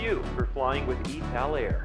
you for flying with Etalyx.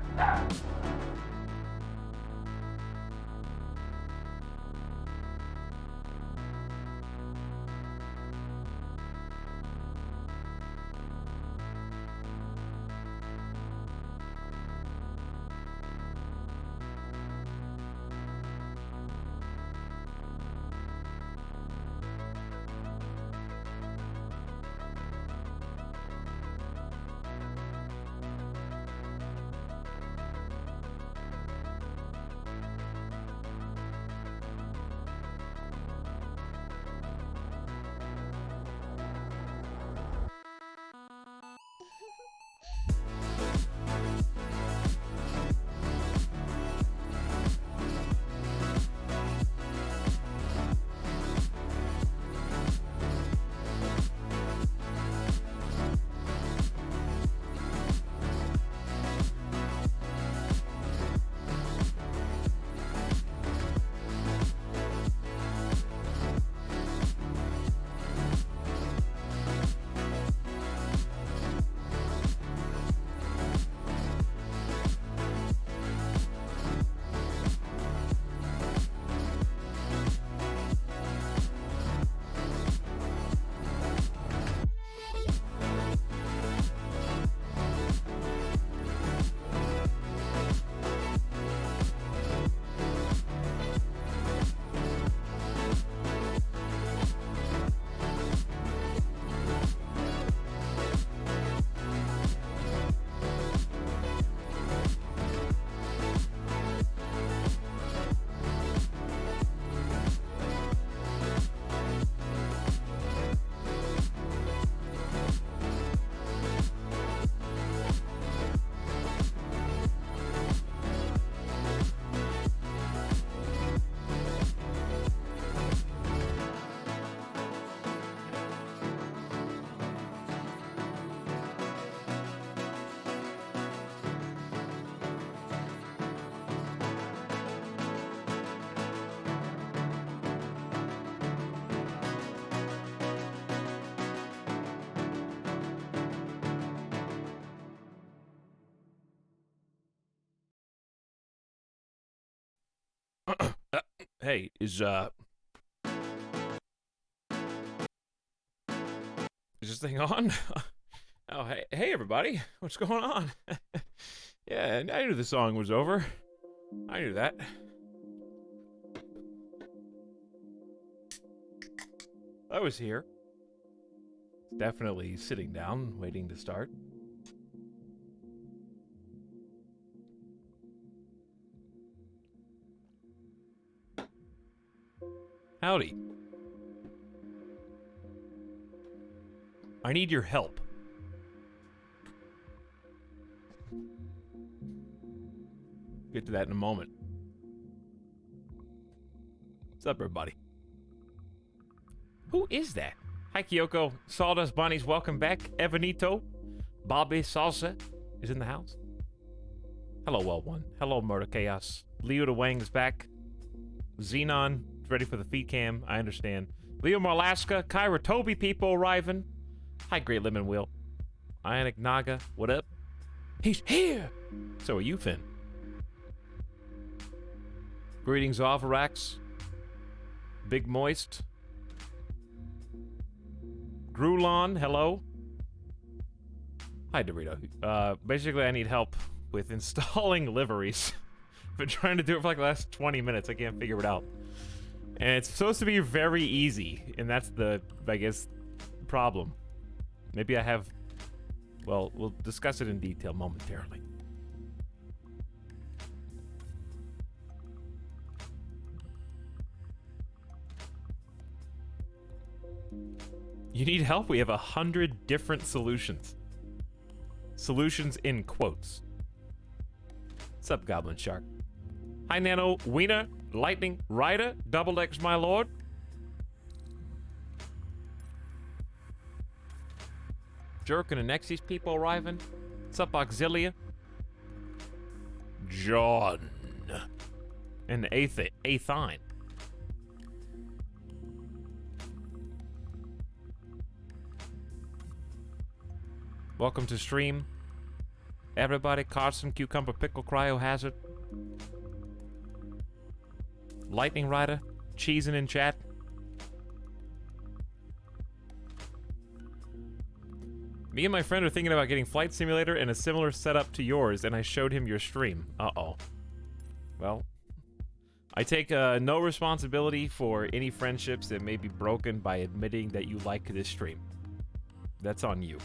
Hey, is this thing on? Oh, hey, everybody. What's going on? Yeah, I knew the song was over. I knew that. I was here. Definitely sitting down, waiting to start. Howdy. I need your help. Get to that in a moment. What's up, everybody? Who is that? Hi, Kyoko. Sawdust Bunnies, welcome back. Evanito. Bobby Salsa is in the house. Hello, Well One. Hello, Murder Chaos. Leo the Wang is back. Xenon is ready for the feed cam. I understand. Leo Marlaska. Kyra Toby people arriving. Hi, Great Lemon Wheel. Ionic Naga. What up? He's here! So are you, Finn. Greetings, Avarax. Big Moist. Grulon, hello. Hi, Dorito. Basically, I need help with installing liveries. I've been trying to do it for like the last 20 minutes. I can't figure it out. And it's supposed to be very easy, and that's the, I guess, problem. Maybe I have... Well, we'll discuss it in detail momentarily. You need help? We have 100 different solutions. Solutions in quotes. What's up, Goblin Shark? Hi, Nano, Wiener, Lightning, Rider, Double X, my lord. Jerk and the Nexus people arriving. What's up, Auxilia? John. And Athine. Welcome to stream. Everybody, Carson, Cucumber, Pickle, Cryo, Hazard. Lightning Rider, cheesing in chat. Me and my friend are thinking about getting Flight Simulator and a similar setup to yours, and I showed him your stream. Uh-oh. Well, I take no responsibility for any friendships that may be broken by admitting that you like this stream. That's on you.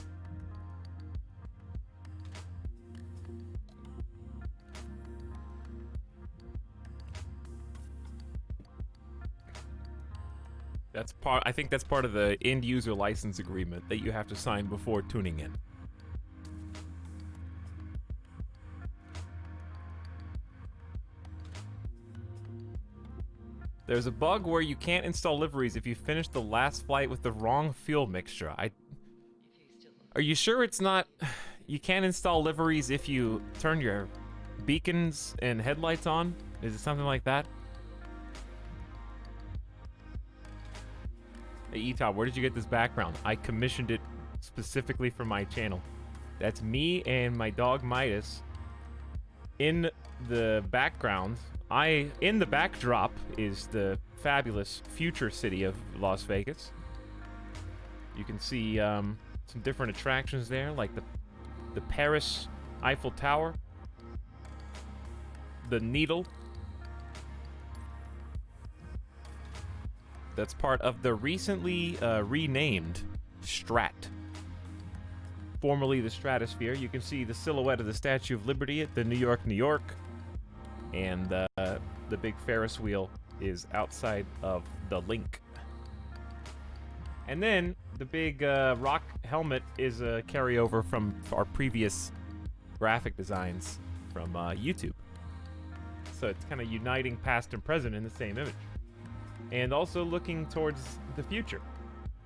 I think that's part of the end user license agreement that you have to sign before tuning in. There's a bug where you can't install liveries if you finish the last flight with the wrong fuel mixture. Are you sure it's not... You can't install liveries if you turn your beacons and headlights on? Is it something like that? Hey, Etop, where did you get this background? I commissioned it specifically for my channel. That's me and my dog Midas. In the background, in the backdrop is the fabulous future city of Las Vegas. You can see some different attractions there, like the Paris Eiffel Tower, the Needle. That's part of the recently renamed Strat. Formerly the Stratosphere. You can see the silhouette of the Statue of Liberty at the New York, New York. And the big Ferris wheel is outside of the Link. And then the big rock helmet is a carryover from our previous graphic designs from YouTube. So it's kind of uniting past and present in the same image. And also looking towards the future,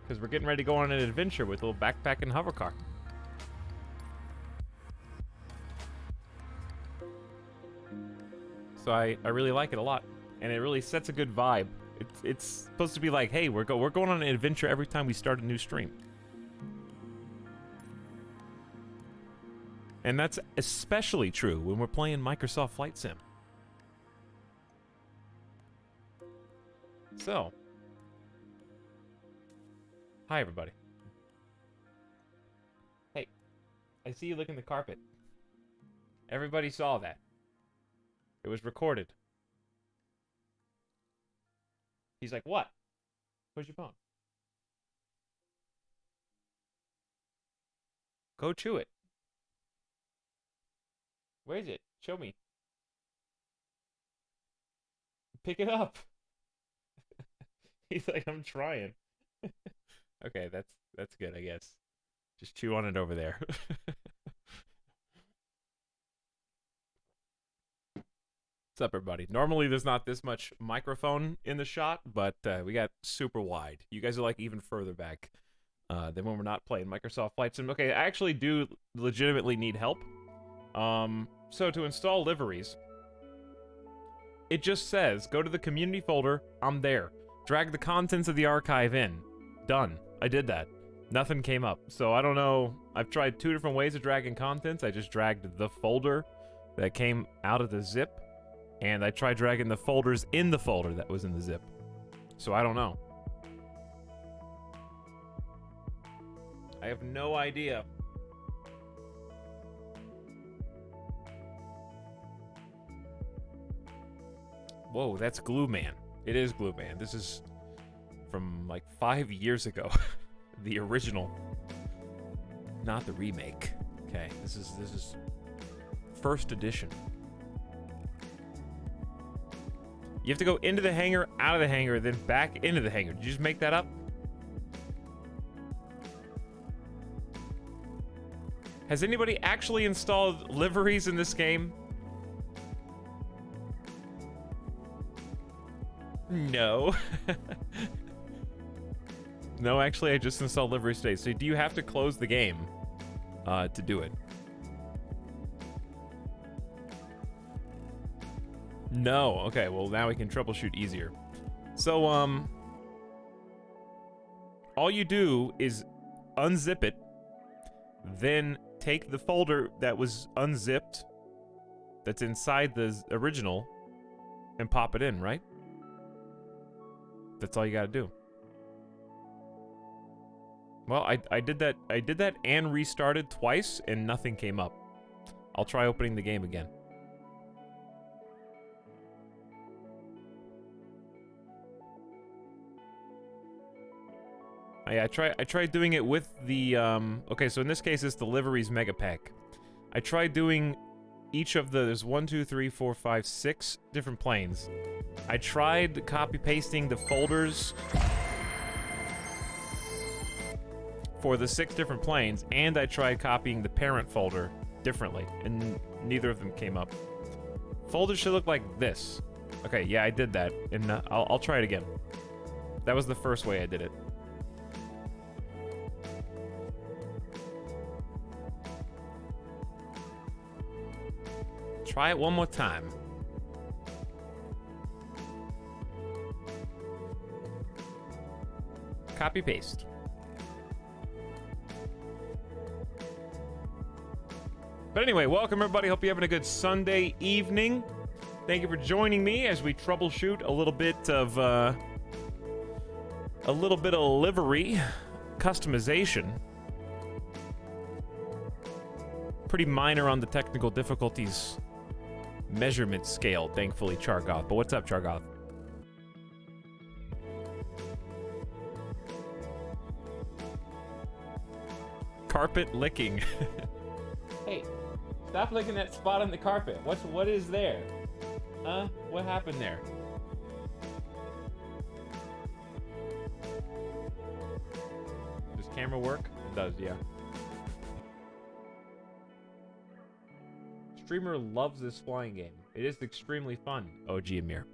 because we're getting ready to go on an adventure with a little backpack and hover car. So I really like it a lot, and it really sets a good vibe. It's supposed to be like, hey, we're going on an adventure every time we start a new stream. And that's especially true when we're playing Microsoft Flight Sim. So, hi everybody. Hey, I see you licking the carpet. Everybody saw that. It was recorded. He's like, what? Where's your phone? Go chew it. Where is it? Show me. Pick it up. He's like, I'm trying. Okay, that's good, I guess. Just chew on it over there. What's up, everybody? Normally, there's not this much microphone in the shot, but we got super wide. You guys are like even further back than when we're not playing Microsoft Flight Sim. Okay, I actually do legitimately need help. So to install liveries, it just says, go to the community folder, I'm there. Drag the contents of the archive in. Done. I did that. Nothing came up. So I don't know. I've tried 2 different ways of dragging contents. I just dragged the folder that came out of the zip, and I tried dragging the folders in the folder that was in the zip. So I don't know. I have no idea. Whoa, that's Glue Man. It is Glue Man. This is from like 5 years ago. The original. Not the remake. Okay, this is first edition. You have to go into the hangar, out of the hangar, then back into the hangar. Did you just make that up? Has anybody actually installed liveries in this game? No. No, actually, I just installed livery today. So do you have to close the game to do it? No. Okay, well, now we can troubleshoot easier. So, all you do is unzip it, then take the folder that was unzipped, that's inside the original, and pop it in, right? That's all you gotta do. Well, I did that and restarted twice, and nothing came up. I'll try opening the game again. I tried doing it with the, okay, so in this case, it's the Liveries Mega Pack. I tried doing each of the, there's 1, 2, 3, 4, 5, 6 different planes. I tried copy-pasting the folders for the 6 different planes, and I tried copying the parent folder differently, and neither of them came up. Folders should look like this. Okay, yeah, I did that, and I'll try it again. That was the first way I did it. Try it one more time. Copy paste. But anyway, welcome everybody. Hope you're having a good Sunday evening. Thank you for joining me as we troubleshoot a little bit of livery customization. Pretty minor on the technical difficulties measurement scale, thankfully, Chargoth. But what's up, Chargoth? Carpet licking. Hey, stop licking that spot on the carpet. What is there? Huh? What happened there? Does camera work? It does, yeah. Streamer loves this flying game. It is extremely fun. OG Amir.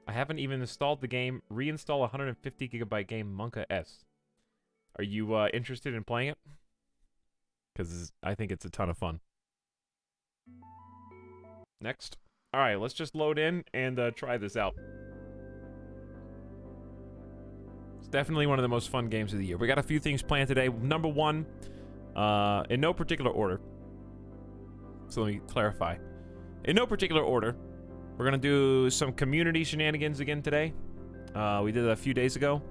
I haven't even installed the game. Reinstall 150 gigabyte game Monka S. Are you interested in playing it? Because I think it's a ton of fun. Next. All right, let's just load in and try this out. It's definitely one of the most fun games of the year. We got a few things planned today. Number one, in no particular order. So let me clarify. In no particular order, we're going to do some community shenanigans again today. We did it a few days ago.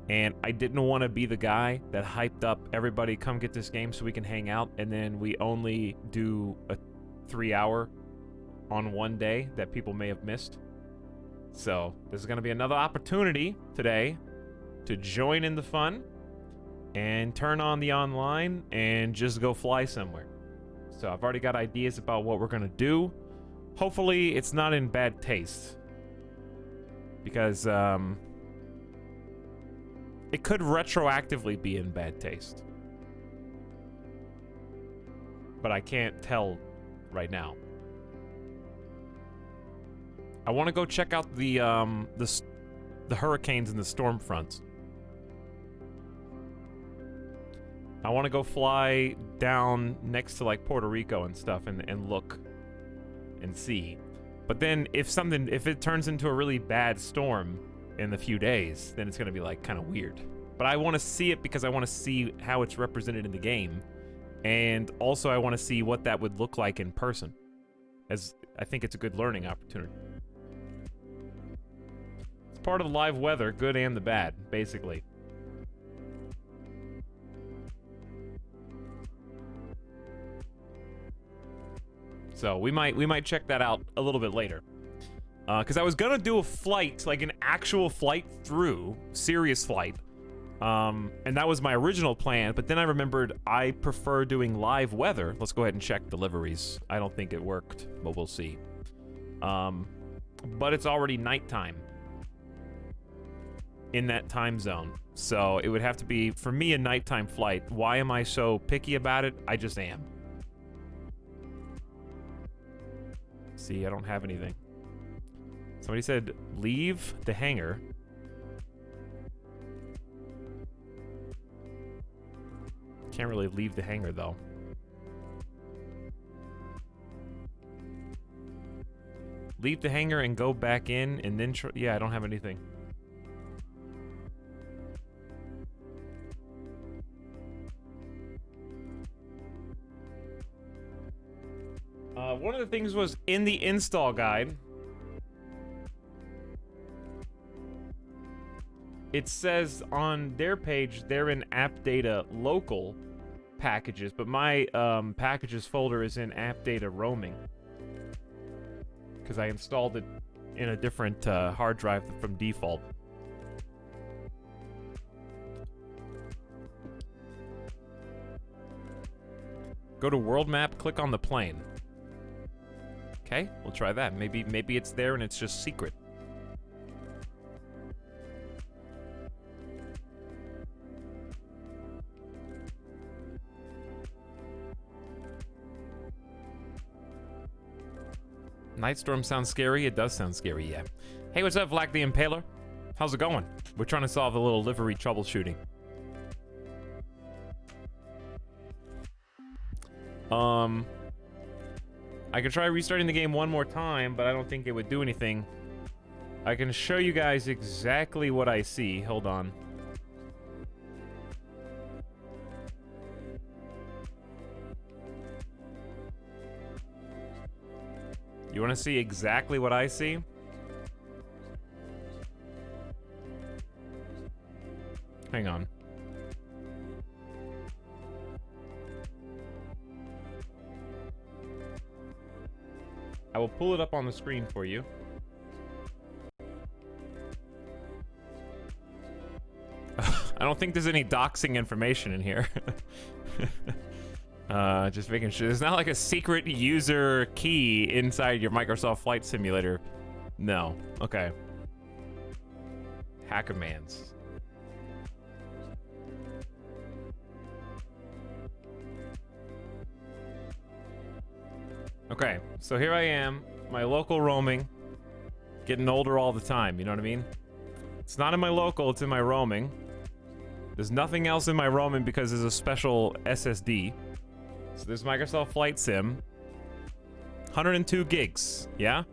And I didn't want to be the guy that hyped up everybody, come get this game so we can hang out. And then we only do a 3-hour on one day that people may have missed. So this is going to be another opportunity today to join in the fun and turn on the online and just go fly somewhere. So I've already got ideas about what we're going to do. Hopefully it's not in bad taste. Because, it could retroactively be in bad taste. But I can't tell right now. I want to go check out the hurricanes and the storm fronts. I want to go fly down next to like Puerto Rico and stuff and look and see. But then if it turns into a really bad storm in a few days, then it's going to be like kind of weird. But I want to see it because I want to see how it's represented in the game. And also I want to see what that would look like in person, as I think it's a good learning opportunity. It's part of live weather, good and the bad, basically. So we might check that out a little bit later. Because I was gonna do a flight, like an actual flight through, serious flight. And that was my original plan, but then I remembered I prefer doing live weather. Let's go ahead and check deliveries. I don't think it worked, but we'll see. But it's already nighttime in that time zone. So it would have to be, for me, a nighttime flight. Why am I so picky about it? I just am. See, I don't have anything. Somebody said, leave the hangar. Can't really leave the hangar, though. Leave the hangar and go back in, and then... yeah, I don't have anything. the things was in the install guide. It says on their page they're in app data local packages, but my packages folder is in app data roaming because I installed it in a different hard drive from default. Go to world map, click on the plane. Okay, we'll try that. Maybe it's there and it's just secret. Nightstorm sounds scary. It does sound scary, yeah. Hey, what's up, Vlak the Impaler? How's it going? We're trying to solve a little livery troubleshooting. I could try restarting the game one more time, but I don't think it would do anything. I can show you guys exactly what I see. Hold on. You want to see exactly what I see? Hang on. I will pull it up on the screen for you. I don't think there's any doxing information in here. Just making sure. There's not like a secret user key inside your Microsoft Flight Simulator. No. Okay. Hackermans. Okay, so here I am, my local roaming, getting older all the time, you know what I mean? It's not in my local, it's in my roaming. There's nothing else in my roaming because there's a special SSD. So there's Microsoft Flight Sim. 102 gigs, yeah?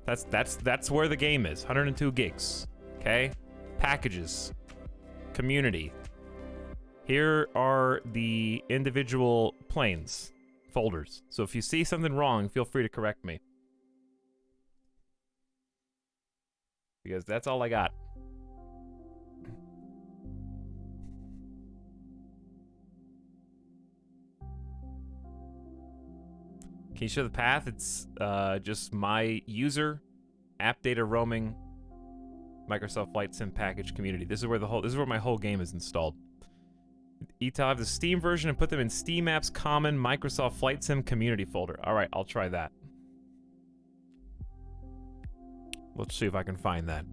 That's where the game is, 102 gigs, okay? Packages, community. Here are the individual planes. Folders. So if you see something wrong, feel free to correct me. Because that's all I got. Can you show the path? It's just my user, app data roaming, Microsoft Flight Sim package community. This is where my whole game is installed. Etalyx have the Steam version and put them in Steam Apps Common Microsoft Flight Sim Community folder. Alright, I'll try that. Let's see if I can find that.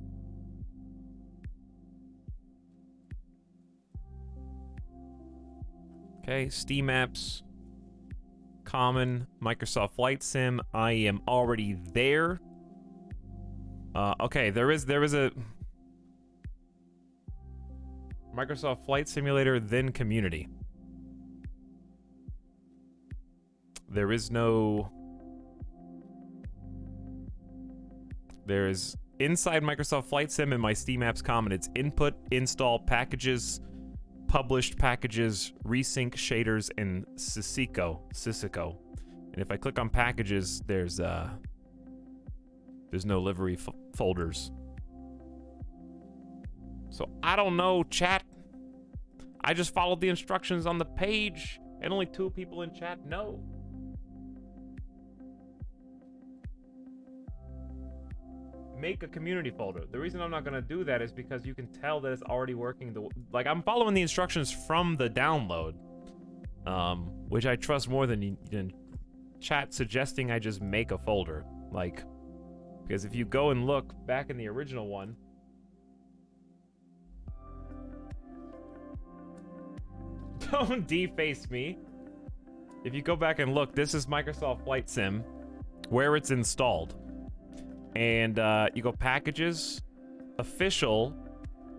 Okay, Steam Apps Common Microsoft Flight Sim. I am already there. Okay, there is a Microsoft Flight Simulator, then Community. There is no... There's inside Microsoft Flight Sim in my Steam Apps Common. It's input, install, packages, published packages, resync, shaders, and Sysico. And if I click on packages, there's no livery folders. So I don't know, chat. I just followed the instructions on the page, and only 2 people in chat know. Make a community folder. The reason I'm not gonna do that is because you can tell that it's already working. Like, I'm following the instructions from the download, which I trust more than chat suggesting I just make a folder. Like, because if you go and look back in the original one. Don't deface me. If you go back and look, this is Microsoft Flight Sim, where it's installed. And you go packages, official,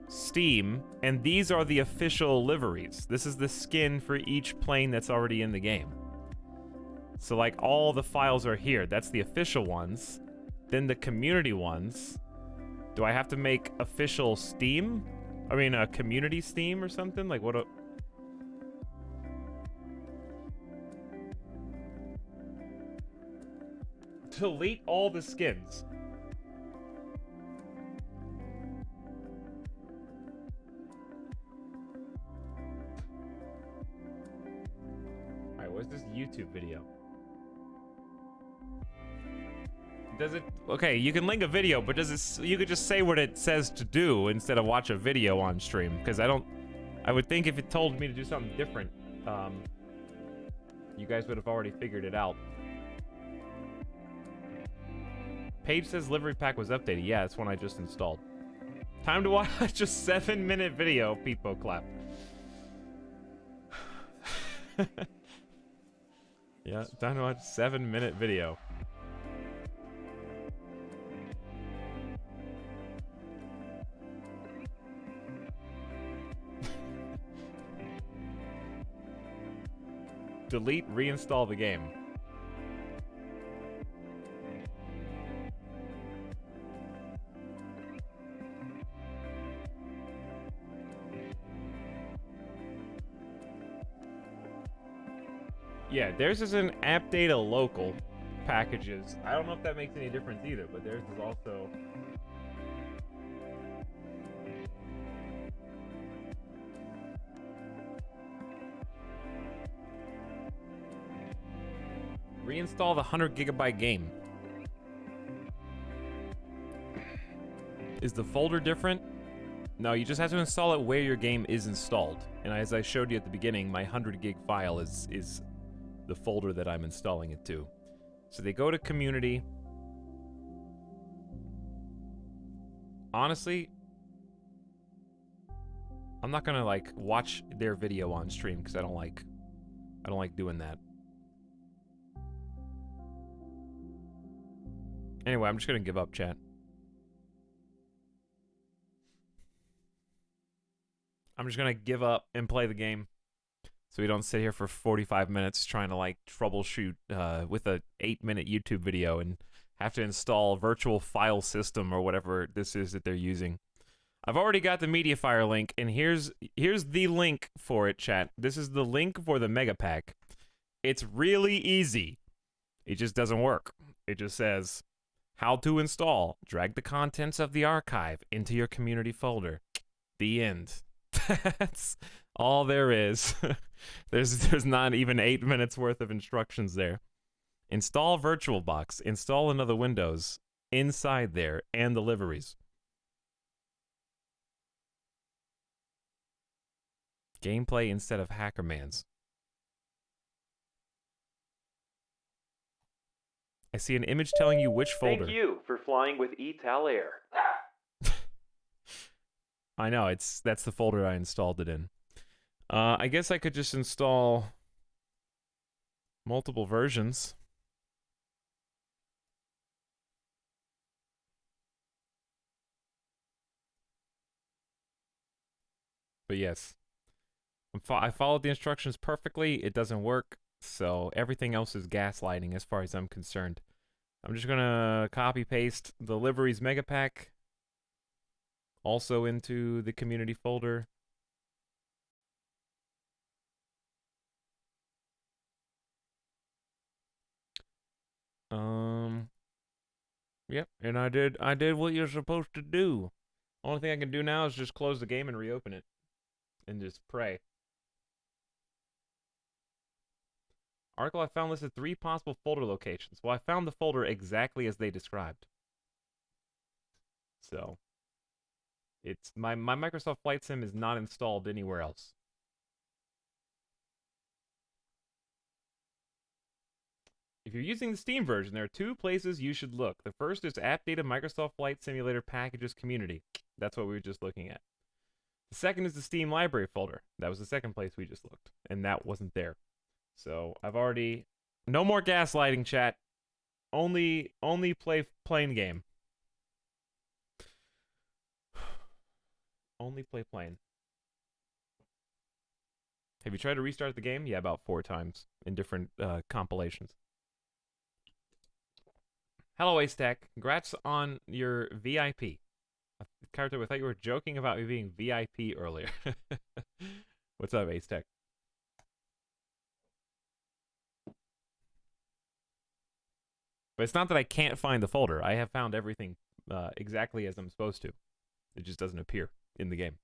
Steam, and these are the official liveries. This is the skin for each plane that's already in the game. So like all the files are here. That's the official ones. Then the community ones. Do I have to make official Steam? I mean, a community Steam or something? Like what? delete all the skins. Alright, what's this YouTube video? Does it... Okay, you can link a video, but does it... You could just say what it says to do instead of watch a video on stream. Because I don't... I would think if it told me to do something different, you guys would have already figured it out. Page says livery pack was updated. Yeah, that's one I just installed. Time to watch a 7-minute video, Peepo clap. Yeah, time to watch a 7-minute video. Delete, reinstall the game. Yeah, theirs is an app data local packages. I don't know if that makes any difference either, but theirs is also... Reinstall the 100 GB game. Is the folder different? No, you just have to install it where your game is installed. And as I showed you at the beginning, my 100 GB file is the folder that I'm installing it to. So they go to community. Honestly, I'm not gonna like watch their video on stream because I don't like doing that. Anyway, I'm just gonna give up, chat. I'm just gonna give up and play the game, so we don't sit here for 45 minutes trying to like troubleshoot with a 8-minute YouTube video and have to install virtual file system or whatever this is that they're using. I've already got the MediaFire link, and here's the link for it, chat. This is the link for the Mega Pack. It's really easy. It just doesn't work. It just says how to install. Drag the contents of the archive into your community folder. The end. That's all there is. There's not even 8 minutes worth of instructions there. Install VirtualBox. Install another Windows inside there and the liveries. Gameplay instead of Hackerman's. I see an image telling you which folder. Thank you for flying with Etalyx. I know, that's the folder I installed it in. I guess I could just install multiple versions. But yes, I followed the instructions perfectly. It doesn't work, so everything else is gaslighting as far as I'm concerned. I'm just gonna copy paste the liveries mega pack also into the community folder. Yep, and I did what you're supposed to do. Only thing I can do now is just close the game and reopen it. And just pray. Article I found listed 3 possible folder locations. Well, I found the folder exactly as they described. So, it's my Microsoft Flight Sim is not installed anywhere else. If you're using the Steam version, there are 2 places you should look. The first is App Data Microsoft Flight Simulator Packages Community. That's what we were just looking at. The second is the Steam library folder. That was the second place we just looked, and that wasn't there. So I've already... No more gaslighting, chat. Only play plain game. Only play plain. Have you tried to restart the game? Yeah, about 4 times in different compilations. Hello, Acetack. Congrats on your VIP. Carter, I thought you were joking about me being VIP earlier. What's up, Acetack? But it's not that I can't find the folder. I have found everything exactly as I'm supposed to. It just doesn't appear in the game.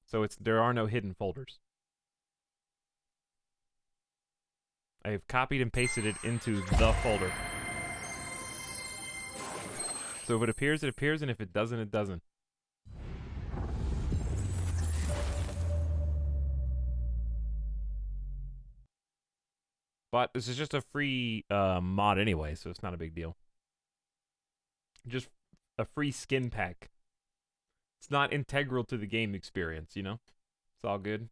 So there are no hidden folders. I have copied and pasted it into the folder. So if it appears, it appears, and if it doesn't, it doesn't. But this is just a free mod anyway, so it's not a big deal. Just a free skin pack. It's not integral to the game experience, you know? It's all good.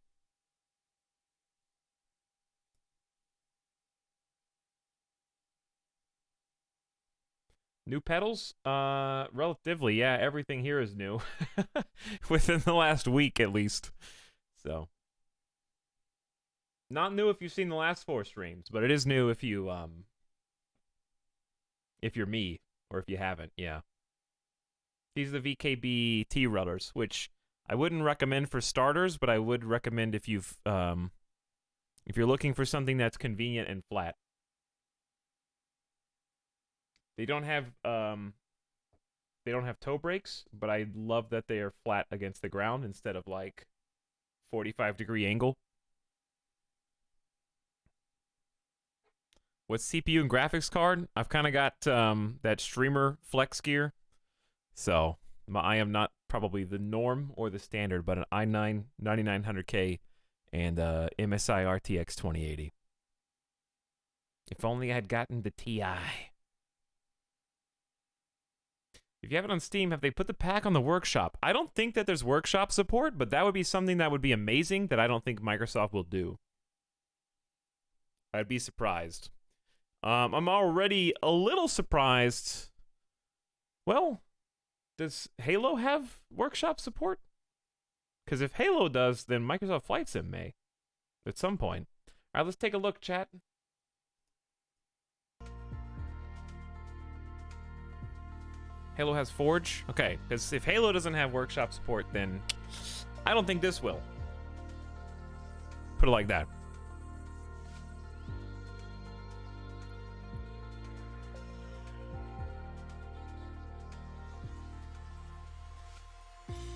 New pedals? Relatively, yeah. Everything here is new. Within the last week, at least. So. Not new if you've seen the last 4 streams, but it is new if you're me, or if you haven't, yeah. These are the VKB T-Rudders, which I wouldn't recommend for starters, but I would recommend if you're looking for something that's convenient and flat. They don't have toe brakes, but I love that they are flat against the ground instead of like 45-degree angle. What CPU and graphics card? I've kind of got that streamer flex gear. So I am not probably the norm or the standard, but an i9 9900K and MSI RTX 2080. If only I had gotten the TI. If you have it on Steam, have they put the pack on the workshop? I don't think that there's workshop support, but that would be something that would be amazing that I don't think Microsoft will do. I'd be surprised. I'm already a little surprised. Well, does Halo have workshop support? Because if Halo does, then Microsoft Flight Sim may. At some point. Alright, let's take a look, chat. Halo has Forge? Okay, because if Halo doesn't have workshop support, then I don't think this will. Put it like that.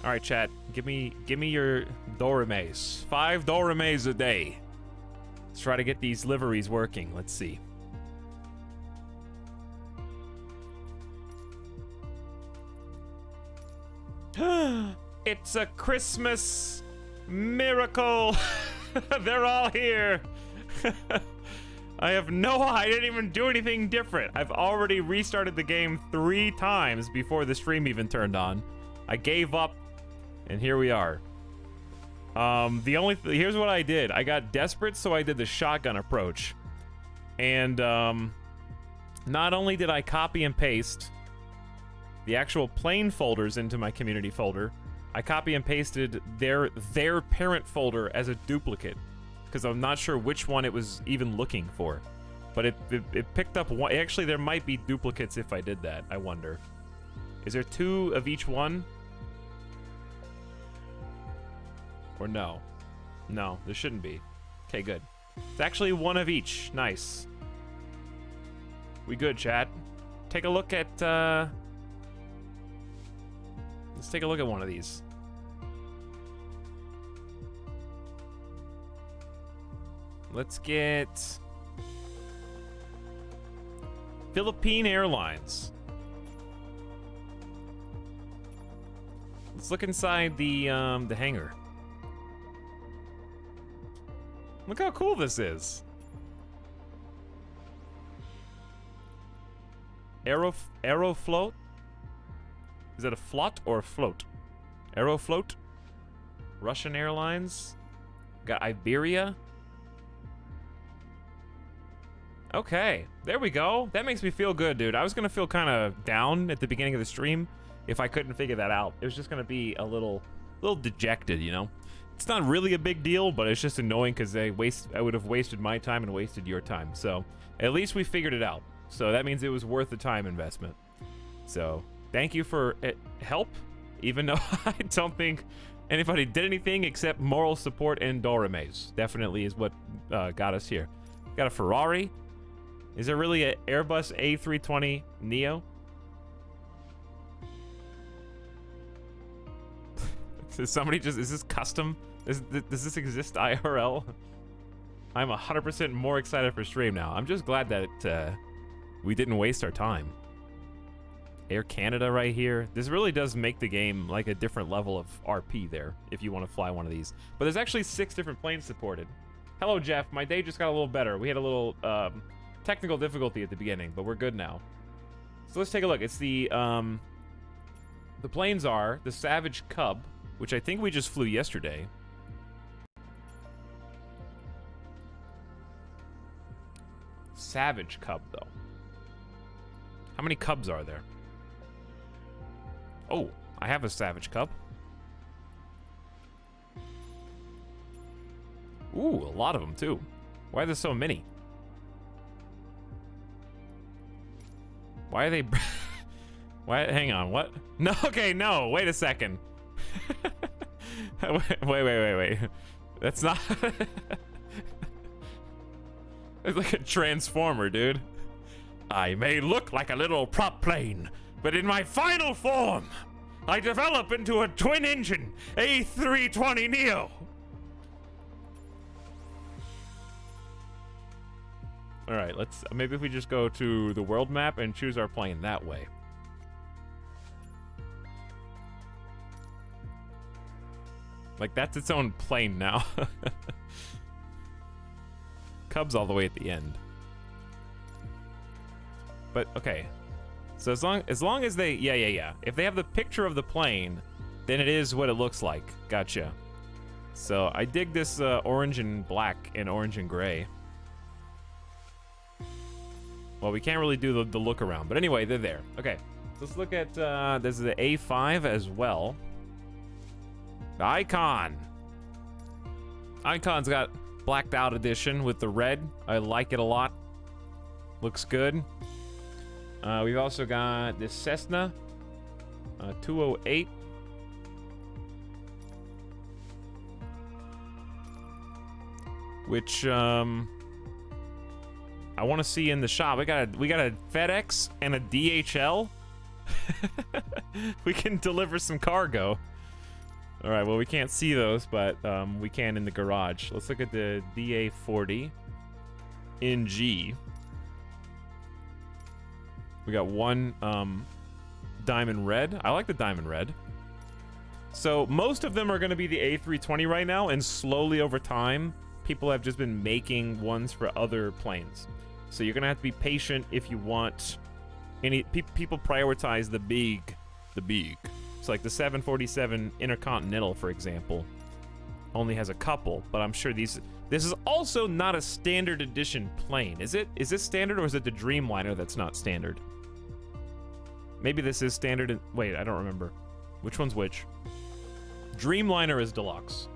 All right, chat. Give me your Doremes. 5 Doremes a day. Let's try to get these liveries working. Let's see. It's a Christmas miracle. They're all here. I didn't even do anything different. I've already restarted the game 3 times before the stream even turned on. I gave up. And here we are. Here's what I did. I got desperate, so I did the shotgun approach. And not only did I copy and paste the actual plain folders into my community folder, I copy and pasted their parent folder as a duplicate, because I'm not sure which one it was even looking for. But it picked up one. Actually, there might be duplicates if I did that. I wonder. Is there 2 of each one? Or no? No, there shouldn't be. Okay, good. It's actually 1 of each. Nice. We good, chat? Take a look at, let's take a look at one of these. Let's get Philippine Airlines. Let's look inside the hangar. Look how cool this is. Aeroflot? Is that a flot or a float? Aeroflot? Russian Airlines? Got Iberia? Okay, there we go. That makes me feel good, dude. I was gonna feel kind of down at the beginning of the stream if I couldn't figure that out. It was just gonna be a little dejected, you know? It's not really a big deal, but it's just annoying because I would have wasted my time and wasted your time. So at least we figured it out. So that means it was worth the time investment. So thank you for help, even though I don't think Anybody did anything except moral support and Doromes. Definitely is what got us here. Got a Ferrari. Is there really an Airbus A320 Neo? Is this custom? Does this exist IRL? I'm 100% more excited for stream now. I'm just glad that we didn't waste our time. Air Canada right here. This really does make the game like a different level of RP there if you want to fly one of these. But there's actually 6 different planes supported. Hello, Jeff. My day just got a little better. We had a little technical difficulty at the beginning, but we're good now. So let's take a look. It's the planes are the Savage Cub, which I think we just flew yesterday. Savage Cub, though. How many Cubs are there? Oh, I have a Savage Cub. Ooh, a lot of them, too. Why are there so many? Why are they... Why? Hang on, what? No, okay, no, wait a second. wait. That's not... It's like a transformer, dude. I may look like a little prop plane, but in my final form, I develop into a twin-engine A320 Neo. All right, maybe if we just go to the world map and choose our plane that way. Like, that's its own plane now. Cubs all the way at the end. But, okay. So as long as they... Yeah. If they have the picture of the plane, then it is what it looks like. Gotcha. So, I dig this orange and black and orange and gray. Well, we can't really do the look around. But anyway, they're there. Okay. Let's look at... there's the A5 as well. The Icon. Icon's got blacked out edition with the red. I like it a lot. Looks good. We've also got this Cessna 208. Which I want to see in the shop. We got a FedEx and a DHL. We can deliver some cargo. All right, well, we can't see those, but we can in the garage. Let's look at the DA40 NG. We got one diamond red. I like the diamond red. So most of them are going to be the A320 right now, and slowly over time, people have just been making ones for other planes. So you're going to have to be patient if you want any... people prioritize the big. It's like the 747 Intercontinental, for example, only has a couple, but I'm sure this is also not a standard edition plane. Is it? Is this standard, or is it the Dreamliner that's not standard? Maybe this is standard. Wait, I don't remember. Which one's which? Dreamliner is deluxe.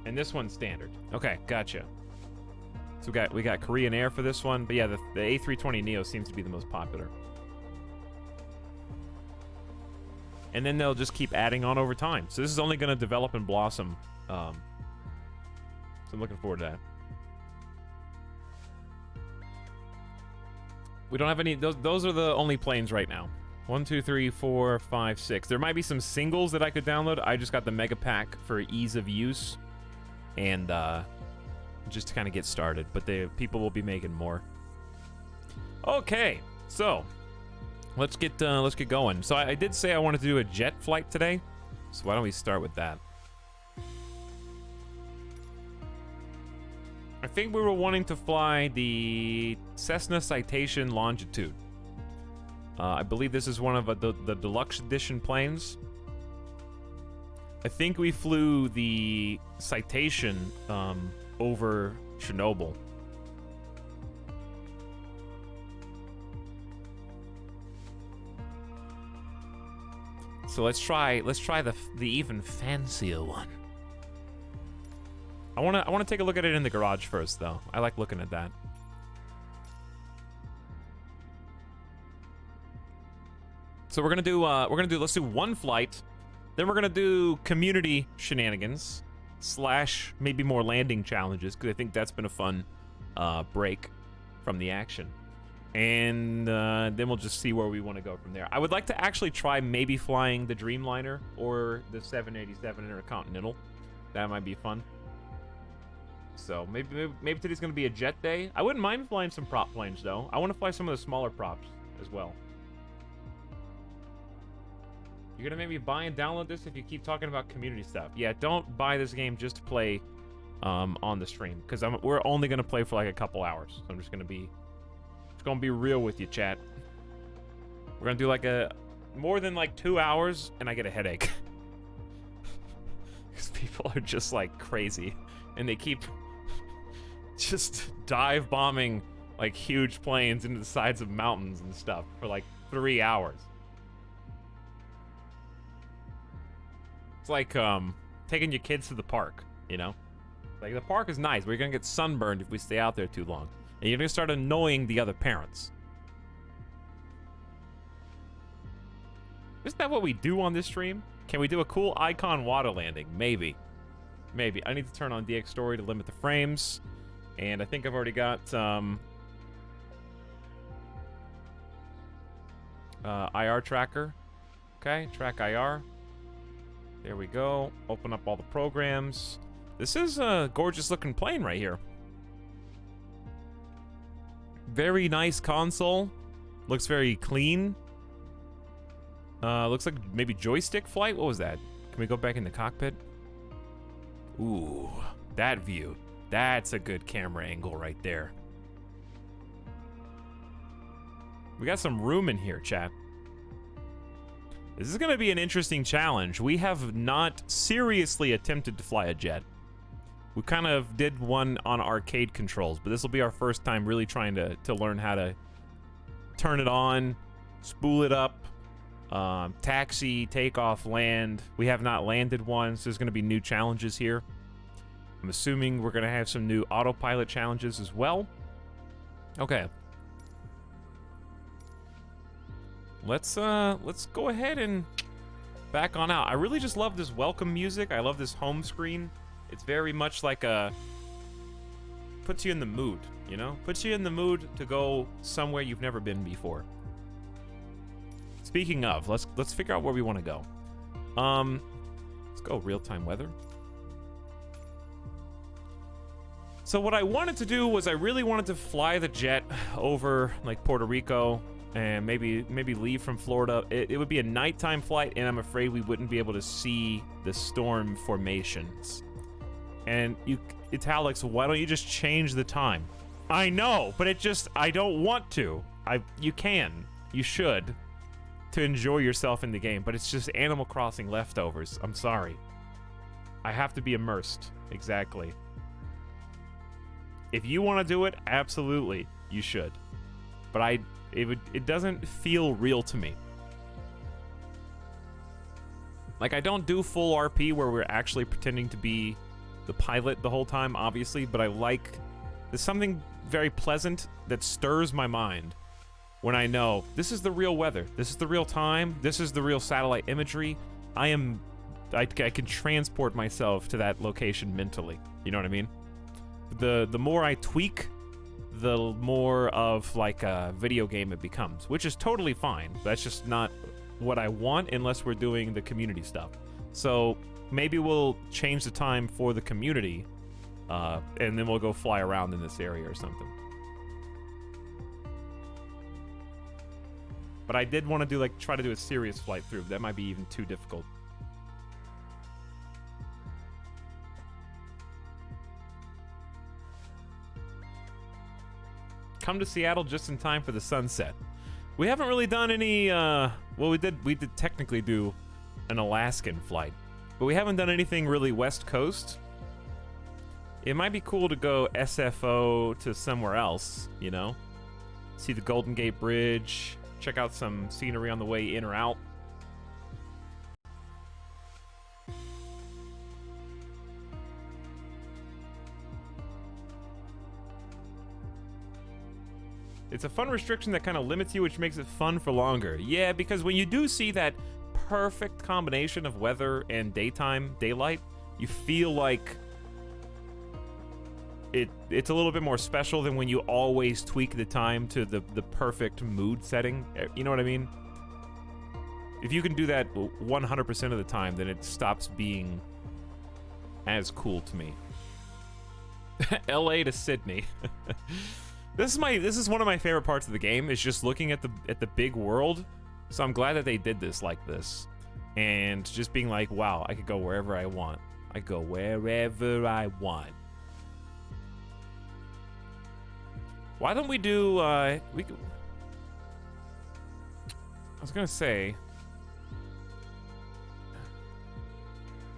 And this one's standard. Okay, gotcha. So we got Korean Air for this one, but yeah, the A320 Neo seems to be the most popular. And then they'll just keep adding on over time. So this is only going to develop and blossom. So I'm looking forward to that. We don't have any... Those are the only planes right now. 1, 2, 3, 4, 5, 6. There might be some singles that I could download. I just got the mega pack for ease of use. And just to kind of get started. But people will be making more. Okay, so... Let's get going. So I did say I wanted to do a jet flight today, so why don't we start with that? I think we were wanting to fly the Cessna Citation Longitude. I believe this is one of the deluxe edition planes. I think we flew the Citation over Chernobyl. So let's try the even fancier one. I wanna take a look at it in the garage first, though. I like looking at that. So we're gonna do let's do one flight, then we're gonna do community shenanigans / maybe more landing challenges, because I think that's been a fun break from the action. And then we'll just see where we want to go from there. I would like to actually try maybe flying the Dreamliner or the 787 Intercontinental. That might be fun. So maybe today's gonna be a jet day. I wouldn't mind flying some prop planes though. I want to fly some of the smaller props as well. You're gonna make me buy and download this if you keep talking about community stuff. Yeah, don't buy this game just to play on the stream, because we're only gonna play for like a couple hours. So I'm just gonna be real with you, chat. We're gonna do like more than like 2 hours, and I get a headache. Because people are just like crazy, and they keep just dive bombing like huge planes into the sides of mountains and stuff for like 3 hours. It's like taking your kids to the park, you know? Like, the park is nice. We're gonna get sunburned if we stay out there too long. And you're gonna start annoying the other parents. Isn't that what we do on this stream? Can we do a cool icon water landing? Maybe. Maybe. I need to turn on DX Story to limit the frames. And I think I've already got IR tracker. Okay, track IR. There we go. Open up all the programs. This is a gorgeous looking plane right here. Very nice console. Looks very clean. Looks like maybe joystick flight. What was that? Can we go back in the cockpit? Ooh, that view. That's a good camera angle right there. We got some room in here, chat. This is going to be an interesting challenge. We have not seriously attempted to fly a jet. We kind of did one on arcade controls, but this will be our first time really trying to learn how to turn it on, spool it up, taxi, take off, land. We have not landed one, so there's going to be new challenges here. I'm assuming we're going to have some new autopilot challenges as well. Okay. Let's go ahead and back on out. I really just love this welcome music. I love this home screen. It's very much like puts you in the mood, you know? Puts you in the mood to go somewhere you've never been before. Speaking of, let's figure out where we want to go. Let's go real-time weather. So what I wanted to do was I really wanted to fly the jet over like Puerto Rico and maybe leave from Florida. It would be a nighttime flight, and I'm afraid we wouldn't be able to see the storm formations. And Etalyx, why don't you just change the time? I know, but I don't want to. You should, to enjoy yourself in the game, but it's just Animal Crossing leftovers. I'm sorry. I have to be immersed. Exactly. If you want to do it, absolutely, you should. But it doesn't feel real to me. Like, I don't do full RP where we're actually pretending to be the pilot the whole time, obviously, but there's something very pleasant that stirs my mind when I know this is the real weather, this is the real time, this is the real satellite imagery. I can transport myself to that location mentally. You know what I mean? The more I tweak, the more of like a video game it becomes, which is totally fine. That's just not what I want unless we're doing the community stuff. So maybe we'll change the time for the community, and then we'll go fly around in this area or something. But I did want to try to do a serious flight through. That might be even too difficult. Come to Seattle just in time for the sunset. We haven't really done any, well, we did technically do an Alaskan flight, but we haven't done anything really West Coast. It might be cool to go SFO to somewhere else, you know? See the Golden Gate Bridge, check out some scenery on the way in or out. It's a fun restriction that kind of limits you, which makes it fun for longer. Yeah, because when you do see that perfect combination of weather and daylight, you feel like it's a little bit more special than when you always tweak the time to the perfect mood setting. You know what I mean? If you can do that 100% of the time, then it stops being as cool to me. LA to Sydney. This is one of my favorite parts of the game, is just looking at the big world. So I'm glad that they did this like this. And just being like, wow, I could go wherever I want. I go wherever I want. Why don't we do, I was gonna say,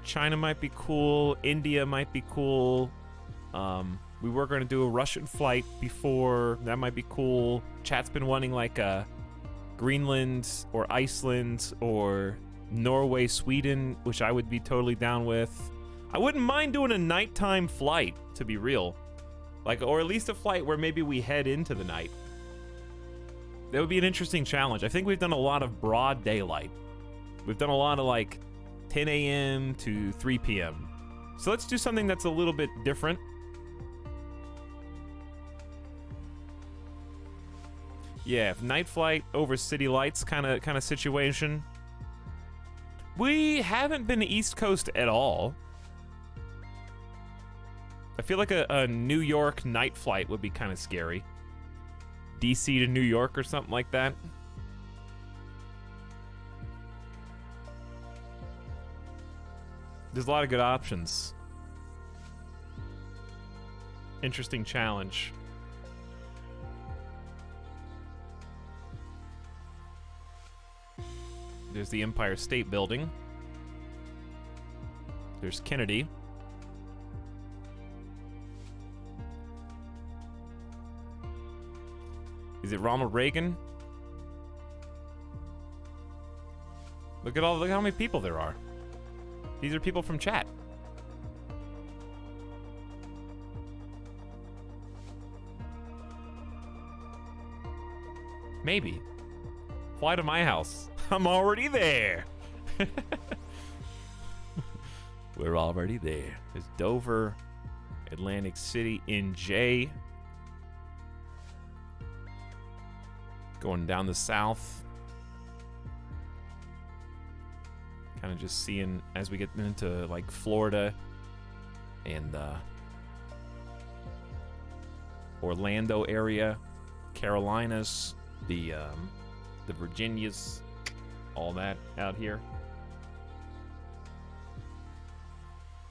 China might be cool, India might be cool, we were gonna do a Russian flight before, that might be cool. Chat's been wanting like a Greenland or Iceland or Norway, Sweden, which I would be totally down with. I wouldn't mind doing a nighttime flight, to be real. Like, or at least a flight where maybe we head into the night. That would be an interesting challenge. I think we've done a lot of broad daylight. We've done a lot of like 10 a.m. to 3 p.m. So let's do something that's a little bit different. Yeah, night flight over city lights kind of situation. We haven't been to East Coast at all. I feel like a New York night flight would be kind of scary. DC to New York or something like that. There's a lot of good options. Interesting challenge. There's the Empire State Building. There's Kennedy. Is it Ronald Reagan? Look how many people there are. These are people from chat. Maybe. Fly to my house. I'm already there. We're already there. There's Dover, Atlantic City, NJ. Going down the south. Kind of just seeing as we get into like Florida and Orlando area, Carolinas, the Virginias, all that out here.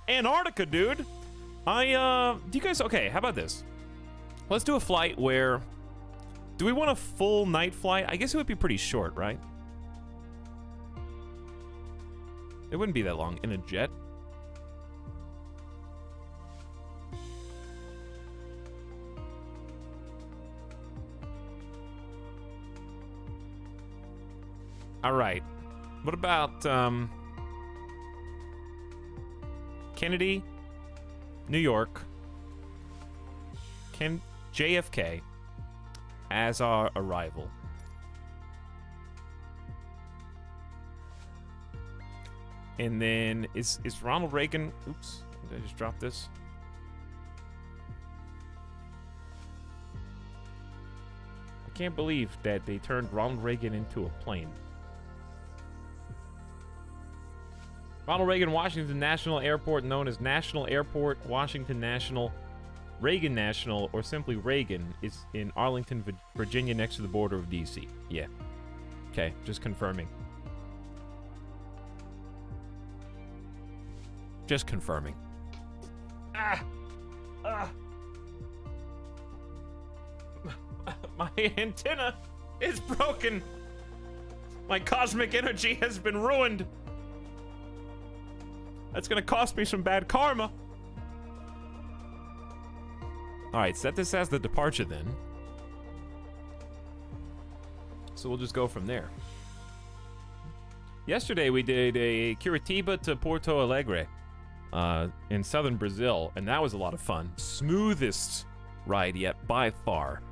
Antarctica, dude. Do you guys, okay, how about this? Let's do a flight where, do we want a full night flight? I guess it would be pretty short, right? It wouldn't be that long in a jet. All right. What about Kennedy, New York, JFK as our arrival? And then is Ronald Reagan, oops, did I just drop this? I can't believe that they turned Ronald Reagan into a plane. Ronald Reagan Washington National Airport, known as National Airport, Washington National, Reagan National, or simply Reagan, is in Arlington, Virginia, next to the border of DC. Yeah. Okay, just confirming. Just confirming. My antenna is broken. My cosmic energy has been ruined. That's gonna cost me some bad karma. All right, set this as the departure then. So we'll just go from there. Yesterday we did a Curitiba to Porto Alegre in southern Brazil, and that was a lot of fun. Smoothest ride yet by far.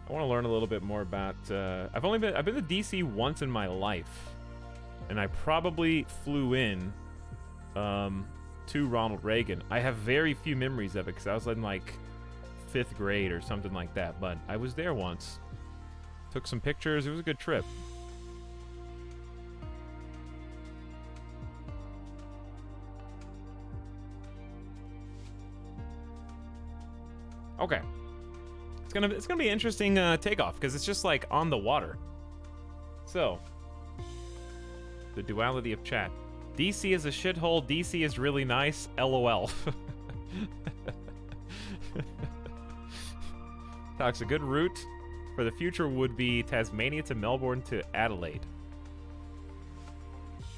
I want to learn a little bit more about. I've been to DC once in my life, and I probably flew in to Ronald Reagan. I have very few memories of it because I was in like 5th grade or something like that. But I was there once. Took some pictures. It was a good trip. Okay. It's gonna be an interesting takeoff because it's just like on the water. So, the duality of chat. DC is a shithole. DC is really nice. LOL. Talks a good route for the future would be Tasmania to Melbourne to Adelaide.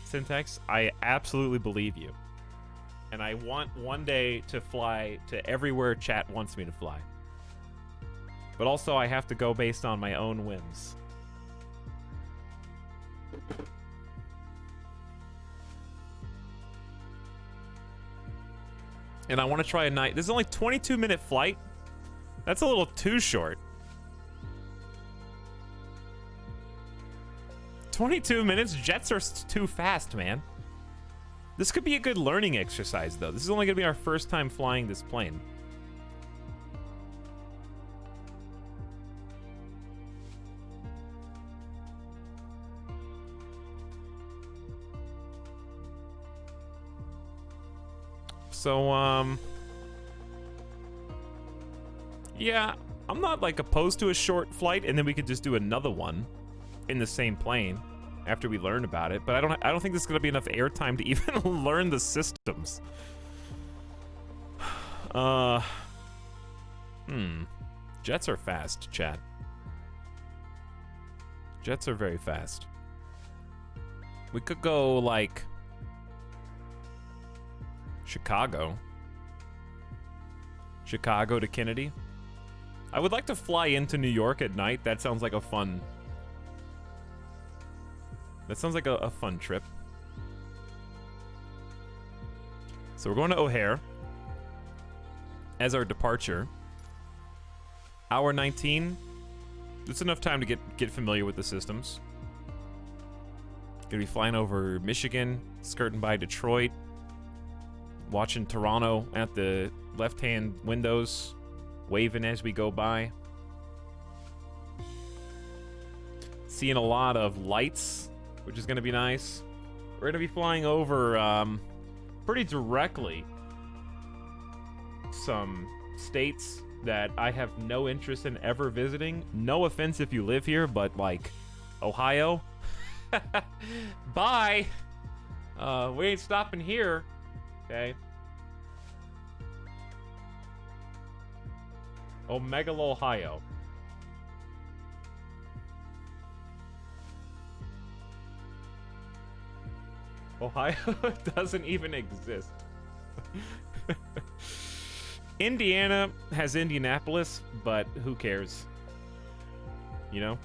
Syntax, I absolutely believe you. And I want one day to fly to everywhere chat wants me to fly. But also I have to go based on my own whims. And I want to try a night. This is only 22-minute flight. That's a little too short. 22 minutes? Jets are too fast, man. This could be a good learning exercise, though. This is only going to be our first time flying this plane. So, yeah, I'm not, like, opposed to a short flight, and then we could just do another one in the same plane after we learn about it. But I don't think there's going to be enough airtime to even learn the systems. Jets are fast, chat. Jets are very fast. We could go, like, Chicago to Kennedy. I would like to fly into New York at night. That sounds like a fun... That sounds like a fun trip. So we're going to O'Hare as our departure. Hour 19. It's enough time to get familiar with the systems. Gonna be flying over Michigan, skirting by Detroit, watching Toronto at the left-hand windows, waving as we go by. Seeing a lot of lights, which is going to be nice. We're going to be flying over pretty directly some states that I have no interest in ever visiting. No offense if you live here, but like Ohio. Bye. We ain't stopping here. Okay. Omegalo, Ohio. Ohio doesn't even exist. Indiana has Indianapolis, but who cares? You know?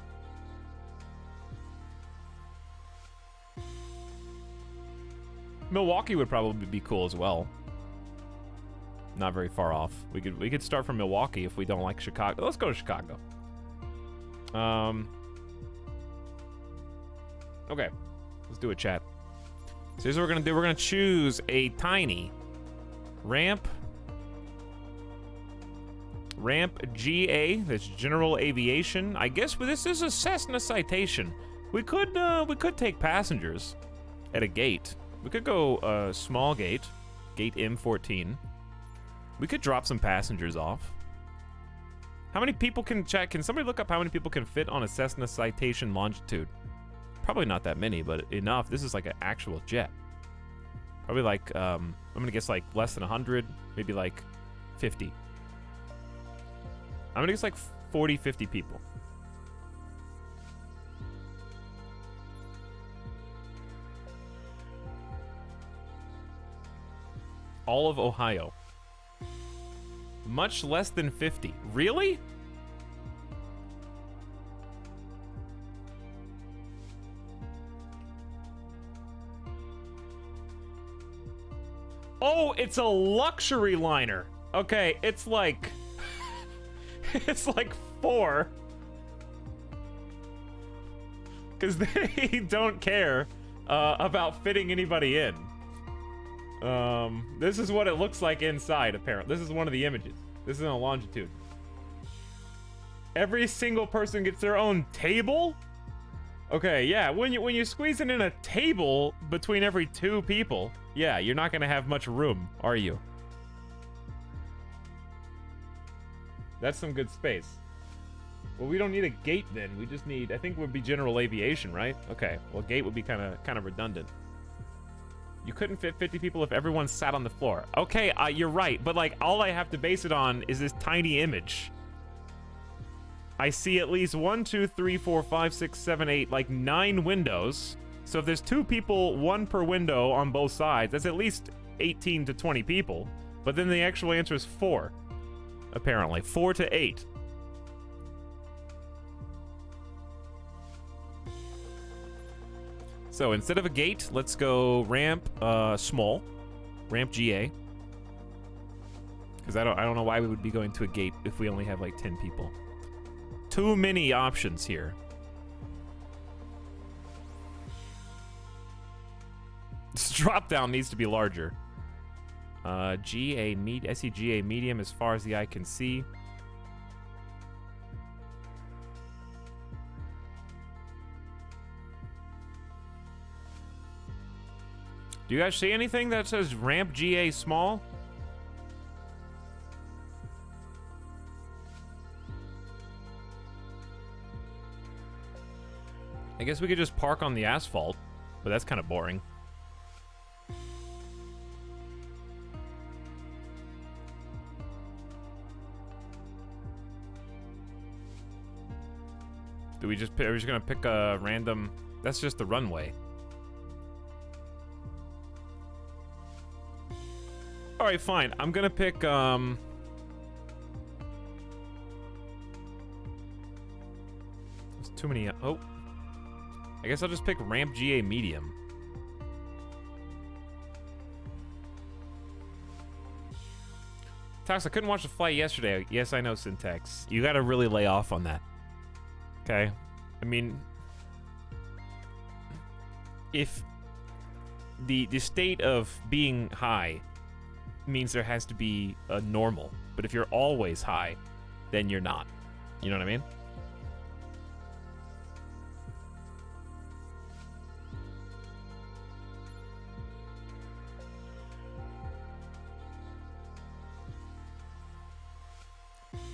Milwaukee would probably be cool as well. Not very far off. We could start from Milwaukee if we don't like Chicago. Let's go to Chicago. Okay. Let's do a chat. So here's what we're gonna do. We're gonna choose a tiny ramp GA. That's general aviation. I guess this is a Cessna Citation. We could take passengers at a gate. We could go small gate M14. We could drop some passengers off. How many people can chat? Can somebody look up how many people can fit on a Cessna Citation Longitude? Probably not that many, but enough. This is like an actual jet. Probably like, I'm gonna guess like less than 100, maybe like 50. I'm gonna guess like 40, 50 people. All of Ohio. Much less than 50. Really? Oh, it's a luxury liner. Okay, it's like... it's like 4 Because they don't care about fitting anybody in. This is what it looks like inside, apparently. This is one of the images. This is in a longitude. Every single person gets their own table? Okay, yeah, when you squeeze it in a table between every 2 people, yeah, you're not gonna have much room, are you? That's some good space. Well, we don't need a gate then. We just need, I think it would be general aviation, right? Okay, well, gate would be kind of redundant. You couldn't fit 50 people if everyone sat on the floor. Okay, you're right, but like all I have to base it on is this tiny image. I see at least 1, 2, 3, 4, 5, 6, 7, 8, like 9 windows. So if there's 2 people, 1 per window on both sides, that's at least 18 to 20 people. But then the actual answer is 4, apparently. 4 to 8. So instead of a gate, let's go ramp small, ramp GA. Because I don't know why we would be going to a gate if we only have like 10 people. Too many options here. This drop down needs to be larger. GA I see GA medium as far as the eye can see. Do you guys see anything that says ramp GA small? I guess we could just park on the asphalt, but that's kind of boring. Are we just gonna pick a random? That's just the runway. All right, fine. I'm gonna pick There's too many. Oh. I guess I'll just pick ramp GA medium. Tox, I couldn't watch the flight yesterday. Yes, I know, Syntax. You gotta really lay off on that. Okay? I mean, if the state of being high means there has to be a normal, but if you're always high, then you're not. You know what I mean?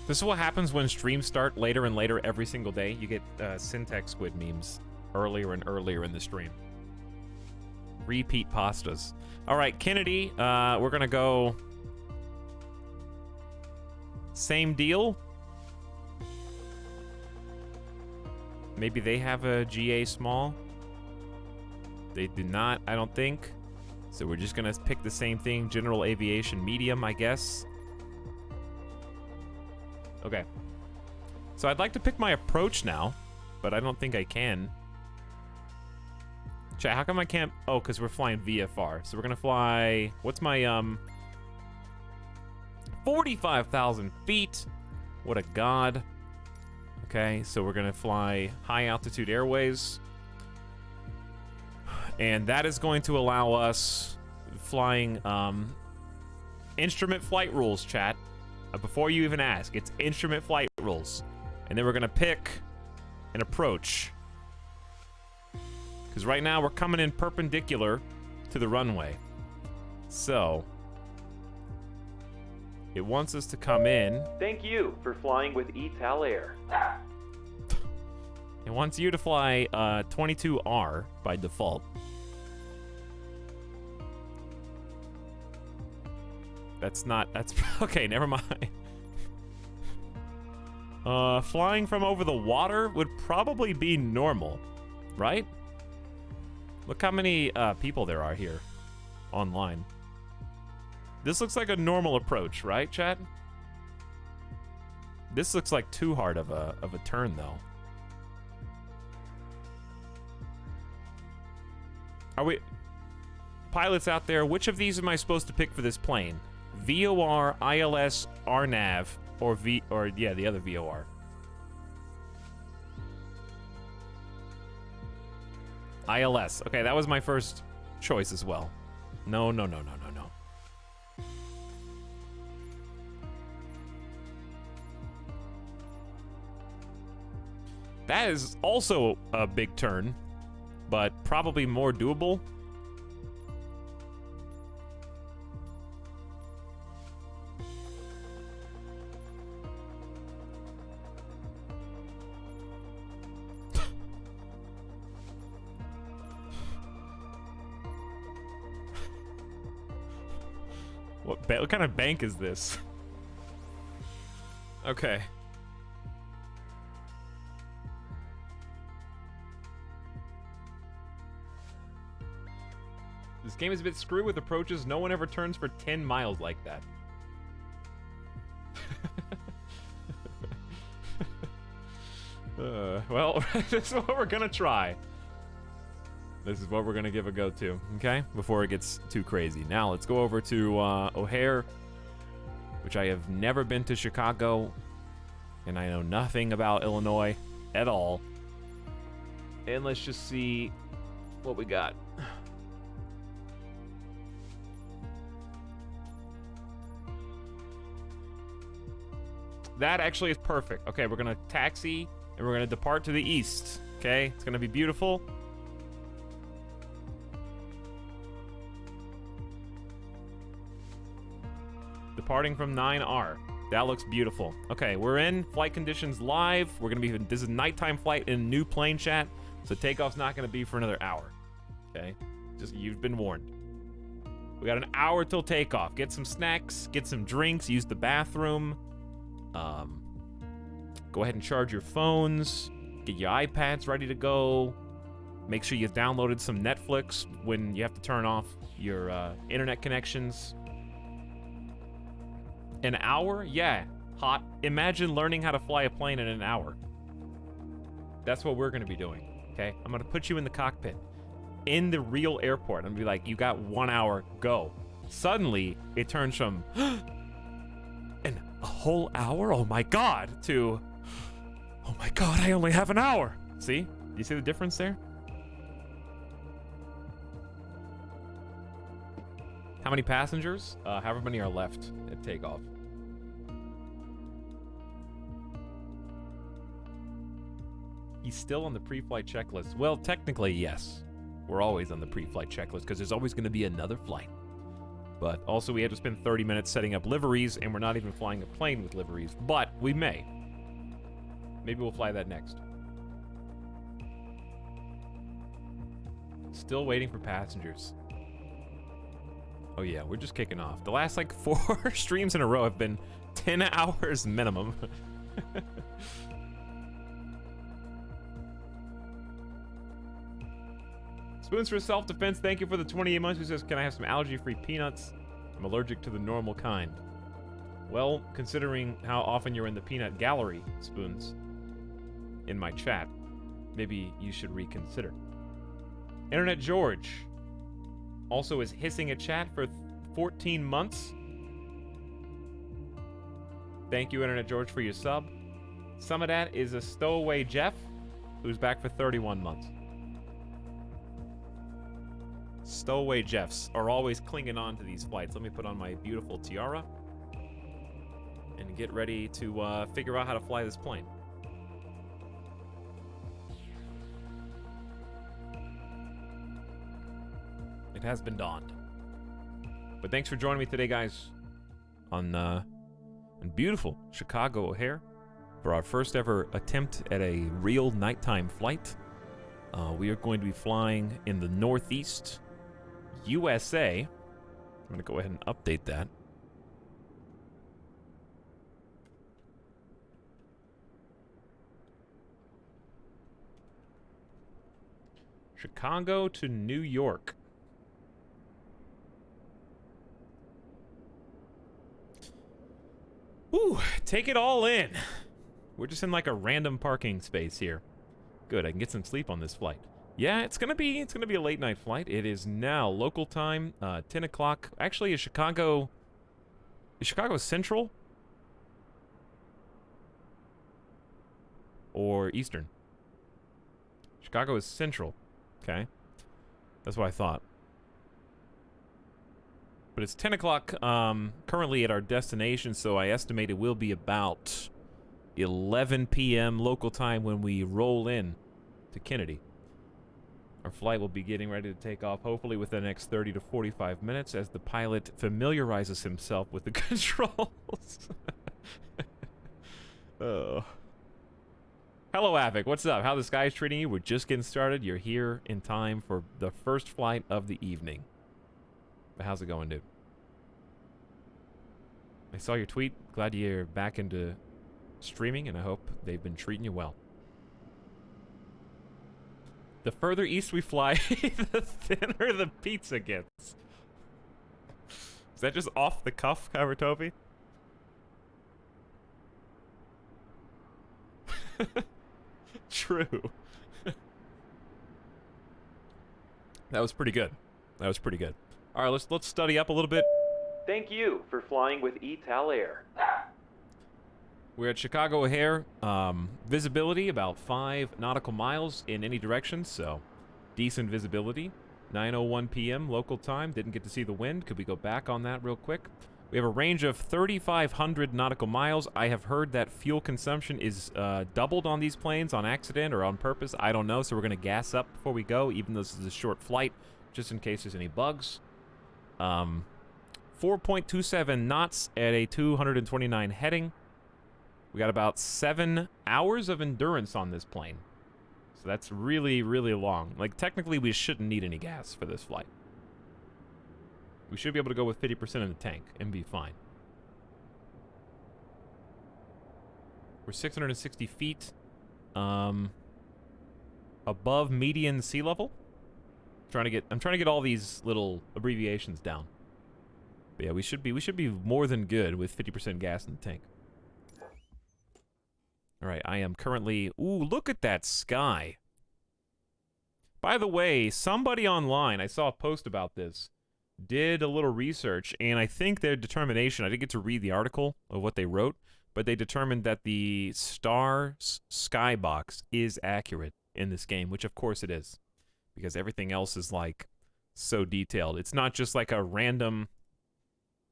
This is what happens when streams start later and later every single day. You get Syntax Squid memes earlier and earlier in the stream. Repeat pastas. All right, Kennedy, we're gonna go same deal. Maybe they have a GA small. They do not, I don't think. So we're just gonna pick the same thing, general aviation medium, I guess. Okay. So I'd like to pick my approach now, but I don't think I can. Chat, how come I can't? Oh, because we're flying VFR. So we're gonna fly, what's my 45,000 feet. What a god. Okay, so we're gonna fly high altitude airways. And that is going to allow us flying instrument flight rules, chat. Before you even ask, it's instrument flight rules. And then we're gonna pick an approach. Because right now we're coming in perpendicular to the runway. So, it wants us to come in. Thank you for flying with Etalyx. It wants you to fly 22R by default. That's okay, never mind. Flying from over the water would probably be normal, right? Look how many people there are here online. This looks like a normal approach, right, chat? This looks like too hard of a turn, though. Are we pilots out there? Which of these am I supposed to pick for this plane? VOR, ILS, RNAV, or the other VOR. ILS. Okay, that was my first choice as well. No, no, no, no, no, no. That is also a big turn, but probably more doable. What kind of bank is this? Okay. This game is a bit screwed with approaches. No one ever turns for 10 miles like that. Well, this is what we're gonna try. This is what we're gonna give a go to, okay? Before it gets too crazy. Now, let's go over to O'Hare, which I have never been to Chicago, and I know nothing about Illinois at all. And let's just see what we got. That actually is perfect. Okay, we're gonna taxi, and we're gonna depart to the east, okay? It's gonna be beautiful. Departing from 9R. That looks beautiful. Okay, we're in. Flight conditions live. We're gonna be. This is a nighttime flight in new plane chat, so takeoff's not gonna be for another hour. Okay, just you've been warned. We got an hour till takeoff. Get some snacks. Get some drinks. Use the bathroom. Go ahead and charge your phones. Get your iPads ready to go. Make sure you've downloaded some Netflix when you have to turn off your internet connections. An hour? Yeah. Hot. Imagine learning how to fly a plane in an hour. That's what we're going to be doing, okay? I'm going to put you in the cockpit. In the real airport. I'm going to be like, you got 1 hour, go. Suddenly, it turns from, and a whole hour? Oh my god, to, oh my god, I only have an hour. See? Do you see the difference there? How many passengers? However many are left at takeoff. He's still on the pre-flight checklist. Well, technically, yes. We're always on the pre-flight checklist because there's always going to be another flight. But also, we had to spend 30 minutes setting up liveries, and we're not even flying a plane with liveries. But we may. Maybe we'll fly that next. Still waiting for passengers. Oh yeah, we're just kicking off. The last like 4 streams in a row have been 10 hours minimum. Spoons for self-defense, thank you for the 28 months. Who says, can I have some allergy-free peanuts? I'm allergic to the normal kind. Well, considering how often you're in the peanut gallery, Spoons, in my chat, maybe you should reconsider. Internet George also is hissing a chat for 14 months. Thank you, Internet George, for your sub. Some of that is a stowaway Jeff, who's back for 31 months. Stowaway Jeffs are always clinging on to these flights. Let me put on my beautiful tiara and get ready to figure out how to fly this plane. It has been donned. But thanks for joining me today, guys, on beautiful Chicago O'Hare for our first ever attempt at a real nighttime flight. We are going to be flying in the Northeast USA. I'm going to go ahead and update that. Chicago to New York. Whew, take it all in. We're just in like a random parking space here. Good, I can get some sleep on this flight. Yeah, it's gonna be a late night flight. It is now local time, 10 o'clock. Actually, is Chicago Central? Or Eastern? Chicago is Central. Okay. That's what I thought. But it's 10 o'clock currently at our destination, so I estimate it will be about 11 p.m. local time when we roll in to Kennedy. Our flight will be getting ready to take off, hopefully within the next 30 to 45 minutes, as the pilot familiarizes himself with the controls. Oh. Hello, Avic. What's up? How the sky's treating you? We're just getting started. You're here in time for the first flight of the evening. But how's it going, dude? I saw your tweet. Glad you're back into streaming, and I hope they've been treating you well. The further east we fly, the thinner the pizza gets. Is that just off the cuff, Kavartopi? True. That was pretty good. That was pretty good. All right, let's study up a little bit. Thank you for flying with Etalyx. We're at Chicago O'Hare. Visibility about 5 nautical miles in any direction, so decent visibility. 9:01 p.m. local time. Didn't get to see the wind. Could we go back on that real quick? We have a range of 3,500 nautical miles. I have heard that fuel consumption is doubled on these planes on accident or on purpose. I don't know, so we're going to gas up before we go, even though this is a short flight, just in case there's any bugs. 4.27 knots at a 229 heading. We got about 7 hours of endurance on this plane. So that's really, really long. Like, technically, we shouldn't need any gas for this flight. We should be able to go with 50% in the tank and be fine. We're 660 feet above median sea level. I'm trying to get all these little abbreviations down. But yeah, we should be more than good with 50% gas in the tank. All right, I am currently... Ooh, look at that sky. By the way, somebody online, I saw a post about this, did a little research, and I think their determination, I didn't get to read the article of what they wrote, but they determined that the star skybox is accurate in this game, which of course it is, because everything else is, like, so detailed. It's not just like a random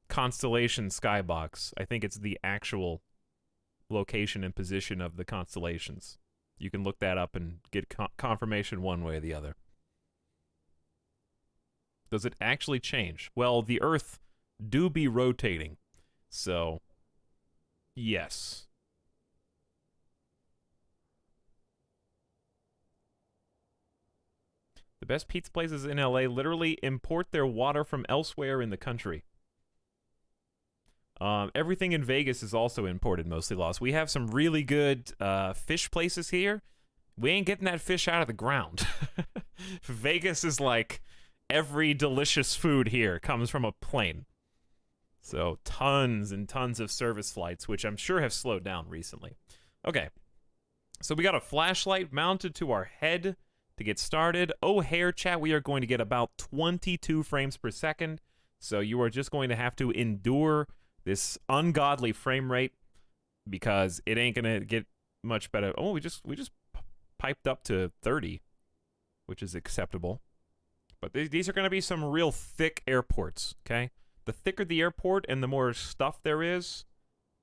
constellation skybox. I think it's the actual location and position of the constellations. You can look that up and get confirmation one way or the other. Does it actually change? Well, the Earth do be rotating, so yes. The best pizza places in LA literally import their water from elsewhere in the country. Everything in Vegas is also imported, mostly lost. We have some really good fish places here. We ain't getting that fish out of the ground. Vegas is like every delicious food here comes from a plane. So tons and tons of service flights, which I'm sure have slowed down recently. Okay, so we got a flashlight mounted to our head to get started. O'Hare chat, we are going to get about 22 frames per second. So you are just going to have to endure this ungodly frame rate because it ain't gonna get much better. Oh, we just piped up to 30, which is acceptable. But these are gonna be some real thick airports, okay? The thicker the airport and the more stuff there is,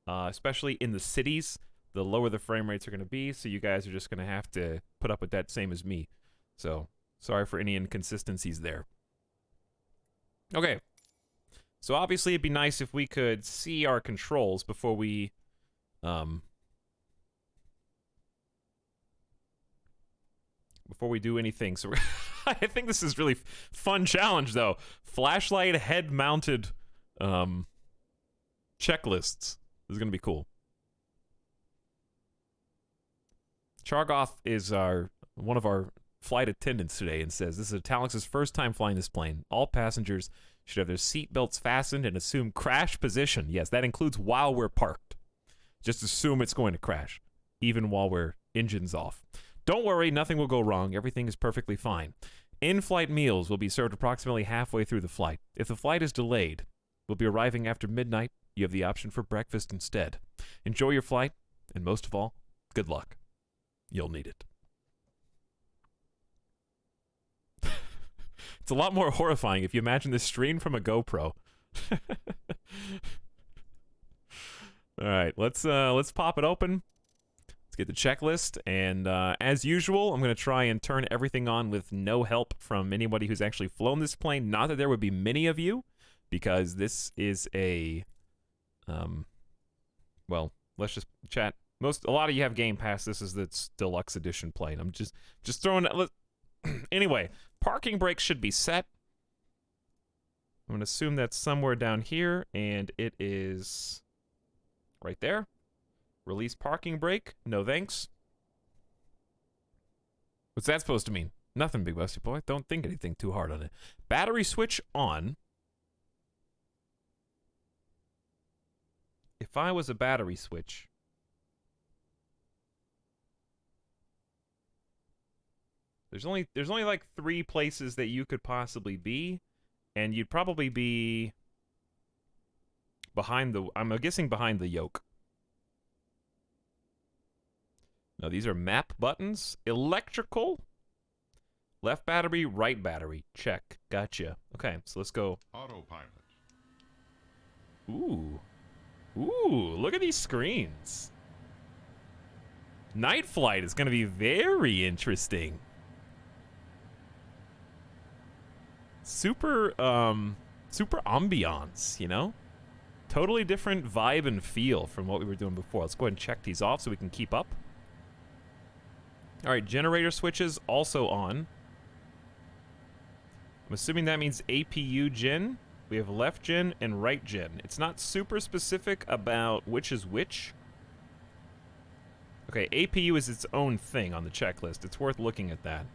especially in the cities, the lower the frame rates are gonna be. So you guys are just gonna have to put up with that, same as me. So sorry for any inconsistencies there. Okay. So obviously it'd be nice if we could see our controls before we do anything. So I think this is really fun challenge though. Flashlight head mounted checklists. This is gonna be cool. Chargoth is one of our flight attendants today and says this is Etalyx's first time flying this plane. All passengers should have their seatbelts fastened and assume crash position. Yes, that includes while we're parked. Just assume it's going to crash, even while we're engines off. Don't worry, nothing will go wrong. Everything is perfectly fine. In-flight meals will be served approximately halfway through the flight. If the flight is delayed, we'll be arriving after midnight. You have the option for breakfast instead. Enjoy your flight, and most of all, good luck. You'll need it. It's a lot more horrifying if you imagine this stream from a GoPro. All right, let's pop it open. Let's get the checklist, and as usual, I'm gonna try and turn everything on with no help from anybody who's actually flown this plane. Not that there would be many of you, because this is a, well, let's just chat. A lot of you have Game Pass. This is the deluxe edition plane. I'm just throwing it. Anyway, parking brakes should be set. I'm gonna assume that's somewhere down here, and it is right there. Release parking brake. No thanks. What's that supposed to mean? Nothing, Big Busty Boy. Don't think anything too hard on it. Battery switch on. If I was a battery switch, there's only like 3 places that you could possibly be, and you'd probably be behind the, I'm guessing behind the yoke. No, these are map buttons. Electrical. Left battery, right battery. Check. Gotcha. Okay, so let's go. Autopilot. Ooh. Ooh, look at these screens. Night flight is going to be very interesting. Super ambiance, you know? Totally different vibe and feel from what we were doing before. Let's go ahead and check these off so we can keep up. All right, generator switches also on. I'm assuming that means APU gen. We have left gen and right gen. It's not super specific about which is which. Okay, APU is its own thing on the checklist. It's worth looking at that.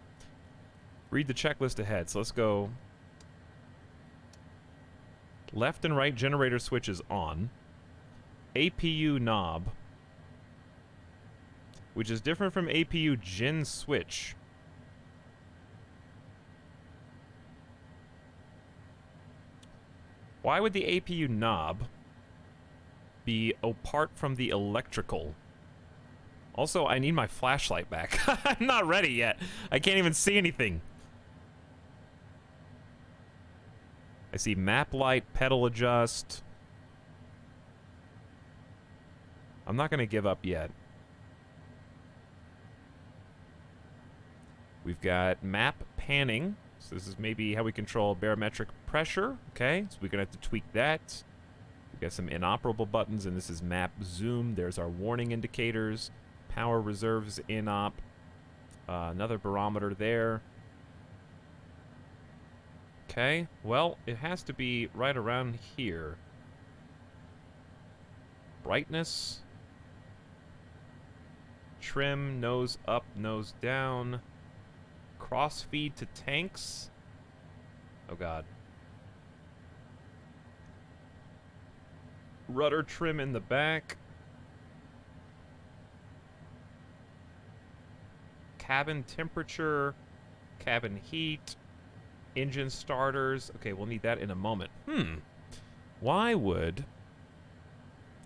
Read the checklist ahead. So let's go. Left and right generator switches on. APU knob, which is different from APU gen switch. Why would the APU knob be apart from the electrical? Also, I need my flashlight back. I'm not ready yet. I can't even see anything. I see map light, pedal adjust. I'm not going to give up yet. We've got map panning. So this is maybe how we control barometric pressure. Okay, so we're going to have to tweak that. We've got some inoperable buttons, and this is map zoom. There's our warning indicators. Power reserves inop. Another barometer there. Okay, well, it has to be right around here. Brightness. Trim, nose up, nose down. Crossfeed to tanks. Oh god. Rudder trim in the back. Cabin temperature. Cabin heat. Engine starters. Okay, we'll need that in a moment. Why would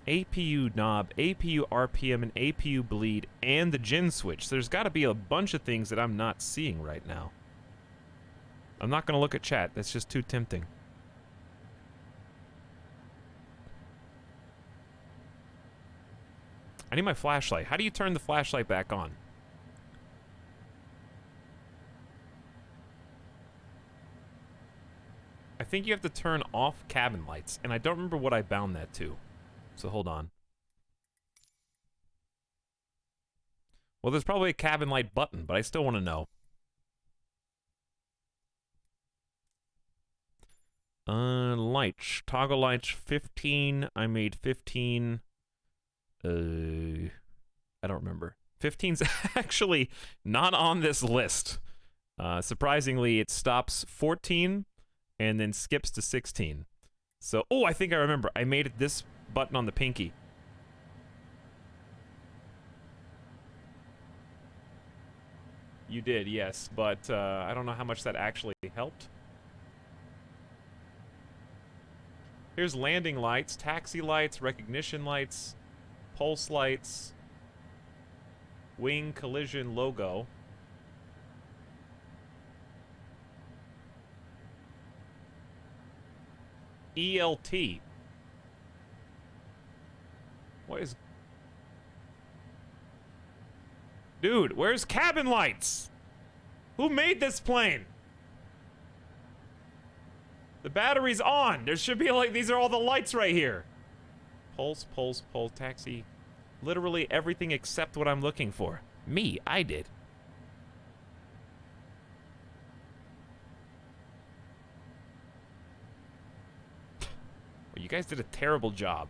APU knob, APU RPM, and APU bleed, and the gen switch? There's got to be a bunch of things that I'm not seeing right now. I'm not going to look at chat. That's just too tempting. I need my flashlight. How do you turn the flashlight back on? I think you have to turn off cabin lights, and I don't remember what I bound that to. So hold on. Well, there's probably a cabin light button, but I still want to know. Lights. Toggle lights 15. I made 15. I don't remember. 15's actually not on this list. Surprisingly, it stops 14 and then skips to 16. So, oh, I think I remember. I made it this button on the pinky. You did, yes, but I don't know how much that actually helped. Here's landing lights, taxi lights, recognition lights, pulse lights, wing collision logo. ELT. What is... Dude, where's cabin lights? Who made this plane? The battery's on. There should be like, these are all the lights right here. Pulse, pulse, pulse, taxi. Literally everything except what I'm looking for. Me, I did. Well, you guys did a terrible job.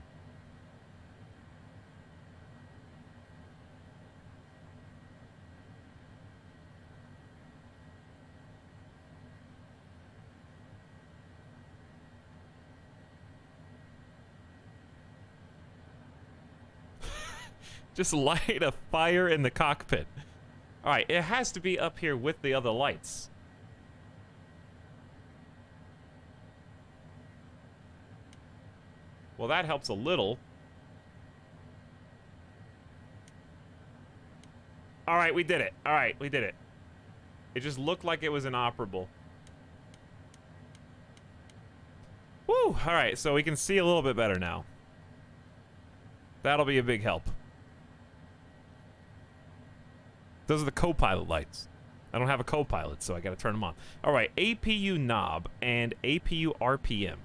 Just light a fire in the cockpit. Alright, it has to be up here with the other lights. Well, that helps a little. Alright, we did it. Alright, we did it. It just looked like it was inoperable. Woo! Alright, so we can see a little bit better now. That'll be a big help. Those are the co-pilot lights. I don't have a co-pilot, so I gotta turn them on. Alright, APU knob and APU RPM.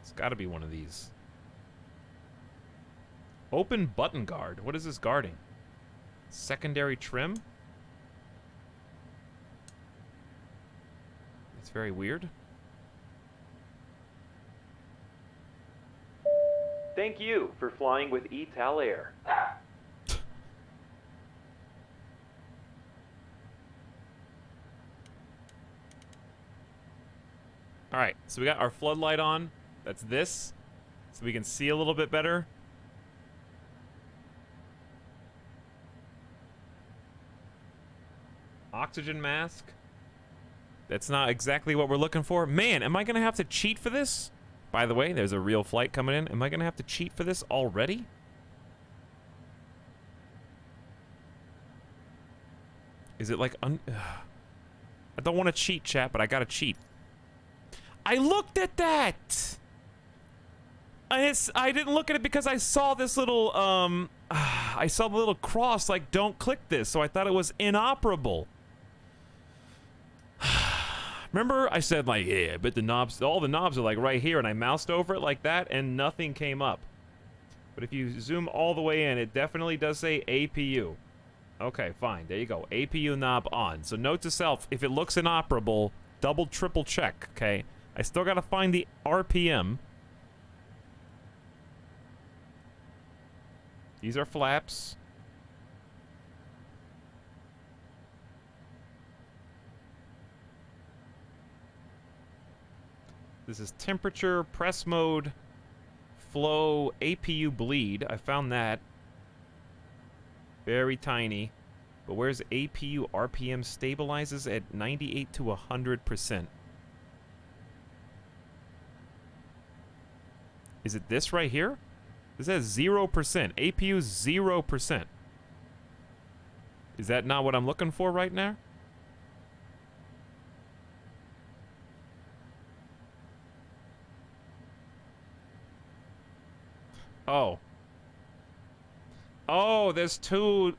It's gotta be one of these. Open button guard. What is this guarding? Secondary trim? It's very weird. Thank you for flying with Etalyx. Alright, so we got our floodlight on. That's this. So we can see a little bit better. Oxygen mask. That's not exactly what we're looking for. Man, am I gonna have to cheat for this? By the way, there's a real flight coming in. Am I gonna have to cheat for this already? Is it like I don't want to cheat, chat, but I gotta cheat. I looked at that! I didn't look at it because I saw this little, I saw the little cross, like, don't click this, so I thought it was inoperable. Remember, I said, like, yeah, but the knobs, all the knobs are, like, right here, and I moused over it like that, and nothing came up. But if you zoom all the way in, it definitely does say APU. Okay, fine, there you go. APU knob on. So note to self, if it looks inoperable, double, triple check, okay? I still gotta find the RPM. These are flaps. This is temperature, press mode, flow, APU bleed. I found that. Very tiny. But where's APU RPM stabilizes at 98 to 100%? Is it this right here? This has 0%. APU 0%. Is that not what I'm looking for right now? Oh. Oh, there's two.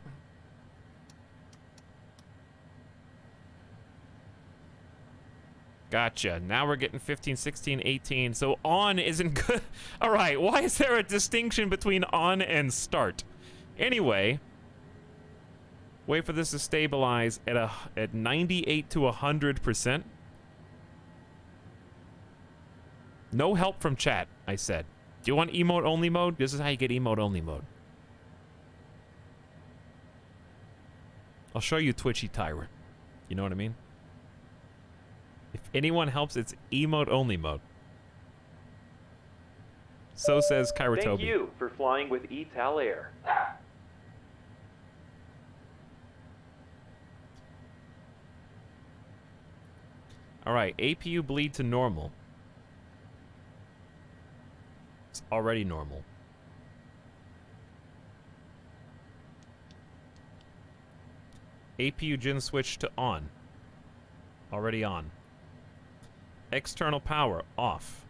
Gotcha. Now we're getting 15, 16, 18. So on isn't good. All right. Why is there a distinction between on and start? Anyway, wait for this to stabilize at 98 to 100%. No help from chat, I said. Do you want emote only mode? This is how you get emote only mode. I'll show you Twitchy Tyrant. You know what I mean? If anyone helps, it's emote only mode. So says Kyratobi. Thank you for flying with Etalyx. Alright, APU bleed to normal. It's already normal. APU gen switch to on. Already on. External power off.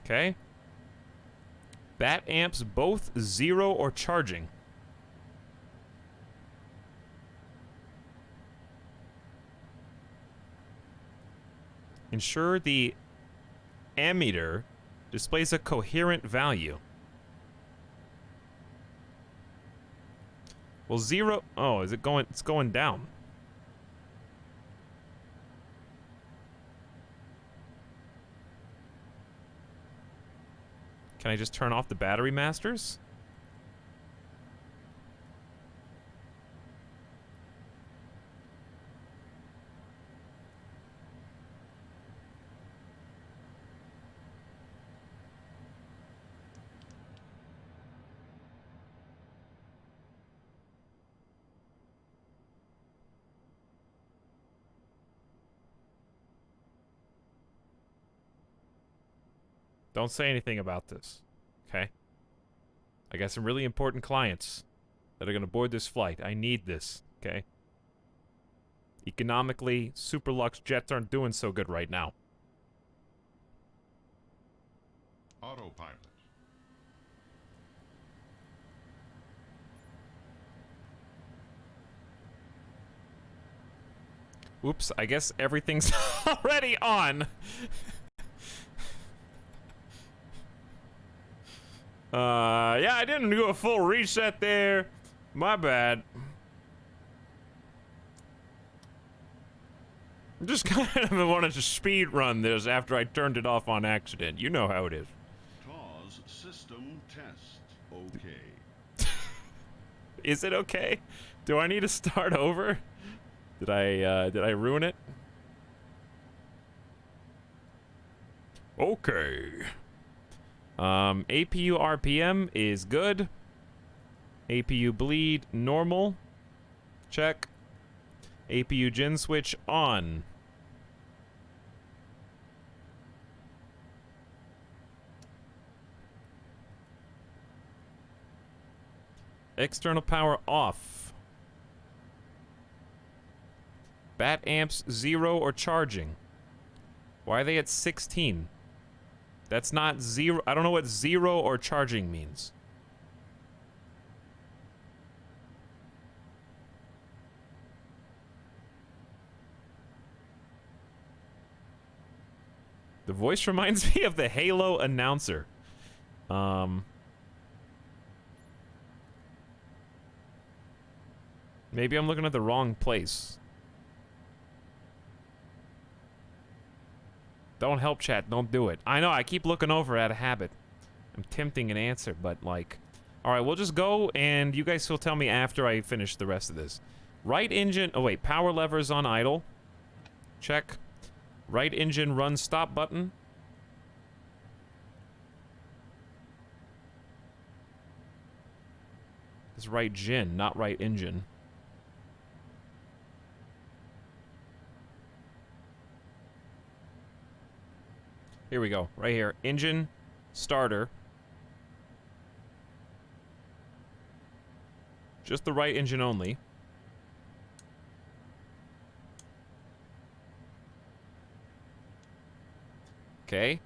Okay. Bat amps both 0 or charging. Ensure the ammeter displays a coherent value. Well, 0. Oh, is it going? It's going down. Can I just turn off the battery masters? Don't say anything about this, okay? I got some really important clients that are going to board this flight. I need this, okay? Economically, super luxe jets aren't doing so good right now. Autopilot. Oops, I guess everything's already on. Yeah, I didn't do a full reset there. My bad. I just kind of wanted to speed run this after I turned it off on accident. You know how it is. TAWS system test. Okay. Is it okay? Do I need to start over? Did I ruin it? Okay. APU RPM is good. APU bleed normal. Check. APU gen switch on. External power off. Bat amps 0 or charging. Why are they at 16? That's not 0. I don't know what 0 or charging means. The voice reminds me of the Halo announcer. Maybe I'm looking at the wrong place. Don't help, chat. Don't do it. I know, I keep looking over out of habit. I'm tempting an answer, but like... Alright, we'll just go, and you guys will tell me after I finish the rest of this. Right engine... Oh, wait. Power levers on idle. Check. Right engine run stop button. It's right gen, not right engine. Here we go. Right here. Engine, starter. Just the right engine only. Okay.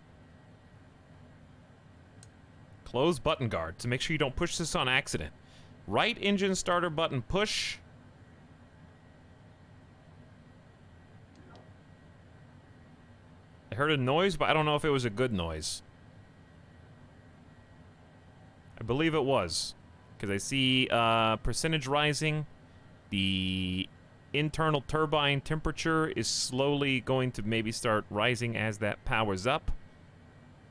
Close button guard to make sure you don't push this on accident. Right engine starter button push. I heard a noise, but I don't know if it was a good noise. I believe it was. Because I see percentage rising. The internal turbine temperature is slowly going to maybe start rising as that powers up.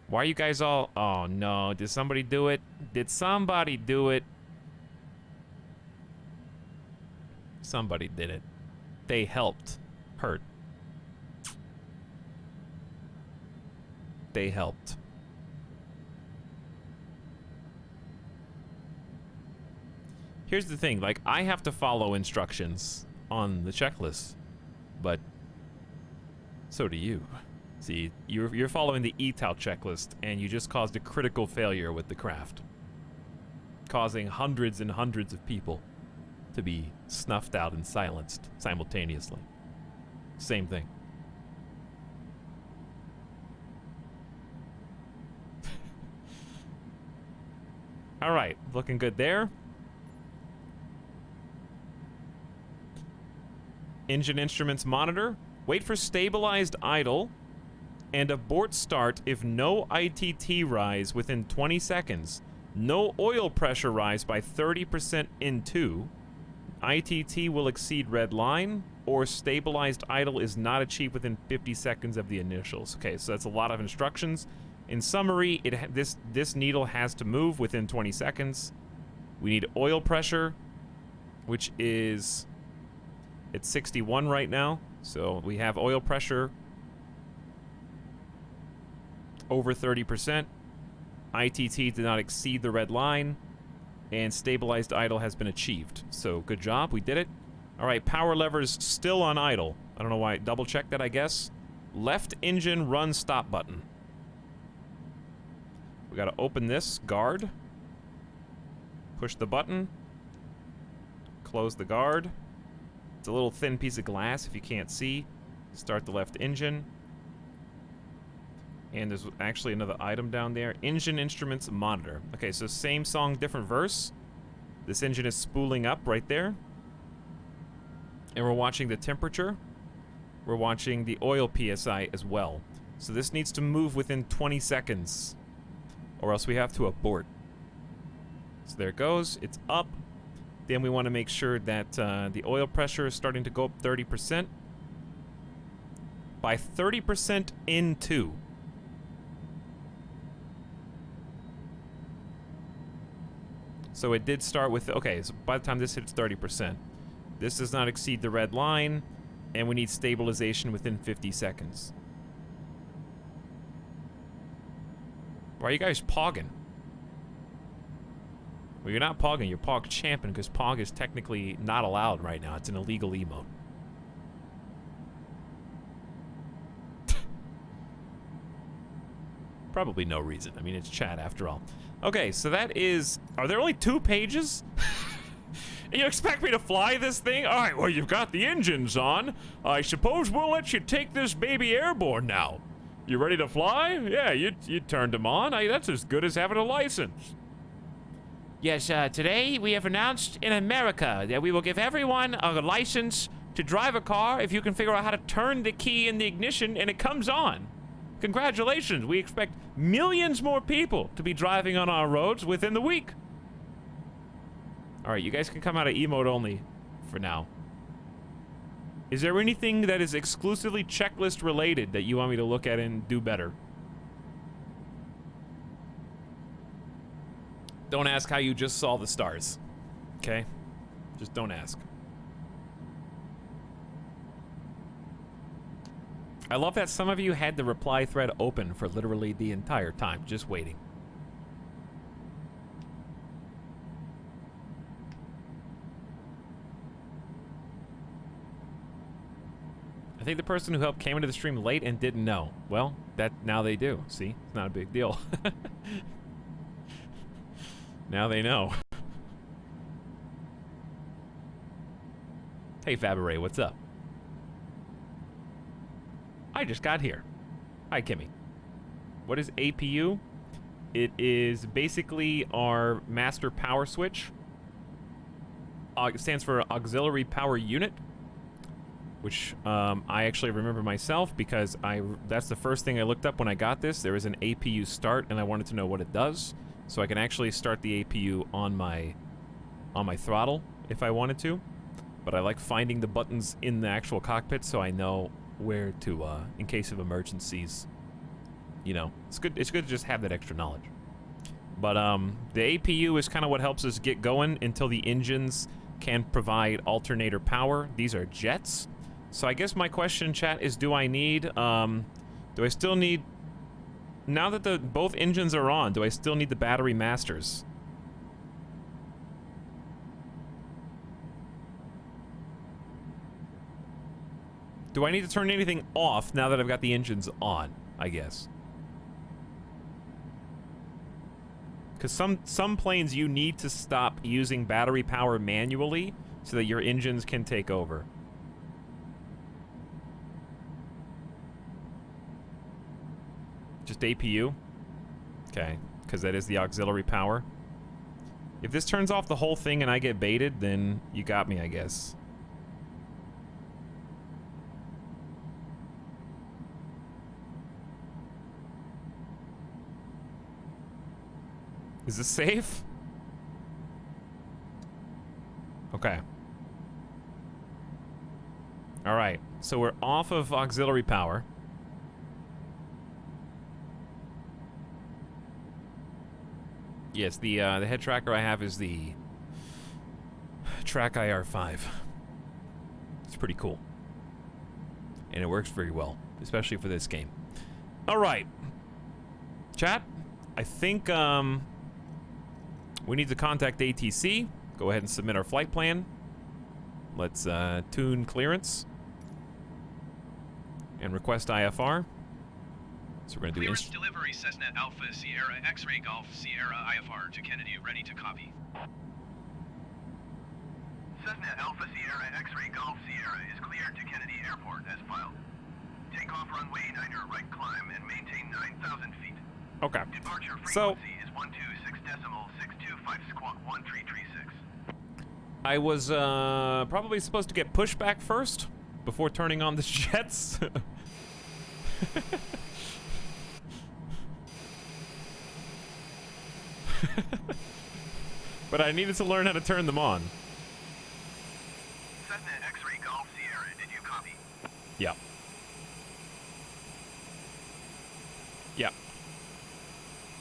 Why are you guys all... Oh, no. Did somebody do it? Did somebody do it? Somebody did it. They helped. Hurt. They helped. Here's the thing, like, I have to follow instructions on the checklist, but So do you. See, you're following the Etalyx checklist, and you just caused a critical failure with the craft, causing hundreds and hundreds of people to be snuffed out and silenced simultaneously. Same thing. All right, looking good there. Engine instruments monitor. Wait for stabilized idle and abort start if no ITT rise within 20 seconds. No oil pressure rise by 30% in 2. ITT will exceed red line, or stabilized idle is not achieved within 50 seconds of the initials. Okay, so that's a lot of instructions. In summary, this needle has to move within 20 seconds. We need oil pressure, which is at 61 right now. So we have oil pressure over 30%. ITT did not exceed the red line, and stabilized idle has been achieved. So good job, we did it. All right, power levers still on idle. I don't know why. Double check that, I guess. Left engine run stop button. We gotta open this guard. Push the button. Close the guard. It's a little thin piece of glass if you can't see. Start the left engine. And there's actually another item down there. Engine instruments monitor. Okay, so same song, different verse. This engine is spooling up right there. And we're watching the temperature. We're watching the oil PSI as well. So this needs to move within 20 seconds, or else we have to abort. So there it goes. It's up. Then we want to make sure that the oil pressure is starting to go up 30%. By 30% in 2. So it did start with, okay, so by the time this hits 30%, this does not exceed the red line, and we need stabilization within 50 seconds. Why are you guys pogging? Well, you're not pogging, you're pog champing, because pog is technically not allowed right now. It's an illegal emote. Probably no reason. I mean, it's chat after all. Okay, so that is... Are there only 2 pages? You expect me to fly this thing? All right, well, you've got the engines on. I suppose we'll let you take this baby airborne now. You ready to fly? Yeah, you turned them on. That's as good as having a license. Yes, today we have announced in America that we will give everyone a license to drive a car if you can figure out how to turn the key in the ignition and it comes on. Congratulations, we expect millions more people to be driving on our roads within the week. All right, you guys can come out of emote only for now. Is there anything that is exclusively checklist related that you want me to look at and do better? Don't ask how you just saw the stars, okay? Just don't ask. I love that some of you had the reply thread open for literally the entire time, just waiting. I think the person who helped came into the stream late and didn't know. Well, now they do. See? It's not a big deal. Now they know. Hey, Faberé, what's up? I just got here. Hi, Kimmy. What is APU? It is basically our master power switch. It stands for Auxiliary Power Unit, which I actually remember myself because that's the first thing I looked up when I got this. There is an APU start, and I wanted to know what it does, so I can actually start the APU on my throttle if I wanted to. But I like finding the buttons in the actual cockpit so I know where to, in case of emergencies. You know, it's good to just have that extra knowledge. But the APU is kind of what helps us get going until the engines can provide alternator power. These are jets. So I guess my question, chat, is do I still need, now that both engines are on, do I still need the battery masters? Do I need to turn anything off now that I've got the engines on, I guess? Because some planes you need to stop using battery power manually so that your engines can take over. Just APU? Okay, because that is the auxiliary power. If this turns off the whole thing and I get baited, then you got me, I guess. Is this safe? Okay. All right, so we're off of auxiliary power. Yes, the head tracker I have is the Track IR5. It's pretty cool. And it works very well, especially for this game. All right. Chat, I think we need to contact ATC. Go ahead and submit our flight plan. Let's tune clearance and request IFR. So we're going to do Clearance delivery Cessna Alpha Sierra X-Ray Golf Sierra IFR to Kennedy, ready to copy. Cessna Alpha Sierra X-Ray Golf Sierra is cleared to Kennedy Airport as filed. Take off runway 90 right climb and maintain 9,000 feet. Okay. Departure So frequency is 126.625 squawk 1336. I was probably supposed to get pushback first before turning on the jets. But I needed to learn how to turn them on. Cessna X-Ray Golf Sierra, did you copy? Yeah. Yeah.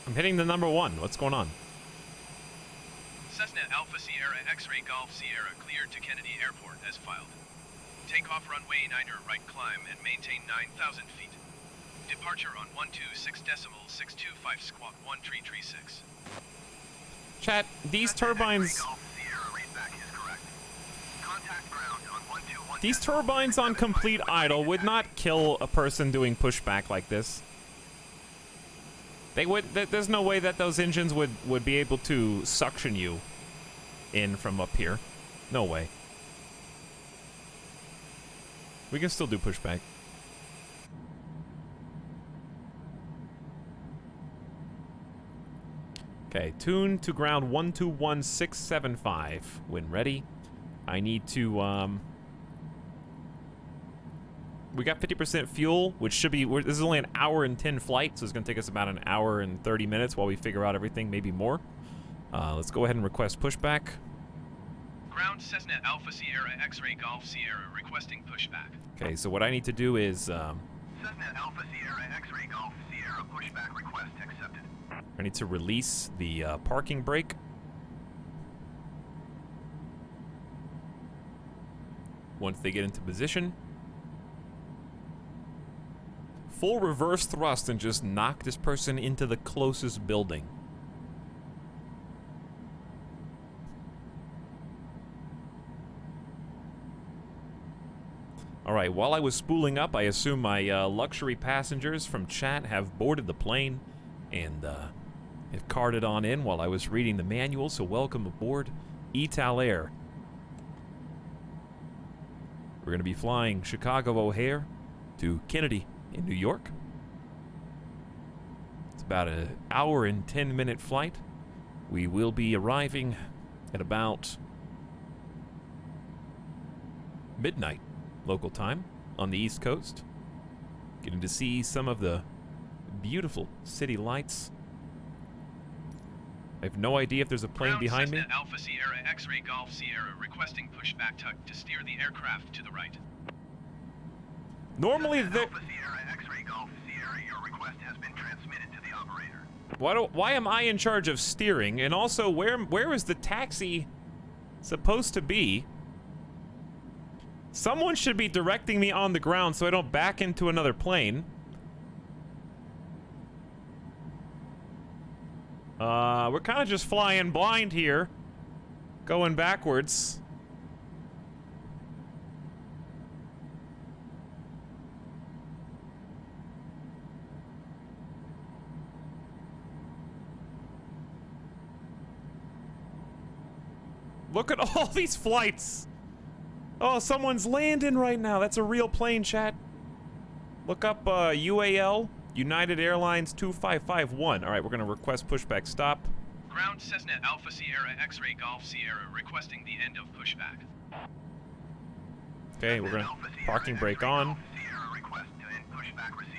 I'm hitting the number 1. What's going on? Cessna Alpha Sierra X-Ray Golf Sierra cleared to Kennedy Airport as filed. Take off runway 90 right climb and maintain 9,000 feet. Departure on 126.625 squawk 1336. Chat, these turbines... These turbines on complete idle would not kill a person doing pushback like this. They would... There's no way that those engines would be able to suction you in from up here. No way. We can still do pushback. Okay, tune to ground 121675. When ready, I need to, we got 50% fuel, which should be, this is only an hour and 10 flight, so it's gonna take us about an hour and 30 minutes while we figure out everything, maybe more. Let's go ahead and request pushback. Ground Cessna Alpha Sierra X-Ray Golf Sierra requesting pushback. Okay, so what I need to do is, Cessna Alpha Sierra X-Ray Golf Sierra pushback request accepted. I need to release the parking brake. Once they get into position. Full reverse thrust and just knock this person into the closest building. Alright, while I was spooling up, I assume my luxury passengers from chat have boarded the plane and have carted on in while I was reading the manual, so welcome aboard Etalyx. We're going to be flying Chicago O'Hare to Kennedy in New York. It's about an hour and 10-minute flight. We will be arriving at about midnight local time on the East Coast. Getting to see some of the beautiful city lights. I have no idea if there's a plane Ground behind me. Cessna Alpha Sierra X-Ray Golf Sierra requesting pushback tug to steer the aircraft to the right. Normally, Cessna there. Alpha Sierra X-Ray Golf Sierra, your request has been transmitted to the operator. Why am I in charge of steering? And also, where is the taxi supposed to be? Someone should be directing me on the ground so I don't back into another plane. We're kind of just flying blind here. Going backwards. Look at all these flights. Oh, someone's landing right now. That's a real plane, chat. Look up UAL, United Airlines 2551. All right, we're going to request pushback stop. Ground Cessna Alpha Sierra X-Ray Golf Sierra requesting the end of pushback. Okay, we're going to parking brake on. Sierra request to end pushback received.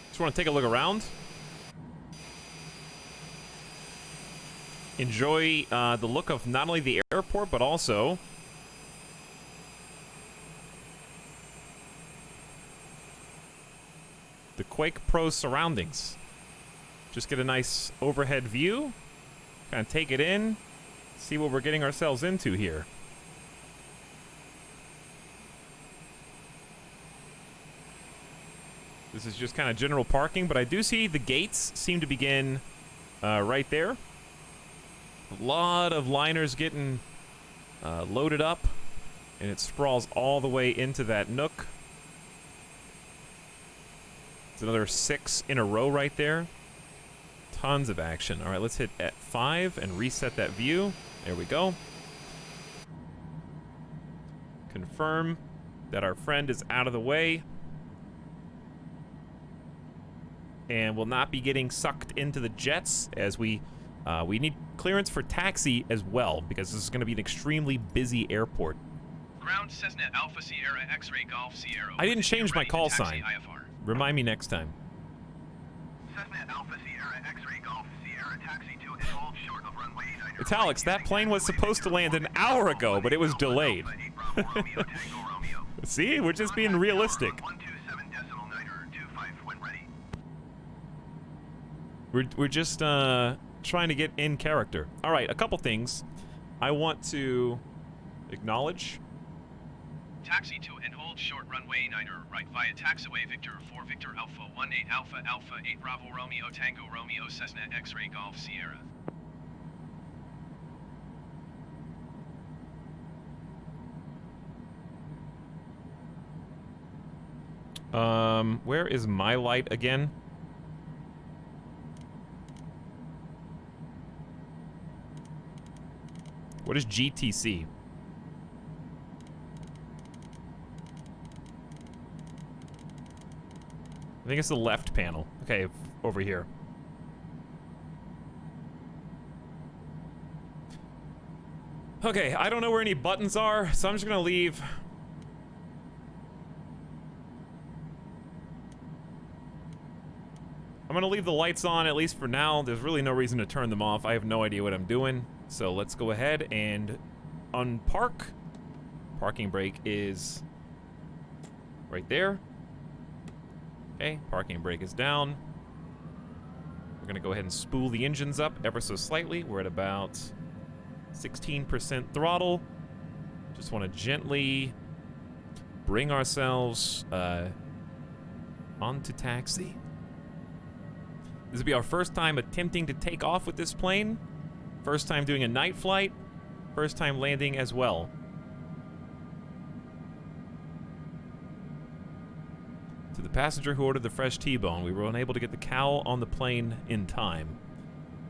Just want to take a look around. Enjoy the look of not only the airport, but also the Quake Pro surroundings. Just get a nice overhead view, kind of take it in, see what we're getting ourselves into here. This is just kind of general parking, but I do see the gates seem to begin right there. A lot of liners getting loaded up, and it sprawls all the way into that nook. It's another 6 in a row right there. Tons of action. All right, let's hit F5 and reset that view. There we go. Confirm that our friend is out of the way and will not be getting sucked into the jets, as we need clearance for taxi as well, because this is going to be an extremely busy airport. Ground Cessna Alpha Sierra X-Ray Golf Sierra. I didn't change my ready to call taxi sign. IFR. Remind me next time. Cessna Alpha Sierra X-Ray Golf Sierra taxi to and hold short of runway 9. Etalyx, that plane was supposed to land an hour ago, but it was delayed. See, we're just being realistic. 127.925 when ready. We're just trying to get in character. All right, a couple things. I want to acknowledge. Taxi to and hold short runway 9 right via taxiway Victor 4 Victor Alpha 18 Alpha Alpha 8 Bravo Romeo Tango Romeo Cessna X-Ray Golf Sierra. Where is my light again? What is GTC? I think it's the left panel. Okay, over here. Okay, I don't know where any buttons are, so I'm just gonna leave. I'm gonna leave the lights on, at least for now. There's really no reason to turn them off. I have no idea what I'm doing. So let's go ahead and unpark. Parking brake is right there. Okay, parking brake is down. We're gonna go ahead and spool the engines up ever so slightly. We're at about 16% throttle. Just want to gently bring ourselves onto taxi. This will be our first time attempting to take off with this plane. First time doing a night flight. First time landing as well. To the passenger who ordered the fresh T-bone, we were unable to get the cowl on the plane in time.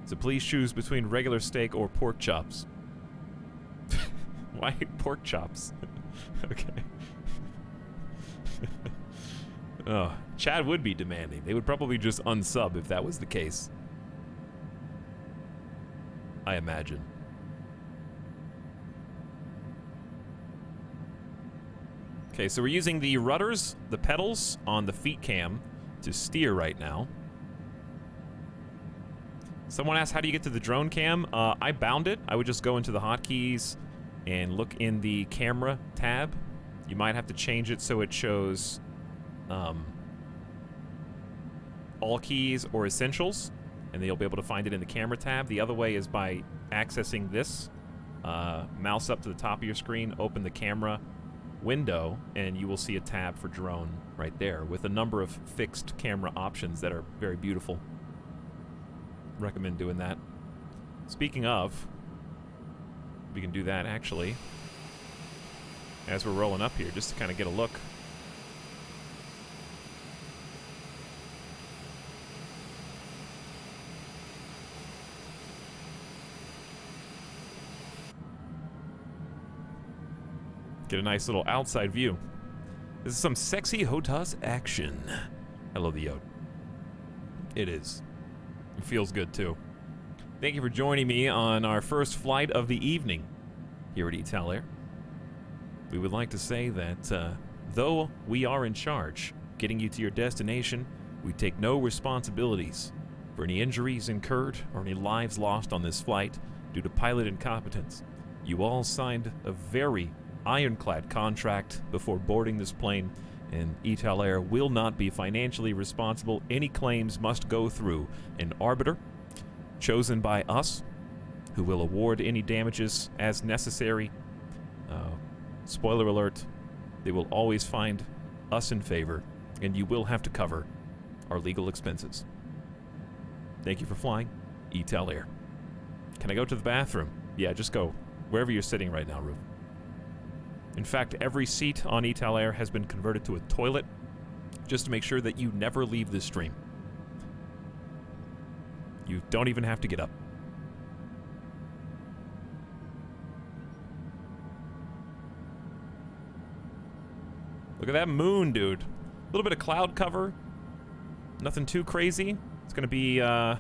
So please choose between regular steak or pork chops. Why pork chops? Okay. Oh, Chad would be demanding. They would probably just unsub if that was the case. I imagine. Okay, so we're using the rudders, the pedals on the feet cam to steer right now. Someone asked, how do you get to the drone cam? I bound it. I would just go into the hotkeys and look in the camera tab. You might have to change it so it shows all keys or essentials, and then you'll be able to find it in the camera tab. The other way is by accessing this. Mouse up to the top of your screen, open the camera window, and you will see a tab for drone right there with a number of fixed camera options that are very beautiful. Recommend doing that. Speaking of, we can do that actually as we're rolling up here, just to kind of get a look. Get a nice little outside view. This is some sexy HOTAS action. I love the Yod. It is. It feels good, too. Thank you for joining me on our first flight of the evening here at Etalyx. We would like to say that though we are in charge getting you to your destination, we take no responsibilities for any injuries incurred or any lives lost on this flight due to pilot incompetence. You all signed a very ironclad contract before boarding this plane, and Etalyx will not be financially responsible. Any claims must go through an arbiter chosen by us, who will award any damages as necessary. Spoiler alert, they will always find us in favor, and you will have to cover our legal expenses. Thank you for flying Etalyx. Can I go to the bathroom? Yeah, just go wherever you're sitting right now, Rube. In fact, every seat on Etalyx has been converted to a toilet just to make sure that you never leave this stream. You don't even have to get up. Look at that moon, dude. A little bit of cloud cover. Nothing too crazy. It's going to be a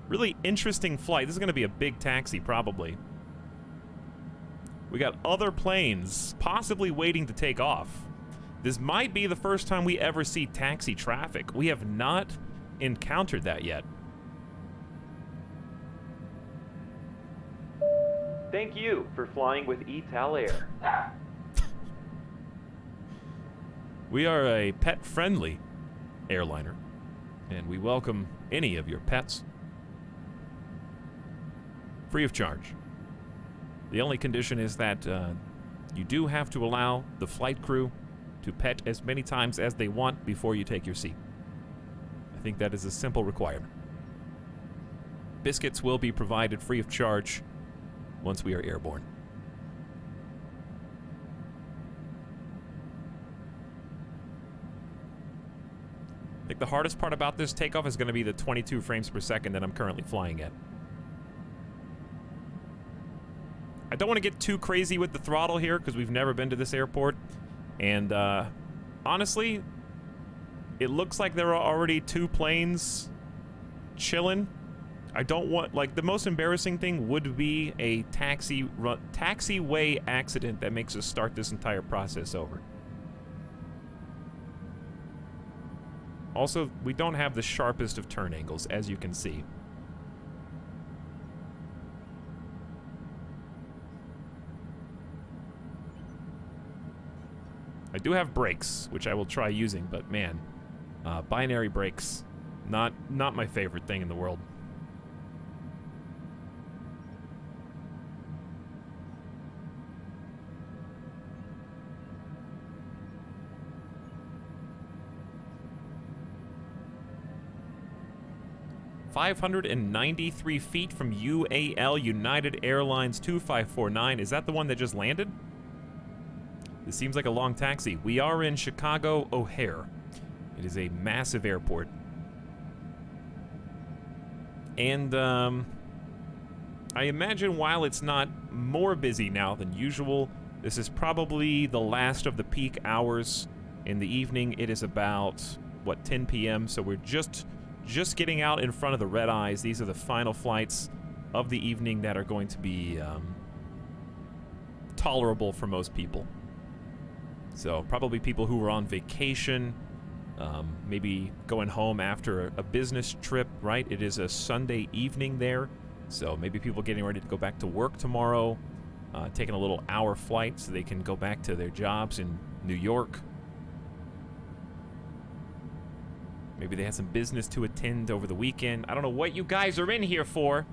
really interesting flight. This is going to be a big taxi, probably. We got other planes possibly waiting to take off. This might be the first time we ever see taxi traffic. We have not encountered that yet. Thank you for flying with Etalyx. We are a pet-friendly airliner, and we welcome any of your pets free of charge. The only condition is that you do have to allow the flight crew to pet as many times as they want before you take your seat. I think that is a simple requirement. Biscuits will be provided free of charge once we are airborne. I think the hardest part about this takeoff is going to be the 22 frames per second that I'm currently flying at. I don't want to get too crazy with the throttle here because we've never been to this airport. And honestly, it looks like there are already 2 planes chilling. I don't want, like, the most embarrassing thing would be a taxiway accident that makes us start this entire process over. Also, we don't have the sharpest of turn angles, as you can see. I do have brakes, which I will try using, but man, binary brakes, not my favorite thing in the world. ...593 feet from UAL, United Airlines 2549. Is that the one that just landed? This seems like a long taxi. We are in Chicago O'Hare. It is a massive airport. And, I imagine while it's not more busy now than usual, this is probably the last of the peak hours in the evening. It is about, what, 10 p.m., so we're just getting out in front of the red eyes. These are the final flights of the evening that are going to be tolerable for most people. So probably people who were on vacation, maybe going home after a business trip, right? It is a Sunday evening there, so maybe people getting ready to go back to work tomorrow, taking a little hour flight so they can go back to their jobs in New York. Maybe they had some business to attend over the weekend. I don't know what you guys are in here for.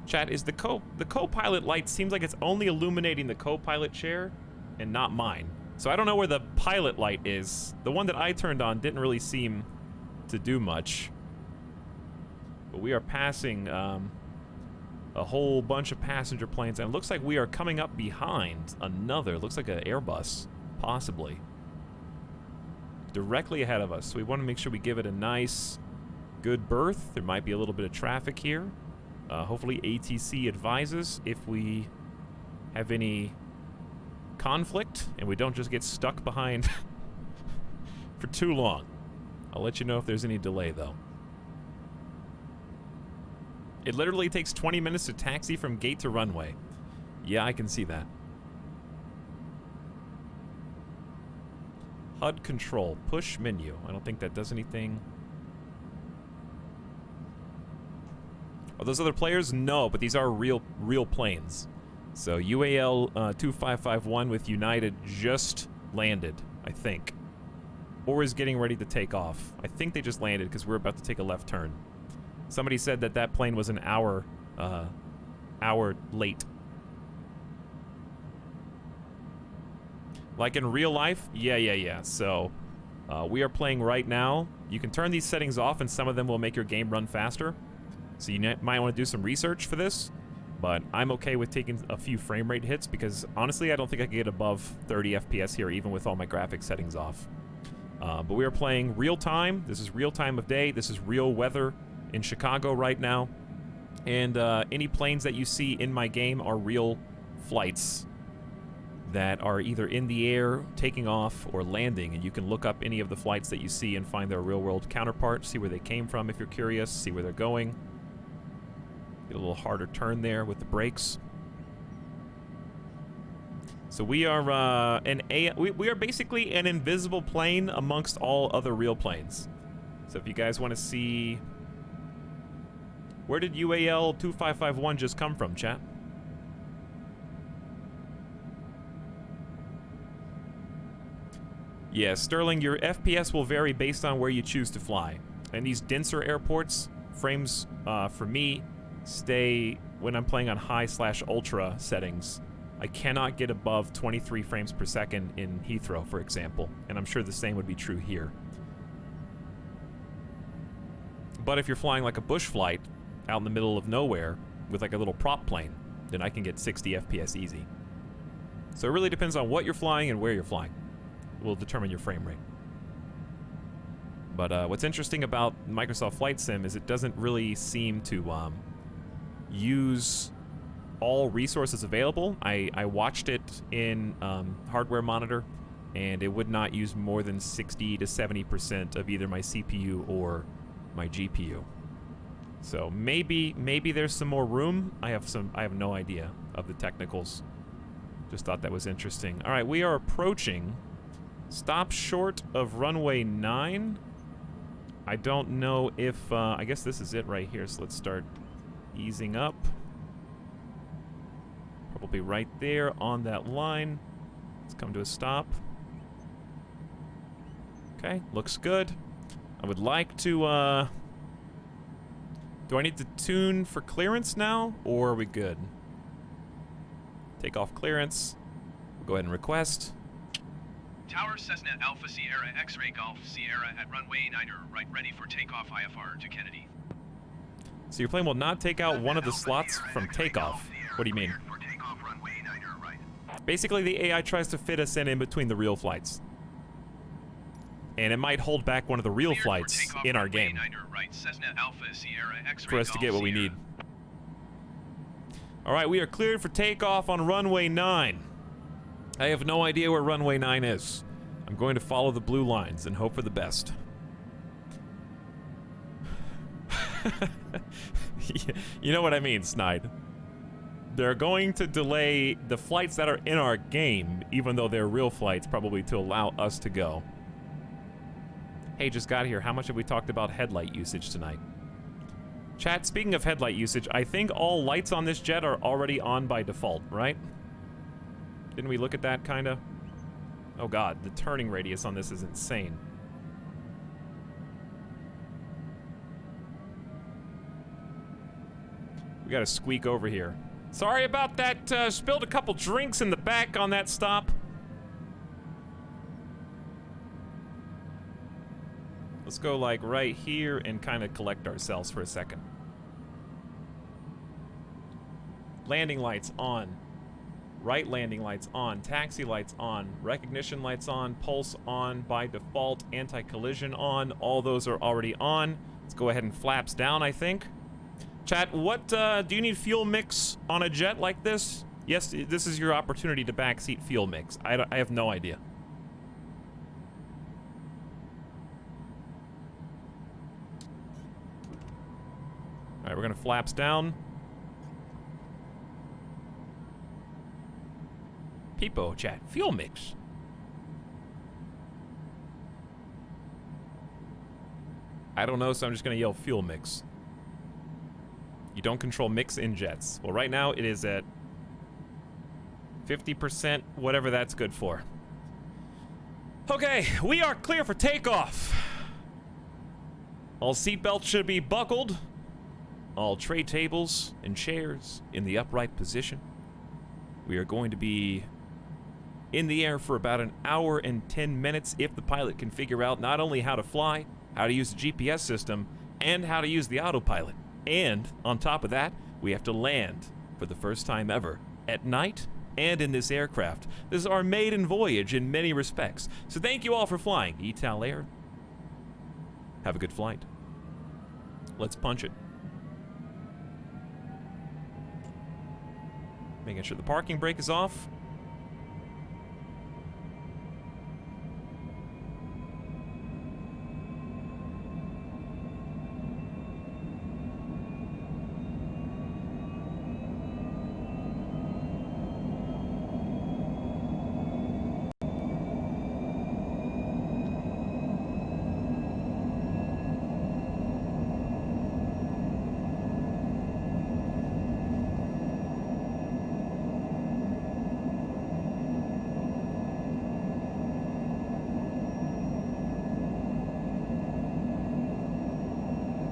Chat, is the co-pilot light seems like it's only illuminating the co-pilot chair and not mine. So I don't know where the pilot light is. The one that I turned on didn't really seem to do much. But we are passing a whole bunch of passenger planes, and it looks like we are coming up behind another. Looks like an Airbus, possibly. Directly ahead of us. So we want to make sure we give it a nice, good berth. There might be a little bit of traffic here. Hopefully ATC advises if we have any conflict and we don't just get stuck behind for too long. I'll let you know if there's any delay, though. It literally takes 20 minutes to taxi from gate to runway. Yeah, I can see that. HUD control. Push menu. I don't think that does anything. Are those other players? No, but these are real planes. So UAL 2551 with United just landed, I think. Or is getting ready to take off. I think they just landed because we're about to take a left turn. Somebody said that that plane was an hour late. Like in real life? Yeah. So, we are playing right now. You can turn these settings off and some of them will make your game run faster. So you might want to do some research for this. But I'm okay with taking a few frame rate hits because honestly, I don't think I can get above 30 FPS here even with all my graphics settings off. But we are playing real time. This is real time of day. This is real weather in Chicago right now. And any planes that you see in my game are real flights that are either in the air, taking off, or landing. And you can look up any of the flights that you see and find their real-world counterpart, see where they came from if you're curious, see where they're going. Get a little harder turn there with the brakes. So we are we are basically an invisible plane amongst all other real planes. So if you guys want to see, where did UAL 2551 just come from, chat? Yeah, Sterling, your FPS will vary based on where you choose to fly. And these denser airports, frames for me stay when I'm playing on high/ultra settings. I cannot get above 23 frames per second in Heathrow, for example, and I'm sure the same would be true here. But if you're flying like a bush flight out in the middle of nowhere with like a little prop plane, then I can get 60 FPS easy. So it really depends on what you're flying and where you're flying. It will determine your frame rate. But what's interesting about Microsoft Flight Sim is it doesn't really seem to use all resources available. I watched it in hardware monitor, and it would not use more than 60 to 70% of either my CPU or my GPU. So maybe there's some more room. I have no idea of the technicals. Just thought that was interesting. All right, we are approaching. Stop short of runway 9. I don't know if I guess this is it right here. So let's start easing up. Probably right there on that line. Let's come to a stop. Okay, looks good. I would like to, do I need to tune for clearance now, or are we good? Take off clearance. We'll go ahead and request. Tower Cessna Alpha Sierra X-Ray Golf Sierra at runway 9 right ready for takeoff IFR to Kennedy. So your plane will not take out one of the slots from takeoff. What do you mean? Basically, the AI tries to fit us in between the real flights. And it might hold back one of the real flights in our game for us to get what we need. All right, we are cleared for takeoff on runway 9. I have no idea where runway 9 is. I'm going to follow the blue lines and hope for the best. You know what I mean, Snide. They're going to delay the flights that are in our game, even though they're real flights, probably to allow us to go. Hey, just got here. How much have we talked about headlight usage tonight? Chat, speaking of headlight usage, I think all lights on this jet are already on by default, right? Didn't we look at that, kinda? Oh god, the turning radius on this is insane. We gotta squeak over here. Sorry about that, spilled a couple drinks in the back on that stop. Let's go like right here and kind of collect ourselves for a second. Landing lights on. Right landing lights on. Taxi lights on. Recognition lights on. Pulse on by default. Anti-collision on. All those are already on. Let's go ahead and flaps down, I think. Chat, what, do you need fuel mix on a jet like this? Yes, this is your opportunity to backseat fuel mix. I have no idea. All right, we're gonna flaps down. Peepo chat, fuel mix. I don't know, so I'm just gonna yell fuel mix. You don't control mix in jets. Well, right now it is at 50%, whatever that's good for. Okay, we are clear for takeoff. All seatbelts should be buckled. All tray tables and chairs in the upright position. We are going to be in the air for about an hour and 10 minutes if the pilot can figure out not only how to fly, how to use the GPS system, and how to use the autopilot. And on top of that, we have to land for the first time ever at night and in this aircraft. This is our maiden voyage in many respects. So thank you all for flying Etalyx. Have a good flight. Let's punch it. Making sure the parking brake is off.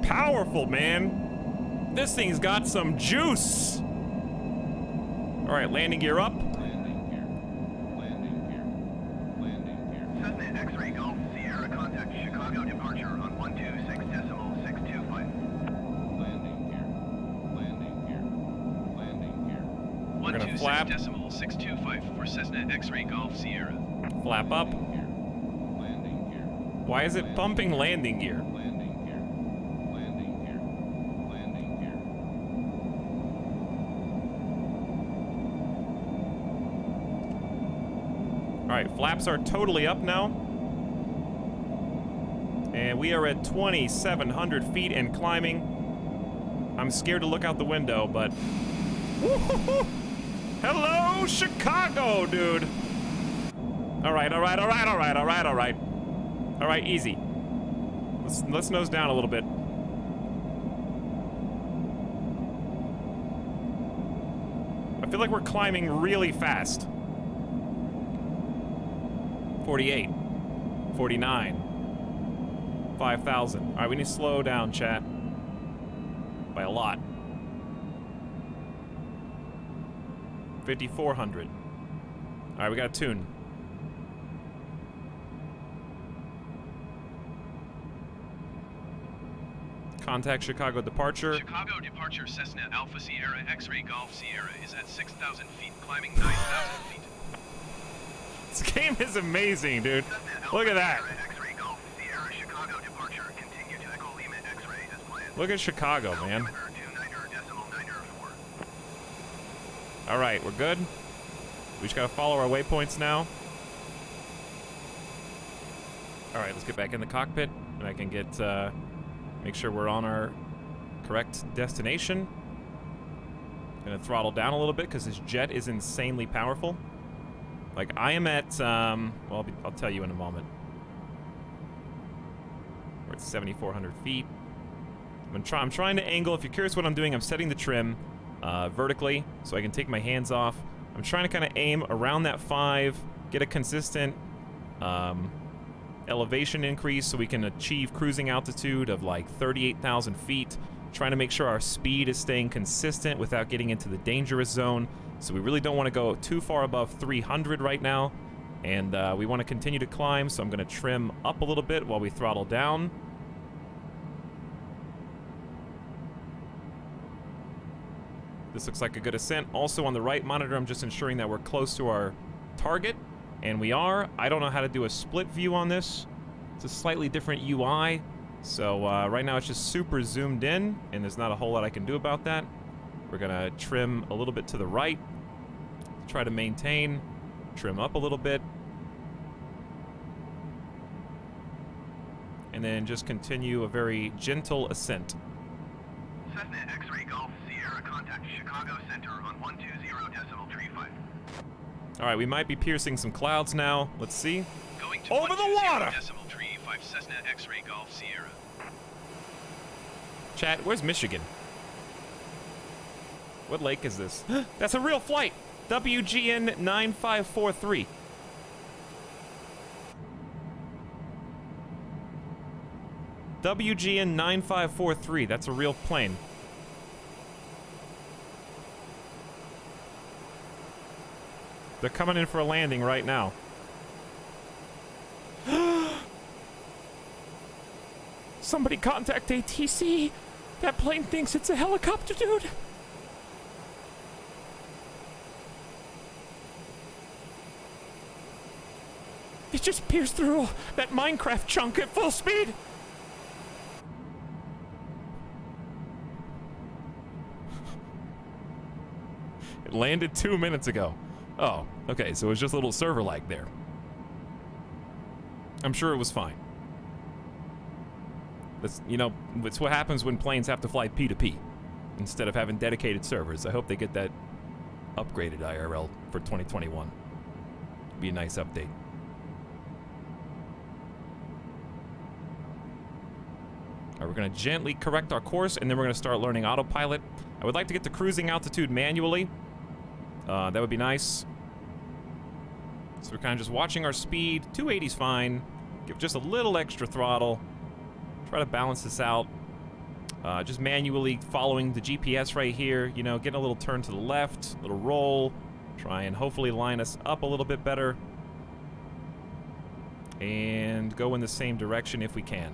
Powerful, man. This thing's got some juice. All right, landing gear up. Landing gear. Landing gear. Landing gear. Cessna X-ray Golf Sierra contact Chicago departure on 126.625. Landing gear. Landing gear. Landing gear. We're gonna flap. 126.625 for Cessna X-ray Golf Sierra. Flap up. Landing gear. Landing gear. Why is it pumping landing gear? Landing gear. Landing gear. Landing gear. All right, flaps are totally up now. And we are at 2,700 feet and climbing. I'm scared to look out the window, but... Woo-hoo-hoo! Hello, Chicago, dude! All right, all right, all right, all right, all right, all right. All right, easy. Let's nose down a little bit. I feel like we're climbing really fast. 48. 49. 5,000. All right, we need to slow down, chat. By a lot. 5,400. All right, we got to tune. Contact Chicago departure. Chicago departure Cessna Alpha Sierra X-ray Golf Sierra is at 6,000 feet, climbing 9,000 feet. This game is amazing, dude. Look at that. X-ray Golf Sierra Chicago departure. Continue to Echo Lima X-ray as planned. Look at Chicago, man. All right, we're good. We just gotta follow our waypoints now. All right, let's get back in the cockpit, and I can get make sure we're on our correct destination. Gonna throttle down a little bit because this jet is insanely powerful. Like I am at well, I'll tell you in a moment. We're at 7,400 feet. I'm trying to angle. If you're curious what I'm doing, I'm setting the trim vertically so I can take my hands off. I'm trying to kind of aim around that 5, get a consistent elevation increase so we can achieve cruising altitude of like 38,000 feet. Trying to make sure our speed is staying consistent without getting into the dangerous zone. So we really don't want to go too far above 300 right now. And we want to continue to climb, so I'm going to trim up a little bit while we throttle down. This looks like a good ascent. Also on the right monitor, I'm just ensuring that we're close to our target. And we are. I don't know how to do a split view on this. It's a slightly different UI. So right now it's just super zoomed in, and there's not a whole lot I can do about that. We're gonna trim a little bit to the right. Try to maintain. Trim up a little bit. And then just continue a very gentle ascent. Cessna X-Ray Golf Sierra contact Chicago Center on 120.35. Alright, we might be piercing some clouds now. Let's see. Going to Over the water! 120.35 Cessna X-Ray Golf Sierra. Chat, where's Michigan? What lake is this? That's a real flight! WGN 9543. WGN 9543. That's a real plane. They're coming in for a landing right now. Somebody contact ATC. That plane thinks it's a helicopter, dude. It just pierced through that Minecraft chunk at full speed. It landed 2 minutes ago. Oh, okay, so it was just a little server lag there. I'm sure it was fine. That's, you know, it's what happens when planes have to fly P2P instead of having dedicated servers. I hope they get that upgraded IRL for 2021. Be a nice update. All right, we're gonna gently correct our course, and then we're gonna start learning autopilot. I would like to get to cruising altitude manually. That would be nice. So we're kind of just watching our speed. 280's fine. Give just a little extra throttle. Try to balance this out. Just manually following the GPS right here. You know, getting a little turn to the left, a little roll. Try and hopefully line us up a little bit better. And go in the same direction if we can.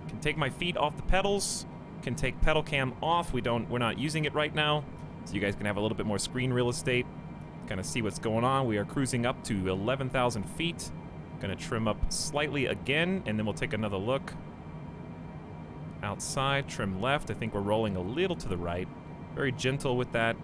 Can take my feet off the pedals. Can take pedal cam off. We're not using it right now. So you guys can have a little bit more screen real estate. Kind of see what's going on. We are cruising up to 11,000 feet. Gonna trim up slightly again, and then we'll take another look. Outside, trim left. I think we're rolling a little to the right. Very gentle with that.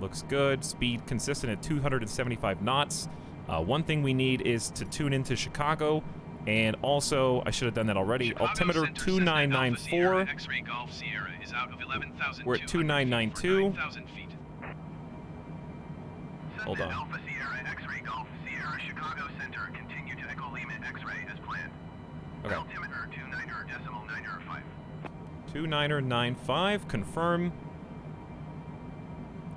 Looks good. Speed consistent at 275 knots. One thing we need is to tune into Chicago. And also, I should have done that already. Chicago Altimeter Center, 2994. X-Ray Golf Sierra is out of 11,200 We're at 2992. 9,000 feet. Hold on. Alpha Sierra X-Ray Golf Sierra Chicago Center continue to Echo Lima X-Ray as planned. Okay. Altimeter 29.95. 2995, confirm.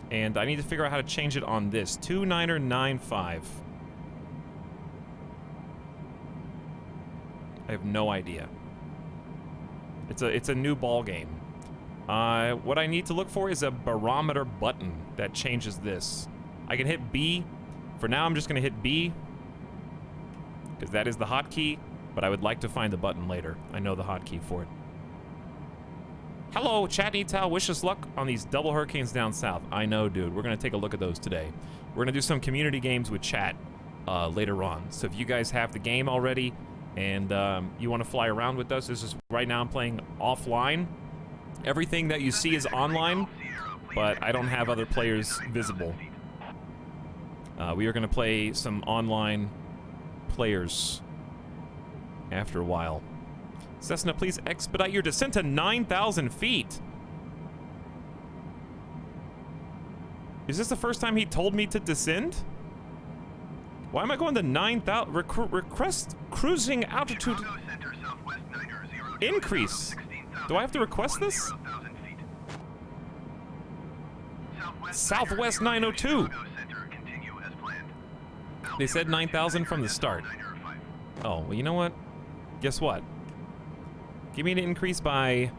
And I need to figure out how to change it on this. 2995. I have no idea. It's a new ball game. What I need to look for is a barometer button that changes this. I can hit B. For now, I'm just gonna hit B because that is the hotkey. But I would like to find the button later. I know the hotkey for it. Hello, Chat Etal. Wish us luck on these double hurricanes down south. I know, dude. We're gonna take a look at those today. We're gonna do some community games with chat later on. So if you guys have the game already and you want to fly around with us, this is right now I'm playing offline. Everything that you see is online, but I don't have other players visible. We are gonna play some online players after a while. Cessna, please expedite your descent to 9,000 feet. Is this the first time he told me to descend? Why am I going to 9,000? Request cruising altitude increase. Do I have to request this? Southwest 902. They said 9,000 from the start. Oh, well, you know what? Guess what? Give me an increase by...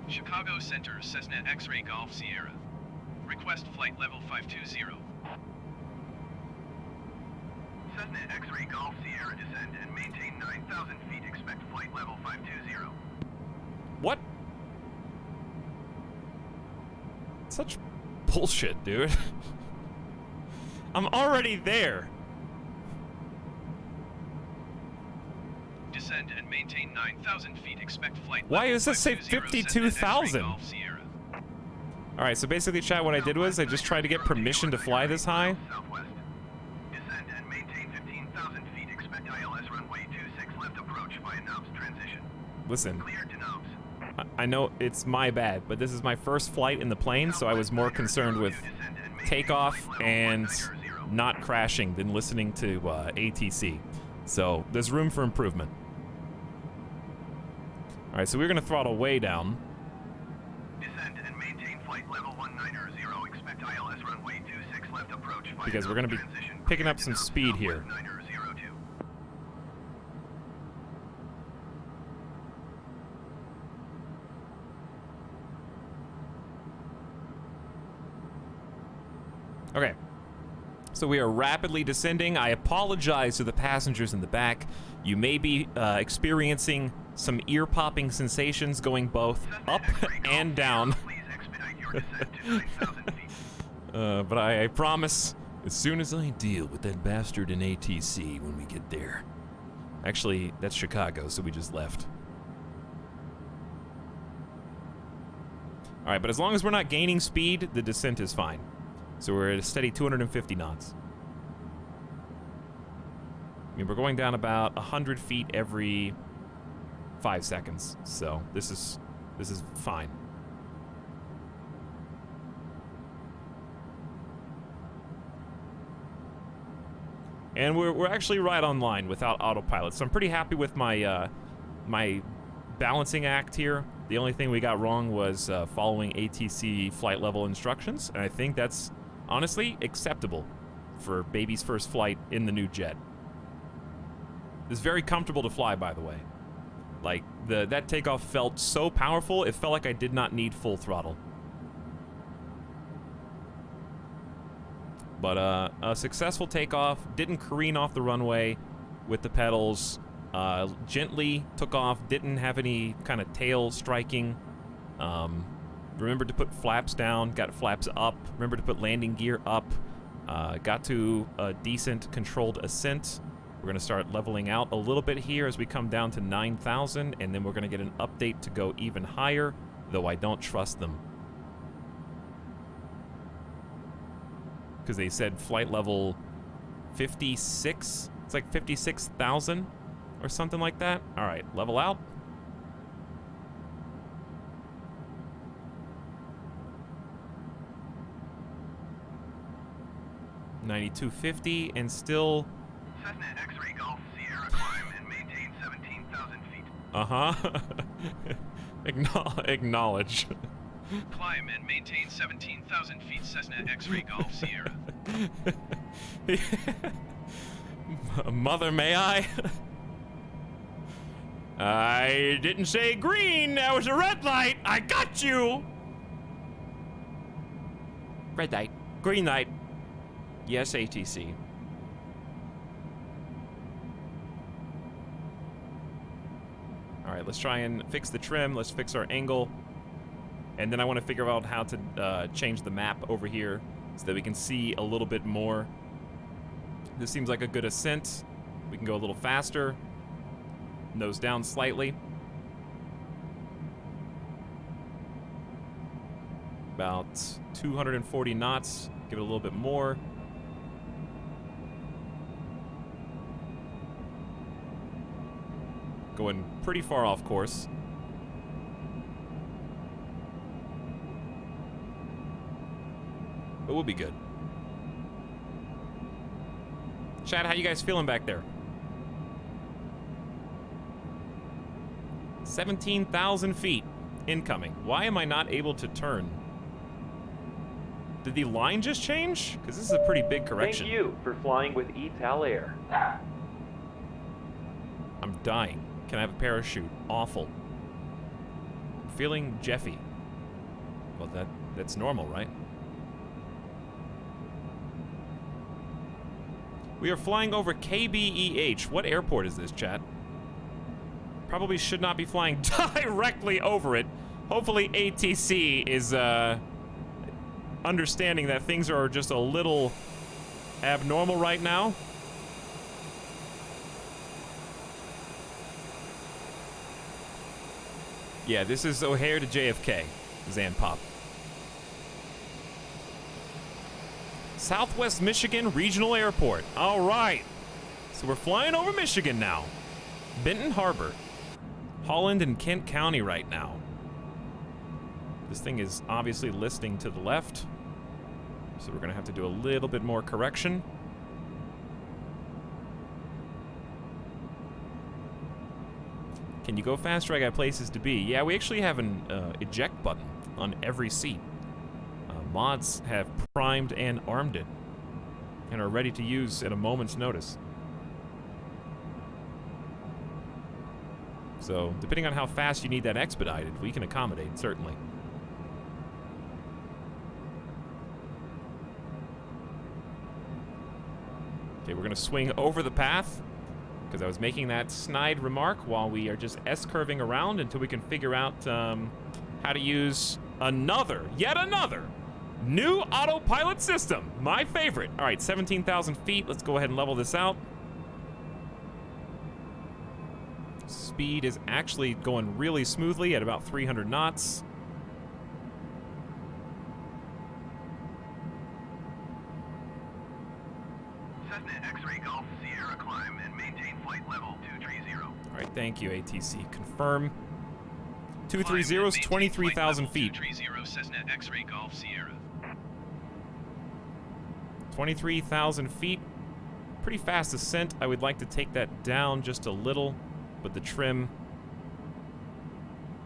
Chicago Center, Cessna X-Ray Golf Sierra. Request flight level 520. Cessna X-Ray Golf Sierra descend and maintain 9,000 feet. Expect flight level 520. What? Such bullshit, dude. I'm already there. Descend and maintain 9,000 feet. Expect flight Why level does this say 520, 52,000? Cessna X-Ray Golf Sierra. All All right, so basically, chat, what I did was I just tried to get permission to fly this high. Southwest. Descend and maintain 15,000 feet. Expect ILS runway 26 left approach via Knobs transition. Listen, Cleared to Knobs. I know it's my bad, but this is my first flight in the plane, so I was more concerned with takeoff and not crashing than listening to ATC. So there's room for improvement. All right, so we're gonna throttle way down. Descend and maintain flight level 190. Expect ILS runway 26 left approach via Because we're gonna be transition. picking up Cleared to some Knobs, speed here. Southwest 9002. Okay. So we are rapidly descending. I apologize to the passengers in the back. You may be experiencing some ear-popping sensations going both up and down. Please expedite your descent to 9,000 feet. But I promise, as soon as I deal with that bastard in ATC when we get there. Actually, that's Chicago, so we just left. All right, but as long as we're not gaining speed, the descent is fine. So we're at a steady 250 knots. I mean, we're going down about 100 feet every 5 seconds, so this is fine. And we're actually right on line without autopilot, so I'm pretty happy with my my balancing act here. The only thing we got wrong was following ATC flight level instructions, and I think that's honestly acceptable for baby's first flight in the new jet. It's very comfortable to fly, by the way. Like, that takeoff felt so powerful, it felt like I did not need full throttle. But a successful takeoff, didn't careen off the runway with the pedals, gently took off, didn't have any kind of tail striking. Remembered to put flaps down, got flaps up, remembered to put landing gear up, got to a decent controlled ascent. We're gonna start leveling out a little bit here as we come down to 9,000, and then we're gonna get an update to go even higher, though I don't trust them. Because they said flight level 56, it's like 56,000 or something like that. All right, level out. $92.50 and still. Cessna X-ray Golf Sierra climb and maintain 17,000 feet. Acknowledge. Climb and maintain 17,000 feet. Cessna X-ray Golf Sierra. Mother, may I? I didn't say green. That was a red light. I got you. Red light. Green light. Yes, ATC. All right, let's try and fix the trim. Let's fix our angle. And then I want to figure out how to change the map over here so that we can see a little bit more. This seems like a good ascent. We can go a little faster. Nose down slightly. About 240 knots. Give it a little bit more. Going pretty far off course. But we'll be good. Chad, how you guys feeling back there? 17,000 feet incoming. Why am I not able to turn? Did the line just change? Because this is a pretty big correction. Thank you for flying with Etalyx. I'm dying. Can I have a parachute? Awful. Feeling Jeffy. Well, that's normal, right? We are flying over KBEH. What airport is this, chat? Probably should not be flying directly over it. Hopefully ATC is understanding that things are just a little abnormal right now. Yeah, this is O'Hare to JFK, Zanpop. Southwest Michigan Regional Airport. All right. So we're flying over Michigan now. Benton Harbor. Holland and Kent County right now. This thing is obviously listing to the left. So we're going to have to do a little bit more correction. Can you go faster? I got places to be. Yeah, we actually have an eject button on every seat. Mods have primed and armed it and are ready to use at a moment's notice. So, depending on how fast you need that expedited, we can accommodate, certainly. Okay, we're going to swing over the path, because I was making that snide remark while we are just S-curving around until we can figure out how to use yet another, new autopilot system. My favorite. All right, 17,000 feet. Let's go ahead and level this out. Speed is actually going really smoothly at about 300 knots. Cessna X-ray Golf Sierra climb and maintain flight level 230. All right, thank you, ATC. Confirm. 230 is 23,000 feet. 230 Cessna X-ray Golf Sierra. 23,000 feet. Pretty fast ascent. I would like to take that down just a little, but the trim...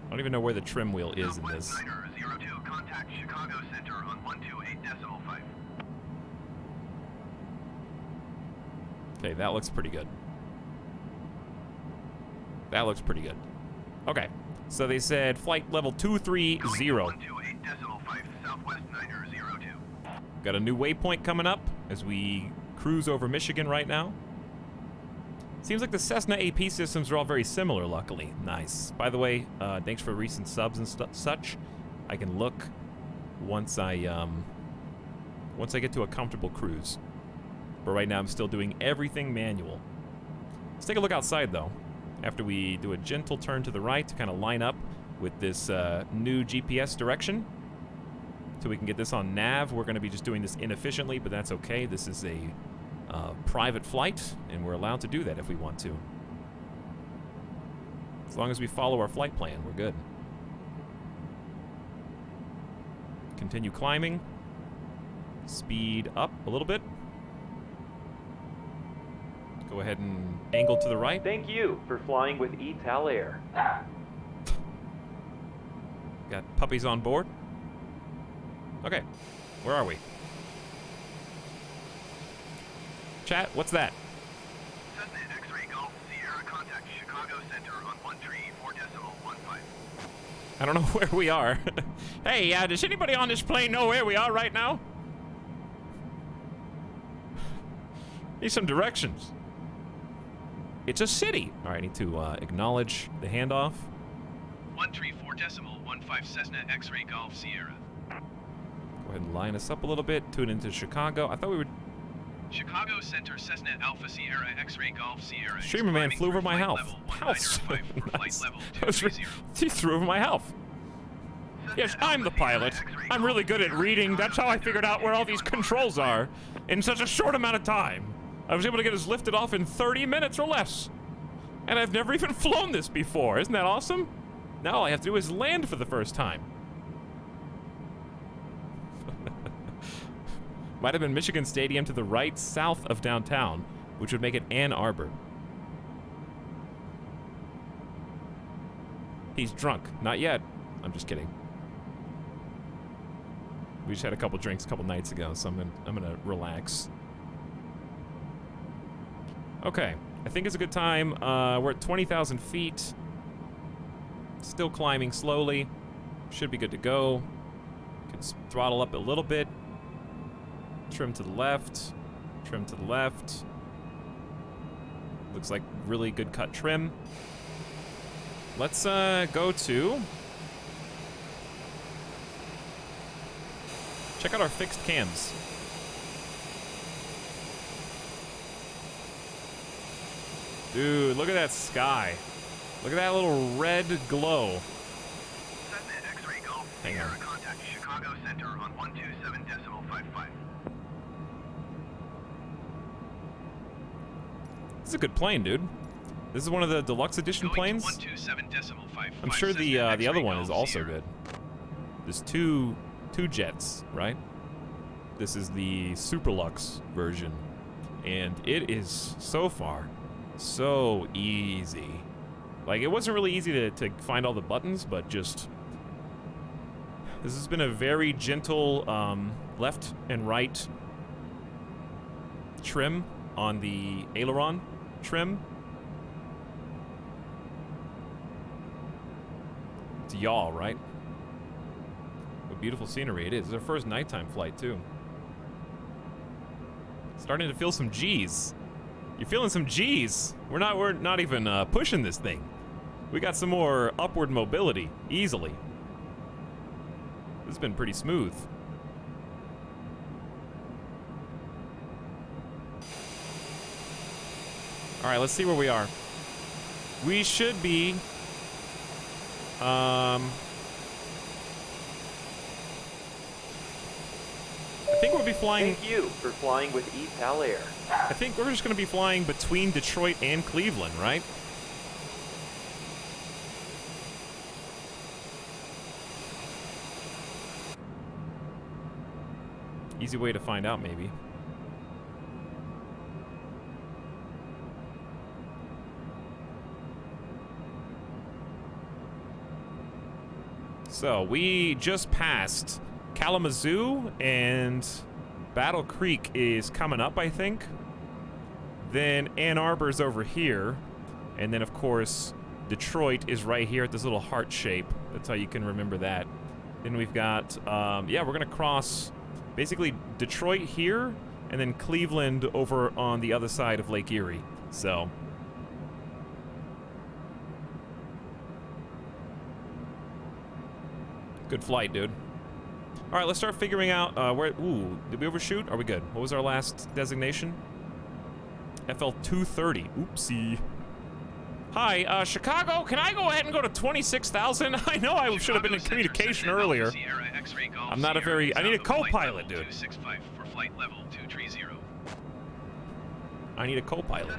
I don't even know where the trim wheel is in this. Southwest 902, contact Chicago Center on 128.5. Okay, that looks pretty good. That looks pretty good. Okay, so they said flight level 230. 128.5, Southwest 902. Got a new waypoint coming up as we cruise over Michigan right now. Seems like the Cessna AP systems are all very similar, luckily. Nice. By the way, thanks for recent subs and such. I can look once I get to a comfortable cruise. But right now I'm still doing everything manual. Let's take a look outside though. After we do a gentle turn to the right to kind of line up with this new GPS direction. So we can get this on nav. We're going to be just doing this inefficiently, but that's okay. This is a private flight, and we're allowed to do that if we want to. As long as we follow our flight plan, we're good. Continue climbing. Speed up a little bit. Go ahead and angle to the right. Thank you for flying with Etalyx. Got puppies on board. Okay, where are we? Chat, what's that? Cessna X-ray Golf Sierra, contact Chicago Center on 134.15. I don't know where we are. Hey, does anybody on this plane know where we are right now? Need some directions. It's a city. All right, I need to acknowledge the handoff. 134.15 Cessna X-ray Golf Sierra. Go ahead and line us up a little bit. Tune into Chicago. I thought we would... Chicago Center Cessna Alpha Sierra X-ray Golf Sierra. Streamer man flew over my house. House. Nice. He threw over my house. Yes, I'm the pilot. I'm really good at reading. That's how I figured out where all these controls are in such a short amount of time. I was able to get us lifted off in 30 minutes or less. And I've never even flown this before. Isn't that awesome? Now all I have to do is land for the first time. Might have been Michigan Stadium to the right, south of downtown, which would make it Ann Arbor. He's drunk. Not yet. I'm just kidding. We just had a couple drinks a couple nights ago, so I'm gonna relax. Okay, I think it's a good time. We're at 20,000 feet. Still climbing slowly. Should be good to go. Can throttle up a little bit. Trim to the left. Trim to the left. Looks like really good cut trim. Let's go to... check out our fixed cams. Dude, look at that sky. Look at that little red glow. Cessna X-ray Golf Hang on. Sierra, contact Chicago Center on 127.55. This is a good plane, dude. This is one of the deluxe edition planes. I'm sure the other one is also good. There's two jets, right? This is the Superlux version, and it is so far so easy. Like, it wasn't really easy to find all the buttons, but just this has been a very gentle left and right trim on the aileron trim. It's yaw, right? What beautiful scenery it is. It's our first nighttime flight, too. Starting to feel some G's. You're feeling some G's. We're not even pushing this thing. We got some more upward mobility, easily. This has been pretty smooth. All right, let's see where we are. We should be I think we'll be flying. Thank you for flying with Etalyx. I think we're just going to be flying between Detroit and Cleveland, right? Easy way to find out, maybe. So, we just passed Kalamazoo, and Battle Creek is coming up, I think. Then Ann Arbor's over here. And then, of course, Detroit is right here at this little heart shape. That's how you can remember that. Then we've got, yeah, we're going to cross basically Detroit here, and then Cleveland over on the other side of Lake Erie. So good flight, dude. All right, let's start figuring out where. Ooh, did we overshoot? Are we good? What was our last designation? FL 230. Oopsie. Hi, Chicago. Can I go ahead and go to 26,000? I know I should have been in communication earlier. I'm not a very. I need a co-pilot, dude. I need a co-pilot.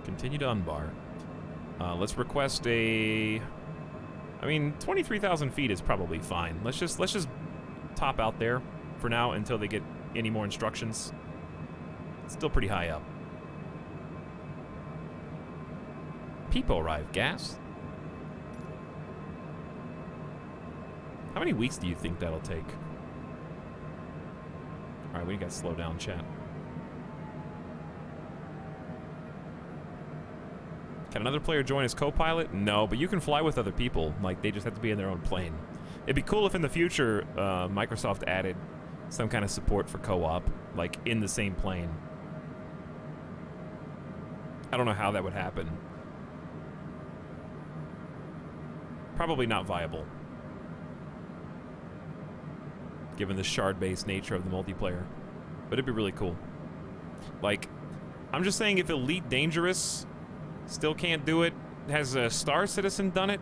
Continue to unbar. Let's request a. I mean, 23,000 feet is probably fine. Let's just top out there for now until they get any more instructions. It's still pretty high up. People arrive. Gas. How many weeks do you think that'll take? All right, we got to slow down, chat. Can another player join as co-pilot? No, but you can fly with other people. Like, they just have to be in their own plane. It'd be cool if in the future Microsoft added some kind of support for co-op, like in the same plane. I don't know how that would happen. Probably not viable, given the shard-based nature of the multiplayer. But it'd be really cool. Like, I'm just saying, if Elite Dangerous still can't do it, has a Star Citizen done it?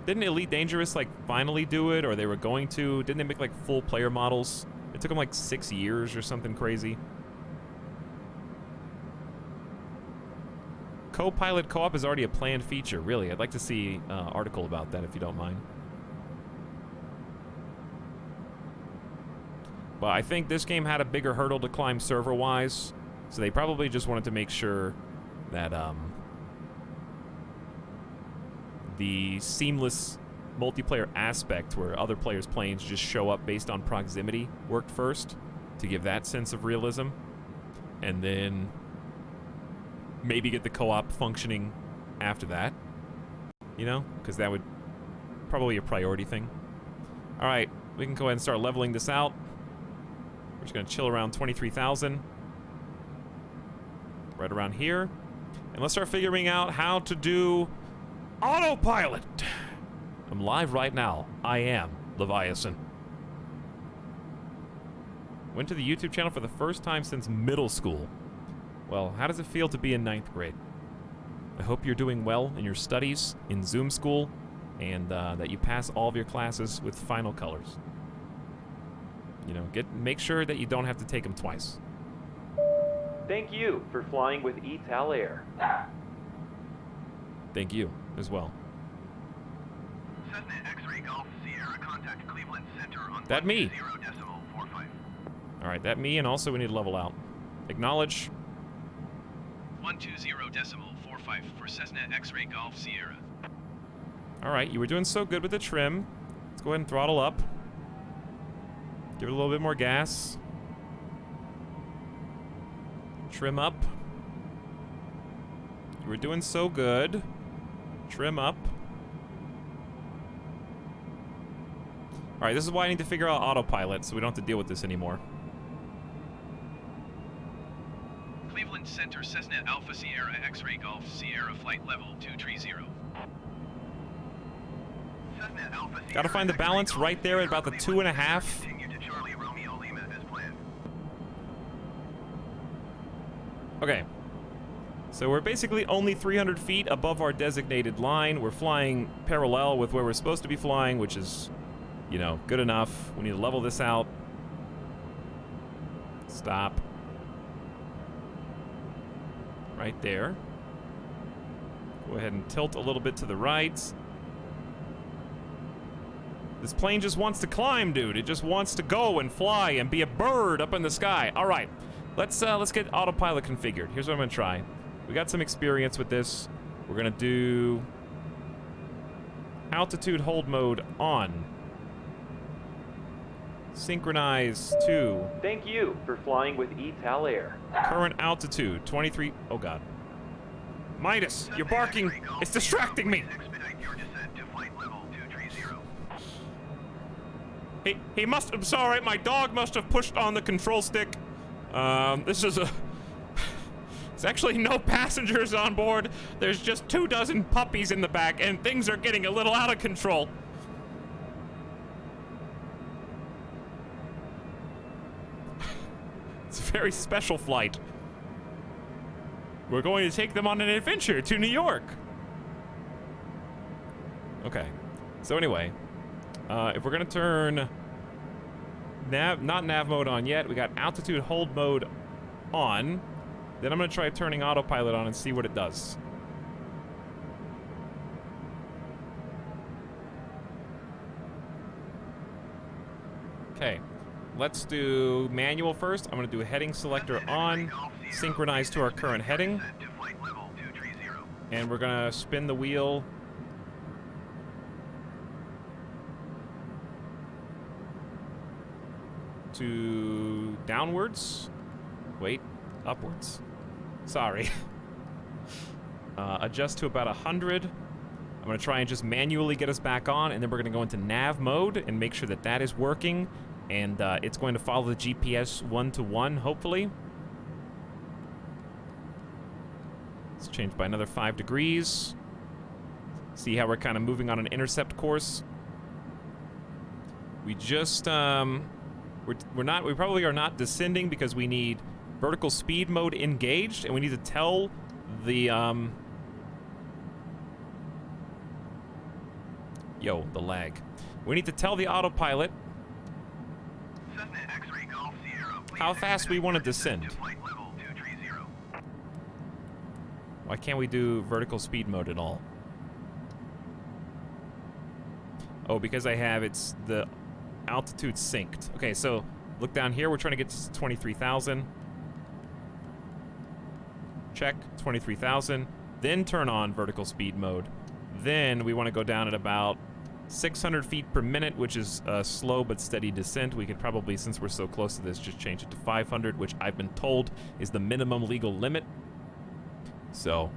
Didn't Elite Dangerous, like, finally do it, or they were going to? Didn't they make, like, full player models? It took them, like, 6 years or something crazy. Co-pilot co-op is already a planned feature, really. I'd like to see an article about that, if you don't mind. But I think this game had a bigger hurdle to climb server-wise, so they probably just wanted to make sure that the seamless multiplayer aspect where other players' planes just show up based on proximity worked first, to give that sense of realism, and then maybe get the co-op functioning after that, you know, because that would probably be a priority thing. All right, we can go ahead and start leveling this out. We're just gonna chill around 23,000, right around here, and let's start figuring out how to do autopilot. I'm live right now. I am Leviathan. Went to the YouTube channel for the first time since middle school. Well, how does it feel to be in 9th grade? I hope you're doing well in your studies in Zoom school, and that you pass all of your classes with final colors. You know, make sure that you don't have to take them twice. Thank you for flying with Etalyx. Thank you as well. Cessna X-ray Golf Sierra contact Cleveland Center on That me. 10.45. All right, that me, and also we need to level out. Acknowledge. 120.45 for Cessna X-ray Golf Sierra. All right, you were doing so good with the trim. Let's go ahead and throttle up. Give it a little bit more gas. Trim up. You were doing so good. Trim up. All right, this is why I need to figure out autopilot so we don't have to deal with this anymore. Cleveland Center Cessna Alpha Sierra X-ray Golf Sierra flight level 230. Cessna Alpha Sierra Gotta find the balance X-ray right there at Golf about the Sierra 2.5. Continue to Charlie Romeo Lima as planned. Okay. So we're basically only 300 feet above our designated line. We're flying parallel with where we're supposed to be flying, which is, you know, good enough. We need to level this out. Stop. Right there. Go ahead and tilt a little bit to the right. This plane just wants to climb, dude. It just wants to go and fly and be a bird up in the sky. All right, let's get autopilot configured. Here's what I'm gonna try. We got some experience with this. We're gonna do altitude hold mode on. Synchronize to Thank you for flying with Etalyx. current altitude 23. Oh God. Midas, you're barking. It's distracting me. Expedite your descent to flight level 230. He must. I'm sorry. My dog must have pushed on the control stick. This is a. There's actually no passengers on board. There's just 24 puppies in the back, and things are getting a little out of control. It's a very special flight. We're going to take them on an adventure to New York. Okay. So anyway, if we're gonna turn not nav mode on yet, we got altitude hold mode on. Then I'm gonna try turning autopilot on and see what it does. Okay, let's do manual first. I'm gonna do a heading selector on, synchronize to our current heading, and we're gonna spin the wheel to downwards. Wait, upwards. Sorry. Adjust to about 100. I'm gonna try and just manually get us back on, and then we're gonna go into nav mode and make sure that that is working, and it's going to follow the GPS 1-to-1, hopefully. Let's change by another 5 degrees. See how we're kind of moving on an intercept course. We just we probably are not descending because we need vertical speed mode engaged, and we need to tell the the lag. We need to tell the autopilot how fast we want to descend. Why can't we do vertical speed mode at all? Oh, because I have the altitude synced. Okay, so look down here. We're trying to get to 23,000. Check, 23,000. Then turn on vertical speed mode. Then we want to go down at about 600 feet per minute, which is a slow but steady descent. We could probably, since we're so close to this, just change it to 500, which I've been told is the minimum legal limit. So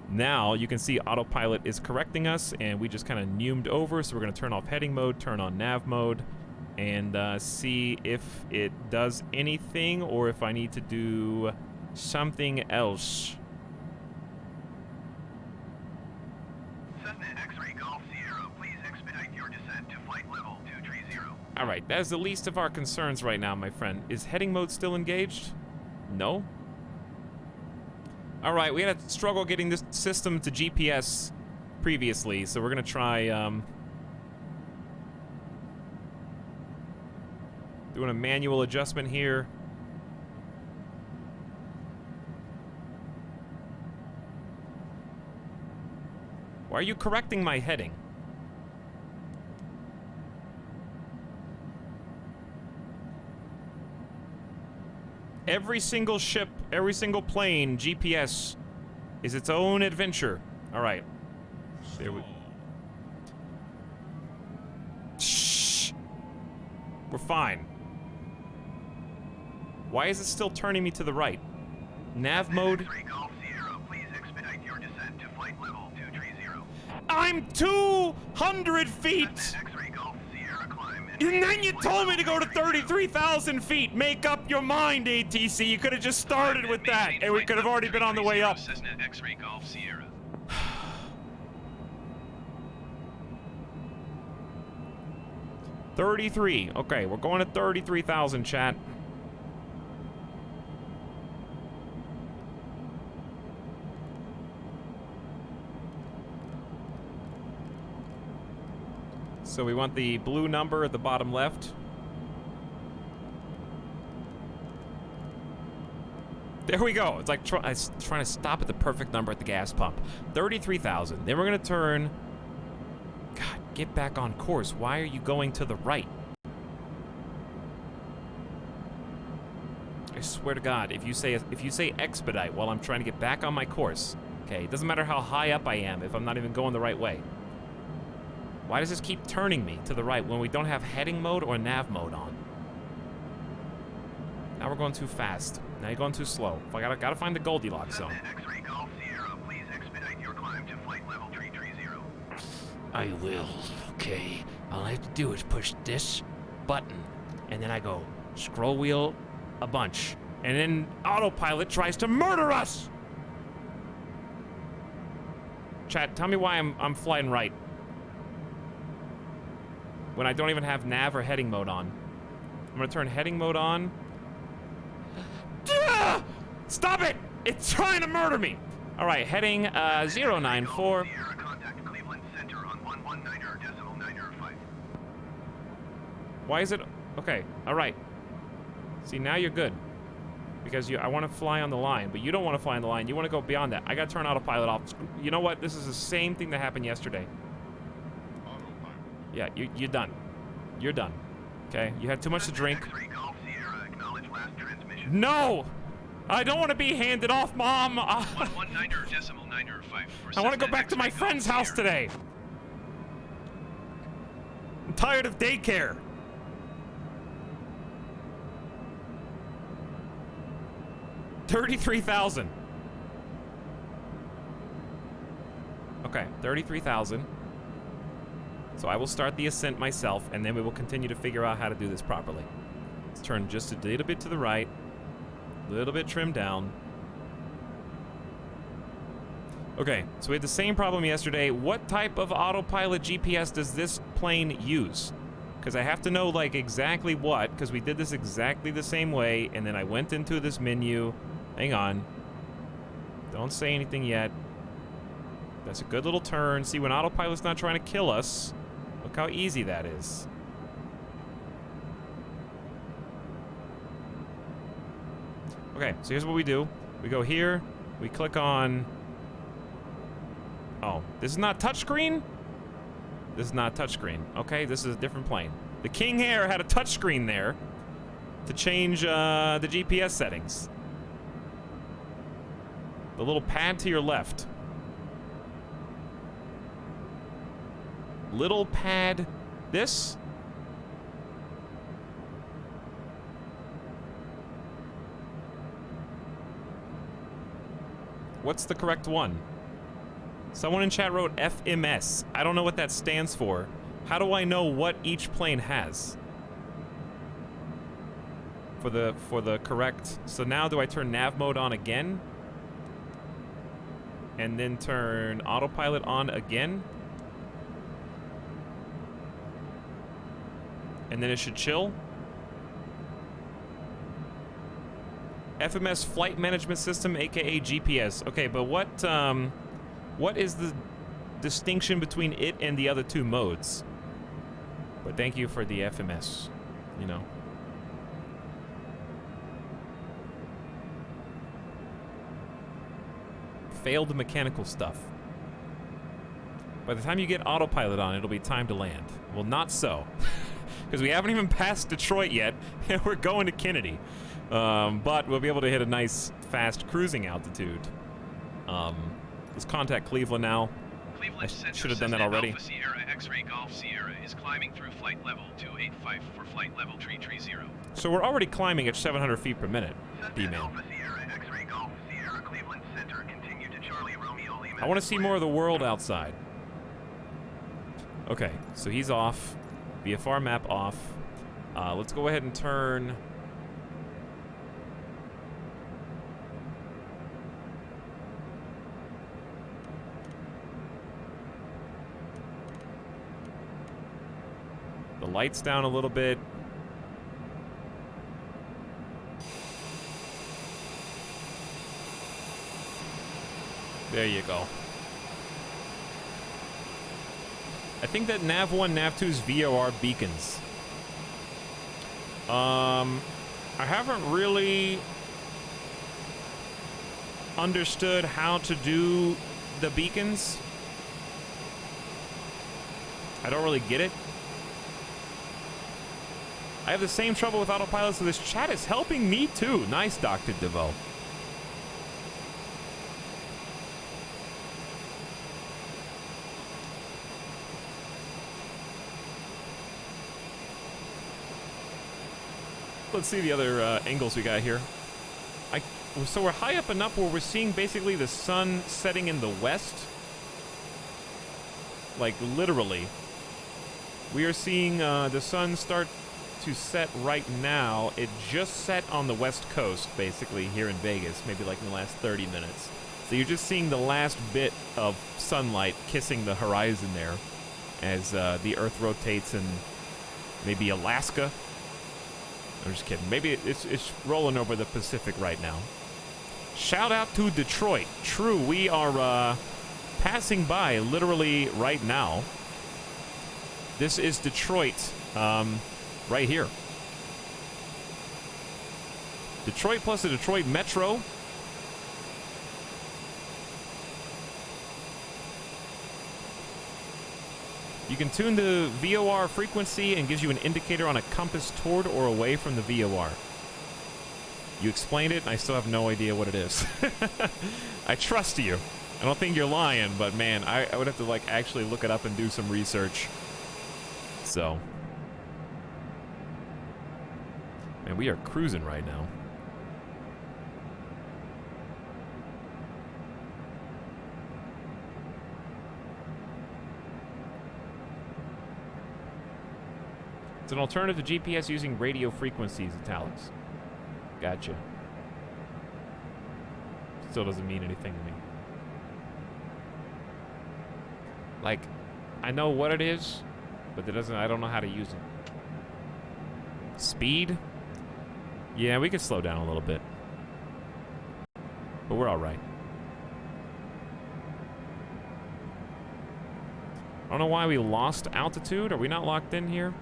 now you can see autopilot is correcting us, and we just kind of neumed over. So we're going to turn off heading mode, turn on nav mode, and see if it does anything or if I need to do something else. Cessna X-ray Golf Sierra, please expedite your descent to flight level 230. All right, that is the least of our concerns right now, my friend. Is heading mode still engaged? No. All right, we had a struggle getting this system to GPS previously, so we're gonna try Doing a manual adjustment here. Why are you correcting my heading? Every single ship, every single plane, GPS is its own adventure. All right. There we... Shh. We're fine. Why is it still turning me to the right? Nav mode. I'm 200 feet! And then you told me to go to 33,000 feet. Make up your mind, ATC. You could have just started with that, and we could have already been on the way up. 33. Okay, we're going to 33,000, chat. So we want the blue number at the bottom left. There we go. It's like trying to stop at the perfect number at the gas pump. 33,000. Then we're going to turn... God, get back on course. Why are you going to the right? I swear to God, if you say expedite while I'm trying to get back on my course, okay, it doesn't matter how high up I am if I'm not even going the right way. Why does this keep turning me to the right when we don't have heading mode or nav mode on? Now we're going too fast. Now you're going too slow. I gotta find the Goldilocks zone. X-ray Golf Sierra, please expedite your climb to flight level 330. I will, okay. All I have to do is push this button, and then I go scroll wheel a bunch. And then autopilot tries to murder us! Chat, tell me why I'm flying right. When I don't even have nav or heading mode on. I'm gonna turn heading mode on. Ah! Stop it! It's trying to murder me! Alright, heading 094. Why is it... Okay, alright. See, now you're good. Because I want to fly on the line, but you don't want to fly on the line. You want to go beyond that. I gotta turn autopilot off. You know what? This is the same thing that happened yesterday. Yeah, you're done. You're done. Okay? You had too much to drink. No! I don't want to be handed off, Mom! I want to go back to my friend's house today! I'm tired of daycare. $33,000. Okay, 33,000. So I will start the ascent myself, and then we will continue to figure out how to do this properly. Let's turn just a little bit to the right. A little bit trimmed down. Okay, so we had the same problem yesterday. What type of autopilot GPS does this plane use? Because I have to know, like, exactly what, because we did this exactly the same way, and then I went into this menu. Hang on. Don't say anything yet. That's a good little turn. See, when autopilot's not trying to kill us, look how easy that is. Okay, so here's what we do. We go here, we click on... Oh, this is not touchscreen? This is not touchscreen. Okay, this is a different plane. The King Air had a touchscreen there to change the GPS settings. The little pad to your left. Little pad, this. What's the correct one? Someone in chat wrote FMS. I don't know what that stands for. How do I know what each plane has? For the correct. So now do I turn nav mode on again? And then turn autopilot on again? And then it should chill. FMS Flight Management System, aka GPS. Okay, but what is the distinction between it and the other two modes? But thank you for the FMS, you know. failed mechanical stuff. By the time you get autopilot on, it'll be time to land. Well, not so. Because we haven't even passed Detroit yet, and we're going to Kennedy. But we'll be able to hit a nice, fast cruising altitude. Let's contact Cleveland now. Cleveland I should have done that already. Alpha Sierra X-ray Golf Sierra is climbing through flight level 285 for flight level 330. So we're already climbing at 700 feet per minute, D-Man. Alpha Sierra X-ray Golf Sierra Cleveland Center continue to Charlie Romeo Lima. I want to see more of the world outside. Okay, so he's off. VFR map off. Let's go ahead and turn... the lights down a little bit. There you go. I think that Nav1, Nav2's VOR beacons. I haven't really understood how to do the beacons. I don't really get it. I have the same trouble with autopilot, so this chat is helping me too. Nice, Dr. DeVoe. Let's see the other angles we got here. So we're high up enough where we're seeing basically the sun setting in the west. Like literally. We are seeing the sun start to set right now. It just set on the west coast, basically, here in Vegas, maybe like in the last 30 minutes. So you're just seeing the last bit of sunlight kissing the horizon there as the Earth rotates in maybe Alaska. I'm just kidding. Maybe it's rolling over the Pacific right now. Shout out to Detroit. True, we are passing by literally right now. This is Detroit, right here. Detroit plus the Detroit Metro. You can tune the VOR frequency and gives you an indicator on a compass toward or away from the VOR. You explained it, and I still have no idea what it is. I trust you. I don't think you're lying, but man, I would have to like actually look it up and do some research. So, man, we are cruising right now. It's an alternative to GPS using radio frequencies, Etalyx. Gotcha. Still doesn't mean anything to me. Like, I know what it is, but I don't know how to use it. Speed? Yeah, we could slow down a little bit. But we're alright. I don't know why we lost altitude. Are we not locked in here?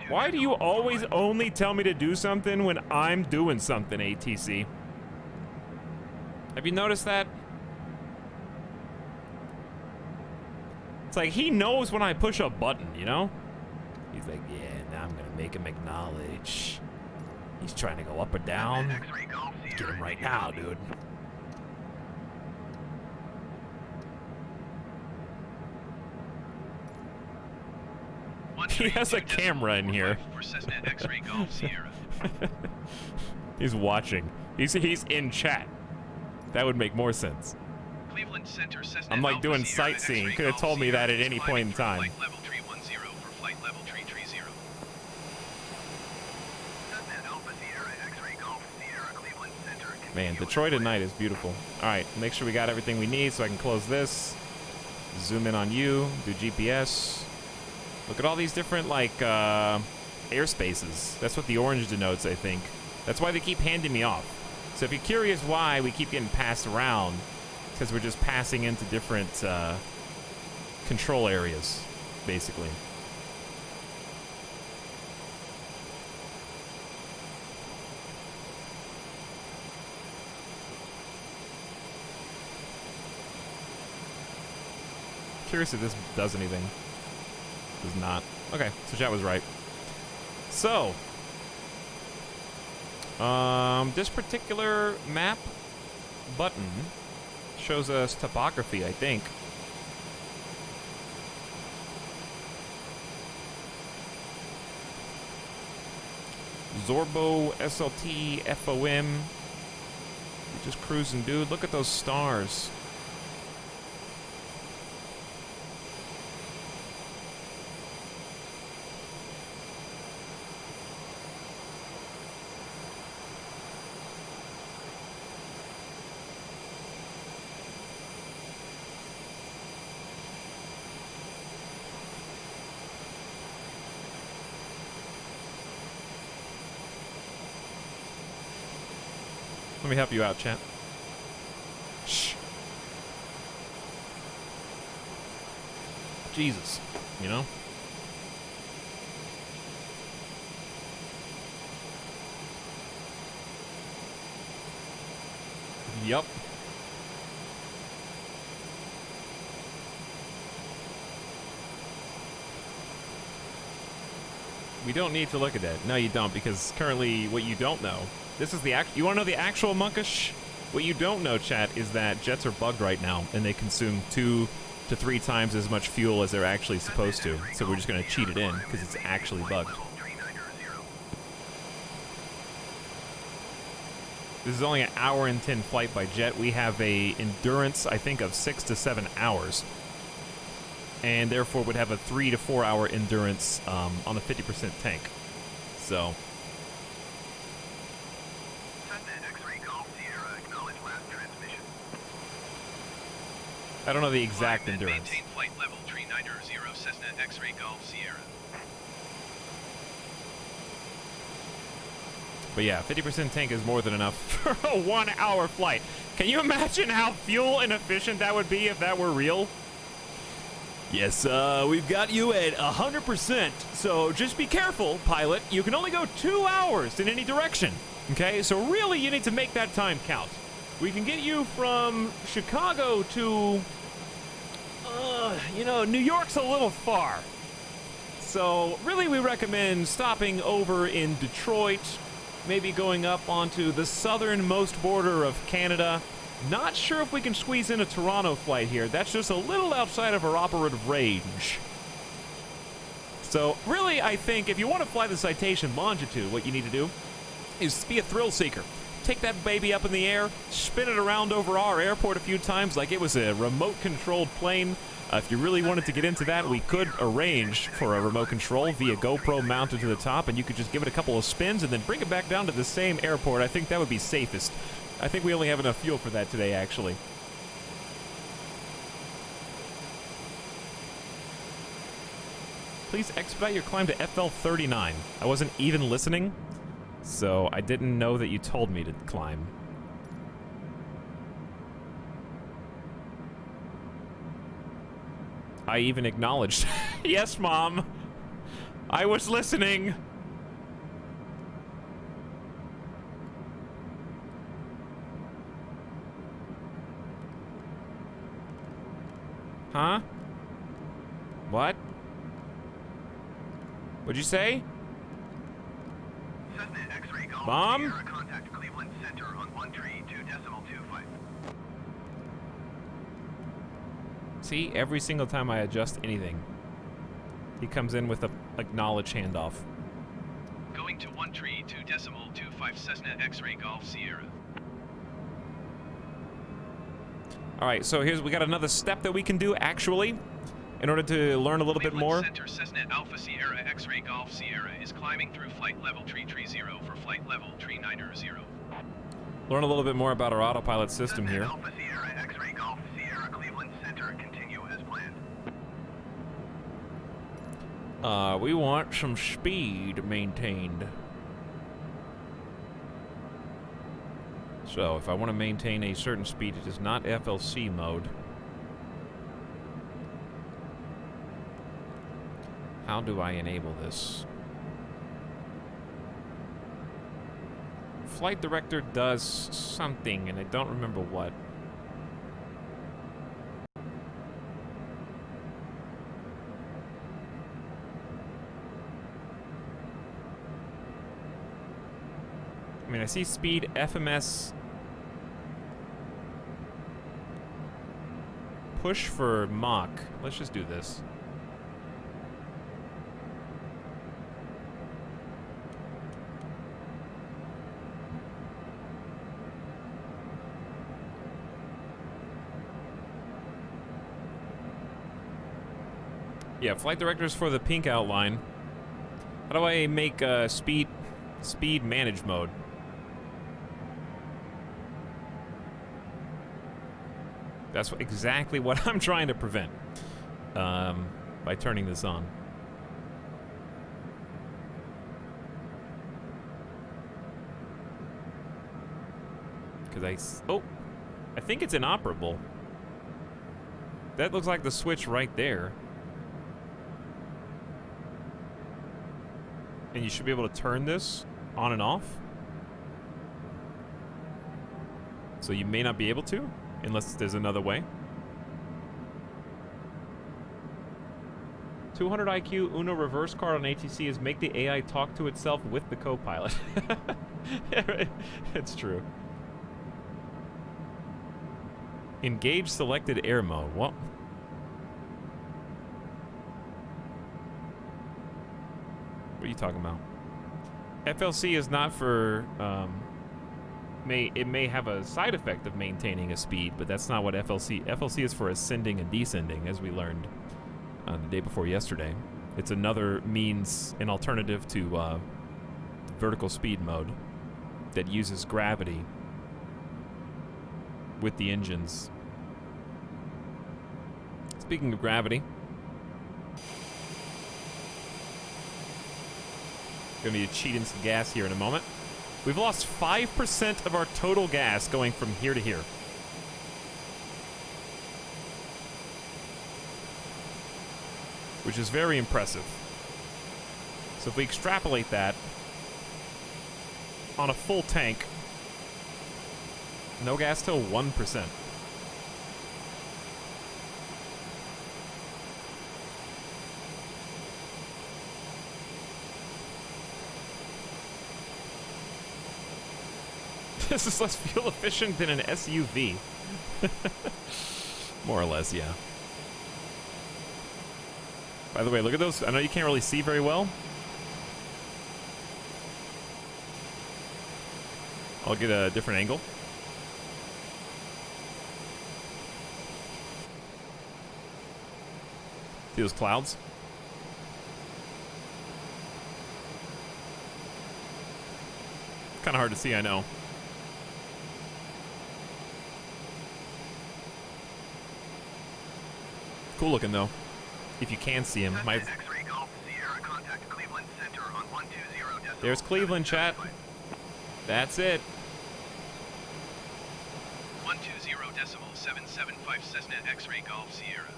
Why do you always only tell me to do something when I'm doing something, ATC? Have you noticed that? It's like he knows when I push a button, you know? He's like, yeah, now I'm gonna make him acknowledge. He's trying to go up or down. Get him right now, dude. He has a camera in here. He's watching. He's in chat. That would make more sense. I'm like doing sightseeing. Could have told me that at any point in time. Man, Detroit at night is beautiful. All right, make sure we got everything we need so I can close this. Zoom in on you. Do GPS. Look at all these different, like, airspaces. That's what the orange denotes, I think. That's why they keep handing me off. So if you're curious why we keep getting passed around, it's because we're just passing into different control areas, basically. Curious if this does anything. Does not. Okay, so chat was right. So, this particular map button shows us topography, I think. Zorbo, SLT, FOM. We're just cruising, dude. Look at those stars. Let me help you out, chat. Shh. Jesus, you know? Yup. We don't need to look at that. No, you don't, because currently what you don't know, this is the you want to know the actual monkish? What you don't know, chat, is that jets are bugged right now, and they consume 2 to 3 times as much fuel as they're actually supposed to. So we're just going to cheat it in, because it's actually bugged. This is only an hour and 10 flight by jet. We have a endurance, I think, of 6 to 7 hours. And therefore would have a 3 to 4 hour endurance on the 50% tank. So... I don't know the exact endurance. Maintain flight level 390 Cessna X-ray Golf Sierra. But yeah, 50% tank is more than enough for a 1 hour flight. Can you imagine how fuel inefficient that would be if that were real? Yes, we've got you at 100%, so just be careful, pilot. You can only go 2 hours in any direction, okay? So really, you need to make that time count. We can get you from Chicago to, you know, New York's a little far. So really, we recommend stopping over in Detroit, maybe going up onto the southernmost border of Canada. Not sure if we can squeeze in a Toronto flight here. That's just a little outside of our operative range. So really, I think if you want to fly the Citation longitude, what you need to do is be a thrill seeker. Take that baby up in the air, spin it around over our airport a few times like it was a remote-controlled plane. If you really wanted to get into that, we could arrange for a remote control via GoPro mounted to the top, and you could just give it a couple of spins and then bring it back down to the same airport. I think that would be safest. I think we only have enough fuel for that today, actually. Please expedite your climb to FL39. I wasn't even listening, so I didn't know that you told me to climb. I even acknowledged. Yes, Mom. I was listening. Huh? What? What'd you say? Mom? Contact Cleveland Center on 132.25. See, every single time I adjust anything, he comes in with a acknowledge handoff. Going to 132.25 Cessna X-ray Golf Sierra. All right, so we got another step that we can do, actually, in order to learn a little bit more. Center Cessna Alpha Sierra X-ray Golf Sierra is climbing through flight level 330 for flight level 390. Learn a little bit more about our autopilot system here. Alpha Sierra X-ray Golf Sierra Cleveland Center, continue as planned. We want some speed maintained. So, if I want to maintain a certain speed, it is not FLC mode. How do I enable this? Flight director does something, and I don't remember what. I mean, I see speed, FMS, push for Mach. Let's just do this. Yeah, flight directors for the pink outline. How do I make speed manage mode? That's exactly what I'm trying to prevent by turning this on. Because I think it's inoperable. That looks like the switch right there. And you should be able to turn this on and off. So you may not be able to, unless there's another way. 200 IQ Uno reverse card on ATC is make the AI talk to itself with the co-pilot. It's true. Engage selected air mode. What? What are you talking about? FLC is not for, it may have a side effect of maintaining a speed, but that's not what FLC is for ascending and descending, as we learned the day before yesterday. It's another means, an alternative to vertical speed mode that uses gravity with the engines. Speaking of gravity, gonna need to cheat in some gas here in a moment. We've lost 5% of our total gas going from here to here. Which is very impressive. So if we extrapolate that on a full tank, no gas till 1%. This is less fuel efficient than an SUV. More or less, yeah. By the way, look at those. I know you can't really see very well. I'll get a different angle. See those clouds? Kind of hard to see, I know. Cool looking though. If you can see him. There's Cleveland, chat. That's it. 120.775 Cessna X-Ray Golf Sierra.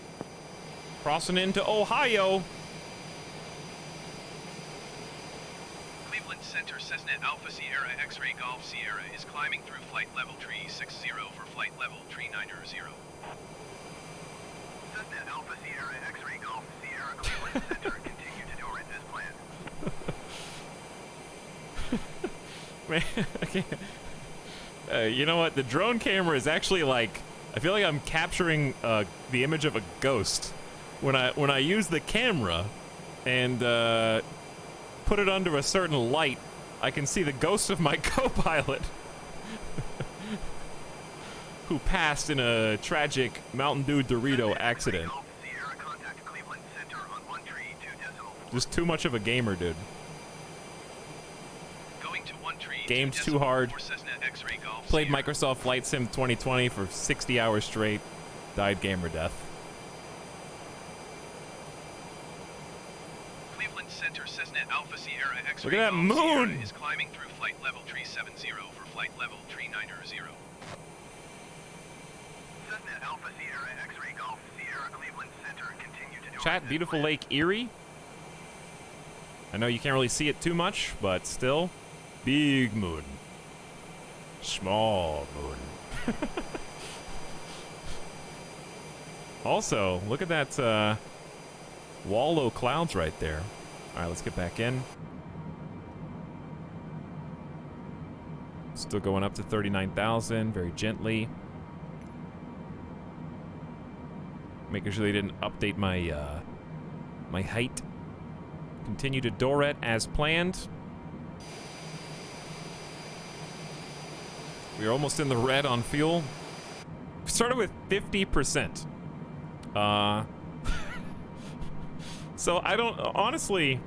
Crossing into Ohio. Cleveland Center Cessna Alpha Sierra X-Ray Golf Sierra is climbing through flight level tree 60 for flight level tree 90. Cessna Alpha Sierra X-Ray Golf Sierra Cleveland Center continue to orbit as planned. Man, I can't. You know what? The drone camera is actually like, I feel like I'm capturing the image of a ghost. When I use the camera and put it under a certain light, I can see the ghost of my co-pilot who passed in a tragic Mountain Dew Dorito accident. Just too much of a gamer, dude. Games too hard. Played Microsoft Flight Sim 2020 for 60 hours straight. Died gamer death. Cleveland Center, Cessna Alpha Sierra X-ray Look at that Golf Sierra moon! is climbing through flight level 370 for flight level 390. Cessna Alpha Sierra X-ray Golf Sierra Cleveland Center, continue to Chat, beautiful Lake Erie. I know you can't really see it too much, but still, big moon. Small moon. Also, look at that wall of clouds right there. All right, let's get back in. Still going up to 39,000, very gently. Making sure they didn't update my my height. Continue to Doret as planned. We are almost in the red on fuel. We started with 50%. So I don't, honestly,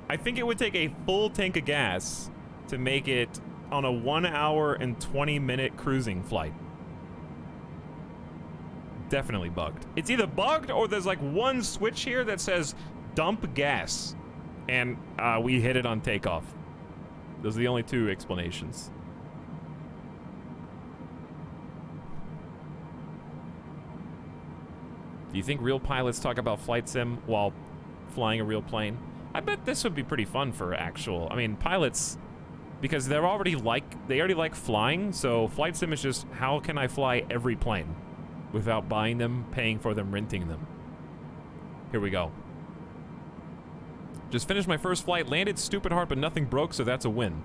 I think it would take a full tank of gas to make it on a 1 hour and 20-minute cruising flight. Definitely bugged. It's either bugged or there's like one switch here that says dump gas, and we hit it on takeoff. Those are the only two explanations. Do you think real pilots talk about flight sim while flying a real plane? I bet this would be pretty fun for actual, I mean, pilots, because they already like flying, so flight sim is just, how can I fly every plane without buying them, paying for them, renting them? Here we go. Just finished my first flight, landed stupid hard, but nothing broke, so that's a win.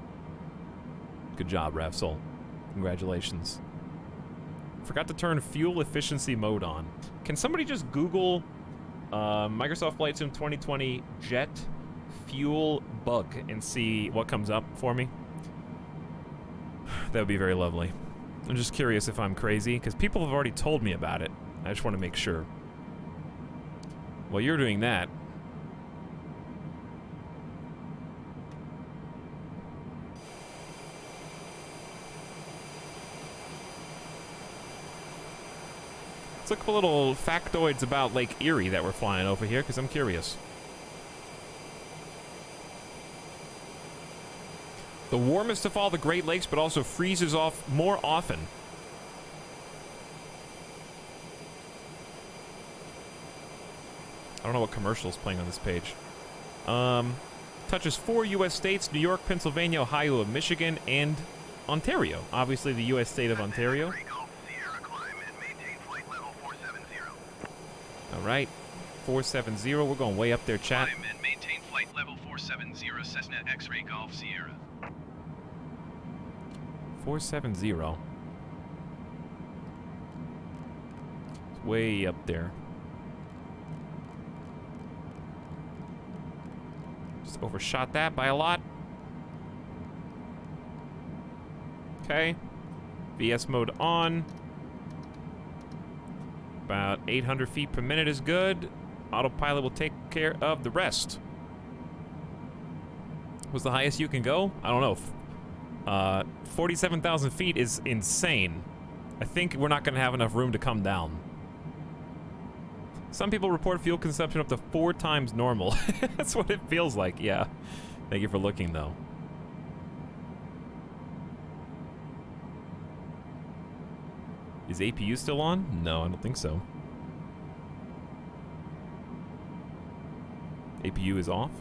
Good job, Rafsol. Congratulations. Forgot to turn fuel efficiency mode on. Can somebody just Google Microsoft Flight Sim 2020 jet fuel bug and see what comes up for me? That would be very lovely. I'm just curious if I'm crazy, because people have already told me about it. I just want to make sure. While you're doing that, let's look up a little factoids about Lake Erie that we're flying over here, because I'm curious. The warmest of all the Great Lakes, but also freezes off more often. I don't know what commercial is playing on this page. Touches 4 U.S. states: New York, Pennsylvania, Ohio, Michigan, and Ontario. Obviously, the U.S. state of Ontario. All right, 470. We're going way up there, chat. Climb and maintain flight level 470 Cessna X-ray Golf Sierra. 470. It's way up there. Just overshot that by a lot. Okay. VS mode on. About 800 feet per minute is good. Autopilot will take care of the rest. What's the highest you can go? I don't know. 47,000 feet is insane. I think we're not going to have enough room to come down. Some people report fuel consumption up to 4 times normal. That's what it feels like, yeah. Thank you for looking, though. Is APU still on? No, I don't think so. APU is off.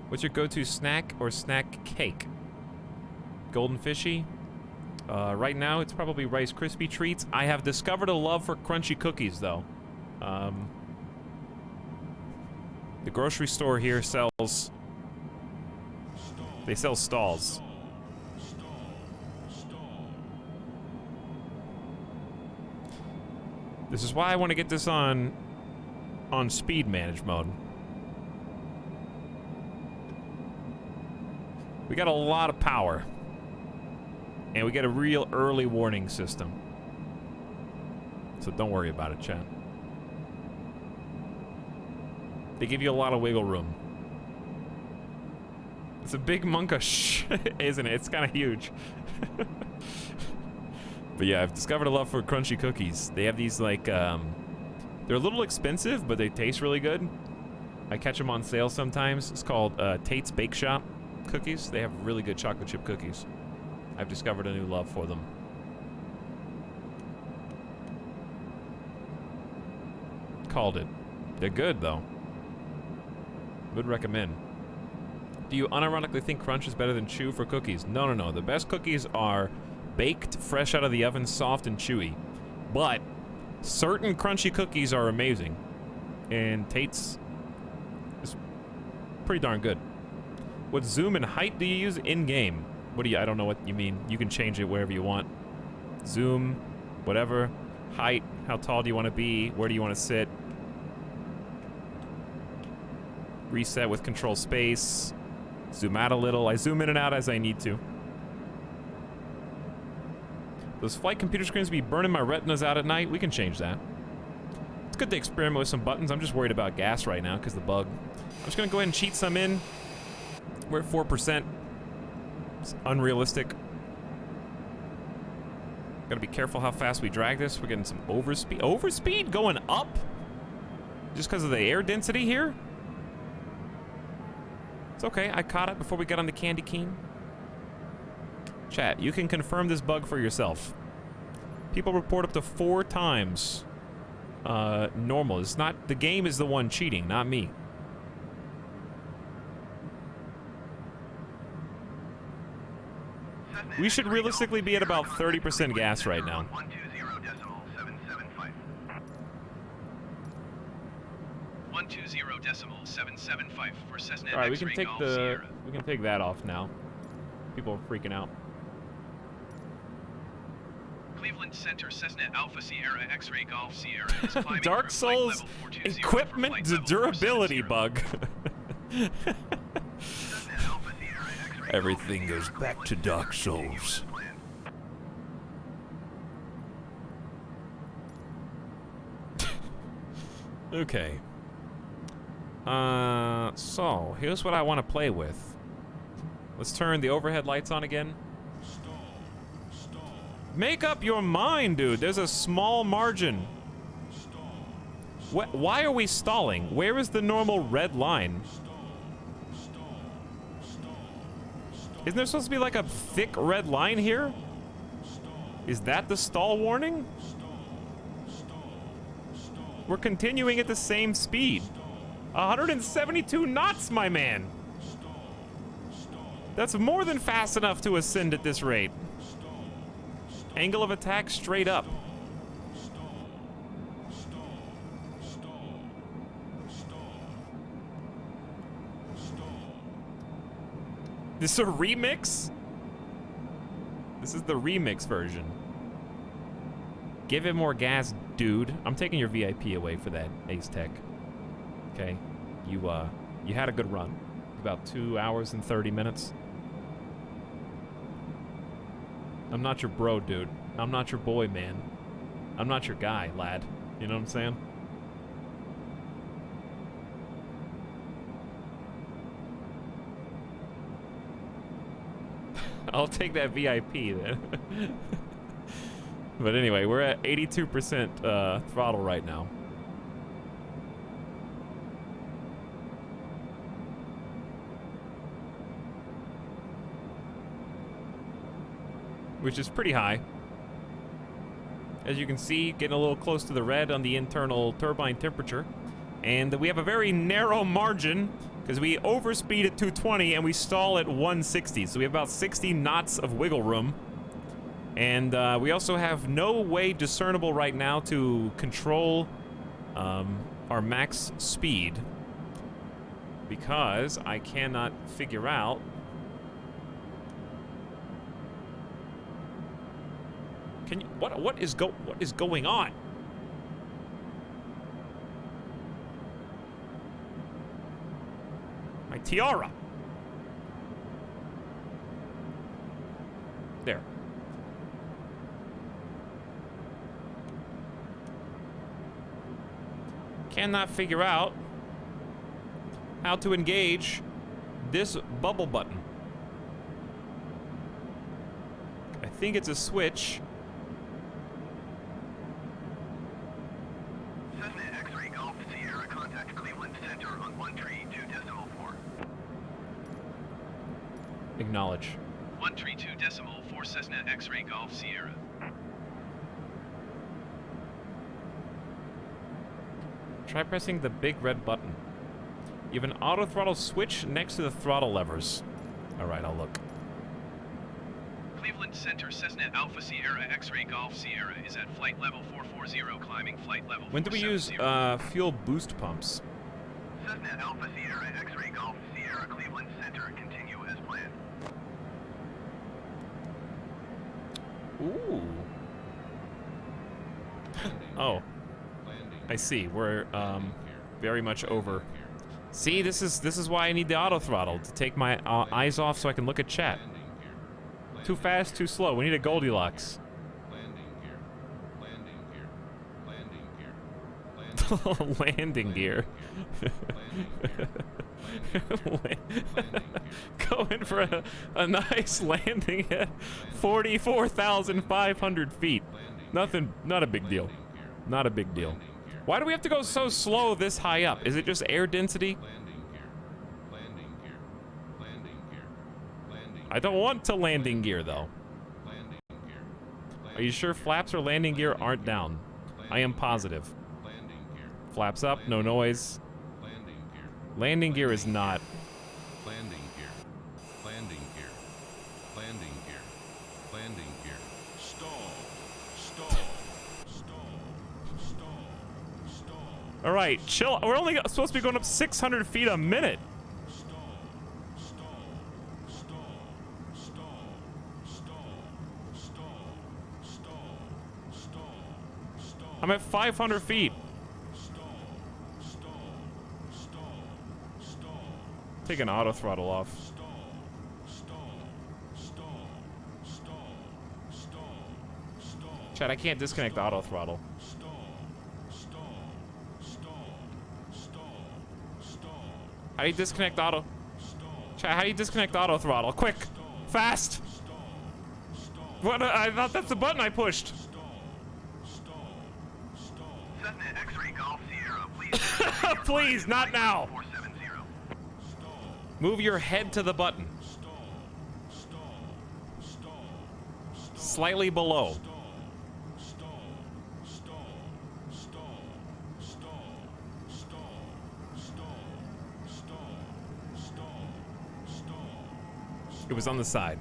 What's your go-to snack or snack cake? Golden Fishy? Right now, it's probably Rice Krispie treats. I have discovered a love for crunchy cookies, though. The grocery store here sells... They sell stalls. This is why I want to get this on speed manage mode. We got a lot of power. And we get a real early warning system. So don't worry about it, chat. They give you a lot of wiggle room. It's a big monka, isn't it? It's kind of huge. But yeah, I've discovered a love for crunchy cookies. They have these like, they're a little expensive, but they taste really good. I catch them on sale sometimes. It's called Tate's Bake Shop cookies. They have really good chocolate chip cookies. I've discovered a new love for them. Called it. They're good though. Would recommend. Do you unironically think crunch is better than chew for cookies? No, no, no. The best cookies are baked, fresh out of the oven, soft and chewy. But certain crunchy cookies are amazing. And Tate's is pretty darn good. What zoom and height do you use in-game? What do you, I don't know what you mean. You can change it wherever you want. Zoom, whatever. Height, how tall do you want to be? Where do you want to sit? Reset with control space. Zoom out a little. I zoom in and out as I need to. Those flight computer screens be burning my retinas out at night. We can change that. It's good to experiment with some buttons. I'm just worried about gas right now because the bug. I'm just gonna go ahead and cheat some in. We're at 4%. It's unrealistic. Gotta be careful how fast we drag this. We're getting some overspeed. Overspeed going up? Just because of the air density here? It's okay, I caught it before we got on the candy cane. Chat, you can confirm this bug for yourself. People report up to 4 times normal. It's not, the game is the one cheating, not me. We should realistically be at about 30% gas right now. 120.775 for Cessna All right, we X-ray can take Golf the Sierra. we can take that off now. People are freaking out. Cleveland Center Cessna Alpha Sierra X-ray Golf Sierra is climbing Dark through flight Souls level 420 for equipment flight to level durability 470. bug. Cessna Alpha Sierra X-ray Everything Golf goes Sierra back to Dark Souls. Okay. So here's what I want to play with. Let's turn the overhead lights on again. Make up your mind, dude. There's a small margin. Why are we stalling? Where is the normal red line? Isn't there supposed to be like a thick red line here? Is that the stall warning? We're continuing at the same speed. 172 knots, my man. That's more than fast enough to ascend at this rate. Angle of attack straight up. This is a remix? This is the remix version. Give it more gas, dude. I'm taking your VIP away for that, Ace Tech. Okay, you had a good run. About 2 hours and 30 minutes. I'm not your bro, dude. I'm not your boy, man. I'm not your guy, lad. You know what I'm saying? I'll take that VIP then. But anyway, we're at 82% throttle right now. Which is pretty high. As you can see, getting a little close to the red on the internal turbine temperature. And we have a very narrow margin because we overspeed at 220 and we stall at 160. So we have about 60 knots of wiggle room. And we also have no way discernible right now to control our max speed because I cannot figure out Can you, what is going on? My tiara. There. Cannot figure out how to engage this bubble button. I think it's a switch Acknowledge. 132.4 Cessna X-ray Golf Sierra. Try pressing the big red button. You have an auto throttle switch next to the throttle levers. Alright, I'll look. Cleveland Center Cessna Alpha Sierra X-ray Golf Sierra is at flight level 440, climbing flight level When do we use 470. fuel boost pumps? Cessna Alpha Sierra X-ray Golf Sierra Cleveland Center, continue as planned. Ooh. Oh. I see. We're very much over. See, this is why I need the auto throttle to take my eyes off so I can look at chat. Too fast, too slow. We need a Goldilocks. Landing gear. Going for a nice landing at 44,500 feet. Nothing, not a big deal. Not a big deal. Why do we have to go so slow this high up? Is it just air density? I don't want to landing gear though. Are you sure flaps or landing gear aren't down? I am positive. Flaps up, no noise. Landing gear is not. Landing gear. Landing gear. Landing gear. Landing gear. Stall. Stall. Stall. Stall. Stall. All right, chill. We're only supposed to be going up 600 feet a minute. Stall. Stall. Stall. Stall. Stall. Stall. Stall. Stall. Stall. I'm at 500 feet. Take an auto throttle off. Chad, I can't disconnect the auto throttle. How do you disconnect auto? Chad, how do you disconnect auto throttle? Quick! Fast! What? I thought that's the button I pushed. Cessna X-ray Golf Sierra, please. Please, not now. 470. Move your head to the button. Slightly below. It was on the side.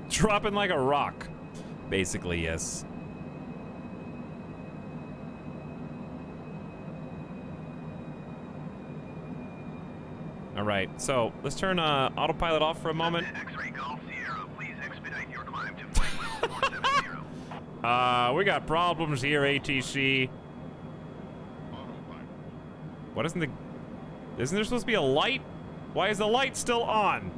Dropping like a rock. Basically, yes. All right, so let's turn autopilot off for a moment. X-ray Golf Sierra, please expedite your climb to flight level 470. We got problems here, ATC. Autopilot. What isn't there supposed to be a light? Why is the light still on?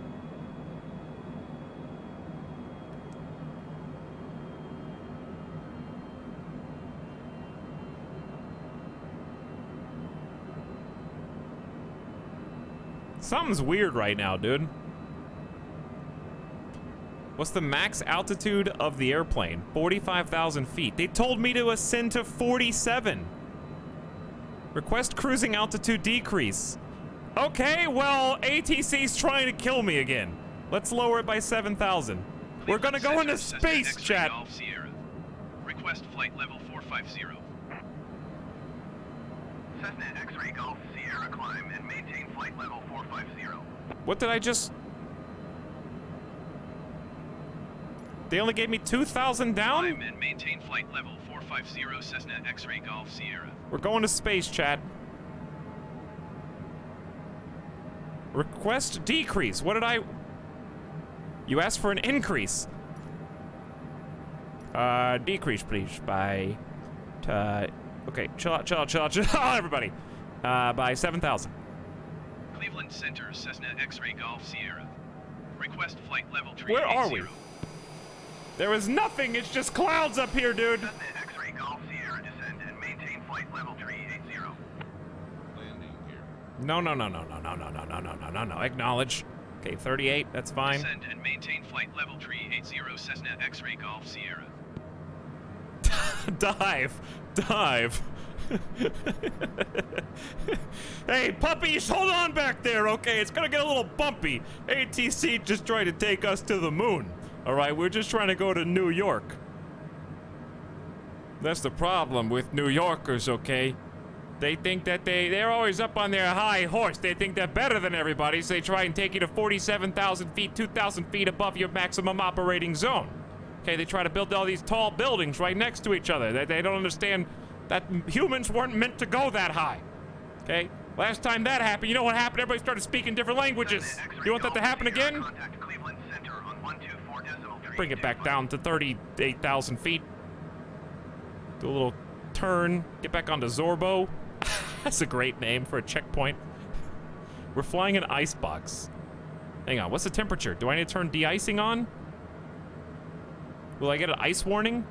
Something's weird right now, dude. What's the max altitude of the airplane? 45,000 feet. They told me to ascend to 47. Request cruising altitude decrease. Okay, well, ATC's trying to kill me again. Let's lower it by 7,000. We're gonna go into space, chat. Golf Sierra. Request flight level 450. Cessna X-ray Golf Sierra, climb and maintain flight level 450. What did I just... They only gave me 2,000 down? Climb and maintain flight level 450 Cessna X-ray Golf Sierra. We're going to space, chat. Request decrease. What did I... You asked for an increase. Decrease, please, by... okay, chill out, everybody. By 7,000. Cleveland Center Cessna X-ray Golf Sierra. Request flight level 380. Where are we? There is nothing, it's just clouds up here, dude. Cessna X-ray Golf Sierra, descend and maintain flight level 380. Landing gear. No. Acknowledge. Okay, 38, that's fine. Descend and maintain flight level 380 Cessna X-ray Golf Sierra. Dive. Hey, puppies, hold on back there, okay? It's gonna get a little bumpy. ATC just tried to take us to the moon. All right, we're just trying to go to New York. That's the problem with New Yorkers, okay? They think that they're always up on their high horse. They think they're better than everybody, so they try and take you to 47,000 feet, 2,000 feet above your maximum operating zone. Okay, they try to build all these tall buildings right next to each other. They don't understand that humans weren't meant to go that high. Okay? Last time that happened, you know what happened? Everybody started speaking different languages. You want that to happen again? Bring it back down to 38,000 feet. Do a little turn. Get back onto Zorbo. That's a great name for a checkpoint. We're flying an icebox. Hang on, what's the temperature? Do I need to turn de-icing on? Will I get an ice warning?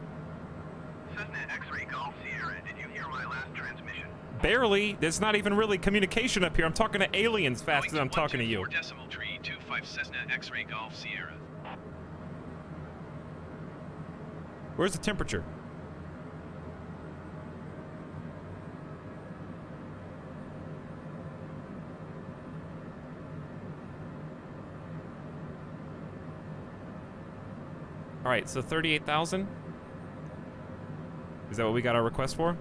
Cessna X-ray Golf Sierra, did you hear my last transmission? Barely. There's not even really communication up here. I'm talking to aliens faster than I'm talking to you. 124.325 Cessna X-ray Golf Sierra. Where's the temperature? All right, so 38,000. Is that what we got our request for?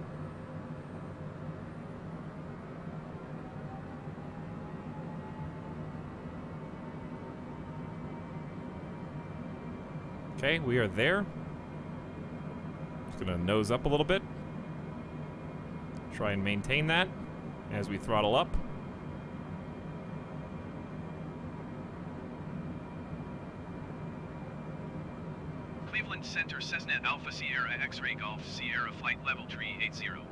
Okay, we are there. Just gonna nose up a little bit. Try and maintain that as we throttle up. Cleveland Center Cessna Alpha Sierra X-ray Golf Sierra flight level 380.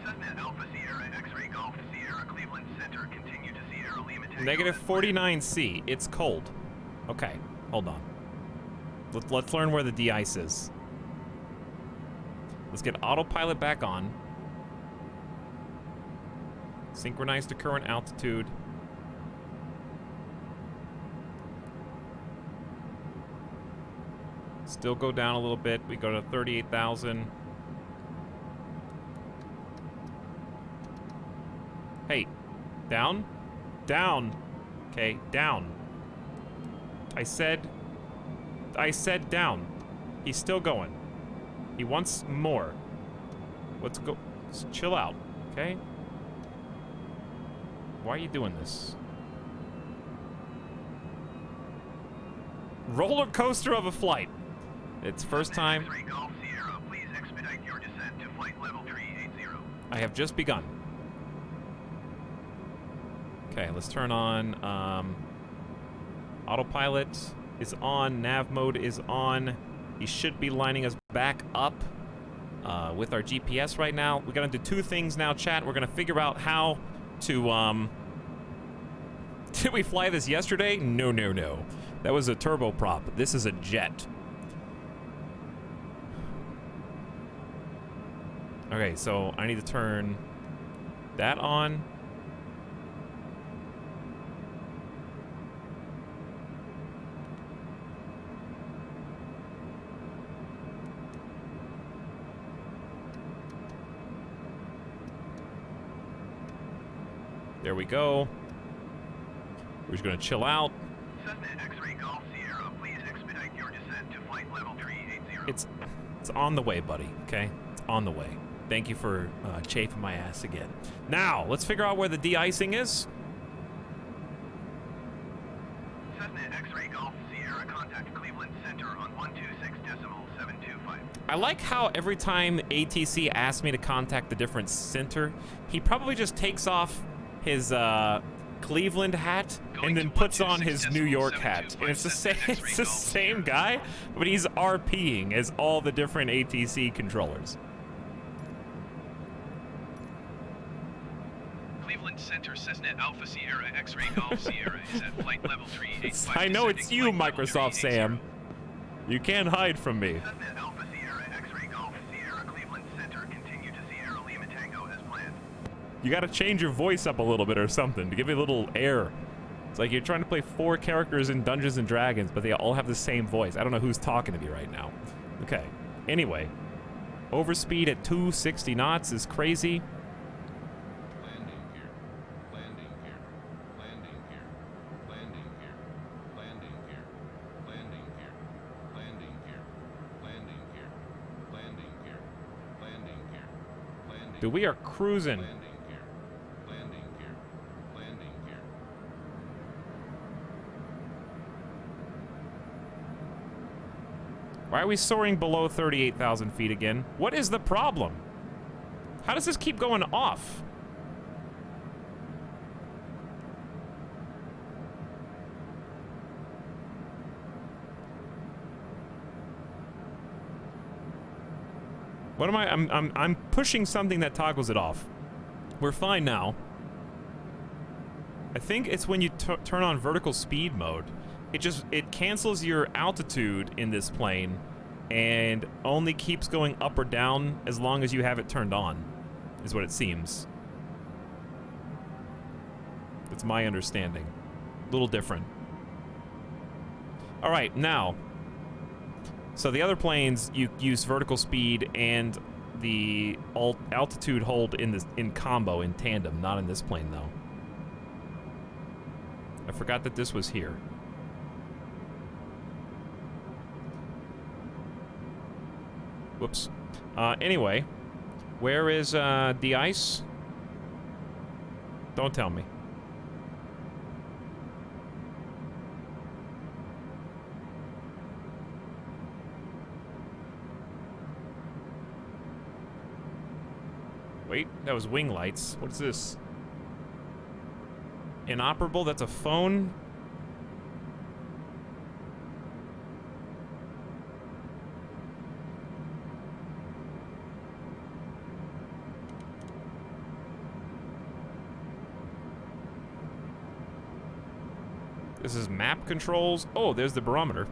Cessna Alpha Sierra X-ray Golf Sierra Cleveland Center continue to Sierra Lima Tango. Negative 49C. It's cold. Okay, hold on. Let's learn where the de-ice is. Let's get autopilot back on. Synchronize to current altitude. Still go down a little bit. We go to 38,000. Hey, down? Down. Okay, down. I said down. He's still going. He wants more. Let's go. Let's chill out, okay? Why are you doing this? Roller coaster of a flight. It's first time. I have just begun. Okay, let's turn on. Autopilot is on. Nav mode is on. He should be lining us back up with our GPS right now. We're gonna do two things now, chat. We're gonna figure out how to. Did we fly this yesterday? No. That was a turboprop. This is a jet. Okay, so I need to turn that on. There we go. We're just gonna chill out. Cessna X-ray Golf Sierra, please expedite your descent to flight level 380. It's on the way, buddy, okay? It's on the way. Thank you for chafing my ass again. Now, let's figure out where the de-icing is. Cessna X-ray Golf Sierra, contact Cleveland Center on 126.725. I like how every time ATC asks me to contact the different center, he probably just takes off his Cleveland hat and then puts on his New York hat. And it's the same guy, but he's RPing as all the different ATC controllers. Cleveland Center Cessna Alpha Sierra X-ray Golf Sierra is at flight level 385. I know it's you, Microsoft Sam. You can't hide from me. Cessna Alpha Sierra X-ray Golf Sierra Cleveland Center continue to Sierra Lima Tango as planned. You gotta change your voice up a little bit or something to give it a little air. It's like you're trying to play 4 characters in Dungeons and Dragons, but they all have the same voice. I don't know who's talking to me right now. Okay. Anyway. Overspeed at 260 knots is crazy. Landing here. Landing here. Landing here. Landing here. Landing here. Landing here. Landing here. Landing here. Landing here. Landing here. Landing. Dude, we are cruising. Landing here. Landing here. Landing here. Why are we soaring below 38,000 feet again? What is the problem? How does this keep going off? What am I? I'm pushing something that toggles it off. We're fine now. I think it's when you turn on vertical speed mode. It cancels your altitude in this plane and only keeps going up or down as long as you have it turned on, is what it seems. That's my understanding. A little different. All right, now. So the other planes, you use vertical speed and the altitude hold in combo, in tandem, not in this plane though. I forgot that this was here. Whoops. Anyway, where is the ice? Don't tell me. Wait, that was wing lights. What is this? Inoperable? That's a phone? This is map controls. Oh, there's the barometer.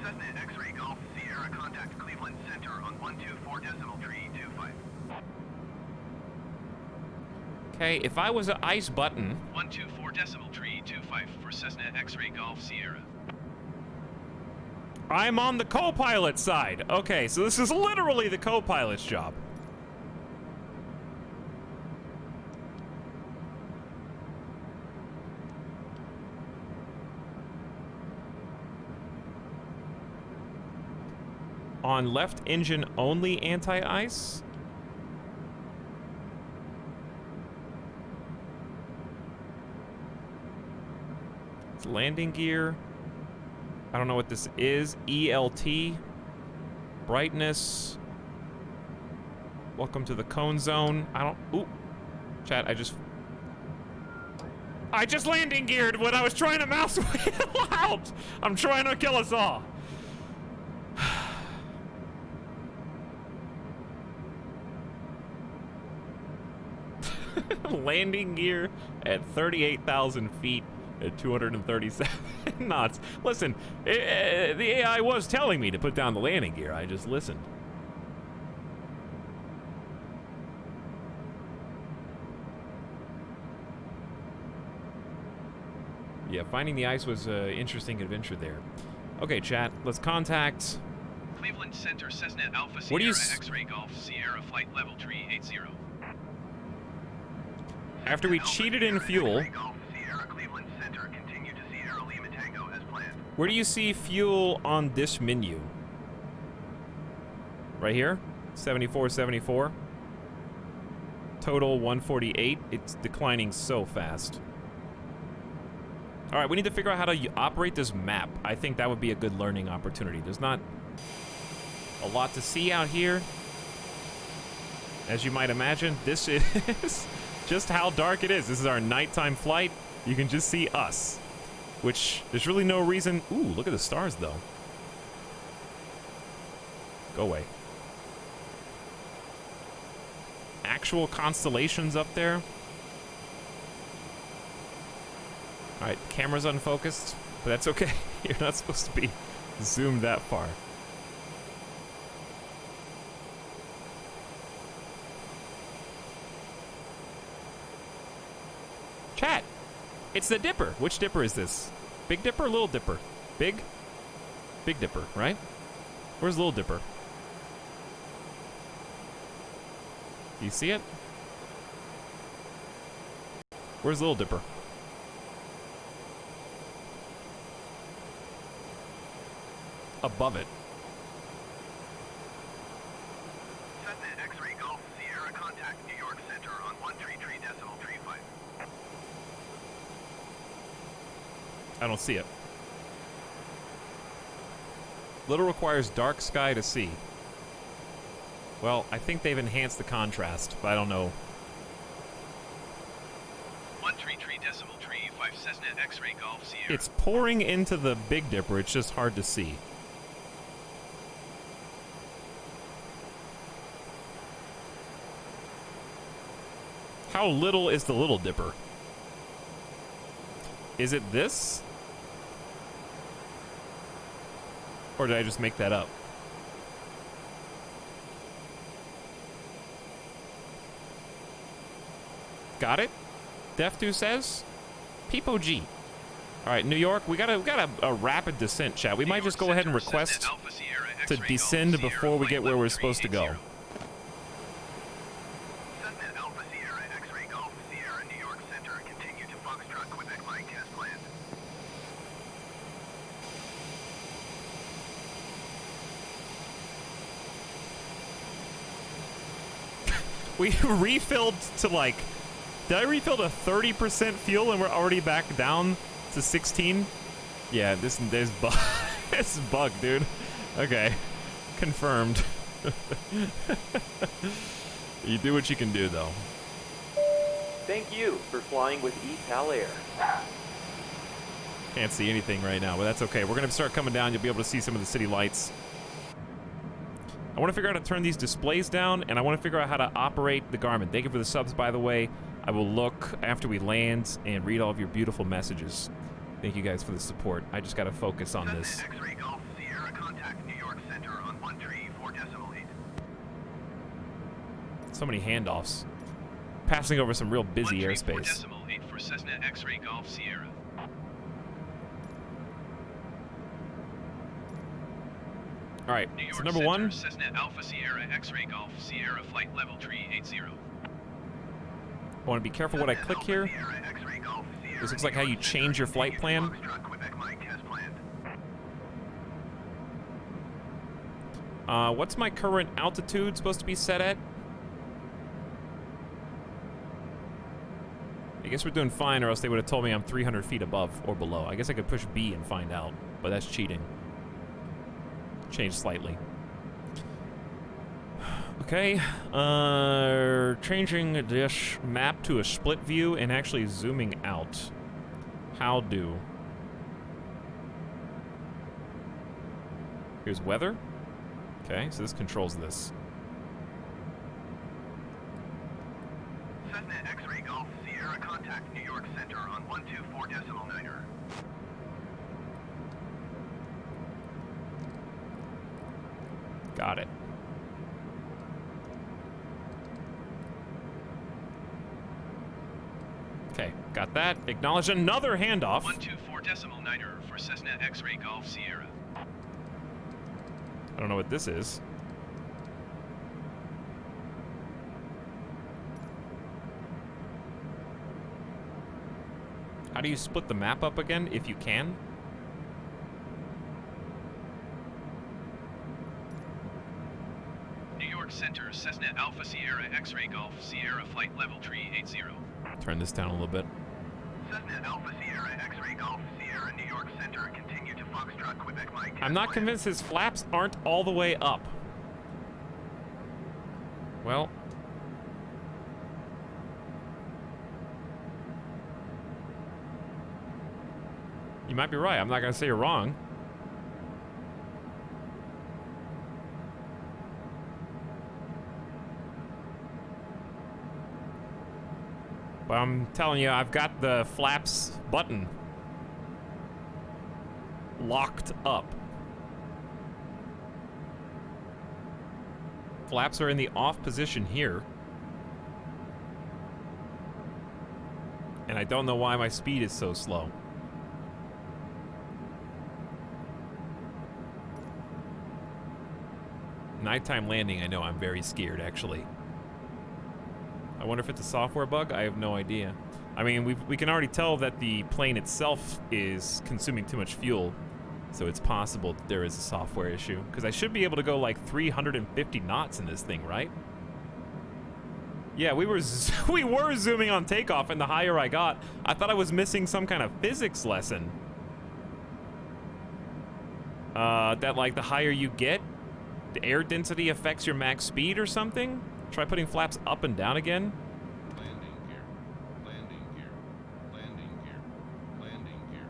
Cessna X-ray Golf Sierra contact Cleveland Center on 124.325. Okay, if I was an ice button... 124.325 for Cessna X-ray Golf Sierra. I'm on the co-pilot side. Okay, so this is literally the co-pilot's job. On left engine only anti-ice? It's landing gear. I don't know what this is. ELT. Brightness. Welcome to the cone zone. I don't... Ooh. Chat, I just landing geared when I was trying to mouse wheel out. I'm trying to kill us all. Landing gear at 38,000 feet at 237 knots. Listen, the AI was telling me to put down the landing gear. I just listened. Yeah, finding the ice was an interesting adventure there. Okay, chat, let's contact... Cleveland Center Cessna Alpha What do you Sierra X-ray Golf Sierra flight level 380. After we cheated in fuel, where do you see fuel on this menu? Right here? 7474. Total 148. It's declining so fast. All right, we need to figure out how to operate this map. I think that would be a good learning opportunity. There's not a lot to see out here. As you might imagine, this is just how dark it is. This is our nighttime flight. You can just see us, which there's really no reason. Ooh, look at the stars though. Go away. Actual constellations up there. All right, camera's unfocused, but that's okay. You're not supposed to be zoomed that far. Chat. It's the Dipper. Which Dipper is this? Big Dipper or Little Dipper? Big? Big Dipper, right? Where's Little Dipper? Do you see it? Where's Little Dipper? Above it. Cessna X-Ray Golf Sierra contact New York Center on 133.35. I don't see it. Little requires dark sky to see. Well, I think they've enhanced the contrast, but I don't know. 133.35 Cessna X-Ray Golf Sierra. It's pouring into the Big Dipper. It's just hard to see. How little is the Little Dipper? Is it this? Or did I just make that up? Got it? Def2 says? Peepo G. Alright, New York, we got a rapid descent, chat. We might just go ahead and request to descend before we get where we're supposed to go. Cessna Alpha Sierra X-Ray Golf Sierra New York Center. Continue to Foxtrot Quebec Mike test plan. We refilled to like... Did I refill to 30% fuel and we're already back down to 16? Yeah, this is bug. This is bug, dude. Okay. Confirmed. You do what you can do, though. Thank you for flying with Etalyx. Can't see anything right now, but that's okay. We're going to start coming down. You'll be able to see some of the city lights. I want to figure out how to turn these displays down, and I want to figure out how to operate the Garmin. Thank you for the subs, by the way. I will look after we land and read all of your beautiful messages. Thank you guys for the support. I just got to focus on this. X-Ray Golf Sierra contact New York Center on 134.8. So many handoffs. Passing over some real busy airspace. 134.8 for Cessna X-Ray Golf Sierra. All right, New York so number Center, one. Cessna Alpha Sierra X-Ray Golf Sierra flight level 380. I want to be careful what I click here. This looks like how you change your flight plan. What's my current altitude supposed to be set at? I guess we're doing fine, or else they would have told me I'm 300 feet above or below. I guess I could push B and find out, but that's cheating. Change slightly. Okay, changing this map to a split view and actually zooming out. How do? Here's weather. Okay, so this controls this. Cessna X-Ray Golf Sierra contact New York Center on 124.9. Got it. Okay, got that. Acknowledge another handoff. 124.9 for Cessna X-Ray Golf Sierra. I don't know what this is. How do you split the map up again, if you can? New York Center, Cessna Alpha Sierra X-Ray Golf Sierra flight level 380. Turn this down a little bit. Cessna Alpha Sierra X-Ray Golf Sierra New York Center, continue to Foxtrot Quebec Mike. I'm not convinced his flaps aren't all the way up. Well. You might be right. I'm not going to say you're wrong. But I'm telling you, I've got the flaps button locked up. Flaps are in the off position here. And I don't know why my speed is so slow. Nighttime landing, I know I'm very scared, actually. I wonder if it's a software bug? I have no idea. I mean, we can already tell that the plane itself is consuming too much fuel. So it's possible that there is a software issue. Because I should be able to go like 350 knots in this thing, right? Yeah, we were zooming on takeoff, and the higher I got, I thought I was missing some kind of physics lesson. That like the higher you get, the air density affects your max speed or something? Try putting flaps up and down again. Landing gear. Landing gear. Landing gear. Landing gear.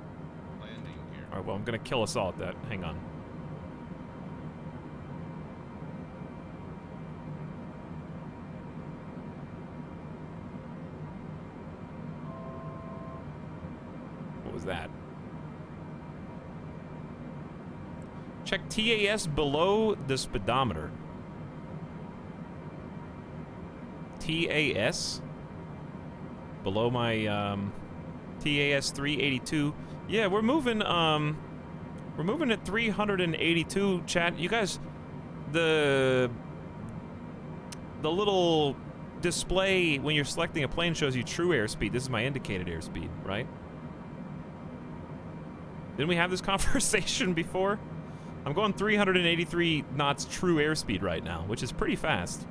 Landing gear. All right, well, I'm gonna kill us all at that. Hang on. What was that? Check TAS below the speedometer. TAS? Below my, TAS 382. Yeah, we're moving at 382, chat. You guys, the little display when you're selecting a plane shows you true airspeed. This is my indicated airspeed, right? Didn't we have this conversation before? I'm going 383 knots true airspeed right now, which is pretty fast.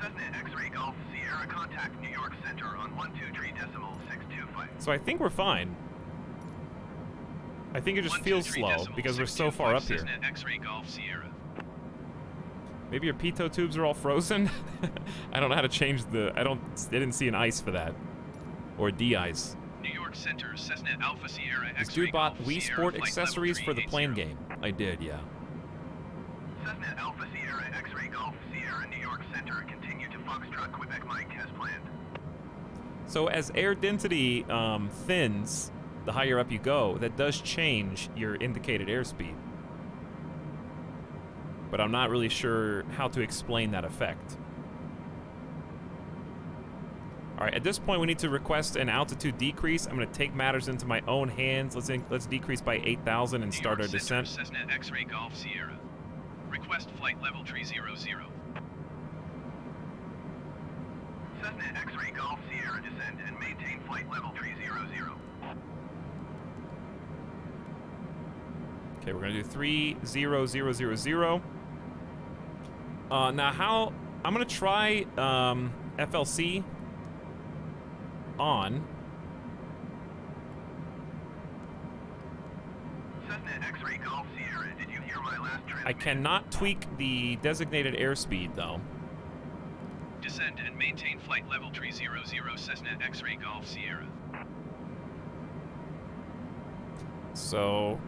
Cessna X-ray Golf Sierra contact New York Center on 123.625. So I think we're fine. I think it just feels slow because we're so far up here. Cessna X-ray Golf Sierra. Maybe your pitot tubes are all frozen? I don't know how to change the... I didn't see an ice for that. Or a de-ice. New York Center Cessna Alpha Sierra X-ray This dude bought Golf Wii Sierra Sport flight accessories level for the plane 380. game. I did, yeah. Cessna Alpha Sierra X-ray Golf Sierra New York Center continue to Foxtrot Quebec Mike as planned. So as air density thins, the higher up you go, that does change your indicated airspeed. But I'm not really sure how to explain that effect. All right, at this point we need to request an altitude decrease. I'm gonna take matters into my own hands. Let's decrease by 8,000 and start our New York descent. Center, Cessna X-ray Golf Sierra. Request flight level 300. Cessna X-ray Golf Sierra descend and maintain flight level 300. Okay, we're gonna do 30000. Now how I'm gonna try FLC on. Cessna X-ray Golf Sierra, did you hear my last transmission? I cannot tweak the designated airspeed though. Descend and maintain flight level 300 Cessna X-ray Golf Sierra. So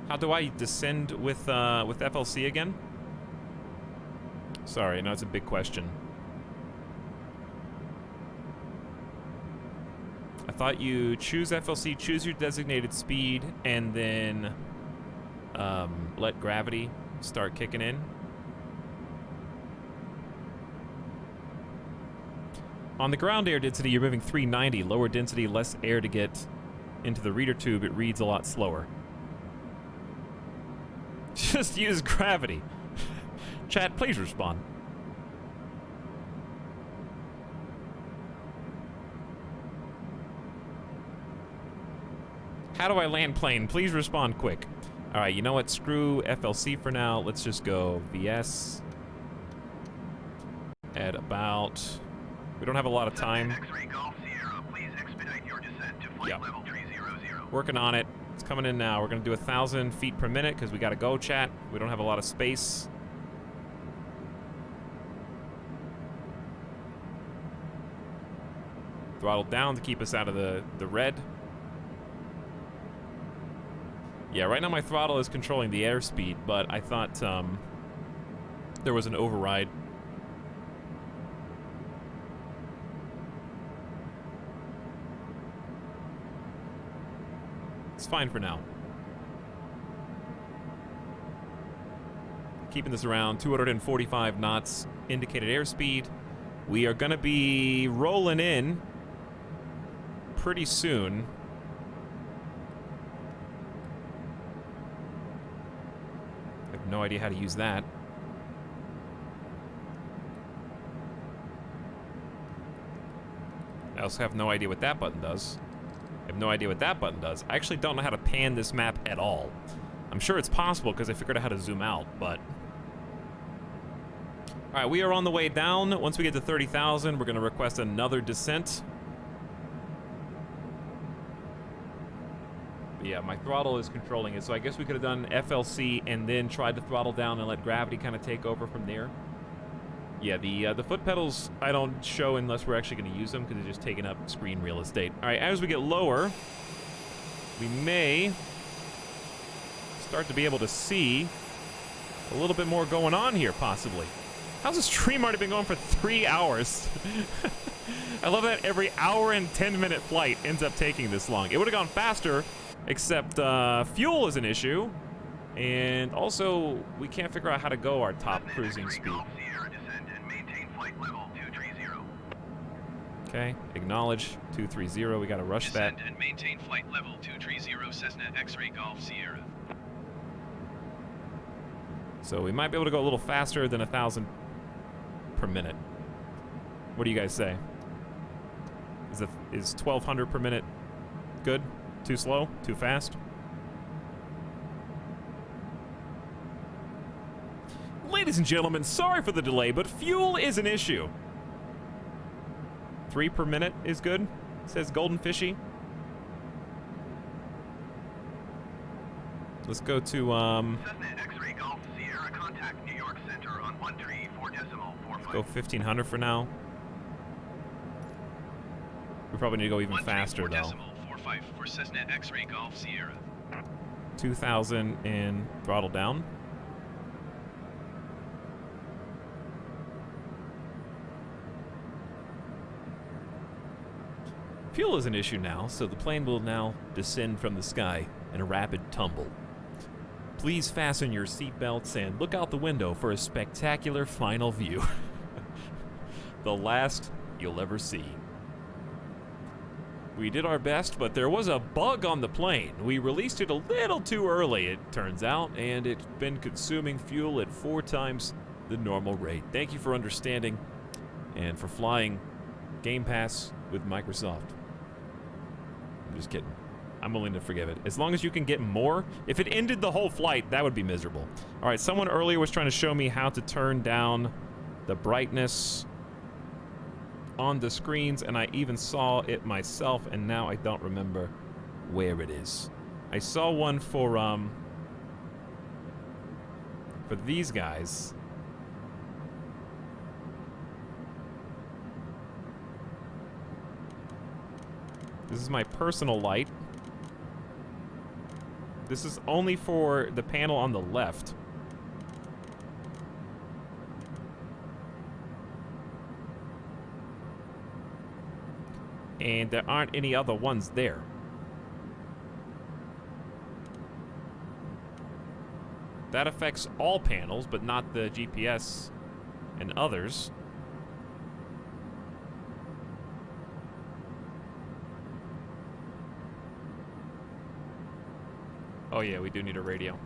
how do I descend with FLC again? Sorry, I know it's a big question. I thought you choose FLC, choose your designated speed, and then let gravity start kicking in. On the ground air density, you're moving 390. Lower density, less air to get into the reader tube. It reads a lot slower. Just use gravity. Chat, please respond. How do I land plane? Please respond quick. All right, you know what? Screw FLC for now. Let's just go VS at about... We don't have a lot of time. X-ray Golf Sierra, please expedite your descent to flight level 300. Working on it. It's coming in now. We're going to do 1,000 feet per minute because we got to go, chat. We don't have a lot of space. Throttle down to keep us out of the red. Yeah, right now my throttle is controlling the airspeed, but I thought there was an override. It's fine for now. Keeping this around 245 knots indicated airspeed. We are going to be rolling in pretty soon. I have no idea how to use that. I also have no idea what that button does. I have no idea what that button does. I actually don't know how to pan this map at all. I'm sure it's possible because I figured out how to zoom out, but... Alright, we are on the way down. Once we get to 30,000, we're going to request another descent. But yeah, my throttle is controlling it, so I guess we could have done FLC and then tried to throttle down and let gravity kind of take over from there. Yeah, the foot pedals I don't show unless we're actually going to use them because they're just taking up screen real estate. Alright, as we get lower, we may start to be able to see a little bit more going on here, possibly. How's this stream already been going for 3 hours? I love that every hour and 10-minute flight ends up taking this long. It would have gone faster, except fuel is an issue. And also, we can't figure out how to go our top cruising speed. Okay, acknowledge 230. We gotta rush that. Descend and maintain flight level 230 Cessna X-Ray Golf Sierra. So we might be able to go a little faster than 1,000 per minute. What do you guys say? Is 1,200 per minute good? Too slow? Too fast? Ladies and gentlemen, sorry for the delay, but fuel is an issue. 3 per minute is good, says Golden Fishy. Let's go to, Cessna X-Ray Golf Sierra, contact New York Center on 134.45. go 1,500 for now. We probably need to go even faster, though. 134.45 for Cessna X-Ray Golf Sierra. 2,000 and throttle down. Fuel is an issue now, so the plane will now descend from the sky in a rapid tumble. Please fasten your seatbelts and look out the window for a spectacular final view. The last you'll ever see. We did our best, but there was a bug on the plane. We released it a little too early, it turns out, and it's been consuming fuel at 4 times the normal rate. Thank you for understanding and for flying Game Pass with Microsoft. I'm just kidding. I'm willing to forgive it. As long as you can get more. If it ended the whole flight, that would be miserable. All right, someone earlier was trying to show me how to turn down the brightness on the screens, and I even saw it myself, and now I don't remember where it is. I saw one for these guys. This is my personal light. This is only for the panel on the left. And there aren't any other ones there. That affects all panels, but not the GPS and others. Oh yeah, we do need a radio.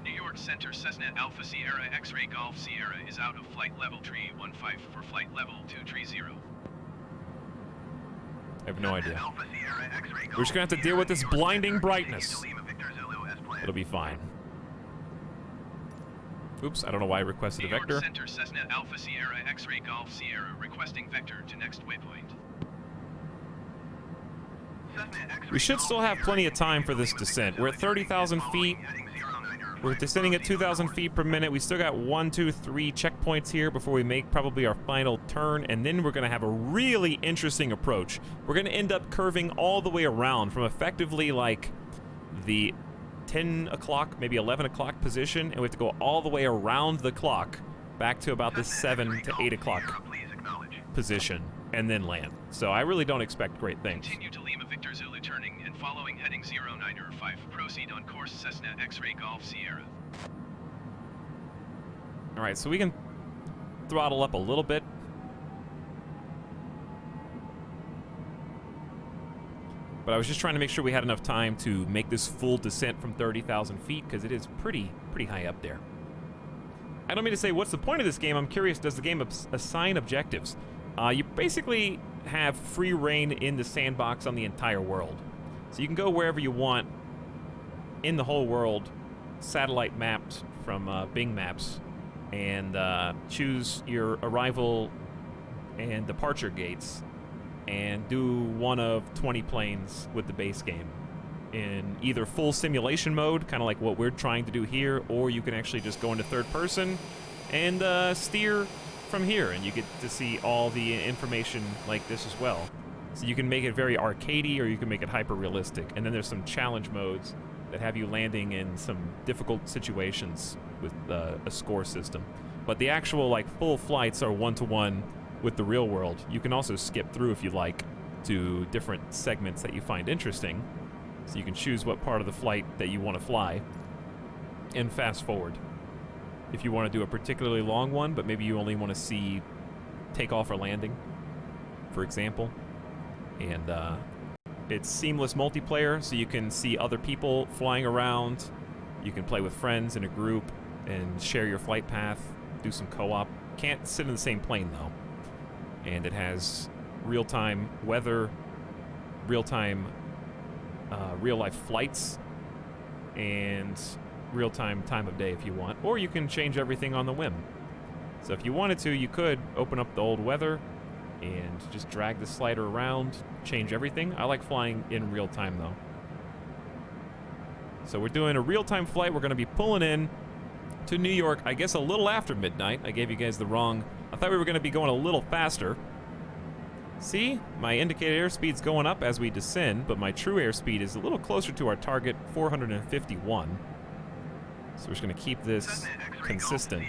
New York Center Cessna Alpha Sierra X-Ray Golf Sierra is out of flight level 315 for flight level 230. I have no idea. We're just gonna have to deal with this blinding brightness. It'll be fine. Oops, I don't know why I requested a vector. New York Center Cessna Alpha Sierra X-Ray Golf Sierra requesting vector to next waypoint. We should still have plenty of time for this descent. We're at 30,000 feet. We're descending at 2,000 feet per minute. We still got 1, 2, 3 checkpoints here before we make probably our final turn, and then we're going to have a really interesting approach. We're going to end up curving all the way around from effectively like the 10 o'clock, maybe 11 o'clock position, and we have to go all the way around the clock back to about the 7 to 8 o'clock position, and then land. So I really don't expect great things. Continue to Lima Victor Zulu turning and following heading 0905. Proceed on course Cessna X-Ray Golf Sierra. All right, so we can throttle up a little bit. But I was just trying to make sure we had enough time to make this full descent from 30,000 feet, because it is pretty high up there. I don't mean to say, what's the point of this game? I'm curious, does the game assign objectives? You basically have free reign in the sandbox on the entire world. So you can go wherever you want in the whole world, satellite mapped from Bing Maps, and choose your arrival and departure gates, and do one of 20 planes with the base game in either full simulation mode, kind of like what we're trying to do here, or you can actually just go into third person and steer from here, and you get to see all the information like this as well. So you can make it very arcadey, or you can make it hyper realistic. And then there's some challenge modes that have you landing in some difficult situations with a score system. But the actual like full flights are one-to-one with the real world. You can also skip through if you like to different segments that you find interesting. So you can choose what part of the flight that you want to fly and fast forward. If you want to do a particularly long one, but maybe you only want to see takeoff or landing, for example. And it's seamless multiplayer, so you can see other people flying around. You can play with friends in a group and share your flight path, do some co-op. Can't sit in the same plane, though. And it has real-time weather, real-time real-life flights, and real-time time of day if you want. Or you can change everything on the whim. So if you wanted to, you could open up the old weather and just drag the slider around, change everything. I like flying in real time, though. So we're doing a real-time flight. We're going to be pulling in to New York, I guess a little after midnight. I gave you guys the wrong... I thought we were going to be going a little faster. See? My indicated airspeed's going up as we descend, but my true airspeed is a little closer to our target, 451. So we're just going to keep this consistent.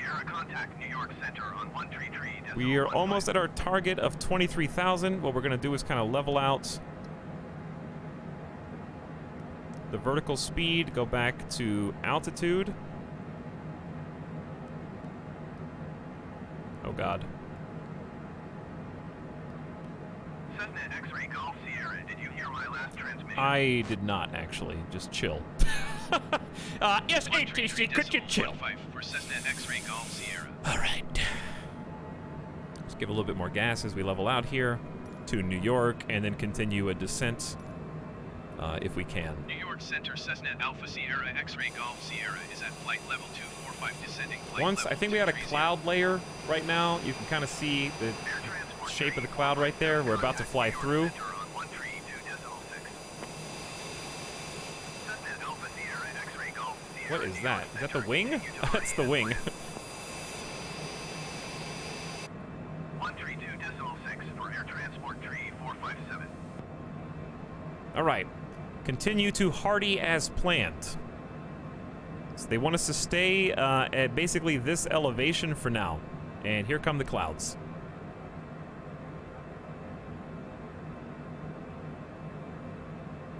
We are almost at our target of 23,000. What we're going to do is kind of level out the vertical speed, go back to altitude. Oh, God. Cessna X-ray Golf Sierra, did you hear my last transmission? I did not, actually. Just chill. Yes, ATC, could you chill? For Cessna X-ray Golf Sierra. All right. Let's give a little bit more gas as we level out here to New York, and then continue a descent if we can. New York Center Cessna Alpha Sierra X-ray Golf Sierra is at flight level 245 descending. Once, I think we had a cloud layer right now. You can kind of see the shape of the cloud right there. We're about to fly through. What is that? Is that the wing? That's the wing. 132.6 for air transport tree 457. All right. Continue to Hardy as planned. So they want us to stay at basically this elevation for now. And here come the clouds.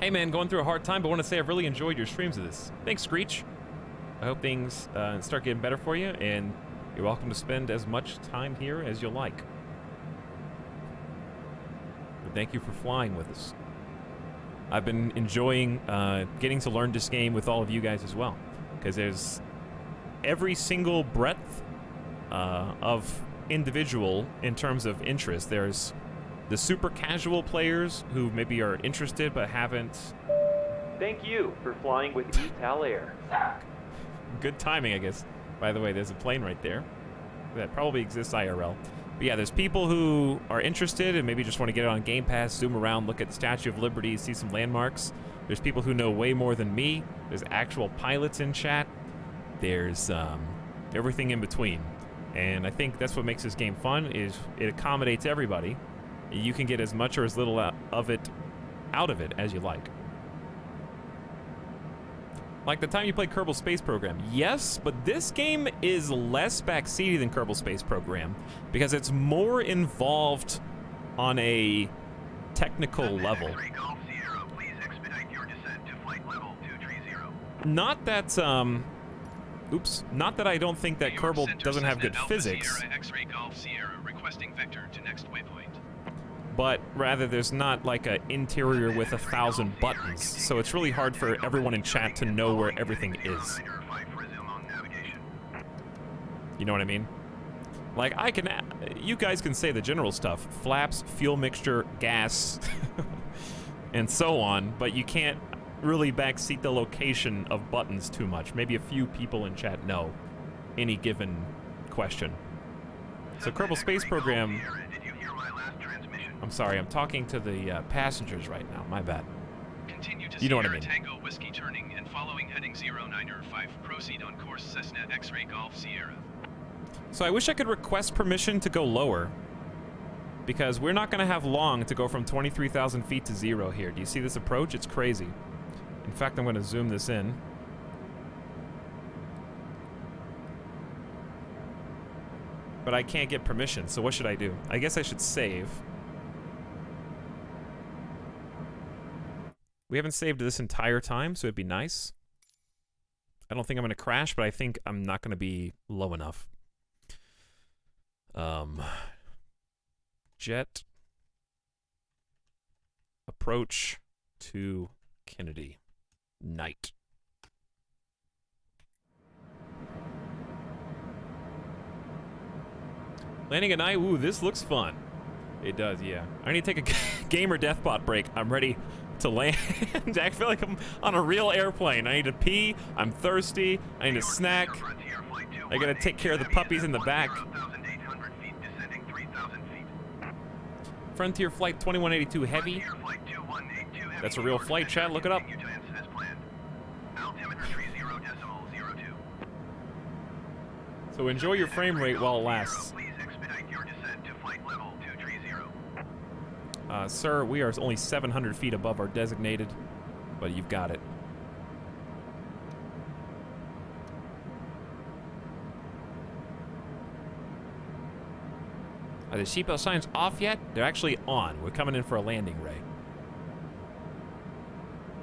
Hey man, going through a hard time, but want to say I've really enjoyed your streams of this. Thanks, Screech. I hope things start getting better for you, and you're welcome to spend as much time here as you like. But thank you for flying with us. I've been enjoying getting to learn this game with all of you guys as well, because there's every single breadth of individual in terms of interest. There's the super casual players who maybe are interested but haven't. Thank you for flying with Etalyx. Good timing, I guess. By the way, there's a plane right there that probably exists IRL. But yeah, there's people who are interested and maybe just want to get it on Game Pass, zoom around, look at the Statue of Liberty, see some landmarks. There's people who know way more than me. There's actual pilots in chat. There's everything in between. And I think that's what makes this game fun, is it accommodates everybody. You can get as much or as little out of it as you like. Like the time you played Kerbal Space Program. Yes, but this game is less backseaty than Kerbal Space Program because it's more involved on a technical level. Not that, oops, not that I don't think that Kerbal doesn't have good physics. but rather there's not like an interior with 1,000 buttons, so it's really hard for everyone in chat to know where everything is. You know what I mean? Like, you guys can say the general stuff. Flaps, fuel mixture, gas, and so on, but you can't really backseat the location of buttons too much. Maybe a few people in chat know any given question. So Kerbal Space Program... I'm sorry, I'm talking to the passengers right now. My bad. Continue to You know what I Sierra mean. Tango Whiskey turning and following heading 0905. Proceed on course Cessna X-Ray Golf Sierra. So I wish I could request permission to go lower, because we're not going to have long to go from 23,000 feet to 0 here. Do you see this approach? It's crazy. In fact, I'm going to zoom this in. But I can't get permission, so what should I do? I guess I should save. We haven't saved this entire time, so it'd be nice. I don't think I'm going to crash, but I think I'm not going to be low enough. Jet approach to Kennedy. Night. Landing at night. Ooh, this looks fun. It does, yeah. I need to take a gamer deathbot break. I'm ready to land. I feel like I'm on a real airplane. I need to pee. I'm thirsty. I need a snack. I gotta take care of the puppies in the back. Frontier Flight 2182 Heavy. That's a real flight, chat. Look it up. So enjoy your frame rate while it lasts. Sir, we are only 700 feet above our designated, but you've got it. Are the seatbelt signs off yet? They're actually on. We're coming in for a landing, Ray.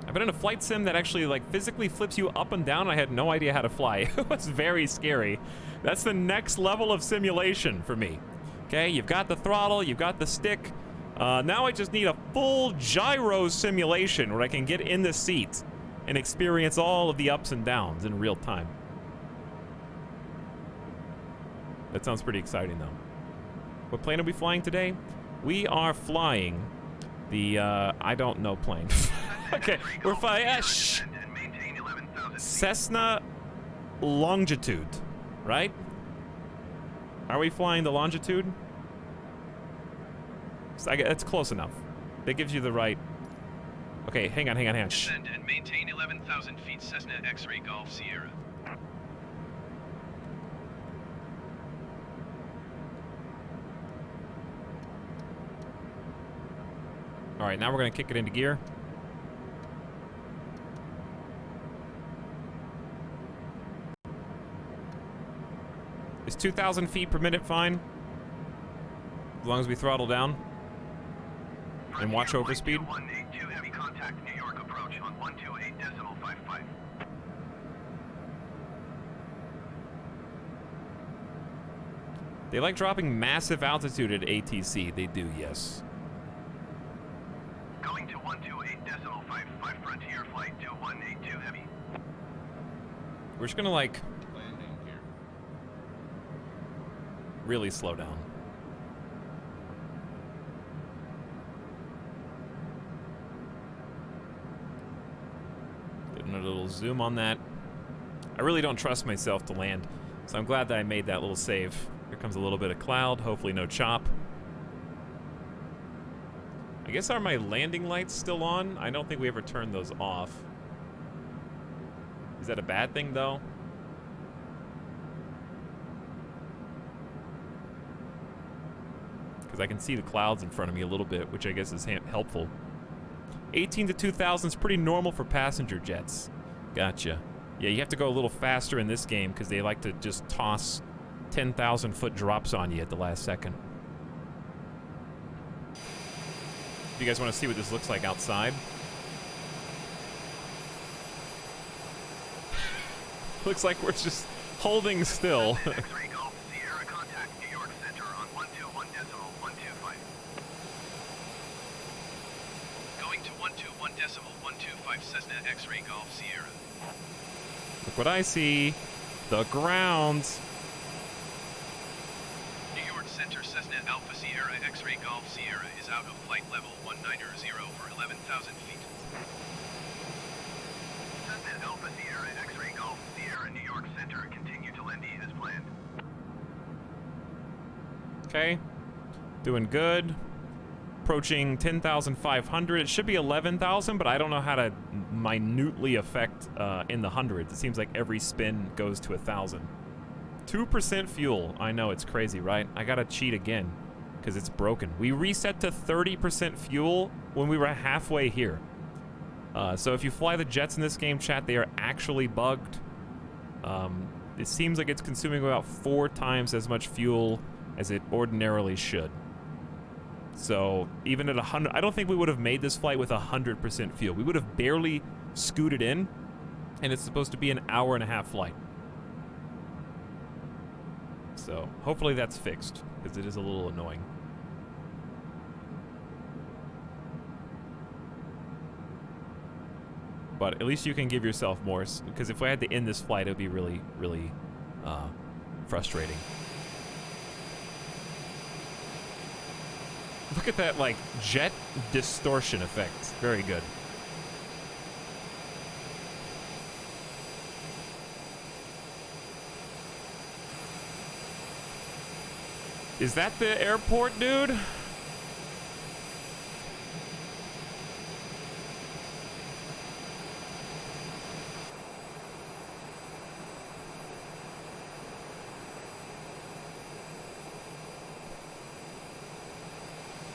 I've been in a flight sim that actually like physically flips you up and down. I had no idea how to fly. It was very scary. That's the next level of simulation for me. Okay, you've got the throttle, you've got the stick. Now I just need a full gyro simulation where I can get in the seat and experience all of the ups and downs in real time. That sounds pretty exciting, though. What plane are we flying today? We are flying the, I don't know plane. Okay, we're flying, Cessna Longitude, right? Are we flying the Longitude? That's close enough. That gives you the right... Okay, hang on. Descend and maintain 11,000 feet Cessna X-Ray Golf Sierra. All right, now we're going to kick it into gear. Is 2,000 feet per minute fine? As long as we throttle down and watch over speed. 182 heavy contact New York approach on 128.55. They like dropping massive altitude at ATC. They do, yes. Going to 128.55 Frontier Flight 2182 heavy. We're just gonna like Landing gear. really slow down. Getting a little zoom on that. I really don't trust myself to land, so I'm glad that I made that little save. Here comes a little bit of cloud, hopefully no chop. I guess are my landing lights still on? I don't think we ever turned those off. Is that a bad thing, though? Because I can see the clouds in front of me a little bit, which I guess is helpful. 18 to 2,000 is pretty normal for passenger jets. Gotcha. Yeah, you have to go a little faster in this game because they like to just toss 10,000-foot drops on you at the last second. Do you guys want to see what this looks like outside? Looks like we're just holding still. X-Ray Golf Sierra contact New York Center on 121.125. to 121.125 Cessna X-Ray Golf Sierra. Look what I see. The ground. New York Center Cessna Alpha Sierra X-Ray Golf Sierra is out of flight level 190 for 11,000 feet. Cessna Alpha Sierra X-Ray Golf Sierra New York Center continue to land as planned. Okay. Doing good. Approaching 10,500. It should be 11,000, but I don't know how to minutely affect in the hundreds. It seems like every spin goes to 1,000. 2% fuel. I know, it's crazy, right? I gotta cheat again because it's broken. We reset to 30% fuel when we were halfway here. So if you fly the jets in this game, chat, they are actually bugged. It seems like it's consuming about 4 times as much fuel as it ordinarily should. So even at 100, I don't think we would have made this flight with 100% fuel. We would have barely scooted in, and it's supposed to be an hour-and-a-half flight. So hopefully that's fixed, because it is a little annoying. But at least you can give yourself more, because if I had to end this flight, it would be really, really frustrating. Look at that, like, jet distortion effect. Very good. Is that the airport, dude?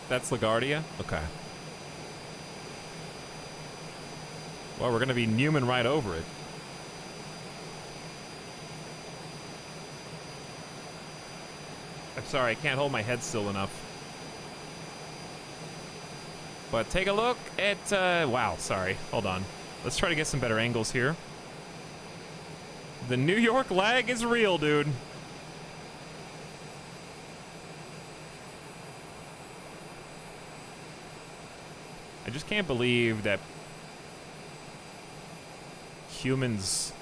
That's LaGuardia? Okay. Well, we're gonna be Newman right over it. I'm sorry, I can't hold my head still enough. But take a look at, wow, sorry, hold on. Let's try to get some better angles here. The New York lag is real, dude. I just can't believe that humans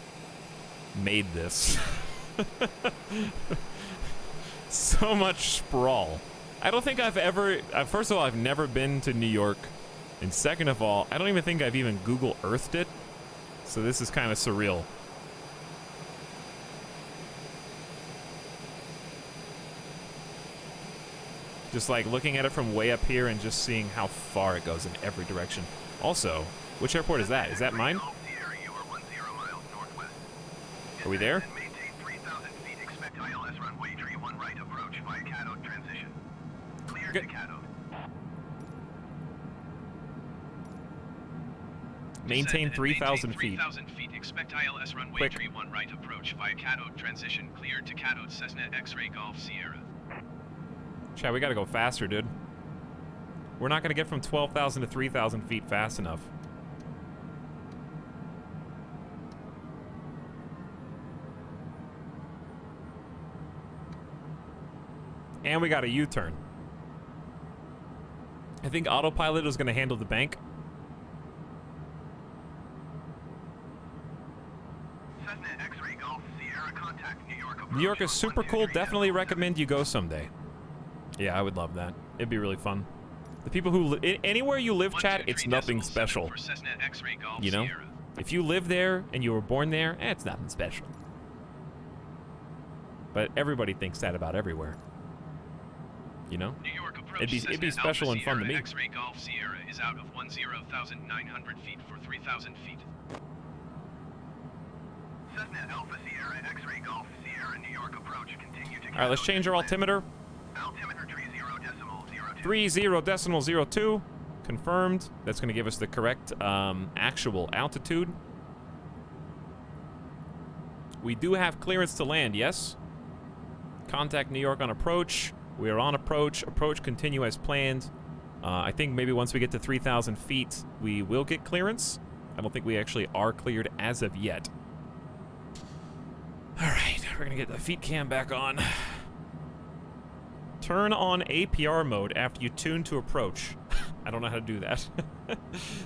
made this. So much sprawl. I don't think I've ever, first of all, I've never been to New York. And second of all, I don't even think I've even Google Earthed it. So this is kind of surreal. Just like looking at it from way up here and just seeing how far it goes in every direction. Also, which airport is that? Is that mine? Are we there? Good. Maintain 3,000 feet. 3,000 feet. Expect ILS runway Quick. 31 right approach via cathode transition cleared to cathode Cessna X-Ray Golf Sierra. Chad, we gotta go faster, dude. We're not gonna get from 12,000 to 3,000 feet fast enough. And we got a U-turn. I think autopilot is gonna handle the bank. Cessna X-Ray Golf Sierra contact New York approach. New York is super cool. Definitely recommend you go someday. Yeah, I would love that. It'd be really fun. The people who anywhere you live, chat, it's nothing special. You know? If you live there and you were born there, it's nothing special. But everybody thinks that about everywhere. You know? New York approach. It'd be special and fun to me. X-Ray Golf Sierra is out of 10,900 feet for 3,000 feet. Cessna Alpha Sierra X-Ray Golf Sierra New York approach continue to. All right, let's change our altimeter. Altimeter 30.02. 30.02. Confirmed. That's going to give us the correct actual altitude. We do have clearance to land, yes? Contact New York on approach. We are on approach. Approach continue as planned. I think maybe once we get to 3,000 feet, we will get clearance. I don't think we actually are cleared as of yet. All right, we're going to get the feet cam back on. Turn on APR mode after you tune to approach. I don't know how to do that.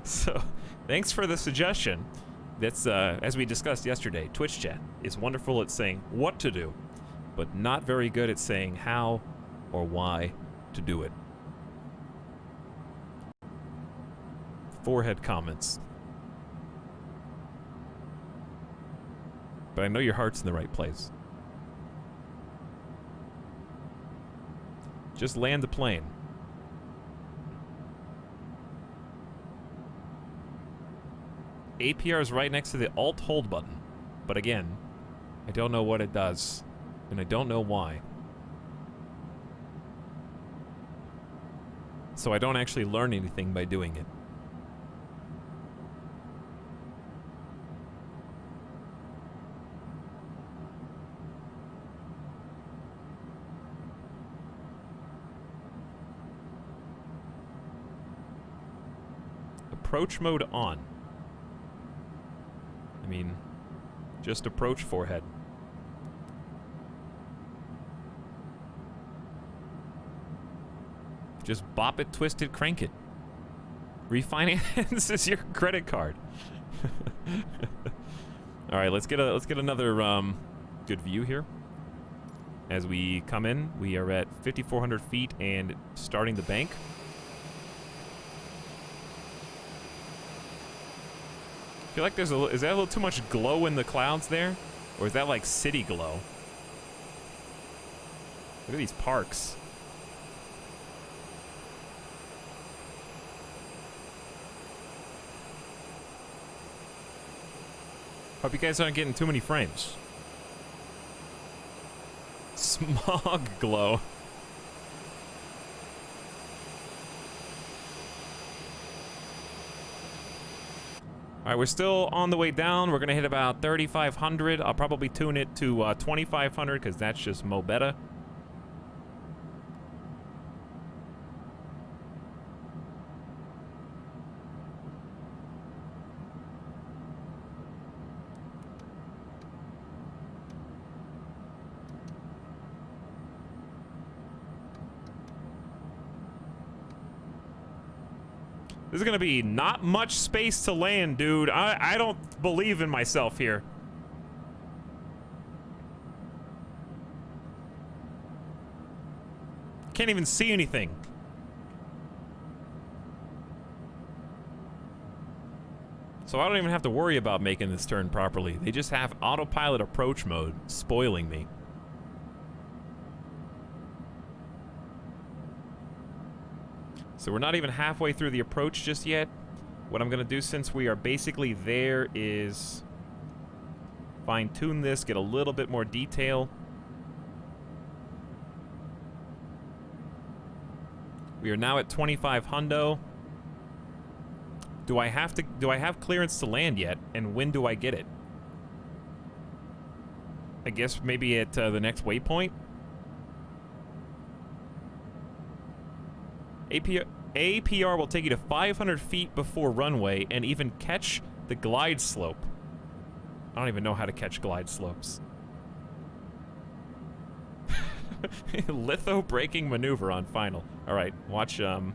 So, thanks for the suggestion. That's, as we discussed yesterday, Twitch chat is wonderful at saying what to do, but not very good at saying how or why to do it. Forehead comments. But I know your heart's in the right place. Just land the plane. APR is right next to the Alt hold button. But again, I don't know what it does. And I don't know why. So I don't actually learn anything by doing it. Approach mode on. I mean, just approach forehead. Just bop it, twist it, crank it. Refinance your credit card. All right, let's get another good view here. As we come in, we are at 5,400 feet and starting the bank. I feel like is that a little too much glow in the clouds there? Or is that like city glow? Look at these parks. Hope you guys aren't getting too many frames. Smog glow. Alright, we're still on the way down. We're gonna hit about 3,500. I'll probably tune it to 2,500 because that's just mo better. This is gonna be not much space to land, dude. I don't believe in myself here. Can't even see anything. So I don't even have to worry about making this turn properly. They just have autopilot approach mode spoiling me. So we're not even halfway through the approach just yet. What I'm gonna do, since we are basically there, is fine-tune this, get a little bit more detail. We are now at 25 hundo. Do I have clearance to land yet? And when do I get it? I guess maybe at the next waypoint? APR will take you to 500 feet before runway and even catch the glide slope. I don't even know how to catch glide slopes. Litho braking maneuver on final. All right, watch your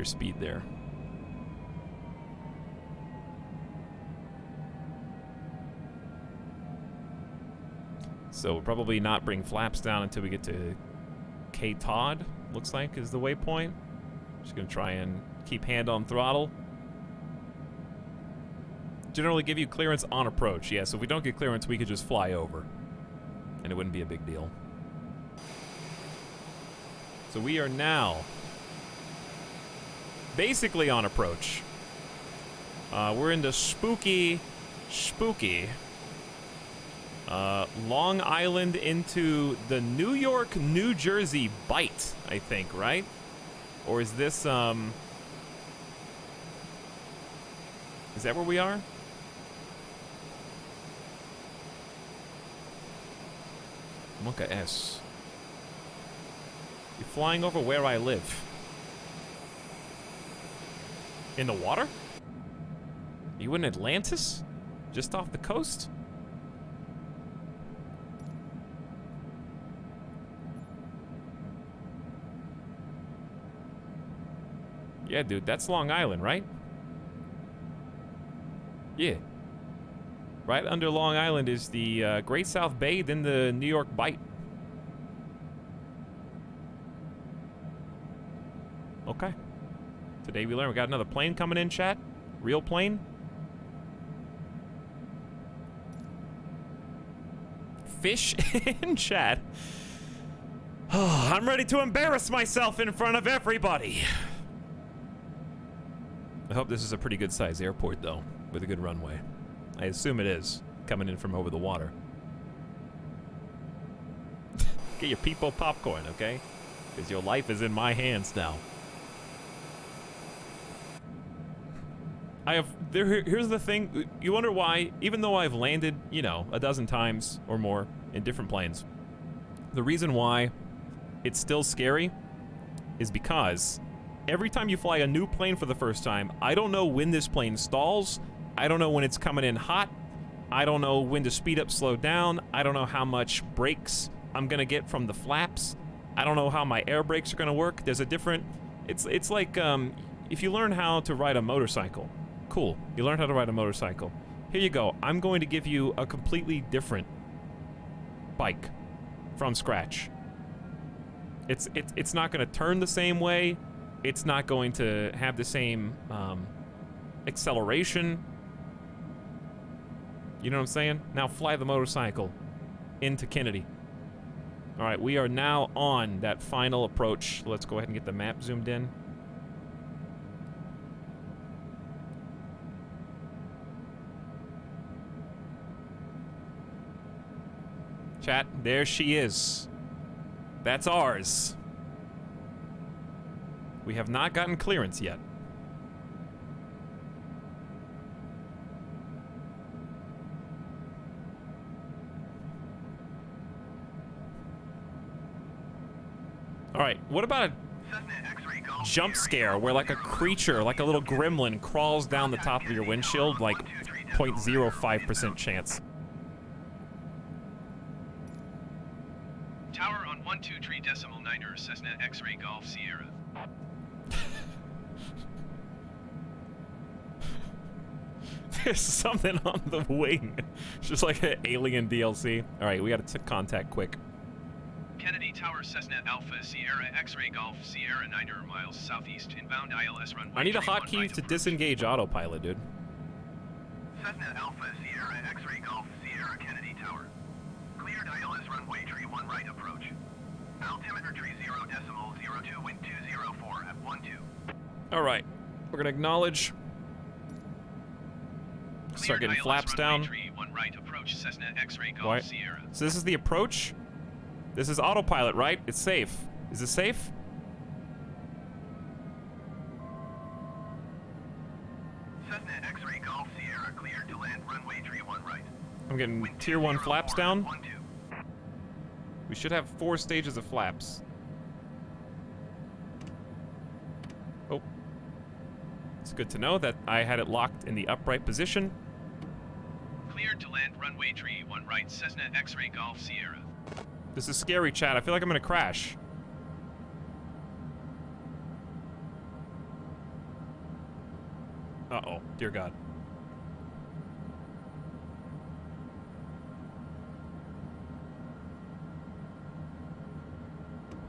speed there. So we'll probably not bring flaps down until we get to K Todd. Looks like is the waypoint. Just gonna try and keep hand on throttle. Generally give you clearance on approach. Yeah, so if we don't get clearance, we could just fly over. And it wouldn't be a big deal. So we are now basically on approach. We're into spooky Long Island into the New York, New Jersey Bight, I think, right? Or is this, is that where we are? Monka S. You're flying over where I live. In the water? Are you in Atlantis? Just off the coast? Yeah, dude, that's Long Island, right? Yeah. Right under Long Island is the Great South Bay, then the New York Bight. Okay. Today we learned we got another plane coming in, chat. Real plane. Fish in chat. Oh, I'm ready to embarrass myself in front of everybody. I hope this is a pretty good size airport, though, with a good runway. I assume it is, coming in from over the water. Get your peepo popcorn, okay? Because your life is in my hands now. Here's the thing. You wonder why, even though I've landed, you know, a dozen times or more in different planes, the reason why it's still scary is because every time you fly a new plane for the first time, I don't know when this plane stalls. I don't know when it's coming in hot. I don't know when to speed up, slow down. I don't know how much brakes I'm gonna get from the flaps. I don't know how my air brakes are gonna work. There's a different, it's like if you learn how to ride a motorcycle. Cool, you learned how to ride a motorcycle. Here you go. I'm going to give you a completely different bike from scratch. It's not going to turn the same way. It's not going to have the same acceleration. You know what I'm saying? Now fly the motorcycle into Kennedy. All right, we are now on that final approach. Let's go ahead and get the map zoomed in. Chat, there she is. That's ours. We have not gotten clearance yet. All right, what about a jump scare where like a creature, like a little gremlin, crawls down the top of your windshield, like 0.05% chance? Tower on 123.9er Cessna X-Ray Golf Sierra. There's something on the wing. It's just like an alien DLC. All right, we got to contact quick. Kennedy Tower Cessna Alpha Sierra X-Ray Golf Sierra 9 miles southeast inbound ILS runway. I need a hotkey to disengage autopilot, dude. Cessna Alpha Sierra X-Ray Golf Sierra Kennedy Tower. Cleared ILS runway tree 1 right approach. Altimeter tree 0.02 wind 204 at 12. All right, we're gonna acknowledge. Start getting flaps down. Tree 1 right approach Cessna X-Ray Golf What? Sierra. So this is the approach. This is autopilot, right? It's safe. Is it safe? Cessna X-Ray Golf Sierra cleared to land runway tree 1 right. I'm getting Wind tier 1 204 flaps at down. 12. We should have 4 stages of flaps. Oh. It's good to know that I had it locked in the upright position. Cleared to land runway tree 1 right Cessna X-Ray Golf Sierra. This is scary, chat. I feel like I'm gonna crash. Uh-oh. Dear God.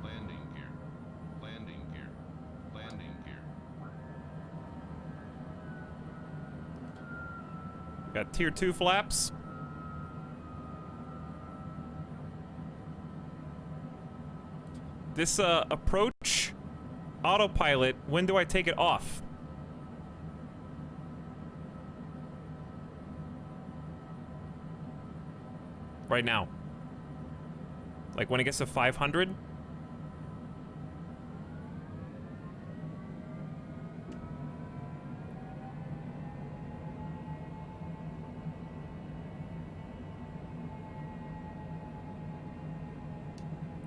Landing gear. Landing gear. Landing gear. Got tier 2 flaps. This approach autopilot, when do I take it off? Right now. Like when it gets to 500?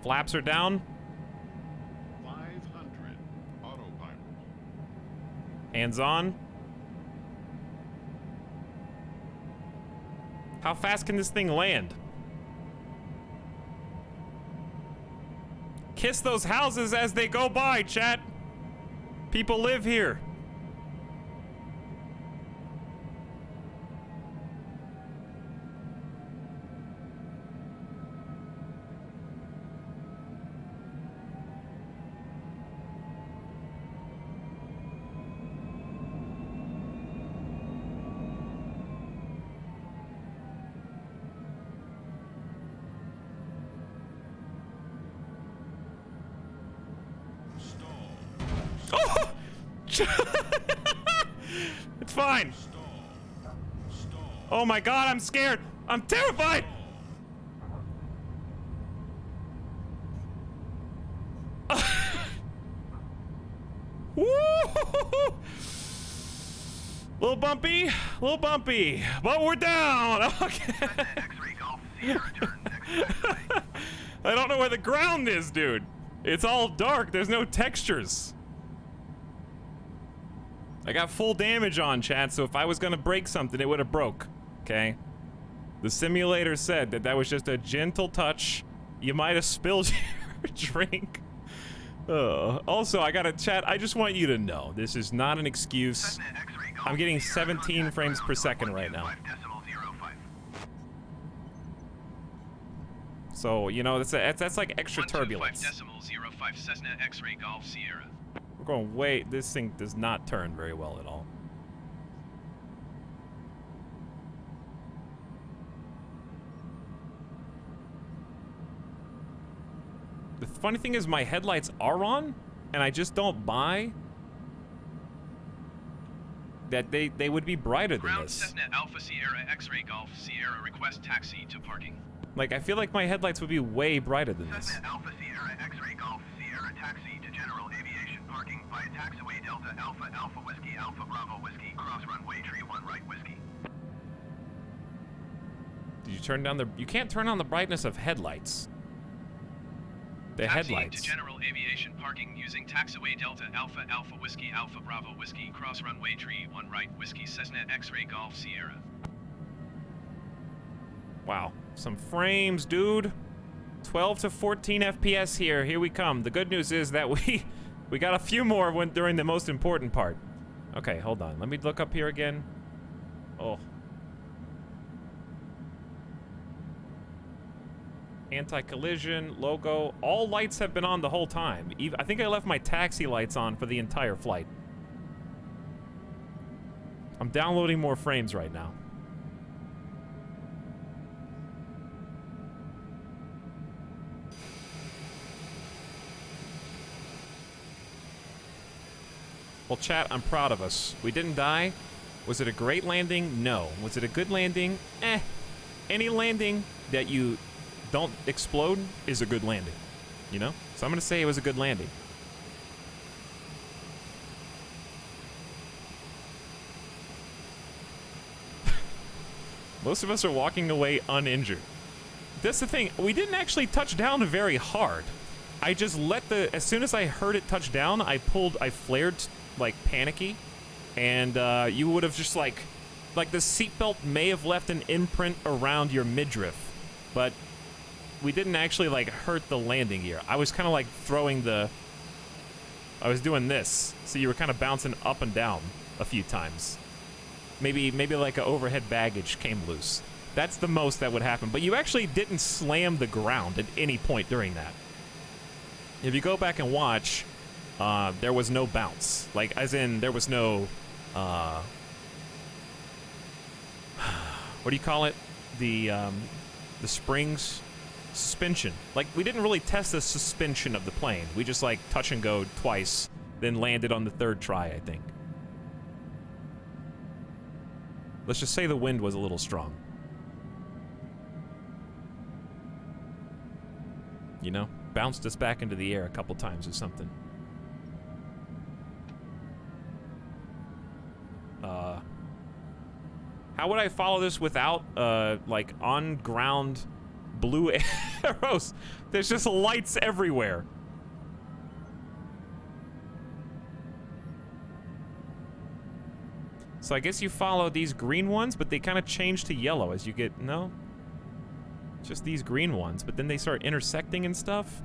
Flaps are down. 500. Autopilot. Hands on. How fast can this thing land? Kiss those houses as they go by, chat. People live here. Oh! It's fine. Oh my god, I'm scared. I'm terrified. Woo! Little bumpy, but we're down. Okay. I don't know where the ground is, dude. It's all dark. There's no textures. I got full damage on, chat, so if I was gonna break something, it would have broke, okay? The simulator said that was just a gentle touch. You might have spilled your drink. Also, I gotta chat, I just want you to know, this is not an excuse. I'm getting 17 frames per second right now. So, you know, that's like extra turbulence. 125.05 Cessna X-ray Golf Sierra. We're going, wait, this thing does not turn very well at all. The funny thing is my headlights are on, and I just don't buy that they would be brighter than Ground this. Cessna Alpha Sierra X-ray Golf Sierra request taxi to parking. Like, I feel like my headlights would be way brighter than this. Cessna Alpha Sierra X-ray Golf Sierra taxi to general aviation parking via taxiway Delta Alpha Alpha Whiskey Alpha Bravo Whiskey cross runway tree 1 right whiskey. Did you turn down the... You can't turn on the brightness of headlights. The headlights. To general aviation parking using taxiway Delta Alpha Alpha Whiskey Alpha Bravo Whiskey cross runway tree 1 right whiskey Cessna X-ray Golf Sierra. Wow, some frames, dude. 12 to 14 FPS here. Here we come. The good news is that we got a few more during the most important part. Okay, hold on. Let me look up here again. Oh. Anti-collision, logo. All lights have been on the whole time. I think I left my taxi lights on for the entire flight. I'm downloading more frames right now. Well, chat, I'm proud of us. We didn't die. Was it a great landing? No. Was it a good landing? Eh. Any landing that you don't explode is a good landing. You know? So I'm gonna say it was a good landing. Most of us are walking away uninjured. That's the thing. We didn't actually touch down very hard. I just let as soon as I heard it touch down, I flared like panicky, and you would have just like the seatbelt may have left an imprint around your midriff, but we didn't actually like hurt the landing gear. I was kind of like I was doing this, so you were kind of bouncing up and down a few times. Maybe like an overhead baggage came loose. That's the most that would happen, but you actually didn't slam the ground at any point during that. If you go back and watch, there was no bounce. Like, as in, there was no, what do you call it? The springs? Suspension. Like, we didn't really test the suspension of the plane. We just, like, touch and go twice, then landed on the third try, I think. Let's just say the wind was a little strong. You know? Bounced us back into the air a couple times or something. How would I follow this without, like, on-ground blue arrows? There's just lights everywhere. So I guess you follow these green ones, but they kind of change to yellow as you get... No? Just these green ones, but then they start intersecting and stuff.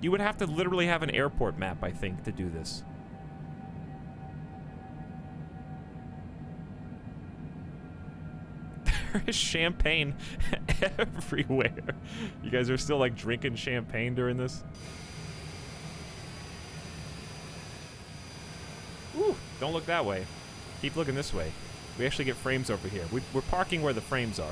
You would have to literally have an airport map, I think, to do this. There is champagne everywhere. You guys are still like drinking champagne during this? Ooh, don't look that way. Keep looking this way. We actually get frames over here. We're parking where the frames are.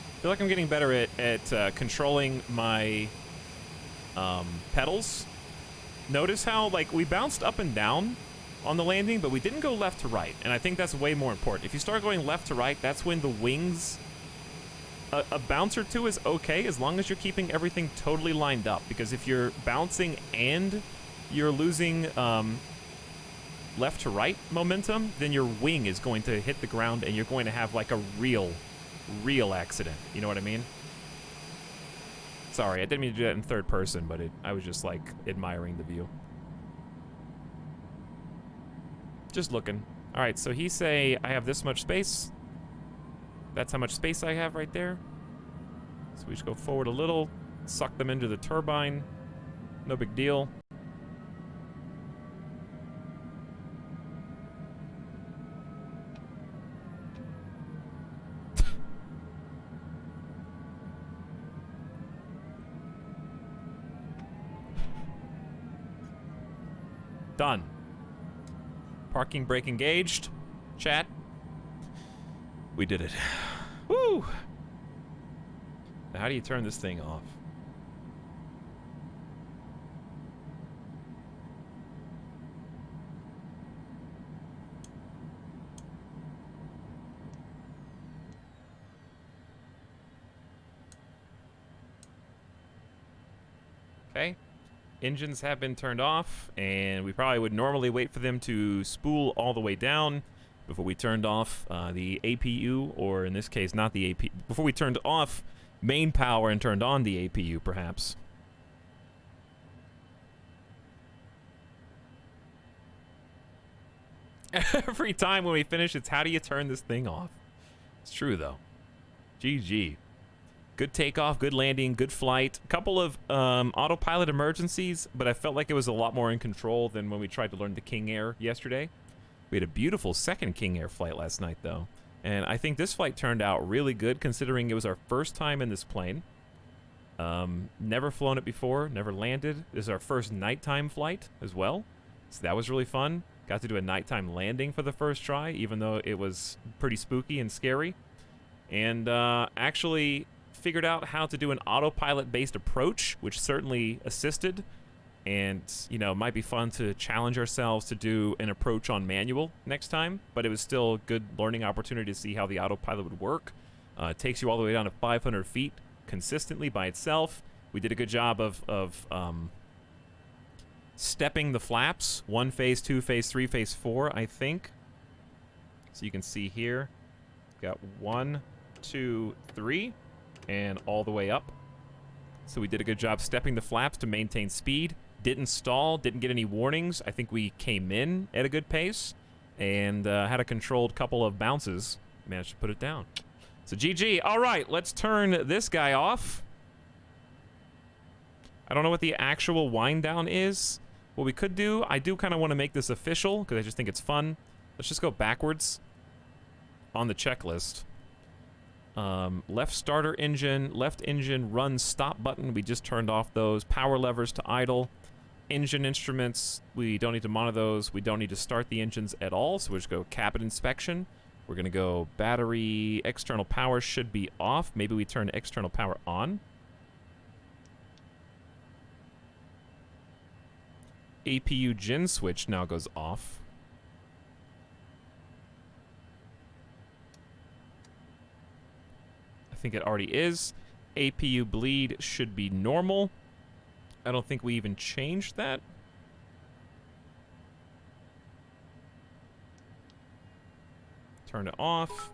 I feel like I'm getting better at controlling my pedals. Notice how, like, we bounced up and down on the landing, but we didn't go left to right, and I think that's way more important. If you start going left to right, that's when the wings... A bounce or two is okay, as long as you're keeping everything totally lined up, because if you're bouncing and you're losing left to right momentum, then your wing is going to hit the ground, and you're going to have, like, a real accident. You know what I mean? Sorry, I didn't mean to do that in third person, but I was just, like, admiring the view. Just looking. Alright, so he say I have this much space. That's how much space I have right there. So we just go forward a little, suck them into the turbine. No big deal. Done. Parking brake engaged. Chat. We did it. Woo! Now how do you turn this thing off? Okay. Engines have been turned off, and we probably would normally wait for them to spool all the way down before we turned off the APU, or in this case, not the APU. Before we turned off main power and turned on the APU, perhaps. Every time when we finish, it's how do you turn this thing off? It's true, though. GG. Good takeoff, good landing, good flight. A couple of autopilot emergencies, but I felt like it was a lot more in control than when we tried to learn the King Air yesterday. We had a beautiful second King Air flight last night, though. And I think this flight turned out really good, considering it was our first time in this plane. Never flown it before, never landed. This is our first nighttime flight as well. So that was really fun. Got to do a nighttime landing for the first try, even though it was pretty spooky and scary. And actually figured out how to do an autopilot-based approach, which certainly assisted. And, you know, it might be fun to challenge ourselves to do an approach on manual next time, but it was still a good learning opportunity to see how the autopilot would work. It takes you all the way down to 500 feet consistently by itself. We did a good job of stepping the flaps. 1 phase, 2 phase, 3 phase, 4, I think. So you can see here, got 1, 2, 3, and all the way up. So we did a good job stepping the flaps to maintain speed. Didn't stall, didn't get any warnings. I think we came in at a good pace and had a controlled couple of bounces. Managed to put it down. So GG. All right, let's turn this guy off. I don't know what the actual wind down is. What we could do, I do kind of want to make this official because I just think it's fun. Let's just go backwards on the checklist. Left starter engine, left engine run stop button. We just turned off those. Power levers to idle. Engine instruments, we don't need to monitor those. We don't need to start the engines at all, so we'll just go cabin inspection. We're going to go battery, external power should be off. Maybe we turn external power on. APU gen switch now goes off. I think it already is. APU bleed should be normal. I don't think we even changed that. Turn it off.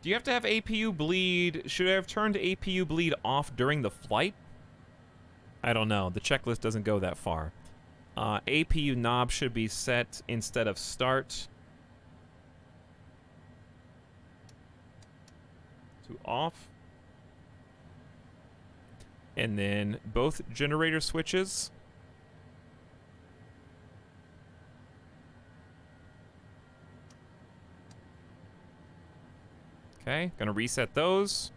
Do you have to have APU bleed? Should I have turned APU bleed off during the flight? I don't know. The checklist doesn't go that far. APU knob should be set instead of start to off. And then both generator switches Okay, gonna reset those.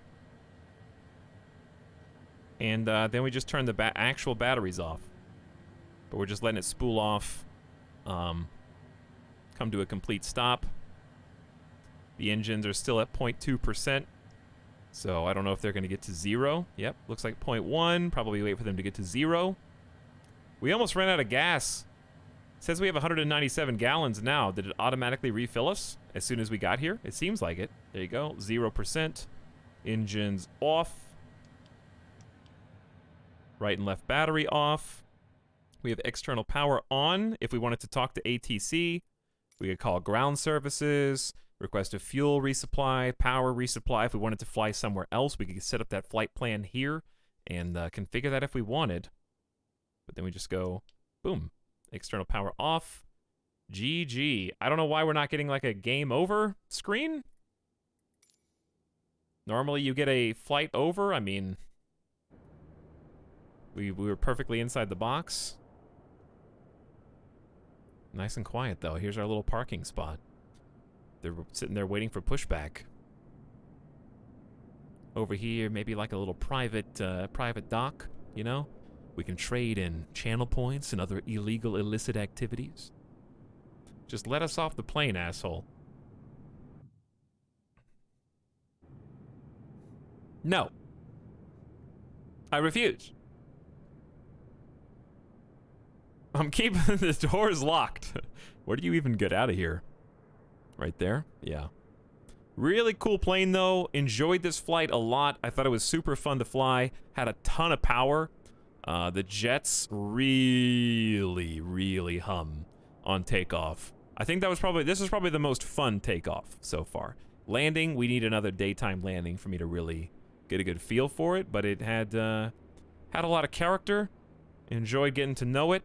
And then we just turn the actual batteries off. But we're just letting it spool off, come to a complete stop. The engines are still at 0.2%. So I don't know if they're gonna get to 0. Yep, looks like 0.1, probably wait for them to get to 0. We almost ran out of gas. It says we have 197 gallons now. Did it automatically refill us as soon as we got here? It seems like it. There you go, 0%. Engines off. Right and left battery off. We have external power on. If we wanted to talk to ATC, we could call ground services, request a fuel resupply, power resupply. If we wanted to fly somewhere else, we could set up that flight plan here and configure that if we wanted. But then we just go, boom, external power off. GG. I don't know why we're not getting like a game over screen. Normally you get a flight over. I mean, we were perfectly inside the box. Nice and quiet though. Here's our little parking spot. They're sitting there waiting for pushback. Over here, maybe like a little private dock, you know? We can trade in channel points and other illegal, illicit activities. Just let us off the plane, asshole. No. I refuse. I'm keeping the doors locked. Where do you even get out of here? Right there? Yeah. Really cool plane, though. Enjoyed this flight a lot. I thought it was super fun to fly. Had a ton of power. The jets really, really hum on takeoff. I think that was this is probably the most fun takeoff so far. Landing, we need another daytime landing for me to really get a good feel for it, but it had a lot of character. Enjoyed getting to know it.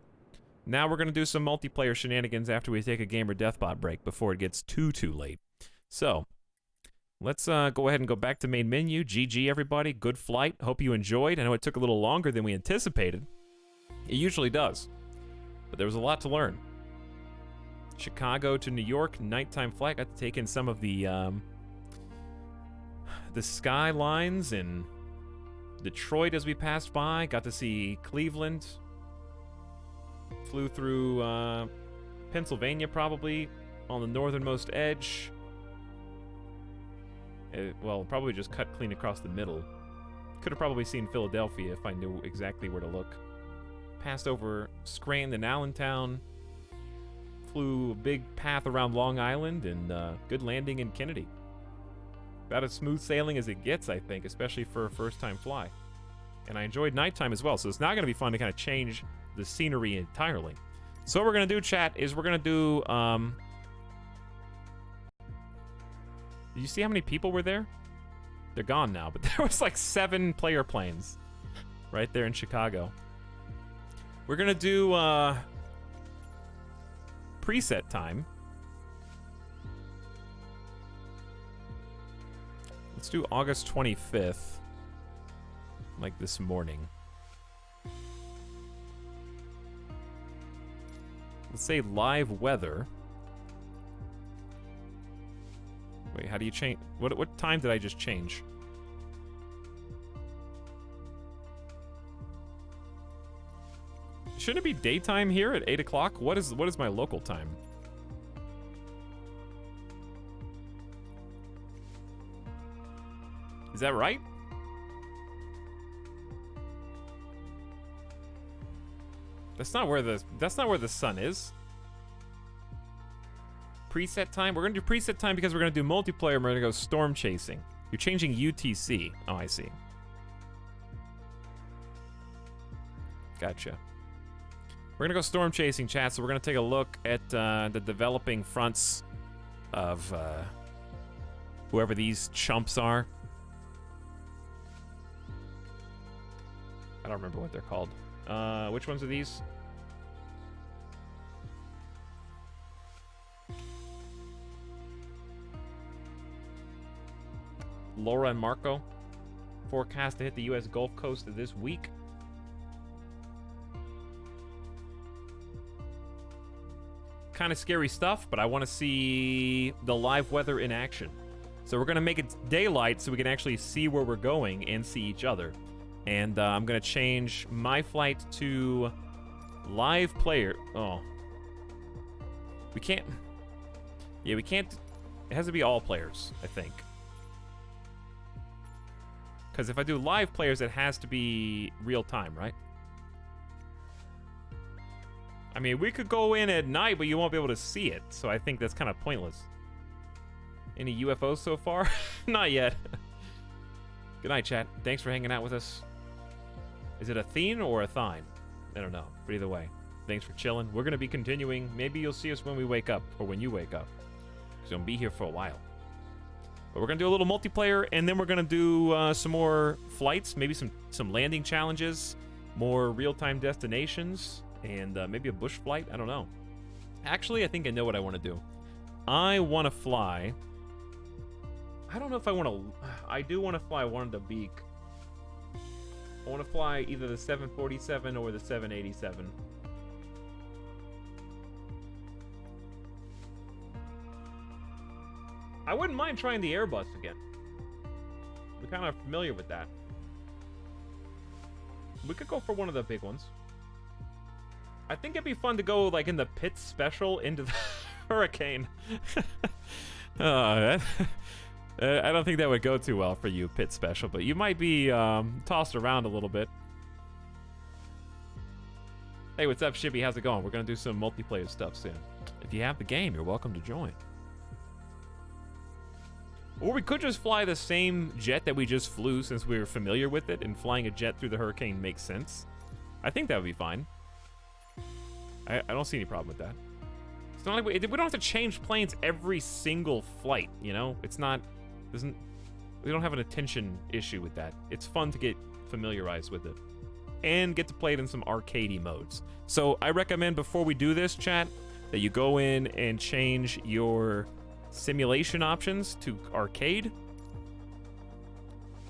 Now we're going to do some multiplayer shenanigans after we take a gamer deathbot break before it gets too late. So, let's go ahead and go back to main menu. GG, everybody. Good flight. Hope you enjoyed. I know it took a little longer than we anticipated. It usually does. But there was a lot to learn. Chicago to New York, nighttime flight. Got to take in some of the skylines in Detroit as we passed by. Got to see Cleveland. Flew through Pennsylvania, probably on the northernmost edge. Well, probably just cut clean across the middle. Could have probably seen Philadelphia if I knew exactly where to look. Passed over Scranton and Allentown. Flew a big path around Long Island and good landing in Kennedy. About as smooth sailing as it gets, I think, especially for a first-time fly. And I enjoyed nighttime as well, so it's now going to be fun to kind of change the scenery entirely. So what we're going to do, chat, is we're going to do... Did you see how many people were there? They're gone now, but there was like 7 player planes right there in Chicago. We're going to do preset time. Let's do August 25th, like this morning. Let's say live weather. Wait, how do you change? What time did I just change? Shouldn't it be daytime here at 8 o'clock? What is my local time? Is that right? That's not where the sun is. Preset time? We're gonna do preset time because we're gonna do multiplayer and we're gonna go storm chasing. You're changing UTC. Oh, I see. Gotcha. We're gonna go storm chasing, chat, so we're gonna take a look at the developing fronts of whoever these chumps are. I don't remember what they're called. Which ones are these? Laura and Marco. Forecast to hit the U.S. Gulf Coast this week. Kind of scary stuff, but I want to see the live weather in action. So we're gonna make it daylight so we can actually see where we're going and see each other. And I'm gonna change my flight to live player. Oh. We can't. Yeah, we can't. It has to be all players, I think. Because if I do live players, it has to be real time, right? I mean, we could go in at night, but you won't be able to see it. So I think that's kind of pointless. Any UFOs so far? Not yet. Good night, chat. Thanks for hanging out with us. Is it a theme or a thine? I don't know. But either way, thanks for chilling. We're going to be continuing. Maybe you'll see us when we wake up, or when you wake up. Because we'll be here for a while. But we're going to do a little multiplayer, and then we're going to do some more flights, maybe some landing challenges, more real-time destinations, and maybe a bush flight. I don't know. Actually, I think I know what I want to do. I want to fly. I don't know if I want to. I do want to fly one of the Beak. I want to fly either the 747 or the 787. I wouldn't mind trying the Airbus again. We're kind of familiar with that. We could go for one of the big ones. I think it'd be fun to go like in the Pitts Special into the Hurricane. I don't think that would go too well for you, Pitts Special, but you might be tossed around a little bit. Hey, what's up, Shibby? How's it going? We're going to do some multiplayer stuff soon. If you have the game, you're welcome to join. Or we could just fly the same jet that we just flew since we were familiar with it, and flying a jet through the Hurricane makes sense. I think that would be fine. I don't see any problem with that. It's not like we don't have to change planes every single flight, you know? It's not... we don't have an attention issue with that. It's fun to get familiarized with it. And get to play it in some arcadey modes. So I recommend before we do this, chat, that you go in and change your simulation options to arcade.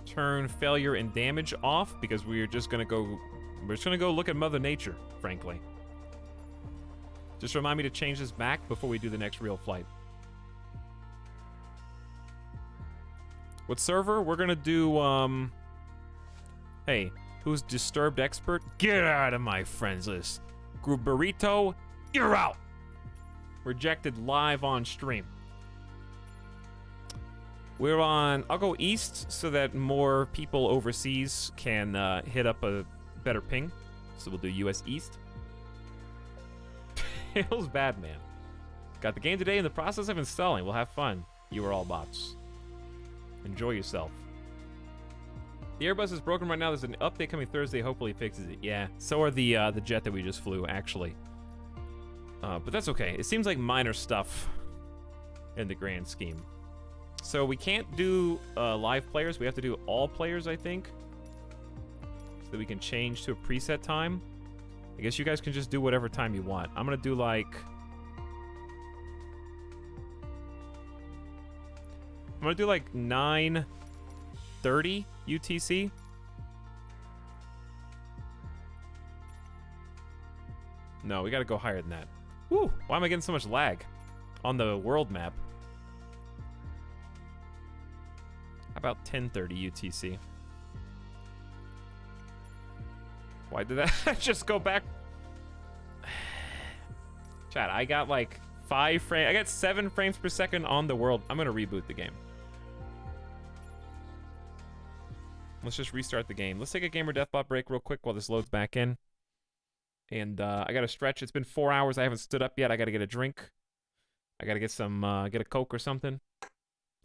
Turn failure and damage off, because we're just gonna go look at Mother Nature, frankly. Just remind me to change this back before we do the next real flight. What server? We're gonna do, hey, who's Disturbed Expert? Get out of my friends list. Group Burrito, you're out! Rejected live on stream. We're on, I'll go east so that more people overseas can hit up a better ping. So we'll do US East. Feels bad, man. Got the game today in the process of installing. We'll have fun. You are all bots. Enjoy yourself. The Airbus is broken right now. There's an update coming Thursday. Hopefully it fixes it. Yeah, so are the jet that we just flew, actually. But that's okay. It seems like minor stuff in the grand scheme. So we can't do live players. We have to do all players, I think. So that we can change to a preset time. I guess you guys can just do whatever time you want. I'm gonna do like... I'm gonna do like 9:30 UTC. No, we gotta go higher than that. Woo! Why am I getting so much lag on the world map? How about 10:30 UTC? Why did that just go back? Chat, I got like 5 frames. I got 7 frames per second on the world. I'm gonna reboot the game. Let's just restart the game. Let's take a gamer deathbot break real quick while this loads back in. And I gotta stretch. It's been 4 hours. I haven't stood up yet. I gotta get a drink. I gotta get some, get a Coke or something.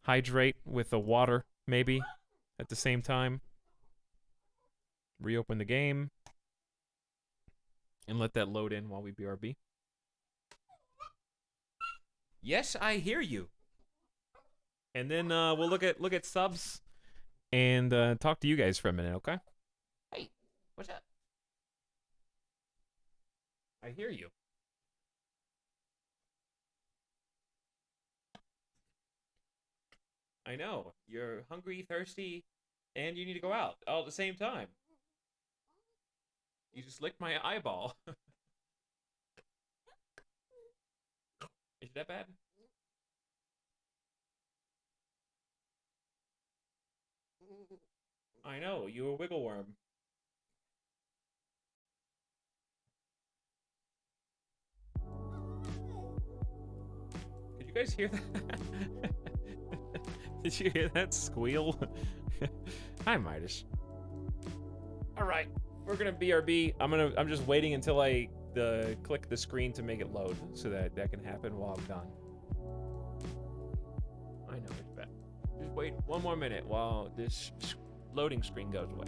Hydrate with the water, maybe, at the same time. Reopen the game. And let that load in while we BRB. Yes, I hear you. And then we'll look at subs and talk to you guys for a minute, okay? Hey, what's up? I hear you. I know. You're hungry, thirsty, and you need to go out all at the same time. You just licked my eyeball. Is that bad? I know, you a wiggle worm. Did you guys hear that? Did you hear that squeal? Hi, Midas. All right, we're gonna BRB. I'm just waiting until I click the screen to make it load, so that can happen while I'm gone. I know it's bad. Just wait one more minute while this loading screen goes away.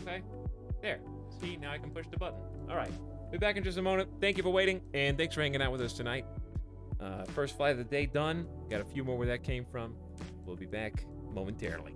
Okay, there. See, now I can push the button. All right, be back in just a moment. Thank you for waiting, and thanks for hanging out with us tonight. First flight of the day done. Got a few more where that came from. We'll be back momentarily.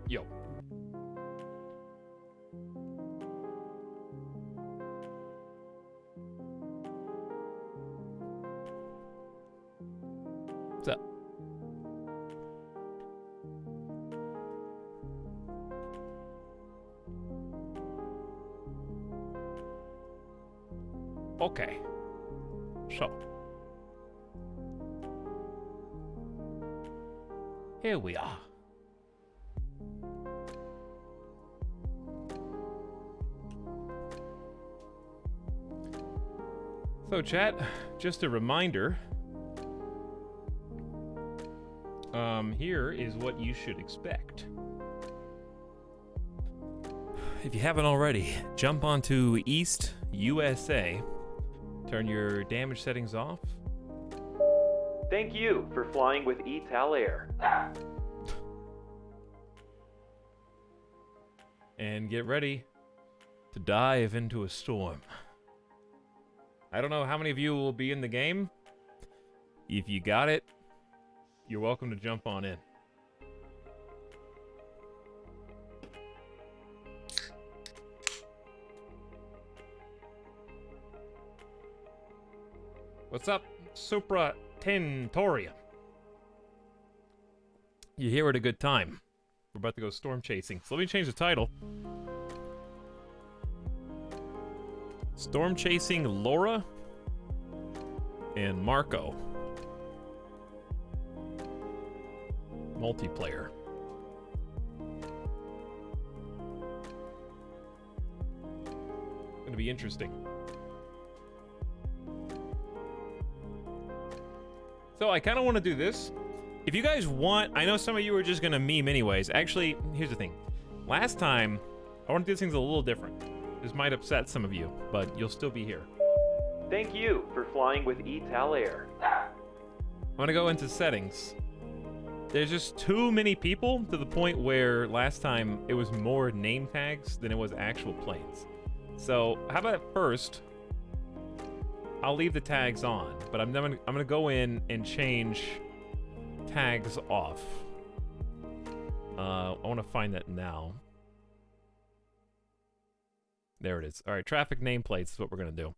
Yo. What's up? Okay. So. Here we are. So, chat, just a reminder. Here is what you should expect. If you haven't already, jump onto East USA. Turn your damage settings off. Thank you for flying with Etalyx. And get ready to dive into a storm. I don't know how many of you will be in the game. If you got it, you're welcome to jump on in. What's up, Supra Tentorium? You're here at a good time. We're about to go storm chasing. So let me change the title. Storm chasing Laura and Marco. Multiplayer. Gonna be interesting. So I kind of want to do this. If you guys want, I know some of you are just gonna meme anyways. Actually, here's the thing. Last time, I want to do things a little different. This might upset some of you, but you'll still be here. Thank you for flying with Etalyx. I'm gonna go into settings. There's just too many people to the point where last time it was more name tags than it was actual planes. So how about at first, I'll leave the tags on, but I'm gonna go in and change tags off. I want to find that now. There it is. All right, traffic nameplates is what we're gonna do.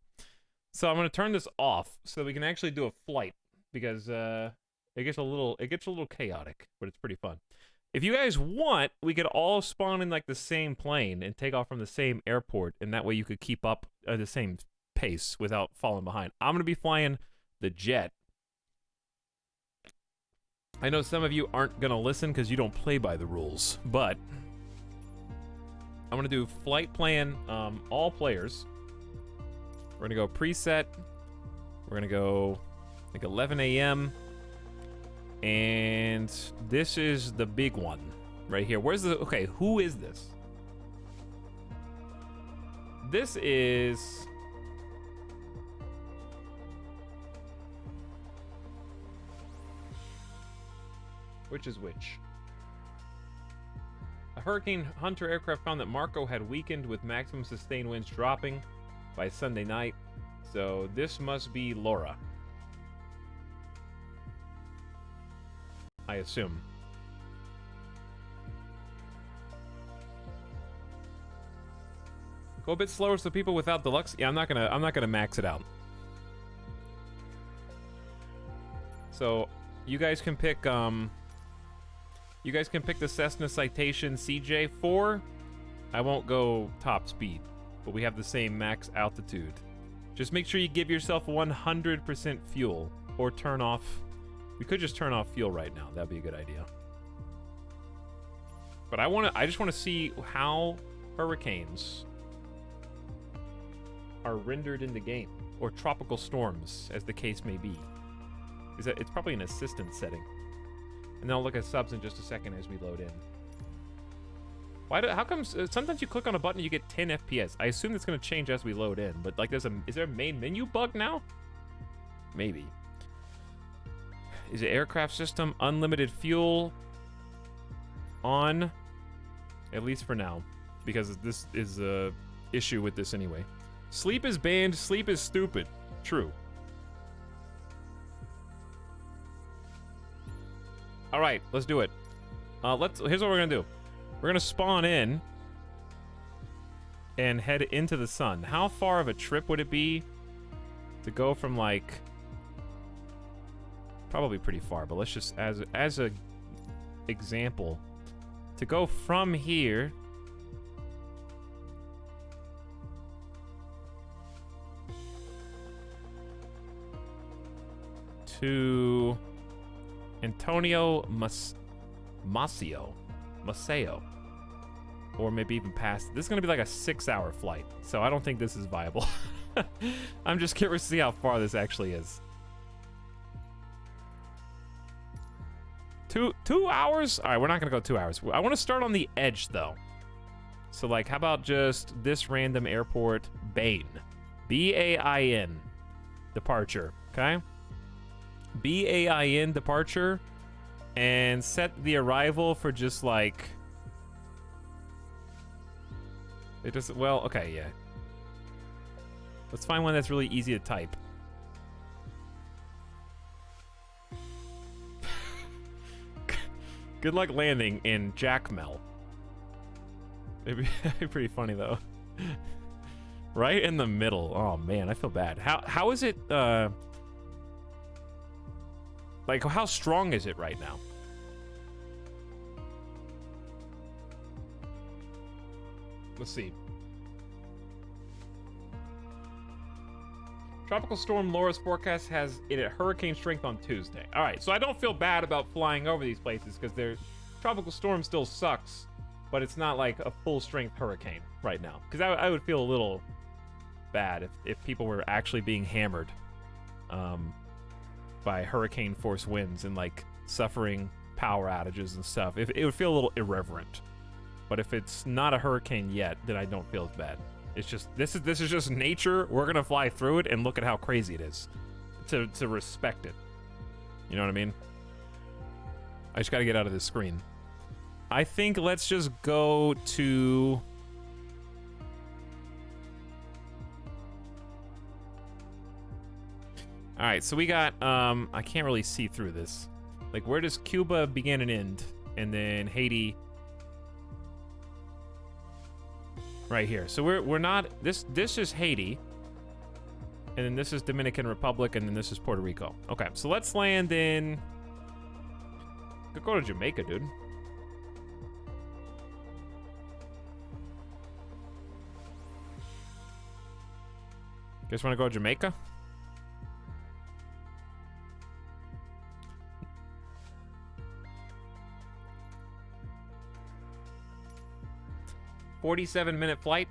So I'm gonna turn this off so we can actually do a flight because it gets a little chaotic, but it's pretty fun. If you guys want, we could all spawn in like the same plane and take off from the same airport, and that way you could keep up at the same pace without falling behind. I'm gonna be flying the jet. I know some of you aren't gonna listen because you don't play by the rules, but I'm gonna do flight plan, all players. We're gonna go preset. We're gonna go like 11 a.m. And this is the big one right here. Where's the, okay, who is this? This is, which is which? A Hurricane Hunter aircraft found that Marco had weakened with maximum sustained winds dropping by Sunday night. So this must be Laura, I assume. Go a bit slower so people without deluxe. Yeah, I'm not gonna max it out. So you guys can pick the Cessna Citation CJ4. I won't go top speed, but we have the same max altitude. Just make sure you give yourself 100% fuel or turn off. We could just turn off fuel right now. That'd be a good idea. But I just want to see how hurricanes are rendered in the game, or tropical storms, as the case may be. It's probably an assistant setting. And then I'll look at subs in just a second as we load in. How come sometimes you click on a button and you get 10 FPS? I assume it's going to change as we load in, but like is there a main menu bug now? Maybe. Is it aircraft system unlimited fuel on? At least for now, because this is a issue with this anyway. Sleep is banned, sleep is stupid. True. All right, let's do it. Here's what we're gonna do. We're gonna spawn in and head into the sun. How far of a trip would it be to go from like... Probably pretty far, but let's just, as a example, to go from here to Antonio Maceo, or maybe even past. This is gonna be like a 6-hour flight, so I don't think this is viable. I'm just curious to see how far this actually is. 2 hours? All right, we're not gonna go 2 hours. I want to start on the edge though. So like, how about just this random airport, Bain, B-A-I-N, departure. Okay. B-A-I-N departure, and set the arrival for just like, it just, well, okay, yeah. Let's find one that's really easy to type. Good luck landing in Jackmel. It'd be pretty funny though. Right in the middle. Oh man, I feel bad. How is it like, how strong is it right now? Let's see. Tropical storm Laura's forecast has it at hurricane strength on Tuesday. All right, so I don't feel bad about flying over these places because their tropical storm still sucks, but it's not like a full strength hurricane right now. Because I would feel a little bad if people were actually being hammered by hurricane force winds and like suffering power outages and stuff. It would feel a little irreverent. But if it's not a hurricane yet, then I don't feel as bad. It's just, this is just nature. We're gonna fly through it and look at how crazy it is to respect it. You know what I mean? I just gotta get out of this screen. I think let's just go to... All right, so we got, I can't really see through this. Like, where does Cuba begin and end? And then Haiti. Right here. So we're not, this is Haiti. And then this is Dominican Republic, and then this is Puerto Rico. Okay, so let's land in... Could go to Jamaica, dude. Guys want to go to Jamaica? $47-minute flight.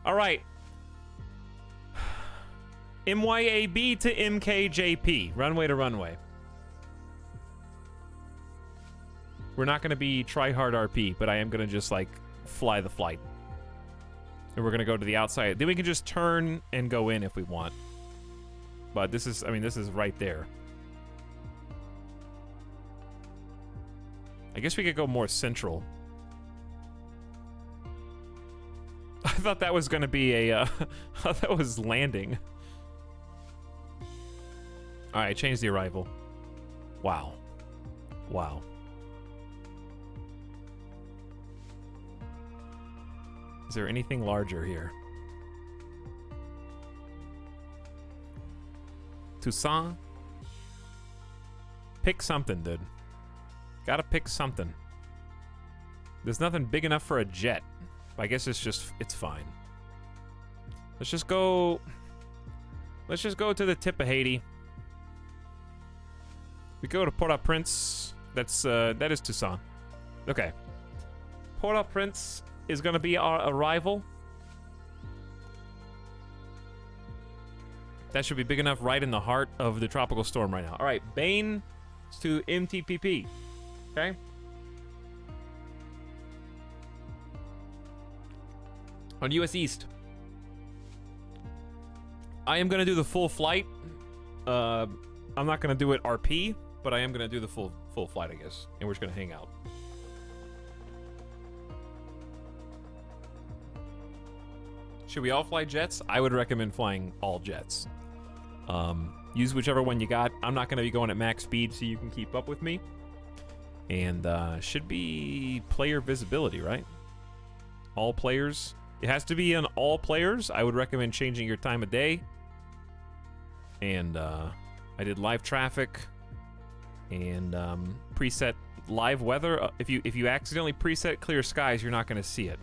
All right. MYAB to MKJP. Runway to runway. We're not going to be try-hard RP, but I am going to just, like, fly the flight. And we're going to go to the outside. Then we can just turn and go in if we want. But this is, I mean, this is right there. I guess we could go more central. I thought that was going to be a, I thought that was landing. All right, change the arrival. Wow. Wow. Is there anything larger here? Tucson? Pick something, dude. Gotta pick something. There's nothing big enough for a jet. I guess it's just, it's fine. Let's just go to the tip of Haiti. We go to Port-au-Prince. That is Tucson. Okay. Port-au-Prince is gonna be our arrival. That should be big enough right in the heart of the tropical storm right now. All right, Bain to MTPP. Okay. On US East. I am gonna do the full flight. I'm not gonna do it RP, but I am gonna do the full flight, I guess. And we're just gonna hang out. Should we all fly jets? I would recommend flying all jets. Use whichever one you got. I'm not gonna be going at max speed so you can keep up with me. And should be player visibility, right? All players. It has to be on all players. I would recommend changing your time of day. And I did live traffic and preset live weather. If you accidentally preset clear skies, you're not going to see it.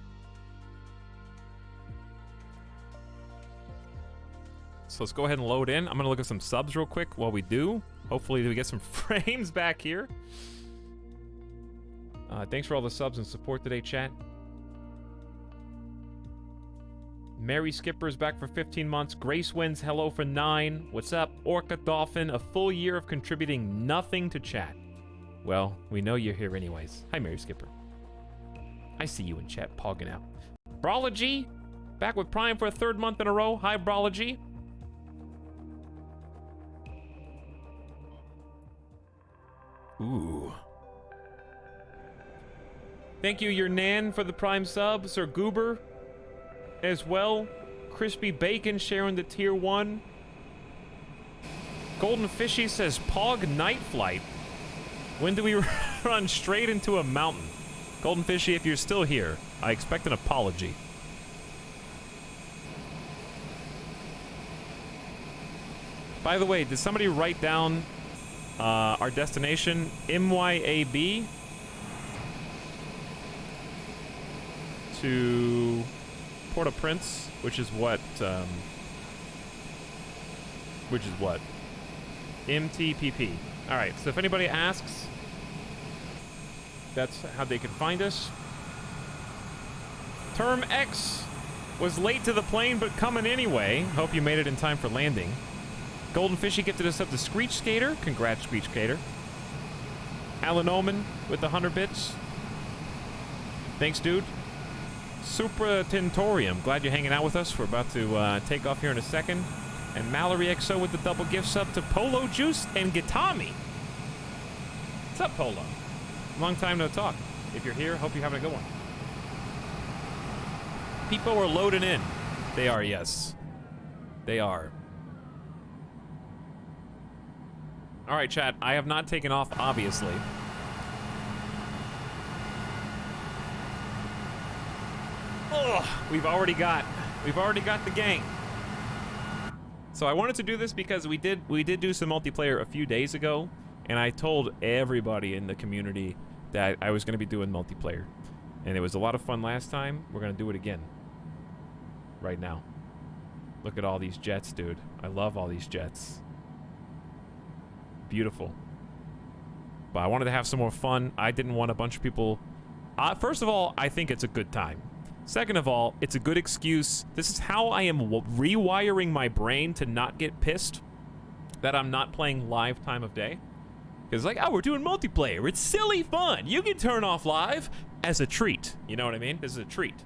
So let's go ahead and load in. I'm going to look at some subs real quick while we do. Hopefully we get some frames back here. Thanks for all the subs and support today, chat. Mary Skipper's back for 15 months. Grace Wins, hello for 9. What's up? Orca Dolphin, a full year of contributing nothing to chat. Well, we know you're here anyways. Hi, Mary Skipper. I see you in chat, pogging out. Brology, back with Prime for a 3rd month in a row. Hi, Brology. Ooh. Thank you, your Nan, for the Prime sub. Sir Goober as well. Crispy Bacon sharing the tier 1. Golden Fishy says, Pog Night Flight. When do we run straight into a mountain? Golden Fishy, if you're still here, I expect an apology. By the way, did somebody write down our destination? MYAB to Port-au-Prince, which is what MTPP. All right, so if anybody asks, that's how they can find us. Term X was late to the plane, but coming anyway. Hope you made it in time for landing. Golden Fishy gifted us up to Screech Skater. Congrats, Screech Skater. Alan Oman with the 100 bits. Thanks, dude. Supra Tentorium, glad you're hanging out with us. We're about to take off here in a second. And Mallory XO with the double gift sub to Polo Juice and Gitami. What's up, Polo? Long time no talk. If you're here, hope you're having a good one. People are loading in. They are, yes. They are. All right, chat. I have not taken off, obviously. Oh, we've already got the gang. So I wanted to do this because we did do some multiplayer a few days ago, and I told everybody in the community that I was going to be doing multiplayer, and it was a lot of fun last time. We're going to do it again right now. Look at all these jets, dude. I love all these jets. Beautiful. But I wanted to have some more fun. I didn't want a bunch of people. First of all, I think it's a good time. Second of all, it's a good excuse. This is how I am rewiring my brain to not get pissed that I'm not playing live time of day. Because like, oh, we're doing multiplayer. It's silly fun. You can turn off live as a treat. You know what I mean? This is a treat.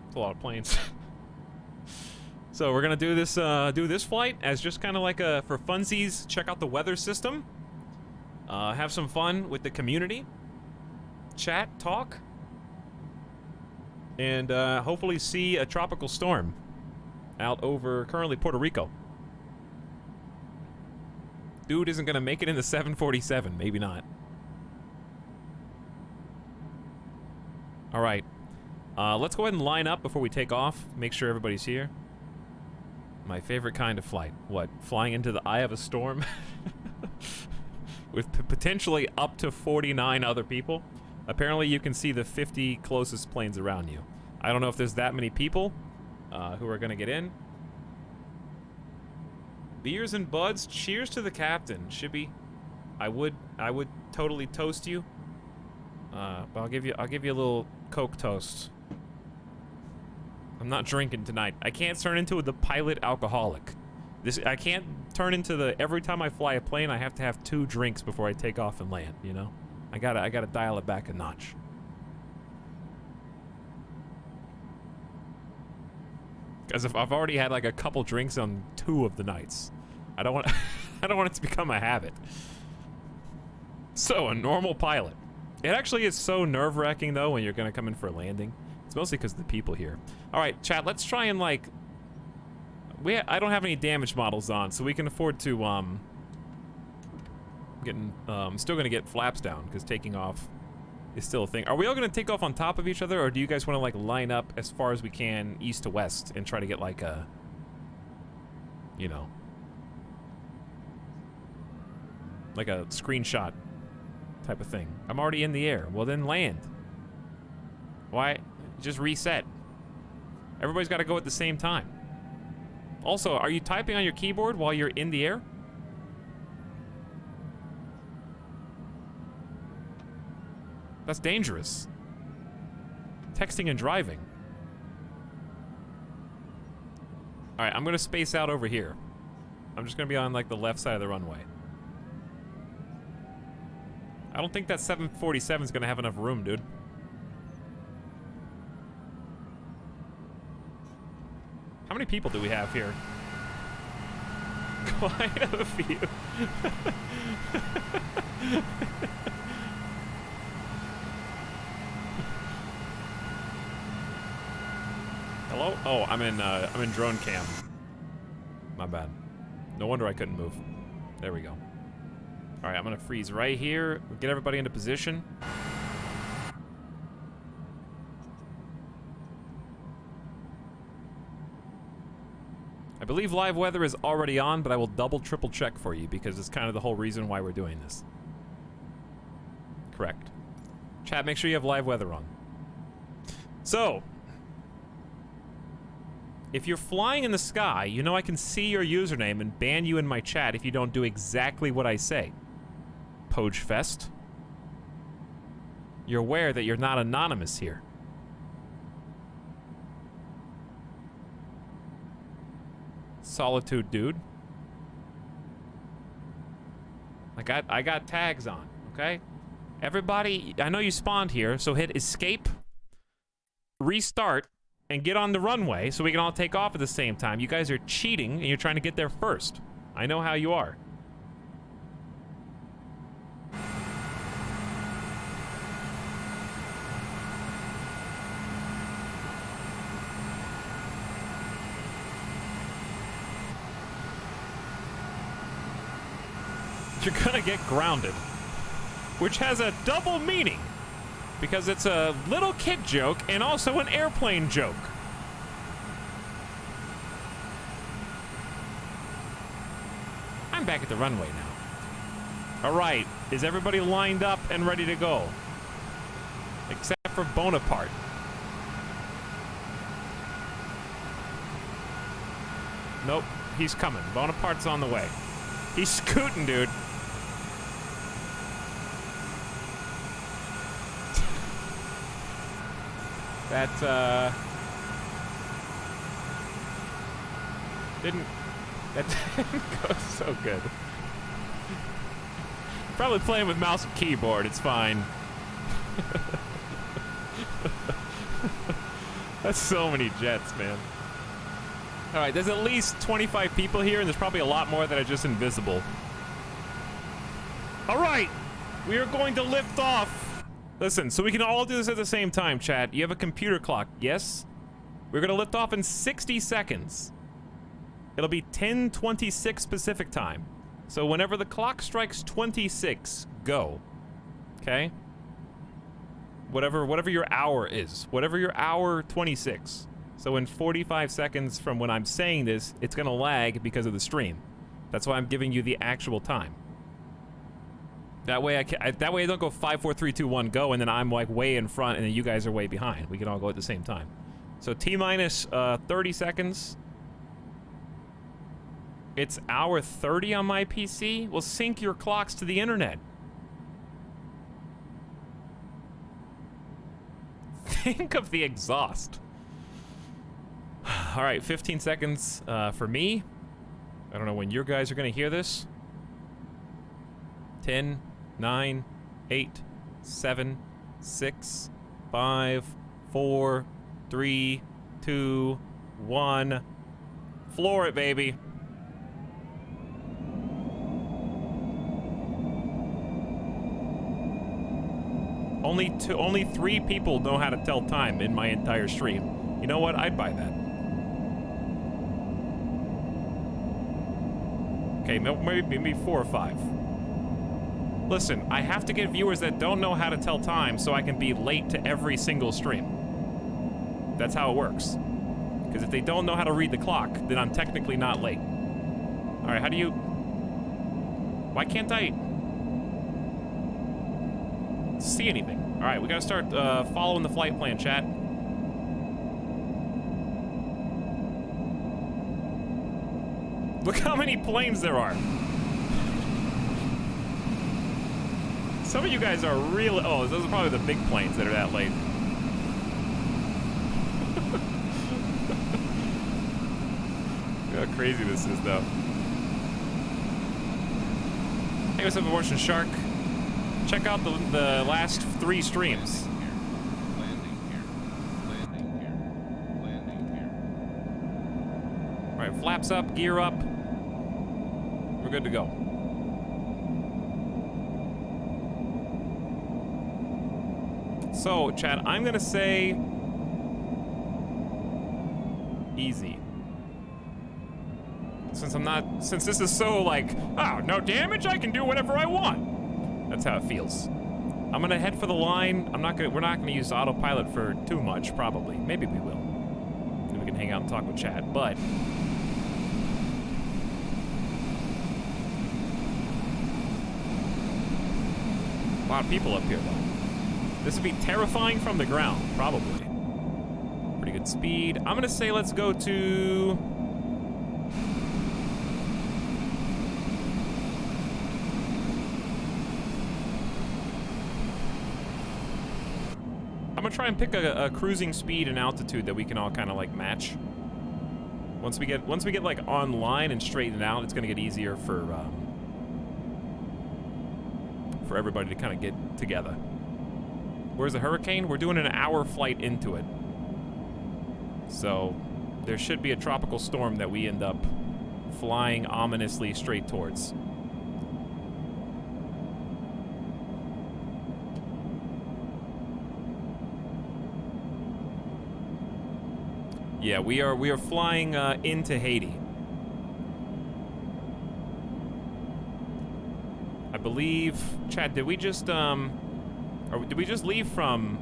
It's a lot of planes. So we're gonna do this flight as just kind of like a for funsies. Check out the weather system. Have some fun with the community. Chat, talk, and hopefully see a tropical storm out over currently Puerto Rico. Dude isn't gonna make it in the 747. Maybe not. All right. Let's go ahead and line up before we take off. Make sure everybody's here. My favorite kind of flight. What? Flying into the eye of a storm? With potentially up to 49 other people? Apparently you can see the 50 closest planes around you. I don't know if there's that many people who are going to get in. Beers and buds, cheers to the captain. Shibby, I would totally toast you. But I'll give you a little Coke toast. I'm not drinking tonight. I can't turn into the pilot alcoholic. I can't turn into the every time I fly a plane I have to have 2 drinks before I take off and land, you know? I gotta dial it back a notch. Because if I've already had like a couple drinks on 2 of the nights. I don't want it to become a habit. So, a normal pilot. It actually is so nerve-wracking though when you're gonna come in for a landing. It's mostly because of the people here. All right, chat, let's try and like I don't have any damage models on, so we can afford to still gonna get flaps down because taking off is still a thing. Are we all gonna take off on top of each other, or do you guys want to like line up as far as we can east to west and try to get like a, you know, like a screenshot type of thing? I'm already in the air. Well, then land. Why? Just reset. Everybody's got to go at the same time. Also, are you typing on your keyboard while you're in the air? That's dangerous. Texting and driving. Alright, I'm gonna space out over here. I'm just gonna be on like the left side of the runway. I don't think that 747 is gonna have enough room, dude. How many people do we have here? Quite a few. Hello? Oh, I'm in drone cam. My bad. No wonder I couldn't move. There we go. All right, I'm gonna freeze right here. Get everybody into position. I believe live weather is already on, but I will double, triple check for you because it's kind of the whole reason why we're doing this. Correct. Chat, make sure you have live weather on. So, if you're flying in the sky, you know I can see your username and ban you in my chat if you don't do exactly what I say. Pogefest. You're aware that you're not anonymous here. Solitude dude. I got tags on, okay? Everybody, I know you spawned here, so hit escape, restart, and get on the runway so we can all take off at the same time. You guys are cheating and you're trying to get there first. I know how you are. You're gonna get grounded, which has a double meaning because it's a little kid joke and also an airplane joke. I'm back at the runway now. All right, is everybody lined up and ready to go? Except for Bonaparte. Nope, he's coming. Bonaparte's on the way. He's scooting, dude. That didn't go so good. Probably playing with mouse and keyboard, it's fine. That's so many jets, man. Alright, there's at least 25 people here, and there's probably a lot more that are just invisible. Alright, we are going to lift off. Listen, so we can all do this at the same time, chat. You have a computer clock, yes? We're gonna lift off in 60 seconds. It'll be 10:26 Pacific time. So whenever the clock strikes 26, go. Okay? Whatever your hour is. Whatever your hour 26. So in 45 seconds from when I'm saying this, it's gonna lag because of the stream. That's why I'm giving you the actual time. That way I don't go 5, 4, 3, 2, 1, go, and then I'm like way in front, and then you guys are way behind. We can all go at the same time. So T-minus 30 seconds. It's hour 30 on my PC. Well, sync your clocks to the internet. Think of the exhaust. All right, 15 seconds for me. I don't know when your guys are gonna hear this. 10, 9, 8, 7, 6, 5, 4, 3, 2, 1. Floor it, baby. Only 3 people know how to tell time in my entire stream. You know what? I'd buy that. Okay, maybe 4 or 5. Listen, I have to get viewers that don't know how to tell time so I can be late to every single stream. That's how it works. Because if they don't know how to read the clock, then I'm technically not late. Alright, how do you... Why can't I... see anything? Alright, we gotta start following the flight plan, chat. Look how many planes there are. Some of you guys are really... oh, those are probably the big planes that are that late. Look how crazy this is, though. Hey, what's up, Abortion Shark? Check out the last 3 streams. Landing here. Landing here. Landing here. All right, flaps up, gear up. We're good to go. So, chat, I'm gonna say easy. Since this is so like, oh, no damage, I can do whatever I want. That's how it feels. I'm gonna head for the line. We're not gonna use autopilot for too much, probably. Maybe we will. Then we can hang out and talk with chat, but a lot of people up here, though. This would be terrifying from the ground, probably. Pretty good speed. I'm gonna say let's go to... I'm gonna try and pick a cruising speed and altitude that we can all kind of like match. Once we get like online and straightened out, it's gonna get easier for everybody to kind of get together. Where's the hurricane? We're doing an hour flight into it. So there should be a tropical storm that we end up flying ominously straight towards. Yeah, we are flying into Haiti. I believe, Chad, did we just or did we just leave from...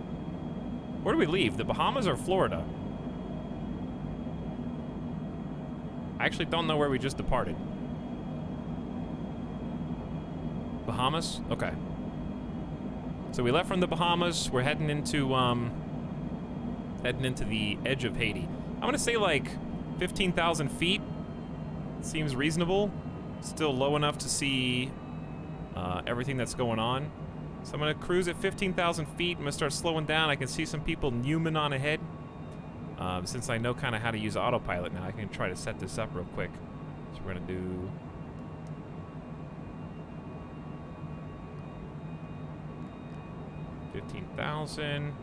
where did we leave? The Bahamas or Florida? I actually don't know where we just departed. Bahamas? Okay. So we left from the Bahamas. We're heading into the edge of Haiti. I'm gonna say like 15,000 feet. Seems reasonable. Still low enough to see everything that's going on. So I'm gonna cruise at 15,000 feet. I'm gonna start slowing down. I can see some people Newman on ahead. Since I know kind of how to use autopilot now, I can try to set this up real quick. So we're gonna do... 15,000.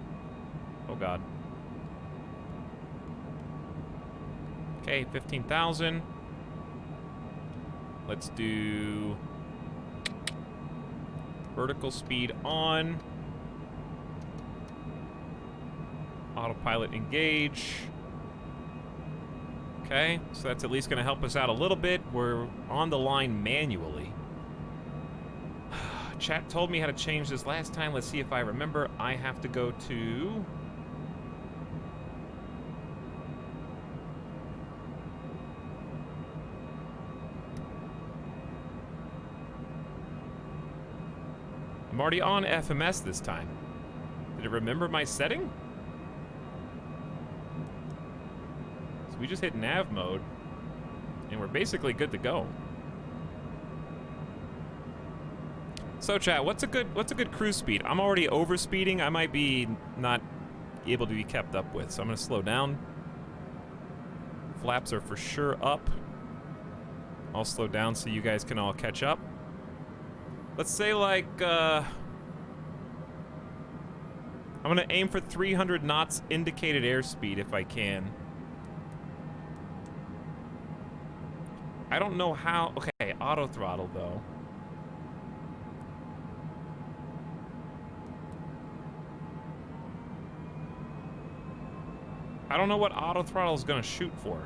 Oh God. Okay, 15,000. Let's do vertical speed on. Autopilot engage. Okay, so that's at least going to help us out a little bit. We're on the line manually. Chat told me how to change this last time. Let's see if I remember. I have to go to... I'm already on FMS this time. Did it remember my setting? So we just hit nav mode, and we're basically good to go. So chat, what's a good cruise speed? I'm already over speeding. I might be not able to be kept up with, so I'm gonna slow down. Flaps are for sure up. I'll slow down so you guys can all catch up. Let's say like, I'm gonna aim for 300 knots indicated airspeed if I can. I don't know how, okay, auto throttle though. I don't know what auto throttle is gonna shoot for.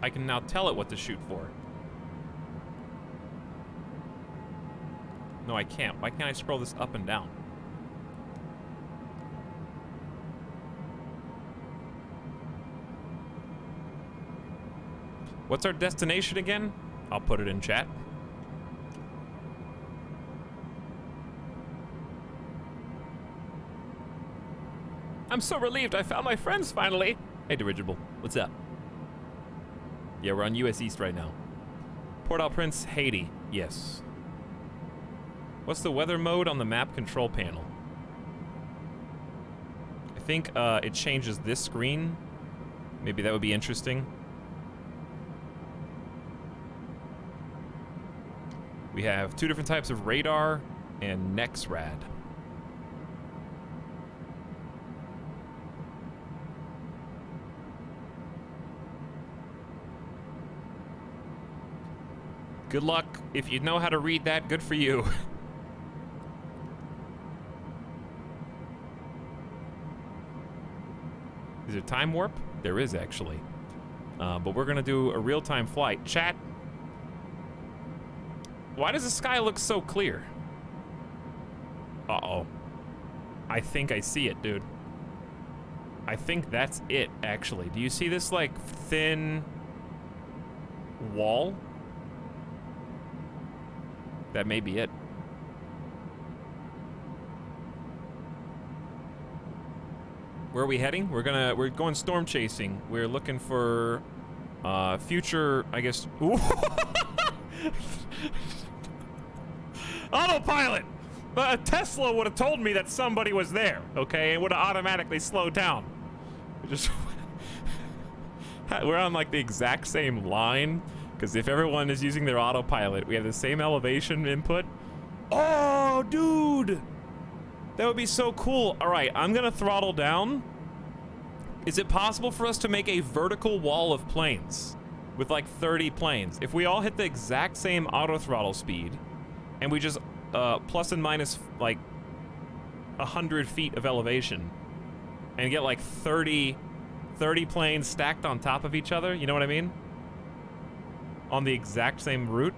I can now tell it what to shoot for. No, I can't. Why can't I scroll this up and down? What's our destination again? I'll put it in chat. I'm so relieved I found my friends finally. Hey, Dirigible. What's up? Yeah, we're on US East right now. Port-au-Prince, Haiti. Yes. What's the weather mode on the map control panel? I think it changes this screen. Maybe that would be interesting. We have 2 different types of radar and NexRad. Good luck. If you know how to read that, good for you. Is there time warp? There is, actually. But we're gonna do a real-time flight. Chat. Why does the sky look so clear? Uh-oh. I think I see it, dude. I think that's it, actually. Do you see this, like, thin wall? That may be it. Where are we heading? We're going storm chasing. We're looking for future, I guess. Ooh. Autopilot! Tesla would have told me that somebody was there, okay? It would have automatically slowed down. We're on like the exact same line, because if everyone is using their autopilot, we have the same elevation input. Oh, dude! That would be so cool. All right, I'm gonna throttle down. Is it possible for us to make a vertical wall of planes with like 30 planes? If we all hit the exact same auto throttle speed and we just plus and minus like 100 feet of elevation and get like 30 planes stacked on top of each other, you know what I mean? On the exact same route.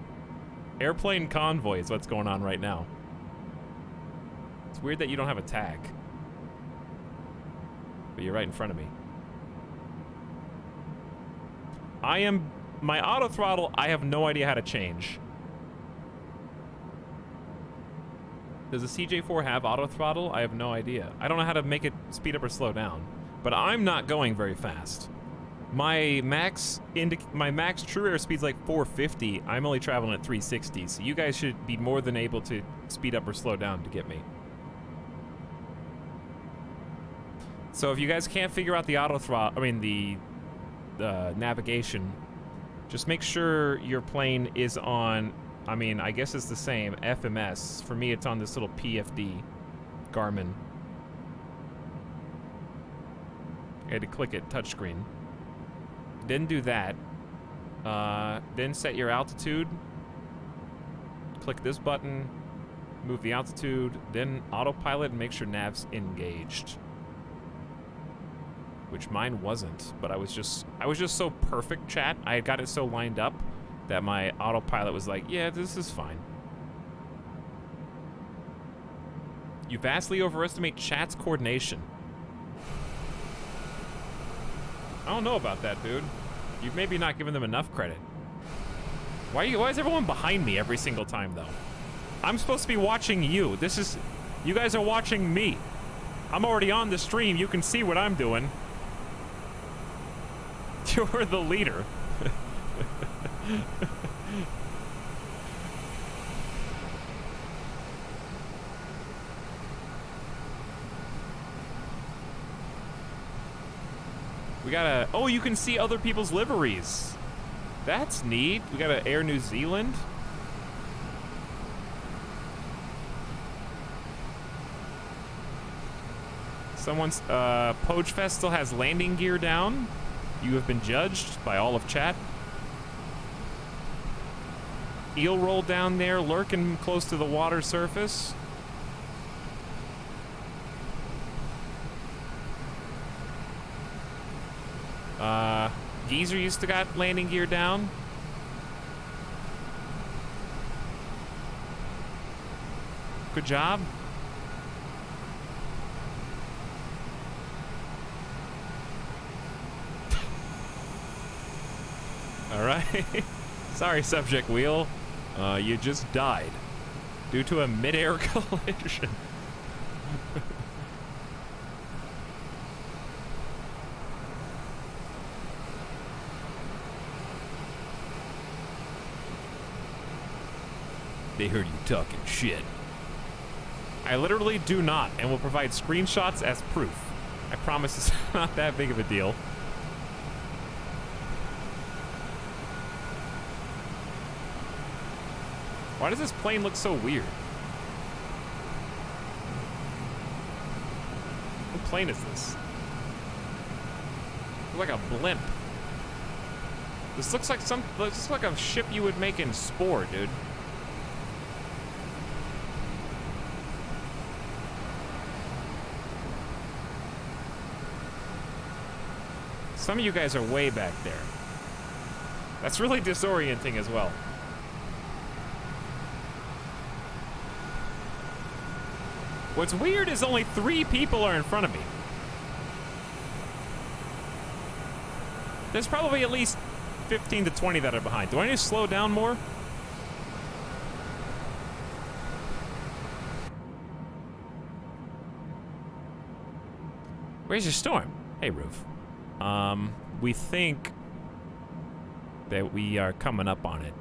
Airplane convoy is what's going on right now. It's weird that you don't have a tag. But you're right in front of me. My auto throttle, I have no idea how to change. Does the CJ4 have auto throttle? I have no idea. I don't know how to make it speed up or slow down. But I'm not going very fast. My max true air speed's like 450. I'm only traveling at 360, so you guys should be more than able to speed up or slow down to get me. So if you guys can't figure out the auto throttle, I mean the navigation, just make sure your plane is on, I mean, I guess it's the same, FMS. For me, it's on this little PFD, Garmin. I had to click it, touchscreen. Then do that. Then set your altitude. Click this button, move the altitude, then autopilot and make sure nav's engaged. Which mine wasn't, but I was just so perfect, chat. I had got it so lined up that my autopilot was like, yeah, this is fine. You vastly overestimate chat's coordination. I don't know about that, dude. You've maybe not given them enough credit. Why is everyone behind me every single time, though? I'm supposed to be watching you. You guys are watching me. I'm already on the stream. You can see what I'm doing. You're the leader. We gotta... Oh, you can see other people's liveries. That's neat. We gotta Air New Zealand. Someone's... Poachfest still has landing gear down. You have been judged by all of chat. Eel roll down there, lurking close to the water surface. Geezer used to got landing gear down. Good job. All right. Sorry, subject wheel. You just died due to a mid-air collision. They heard you talking shit. I literally do not, and will provide screenshots as proof. I promise it's not that big of a deal. Why does this plane look so weird? What plane is this? It's like a blimp. This looks like this looks like a ship you would make in Spore, dude. Some of you guys are way back there. That's really disorienting as well. What's weird is only 3 people are in front of me. There's probably at least 15 to 20 that are behind. Do I need to slow down more? Where's your storm? Hey, Roof. We think that we are coming up on it.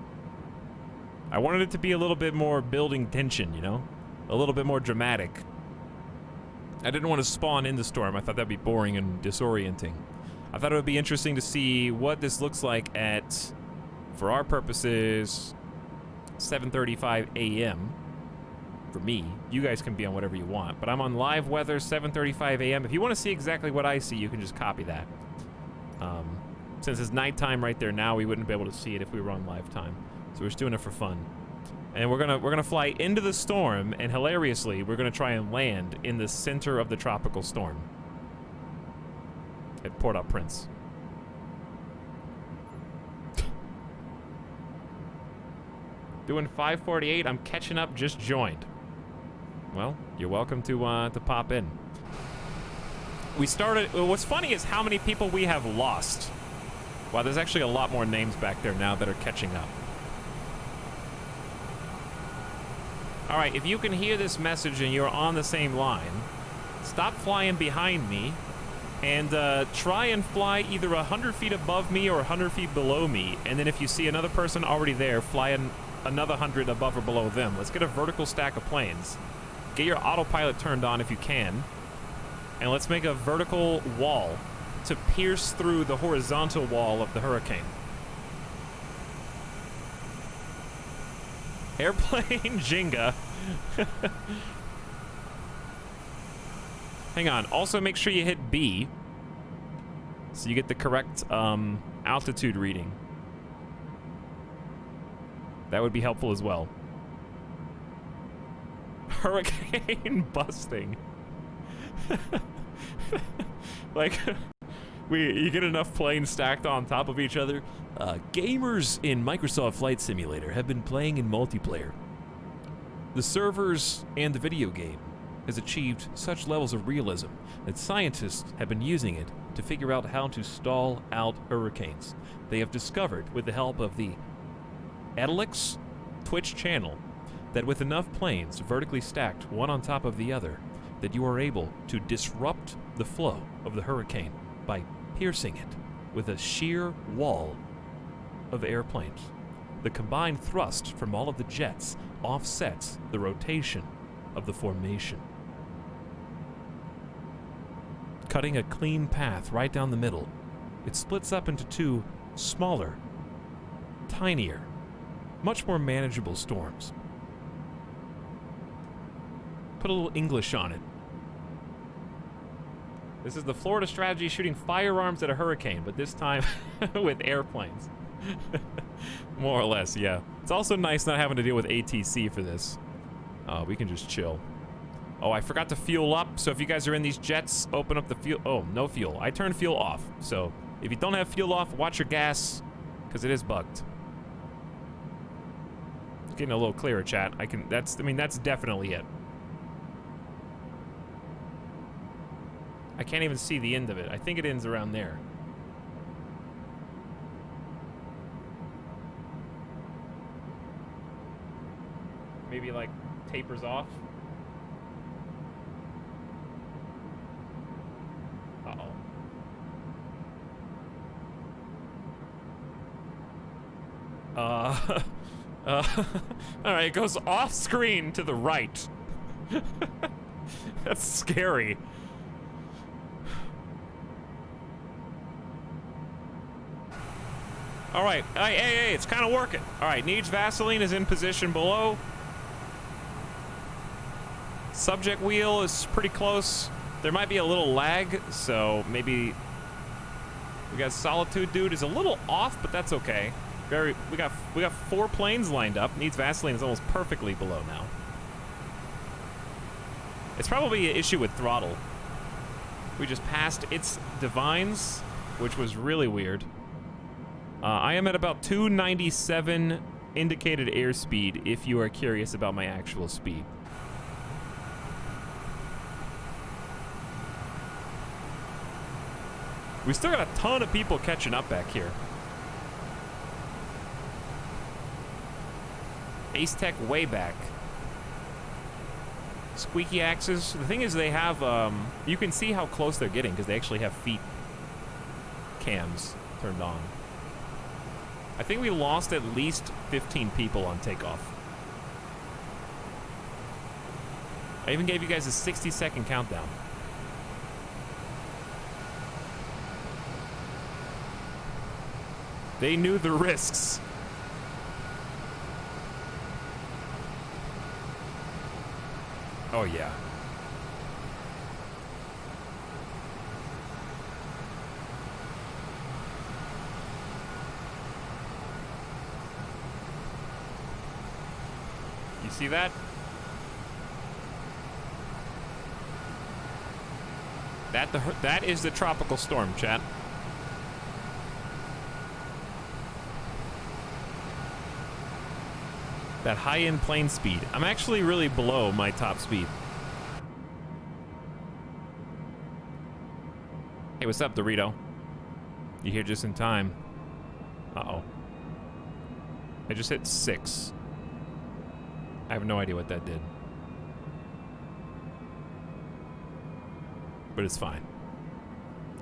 I wanted it to be a little bit more building tension, you know? A little bit more dramatic. I didn't want to spawn in the storm. I thought that'd be boring and disorienting. I thought it would be interesting to see what this looks like at, for our purposes, 7:35 a.m. For me. You guys can be on whatever you want, but I'm on live weather, 7:35 a.m. If you want to see exactly what I see, you can just copy that. Since it's nighttime right there now, we wouldn't be able to see it if we were on live time. So we're just doing it for fun. And we're gonna fly into the storm, and hilariously, we're gonna try and land in the center of the tropical storm at Port-au-Prince. Doing 5:48. I'm catching up. Just joined. Well, you're welcome to pop in. We started. What's funny is how many people we have lost. Wow, there's actually a lot more names back there now that are catching up. All right, if you can hear this message and you're on the same line, stop flying behind me and try and fly either 100 feet above me or 100 feet below me. And then if you see another person already there, fly another 100 above or below them. Let's get a vertical stack of planes. Get your autopilot turned on if you can. And let's make a vertical wall to pierce through the horizontal wall of the hurricane. Airplane Jenga. Hang on. Also, make sure you hit B so you get the correct altitude reading. That would be helpful as well. Hurricane busting. Like, you get enough planes stacked on top of each other. Gamers in Microsoft Flight Simulator have been playing in multiplayer. The servers and the video game has achieved such levels of realism that scientists have been using it to figure out how to stall out hurricanes. They have discovered, with the help of the Etalyx Twitch channel, that with enough planes vertically stacked one on top of the other, that you are able to disrupt the flow of the hurricane by piercing it with a sheer wall of airplanes. The combined thrust from all of the jets offsets the rotation of the formation, cutting a clean path right down the middle. It splits up into 2 smaller, tinier, much more manageable storms. Put a little English on it. This is the Florida strategy, shooting firearms at a hurricane, but this time with airplanes. More or less, yeah. It's also nice not having to deal with ATC for this. We can just chill. Oh, I forgot to fuel up, so if you guys are in these jets, open up the fuel. Oh, no fuel. I turned fuel off, so If you don't have fuel off, watch your gas, because it is bugged. It's getting a little clearer, chat. I mean, that's definitely it. I can't even see the end of it. I think it ends around there. Maybe like tapers off. Uh-oh. All right, it goes off screen to the right. That's scary. All right, hey, it's kind of working. All right, needs Vaseline is in position below. Subject wheel is pretty close. There might be a little lag, so maybe we got Solitude dude is a little off, but that's okay. We got 4 planes lined up. Needs Vaseline is almost perfectly below now. It's probably an issue with throttle. We just passed its divines, which was really weird. I am at about 297 indicated airspeed if you are curious about my actual speed. We still got a ton of people catching up back here. Ace Tech way back. Squeaky axes. The thing is they have, you can see how close they're getting because they actually have feet cams turned on. I think we lost at least 15 people on takeoff. I even gave you guys a 60-second countdown. They knew the risks. Oh, yeah. You see that? That is the tropical storm, chat. That high-end plane speed. I'm actually really below my top speed. Hey, what's up, Dorito? You here just in time. Uh-oh. I just hit 6. I have no idea what that did. But it's fine.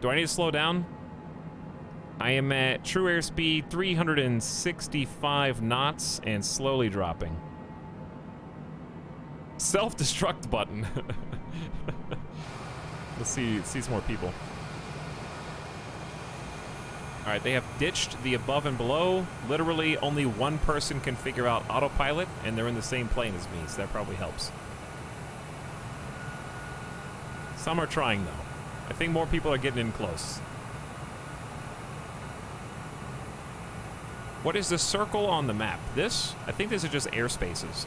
Do I need to slow down? I am at true airspeed 365 knots and slowly dropping. Self-destruct button. Let's see some more people. All right, they have ditched the above and below. Literally only one person can figure out autopilot, and they're in the same plane as me, so that probably helps. Some are trying, though. I think more people are getting in close. What is the circle on the map? This? I think these are just airspaces.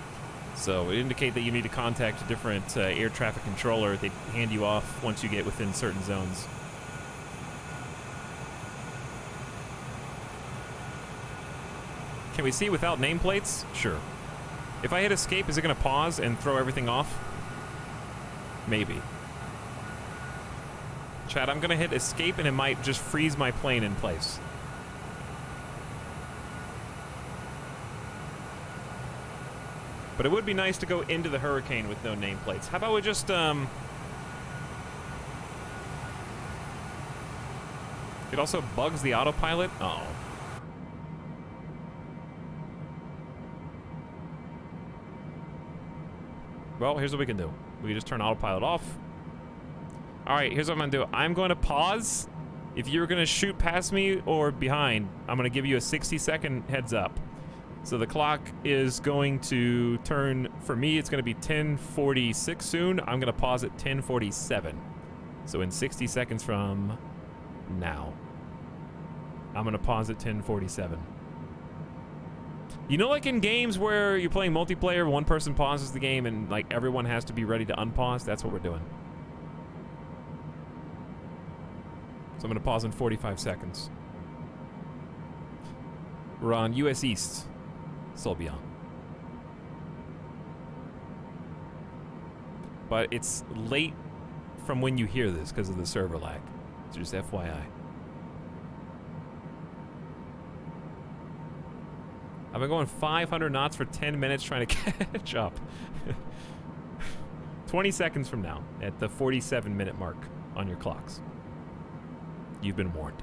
So it indicate that you need to contact a different air traffic controller. They hand you off once you get within certain zones. Can we see without nameplates? Sure. If I hit escape, is it going to pause and throw everything off? Maybe. Chat, I'm going to hit escape and it might just freeze my plane in place. But it would be nice to go into the hurricane with no nameplates. How about we just, It also bugs the autopilot? Uh-oh. Well, here's what we can do. We can just turn autopilot off. All right, here's what I'm gonna do. I'm going to pause. If you're gonna shoot past me or behind, I'm gonna give you a 60-second heads up. So the clock is going to turn, for me, it's gonna be 10:46 soon. I'm gonna pause at 10:47. So in 60 seconds from now, I'm gonna pause at 10:47. You know, like in games where you're playing multiplayer, one person pauses the game and like everyone has to be ready to unpause? That's what we're doing. So I'm going to pause in 45 seconds. We're on US East. Still beyond. But it's late from when you hear this because of the server lag. So just FYI. I've been going 500 knots for 10 minutes trying to catch up. 20 seconds from now, at the 47-minute mark on your clocks. You've been warned.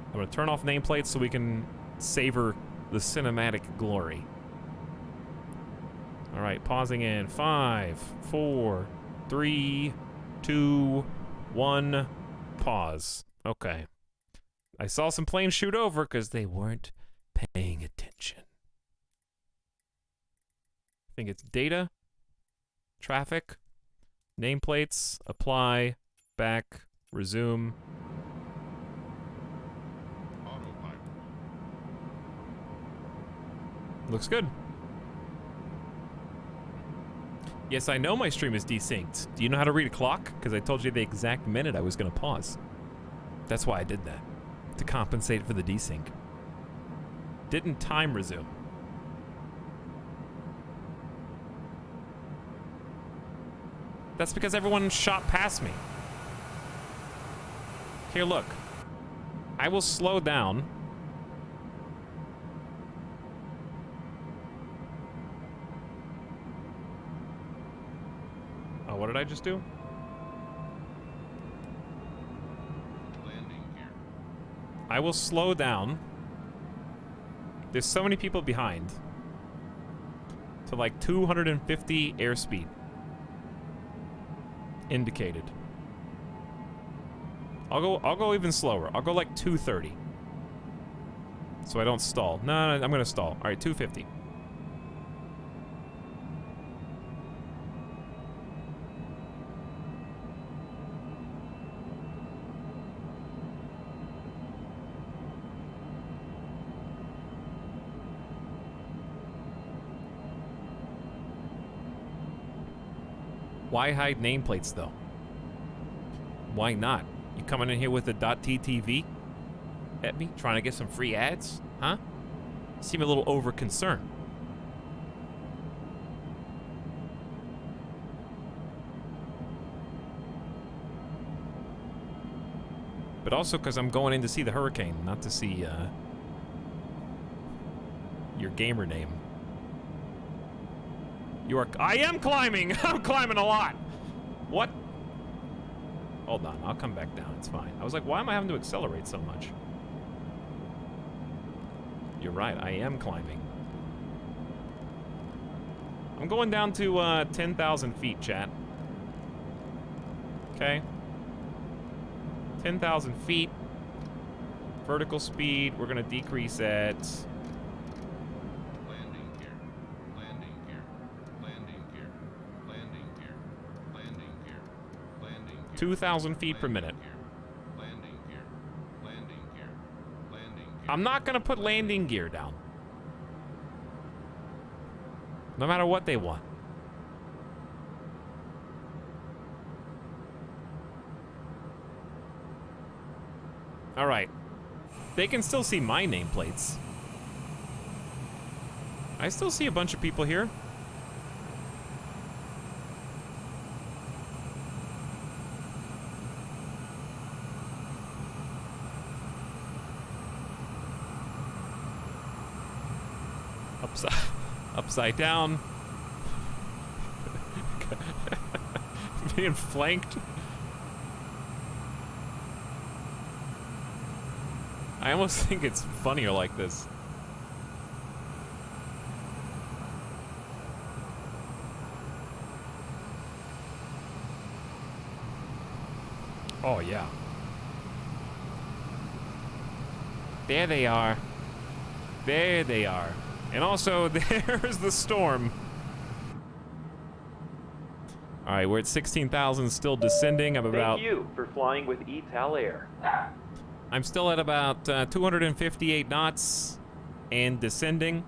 I'm going to turn off nameplates so we can savor the cinematic glory. All right, pausing in 5, 4, 3, 2, 1, pause. Okay. I saw some planes shoot over because they weren't paying attention. I think it's data, traffic, nameplates, apply, back, resume. Autopilot. Looks good. Yes, I know my stream is desynced. Do you know how to read a clock? Because I told you the exact minute I was going to pause. That's why I did that. To compensate for the desync. Didn't time resume. That's because everyone shot past me. Here, look. I will slow down. Oh, what did I just do? Landing gear. I will slow down. There's so many people behind. To like 250 airspeed. Indicated. I'll go even slower. I'll go like 230. So I don't stall. No, I'm gonna stall. All right, 250. Why hide nameplates though? Why not? You coming in here with a .ttv at me, trying to get some free ads? Huh? You seem a little over concerned. But also because I'm going in to see the hurricane, not to see your gamer name. I am climbing! I'm climbing a lot! What? Hold on, I'll come back down, it's fine. I was like, why am I having to accelerate so much? You're right, I am climbing. I'm going down to 10,000 feet, chat. Okay. 10,000 feet. Vertical speed, we're gonna decrease at... Landing gear. Landing gear. Landing gear. Landing gear. Landing gear. Landing gear. 2,000 feet per minute. Landing gear. Landing gear. Landing gear. I'm not gonna put landing gear down. No matter what they want. All right. They can still see my nameplates. I still see a bunch of people here. Upside down. Being flanked. I almost think it's funnier like this. Oh, yeah. There they are. There they are. And also, there's the storm. All right, we're at 16,000, still descending. I'm about... Thank you for flying with Etalyx. I'm still at about 258 knots and descending.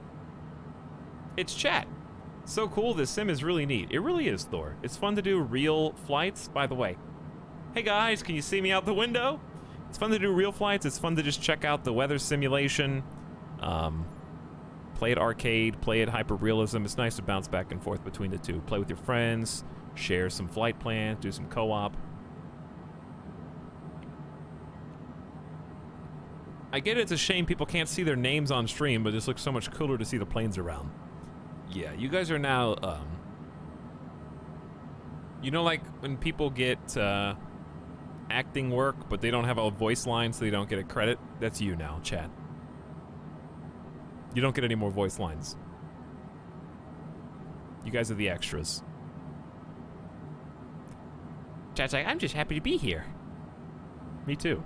It's chat. So cool, this sim is really neat. It really is, Thor. It's fun to do real flights, by the way. Hey guys, can you see me out the window? It's fun to do real flights. It's fun to just check out the weather simulation. Play it arcade, play it hyper-realism. It's nice to bounce back and forth between the two. Play with your friends, share some flight plans, do some co-op. I get it's a shame people can't see their names on stream, but it just looks so much cooler to see the planes around. Yeah, you guys are now, you know, like when people get acting work, but they don't have a voice line, so they don't get a credit? That's you now, chat. You don't get any more voice lines. You guys are the extras. Chat's like, I'm just happy to be here. Me too.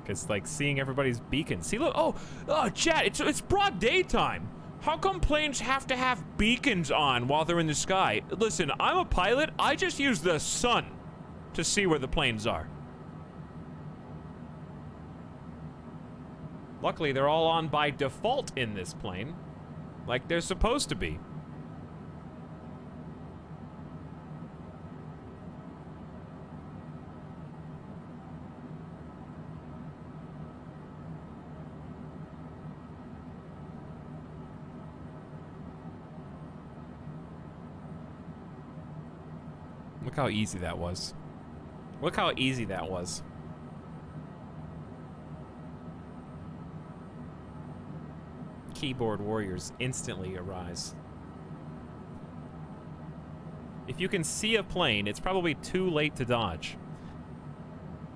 Because, like, seeing everybody's beacons. See, look, oh, chat, it's broad daytime. How come planes have to have beacons on while they're in the sky? Listen, I'm a pilot. I just use the sun to see where the planes are. Luckily, they're all on by default in this plane, like they're supposed to be. Look how easy that was. Look how easy that was. Keyboard warriors instantly arise. If you can see a plane, it's probably too late to dodge.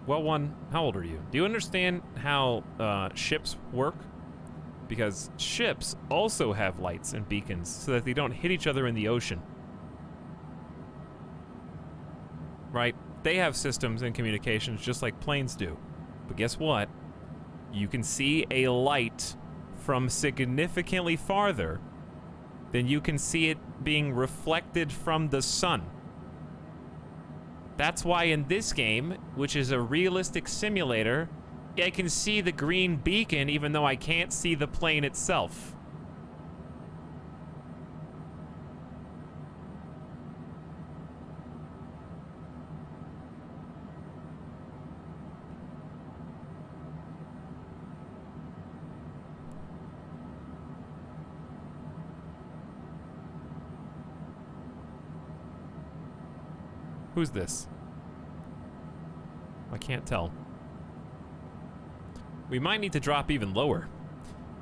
Well, one, how old are you? Do you understand how ships work? Because ships also have lights and beacons so that they don't hit each other in the ocean. Right? They have systems and communications just like planes do. But guess what? You can see a light from significantly farther than you can see it being reflected from the sun. That's why in this game, which is a realistic simulator, I can see the green beacon even though I can't see the plane itself. Who's this? I can't tell. We might need to drop even lower.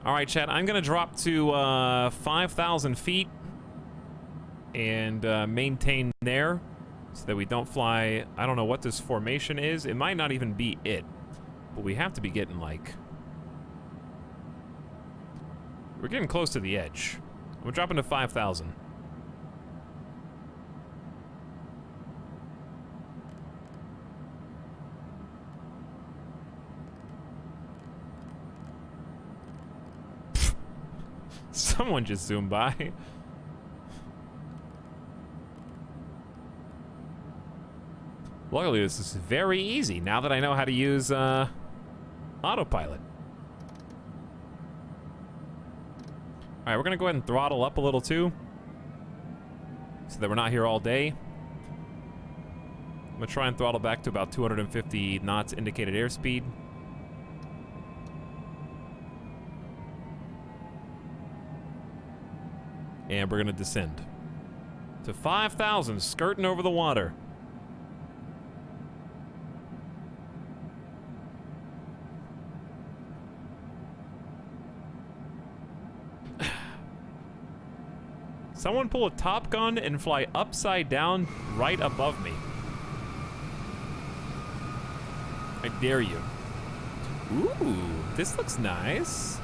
All right, chat, I'm gonna drop to 5,000 feet and maintain there so that we don't fly. I don't know what this formation is. It might not even be it, but we have to be getting like... We're getting close to the edge. We're dropping to 5,000. Someone just zoomed by. Luckily, this is very easy now that I know how to use autopilot. All right, we're gonna go ahead and throttle up a little too, so that we're not here all day. I'm gonna try and throttle back to about 250 knots indicated airspeed. And we're gonna descend to 5,000, skirting over the water. Someone pull a Top Gun and fly upside down right above me. I dare you. Ooh, this looks nice.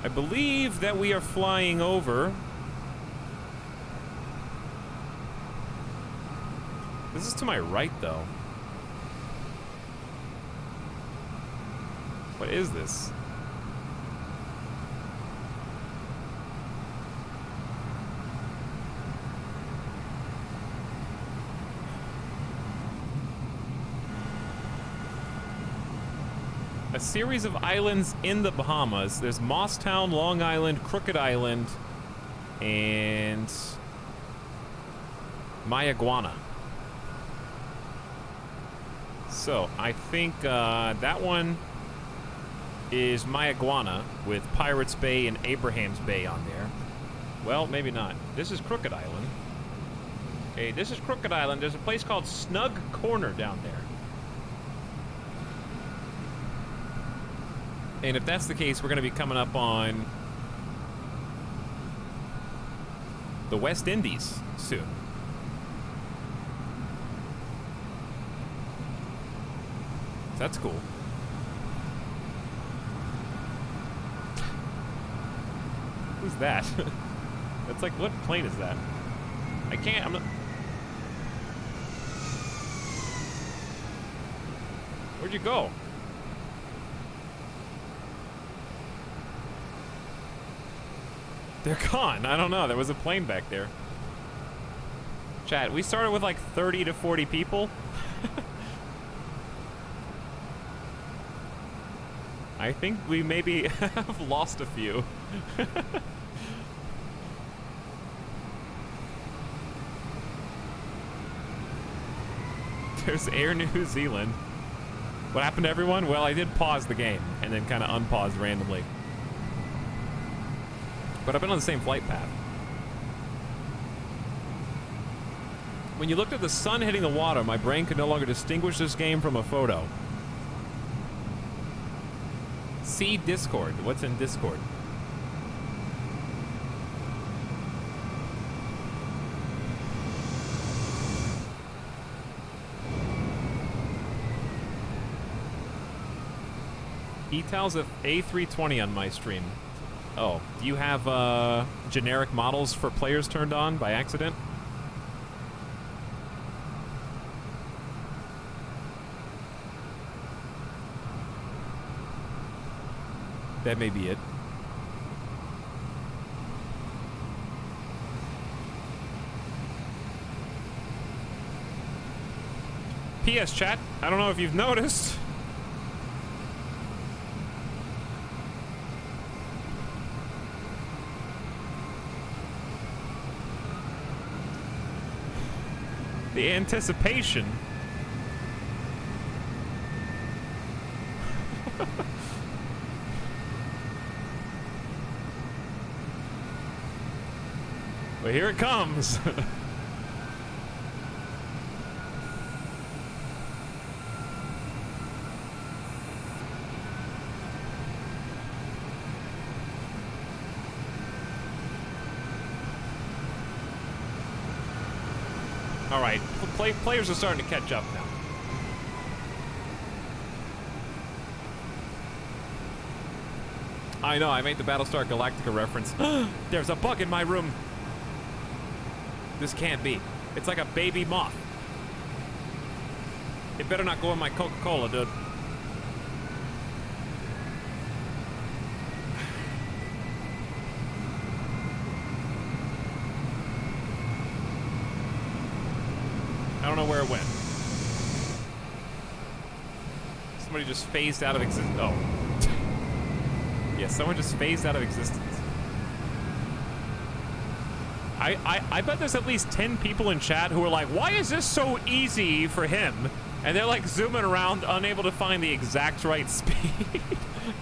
I believe that we are flying over. This is to my right, though. What is this? A series of islands in the Bahamas. There's Mosstown, Long Island, Crooked Island, and Mayaguana. So, I think that one is Mayaguana with Pirates Bay and Abraham's Bay on there. Well, maybe not. This is Crooked Island. Okay, this is Crooked Island. There's a place called Snug Corner down there. And if that's the case, we're going to be coming up on the West Indies soon. That's cool. Who's that? That's like, what plane is that? I can't, I'm not... Where'd you go? They're gone. I don't know. There was a plane back there. Chat, we started with like 30 to 40 people. I think we maybe have lost a few. There's Air New Zealand. What happened to everyone? Well, I did pause the game and then kind of unpause randomly. But I've been on the same flight path. When you looked at the sun hitting the water, my brain could no longer distinguish this game from a photo. See Discord. What's in Discord? Etal's a A320 on my stream. Oh, do you have generic models for players turned on by accident? That may be it. PS chat, I don't know if you've noticed. The anticipation. Well, here it comes. All right, players are starting to catch up now. I know, I made the Battlestar Galactica reference. There's a bug in my room. This can't be. It's like a baby moth. It better not go in my Coca-Cola, dude. I don't know where it went. Somebody just phased out of existence. Oh. Yeah, someone just phased out of existence. I bet there's at least 10 people in chat who are like, why is this so easy for him? And they're like zooming around, unable to find the exact right speed.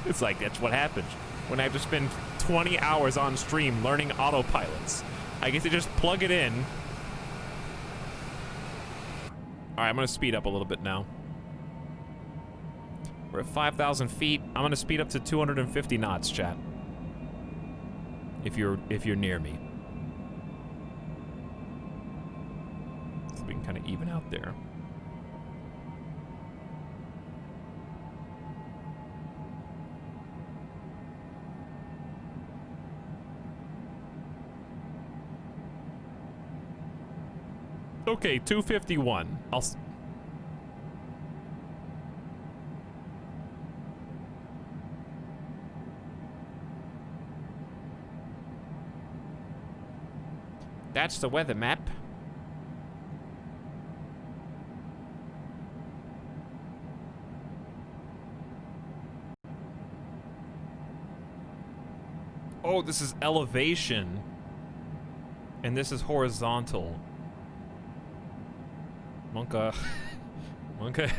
It's like, that's what happens when I have to spend 20 hours on stream learning autopilots. I get to just plug it in. All right, I'm gonna speed up a little bit now. We're at 5,000 feet. I'm gonna speed up to 250 knots, chat. If you're near me. So we can kind of even out there. Okay, 251. That's the weather map. Oh, this is elevation. And this is horizontal. Monka. Okay.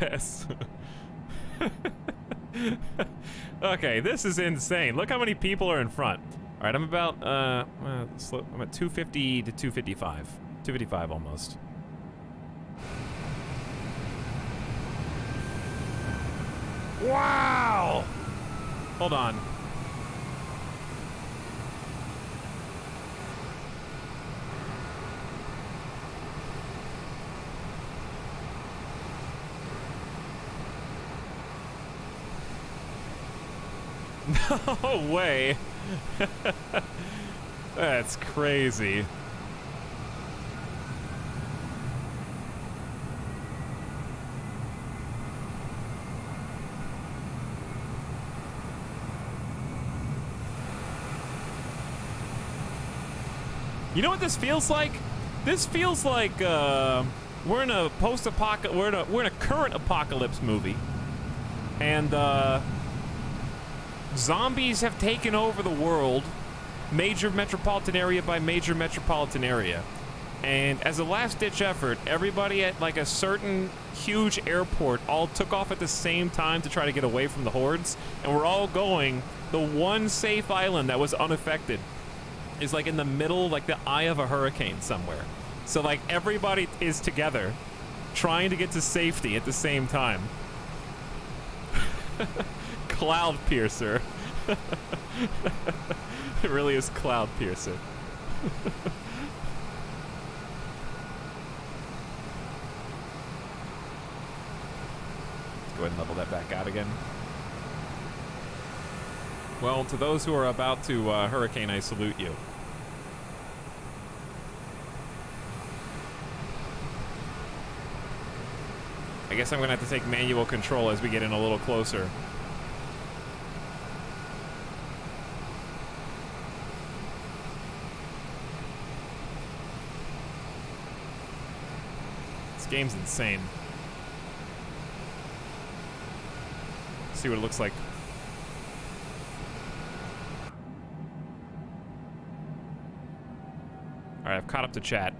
Okay, this is insane. Look how many people are in front. All right, I'm about I'm at 250 to 255. 255 almost. Wow! Hold on. No way. That's crazy. You know what this feels like? This feels like we're in a post-apocalypse. We're in a current apocalypse movie, and zombies have taken over the world, major metropolitan area by major metropolitan area. And as a last-ditch effort, everybody at like a certain huge airport all took off at the same time to try to get away from the hordes, and we're all going. The one safe island that was unaffected is like in the middle, like the eye of a hurricane somewhere. So like everybody is together trying to get to safety at the same time. Cloud piercer. It really is cloud piercer. Let's go ahead and level that back out again. Well, to those who are about to hurricane, I salute you. I guess I'm gonna have to take manual control as we get in a little closer. This game's insane. Let's see what it looks like. All right, I've caught up to chat.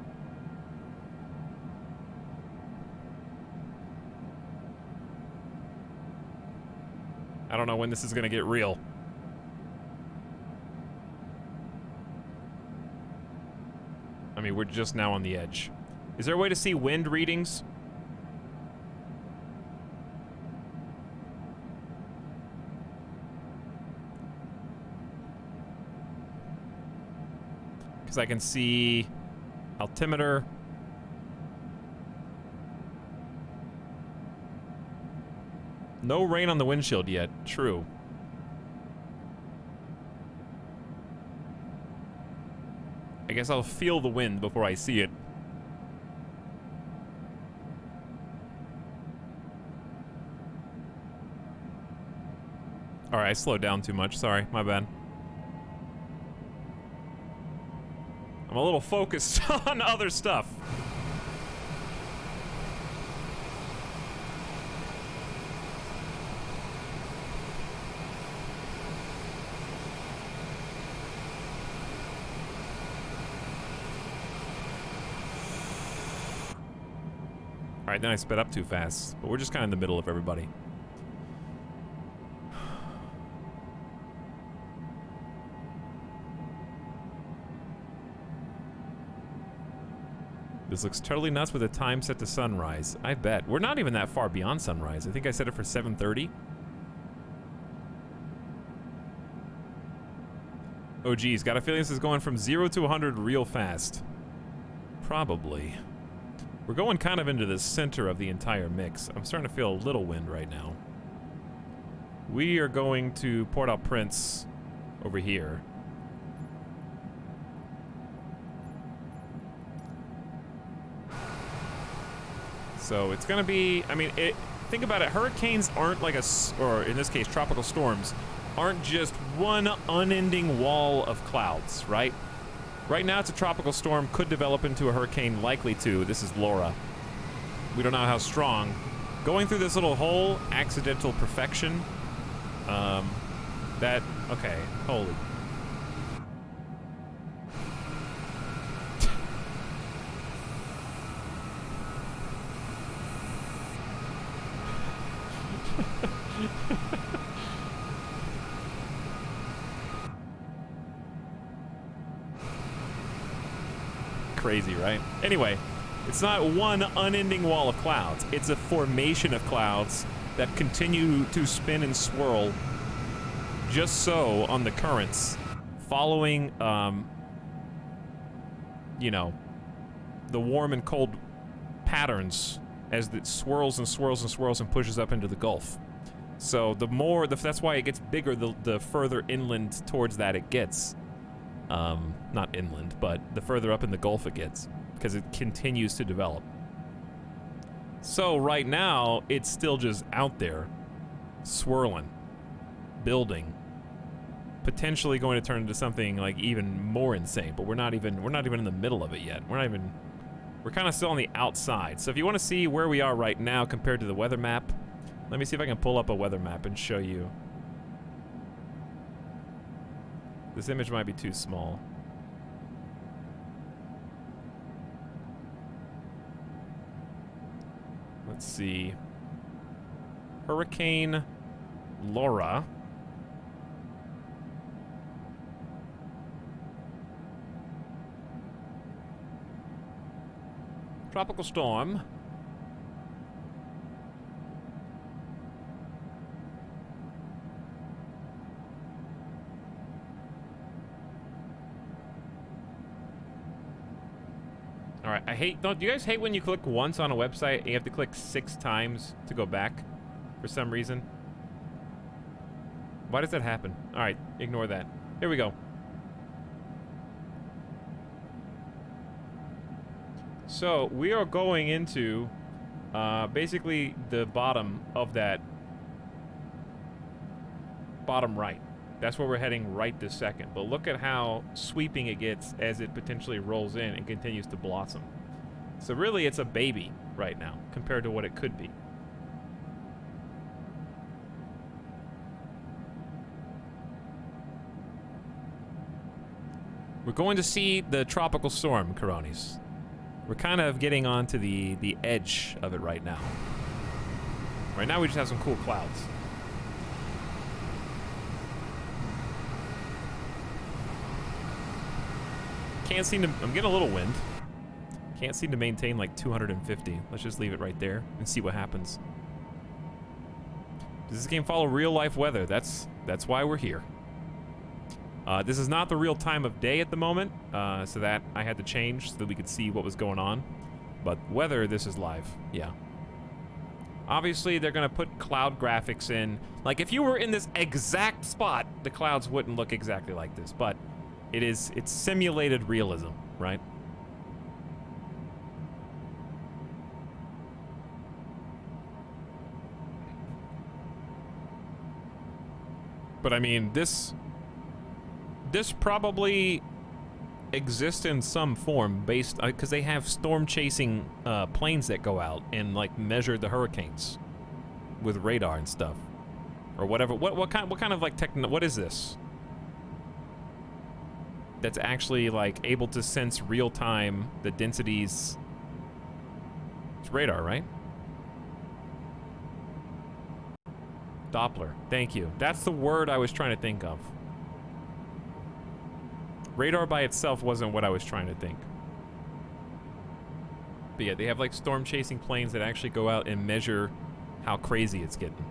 I don't know when this is gonna get real. I mean, we're just now on the edge. Is there a way to see wind readings? Because I can see altimeter. No rain on the windshield yet. True. I guess I'll feel the wind before I see it. Alright, I slowed down too much. Sorry, my bad. I'm a little focused on other stuff. Alright, then I sped up too fast, but we're just kind of in the middle of everybody. This looks totally nuts with a time set to sunrise. I bet. We're not even that far beyond sunrise. I think I set it for 7:30. Oh geez, got a feeling this is going from 0 to 100 real fast. Probably. We're going kind of into the center of the entire mix. I'm starting to feel a little wind right now. We are going to Port-au-Prince over here. So it's gonna be, I mean, think about it, hurricanes aren't like or in this case, tropical storms, aren't just one unending wall of clouds, right? Right now it's a tropical storm, could develop into a hurricane, likely to. This is Laura. We don't know how strong. Going through this little hole, accidental perfection. Okay, holy. crazy, right? Anyway, it's not one unending wall of clouds. It's a formation of clouds that continue to spin and swirl just so on the currents, following, you know, the warm and cold patterns as it swirls and swirls and swirls and pushes up into the Gulf. So the more, that's why it gets bigger the further inland towards that it gets. Not inland, but the further up in the Gulf it gets, because it continues to develop. So right now, it's still just out there, swirling, building, potentially going to turn into something like even more insane, but we're not even in the middle of it yet. We're kind of still on the outside. So if you want to see where we are right now compared to the weather map, let me see if I can pull up a weather map and show you. This image might be too small. Let's see. Hurricane Laura. Tropical storm. All right, I hate, do you guys hate when you click once on a website and you have to click 6 times to go back for some reason? Why does that happen? All right, ignore that. Here we go. So we are going into basically the bottom of that bottom right. That's where we're heading right this second. But look at how sweeping it gets as it potentially rolls in and continues to blossom. So really, it's a baby right now compared to what it could be. We're going to see the tropical storm, Coronis. We're kind of getting onto the edge of it right now. Right now, we just have some cool clouds. Can't seem to, I'm getting a little wind. Can't seem to maintain like 250. Let's just leave it right there and see what happens. Does this game follow real life weather? That's why we're here. This is not the real time of day at the moment, so that I had to change so that we could see what was going on. But weather, this is live, yeah. Obviously, they're gonna put cloud graphics in. Like, if you were in this exact spot, the clouds wouldn't look exactly like this, but it's simulated realism, right? But I mean, this probably exists in some form based, because they have storm chasing planes that go out and like measure the hurricanes with radar and stuff, or whatever. What kind of like what is this? That's actually like able to sense real time the densities. It's radar, right? Doppler. Thank you. That's the word I was trying to think of. Radar by itself wasn't what I was trying to think. But yeah, they have like storm chasing planes that actually go out and measure how crazy it's getting.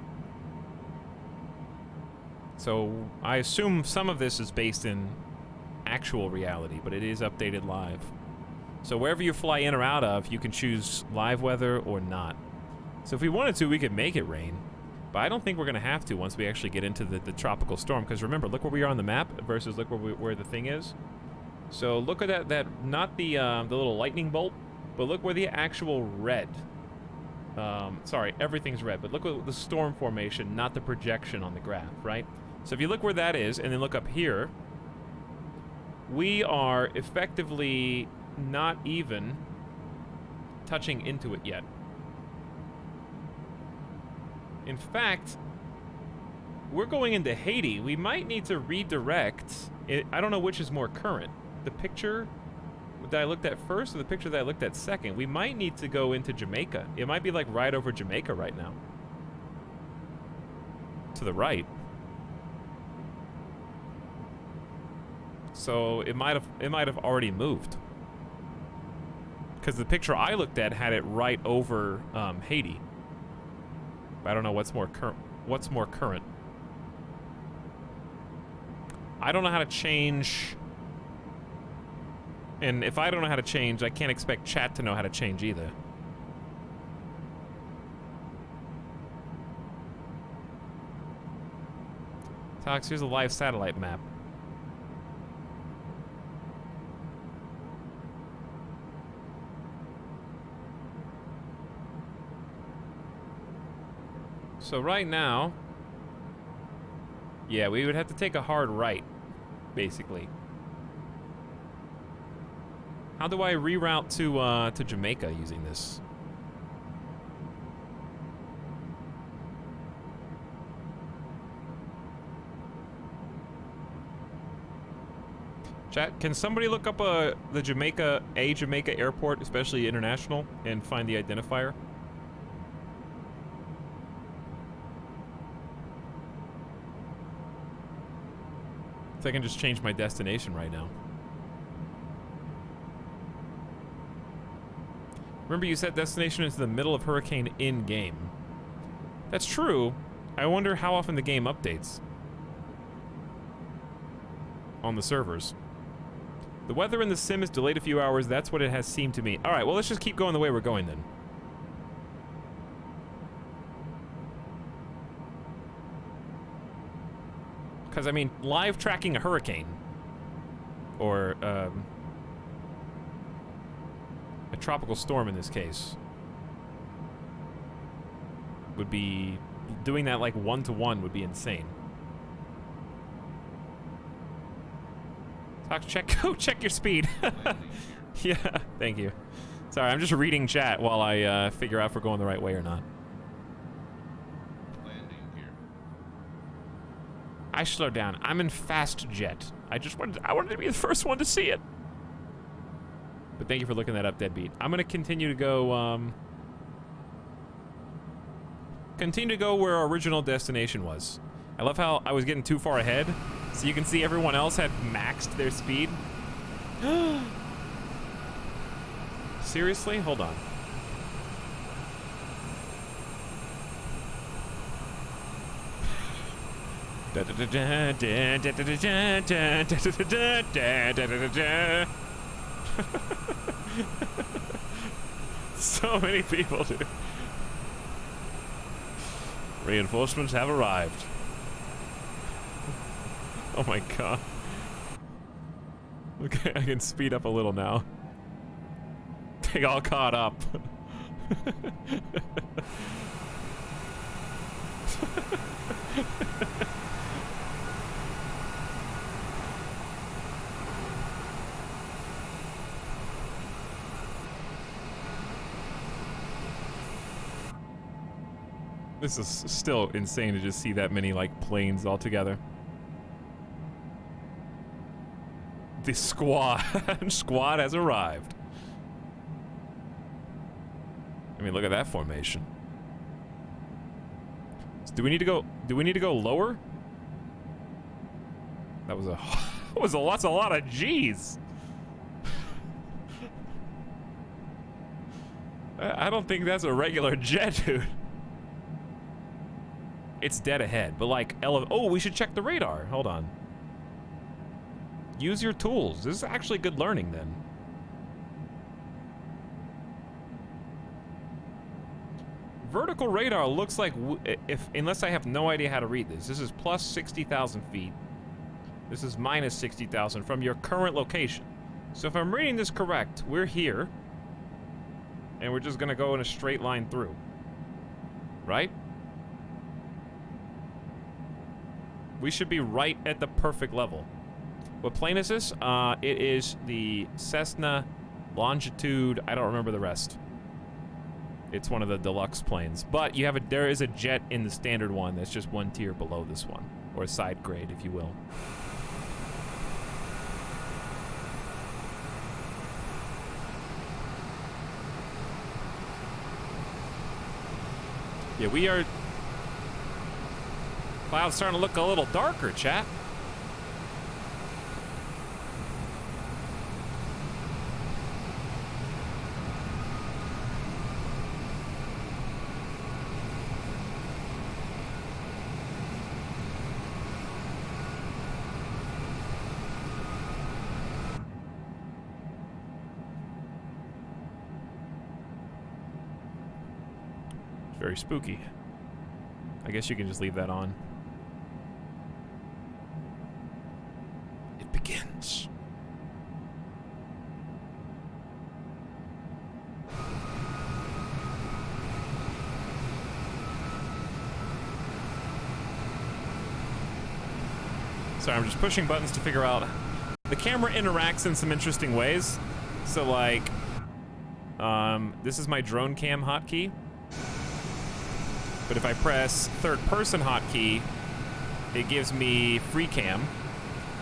So I assume some of this is based in actual reality, but it is updated live. So wherever you fly in or out of, you can choose live weather or not. So if we wanted to, we could make it rain. But I don't think we're going to have to once we actually get into the tropical storm. Because remember, look where we are on the map versus look where the thing is. So look at that not the little lightning bolt, but look where the actual red. Sorry, everything's red, but look at the storm formation, not the projection on the graph, right? So if you look where that is, and then look up here, we are effectively not even touching into it yet. In fact, we're going into Haiti. We might need to redirect. I don't know which is more current. The picture that I looked at first or the picture that I looked at second. We might need to go into Jamaica. It might be like right over Jamaica right now. To the right. So it might have already moved. Because the picture I looked at had it right over Haiti. I don't know what's more current. What's more current? I don't know how to change. And if I don't know how to change, I can't expect chat to know how to change either. Etalyx, here's a live satellite map. So right now, yeah, we would have to take a hard right, basically. How do I reroute to Jamaica using this? Chat, can somebody look up the Jamaica airport, especially international, and find the identifier? So I can just change my destination right now. Remember, you set destination into the middle of hurricane in-game. That's true. I wonder how often the game updates on the servers. The weather in the sim is delayed a few hours. That's what it has seemed to me. All right, well, let's just keep going the way we're going then. Because, I mean, live tracking a hurricane, or a tropical storm in this case, would be, doing that like one-to-one would be insane. Go check your speed. Yeah, thank you. Sorry, I'm just reading chat while I figure out if we're going the right way or not. I slowed down. I'm in fast jet. I wanted to be the first one to see it. But thank you for looking that up, Deadbeat. I'm gonna continue to go where our original destination was. I love how I was getting too far ahead, so you can see everyone else had maxed their speed. Seriously? Hold on. So many people, dude. Reinforcements have arrived. Oh my god. Okay, I can speed up a little now. They all caught up. This is still insane to just see that many, like, planes all together. The squad has arrived. I mean, look at that formation. So do we need to go lower? That was a lot of G's. I don't think that's a regular jet, dude. It's dead ahead, but like, oh, we should check the radar. Hold on. Use your tools. This is actually good learning then. Vertical radar looks like, unless I have no idea how to read this is plus 60,000 feet. This is minus 60,000 from your current location. So if I'm reading this correct, we're here, and we're just gonna go in a straight line through. Right? We should be right at the perfect level. What plane is this? It is the Cessna Longitude. I don't remember the rest. It's one of the deluxe planes. But you have there is a jet in the standard one that's just one tier below this one. Or a side grade, if you will. Yeah, we are... Cloud's starting to look a little darker, chat. Very spooky. I guess you can just leave that on. It begins. Sorry, I'm just pushing buttons to figure out. The camera interacts in some interesting ways. So like, this is my drone cam hotkey. But if I press third person hotkey, it gives me free cam.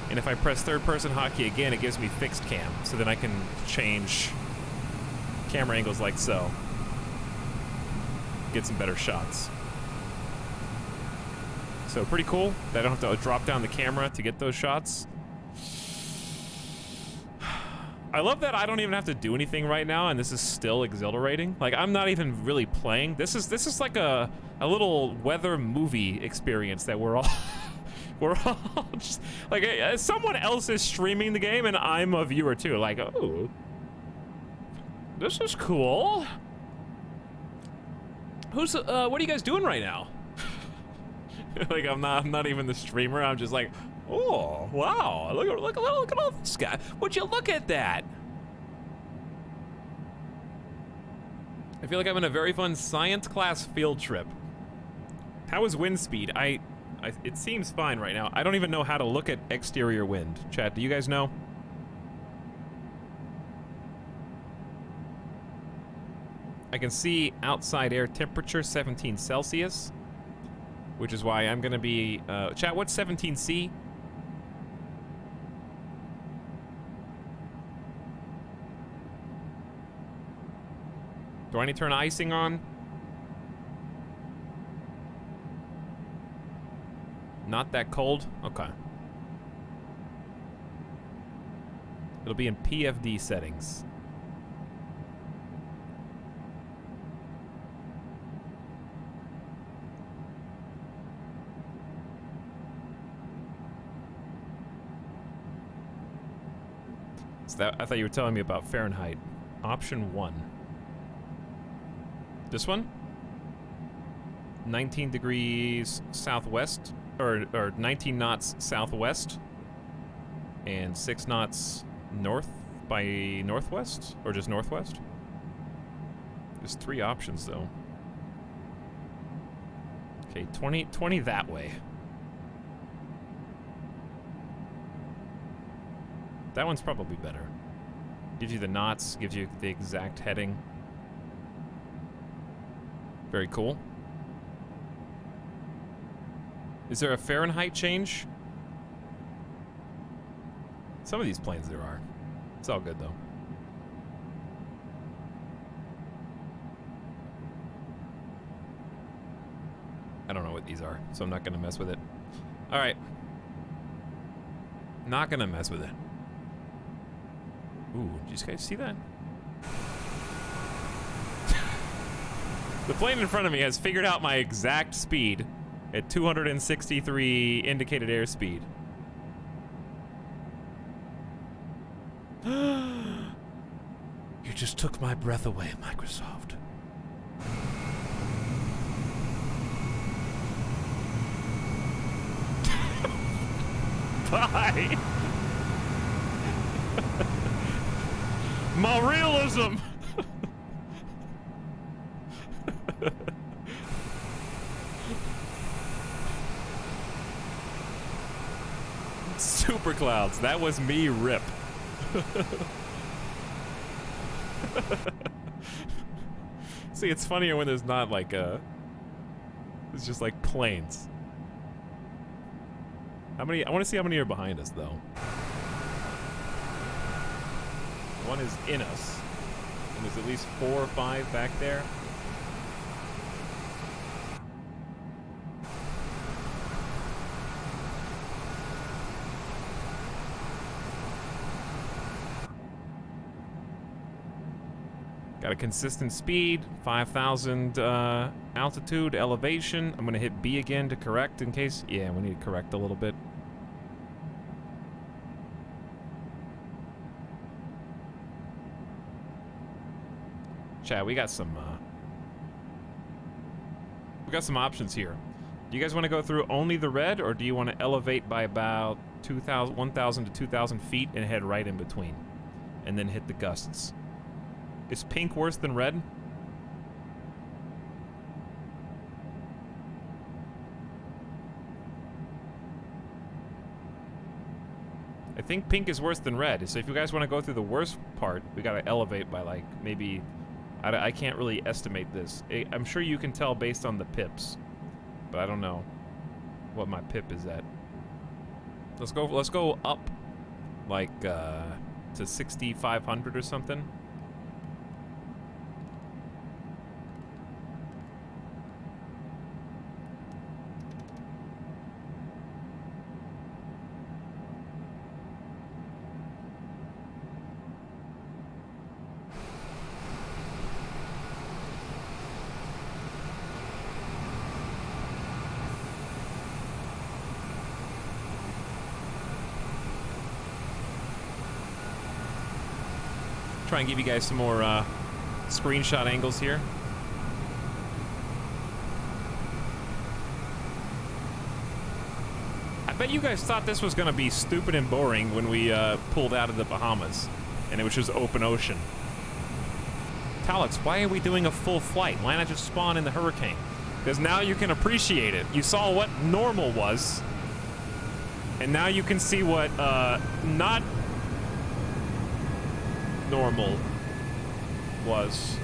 And if I press third person hotkey again, it gives me fixed cam. So then I can change camera angles like so. Get some better shots. So pretty cool that I don't have to drop down the camera to get those shots. I love that I don't even have to do anything right now, and this is still exhilarating. Like, I'm not even really playing. This is like a little weather movie experience that we're all we're all just like someone else is streaming the game, and I'm a viewer too. Like, oh, this is cool. Who's what are you guys doing right now? Like, I'm not even the streamer. I'm just like, oh wow, look at all this guy. Would you look at that? I feel like I'm in a very fun science class field trip. How is wind speed? It seems fine right now. I don't even know how to look at exterior wind. Chat, do you guys know? I can see outside air temperature 17 Celsius. Which is why I'm gonna be, chat, what's 17C? Do I need to turn icing on? Not that cold? Okay. It'll be in PFD settings. I thought you were telling me about Fahrenheit. Option 1. This one? 19 degrees southwest, or 19 knots southwest, and 6 knots north by northwest, or just northwest? There's 3 options though. Okay, 20 that way. That one's probably better. Gives you the knots, gives you the exact heading. Very cool. Is there a Fahrenheit change? Some of these planes there are. It's all good though. I don't know what these are, so I'm not gonna mess with it. All right. Not gonna mess with it. Ooh, did you guys see that? The plane in front of me has figured out my exact speed at 263 indicated airspeed. You just took my breath away, Microsoft. Bye! My realism! Super clouds. That was me, rip. See, it's funnier when there's not like it's just like planes. How many? I want to see how many are behind us, though. One is in us, and there's at least 4 or 5 back there. Got a consistent speed, 5,000 altitude, elevation. I'm gonna hit B again to correct in case. Yeah, we need to correct a little bit. Chat, we got some got some options here. Do you guys want to go through only the red, or do you want to elevate by about 1,000 to 2,000 feet and head right in between? And then hit the gusts. Is pink worse than red? I think pink is worse than red. So if you guys want to go through the worst part, we gotta elevate by like maybe... I can't really estimate this. I'm sure you can tell based on the pips, but I don't know what my pip is at. Let's go up like to 6,500 or something. Try and give you guys some more screenshot angles here. I bet you guys thought this was gonna be stupid and boring when we pulled out of the Bahamas and it was just open ocean. Etalyx, why are we doing a full flight? Why not just spawn in the hurricane? Because now you can appreciate it. You saw what normal was, and now you can see what not normal was.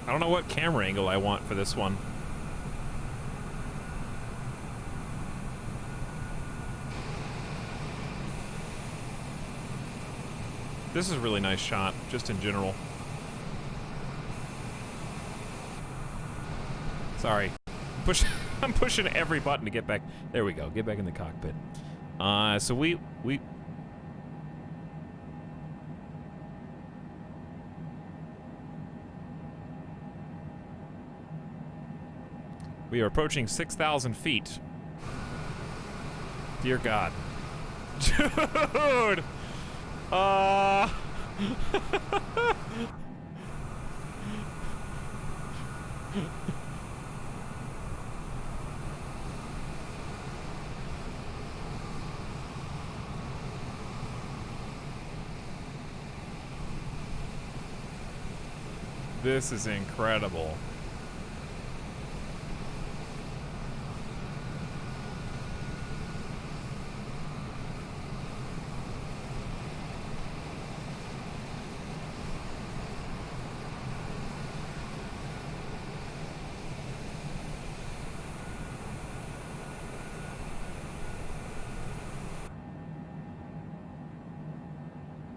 I don't know what camera angle I want for this one. This is a really nice shot, just in general. Sorry. I'm pushing every button to get back. There we go. Get back in the cockpit. So we are approaching 6,000 feet. Dear God. Dude! This is incredible.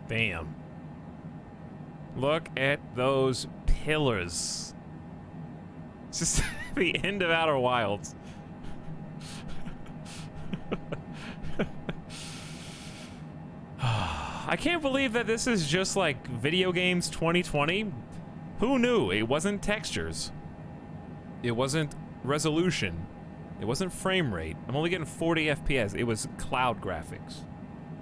Damn. Look at those pillars. It's just the end of Outer Wilds. I can't believe that this is just like video games 2020. Who knew? It wasn't textures. It wasn't resolution. It wasn't frame rate. I'm only getting 40 FPS. It was cloud graphics.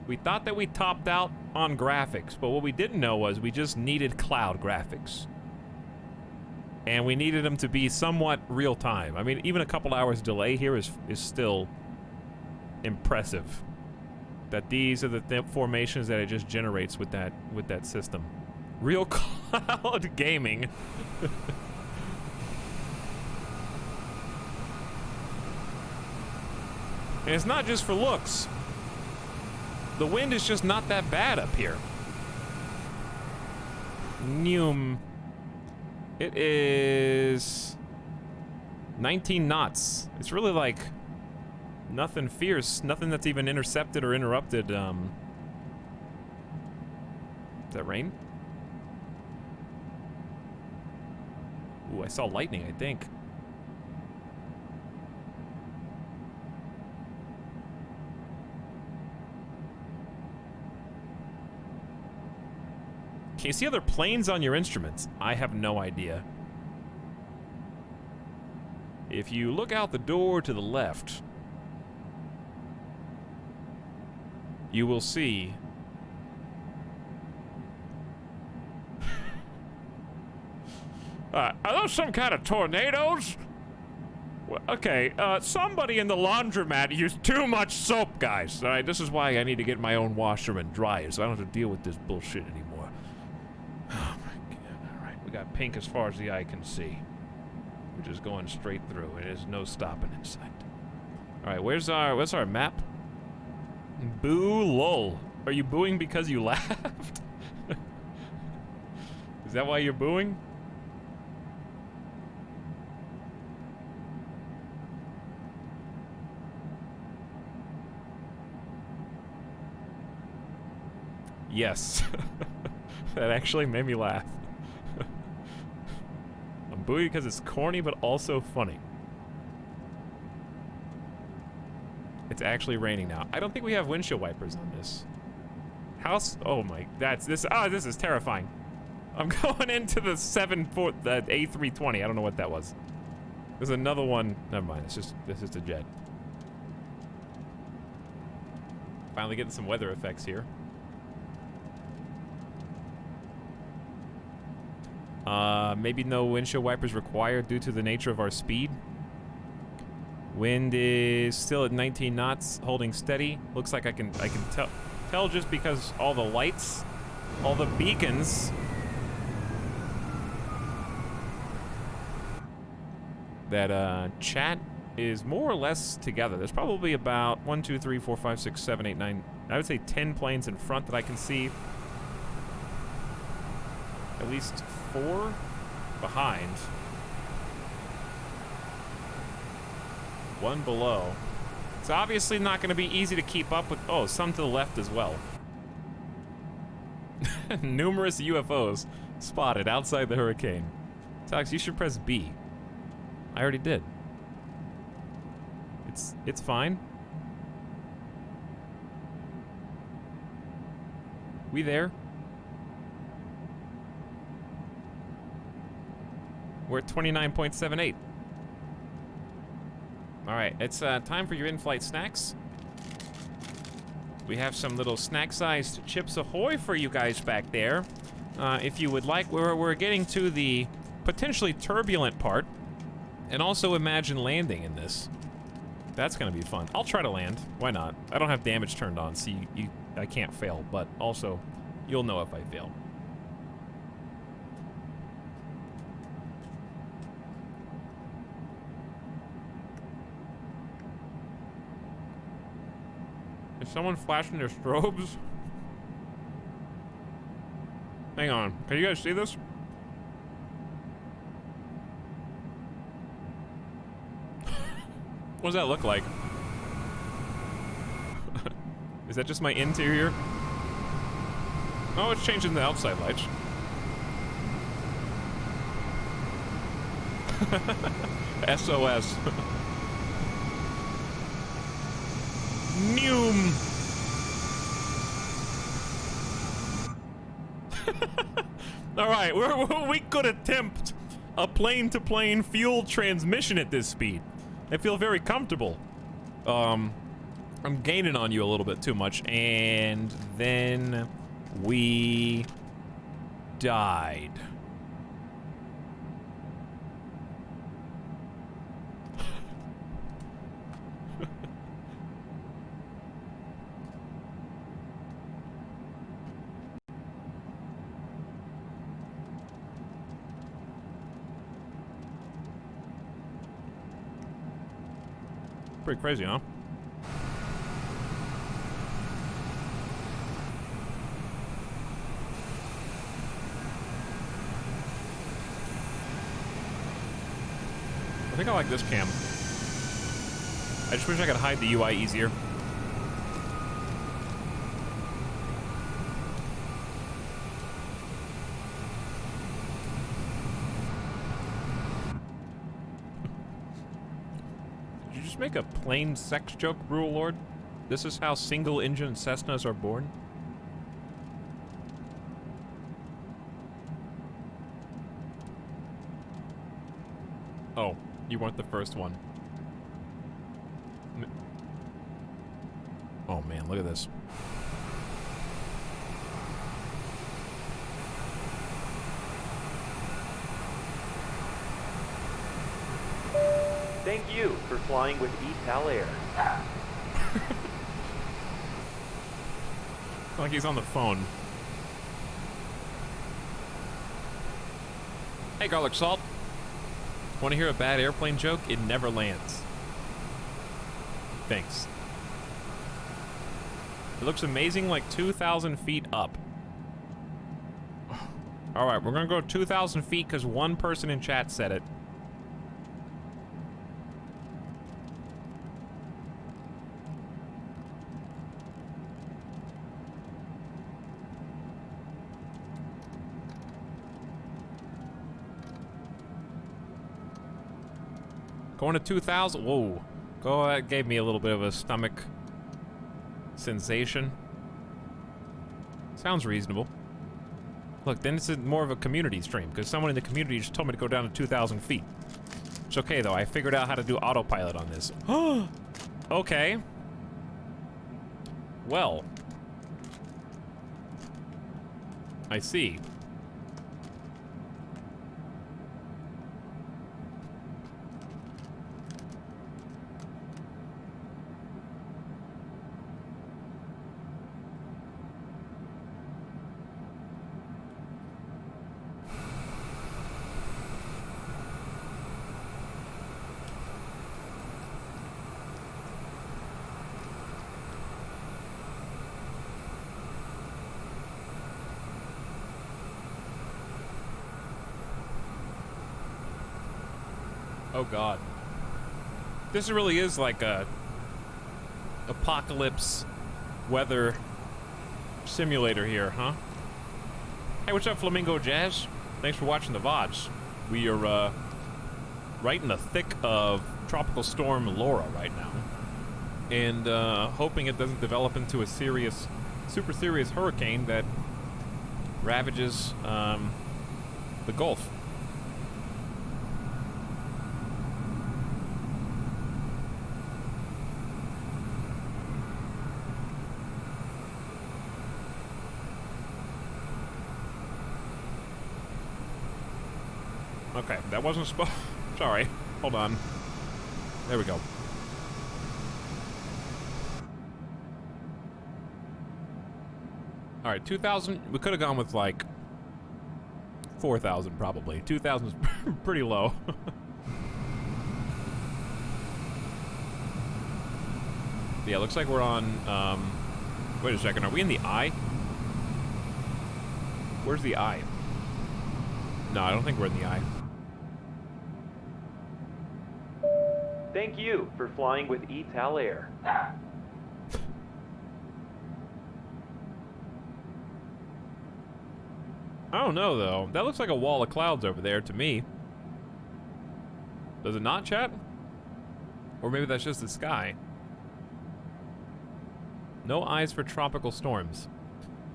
We thought that we topped out on graphics, but what we didn't know was we just needed cloud graphics. And we needed them to be somewhat real time. I mean, even a couple hours delay here is still impressive. That these are the formations that it just generates with that system. Real cloud gaming. And it's not just for looks. The wind is just not that bad up here. Noom. It is 19 knots. It's really like nothing fierce, nothing that's even intercepted or interrupted. Is that rain? Ooh, I saw lightning, I think. Can you see other planes on your instruments? I have no idea. If you look out the door to the left, you will see are those some kind of tornadoes? Well, okay, somebody in the laundromat used too much soap, guys. All right, this is why I need to get my own washer and dryer, so I don't have to deal with this bullshit anymore. Oh my god! All right, we got pink as far as the eye can see. We're just going straight through. There's no stopping in sight. All right, what's our map? Boo lol. Are you booing because you laughed? Is that why you're booing? Yes. That actually made me laugh. I'm booing because it's corny but also funny. It's actually raining now. I don't think we have windshield wipers on this. House? Oh my, this is terrifying. I'm going into the the A320. I don't know what that was. There's another one. Never mind. It's just a jet. Finally getting some weather effects here. Maybe no windshield wipers required due to the nature of our speed. Wind is still at 19 knots, holding steady. Looks like I can tell just because all the lights, all the beacons that chat is more or less together. There's probably about 1, 2, 3, 4, 5, 6, 7, 8, 9. I would say 10 planes in front that I can see. At least 4 behind. 1 below. It's obviously not going to be easy to keep up with. Oh, some to the left as well. Numerous UFOs spotted outside the hurricane. Etalyx, you should press B. I already did. It's fine. We there? We're at 29.78. All right, it's time for your in-flight snacks. We have some little snack-sized Chips Ahoy for you guys back there. If you would like, we're getting to the potentially turbulent part, and also imagine landing in this. That's gonna be fun. I'll try to land. Why not? I don't have damage turned on, so I can't fail. But also, you'll know if I fail. Is someone flashing their strobes? Hang on. Can you guys see this? What does that look like? Is that just my interior? Oh, it's changing the outside lights. SOS. Noom. All right, we could attempt a plane-to-plane fuel transmission at this speed. I feel very comfortable. I'm gaining on you a little bit too much, and then we died. Pretty crazy, huh? I think I like this cam. I just wish I could hide the UI easier. Make a plain sex joke, Rule Lord? This is how single-engine Cessnas are born? Oh, you weren't the first one. Oh man, look at this. Thank you for flying with Etalyx. Like he's on the phone. Hey, garlic salt. Want to hear a bad airplane joke? It never lands. Thanks. It looks amazing, like 2,000 feet up. All right, we're gonna go 2,000 feet because one person in chat said it. Going to 2,000. Whoa. That gave me a little bit of a stomach sensation. Sounds reasonable. Look, then it's more of a community stream, because someone in the community just told me to go down to 2,000 feet. It's okay, though. I figured out how to do autopilot on this. Okay. Well. I see. Oh god. This really is like a apocalypse weather simulator here, huh? Hey, what's up, Flamingo Jazz? Thanks for watching the VODs. We are right in the thick of Tropical Storm Laura right now. And hoping it doesn't develop into a serious, super serious hurricane that ravages the Gulf. Okay, that wasn't sorry. Hold on. There we go. Alright, 2,000. We could have gone with like 4,000 probably. 2,000 is pretty low. Yeah, looks like we're on, wait a second, are we in the eye? Where's the eye? No, I don't think we're in the eye. Thank you for flying with Etalyx. I don't know, though. That looks like a wall of clouds over there to me. Does it not, chat? Or maybe that's just the sky. No eyes for tropical storms.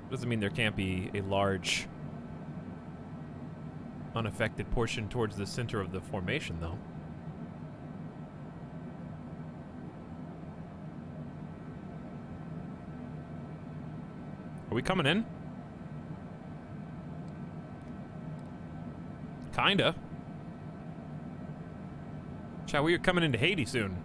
Doesn't mean there can't be a large, unaffected portion towards the center of the formation, though. Are we coming in? Kinda. Chat, we are coming into Haiti soon.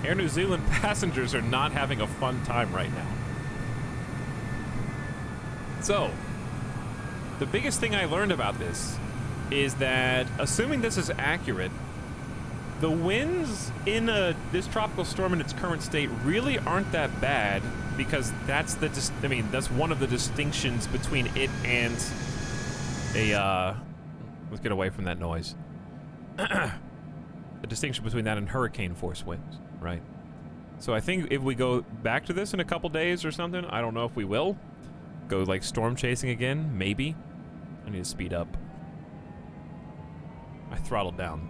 Air New Zealand passengers are not having a fun time right now. So, the biggest thing I learned about this is that, assuming this is accurate, the winds in this tropical storm in its current state really aren't that bad, because that's that's one of the distinctions between it and a, let's get away from that noise. The distinction between that and hurricane force winds, right? So I think if we go back to this in a couple days or something, I don't know if we will. Go like storm chasing again, maybe. I need to speed up. I throttled down.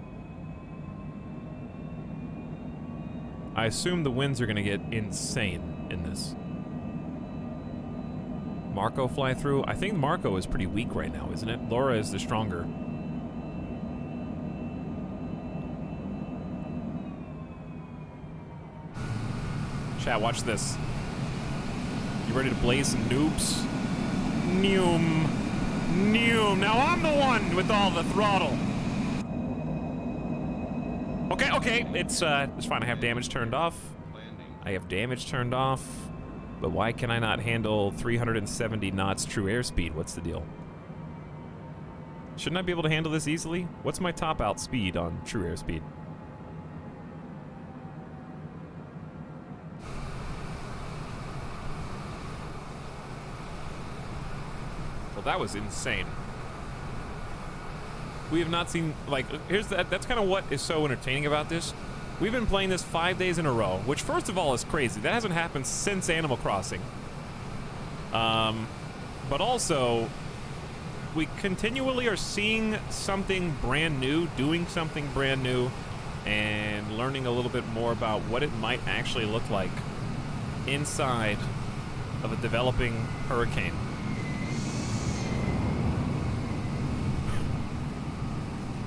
I assume the winds are gonna get insane in this. Marco fly through? I think Marco is pretty weak right now, isn't it? Laura is the stronger. Chat, watch this. You ready to blaze some noobs? Noom. Noom. Now I'm the one with all the throttle. Okay, okay. It's fine. I have damage turned off. I have damage turned off. But why can I not handle 370 knots true airspeed? What's the deal? Shouldn't I be able to handle this easily? What's my top out speed on true airspeed? Well, that was insane. We have not seen, like, that's kind of what is so entertaining about this. We've been playing this 5 days in a row, which first of all is crazy. That hasn't happened since Animal Crossing. But also, we continually are seeing something brand new, doing something brand new, and learning a little bit more about what it might actually look like inside of a developing hurricane.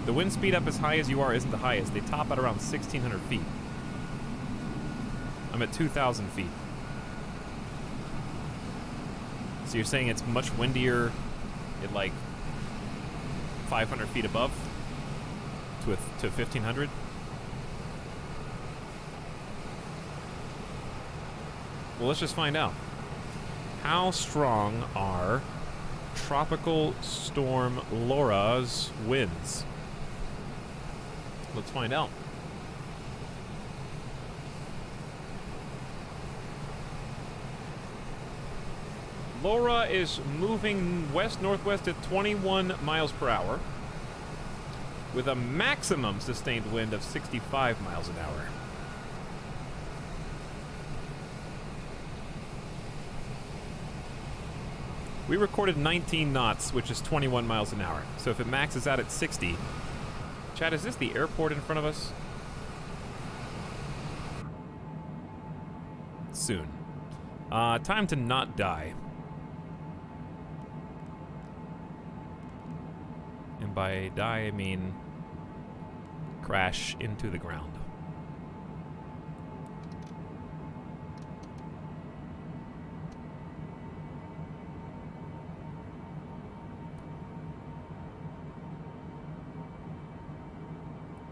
The wind speed up as high as you are isn't the highest. They top at around 1,600 feet. I'm at 2,000 feet. So you're saying it's much windier at like 500 feet above to 1,500? Well, let's just find out. How strong are Tropical Storm Laura's winds? Let's find out. Laura is moving west-northwest at 21 miles per hour with a maximum sustained wind of 65 miles an hour. We recorded 19 knots, which is 21 miles an hour. So if it maxes out at 60... Chad, is this the airport in front of us? Soon. Time to not die. And by die, I mean crash into the ground.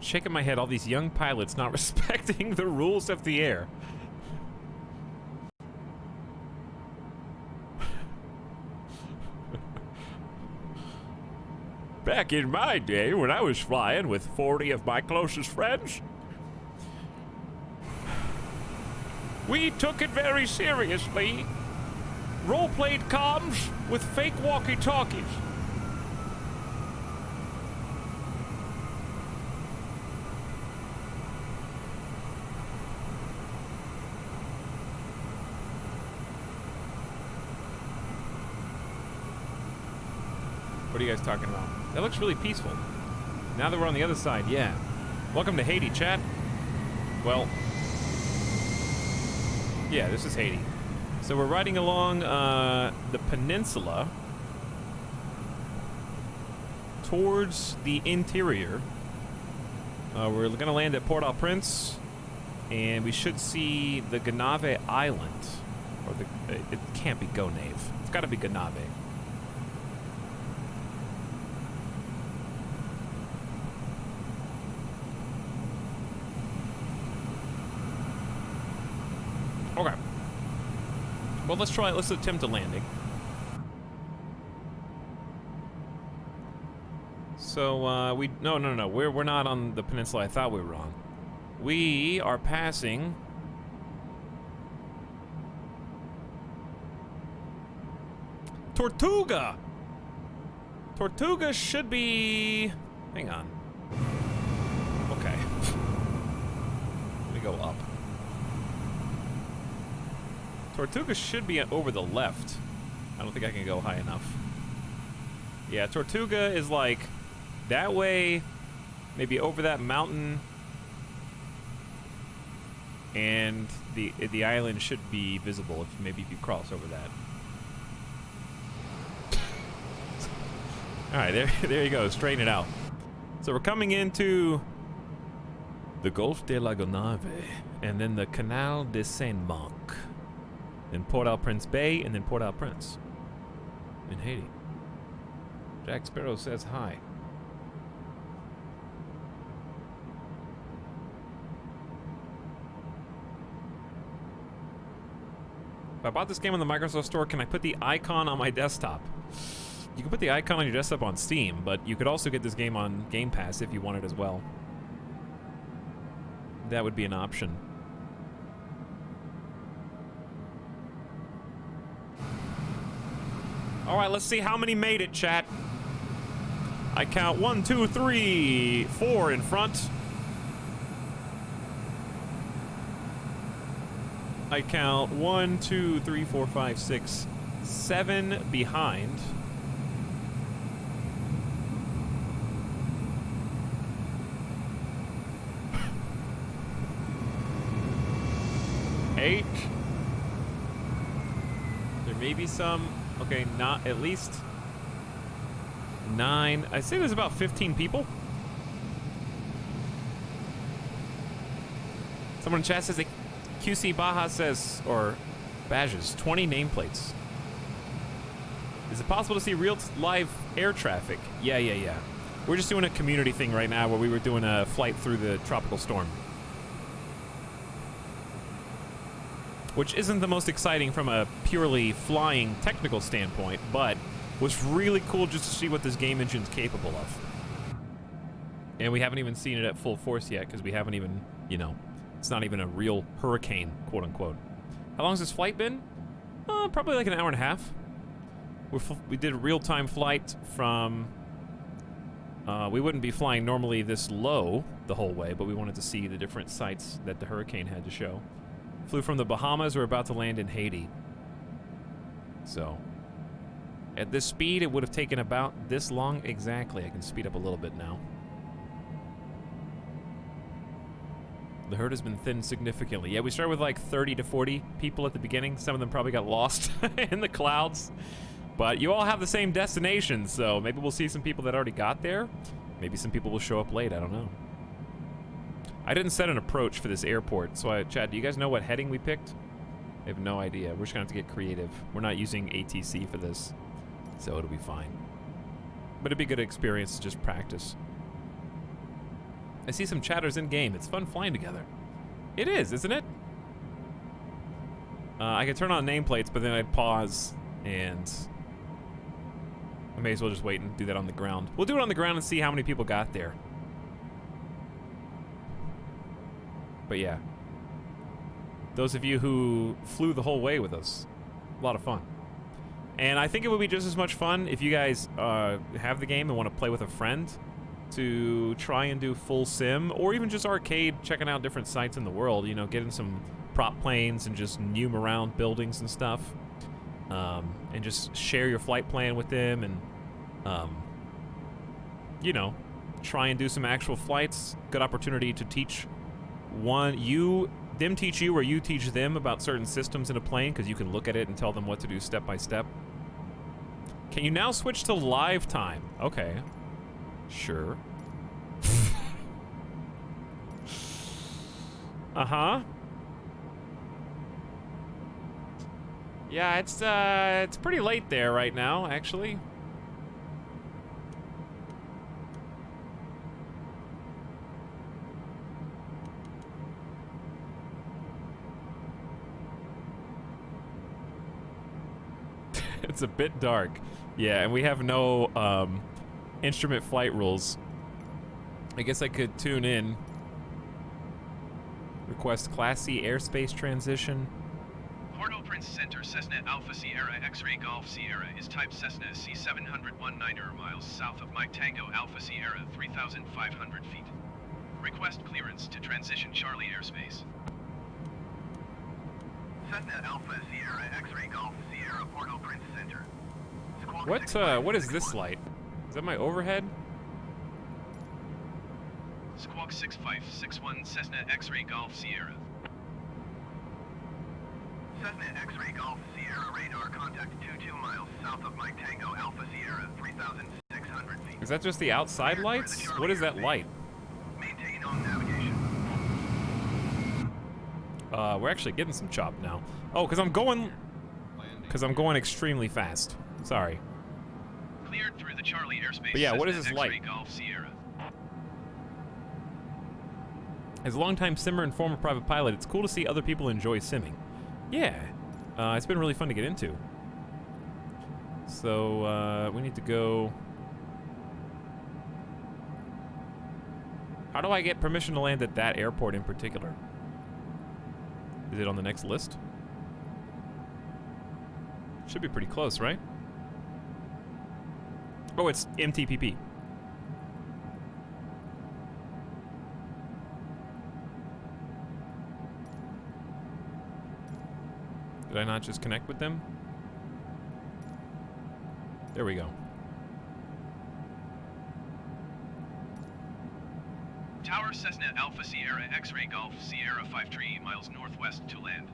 Shaking my head, all these young pilots not respecting the rules of the air. Back in my day, when I was flying with 40 of my closest friends, we took it very seriously. Role-played comms with fake walkie-talkies. What are you guys talking about? That looks really peaceful. Now that we're on the other side, yeah. Welcome to Haiti, chat. Well, yeah, this is Haiti. So we're riding along the peninsula towards the interior. We're gonna land at Port-au-Prince, and we should see the Ganave Island. Or it can't be Gonave. It's gotta be Ganave. Okay. Well, let's attempt a landing. So, no, we're not on the peninsula I thought we were on. We are passing Tortuga! Tortuga should be... Hang on. Okay. Let me go up. Tortuga should be over the left. I don't think I can go high enough. Yeah, Tortuga is like that way maybe over that mountain, and the island should be visible if you cross over that. All right, there you go. Straighten it out. So we're coming into the Golfe de la Gonave, and then the Canal de Saint-Marc, then Port-au-Prince Bay, and then Port-au-Prince in Haiti. Jack Sparrow says hi. If I bought this game on the Microsoft Store, can I put the icon on my desktop? You can put the icon on your desktop on Steam, but you could also get this game on Game Pass if you want it as well. That would be an option. All right, let's see how many made it, chat. I count 1, 2, 3, 4 in front. I count 1, 2, 3, 4, 5, 6, 7 behind. Eight. There may be some. Okay, not at least 9. I say there's about 15 people. Someone in chat says that QC Baja says, or badges, 20 nameplates. Is it possible to see real live air traffic? Yeah. We're just doing a community thing right now where we were doing a flight through the tropical storm. Which isn't the most exciting from a purely flying technical standpoint, but was really cool just to see what this game engine's capable of. And we haven't even seen it at full force yet, because we haven't even, you know, it's not even a real hurricane, quote unquote. How long has this flight been? Probably like an hour and a half. We did a real-time flight from, we wouldn't be flying normally this low the whole way, but we wanted to see the different sights that the hurricane had to show. Flew from the Bahamas. We're about to land in Haiti. So, at this speed, it would have taken about this long exactly. I can speed up a little bit now. The herd has been thinned significantly. Yeah, we started with like 30 to 40 people at the beginning. Some of them probably got lost in the clouds. But you all have the same destination, so maybe we'll see some people that already got there. Maybe some people will show up late. I don't know. I didn't set an approach for this airport, so Chad, do you guys know what heading we picked? I have no idea. We're just gonna have to get creative. We're not using ATC for this, so it'll be fine. But it'd be a good experience to just practice. I see some chatters in game. It's fun flying together. It is, isn't it? I could turn on nameplates, but then I'd pause, and I may as well just wait and do that on the ground. We'll do it on the ground and see how many people got there. But yeah, those of you who flew the whole way with us, a lot of fun. And I think it would be just as much fun if you guys have the game and want to play with a friend to try and do full sim, or even just arcade, checking out different sites in the world, you know, getting some prop planes and just noom around buildings and stuff. And just share your flight plan with them and, you know, try and do some actual flights. Good opportunity to teach them teach you or you teach them about certain systems in a plane, because you can look at it and tell them what to do step by step. Can you now switch to live time? Okay. Sure. Uh-huh. Yeah, it's pretty late there right now, actually. It's a bit dark. Yeah, and we have no instrument flight rules. I guess I could tune in. Request Class C airspace transition. Port-au-Prince Center, Cessna Alpha Sierra X-Ray Golf Sierra is type Cessna C701 miles south of Mike Tango Alpha Sierra 3,500 feet. Request clearance to transition Charlie airspace. Cessna Alpha Sierra X-Ray Golf Sierra Port-au-Prince Center. What is this light? Is that my overhead? log 6561 Cessna X-ray Golf Sierra. Cessna X-ray Golf Sierra radar contact 22 miles south of Mike Tango Alpha Sierra 3,600 feet. Is that just the outside lights? What is that light? Maintain on navigation. We're actually getting some chop now. Oh, because I'm going extremely fast. Sorry. Cleared through the Charlie airspace. But yeah, what is Cessna this light? X-ray Golf Sierra. As a longtime simmer and former private pilot, it's cool to see other people enjoy simming. Yeah, it's been really fun to get into. So, we need to go... How do I get permission to land at that airport in particular? Is it on the next list? Should be pretty close, right? Oh, it's MTPP. Did I not just connect with them? There we go. Tower Cessna Alpha Sierra X-ray Golf Sierra 53 miles northwest to land.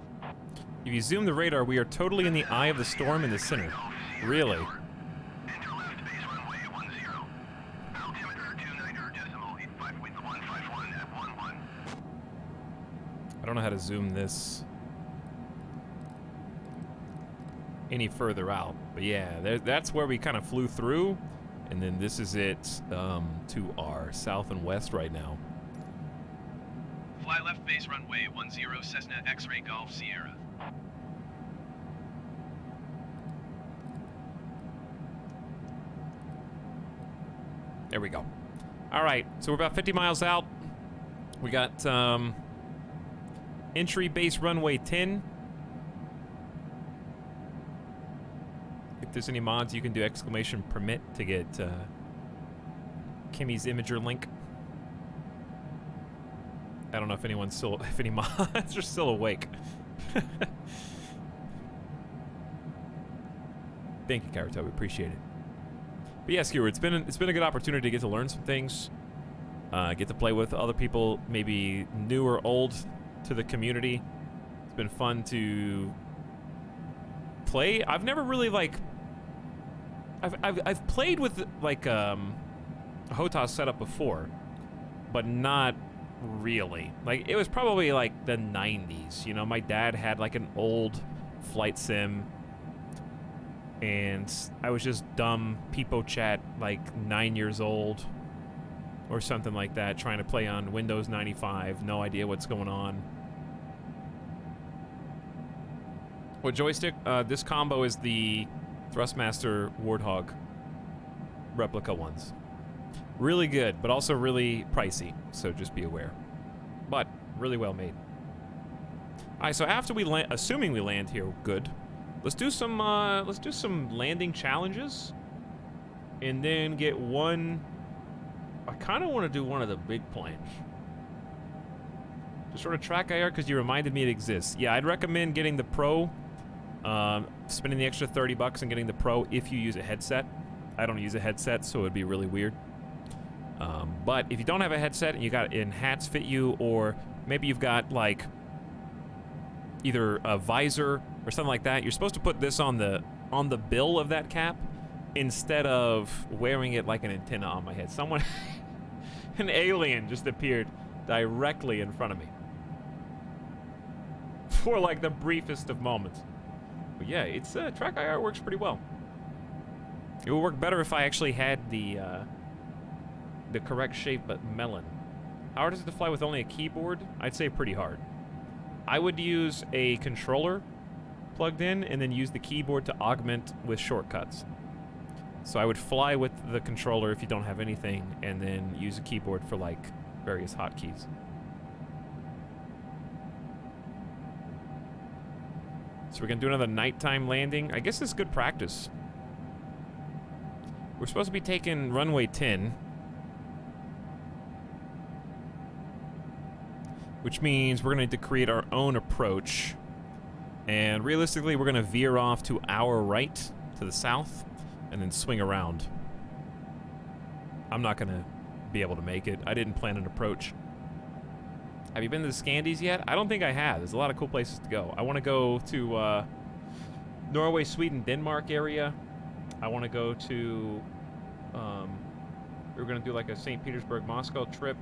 If you zoom the radar, we are totally in the eye of the storm in the center. Really? Enter left base runway 10. Altimeter 29.85 wind 151 at 11. I don't know how to zoom this any further out. But yeah, that's where we kind of flew through. And then this is it to our south and west right now. Fly left base runway 10 Cessna X-ray Golf Sierra. There we go. All right, so we're about 50 miles out. We got entry base runway 10. If there's any mods, you can do exclamation permit to get Kimmy's Imager link. I don't know if anyone's still, if any mods are still awake. Thank you, Karuto. We appreciate it. But yeah, Skewer, it's been a good opportunity to get to learn some things, get to play with other people, maybe new or old to the community. It's been fun to play. I've never really like. I've played with like a HOTAS setup before, but not really. Like it was probably like the 90s. You know, my dad had like an old flight sim. And I was just dumb Peepo Chat, like 9 years old or something like that, trying to play on Windows 95, no idea what's going on. What joystick? This combo is the Thrustmaster Warthog replica ones. Really good, but also really pricey, so just be aware. But really well made. Alright, so after we land, assuming we land here, good. Let's do some landing challenges, and then get one. I kind of want to do one of the big planes. Just sort of track IR because you reminded me it exists. Yeah, I'd recommend getting the Pro, spending the extra $30 and getting the Pro if you use a headset. I don't use a headset, so it'd be really weird. But if you don't have a headset and you got hats fit you, or maybe you've got like either a visor or something like that, you're supposed to put this on the bill of that cap instead of wearing it like an antenna on my head. Someone, an alien just appeared directly in front of me for like the briefest of moments. But yeah, it's track IR works pretty well. It would work better if I actually had the correct shape but melon. How hard is it to fly with only a keyboard? I'd say pretty hard. I would use a controller plugged in and then use the keyboard to augment with shortcuts. So I would fly with the controller if you don't have anything, and then use a keyboard for like various hotkeys. So we're gonna do another nighttime landing. I guess this is good practice. We're supposed to be taking runway 10, which means we're gonna need to create our own approach. And realistically, we're gonna veer off to our right, to the south, and then swing around. I'm not gonna be able to make it. I didn't plan an approach. Have you been to the Scandies yet? I don't think I have. There's a lot of cool places to go. I want to go to Norway, Sweden, Denmark area. I want to go to... we're going to do like a St. Petersburg, Moscow trip.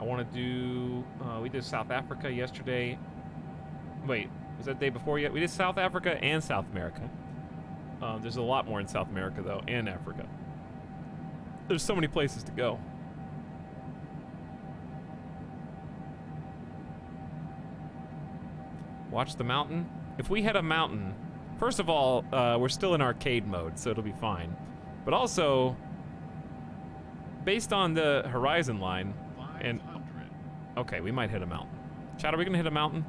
I want to do... we did South Africa yesterday. Wait, was that the day before yet? We did South Africa and South America. There's a lot more in South America, though, and Africa. There's so many places to go. Watch the mountain. If we hit a mountain, first of all, we're still in arcade mode, so it'll be fine. But also, based on the horizon line, and... Okay, we might hit a mountain. Chad, are we gonna hit a mountain?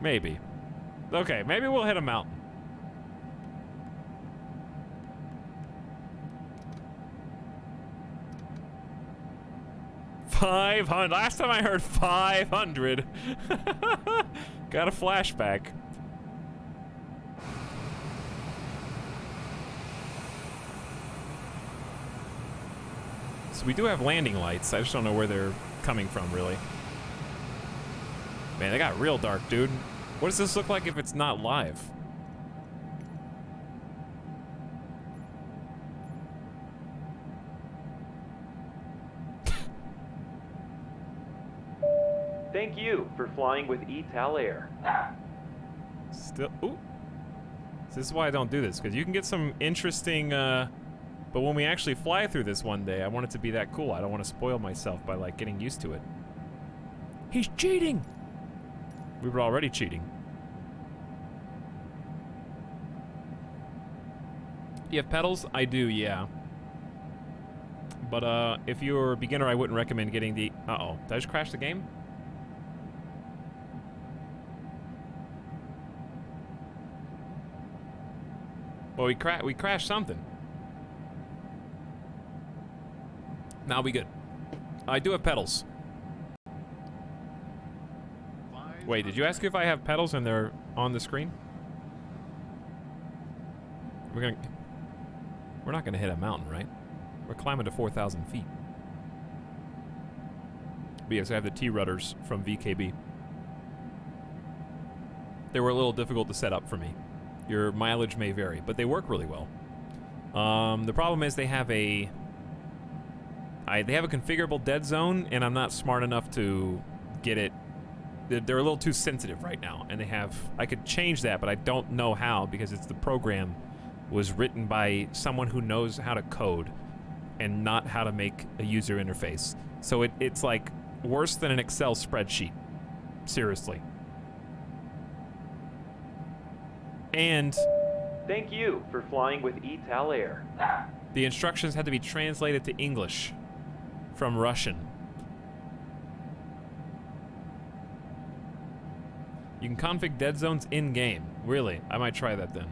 Maybe. Okay, maybe we'll hit a mountain. $500. Last time I heard 500. Got a flashback. So we do have landing lights. I just don't know where they're coming from, really. Man, they got real dark, dude. What does this look like if it's not live? Thank you for flying with Etalyx. Still, ooh. This is why I don't do this, because you can get some interesting, but when we actually fly through this one day, I want it to be that cool. I don't want to spoil myself by, like, getting used to it. He's cheating! We were already cheating. Do you have pedals? I do, yeah. But, if you're a beginner, I wouldn't recommend getting the... Uh-oh. Did I just crash the game? Well, we crashed something. Now we good. I do have pedals. Wait, did you ask if I have pedals and they're on the screen? We're not gonna hit a mountain, right? We're climbing to 4,000 feet. But yes, I have the T-rudders from VKB. They were a little difficult to set up for me. Your mileage may vary, but they work really well. The problem is they have a configurable dead zone, and I'm not smart enough to get it. They're a little too sensitive right now, and I could change that, but I don't know how, because the program was written by someone who knows how to code and not how to make a user interface. So it's like worse than an Excel spreadsheet. Seriously. And Thank you for flying with Etalyx. the instructions had to be translated to English from Russian. You can config dead zones in-game. Really? I might try that then.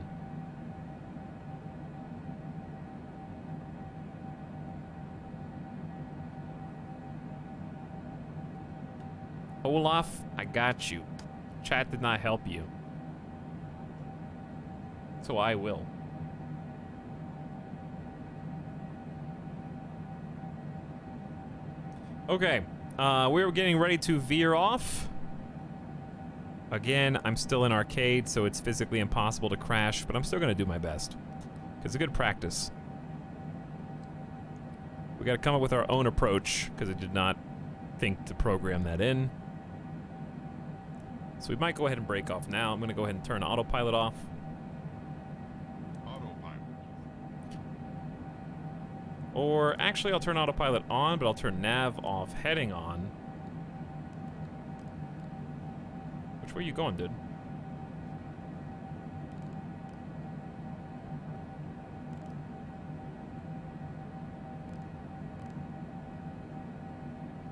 Olaf, I got you. Chat did not help you. So I will. Okay, we're getting ready to veer off. Again, I'm still in arcade, so it's physically impossible to crash, but I'm still gonna do my best. It's a good practice. We gotta come up with our own approach, because I did not think to program that in. So we might go ahead and break off now. I'm gonna go ahead and turn autopilot off. Or actually, I'll turn autopilot on, but I'll turn nav off, heading on. Which way are you going, dude?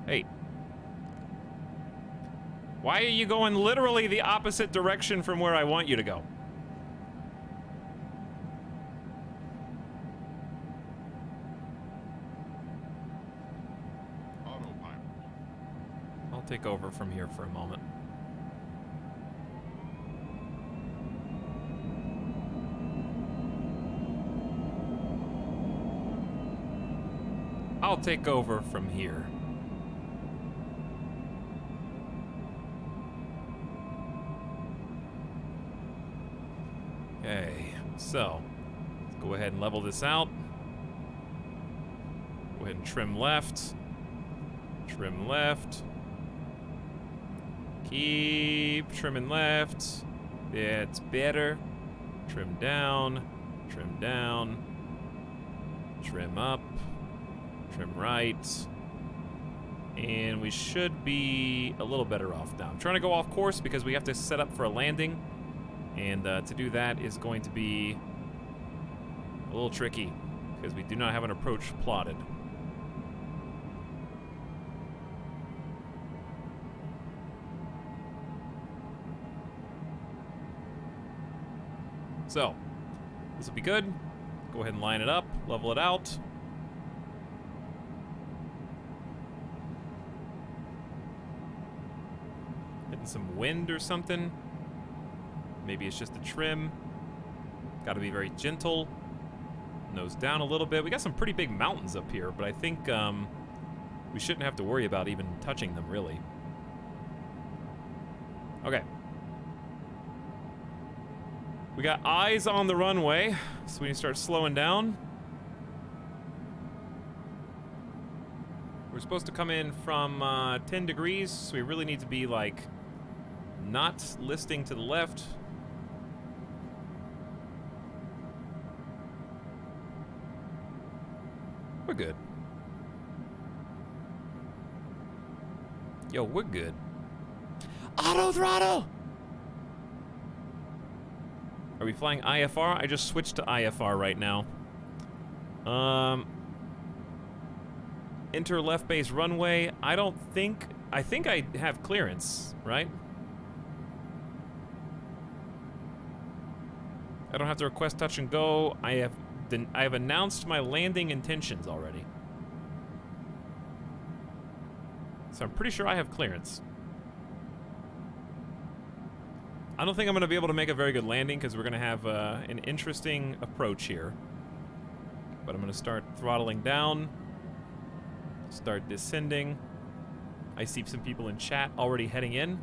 Hey. Why are you going literally the opposite direction from where I want you to go? I'll take over from here for a moment. I'll take over from here. So, let's go ahead and level this out. Go ahead and trim left. Trim left. Keep trimming left. That's better. Trim down. Trim down. Trim up. Trim right. And we should be a little better off now. I'm trying to go off course because we have to set up for a landing. And to do that is going to be a little tricky because we do not have an approach plotted. So, this will be good. Go ahead and line it up, level it out. Hitting some wind or something. Maybe it's just a trim. Got to be very gentle. Nose down a little bit. We got some pretty big mountains up here, but I think we shouldn't have to worry about even touching them, really. Okay. We got eyes on the runway, so we need to start slowing down. We're supposed to come in from 10 degrees, so we really need to be, like, not listing to the left. We're good. Yo, we're good. Auto throttle! Are we flying IFR? I just switched to IFR right now. Enter left base runway. I think I have clearance, right? I don't have to request touch and go. I have announced my landing intentions already. So I'm pretty sure I have clearance. I don't think I'm going to be able to make a very good landing because we're going to have an interesting approach here. But I'm going to start throttling down. Start descending. I see some people in chat already heading in.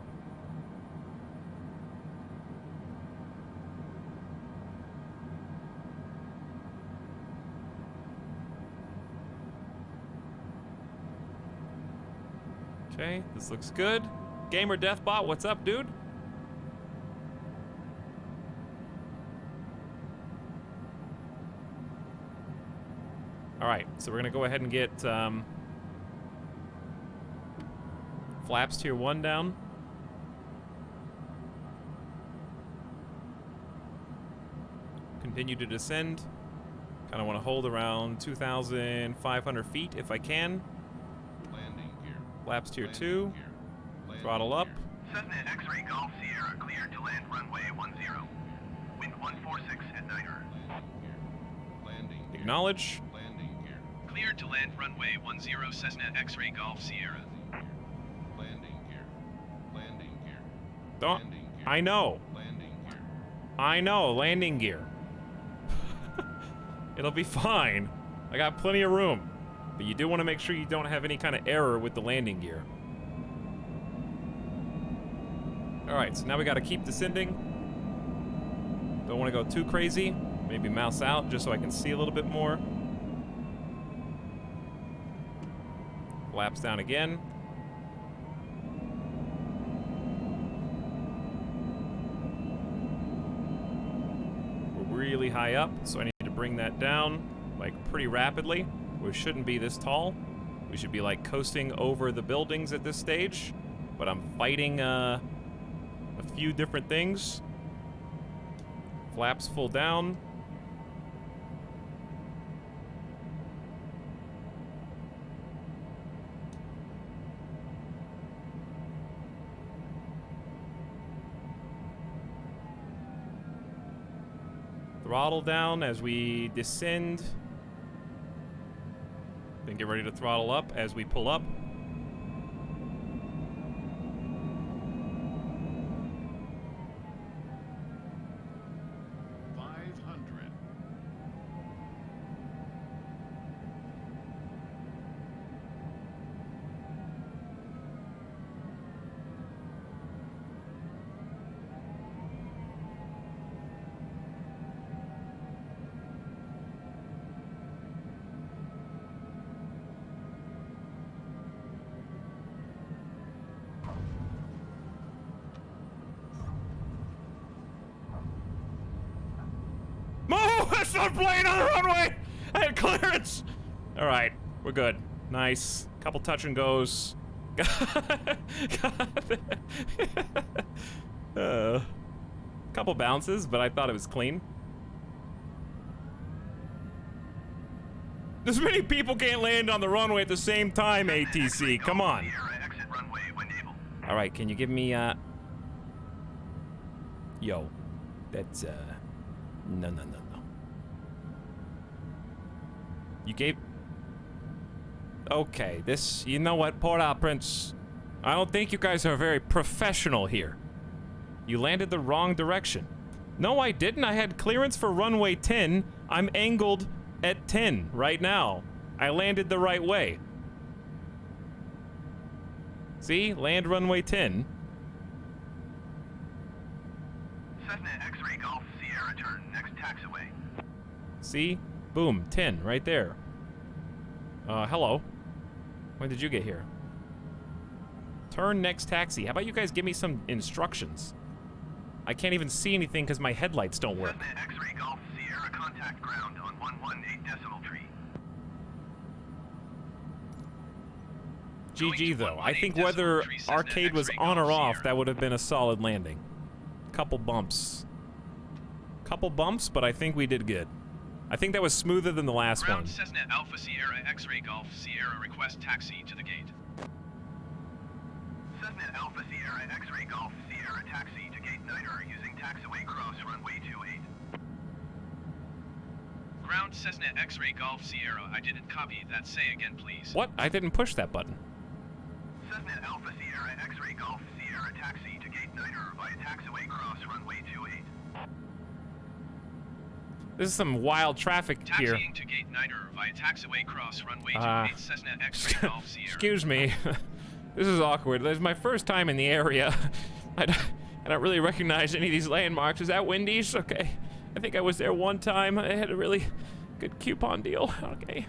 Okay, this looks good. Gamer Deathbot, what's up, dude? Alright, so we're gonna go ahead and get flaps tier 1 down. Continue to descend. Kind of want to hold around 2,500 feet if I can. Landing gear. Flaps tier Landing 2. gear. Landing Throttle up. gear. Cessna X-Ray Golf Sierra cleared to land runway 10. Wind 146 at Niner. Landing gear. Landing gear. Acknowledge. Landing gear. Cleared to land runway 10 Cessna X-Ray Golf Sierra. Landing gear. Landing gear. Don't. Landing gear. I know. Landing gear. I know. Landing gear. It'll be fine. I got plenty of room. But you do want to make sure you don't have any kind of error with the landing gear. Alright, so now we got to keep descending. Don't want to go too crazy. Maybe mouse out just so I can see a little bit more. Flaps down again. We're really high up, so I need to bring that down, like, pretty rapidly. We shouldn't be this tall. We should be, like, coasting over the buildings at this stage. But I'm fighting, a few different things. Flaps full down. Throttle down as we descend. Then get ready to throttle up as we pull up. That's not plane on the runway! I had clearance! Alright, we're good. Nice. Couple touch and goes. Couple bounces, but I thought it was clean. This many people can't land on the runway at the same time, ATC. Come on. Alright, can you give me, Yo. That's, No. You gave... Okay, this... You know what, Port-au-Prince? I don't think you guys are very professional here. You landed the wrong direction. No, I didn't. I had clearance for runway 10. I'm angled at 10 right now. I landed the right way. See? Land runway 10. Cessna X-ray Golf Sierra turn next taxiway. See? Boom. 10 right there. Hello. When did you get here? Turn next taxi. How about you guys give me some instructions? I can't even see anything because my headlights don't work. Cessna X-ray Golf Sierra contact ground on 118 decimal tree. GG though. I think whether arcade was on or off, that would have been a solid landing. Couple bumps. Couple bumps, but I think we did good. I think that was smoother than the last one. Ground Cessna Alpha Sierra X-ray Golf Sierra request taxi to the gate. Cessna Alpha Sierra X-ray Golf Sierra taxi to gate Niner using taxiway cross runway 28. Ground Cessna X-ray Golf Sierra, I didn't copy that. Say again, please. What? I didn't push that button. Cessna Alpha Sierra X-ray Golf Sierra taxi to gate Niner via taxiway cross runway 28. This is some wild traffic here. Taxiing to gate Niner via taxiway cross runway 28 Cessna X-ray Golf Sierra. Excuse me. This is awkward. This is my first time in the area. I don't really recognize any of these landmarks. Is that Wendy's? Okay. I think I was there one time. I had a really good coupon deal. Okay.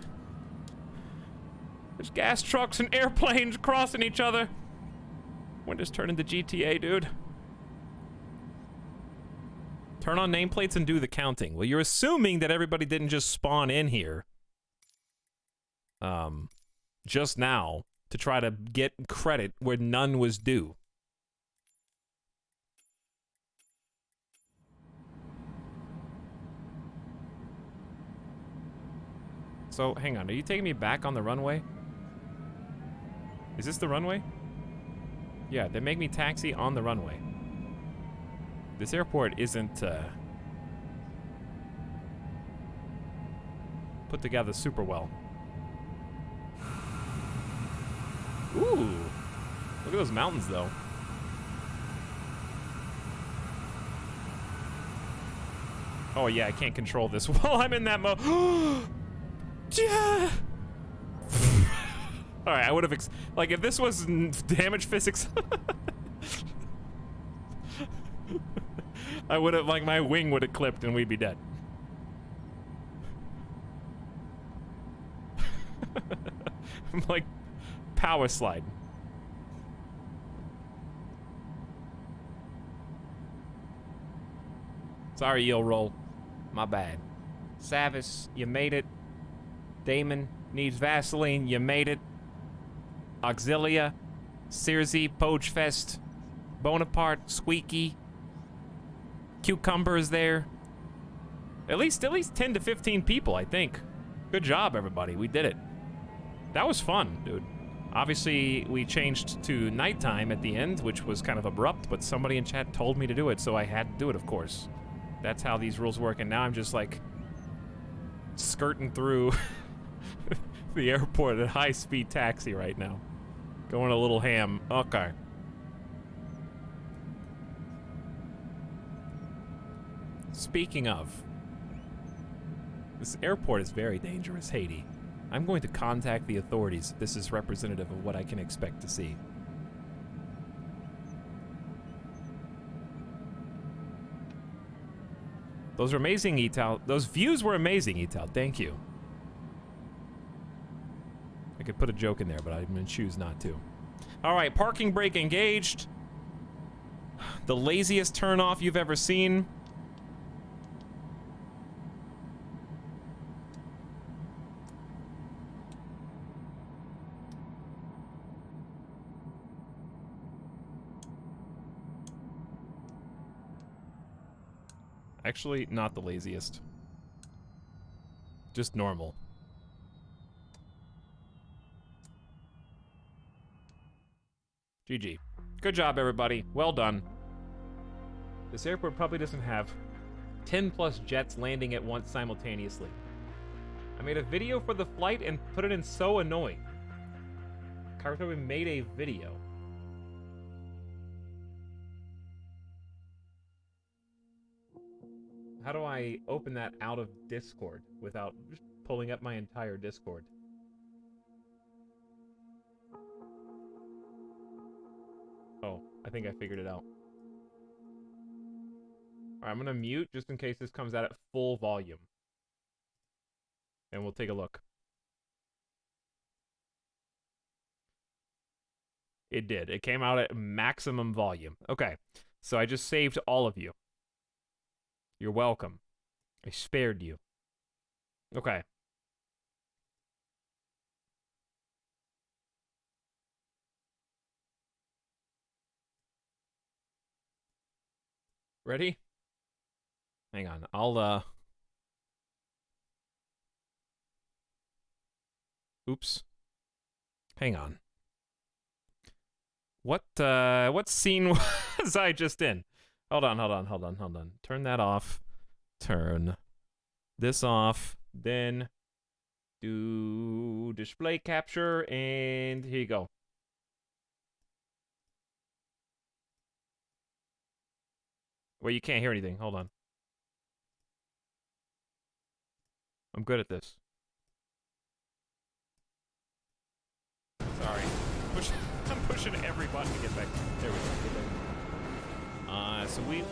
There's gas trucks and airplanes crossing each other. When does turn into GTA, dude? Turn on nameplates and do the counting. Well, you're assuming that everybody didn't just spawn in here. Just now to try to get credit where none was due. So, hang on. Are you taking me back on the runway? Is this the runway? Yeah, they make me taxi on the runway. This airport isn't, put together super well. Ooh. Look at those mountains, though. Oh, yeah, I can't control this while I'm in that mode. Yeah! Alright, I would have, like, if this was damage physics, I would have, like, my wing would have clipped and we'd be dead. I'm like, power slide. Sorry, Yo Roll. My bad. Savis, you made it. Damon needs Vaseline, you made it. Auxilia, Searsy, Poachfest, Bonaparte, Squeaky, Cucumber is there. At least 10 to 15 people, I think. Good job, everybody. We did it. That was fun, dude. Obviously, we changed to nighttime at the end, which was kind of abrupt, but somebody in chat told me to do it, so I had to do it, of course. That's how these rules work, and now I'm just, like, skirting through the airport at high-speed taxi right now. Going a little ham. Okay. Speaking of, this airport is very dangerous, Haiti. I'm going to contact the authorities if this is representative of what I can expect to see. Those are amazing, Etal. Those views were amazing, Etal. Thank you. I could put a joke in there, but I'm going to choose not to. All right, parking brake engaged. The laziest turnoff you've ever seen. Actually, not the laziest. Just normal. GG. Good job, everybody. Well done. This airport probably doesn't have 10 plus jets landing at once simultaneously. I made a video for the flight and put it in so annoying. Karuto made a video. How do I open that out of Discord without just pulling up my entire Discord? Oh, I think I figured it out. Alright, I'm gonna mute just in case this comes out at full volume. And we'll take a look. It did. It came out at maximum volume. Okay, so I just saved all of you. You're welcome. I spared you. Okay. Ready? Hang on. Oops. Hang on. What scene was I just in? Hold on. Turn that off. Turn this off. Then do display capture, and here you go. Well, you can't hear anything. Hold on. I'm good at this. Sorry. I'm pushing every button to get back. There we go. Get back. So we we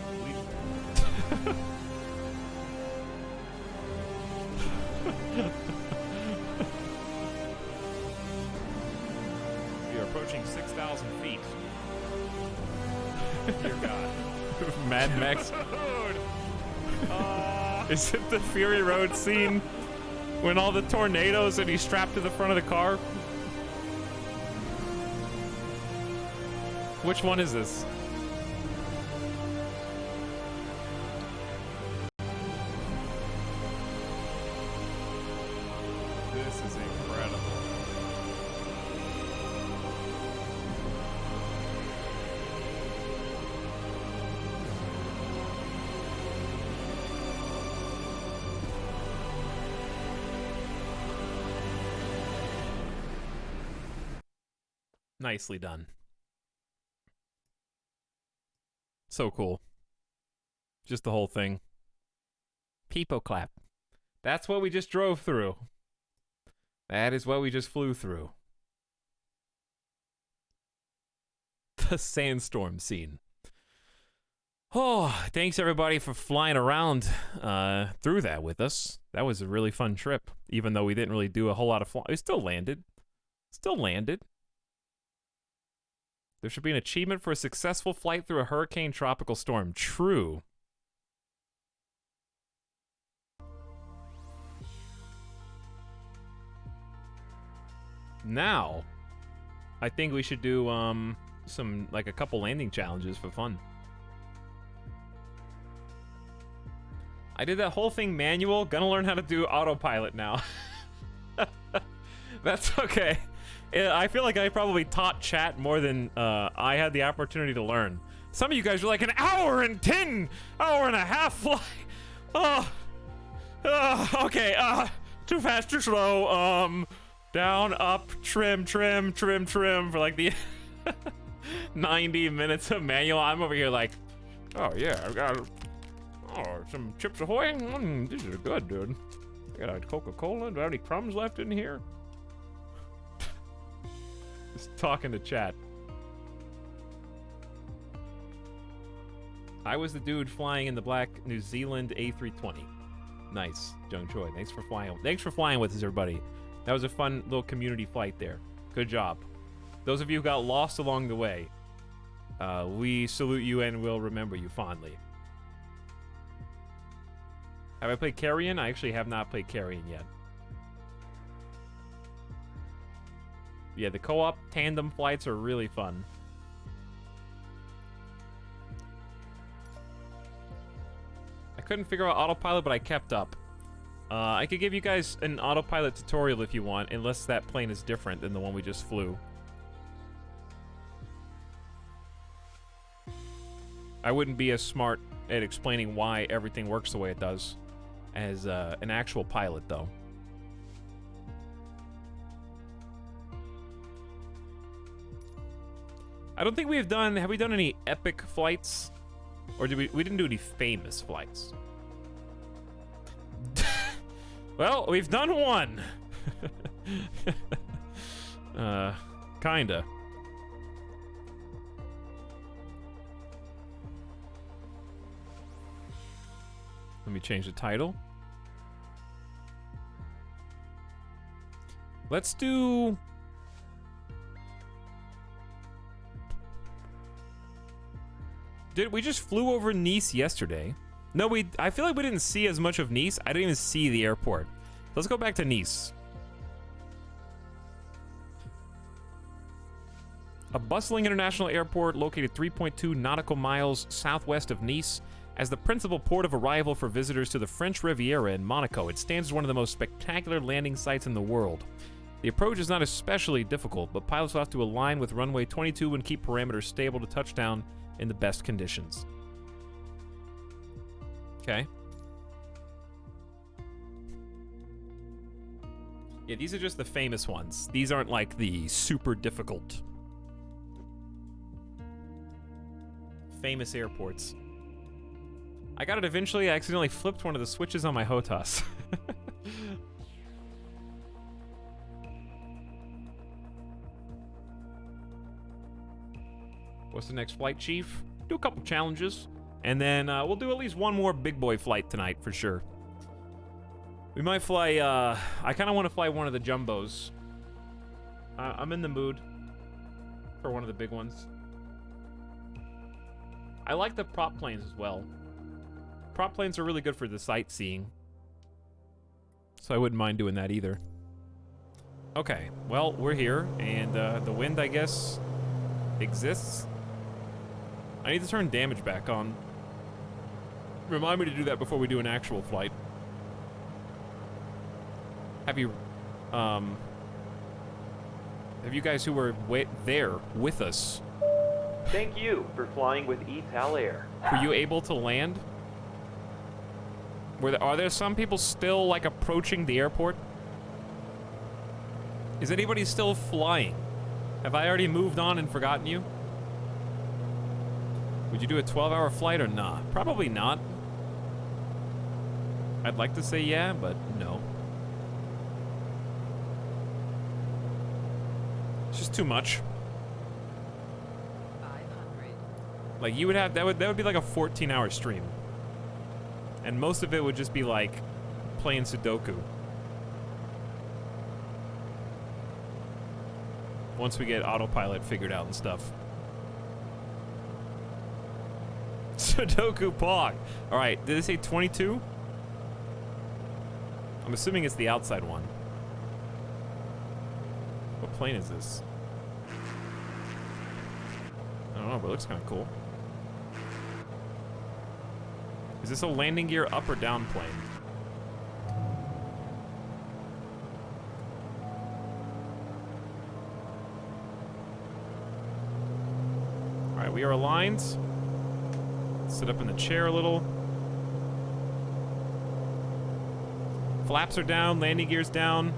are approaching 6,000 feet. Dear God. Mad Max. Is it the Fury Road scene when all the tornadoes and he's strapped to the front of the car? Which one is this? This is incredible. Nicely done. So cool. Just the whole thing. Peepo clap. That's what we just drove through. That is what we just flew through. The sandstorm scene. Oh, thanks everybody for flying around through that with us. That was a really fun trip, even though we didn't really do a whole lot of flying. We still landed. There should be an achievement for a successful flight through a hurricane tropical storm. True. Now, I think we should do a couple landing challenges for fun. I did that whole thing manual. Gonna learn how to do autopilot now. That's okay. I feel like I probably taught chat more than I had the opportunity to learn. Some of you guys are like, an hour and a half flight. Okay, too fast, too slow, down, up, trim for like the 90 minutes of manual. I'm over here like, oh yeah, I've got some Chips Ahoy. These are good, dude. I got a Coca-Cola. Do I have any crumbs left in here? Just talking to chat. I was the dude flying in the black New Zealand A320. Nice, Jung Choi. Thanks for flying. Thanks for flying with us, everybody. That was a fun little community flight there. Good job. Those of you who got lost along the way, we salute you and will remember you fondly. Have I played Carrion? I actually have not played Carrion yet. Yeah, the co-op tandem flights are really fun. I couldn't figure out autopilot, but I kept up. I could give you guys an autopilot tutorial if you want, unless that plane is different than the one we just flew. I wouldn't be as smart at explaining why everything works the way it does as an actual pilot, though. I don't think we have done... Have we done any epic flights? Or did we didn't do any famous flights. Well, we've done one. Kinda. Let me change the title. Let's do... We just flew over Nice yesterday. No, I feel like we didn't see as much of Nice. I didn't even see the airport. Let's go back to Nice. A bustling international airport located 3.2 nautical miles southwest of Nice. As the principal port of arrival for visitors to the French Riviera in Monaco, it stands as one of the most spectacular landing sites in the world. The approach is not especially difficult, but pilots will have to align with runway 22 and keep parameters stable to touchdown in the best conditions. Okay. Yeah, these are just the famous ones. These aren't like the super difficult. Famous airports. I got it eventually. I accidentally flipped one of the switches on my HOTAS. What's the next flight, Chief? Do a couple challenges, and then we'll do at least one more big boy flight tonight for sure. We might fly, I kind of want to fly one of the jumbos. I'm in the mood for one of the big ones. I like the prop planes as well. Prop planes are really good for the sightseeing, so I wouldn't mind doing that either. Okay, well, we're here, and the wind, I guess, exists. I need to turn damage back on. Remind me to do that before we do an actual flight. Have you guys who were there with us? Thank you for flying with Etalyx. Were you able to land? Are there some people still, like, approaching the airport? Is anybody still flying? Have I already moved on and forgotten you? Would you do a 12-hour flight or not? Probably not. I'd like to say yeah, but no. It's just too much. 500. Like, you would have... That would be like a 14-hour stream. And most of it would just be, like, playing Sudoku. Once we get autopilot figured out and stuff. Sudoku Pog. Alright, did they say 22? I'm assuming it's the outside one. What plane is this? I don't know, but it looks kind of cool. Is this a landing gear up or down plane? Alright, we are aligned. Sit up in the chair a little. Flaps are down, landing gear's down.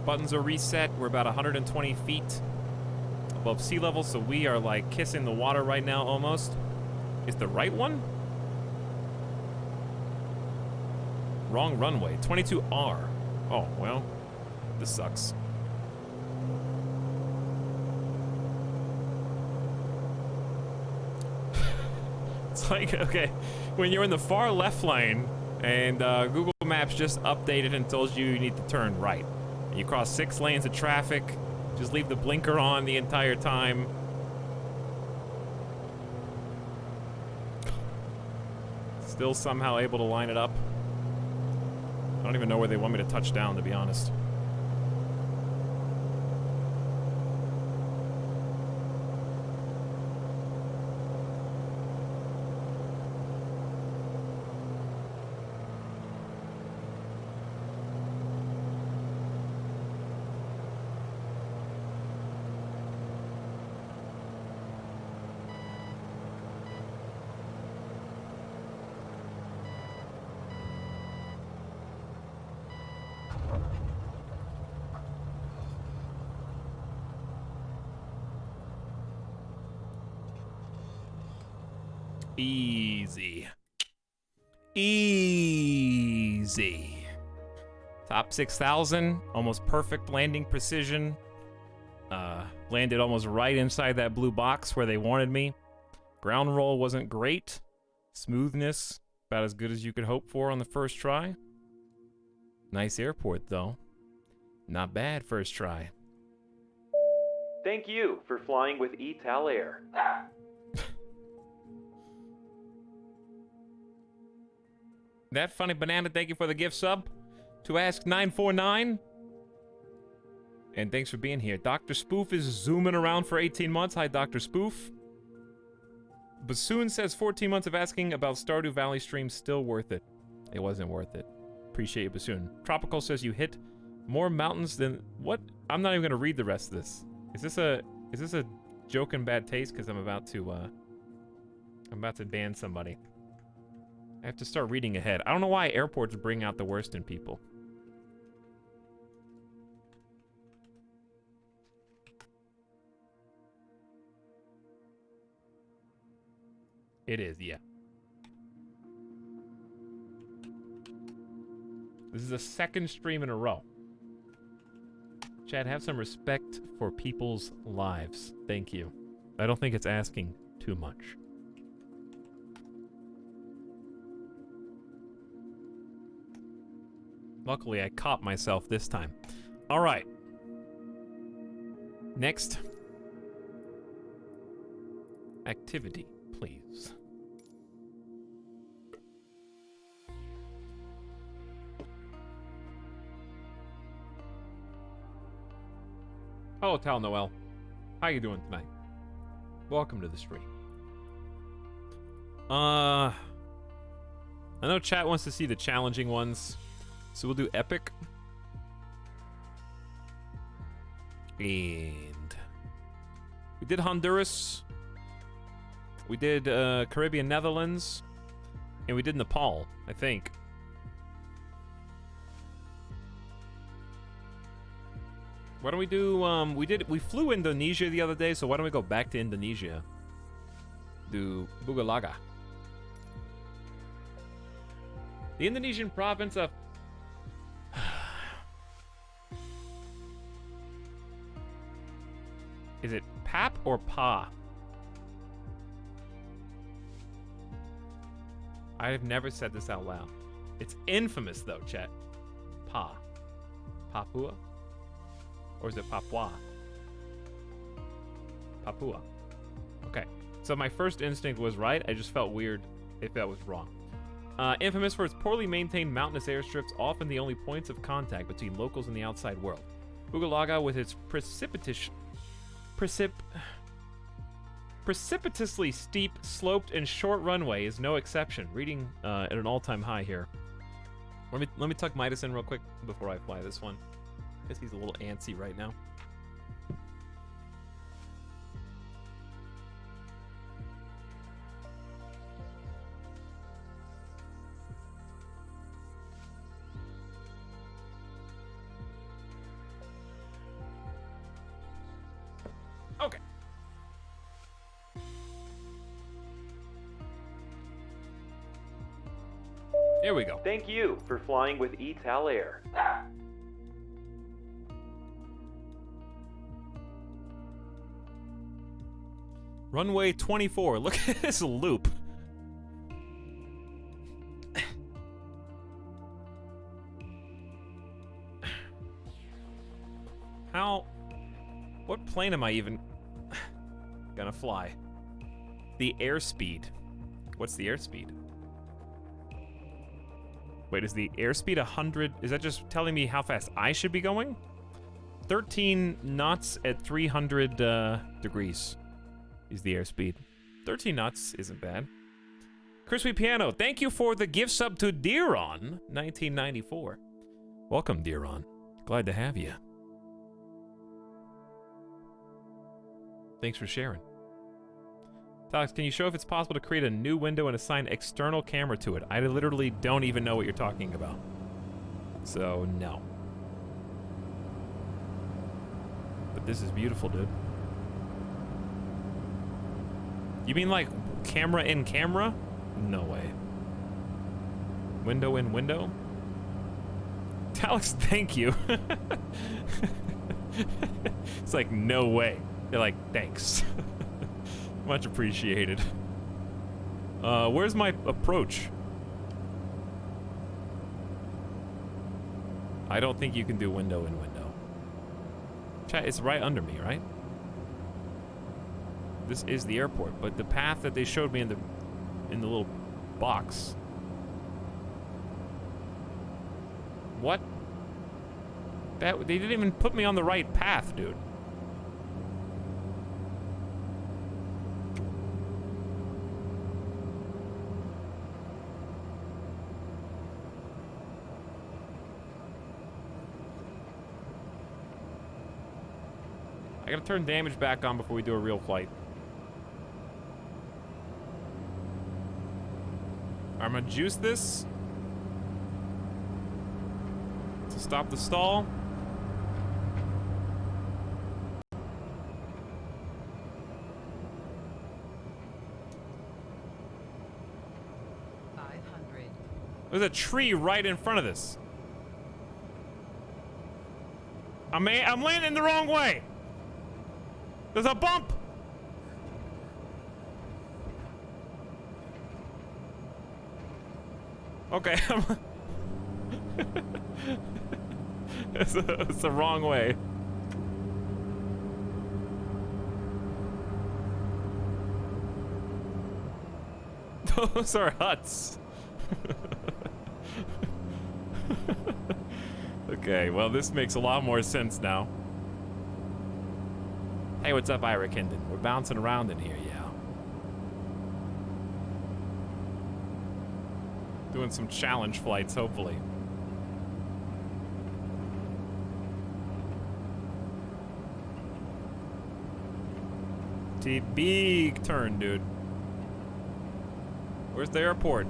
Buttons are reset. We're about 120 feet above sea level, so we are like kissing the water right now almost. Is the right one? Wrong runway. 22R. Oh, well, this sucks. It's like, okay, when you're in the far left lane and Google Maps just updated and told you you need to turn right. You cross 6 lanes of traffic, just leave the blinker on the entire time. Still somehow able to line it up. I don't even know where they want me to touch down, to be honest. Easy. Easy. Top 6,000. Almost perfect landing precision. Landed almost right inside that blue box where they wanted me. Ground roll wasn't great. Smoothness, about as good as you could hope for on the first try. Nice airport, though. Not bad first try. Thank you for flying with Etalyx. That funny banana, thank you for the gift sub. To ask 949. And thanks for being here. Dr. Spoof is zooming around for 18 months. Hi, Dr. Spoof. Bassoon says 14 months of asking about Stardew Valley stream still worth it. It wasn't worth it. Appreciate you, Bassoon. Tropical says you hit more mountains than what? I'm not even gonna read the rest of this. Is this a joke in bad taste? Because I'm about to ban somebody. I have to start reading ahead. I don't know why airports bring out the worst in people. It is, yeah. This is the second stream in a row. Chad, have some respect for people's lives. Thank you. I don't think it's asking too much. Luckily, I caught myself this time. All right. Next. Activity, please. Hello, Tal Noel. How you doing tonight? Welcome to the stream. I know chat wants to see the challenging ones, so we'll do epic. And we did Honduras. We did Caribbean Netherlands. And we did Nepal, I think. Why don't we do, we flew Indonesia the other day, so why don't we go back to Indonesia? Do Bugalaga. The Indonesian province of... Is it Pap or Pa? I have never said this out loud. It's infamous, though, chat. Pa. Papua? Or is it Papua? Papua. Okay. So my first instinct was right. I just felt weird if that was wrong. Infamous for its poorly maintained mountainous airstrips, often the only points of contact between locals and the outside world. Bugalaga, with its precipitously steep, sloped, and short runway, is no exception. Reading at an all-time high here. Let me tuck Midas in real quick before I fly this one. Guess he's a little antsy right now. Okay. Here we go. Thank you for flying with Etalyx. Runway 24. Look at this loop. How... What plane am I even gonna fly? The airspeed. What's the airspeed? Wait, is the airspeed 100? Is that just telling me how fast I should be going? 13 knots at 300 degrees is the airspeed. 13 knots isn't bad. Crispy Piano, thank you for the gift sub to Deeron, 1994. Welcome, Deeron. Glad to have you. Thanks for sharing. Alex, can you show if it's possible to create a new window and assign external camera to it? I literally don't even know what you're talking about. So, no. But this is beautiful, dude. You mean like Camera in camera? No way. Window in window? Etalyx, thank you. It's like, no way. They're like, thanks. Much appreciated. Where's my approach? I don't think you can do window in window. Chat, it's right under me, right? This is the airport, but the path that they showed me in the little box. What? They didn't even put me on the right path, dude. I gotta turn damage back on before we do a real flight. I'm gonna juice this to stop the stall. There's a tree right in front of this. I'm landing the wrong way. There's a bump. Okay. It's the wrong way. Those are huts. Okay, well, this makes a lot more sense now. Hey, what's up, Ira Kindon? We're bouncing around in here, yeah. Doing some challenge flights, hopefully. Big turn, dude. Where's the airport?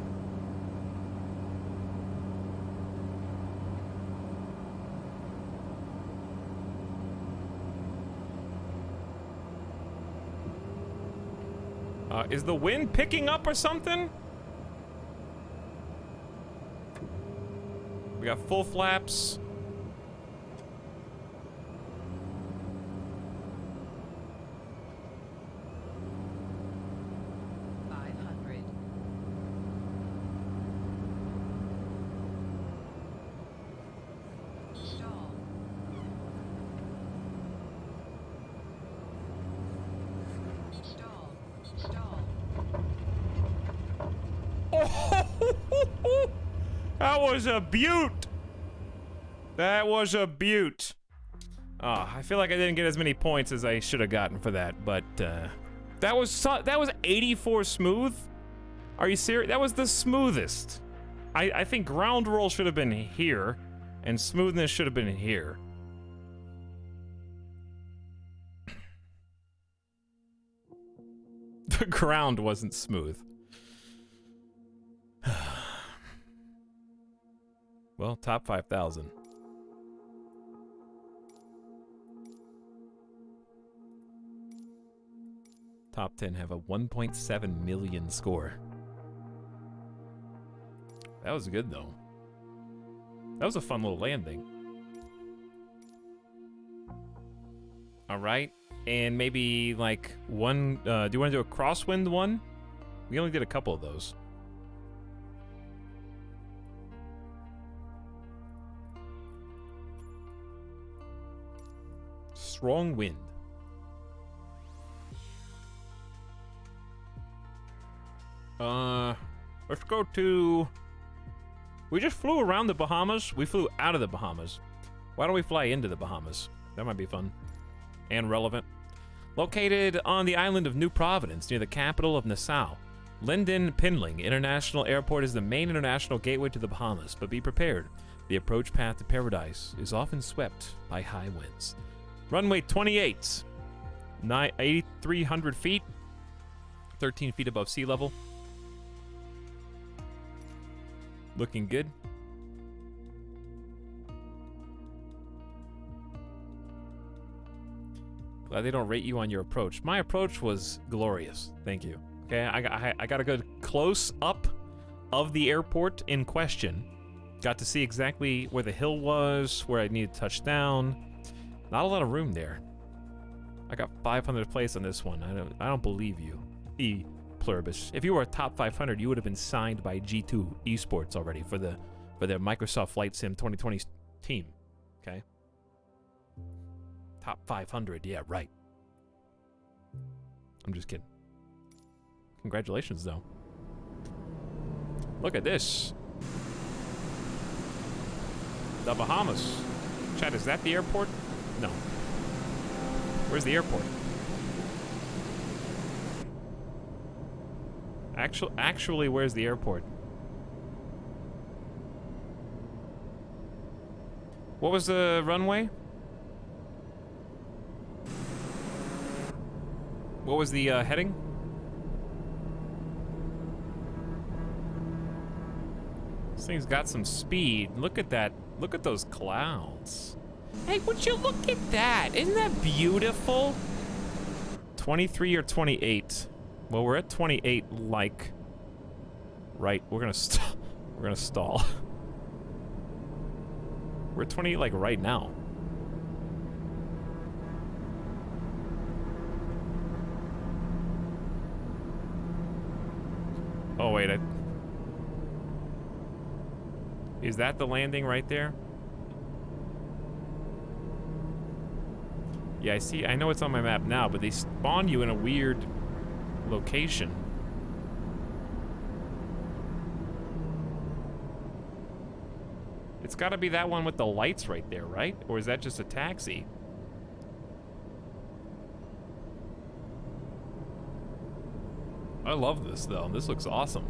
Is the wind picking up or something? We got full flaps. That was a beaut. That was a beaut. Oh, I feel like I didn't get as many points as I should have gotten for that, but that was 84 smooth. Are you serious? That was the smoothest. I think ground roll should have been here, and smoothness should have been here. The ground wasn't smooth. Well, top 5,000. Top 10 have a 1.7 million score. That was good, though. That was a fun little landing. All right, and maybe like one. Do you want to do a crosswind one? We only did a couple of those. Strong wind. Let's go to... We just flew around the Bahamas. We flew out of the Bahamas. Why don't we fly into the Bahamas? That might be fun. And relevant. Located on the island of New Providence, near the capital of Nassau, Linden Pinling International Airport is the main international gateway to the Bahamas, but be prepared. The approach path to paradise is often swept by high winds. Runway 28, 8,300 feet, 13 feet above sea level. Looking good. Glad they don't rate you on your approach. My approach was glorious. Thank you. Okay, I got a good close up of the airport in question. Got to see exactly where the hill was, where I needed to touch down. Not a lot of room there. I got 500th place on this one. I don't believe you, E Pluribus. If you were a top 500, you would have been signed by G2 Esports already for their Microsoft Flight Sim 2020 team. Okay. Top 500, yeah, right. I'm just kidding. Congratulations, though. Look at this. The Bahamas. Chad, is that the airport? No. Where's the airport? Actually, where's the airport? What was the runway? What was the heading? This thing's got some speed. Look at that. Look at those clouds. Hey, would you look at that? Isn't that beautiful? 23 or 28? Well, we're at 28, like... Right, we're gonna stall. We're at 28, like, right now. Oh, wait, is that the landing right there? Yeah, I see. I know it's on my map now, but they spawn you in a weird location. It's got to be that one with the lights right there, right? Or is that just a taxi? I love this, though. This looks awesome.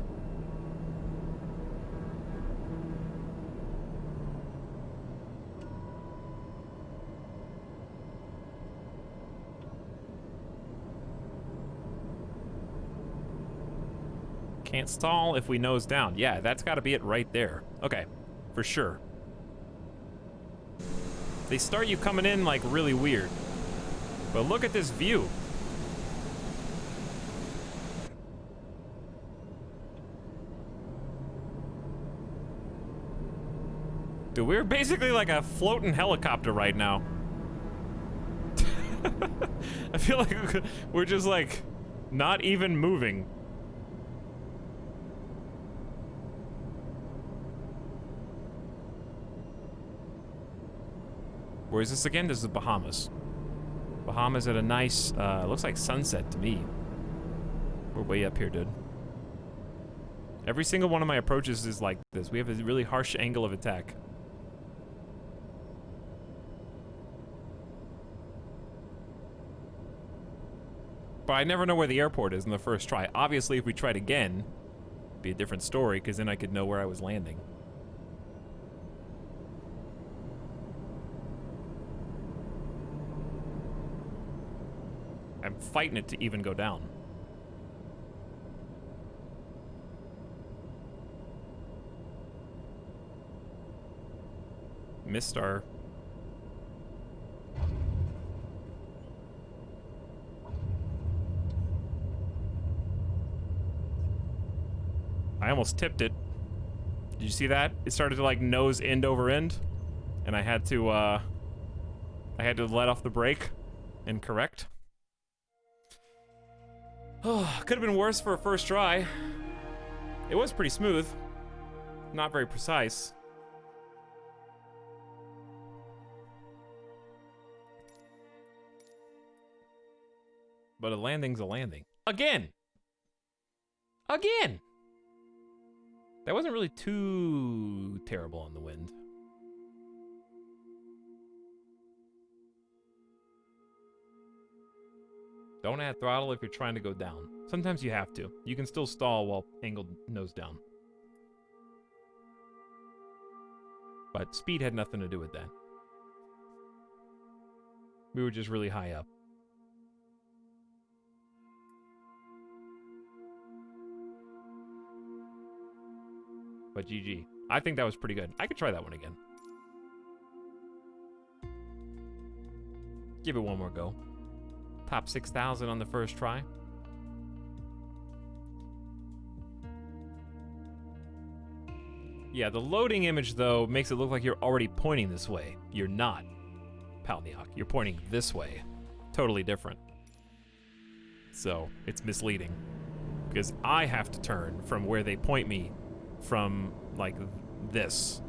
Can't stall if we nose down. Yeah, that's got to be it right there. Okay, for sure. They start you coming in like really weird. But look at this view. Dude, we're basically like a floating helicopter right now. I feel like we're just like not even moving. Where is this again? This is the Bahamas. Bahamas at a nice, looks like sunset to me. We're way up here, dude. Every single one of my approaches is like this. We have a really harsh angle of attack. But I never know where the airport is in the first try. Obviously, if we tried again, it'd be a different story, because then I could know where I was landing. I'm fighting it to even go down. Missed our... I almost tipped it. Did you see that? It started to like nose end over end, and I had to let off the brake and correct. Oh, could have been worse for a first try. It was pretty smooth. Not very precise. But a landing's a landing. Again! Again! That wasn't really too terrible on the wind. Don't add throttle if you're trying to go down. Sometimes you have to. You can still stall while angled nose down. But speed had nothing to do with that. We were just really high up. But GG. I think that was pretty good. I could try that one again. Give it one more go. Top 6,000 on the first try. Yeah, the loading image, though, makes it look like you're already pointing this way. You're not, Palniok. You're pointing this way. Totally different. So, it's misleading. Because I have to turn from where they point me from, like, this.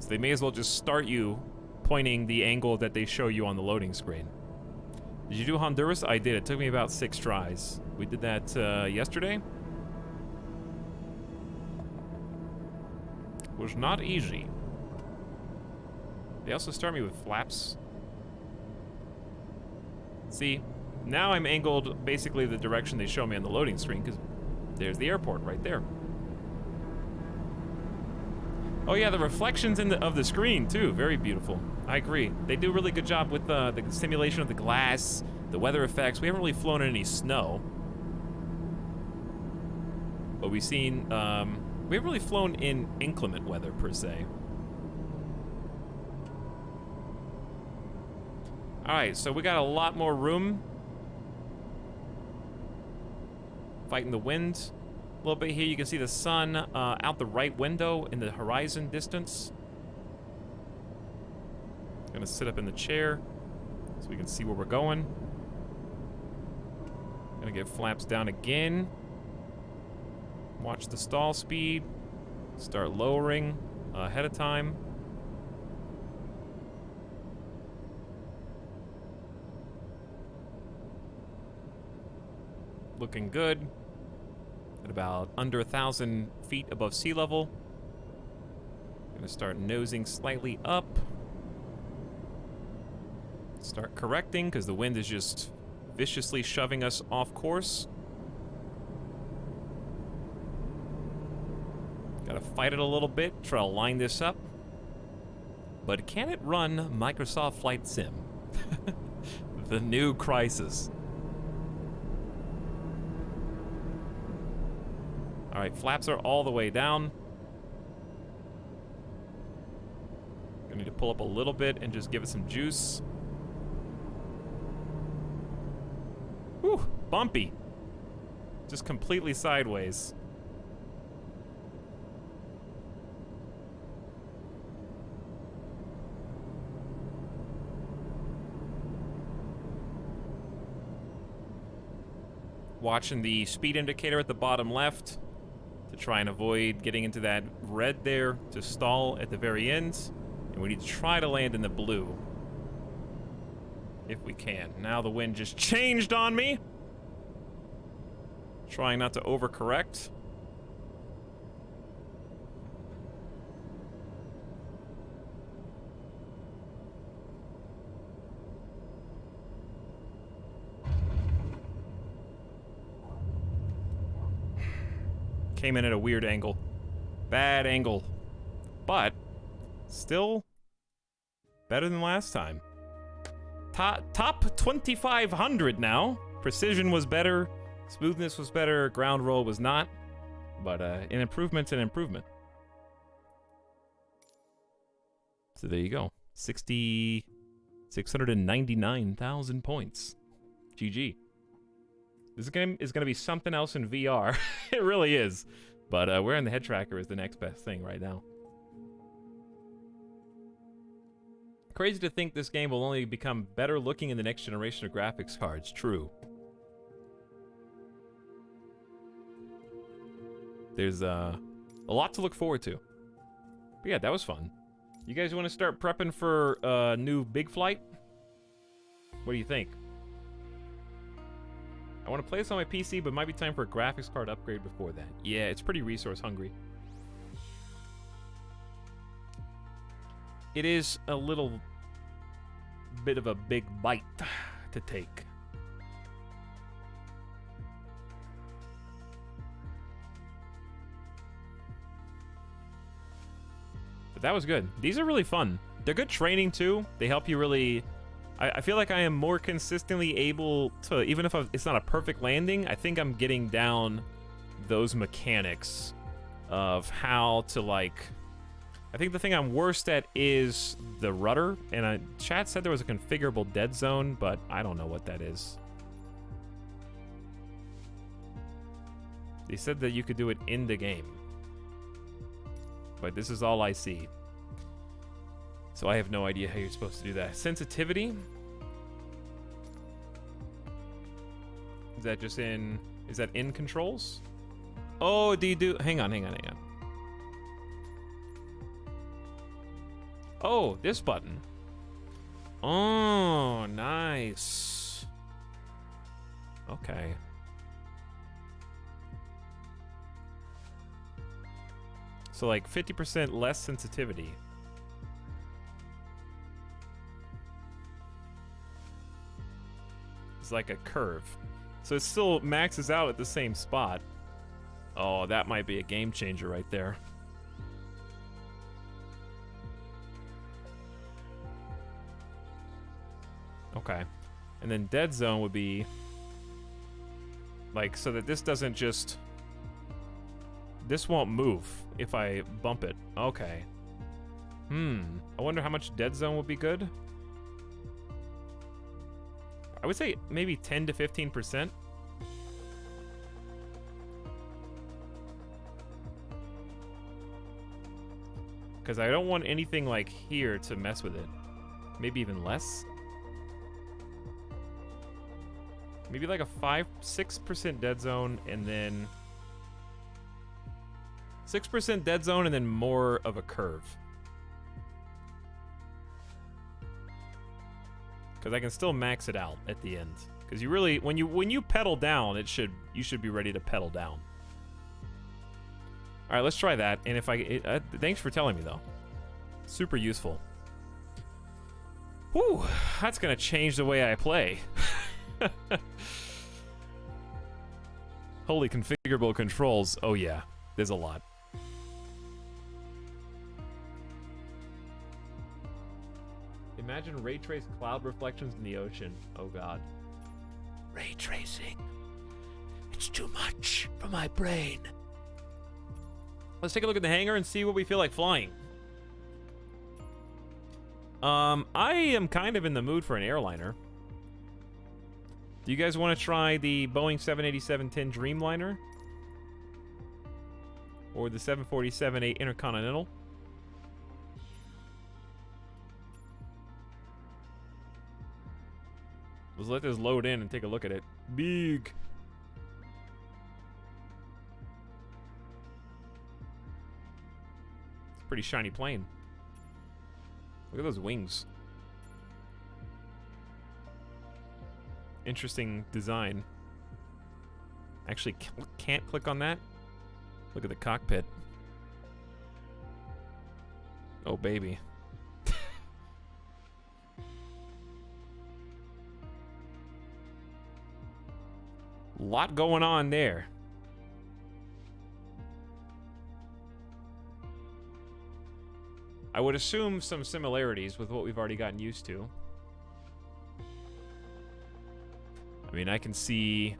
So they may as well just start you pointing the angle that they show you on the loading screen. Did you do Honduras? I did. It took me about 6 tries. We did that yesterday. It was not easy. They also start me with flaps. See, now I'm angled basically the direction they show me on the loading screen, because there's the airport right there. Oh yeah, the reflections of the screen too, very beautiful. I agree. They do a really good job with the simulation of the glass, the weather effects. We haven't really flown in any snow, but we've seen. We haven't really flown in inclement weather per se. All right, so we got a lot more room. Fighting the wind. A little bit here, you can see the sun out the right window in the horizon distance. Gonna sit up in the chair so we can see where we're going. Gonna get flaps down again. Watch the stall speed. Start lowering ahead of time. Looking good. At about under 1,000 feet above sea level. Gonna start nosing slightly up. Start correcting, because the wind is just viciously shoving us off course. Gotta fight it a little bit, try to line this up. But can it run Microsoft Flight Sim? The new crisis. Alright, flaps are all the way down. Gonna need to pull up a little bit and just give it some juice. Whew, bumpy. Just completely sideways. Watching the speed indicator at the bottom left to try and avoid getting into that red there to stall at the very end. And we need to try to land in the blue. If we can. Now the wind just changed on me. Trying not to overcorrect. Came in at a weird angle. Bad angle. But still better than last time. Top 2,500 now. Precision was better. Smoothness was better. Ground roll was not. But an improvement's an improvement. So there you go. 699,000 points. GG. This game is going to be something else in VR. It really is. But wearing the head tracker is the next best thing right now. Crazy to think this game will only become better looking in the next generation of graphics cards. True. There's a lot to look forward to. But yeah, that was fun. You guys want to start prepping for a new big flight? What do you think? I want to play this on my PC, but it might be time for a graphics card upgrade before that. Yeah, it's pretty resource hungry. It is a little bit of a big bite to take. But that was good. These are really fun. They're good training too. They help you really... I feel like I am more consistently able to, even if it's not a perfect landing, I think I'm getting down those mechanics of how to, like... I think the thing I'm worst at is the rudder, and chat said there was a configurable dead zone, but I don't know what that is. They said that you could do it in the game. but this is all I see. So I have no idea how you're supposed to do that. Sensitivity? Is that just in... Is that in controls? Oh, do you do... Hang on. Oh, this button. Oh, nice. Okay. So like 50% less sensitivity. It's like a curve. So it still maxes out at the same spot. Oh, that might be a game changer right there. Okay. And then dead zone would be like, so that this doesn't just... This won't move if I bump it. Okay. I wonder how much dead zone would be good. I would say maybe 10 to 15%. Because I don't want anything like here to mess with it. Maybe even less. Maybe like a 6% dead zone and then 6% dead zone and then more of a curve. Because I can still max it out at the end. Because you really, when you pedal down, you should be ready to pedal down. All right, let's try that. And if thanks for telling me though. Super useful. Whew, that's gonna change the way I play. Holy configurable controls. Oh yeah, there's a lot. Imagine ray trace cloud reflections in the ocean. Oh god. Ray tracing. It's too much for my brain. Let's take a look at the hangar and see what we feel like flying. I am kind of in the mood for an airliner. Do you guys want to try the Boeing 787-10 Dreamliner? Or the 747-8 Intercontinental? Let's let this load in and take a look at it. Big. It's a pretty shiny plane. Look at those wings. Interesting design. Actually, can't click on that. Look at the cockpit. Oh, baby. Lot going on there. I would assume some similarities with what we've already gotten used to. I mean, I can see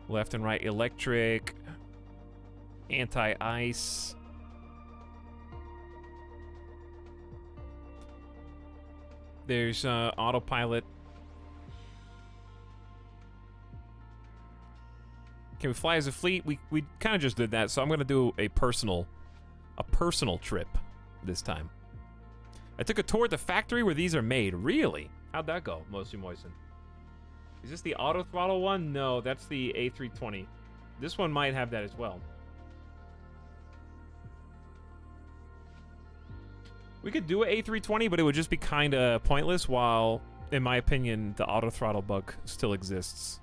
left and right electric, anti-ice. There's autopilot. Can we fly as a fleet? We kind of just did that, so I'm gonna do a personal trip this time. I took a tour at the factory where these are made. Really? How'd that go, Mostly Moisten? Is this the auto throttle one? No, that's the A320. This one might have that as well. We could do an A320, but it would just be kind of pointless, while, in my opinion, the auto throttle bug still exists.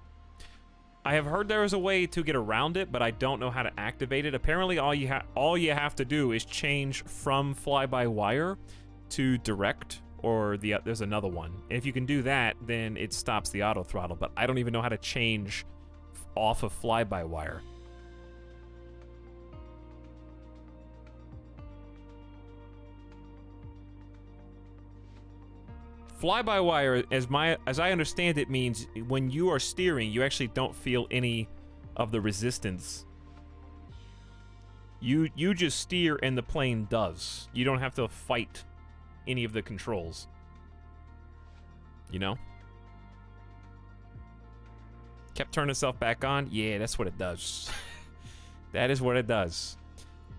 I have heard there is a way to get around it, but I don't know how to activate it. Apparently, all you have to do is change from fly-by-wire to direct, or there's another one. And if you can do that, then it stops the auto throttle. But I don't even know how to change off of fly-by-wire. Fly-by-wire, as I understand it, means when you are steering, you actually don't feel any of the resistance. You just steer and the plane does. You don't have to fight any of the controls. You know? Kept turning itself back on. Yeah, that's what it does. That is what it does.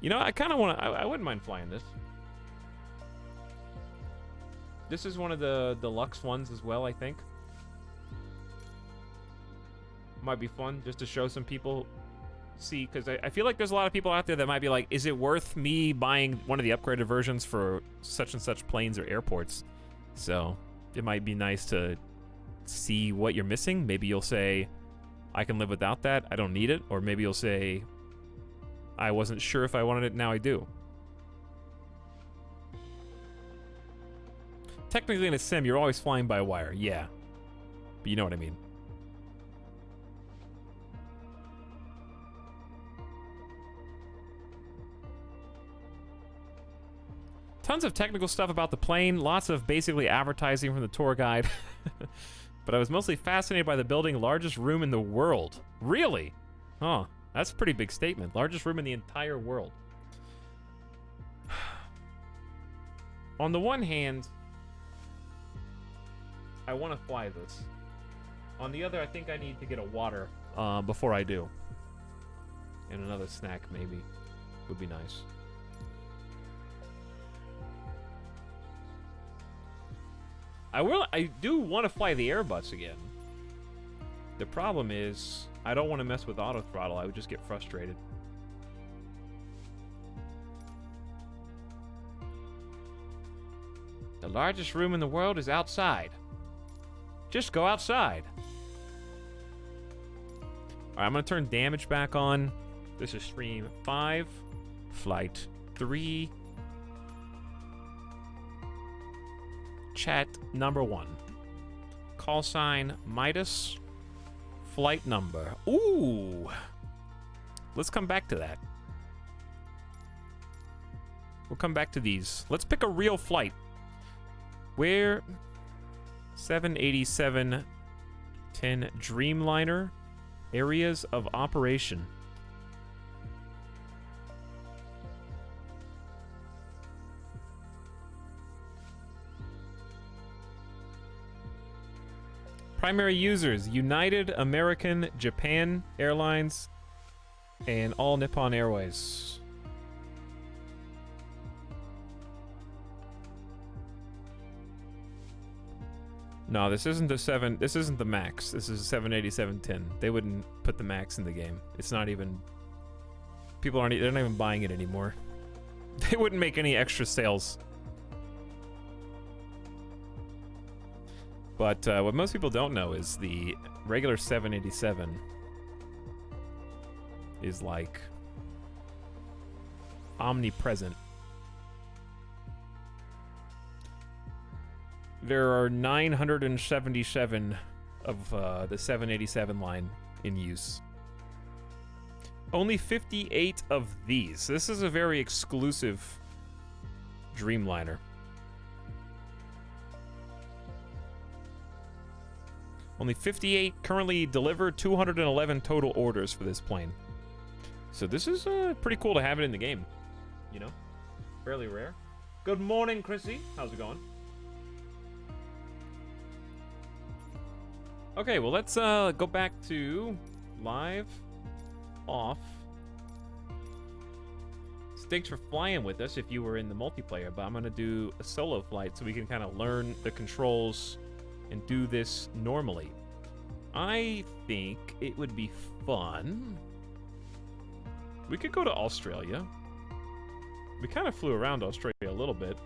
You know, I kind of want to... I wouldn't mind flying this. This is one of the deluxe ones as well, I think. Might be fun just to show some people, see, because I feel like there's a lot of people out there that might be like, is it worth me buying one of the upgraded versions for such and such planes or airports? So it might be nice to see what you're missing. Maybe you'll say, I can live without that, I don't need it. Or maybe you'll say, I wasn't sure if I wanted it, now I do. Technically in a sim, you're always flying by wire, yeah. But you know what I mean. Tons of technical stuff about the plane, lots of basically advertising from the tour guide. But I was mostly fascinated by the building, largest room in the world. Really? Huh, that's a pretty big statement. Largest room in the entire world. On the one hand, I want to fly this. On the other, I think I need to get a water before I do. And another snack, maybe, would be nice. I do want to fly the Airbus again. The problem is, I don't want to mess with auto throttle. I would just get frustrated. The largest room in the world is outside. Just go outside. Alright, I'm going to turn damage back on. This is stream 5, flight 3. Chat number 1. Call sign Midas. Flight number. Ooh. Let's come back to that. We'll come back to these. Let's pick a real flight. Where 787-10 Dreamliner. Areas of operation. Primary users: United, American, Japan Airlines, and All Nippon Airways. No, this isn't the Max. This is 787-10. They wouldn't put the Max in the game. It's not even... They're not even buying it anymore. They wouldn't make any extra sales. But what most people don't know is the regular 787 is like omnipresent. There are 977 of the 787 line in use. Only 58 of these. This is a very exclusive Dreamliner. Only 58 currently delivered, 211 total orders for this plane. So this is pretty cool to have it in the game. You know? Fairly rare. Good morning, Chrissy. How's it going? Okay, well, let's go back to live, off. Thanks for flying with us if you were in the multiplayer, but I'm going to do a solo flight so we can kind of learn the controls and do this normally. I think it would be fun. We could go to Australia. We kind of flew around Australia a little bit.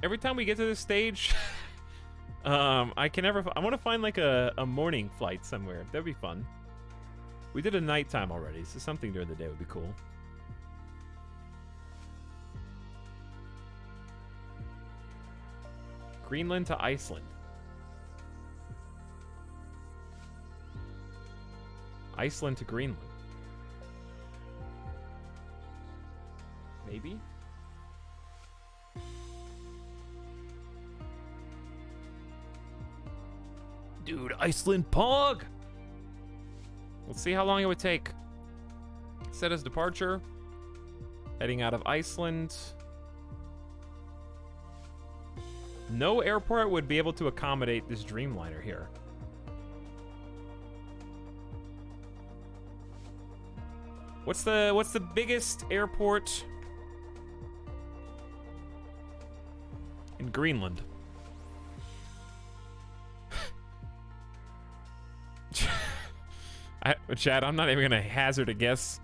Every time we get to this stage, I want to find like a morning flight somewhere. That'd be fun. We did a nighttime already, so something during the day would be cool. Greenland to Iceland. Iceland to Greenland. Maybe? Dude, Iceland Pog! Let's see how long it would take. Set as departure. Heading out of Iceland. No airport would be able to accommodate this Dreamliner here. What's the biggest airport in Greenland? Chad, I'm not even gonna hazard a guess.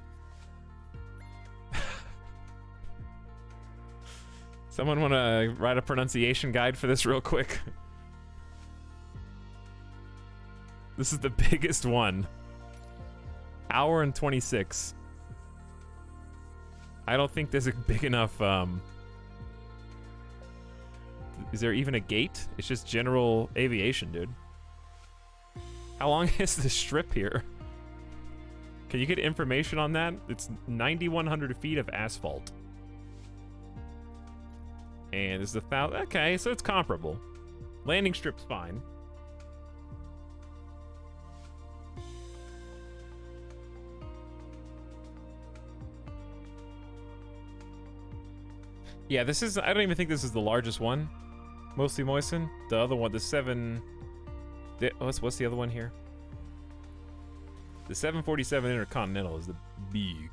Someone wanna write a pronunciation guide for this real quick? This is the biggest one. Hour and 26. I don't think there's a big enough, is there even a gate? It's just general aviation, dude. How long is the strip here? Can you get information on that? It's 9,100 feet of asphalt. And this is 1,000. Okay, so it's comparable. Landing strip's fine. Yeah, this is, I don't even think this is the largest one. Mostly moistened. The other one, the 7... what's the other one here? The 747 Intercontinental is the big.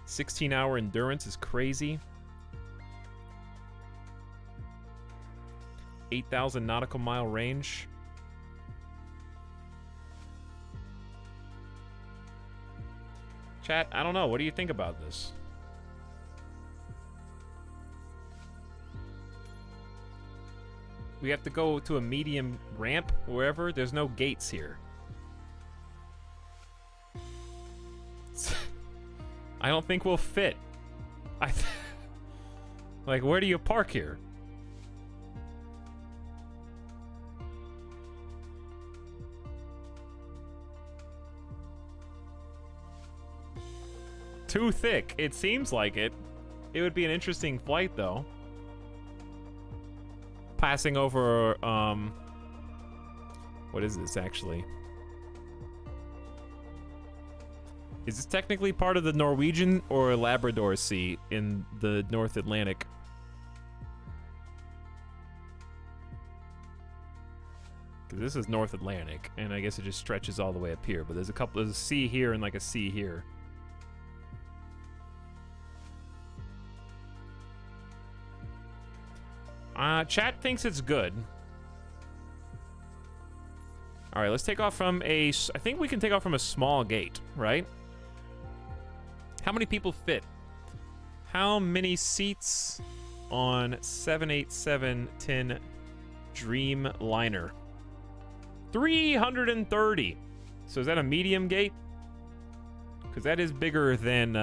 16-hour endurance is crazy. 8,000 nautical mile range. Chat, I don't know. What do you think about this? We have to go to a medium ramp wherever. There's no gates here. I don't think we'll fit. Like, where do you park here? Too thick. It seems like it. It would be an interesting flight, though. Passing over, what is this, actually? Is this technically part of the Norwegian or Labrador Sea in the North Atlantic? Because this is North Atlantic, and I guess it just stretches all the way up here, but there's a sea here and like a sea here. Chat thinks it's good. All right, let's take off from I think we can take off from a small gate, right? How many people fit? How many seats on 787-10 Dreamliner? 330. So is that a medium gate? Because that is bigger than,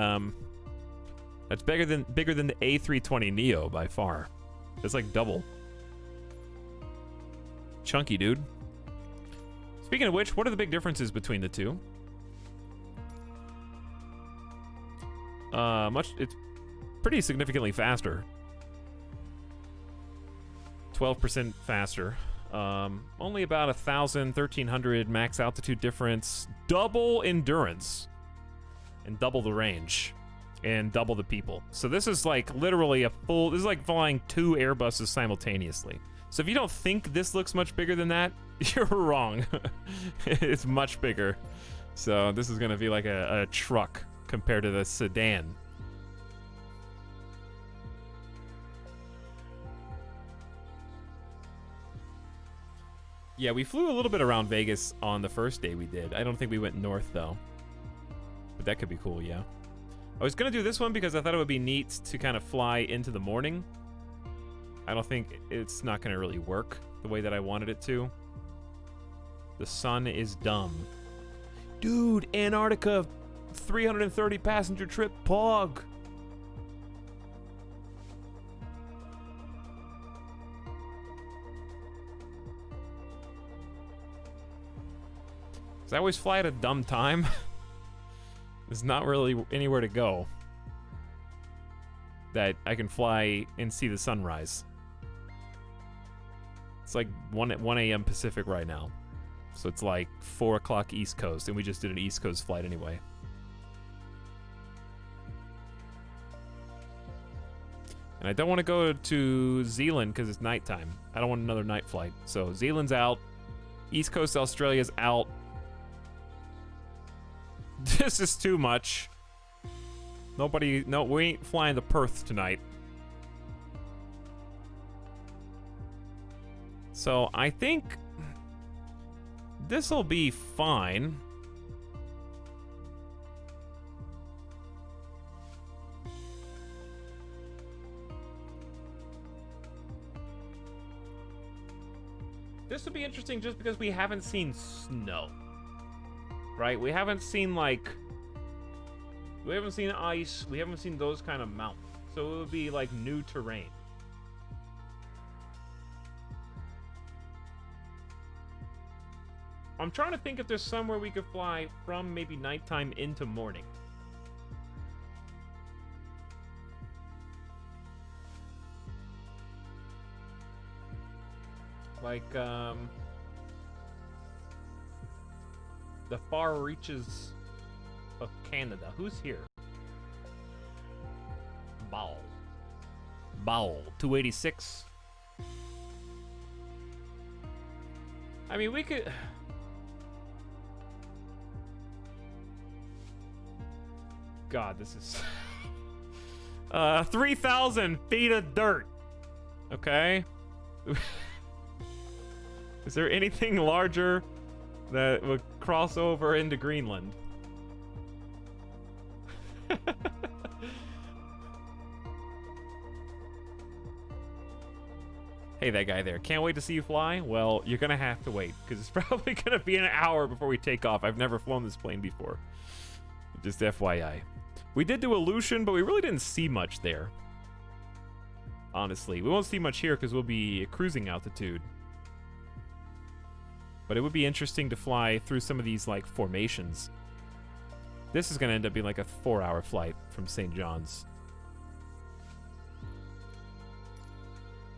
that's bigger than the A320neo by far. It's like double. Chunky, dude. Speaking of which, what are the big differences between the two? It's pretty significantly faster. 12% faster. Only about 1,000, 1,300 max altitude difference. Double endurance. And double the range. And double the people. So this is like literally this is like flying 2 Airbuses simultaneously. So if you don't think this looks much bigger than that, you're wrong. It's much bigger. So this is gonna be like a truck compared to the sedan. Yeah, we flew a little bit around Vegas on the first day we did. I don't think we went north though. But that could be cool, yeah. I was gonna do this one because I thought it would be neat to kind of fly into the morning. I don't think it's not gonna really work the way that I wanted it to. The sun is dumb. Dude, Antarctica, 330 passenger trip, Pog. I always fly at a dumb time. There's not really anywhere to go that I can fly and see the sunrise. It's like 1 a.m. Pacific right now. So it's like 4 o'clock East Coast, and we just did an East Coast flight anyway. And I don't want to go to Zealand because it's nighttime. I don't want another night flight. So Zealand's out. East Coast Australia's out. This is too much. Nobody... No, we ain't flying to Perth tonight. So, I think... this'll be fine. This would be interesting just because we haven't seen snow. Right? We haven't seen, like... we haven't seen ice. We haven't seen those kind of mountains. So it would be, like, new terrain. I'm trying to think if there's somewhere we could fly from maybe nighttime into morning. Like, the far reaches of Canada. Who's here? Bowl. 286. I mean, we could... God, this is... 3,000 feet of dirt. Okay? Is there anything larger that would cross over into Greenland? Hey, that guy there. Can't wait to see you fly? Well, you're gonna have to wait, because it's probably gonna be an hour before we take off. I've never flown this plane before. Just FYI. We did do Aleutian, but we really didn't see much there. Honestly. We won't see much here because we'll be at cruising altitude. But it would be interesting to fly through some of these, like, formations. This is going to end up being like a 4-hour flight from St. John's.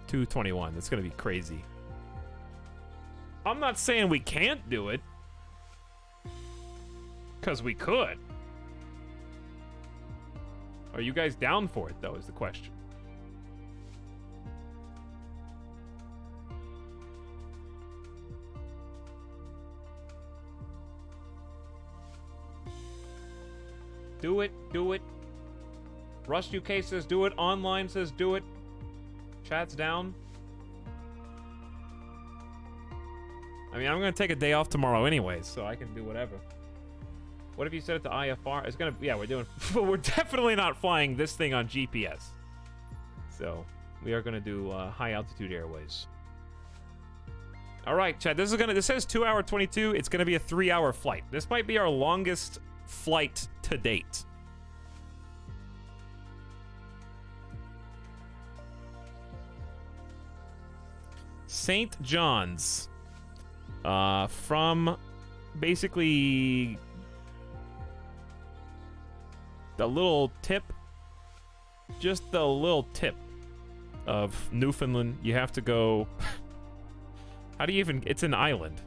2:21. That's going to be crazy. I'm not saying we can't do it. Because we could. Are you guys down for it, though, is the question. Do it, do it. Rust UK says do it. Online says do it. Chat's down. I mean, I'm going to take a day off tomorrow anyways, so I can do whatever. What if you set it to IFR? It's going to... yeah, we're doing... but we're definitely not flying this thing on GPS. So, we are going to do high-altitude airways. All right, chat. This is going to... this says 2 hour 22. It's going to be a 3-hour flight. This might be our longest flight to date. St. John's. From basically the little tip, just the little tip of Newfoundland. You have to go. How do you even? It's an island.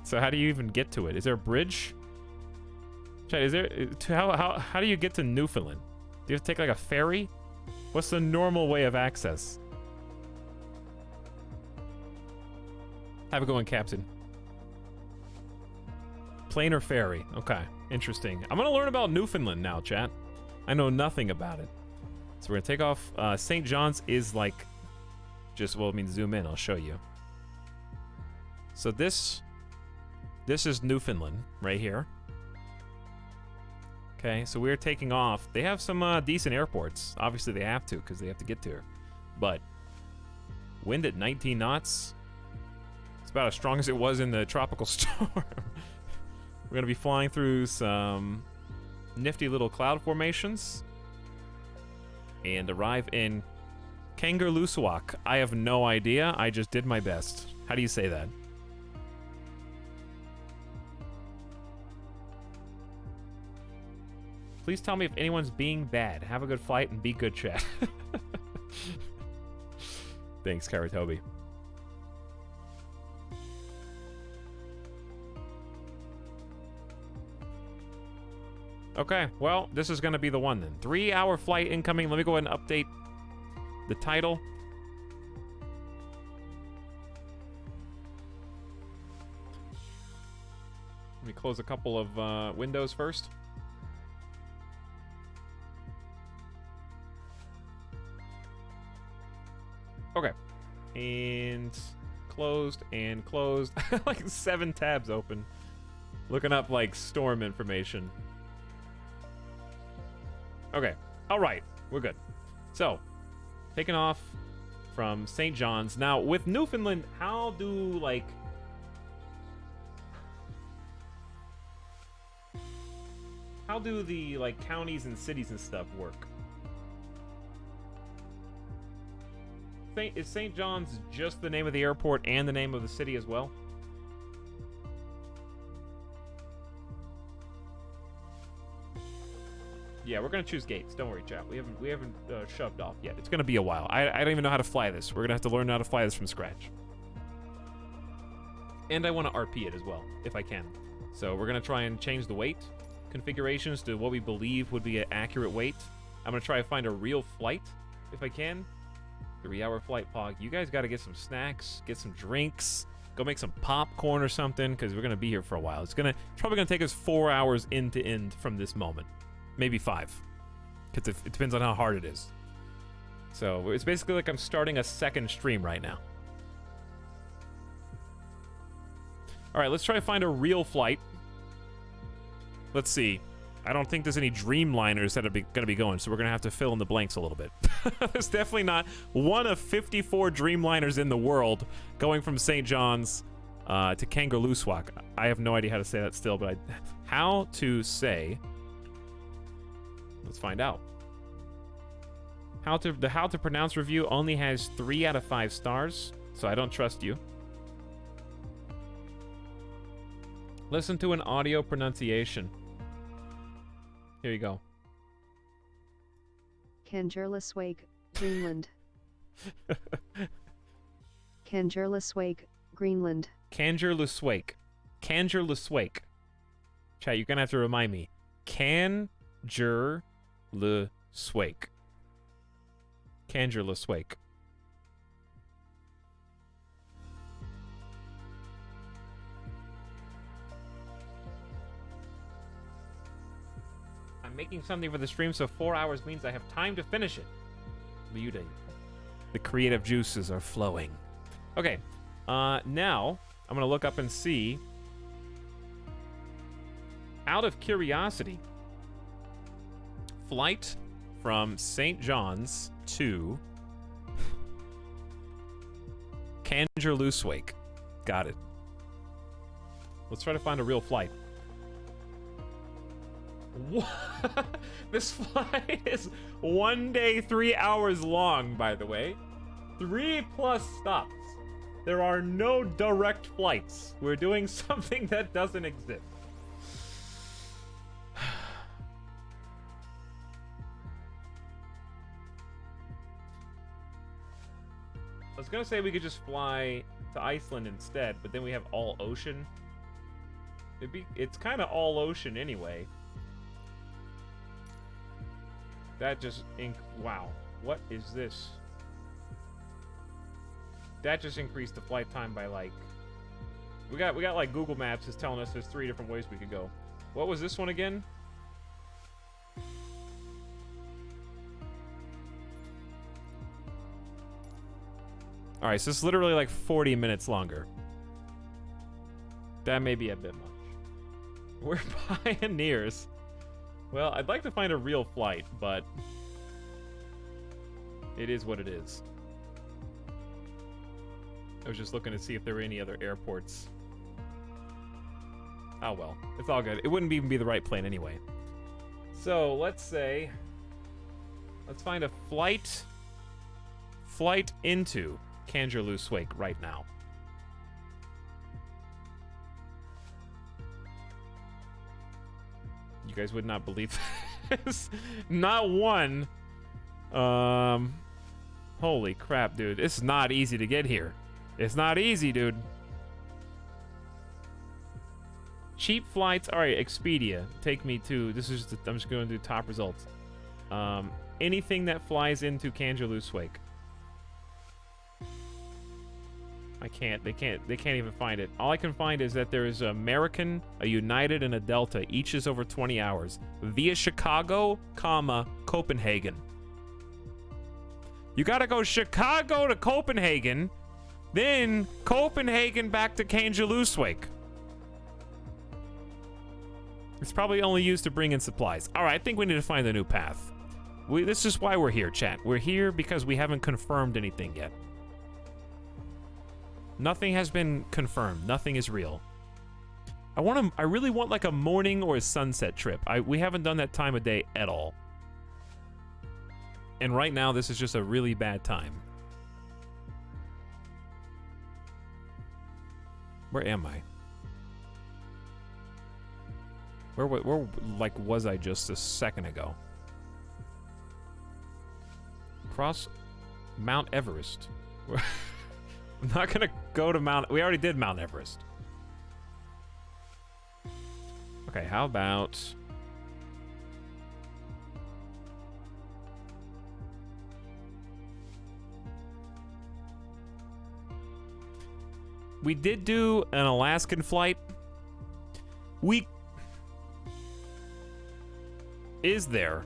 So how do you even get to it? Is there a bridge? Chat, is there? How do you get to Newfoundland? Do you have to take like a ferry? What's the normal way of access? Have a go on, Captain. Plane or ferry? Okay, interesting. I'm gonna learn about Newfoundland now, chat. I know nothing about it. So we're gonna take off. St. John's is like, just, well, I mean, zoom in, I'll show you. So this is Newfoundland, right here. Okay, so we're taking off. They have some decent airports. Obviously they have to, because they have to get to her. But, wind at 19 knots. About as strong as it was in the tropical storm. We're gonna be flying through some nifty little cloud formations and arrive in Kangerlussuaq. I have no idea. I just did my best. How do you say that? Please tell me if anyone's being bad. Have a good flight and be good, chat. Thanks, Karatobi. Okay, well, this is going to be the one then. 3-hour flight incoming. Let me go ahead and update the title. Let me close a couple of windows first. Okay. And closed and closed. Like 7 tabs open. Looking up like storm information. Okay. All right. We're good. So, taking off from St. John's. Now, with Newfoundland, how do, like... How do the, like, counties and cities and stuff work? Is St. John's just the name of the airport and the name of the city as well? Yeah, we're gonna choose gates. Don't worry, chat. We haven't shoved off yet. It's gonna be a while. I don't even know how to fly this. We're gonna have to learn how to fly this from scratch. And I want to RP it as well, if I can. So we're gonna try and change the weight configurations to what we believe would be an accurate weight. I'm gonna try to find a real flight, if I can. 3-hour flight, Pog. You guys gotta get some snacks, get some drinks, go make some popcorn or something, because we're gonna be here for a while. It's probably gonna take us 4 hours end to end from this moment. Maybe 5. Because it depends on how hard it is. So it's basically like I'm starting a second stream right now. Alright, let's try to find a real flight. Let's see. I don't think there's any Dreamliners that are going to be going, so we're going to have to fill in the blanks a little bit. There's definitely not one of 54 Dreamliners in the world going from St. John's to Kangerlussuaq. I have no idea how to say that still, but how to say... Let's find out. The How to Pronounce review only has 3 out of 5 stars, so I don't trust you. Listen to an audio pronunciation. Here you go. Kangerlussuaq, Greenland. Kangerlussuaq, Greenland. Kangerlussuaq. Kangerlussuaq. Chat, you're gonna have to remind me. Kangerlussuaq. Kangerlussuaq. I'm making something for the stream, so 4 hours means I have time to finish it. Beauty. The creative juices are flowing. Okay, now I'm gonna look up and see. Out of curiosity, flight from St. John's to Kangerlussuaq. Got it. Let's try to find a real flight. What? This flight is 1 day, 3 hours long, by the way. 3+ stops. There are no direct flights. We're doing something that doesn't exist. I was gonna say we could just fly to Iceland instead, but then we have all ocean. It's kind of all ocean anyway. That just wow. What is this? That just increased the flight time by like we got like Google Maps is telling us there's 3 different ways we could go. What was this one again? All right, so it's literally like 40 minutes longer. That may be a bit much. We're pioneers. Well, I'd like to find a real flight, but it is what it is. I was just looking to see if there were any other airports. Oh well, it's all good. It wouldn't even be the right plane anyway. So let's say, let's find a flight into Kangerlussuaq right now. You guys would not believe this. Not one. Holy crap, dude. It's not easy to get here. It's not easy, dude. Cheap flights. All right, Expedia. Take me to, this is, I'm just going to do top results. Anything that flies into Kangerlussuaq. I can't. They can't even find it. All I can find is that there is an American, a United, and a Delta. Each is over 20 hours. Via Chicago, comma, Copenhagen. You gotta go Chicago to Copenhagen, then Copenhagen back to Kangerlussuaq. It's probably only used to bring in supplies. All right, I think we need to find a new path. This is why we're here, chat. We're here because we haven't confirmed anything yet. Nothing has been confirmed. Nothing is real. I really want like a morning or a sunset trip. We haven't done that time of day at all. And right now, this is just a really bad time. Where am I? Where like was I just a second ago? Cross Mount Everest. I'm not gonna go to Mount. We already did Mount Everest. Okay, how about? We did do an Alaskan flight. Is there?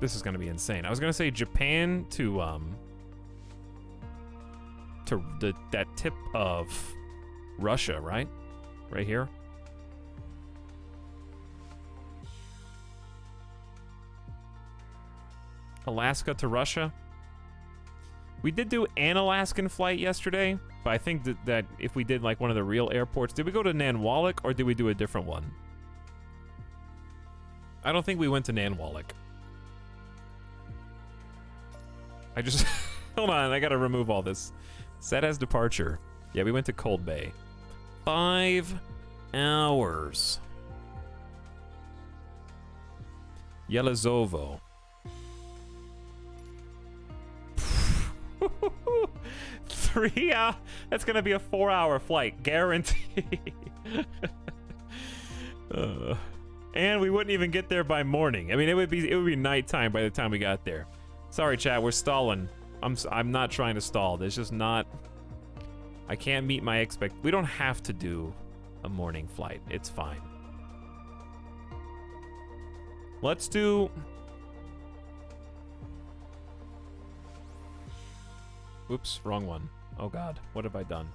This is gonna be insane. I was gonna say Japan to that tip of Russia, right? Right here. Alaska to Russia. We did do an Alaskan flight yesterday, but I think that if we did like one of the real airports, did we go to Nanwalek or did we do a different one? I don't think we went to Nanwalek. I just hold on, I gotta remove all this. Set as departure. Yeah, we went to Cold Bay. 5 hours. Yelazovo. 3 hours. That's gonna be a 4-hour flight, guaranteed. And we wouldn't even get there by morning. I mean, it would be nighttime by the time we got there. Sorry, chat, we're stalling. I'm not trying to stall. There's just not. I can't meet my We don't have to do a morning flight. It's fine. Let's do. Oops, wrong one. Oh God, what have I done?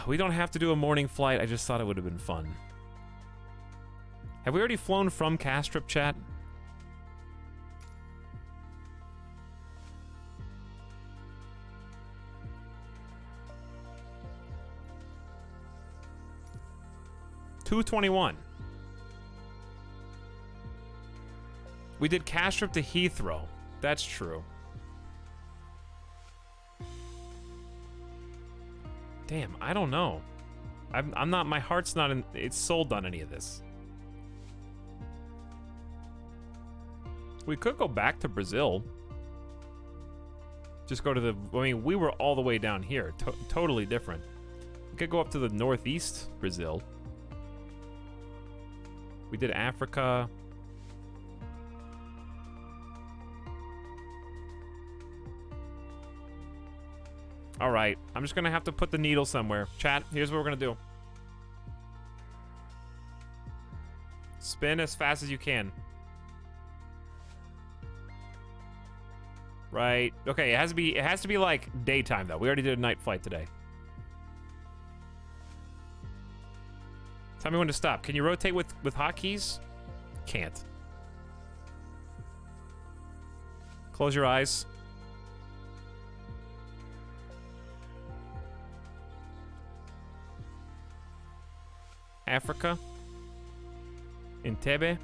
We don't have to do a morning flight. I just thought it would have been fun. Have we already flown from Castrop, chat? $221. We did Castrop to Heathrow. That's true. Damn, I don't know. I'm not. My heart's not in. It's sold on any of this. We could go back to Brazil. Just go to the. I mean, we were all the way down here. Totally different. We could go up to the northeast Brazil. We did Africa. All right, I'm just gonna have to put the needle somewhere. Chat, here's what we're gonna do. Spin as fast as you can. Right, okay, it has to be like daytime though. We already did a night flight today. Tell me when to stop. Can you rotate with hotkeys? Can't. Close your eyes. Africa. Entebbe.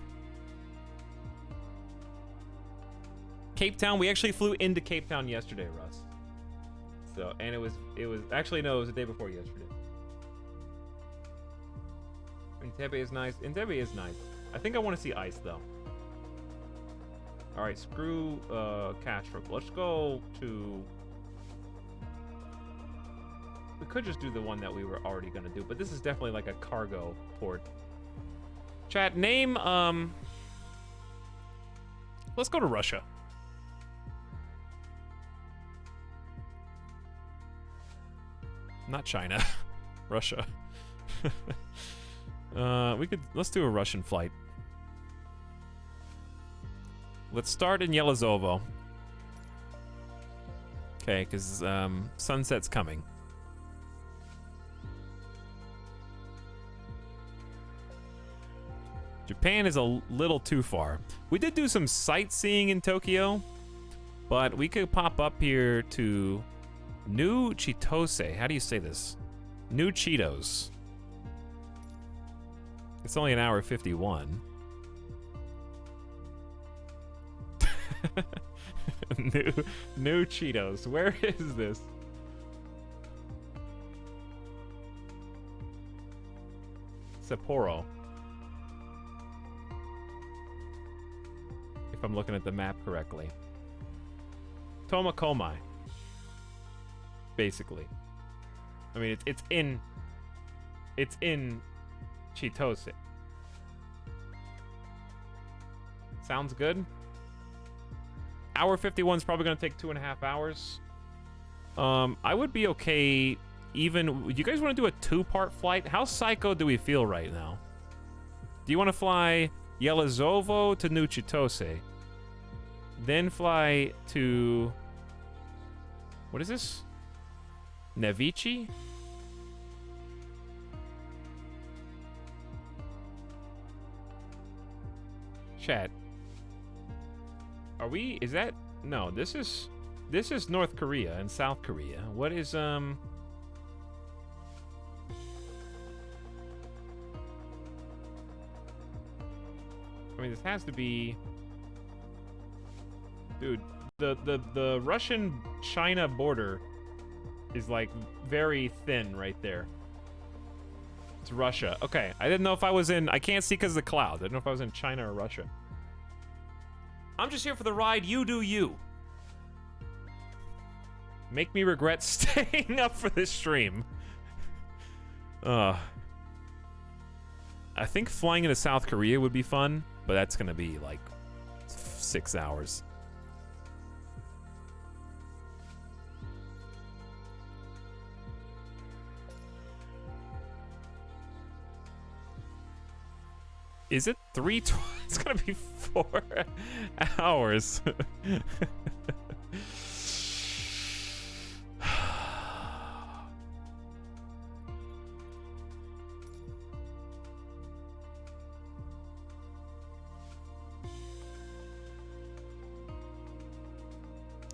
Cape Town. We actually flew into Cape Town yesterday, Russ. So, and it was actually, no, it was the day before yesterday. Entebbe is nice. Entebbe is nice. I think I want to see ice though. All right, screw Castrop. Let's go to. We could just do the one that we were already gonna do, but this is definitely like a cargo port. Chat, name let's go to Russia. Not China. Russia. Let's do a Russian flight. Let's start in Yelizovo. Okay, because sunset's coming. Japan is a little too far. We did do some sightseeing in Tokyo, but we could pop up here to New Chitose. How do you say this? New Cheetos. It's only an hour 51. New Cheetos. Where is this? Sapporo. If I'm looking at the map correctly. Tomakomai. Basically. I mean, it's in Chitose. Sounds good. Hour 51 is probably going to take 2.5 hours. I would be okay even... You guys want to do a 2-part flight? How psycho do we feel right now? Do you want to fly Yelizovo to New Chitose? Then fly to... What is this? Nevichi? Chat. Are we... Is that... No, this is North Korea and South Korea. What is, I mean, this has to be... Dude, the Russian-China border is, like, very thin right there. It's Russia. Okay, I didn't know if I was in... I can't see because of the cloud. I didn't know if I was in China or Russia. I'm just here for the ride. You do you. Make me regret staying up for this stream. I think flying into South Korea would be fun, but that's gonna be like 6 hours. Is it 3? It's gonna be 4 hours.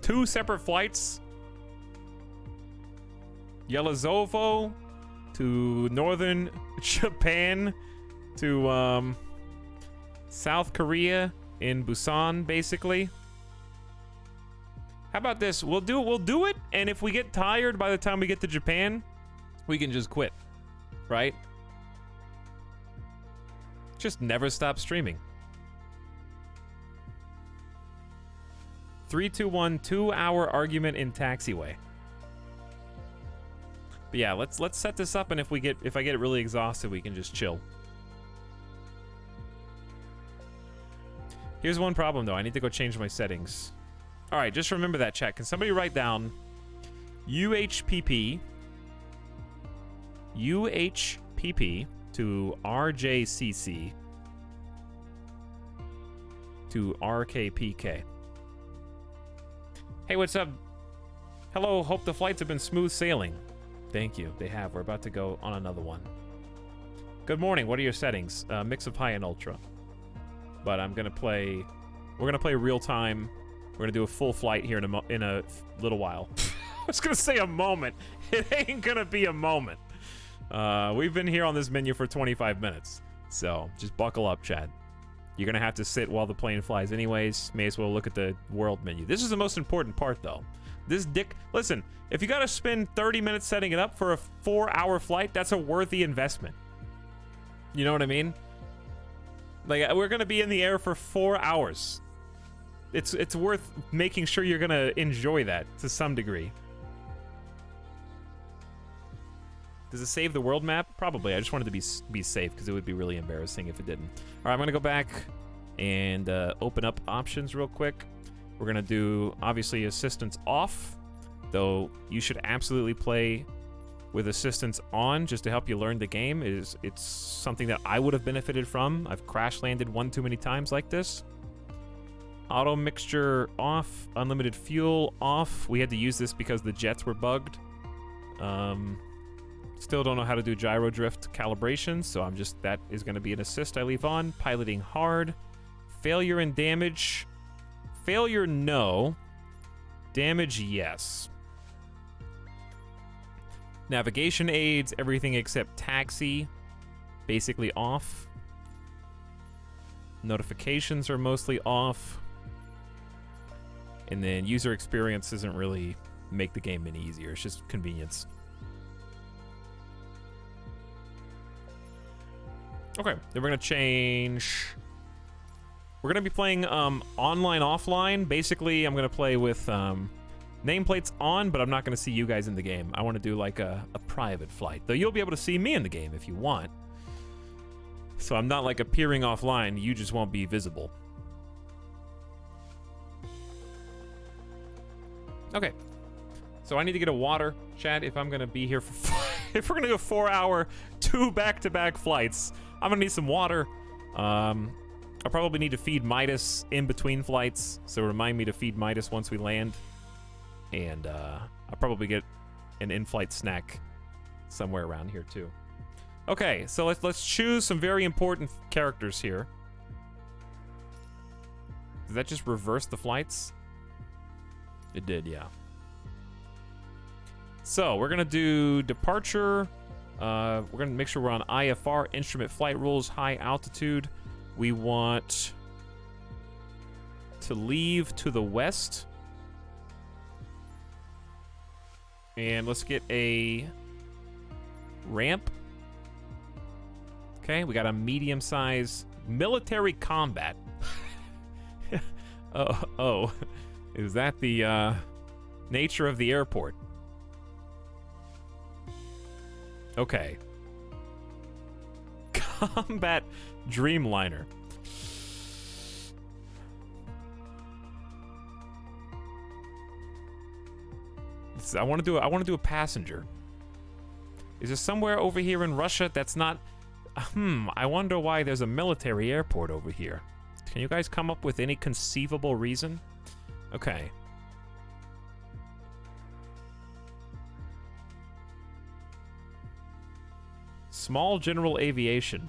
Two separate flights. Yelizovo to northern Japan to South Korea in Busan, basically. How about this? We'll do it, and if we get tired by the time we get to Japan, we can just quit, right? Just never stop streaming. 3, 2, 1, 2-hour argument in taxiway. But yeah, let's set this up, and if I get really exhausted, we can just chill. Here's one problem though. I need to go change my settings. All right, just remember that, chat. Can somebody write down UHPP to RJCC to RKPK. Hey, what's up? Hello, hope the flights have been smooth sailing. Thank you, they have. We're about to go on another one. Good morning, what are your settings? Mix of high and ultra. But we're gonna play real time. We're gonna do a full flight here in a little while. I was gonna say a moment. It ain't gonna be a moment. We've been here on this menu for 25 minutes. So just buckle up, Chad. You're gonna have to sit while the plane flies anyways. May as well look at the world menu. This is the most important part though. Listen, if you gotta spend 30 minutes setting it up for a 4-hour flight, that's a worthy investment. You know what I mean? Like, we're gonna be in the air for 4 hours. It's worth making sure you're gonna enjoy that to some degree. Does it save the world map? Probably. I just wanted to be safe because it would be really embarrassing if it didn't. All right, I'm gonna go back and open up options real quick. We're gonna do obviously assistance off, though you should absolutely play with assistance on just to help you learn the game. It's something that I would have benefited from. I've crash landed one too many times like this. Auto mixture off, unlimited fuel off. We had to use this because the jets were bugged. Still don't know how to do gyro drift calibration, so that is going to be an assist I leave on. Piloting hard. Failure and damage. Failure, no. Damage, yes. Navigation aids, everything except taxi, basically off. Notifications are mostly off. And then user experience doesn't really make the game any easier. It's just convenience. Okay, then we're gonna change. We're gonna be playing online, offline. Basically, I'm gonna play with nameplates on, but I'm not gonna see you guys in the game. I want to do like a private flight, though. You'll be able to see me in the game if you want. So I'm not like appearing offline. You just won't be visible. Okay. So I need to get a water, chat, if I'm gonna be here for if we're gonna go 4-hour, 2 back-to-back flights. I'm gonna need some water. I'll probably need to feed Midas in between flights, so remind me to feed Midas once we land. And I'll probably get an in-flight snack somewhere around here too. Okay, so let's choose some very important characters here. Did that just reverse the flights? It did, yeah. So we're gonna do departure. We're gonna make sure we're on IFR, instrument flight rules, high altitude. We want to leave to the west. And let's get a ramp. Okay, we got a medium-sized military combat. Oh, is that the nature of the airport? Okay. Combat Dreamliner. I want to do a passenger. Is there somewhere over here in Russia that's not? I wonder why there's a military airport over here. Can you guys come up with any conceivable reason? Okay. Small general aviation.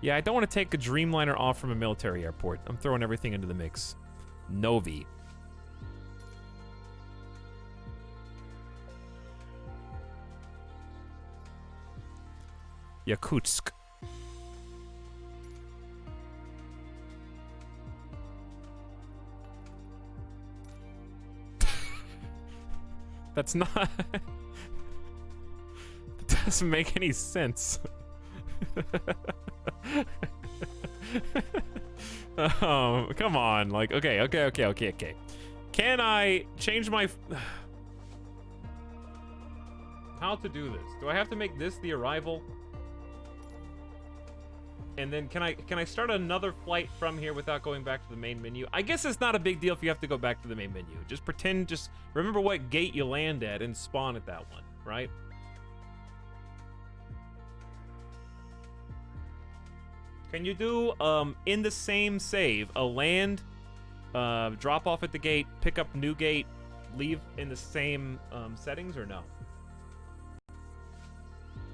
Yeah, I don't want to take a Dreamliner off from a military airport. I'm throwing everything into the mix. Novi. Yakutsk. That's not... That doesn't make any sense. Oh, come on. Like, okay. Can I change my... How to do this? Do I have to make this the arrival? And then can I start another flight from here without going back to the main menu? I guess it's not a big deal if you have to go back to the main menu. Just pretend, just remember what gate you land at and spawn at that one, right? Can you do, in the same save, a land, drop off at the gate, pick up new gate, leave in the same settings, or no?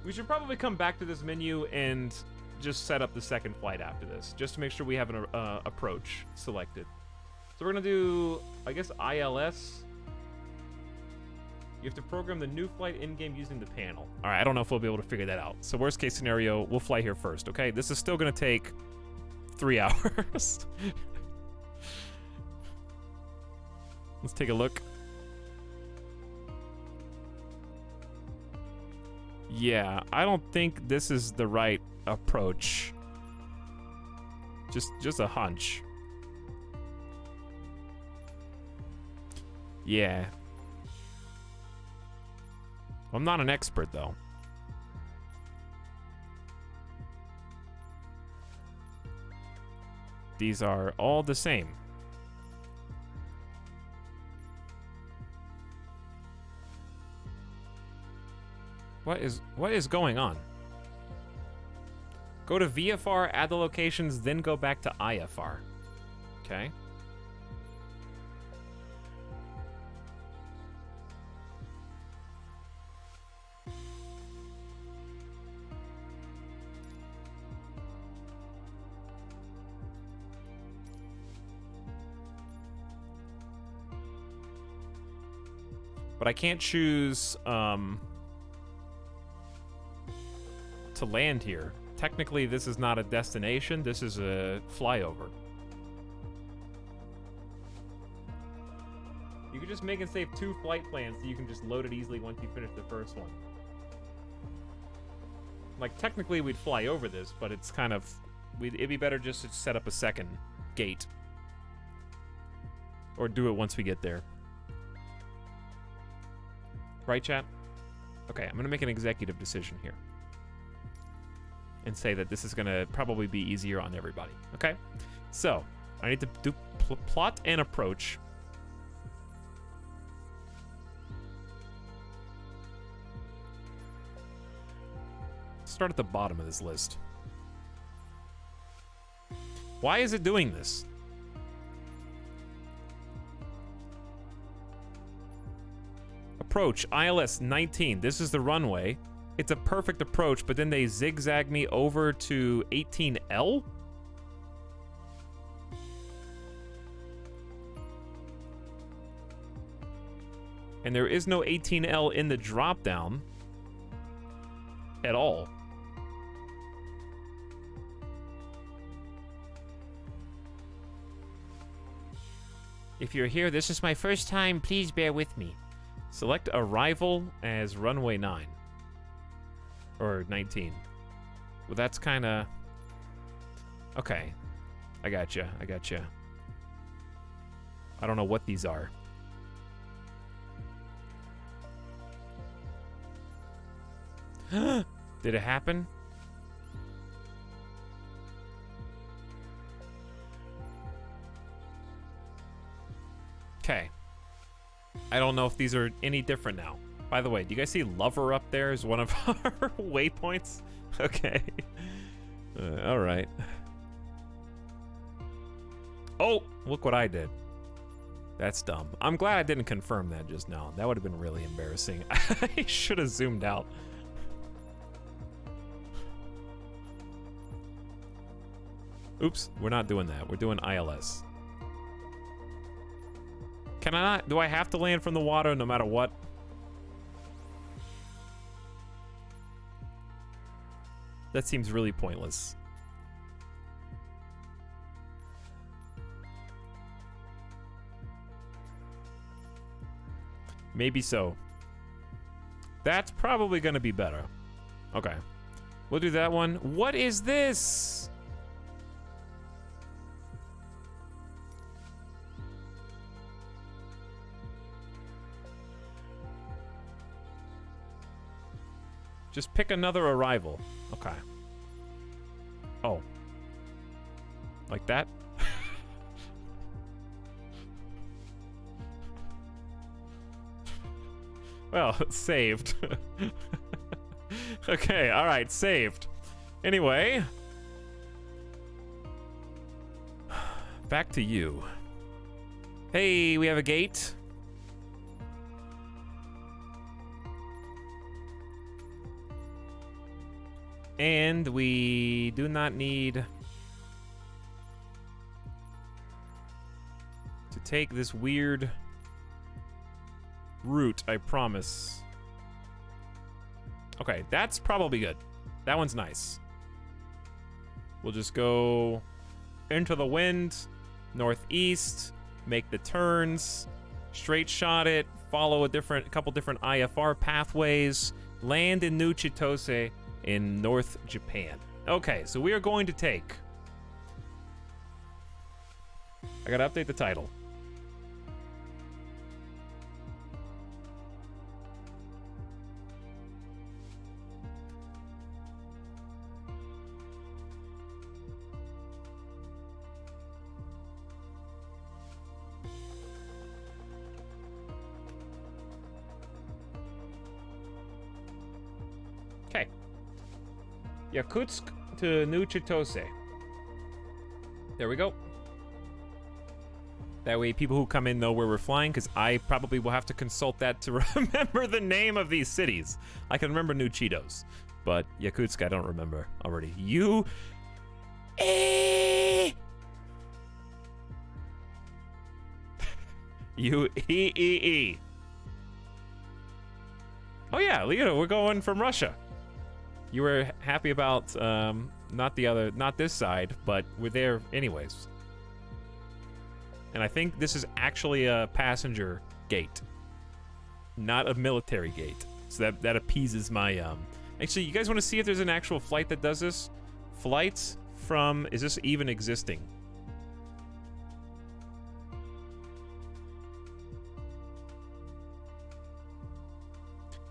We should probably come back to this menu and just set up the second flight after this, just to make sure we have an approach selected. So we're gonna do, I guess, ILS. You have to program the new flight in-game using the panel. All right, I don't know if we'll be able to figure that out. So worst case scenario, we'll fly here first, okay? This is still gonna take 3 hours. Let's take a look. Yeah, I don't think this is the right approach. Just a hunch. Yeah. I'm not an expert, though. These are all the same. What is going on? Go to VFR, add the locations, then go back to IFR. Okay. But I can't choose to land here. Technically, this is not a destination. This is a flyover. You could just make and save 2 flight plans so you can just load it easily once you finish the first one. Like, technically, we'd fly over this, but it's kind of... it'd be better just to set up a second gate. Or do it once we get there. Right, chat? Okay, I'm going to make an executive decision here. And say that this is going to probably be easier on everybody. Okay? So, I need to do plot and approach. Start at the bottom of this list. Why is it doing this? Approach, ILS 19. This is the runway. It's a perfect approach, but then they zigzag me over to 18L? And there is no 18L in the drop-down at all. If you're here, this is my first time. Please bear with me. Select arrival as runway 9. Or 19. Well, that's kind of... Okay. I gotcha. I gotcha. I don't know what these are. Did it happen? Okay. I don't know if these are any different now. By the way, do you guys see Lover up there as one of our waypoints? Okay. All right. Oh, look what I did. That's dumb. I'm glad I didn't confirm that just now. That would have been really embarrassing. I should have zoomed out. Oops, we're not doing that. We're doing ILS. Can I not? Do I have to land from the water no matter what? That seems really pointless. Maybe so. That's probably gonna be better. Okay. We'll do that one. What is this? Just pick another arrival. Okay. Oh. Like that? Well, it's saved. Okay, alright, saved. Anyway. Back to you. Hey, we have a gate. And we do not need to take this weird route, I promise. Okay, that's probably good. That one's nice. We'll just go into the wind, northeast, make the turns, straight shot it, follow a couple different IFR pathways, land in New Chitose in North Japan. Okay, so we are going to take... I gotta update the title. Yakutsk to New Chitose. There we go. That way people who come in know where we're flying, because I probably will have to consult that to remember the name of these cities. I can remember New Cheetos, but Yakutsk I don't remember already. U-E-E-E. Oh yeah, Leo, we're going from Russia. You were happy about, not this side, but we're there anyways. And I think this is actually a passenger gate, not a military gate. So that appeases my, Actually, you guys want to see if there's an actual flight that does this? Flights from, is this even existing?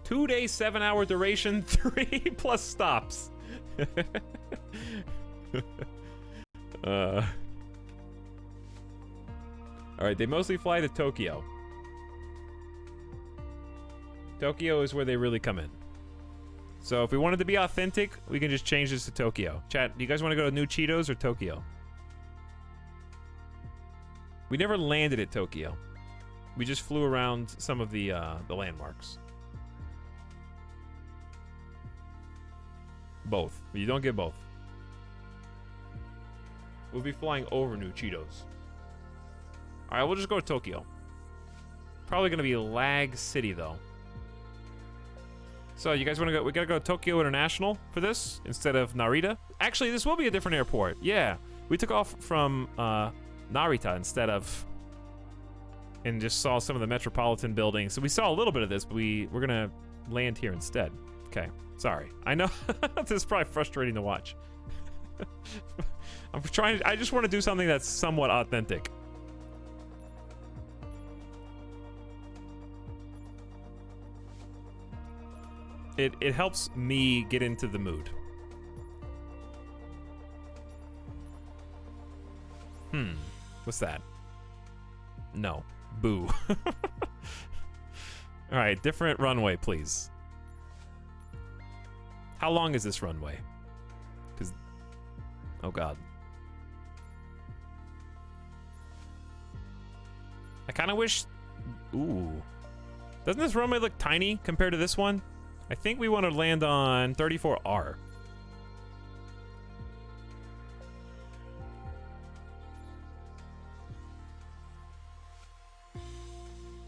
Two-day, 7-hour duration, 3+ stops. All right, they mostly fly to Tokyo. Tokyo is where they really come in. So if we wanted to be authentic, we can just change this to Tokyo. Chat, do you guys want to go to New Cheetos or Tokyo? We never landed at Tokyo. We just flew around some of the landmarks. Both. You don't get both. We'll be flying over New Cheetos. Alright, we'll just go to Tokyo. Probably gonna be Lag City, though. So, you guys wanna go? We gotta go to Tokyo International for this, instead of Narita. Actually, this will be a different airport. Yeah. We took off from, Narita instead of... And just saw some of the metropolitan buildings. So we saw a little bit of this, but we're gonna land here instead. Okay. Sorry. I know this is probably frustrating to watch. I just want to do something that's somewhat authentic. It helps me get into the mood. What's that? No. Boo. Alright, different runway, please. How long is this runway? Because... Oh god. I kind of wish... Ooh. Doesn't this runway look tiny compared to this one? I think we want to land on 34R.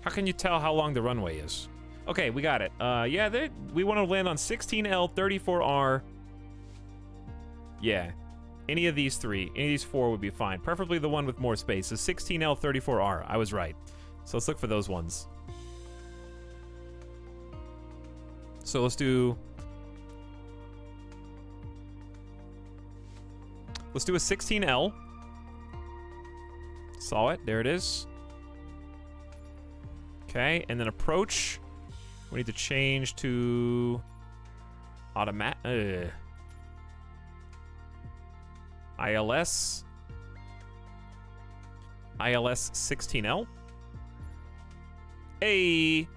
How can you tell how long the runway is? Okay, we got it. Yeah, we want to land on 16L, 34R. Yeah. Any of these three, any of these four would be fine. Preferably the one with more space. So 16L, 34R. I was right. So let's look for those ones. So let's do... Let's do a 16L. Saw it. There it is. Okay, and then approach. We need to change to... ILS. ILS 16L. Hey.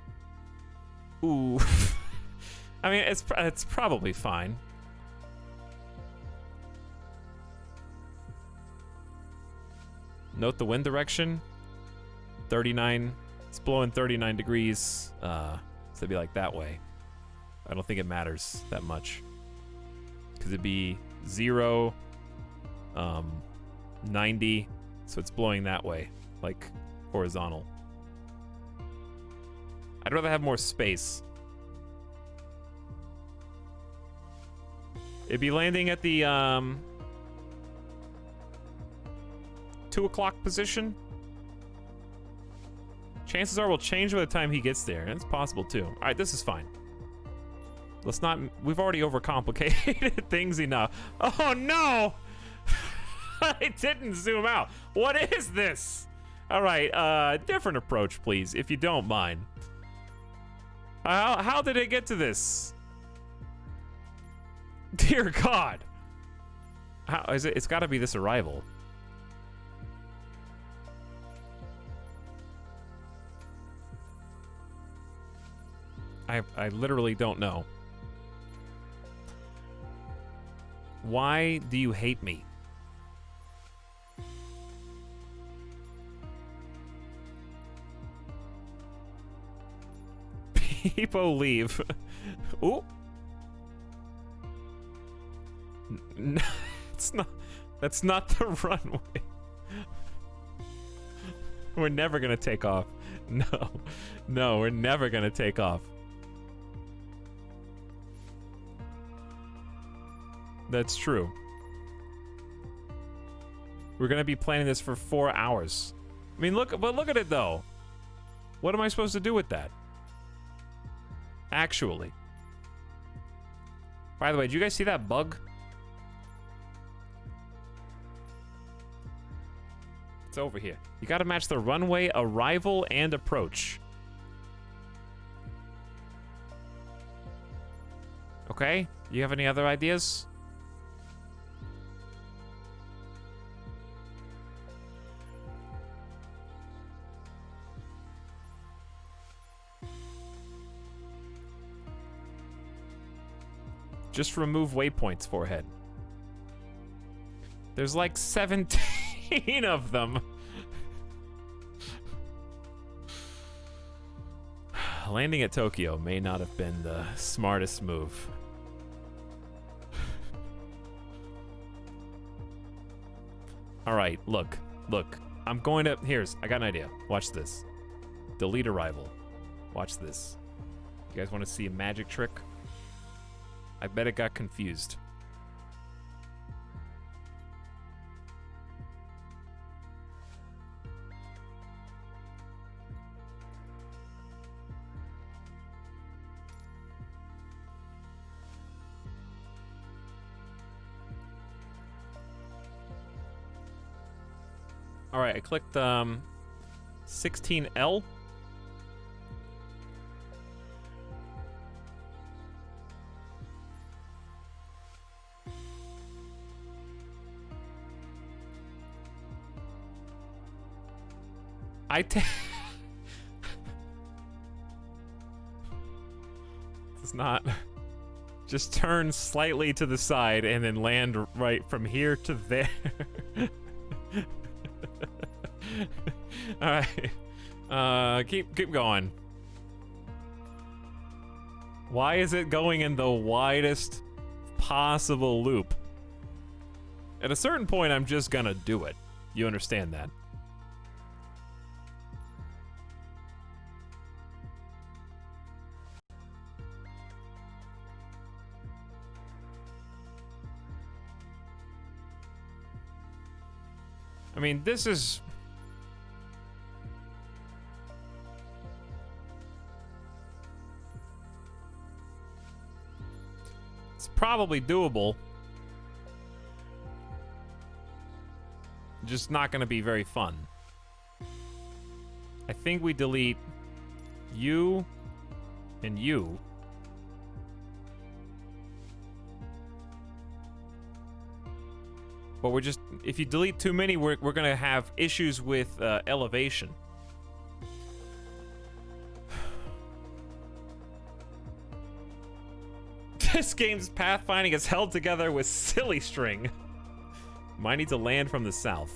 Ooh. I mean, it's probably fine. Note the wind direction. 39. It's blowing 39 degrees. So it'd be like that way. I don't think it matters that much. Because it'd be 0, 90. So it's blowing that way. Like horizontal. I'd rather have more space. It'd be landing at the 2 o'clock position. Chances are we'll change by the time he gets there. It's possible too. All right, this is fine. Let's not. We've already overcomplicated things enough. Oh no! I didn't zoom out. What is this? All right, different approach, please, if you don't mind. How did it get to this? Dear God. How is it? It's got to be this arrival. I literally don't know. Why do you hate me? People leave. Ooh. It's not. That's not the runway. We're never gonna take off. No. No, we're never gonna take off. That's true. We're gonna be planning this for 4 hours. I mean, look at it though. What am I supposed to do with that? Actually. By the way, did you guys see that bug? It's over here. You gotta match the runway arrival and approach. Okay, you have any other ideas? Just remove waypoints, forehead. There's like 17 of them. Landing at Tokyo may not have been the smartest move. Alright, look. I'm going to... I got an idea. Watch this. Delete arrival. Watch this. You guys want to see a magic trick? I bet it got confused. All right, I clicked 16L. It's not. Just turn slightly to the side and then land right from here to there. All right. Keep going. Why is it going in the widest possible loop? At a certain point, I'm just gonna do it. You understand that? I mean, this is... It's probably doable. Just not going to be very fun. I think we delete you and you. But we're just, if you delete too many, we're gonna have issues with elevation. This game's pathfinding is held together with silly string. Might need to land from the south.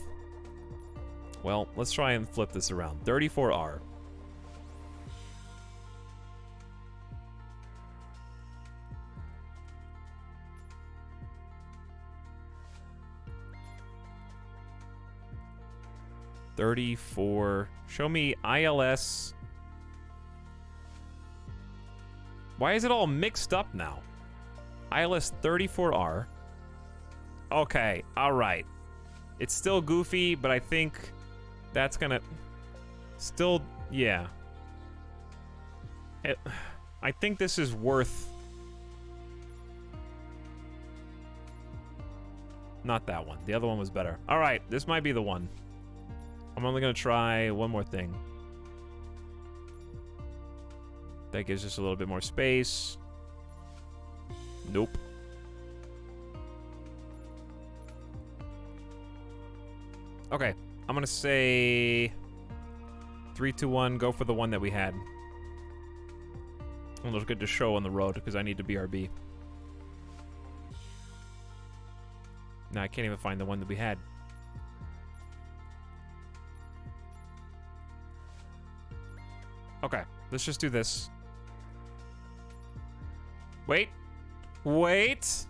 Well, let's try and flip this around. 34R. Show me ILS. Why is it all mixed up now? ILS 34R. Okay, alright. It's still goofy, but I think that's gonna... Still, yeah. I think this is worth... Not that one. The other one was better. Alright, this might be the one. I'm only gonna try one more thing. That gives us a little bit more space. Nope. Okay, I'm gonna say 3, 2, 1, go for the one that we had. It'll look good to show on the road because I need to BRB. No, I can't even find the one that we had. Okay, let's just do this. Wait. Wait.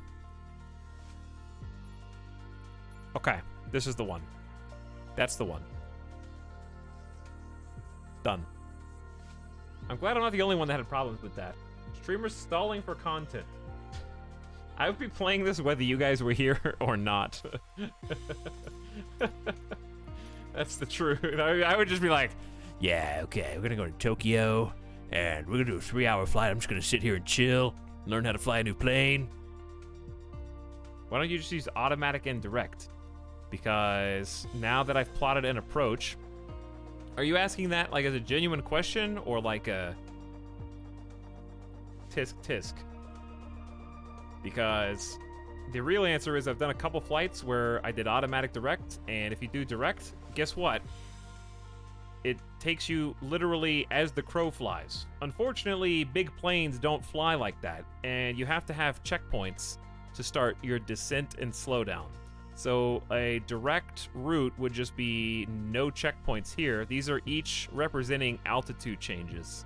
Okay, this is the one. That's the one. Done. I'm glad I'm not the only one that had problems with that. Streamers stalling for content. I would be playing this whether you guys were here or not. That's the truth. I would just be like, yeah, okay, we're gonna go to Tokyo, and we're gonna do a 3-hour flight. I'm just gonna sit here and chill, learn how to fly a new plane. Why don't you just use automatic and direct? Because now that I've plotted an approach, are you asking that like as a genuine question or like a tisk tisk? Because the real answer is I've done a couple flights where I did automatic direct, and if you do direct, guess what? It takes you literally as the crow flies. Unfortunately, big planes don't fly like that, and you have to have checkpoints to start your descent and slowdown. So a direct route would just be no checkpoints here. These are each representing altitude changes.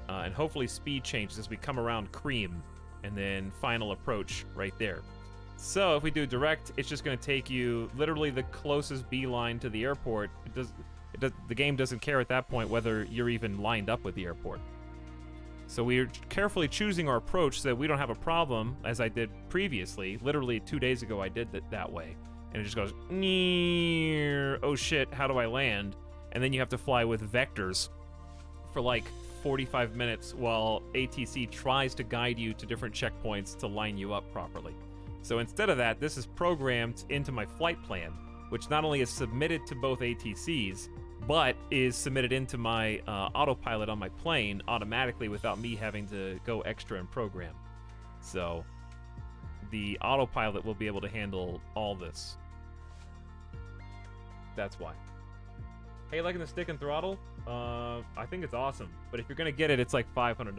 And hopefully speed changes as we come around Cream, and then final approach right there. So if we do direct, it's just going to take you literally the closest beeline to the airport. The game doesn't care at that point whether you're even lined up with the airport. So we're carefully choosing our approach so that we don't have a problem, as I did previously. Literally 2 days ago I did that way. And it just goes, oh shit, how do I land? And then you have to fly with vectors for like 45 minutes while ATC tries to guide you to different checkpoints to line you up properly. So instead of that, this is programmed into my flight plan, which not only is submitted to both ATCs, but is submitted into my autopilot on my plane automatically without me having to go extra and program. So the autopilot will be able to handle all this. That's why. Hey, liking the stick and throttle? I think it's awesome. But if you're gonna get it, it's like $500.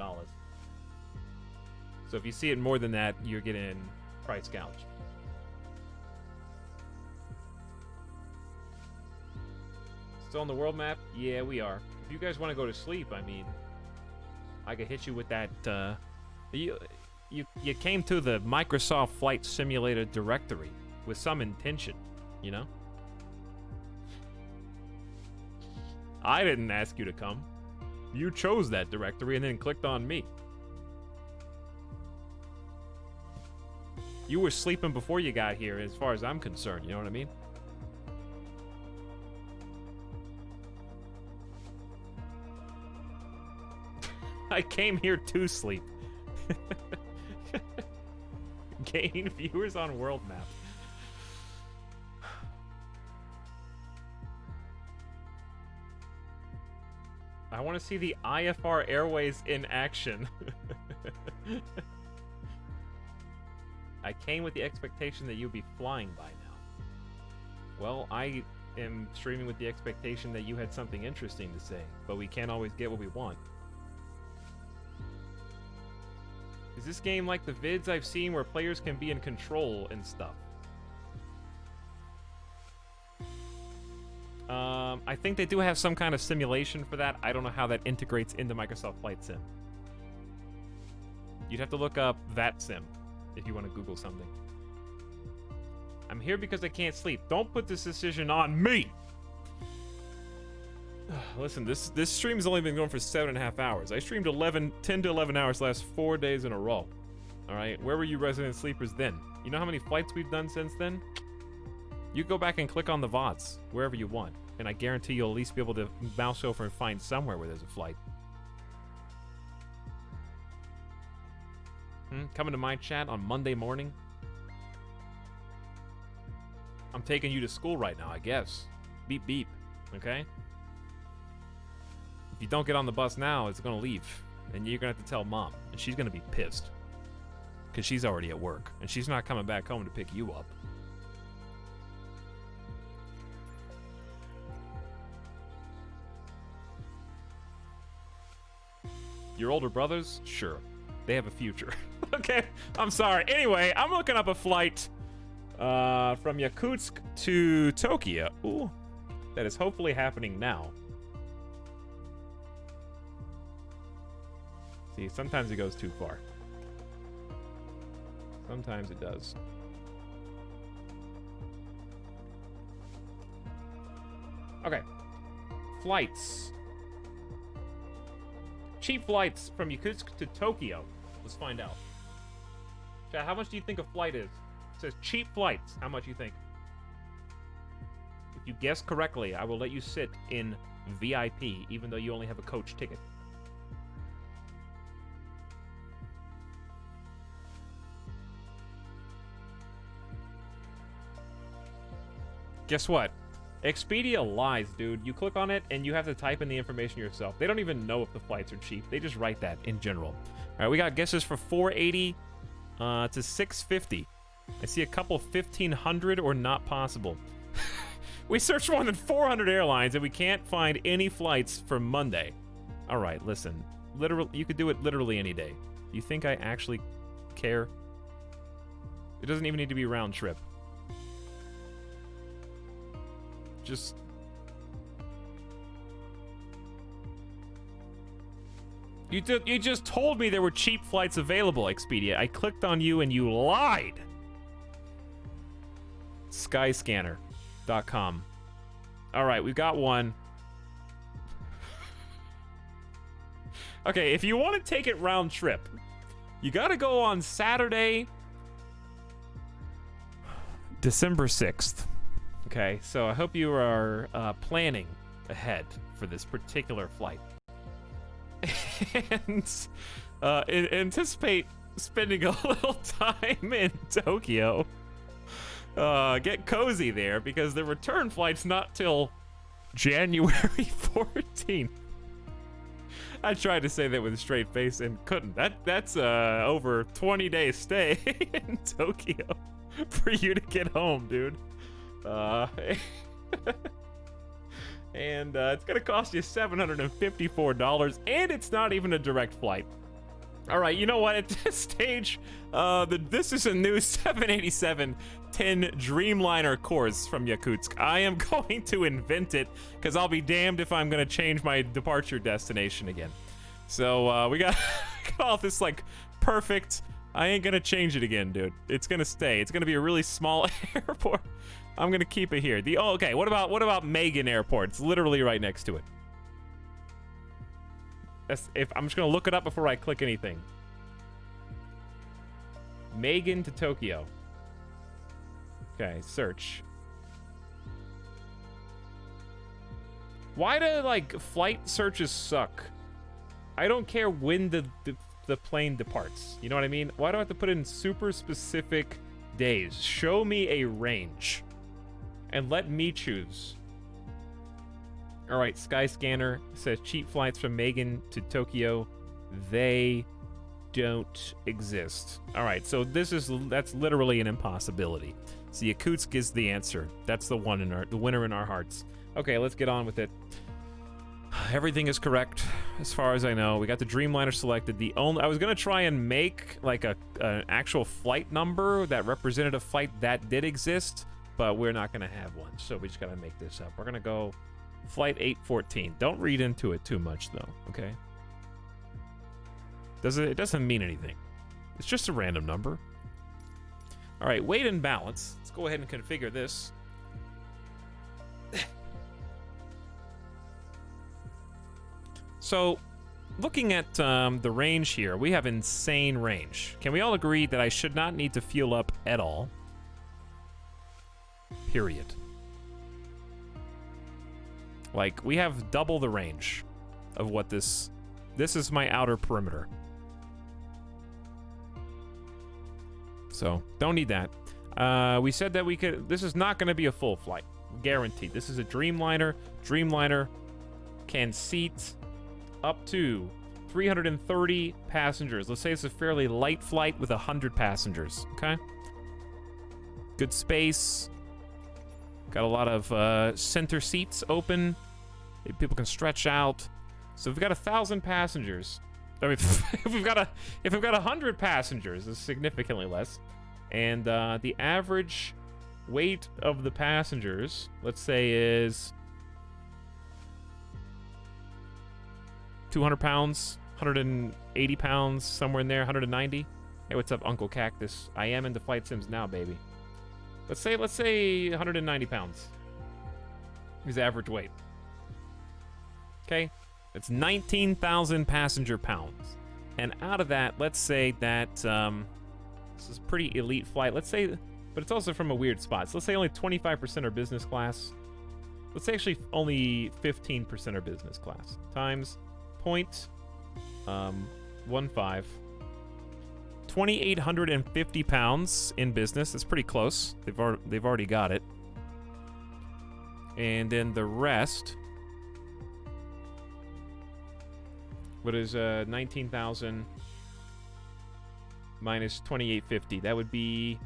So if you see it more than that, you're getting price gouged. Still on the world map? Yeah, we are. If you guys want to go to sleep, I mean, I could hit you with that. You came to the Microsoft Flight Simulator directory with some intention, you know? I didn't ask you to come. You chose that directory and then clicked on me. You were sleeping before you got here, as far as I'm concerned, you know what I mean? I came here to sleep. Gain viewers on world map. I want to see the IFR Airways in action. I came with the expectation that you'd be flying by now. Well, I am streaming with the expectation that you had something interesting to say, but we can't always get what we want. Is this game like the vids I've seen where players can be in control and stuff? I think they do have some kind of simulation for that. I don't know how that integrates into Microsoft Flight Sim. You'd have to look up that sim if you want to Google something. I'm here because I can't sleep. Don't put this decision on me! Listen, this stream's only been going for 7.5 hours. I streamed 10 to 11 hours last 4 days in a row. Alright, where were you resident sleepers then? You know how many flights we've done since then? You go back and click on the VODs, wherever you want, and I guarantee you'll at least be able to mouse over and find somewhere where there's a flight. Coming to my chat on Monday morning? I'm taking you to school right now, I guess. Beep beep, okay? If you don't get on the bus now, it's gonna leave. And you're gonna have to tell Mom. And she's gonna be pissed. Because she's already at work. And she's not coming back home to pick you up. Your older brothers? Sure. They have a future. Okay, I'm sorry. Anyway, I'm looking up a flight from Yakutsk to Tokyo. Ooh, that is hopefully happening now. See, sometimes it goes too far. Sometimes it does. Okay. Flights. Cheap flights from Yakutsk to Tokyo. Let's find out. Chat, how much do you think a flight is? It says cheap flights. How much do you think? If you guess correctly, I will let you sit in VIP, even though you only have a coach ticket. Guess what? Expedia lies, dude. You click on it, and you have to type in the information yourself. They don't even know if the flights are cheap. They just write that in general. All right, we got guesses for $480 to $650. I see a couple 1,500 or not possible. We searched more than 400 airlines, and we can't find any flights for Monday. All right, listen. Literally, you could do it literally any day. You think I actually care? It doesn't even need to be round trip. Just... You just told me there were cheap flights available, Expedia. I clicked on you and you lied. Skyscanner.com. All right, we've got one. Okay, if you want to take it round trip, you got to go on Saturday, December 6th. Okay, so I hope you are planning ahead for this particular flight. And anticipate spending a little time in Tokyo. Get cozy there, because the return flight's not till January 14th. I tried to say that with a straight face and couldn't. That's over 20-day stay in Tokyo for you to get home, dude. And it's gonna cost you $754, and it's not even a direct flight. All right, you know what? At this stage, this is a new 787-10 Dreamliner course from Yakutsk. I am going to invent it, because I'll be damned if I'm gonna change my departure destination again. So we got all this like perfect. I ain't gonna change it again, dude. It's gonna stay. It's gonna be a really small airport. I'm gonna keep it here. Okay. What about Megan Airport? It's literally right next to it. I'm just gonna look it up before I click anything. Megan to Tokyo. Okay, search. Why do like flight searches suck? I don't care when the plane departs. You know what I mean? Why do I have to put in super specific days? Show me a range. And let me choose. All right, Skyscanner says cheap flights from Megan to Tokyo. They don't exist. All right, so that's literally an impossibility. So Yakutsk is the answer. That's the winner in our hearts. Okay, let's get on with it. Everything is correct as far as I know. We got the Dreamliner selected. I was gonna try and make like an actual flight number that represented a flight that did exist, but we're not gonna have one, so we just gotta make this up. We're gonna go flight 814. Don't read into it too much though, okay? It doesn't mean anything. It's just a random number. All right, weight and balance. Let's go ahead and configure this. So, looking at the range here, we have insane range. Can we all agree that I should not need to fuel up at all? Period. Like, we have double the range of what this is my outer perimeter. So, don't need that. We said that this is not going to be a full flight. Guaranteed. This is a Dreamliner. Dreamliner can seat up to 330 passengers. Let's say it's a fairly light flight with 100 passengers, okay? Good space. Got a lot of center seats open. People can stretch out. So we've got 1,000 passengers. I mean, if we've got 100 passengers, it's significantly less. And the average weight of the passengers, let's say, is 200 pounds, 180 pounds, somewhere in there, 190. Hey, what's up, Uncle Cactus? I am into flight sims now, baby. Let's say 190 pounds. His average weight. Okay, that's 19,000 passenger pounds. And out of that, let's say that this is a pretty elite flight. Let's say, but it's also from a weird spot. So let's say only 25% are business class. Let's say actually only 15% are business class. Times 0.15. 2,850 pounds in business. That's pretty close. They've already got it. And then the rest. What is 19,000 minus 2,850? That would be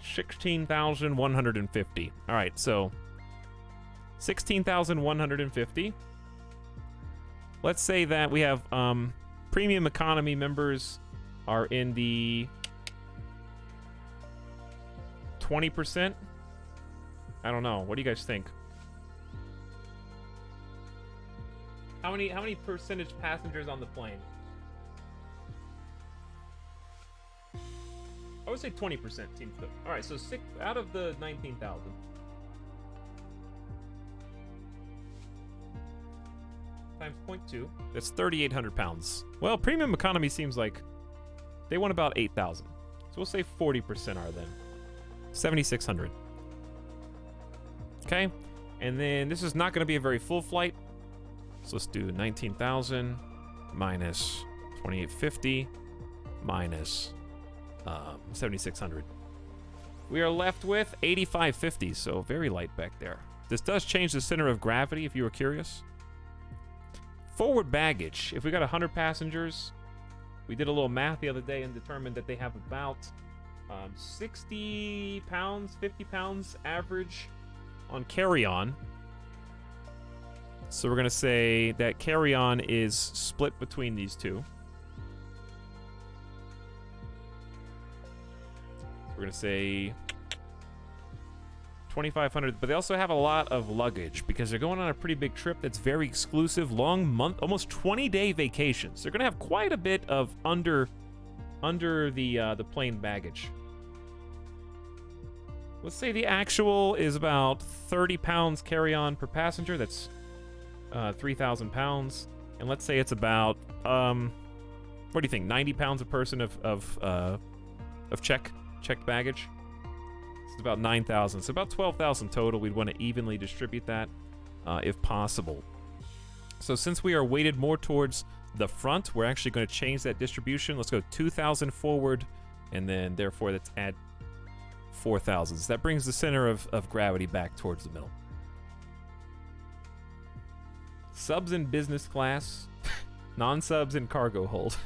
16,150. All right, so 16,150. Let's say that we have premium economy members are in the 20%. I don't know. What do you guys think? How many percentage passengers on the plane? I would say 20% seems good. All right, so 6 out of the 19,000. Times 0.2. That's 3,800 pounds. Well, premium economy seems like they want about 8,000. So we'll say 40% are then. 7,600. Okay, and then this is not going to be a very full flight. So let's do 19,000 minus 2,850 minus 7,600. We are left with 8,550, so very light back there. This does change the center of gravity, if you were curious. Forward baggage. If we got 100 passengers, we did a little math the other day and determined that they have about 60 pounds, 50 pounds average on carry-on. So we're going to say that carry-on is split between these two. We're going to say 2,500, but they also have a lot of luggage because they're going on a pretty big trip that's very exclusive, long month, almost 20-day vacations. They're going to have quite a bit of under the plane baggage. Let's say the actual is about 30 pounds carry-on per passenger. That's 3,000 pounds. And let's say it's about what do you think? 90 pounds a person of checked baggage. It's about 9,000. So about 12,000 total. We'd want to evenly distribute that if possible. So since we are weighted more towards the front, we're actually going to change that distribution. Let's go 2,000 forward, and then therefore let's add 4,000. So that brings the center of gravity back towards the middle. Subs in business class, non-subs in cargo hold.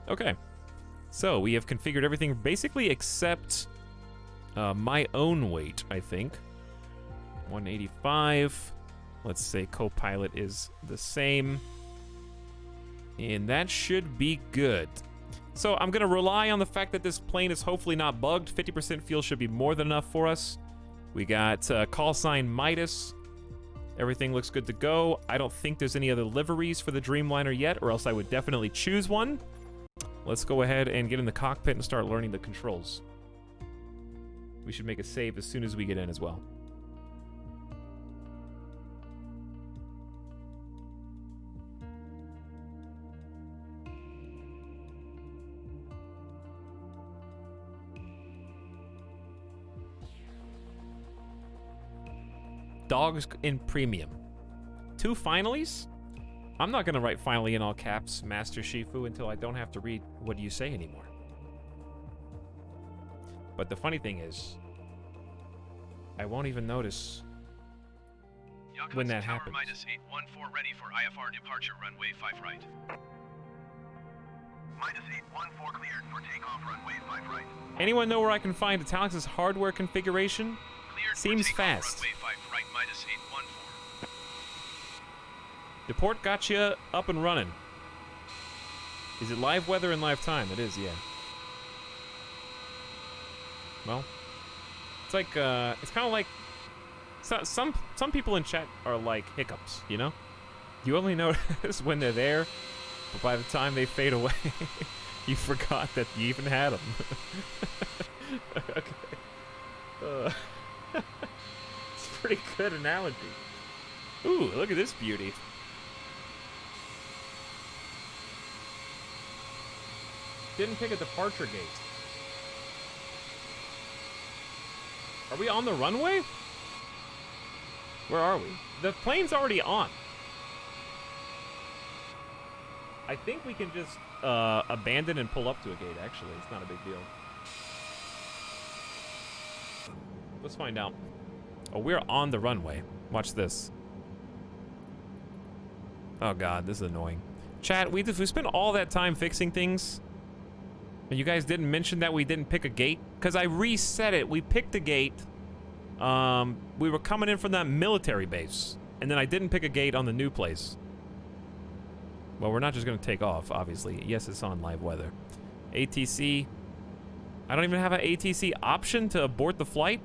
Okay. So we have configured everything basically except my own weight, I think. 185. Let's say co-pilot is the same. And that should be good. So I'm going to rely on the fact that this plane is hopefully not bugged. 50% fuel should be more than enough for us. We got call sign Midas. Everything looks good to go. I don't think there's any other liveries for the Dreamliner yet, or else I would definitely choose one. Let's go ahead and get in the cockpit and start learning the controls. We should make a save as soon as we get in as well. Dogs in premium. 2 finalies? I'm not going to write finally in all caps, Master Shifu, until I don't have to read what do you say anymore. But the funny thing is, I won't even notice when that Tower happens. minus 814 ready for IFR departure runway 5 right. Minus 814 cleared for takeoff runway 5 right. Anyone know where I can find Etalyx's hardware configuration? Cleared Seems for takeoff fast. runway 5 right minus 814. Deport got you up and running. Is it live weather and live time? It is, yeah. Well, it's like, it's kind of like, some people in chat are like hiccups, you know? You only notice when they're there, but by the time they fade away, you forgot that you even had them. Okay. It's a pretty good analogy. Ooh, look at this beauty. Didn't pick a departure gate. Are we on the runway? Where are we? The plane's already on. I think we can just abandon and pull up to a gate, actually. It's not a big deal. Let's find out. Oh, we're on the runway. Watch this. Oh god, this is annoying. Chat, we spent all that time fixing things, and you guys didn't mention that we didn't pick a gate? Because I reset it. We picked a gate. We were coming in from that military base, and then I didn't pick a gate on the new place. Well, we're not just going to take off, obviously. Yes, it's on live weather. ATC. I don't even have an ATC option to abort the flight?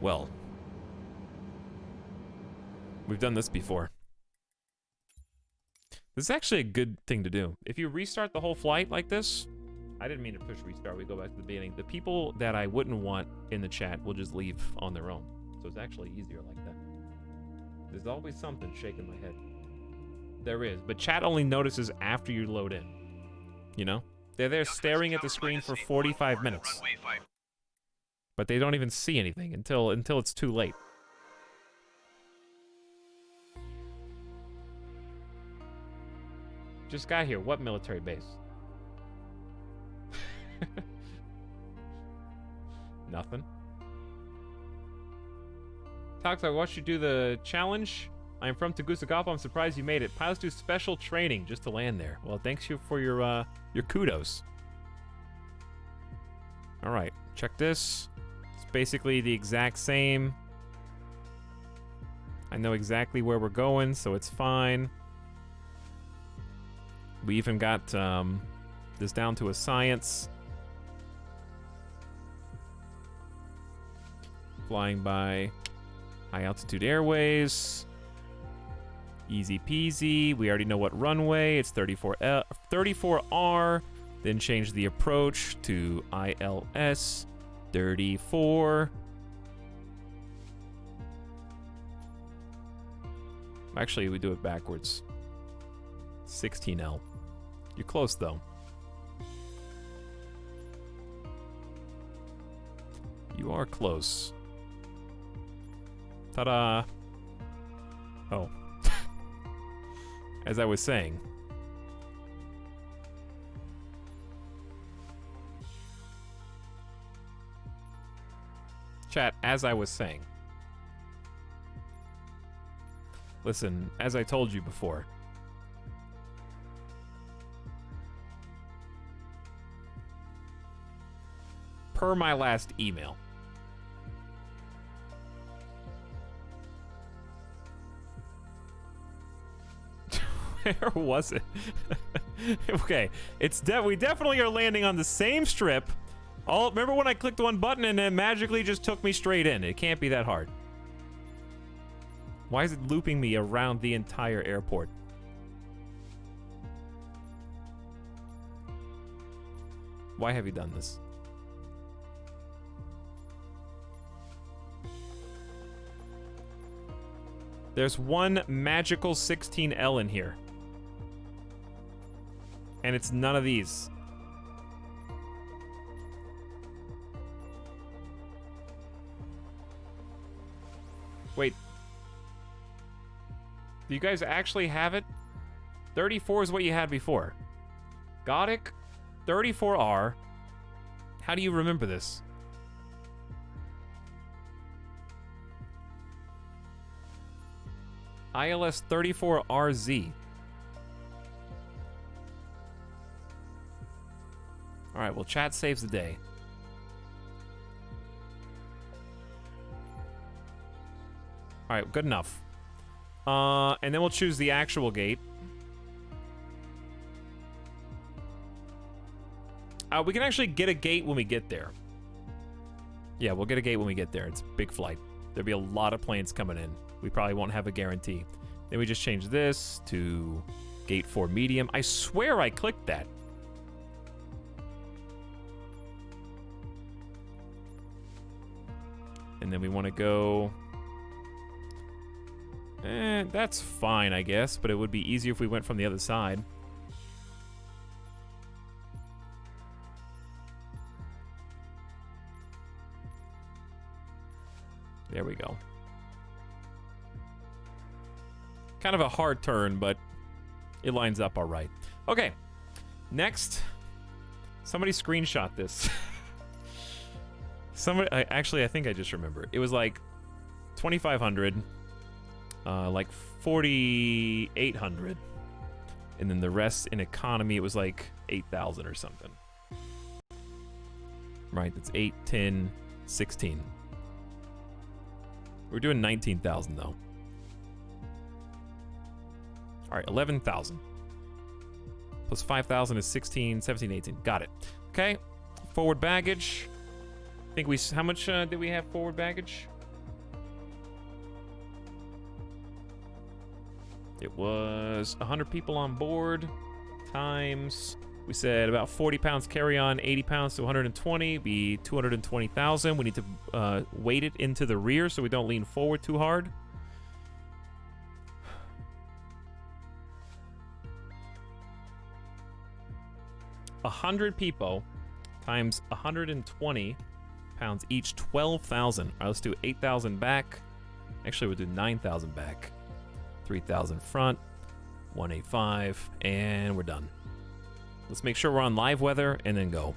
Well, we've done this before. This is actually a good thing to do. If you restart the whole flight like this, I didn't mean to push restart, we go back to the beginning. The people that I wouldn't want in the chat will just leave on their own. So it's actually easier like that. There's always something shaking my head. There is, but chat only notices after you load in. You know? They're there staring at the screen for 45 minutes. But they don't even see anything until it's too late. Just got here. What military base? Nothing. Tox, I watched you do the challenge. I am from Tegucigalpa. I'm surprised you made it. Pilots do special training just to land there. Well, thanks you for your kudos. All right, check this. It's basically the exact same. I know exactly where we're going, so it's fine. We even got this down to a science. Flying by high altitude airways. Easy peasy. We already know what runway. It's 34R. Then change the approach to ILS 34. Actually, we do it backwards. 16L. You're close, though. You are close. Ta-da! Oh. As I was saying. Chat, as I was saying. Listen, as I told you before. Per my last email. Where was it? Okay, we definitely are landing on the same strip. Remember when I clicked one button and it magically just took me straight in? It can't be that hard. Why is it looping me around the entire airport? Why have you done this? There's one magical 16L in here. And it's none of these. Wait. Do you guys actually have it? 34 is what you had before. Godic, 34R. How do you remember this? ILS 34RZ. Alright, well, chat saves the day. Alright, good enough. And then we'll choose the actual gate. We can actually get a gate when we get there. Yeah, we'll get a gate when we get there. It's a big flight. There'll be a lot of planes coming in. We probably won't have a guarantee. Then we just change this to gate 4 medium. I swear I clicked that. And then we want to go... that's fine, I guess, but it would be easier if we went from the other side. There we go. Kind of a hard turn, but it lines up all right. Okay, next. Somebody screenshot this. Somebody, actually, I think I just remember. It was like 2,500, like 4,800, and then the rest in economy, it was like 8,000 or something. Right, that's 8, 10, 16. We're doing 19,000 though. All right, 11,000. Plus 5,000 is 16, 17, 18. Got it. Okay, forward baggage. I think we, how much did we have forward baggage? It was 100 people on board times, we said about 40 pounds carry-on, 80 pounds to 120, be 220,000. We need to weight it into the rear so we don't lean forward too hard. A 100 people times 120 pounds each, 12,000. All right, let's do 8,000 back. Actually, we'll do 9,000 back. 3,000 front, 185, and we're done. Let's make sure we're on live weather and then go.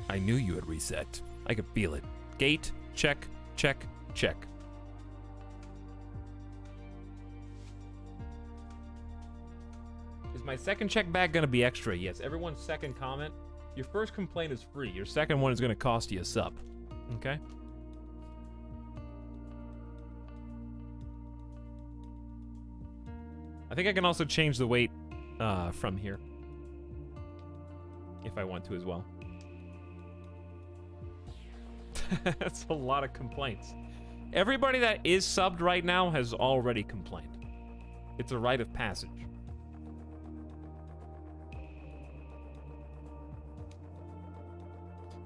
I knew you had reset. I could feel it. Gate, check, check, check. Is my second check bag gonna be extra? Yes, everyone's second comment. Your first complaint is free. Your second one is gonna cost you a sub. Okay? I think I can also change the weight from here. If I want to as well. That's a lot of complaints. Everybody that is subbed right now has already complained. It's a rite of passage.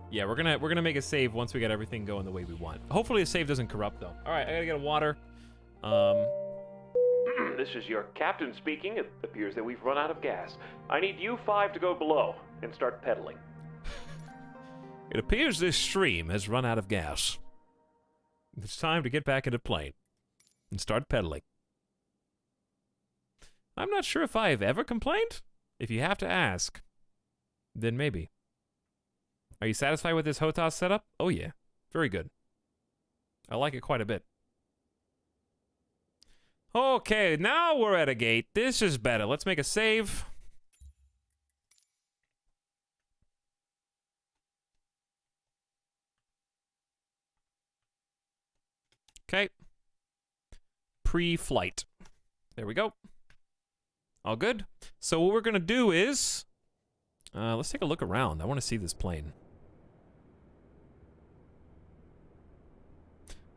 Yeah, we're gonna make a save once we get everything going the way we want. Hopefully the save doesn't corrupt though. All right, I gotta get a water. This is your captain speaking. It appears that we've run out of gas. I need you 5 to go below and start pedaling. It appears this stream has run out of gas. It's time to get back into plane and start pedaling. I'm not sure if I've ever complained. If you have to ask, then maybe. Are you satisfied with this HOTAS setup? Oh yeah, very good. I like it quite a bit. Okay, now we're at a gate. This is better. Let's make a save. Okay. Pre-flight. There we go. All good. So what we're gonna do is, let's take a look around. I want to see this plane.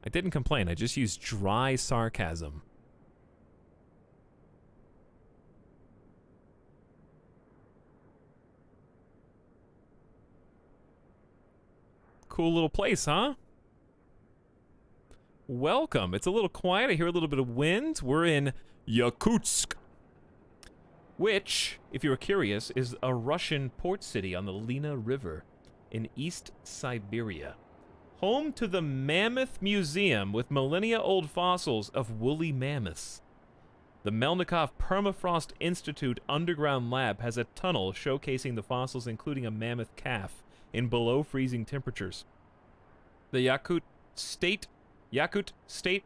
I didn't complain. I just used dry sarcasm. Cool little place, huh? Welcome. It's a little quiet. I hear a little bit of wind. We're in Yakutsk, which, if you were curious, is a Russian port city on the Lena River in East Siberia. Home to the Mammoth Museum with millennia-old fossils of woolly mammoths. The Melnikov Permafrost Institute underground lab has a tunnel showcasing the fossils, including a mammoth calf, in below-freezing temperatures. The Yakut State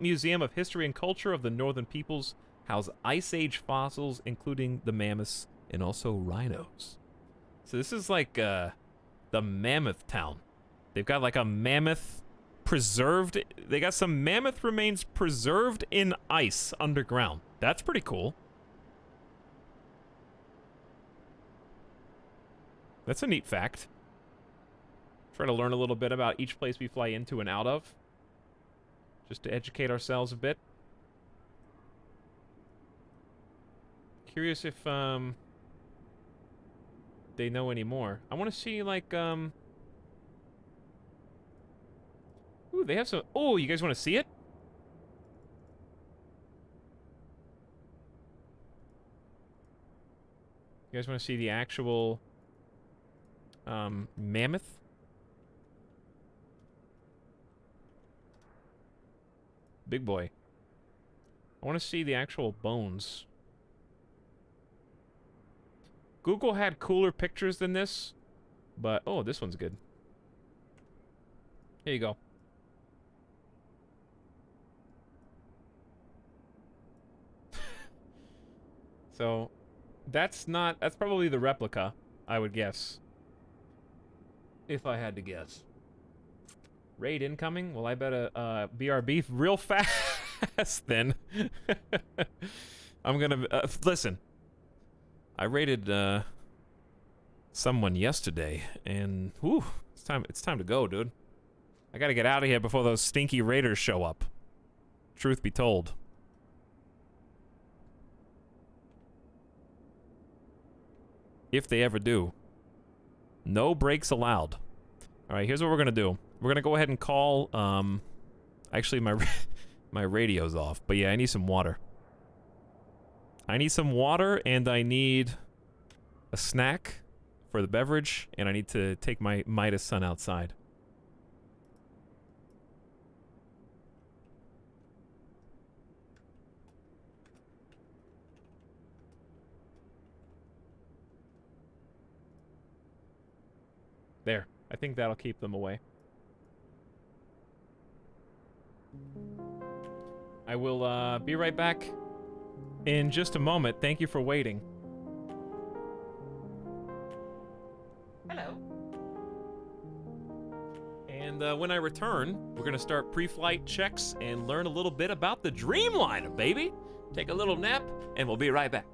Museum of History and Culture of the Northern Peoples house Ice Age fossils, including the mammoths and also rhinos. So this is like the mammoth town. They've got like a mammoth preserved. They got some mammoth remains preserved in ice underground. That's pretty cool. That's a neat fact. Try to learn a little bit about each place we fly into and out of. Just to educate ourselves a bit. Curious if, they know any more. I want to see, like, ooh, they have some... Oh, you guys want to see it? You guys want to see the actual, mammoth? Big boy. I want to see the actual bones. Google had cooler pictures than this, but... Oh, this one's good. Here you go. So, that's probably the replica, I would guess. If I had to guess. Raid incoming? Well, I better, BRB real fast, then. I'm gonna, listen. I raided, someone yesterday, and, whew, it's time to go, dude. I gotta get out of here before those stinky raiders show up. Truth be told. If they ever do. No breaks allowed. Alright, here's what we're gonna do. We're gonna go ahead and call, actually my radio's off, but yeah, I need some water. I need some water, and I need a snack for the beverage, and I need to take my Midas son outside. There. I think that'll keep them away. I will, be right back in just a moment. Thank you for waiting. Hello. And, when I return, we're gonna start pre-flight checks and learn a little bit about the Dreamliner, baby! Take a little nap, and we'll be right back.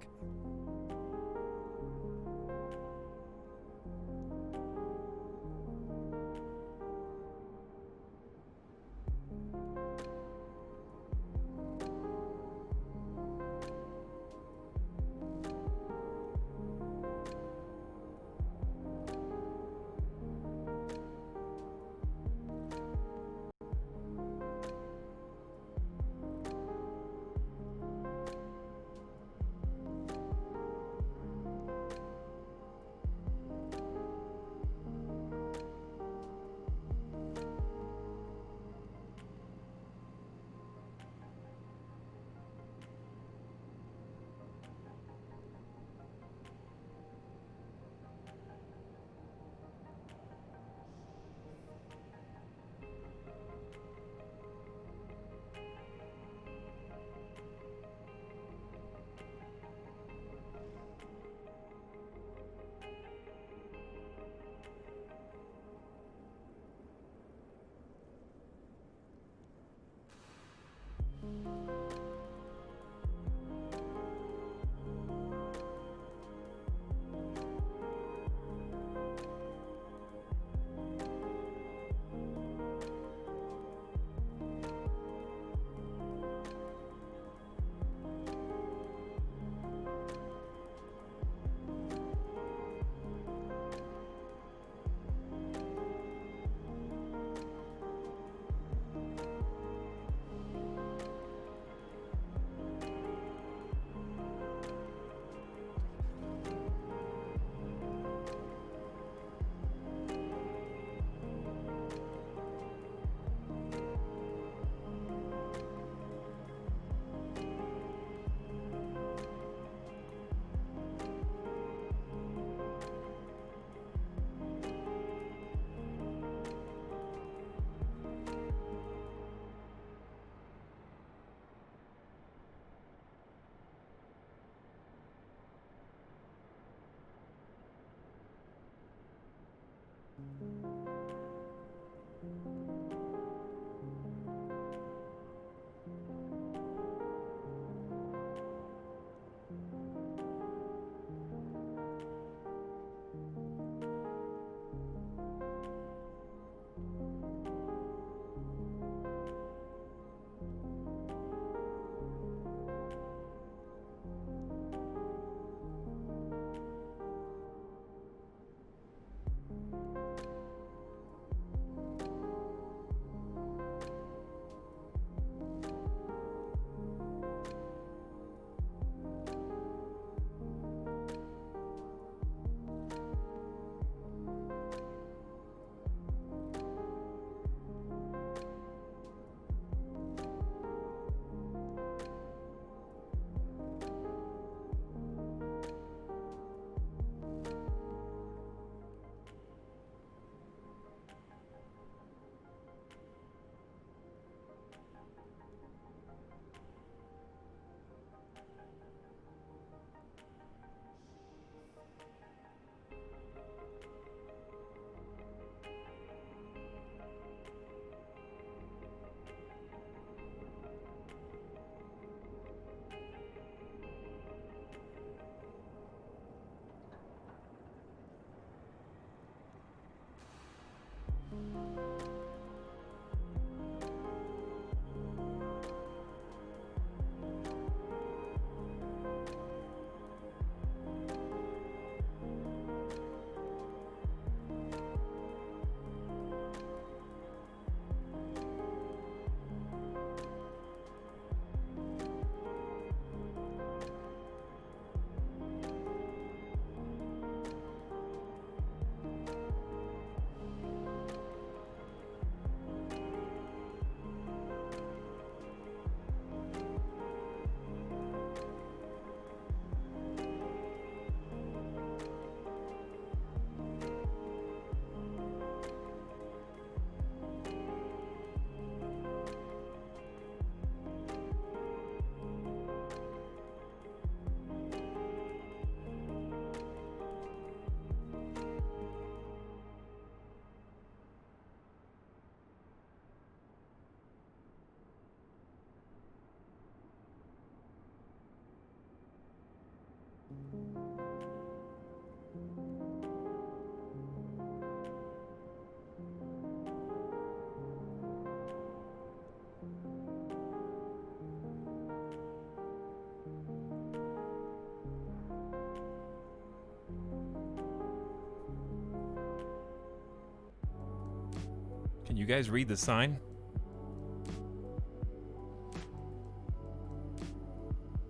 Can you guys read the sign?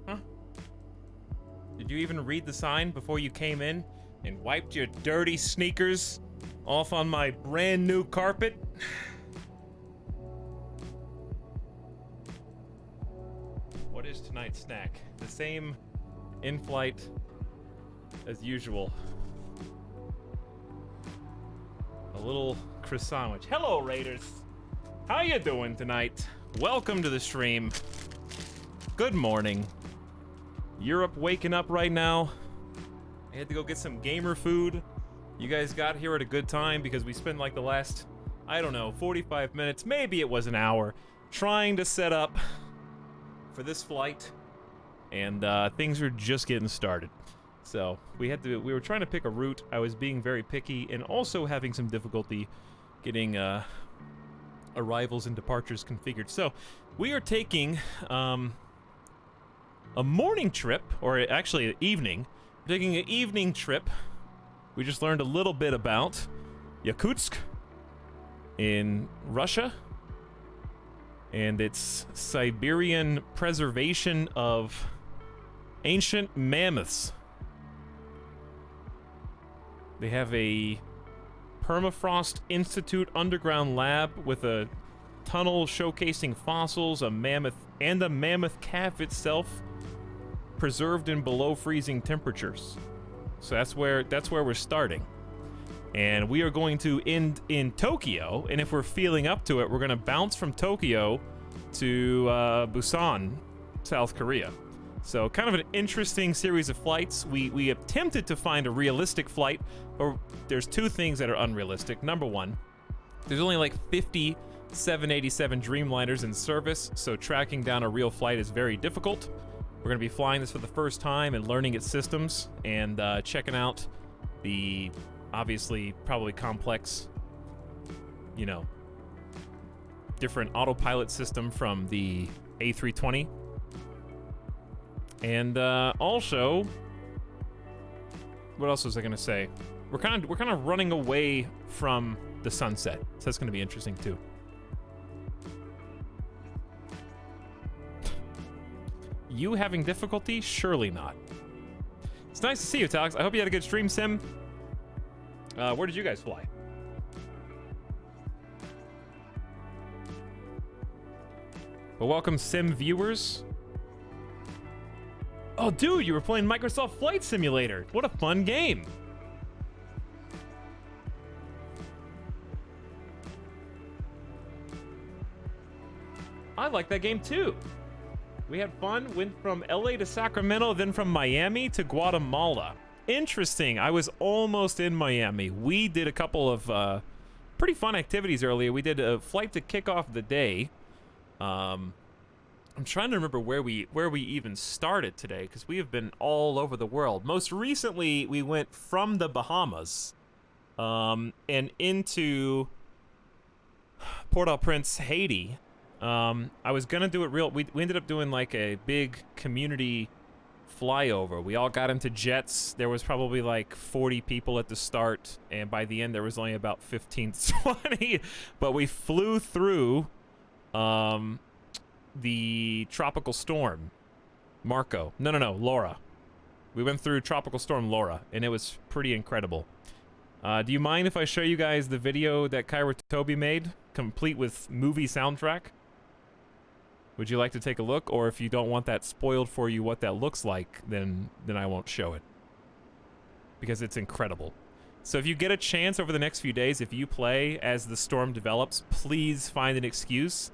Huh? Did you even read the sign before you came in and wiped your dirty sneakers off on my brand new carpet? What is tonight's snack? The same in-flight as usual. A little croissant sandwich. Hello, Raiders. How you doing tonight? Welcome to the stream. Good morning. Europe waking up right now. I had to go get some gamer food. You guys got here at a good time because we spent like the last, I don't know, 45 minutes, maybe it was an hour, trying to set up for this flight, and things are just getting started. So we were trying to pick a route. I was being very picky and also having some difficulty getting arrivals and departures configured. So we are taking a morning trip, or actually an evening. We're taking an evening trip. We just learned a little bit about Yakutsk in Russia and its Siberian preservation of ancient mammoths. They have a Permafrost Institute underground lab with a tunnel showcasing fossils, a mammoth, and a mammoth calf itself preserved in below freezing temperatures. So that's where we're starting. And we are going to end in Tokyo, and if we're feeling up to it, we're going to bounce from Tokyo to Busan, South Korea. So kind of an interesting series of flights. We attempted to find a realistic flight, but there's two things that are unrealistic. Number one, there's only like 50 787 Dreamliners in service, so tracking down a real flight is very difficult. We're going to be flying this for the first time and learning its systems and checking out the obviously probably complex, you know, different autopilot system from the A320. And also, what else was I gonna say? We're kind of running away from the sunset, so that's gonna be interesting too. You having difficulty? Surely not. It's nice to see you, Etalyx. I hope you had a good stream, Sim. Where did you guys fly? Well, welcome, Sim viewers. Oh, dude, you were playing Microsoft Flight Simulator. What a fun game. I like that game too. We had fun, went from LA to Sacramento, then from Miami to Guatemala. Interesting. I was almost in Miami. We did a couple of pretty fun activities earlier. We did a flight to kick off the day. I'm trying to remember where we even started today, because we have been all over the world. Most recently, we went from the Bahamas and into Port-au-Prince, Haiti. I was gonna do it real. We ended up doing like a big community flyover. We all got into jets. There was probably like 40 people at the start, and by the end there was only about 15 to 20. But we flew through the tropical storm, Marco. No, Laura. We went through tropical storm Laura, and it was pretty incredible. Do you mind if I show you guys the video that Kyra Toby made, complete with movie soundtrack? Would you like to take a look? Or if you don't want that spoiled for you what that looks like, then I won't show it. Because it's incredible. So if you get a chance over the next few days, if you play as the storm develops, please find an excuse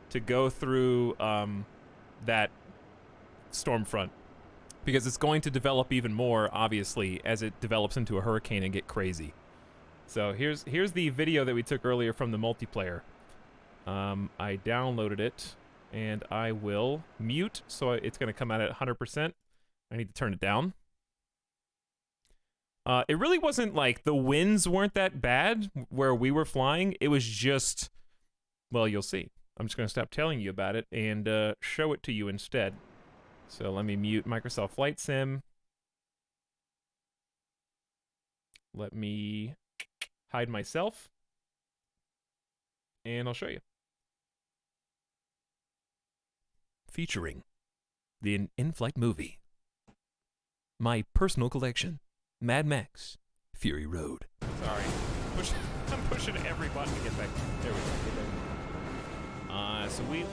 to go through that storm front. Because it's going to develop even more, obviously, as it develops into a hurricane and get crazy. So here's the video that we took earlier from the multiplayer. I downloaded it. And I will mute, so it's going to come out at 100%. I need to turn it down. It really wasn't like, the winds weren't that bad where we were flying. It was just, well, you'll see. I'm just going to stop telling you about it and show it to you instead. So let me mute Microsoft Flight Sim. Let me hide myself. And I'll show you. Featuring the in-flight movie. My personal collection. Mad Max. Fury Road. Sorry. I'm pushing every button to get back. There we go. Get back. So we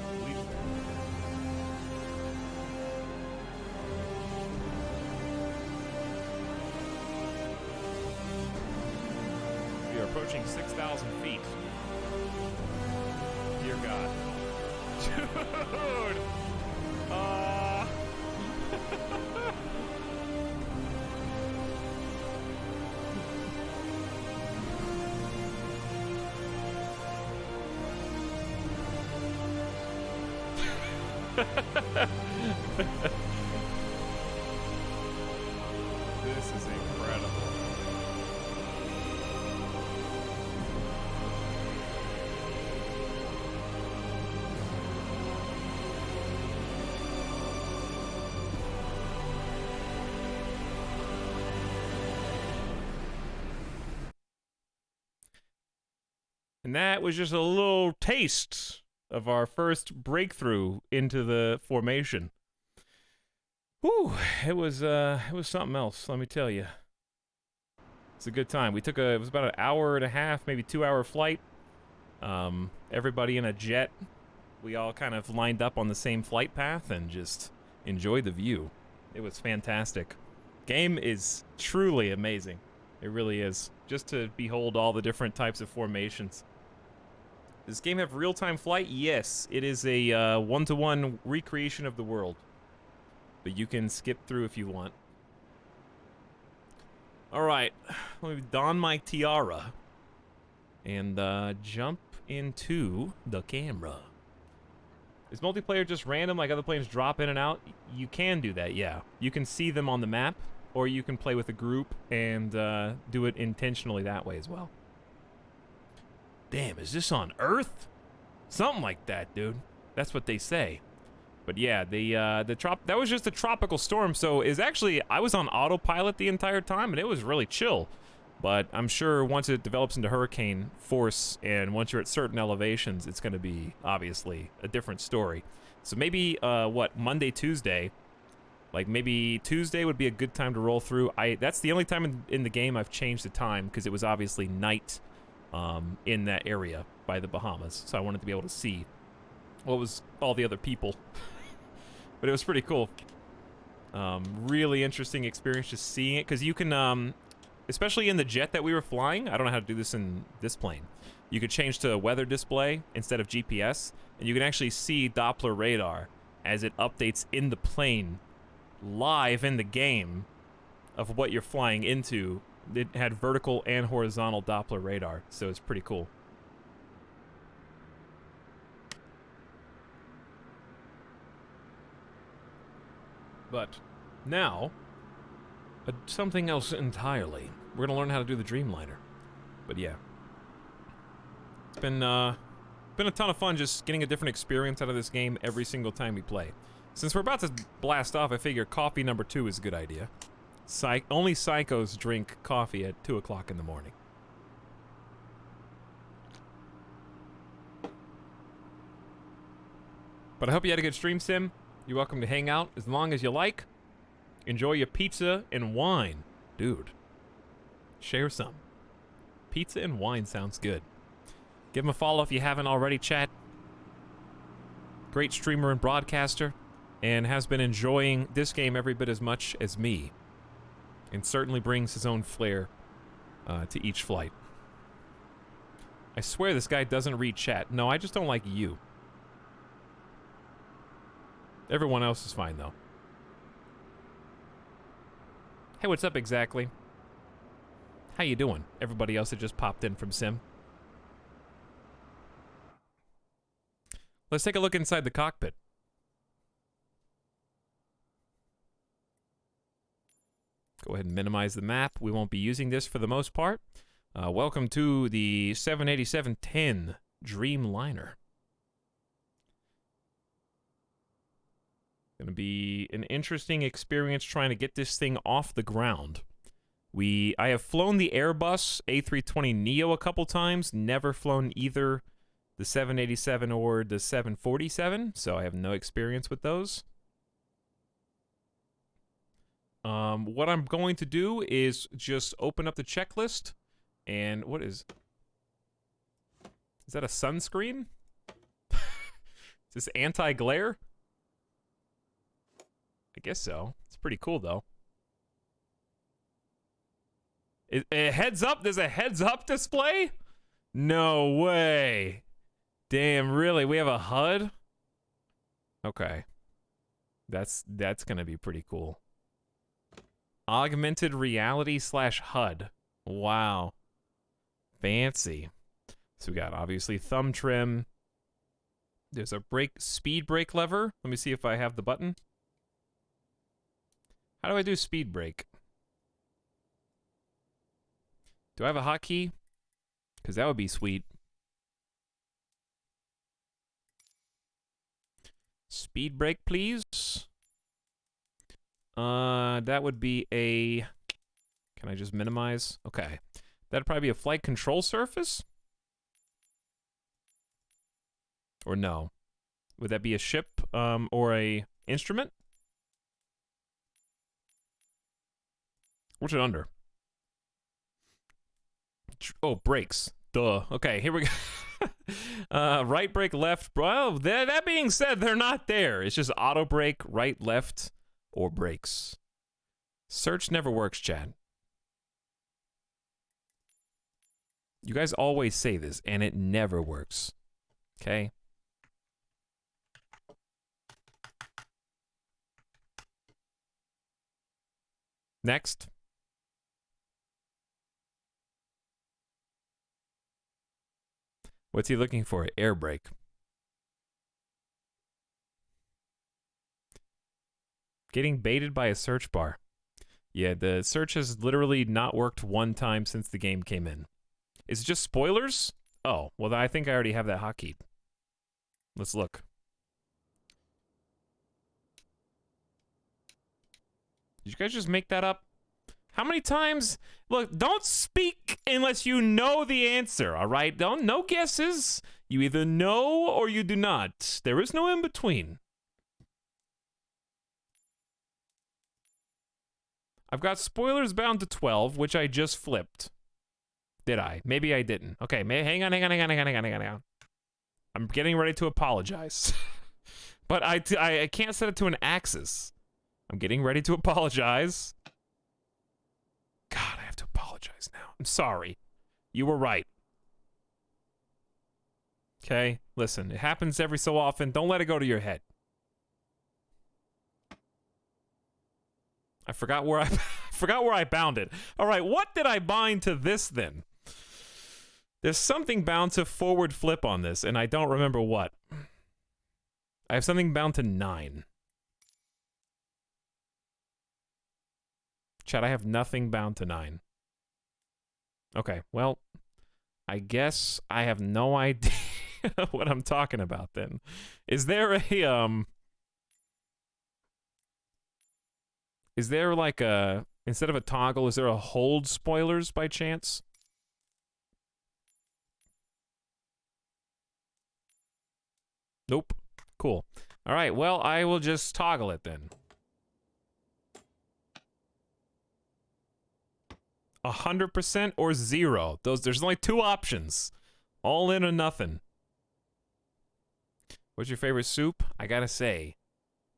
are approaching 6,000 feet. Dear God. Dude! This is incredible. And that was just a little taste of our first breakthrough into the formation. Whew, it was something else, let me tell you. It's a good time. It was about an hour and a half, maybe 2-hour flight. Everybody in a jet. We all kind of lined up on the same flight path and just enjoyed the view. It was fantastic. Game is truly amazing. It really is. Just to behold all the different types of formations. Does this game have real-time flight? Yes, it is a one-to-one recreation of the world. But you can skip through if you want. Alright, let me don my tiara. And jump into the camera. Is multiplayer just random, like other planes drop in and out? You can do that, yeah. You can see them on the map, or you can play with a group and do it intentionally that way as well. Damn, is this on Earth? Something like that, dude. That's what they say. But yeah, that was just a tropical storm, so I was on autopilot the entire time, and it was really chill. But I'm sure once it develops into hurricane force, and once you're at certain elevations, it's going to be, obviously, a different story. So maybe, Monday, Tuesday, like maybe Tuesday would be a good time to roll through. That's the only time in the game I've changed the time, because it was obviously night in that area by the Bahamas, so I wanted to be able to see what was all the other people. But it was pretty cool. Really interesting experience just seeing it, because you can, especially in the jet that we were flying, I don't know how to do this in this plane. You could change to a weather display instead of GPS, and you can actually see Doppler radar as it updates in the plane live in the game of what you're flying into. It had vertical and horizontal Doppler radar, so it's pretty cool. But now, something else entirely. We're gonna learn how to do the Dreamliner. But yeah, it's been Been a ton of fun just getting a different experience out of this game every single time we play. Since we're about to blast off, I figure coffee number 2 is a good idea. Only psychos drink coffee at 2 o'clock in the morning. But I hope you had a good stream, Sim. You're welcome to hang out as long as you like. Enjoy your pizza and wine. Dude, share some. Pizza and wine sounds good. Give him a follow if you haven't already, chat. Great streamer and broadcaster, and has been enjoying this game every bit as much as me. And certainly brings his own flair to each flight. I swear this guy doesn't read chat. No, I just don't like you. Everyone else is fine, though. Hey, what's up exactly? How you doing? Everybody else that just popped in from Sim. Let's take a look inside the cockpit. Go ahead and minimize the map. We won't be using this for the most part. Welcome to the 787-10 Dreamliner. Gonna be an interesting experience trying to get this thing off the ground. I have flown the Airbus A320neo a couple times, never flown either the 787 or the 747, so I have no experience with those. What I'm going to do is just open up the checklist, and what is that a sunscreen? Is this anti-glare? I guess so. It's pretty cool, though. Heads up? There's a heads up display? No way. Damn, really? We have a HUD? Okay. That's gonna be pretty cool. Augmented reality / HUD. Wow. Fancy. So we got, obviously, thumb trim. There's a speed brake lever. Let me see if I have the button. How do I do speed brake? Do I have a hotkey? Because that would be sweet. Speed brake, please. That would be a... Can I just minimize? Okay. That'd probably be a flight control surface? Or no? Would that be a ship, or a instrument? What's it under? Oh, brakes. Duh. Okay, here we go. Right brake, left. Well, that being said, they're not there. It's just auto brake, right, left, or brakes. Search never works, Chad. You guys always say this, and it never works. Okay? Next. What's he looking for? Air brake. Getting baited by a search bar. Yeah, the search has literally not worked one time since the game came in. Is it just spoilers? Oh, well, I think I already have that hotkey. Let's look. Did you guys just make that up? How many times? Look, don't speak unless you know the answer, all right? No guesses. You either know or you do not. There is no in between. I've got spoilers bound to 12, which I just flipped. Did I? Maybe I didn't. Okay, hang on. I'm getting ready to apologize. But I can't set it to an axis. I'm getting ready to apologize. God, I have to apologize now. I'm sorry. You were right. Okay? Listen, it happens every so often. Don't let it go to your head. I forgot where I bound it. All right, what did I bind to this then? There's something bound to forward flip on this, and I don't remember what. I have something bound to 9. Chat, I have nothing bound to 9. Okay, well, I guess I have no idea what I'm talking about then. Is there a is there like a, instead of a toggle, is there a hold spoilers by chance? Nope. Cool. All right, well, I will just toggle it then. 100% or 0. There's only 2 options. All in or nothing. What's your favorite soup? I gotta say,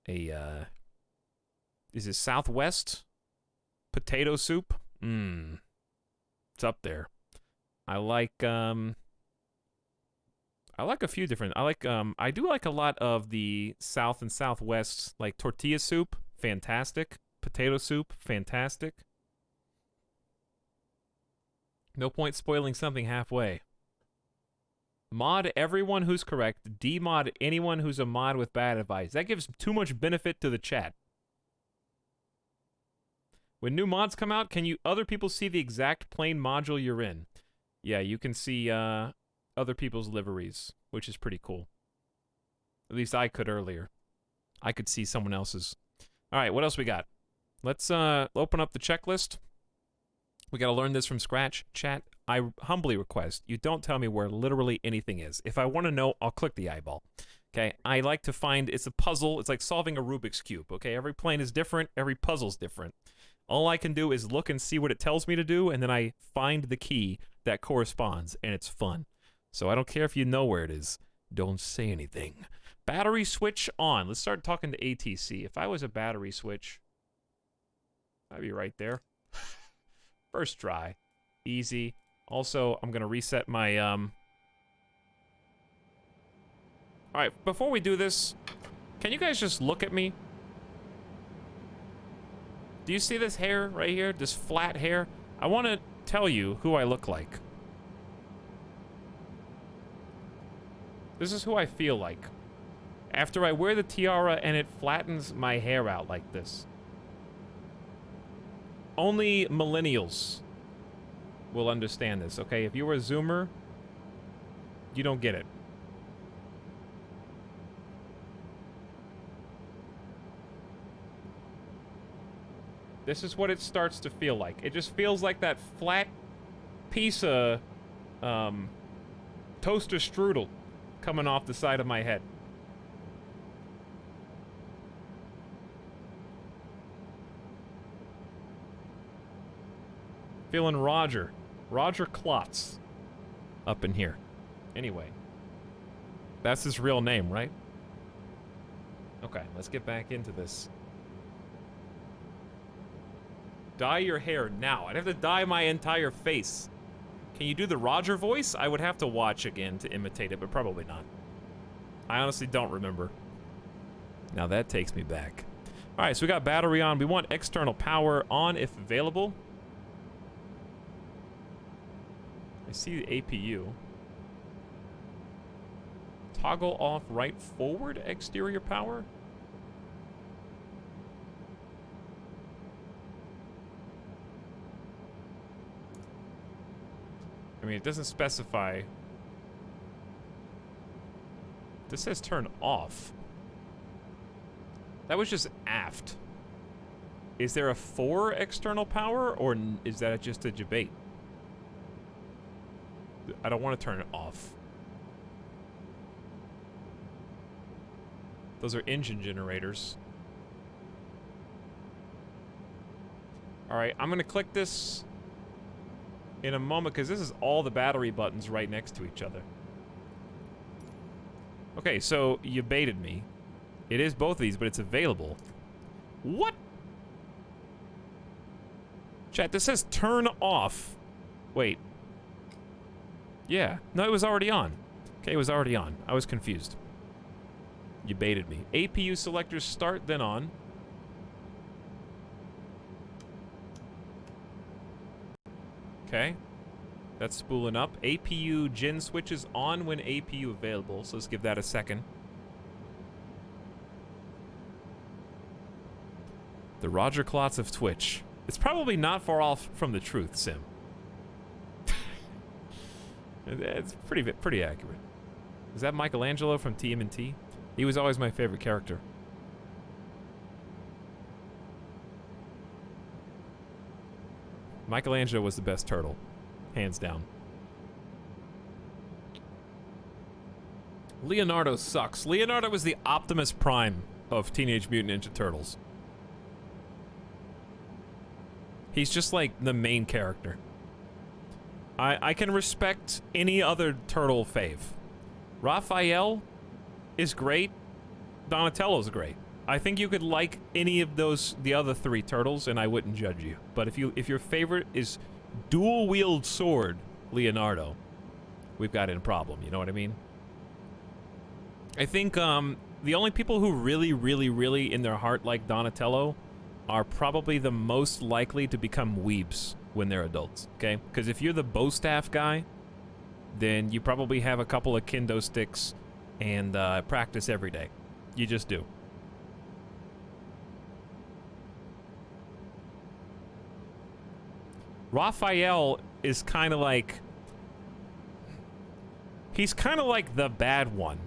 is it Southwest potato soup? It's up there. I like a few different. I do like a lot of the South and Southwest, like tortilla soup, fantastic. Potato soup, fantastic. No point spoiling something halfway. Mod everyone who's correct. Demod anyone who's a mod with bad advice. That gives too much benefit to the chat. When new mods come out, can other people see the exact plane module you're in? Yeah, you can see other people's liveries, which is pretty cool. At least I could earlier. I could see someone else's. All right, what else we got? Let's open up the checklist. We gotta learn this from scratch. Chat, I humbly request you don't tell me where literally anything is. If I want to know, I'll click the eyeball. Okay, I like to find, it's a puzzle. It's like solving a Rubik's Cube. Okay, every plane is different. Every puzzle's different. All I can do is look and see what it tells me to do, and then I find the key that corresponds, and it's fun. So I don't care if you know where it is. Don't say anything. Battery switch on. Let's start talking to ATC. If I was a battery switch, I'd be right there. First try. Easy. Also, I'm going to reset my, Alright, before we do this, can you guys just look at me? Do you see this hair right here? This flat hair? I want to tell you who I look like. This is who I feel like. After I wear the tiara and it flattens my hair out like this. Only millennials will understand this, okay? If you were a Zoomer, you don't get it. This is what it starts to feel like. It just feels like that flat piece of toaster strudel coming off the side of my head. Feeling Roger Klotz up in here. Anyway, that's his real name, right? Okay, let's get back into this. Dye your hair now. I'd have to dye my entire face. Can you do the Roger voice? I would have to watch again to imitate it, but probably not. I honestly don't remember. Now that takes me back. All right, so we got battery on. We want external power on if available. I see the APU. Toggle off right forward exterior power. I mean, it doesn't specify. This says turn off. That was just aft. Is there a for external power, or is that just a debate? I don't want to turn it off. Those are engine generators. Alright, I'm going to click this in a moment because this is all the battery buttons right next to each other. Okay, so you baited me. It is both of these, but it's available. What? Chat, this says turn off. Wait. Yeah. No, it was already on. Okay, it was already on. I was confused. You baited me. APU selectors start, then on. Okay. That's spooling up. APU gen switches on when APU available, so let's give that a second. The Roger Klotz of Twitch. It's probably not far off from the truth, Sim. It's pretty accurate. Is that Michelangelo from TMNT? He was always my favorite character. Michelangelo was the best turtle. Hands down. Leonardo sucks. Leonardo was the Optimus Prime of Teenage Mutant Ninja Turtles. He's just like the main character. I can respect any other turtle fave. Raphael is great. Donatello's great. I think you could like any of the other three turtles, and I wouldn't judge you. But if your favorite is dual wield sword Leonardo, we've got a problem. You know what I mean? I think the only people who really in their heart like Donatello are probably the most likely to become weebs when they're adults. Okay? Because if you're the bow staff guy, then you probably have a couple of kendo sticks and practice every day. You just do. Raphael is kind of like... He's kind of like the bad one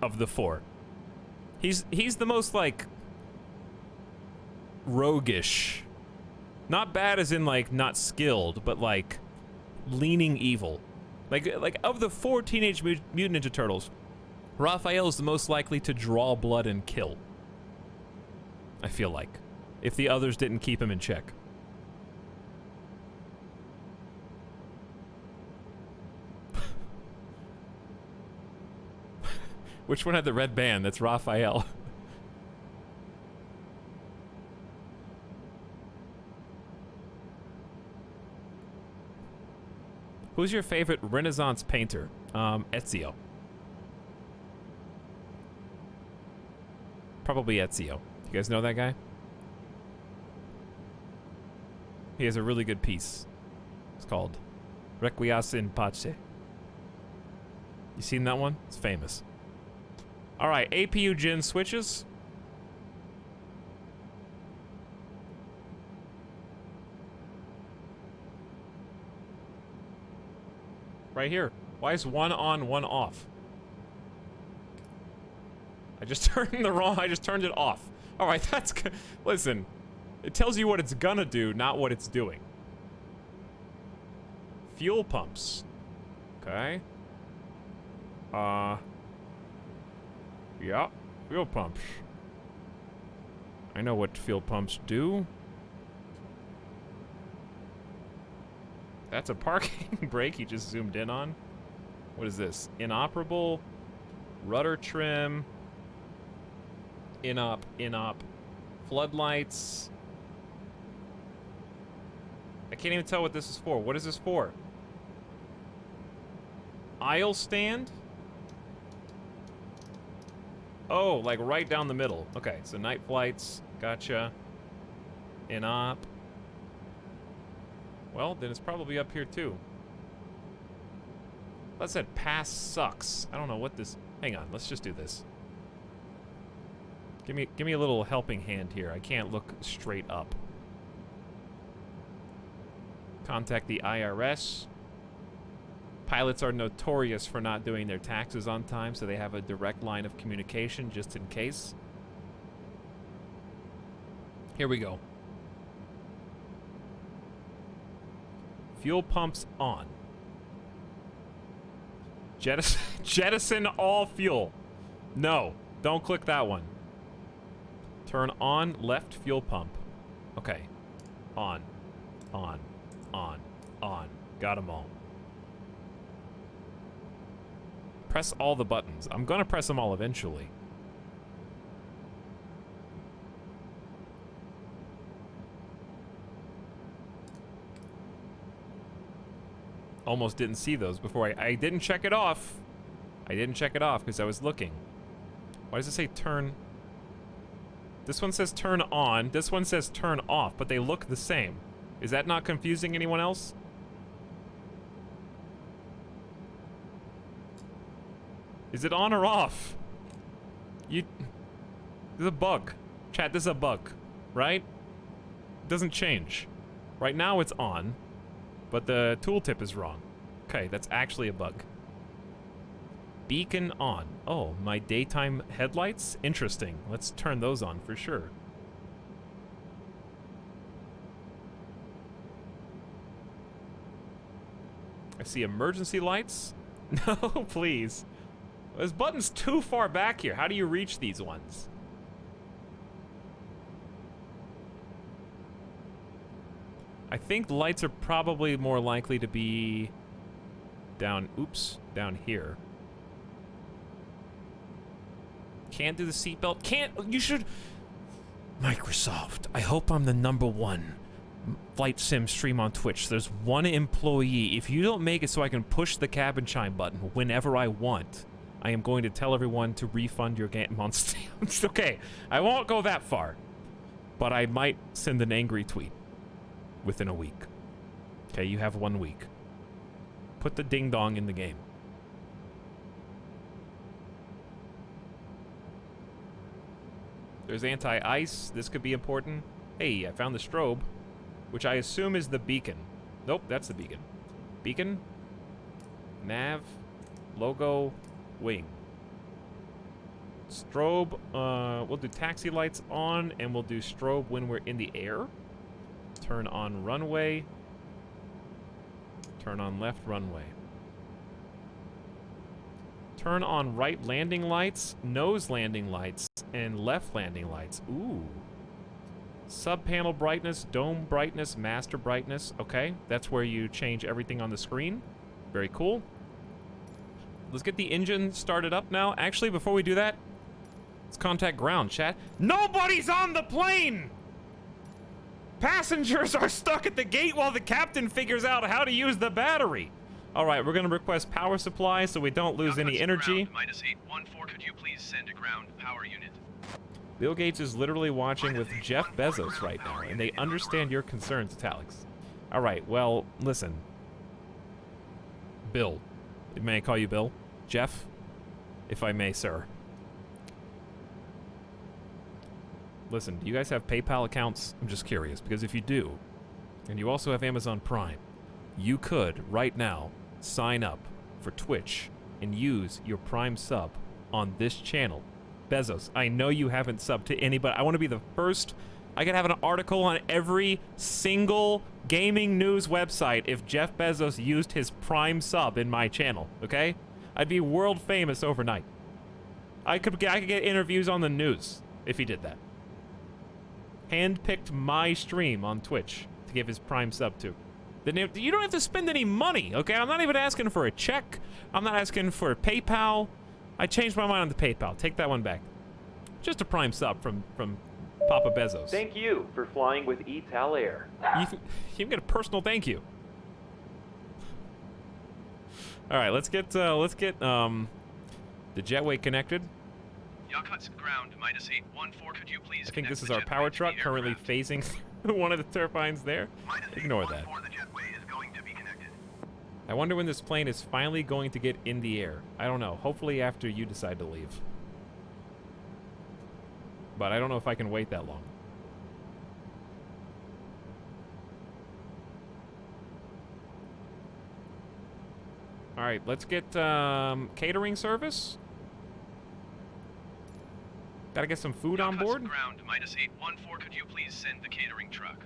of the four. He's the most, like, roguish. Not bad as in, like, not skilled, but, like, leaning evil. Like of the four Teenage Mutant Ninja Turtles, Raphael is the most likely to draw blood and kill. I feel like. If the others didn't keep him in check. Which one had the red band? That's Raphael. Who's your favorite Renaissance painter? Ezio. Probably Ezio. You guys know that guy? He has a really good piece. It's called Requiescat in Pace. You seen that one? It's famous. Alright, APU gen switches. Right here. Why is one on, one off? I just turned I just turned it off. Alright, that's good. Listen, it tells you what it's gonna do, not what it's doing. Fuel pumps. Okay. Yeah, fuel pumps. I know what fuel pumps do. That's a parking brake he just zoomed in on. What is this? Inoperable. Rudder trim. Inop. Floodlights. I can't even tell what this is for. What is this for? Aisle stand? Oh, like right down the middle. Okay, so night flights. Gotcha. Inop. Well, then it's probably up here too. That said pass sucks. I don't know what this... Hang on, let's just do this. Give me a little helping hand here. I can't look straight up. Contact the IRS. Pilots are notorious for not doing their taxes on time, so they have a direct line of communication just in case. Here we go. Fuel pumps on. Jettison all fuel. No, don't click that one. Turn on left fuel pump. Okay. On. Got them all. Press all the buttons. I'm gonna press them all eventually. Almost didn't see those before. I didn't check it off. I didn't check it off because I was looking. Why does it say turn? This one says turn on. This one says turn off, but they look the same. Is that not confusing anyone else? Is it on or off? This is a bug. Chat, this is a bug, right? It doesn't change. Right now it's on, but the tooltip is wrong. Okay, that's actually a bug. Beacon on. Oh, my daytime headlights? Interesting. Let's turn those on for sure. I see emergency lights. No, please. This button's too far back here. How do you reach these ones? I think the lights are probably more likely to be down here. Can't do the seatbelt. Can't. You should. Microsoft, I hope I'm the #1 flight sim stream on Twitch. There's one employee. If you don't make it so I can push the cabin chime button whenever I want, I am going to tell everyone to refund your game on Steam. Okay, I won't go that far, but I might send an angry tweet within a week. Okay, you have 1 week. Put the ding dong in the game. There's anti-ice. This could be important. Hey, I found the strobe, which I assume is the beacon. Nope, that's the beacon. Beacon, nav, logo, wing. Strobe, we'll do taxi lights on, and we'll do strobe when we're in the air. Turn on runway. Turn on left runway. Turn on right landing lights, nose landing lights, and left landing lights. Ooh. Sub-panel brightness, dome brightness, master brightness. Okay, that's where you change everything on the screen. Very cool. Let's get the engine started up now. Actually, before we do that, let's contact ground, chat. Nobody's on the plane! Passengers are stuck at the gate while the captain figures out how to use the battery. All right, we're gonna request power supply so we don't lose any energy. Ground, -814, could you please send a ground power unit? Bill Gates is literally watching with Jeff Bezos right now, and they understand your concerns, Etalyx. All right, well, listen. Bill. May I call you Bill? Jeff? If I may, sir. Listen, do you guys have PayPal accounts? I'm just curious, because if you do, and you also have Amazon Prime, you could, right now, sign up for Twitch and use your Prime sub on this channel. Bezos, I know you haven't subbed to anybody. I want to be the first. I could have an article on every single gaming news website if Jeff Bezos used his Prime sub in my channel, okay? I'd be world famous overnight. I could get interviews on the news if he did that. Handpicked my stream on Twitch to give his Prime sub to. Then you don't have to spend any money, okay? I'm not even asking for a check. I'm not asking for PayPal. I changed my mind on the PayPal. Take that one back. Just a Prime sub from Papa Bezos. Thank you for flying with Etalyx. You can get a personal thank you. All right, let's get the jetway connected. Yakutsk ground, -814, could you please I think this connect is the our jetway power to truck the currently aircraft? phasing one of the turbines there. Ignore that. The jetway is going to be connected. I wonder when this plane is finally going to get in the air. I don't know. Hopefully after you decide to leave. But I don't know if I can wait that long. All right, let's get catering service. Gotta get some food on board. Ground, -814, could you please send the catering truck?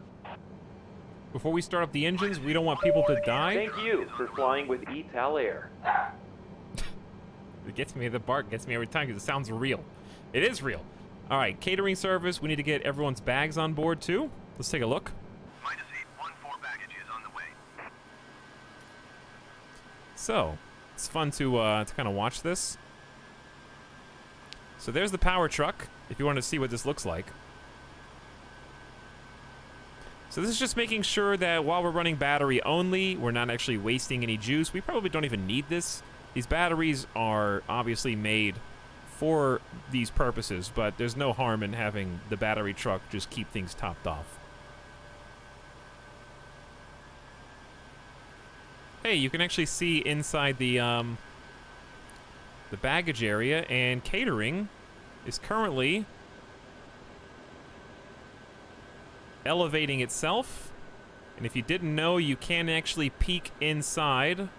Before we start up the engines, we don't want people to die. Thank you for flying with Etalyx. It gets me, the bark gets me every time because it sounds real. It is real. All right, catering service. We need to get everyone's bags on board too. Let's take a look. -814 baggage is on the way. So, it's fun to kind of watch this. So there's the power truck, if you want to see what this looks like. So this is just making sure that while we're running battery only, we're not actually wasting any juice. We probably don't even need this. These batteries are obviously made for these purposes, but there's no harm in having the battery truck just keep things topped off. Hey, you can actually see inside the baggage area, and catering is currently elevating itself. And if you didn't know, you can actually peek inside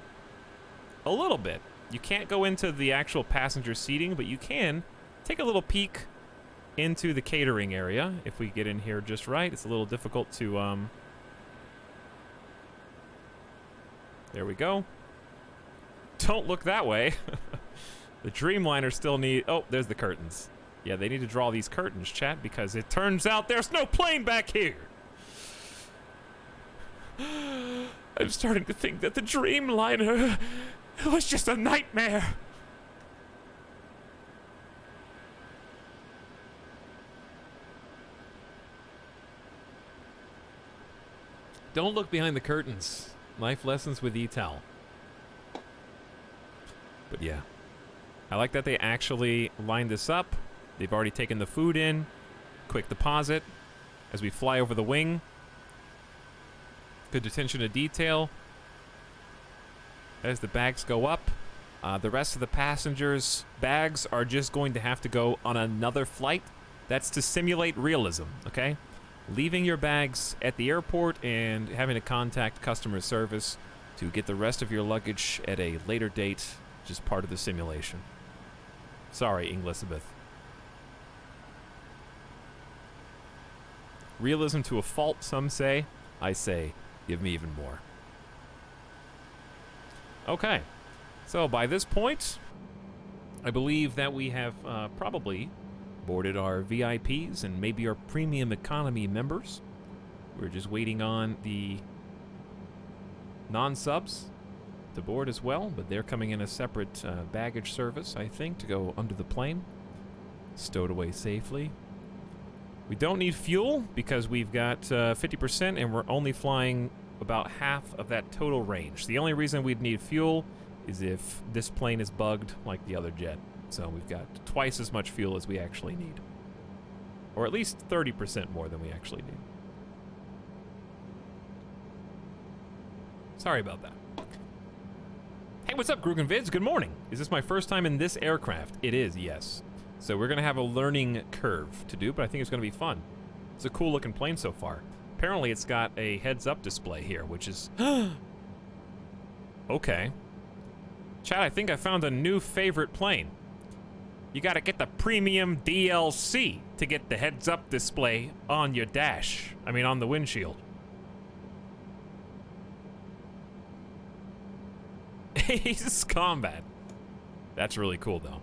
a little bit. You can't go into the actual passenger seating, but you can take a little peek into the catering area if we get in here just right. It's a little difficult to, There we go. Don't look that way. The Dreamliner still need... Oh, there's the curtains. Yeah, they need to draw these curtains, chat, because it turns out there's no plane back here. I'm starting to think that the Dreamliner was just a nightmare. Don't look behind the curtains. Life lessons with Etal. But yeah. I like that they actually lined this up. They've already taken the food in. Quick deposit as we fly over the wing. Good attention to detail. As the bags go up. The rest of the passengers' bags are just going to have to go on another flight. That's to simulate realism, okay? Leaving your bags at the airport and having to contact customer service to get the rest of your luggage at a later date, just part of the simulation. Sorry, Elizabeth. Realism to a fault, some say. I say, give me even more. Okay, so by this point, I believe that we have probably boarded our VIPs and maybe our premium economy members. We're just waiting on the non-subs to board as well, but they're coming in a separate baggage service, I think, to go under the plane, stowed away safely. We don't need fuel because we've got 50% and we're only flying about half of that total range. The only reason we'd need fuel is if this plane is bugged like the other jet. So we've got twice as much fuel as we actually need. Or at least 30% more than we actually need. Sorry about that. Hey, what's up, Grugan Vids? Good morning. Is this my first time in this aircraft? It is, yes. So we're going to have a learning curve to do, but I think it's going to be fun. It's a cool looking plane so far. Apparently it's got a heads-up display here, which is... Okay. Chat, I think I found a new favorite plane. You gotta get the premium DLC to get the heads-up display on your dash. I mean, on the windshield. Ace Combat. That's really cool, though.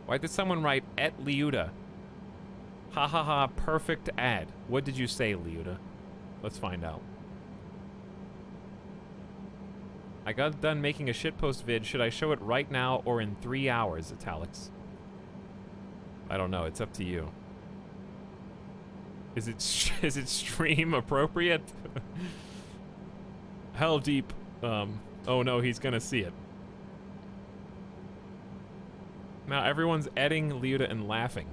Why did someone write at Liuda? Ha ha ha, perfect ad. What did you say, Liuda? Let's find out. I got done making a shitpost vid. Should I show it right now or in 3 hours, Etalyx? I don't know. It's up to you. Is it stream appropriate? Hell deep. Oh no, he's gonna see it. Now everyone's adding Liuda and laughing.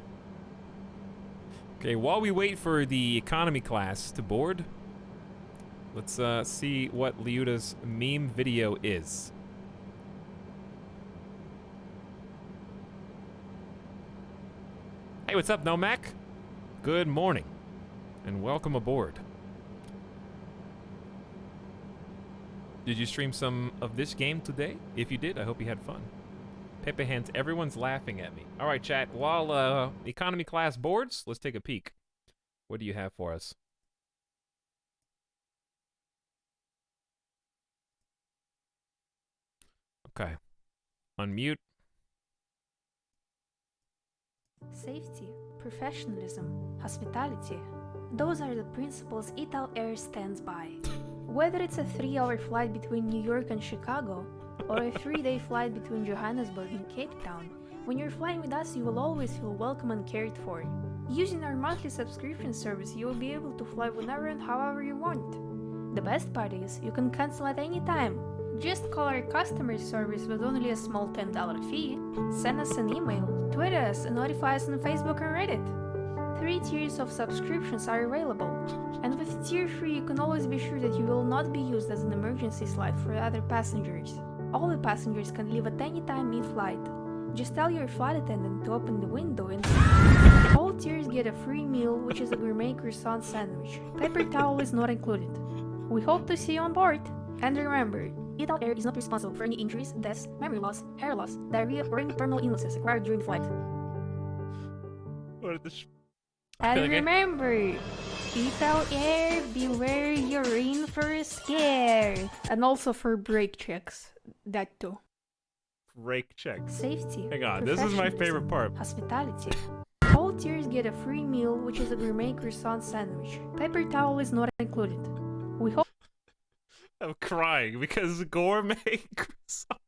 Okay, while we wait for the economy class to board, let's see what Liuda's meme video is. Hey, what's up, Nomac? Good morning, and welcome aboard. Did you stream some of this game today? If you did, I hope you had fun. Pepe hands, everyone's laughing at me. All right, chat, while economy class boards, let's take a peek. What do you have for us? Okay. Unmute. Safety, professionalism, hospitality. Those are the principles Etal Air stands by. Whether it's a 3-hour flight between New York and Chicago, or a 3-day flight between Johannesburg and Cape Town, when you're flying with us, you will always feel welcome and cared for. Using our monthly subscription service, you will be able to fly whenever and however you want. The best part is, you can cancel at any time. Just call our customer service with only a small $10 fee, send us an email, tweet us, and notify us on Facebook and Reddit. 3 tiers of subscriptions are available, and with tier 3 you can always be sure that you will not be used as an emergency slide for other passengers. All the passengers can leave at any time mid-flight. Just tell your flight attendant to open the window and All tiers get a free meal, which is a gourmet croissant sandwich. Paper towel is not included. We hope to see you on board. And remember, Etalyx is not responsible for any injuries, deaths, memory loss, hair loss, diarrhea, or any terminal illnesses acquired during the flight. What did this? And Okay. remember, Etalyx, beware you're in for a scare. And also for brake checks. That too. Rake checks. Safety. Hang on, this is my professionalism, favorite part. Hospitality. All tiers get a free meal, which is a gourmet croissant sandwich. Paper towel is not included. We hope. I'm crying because gourmet croissant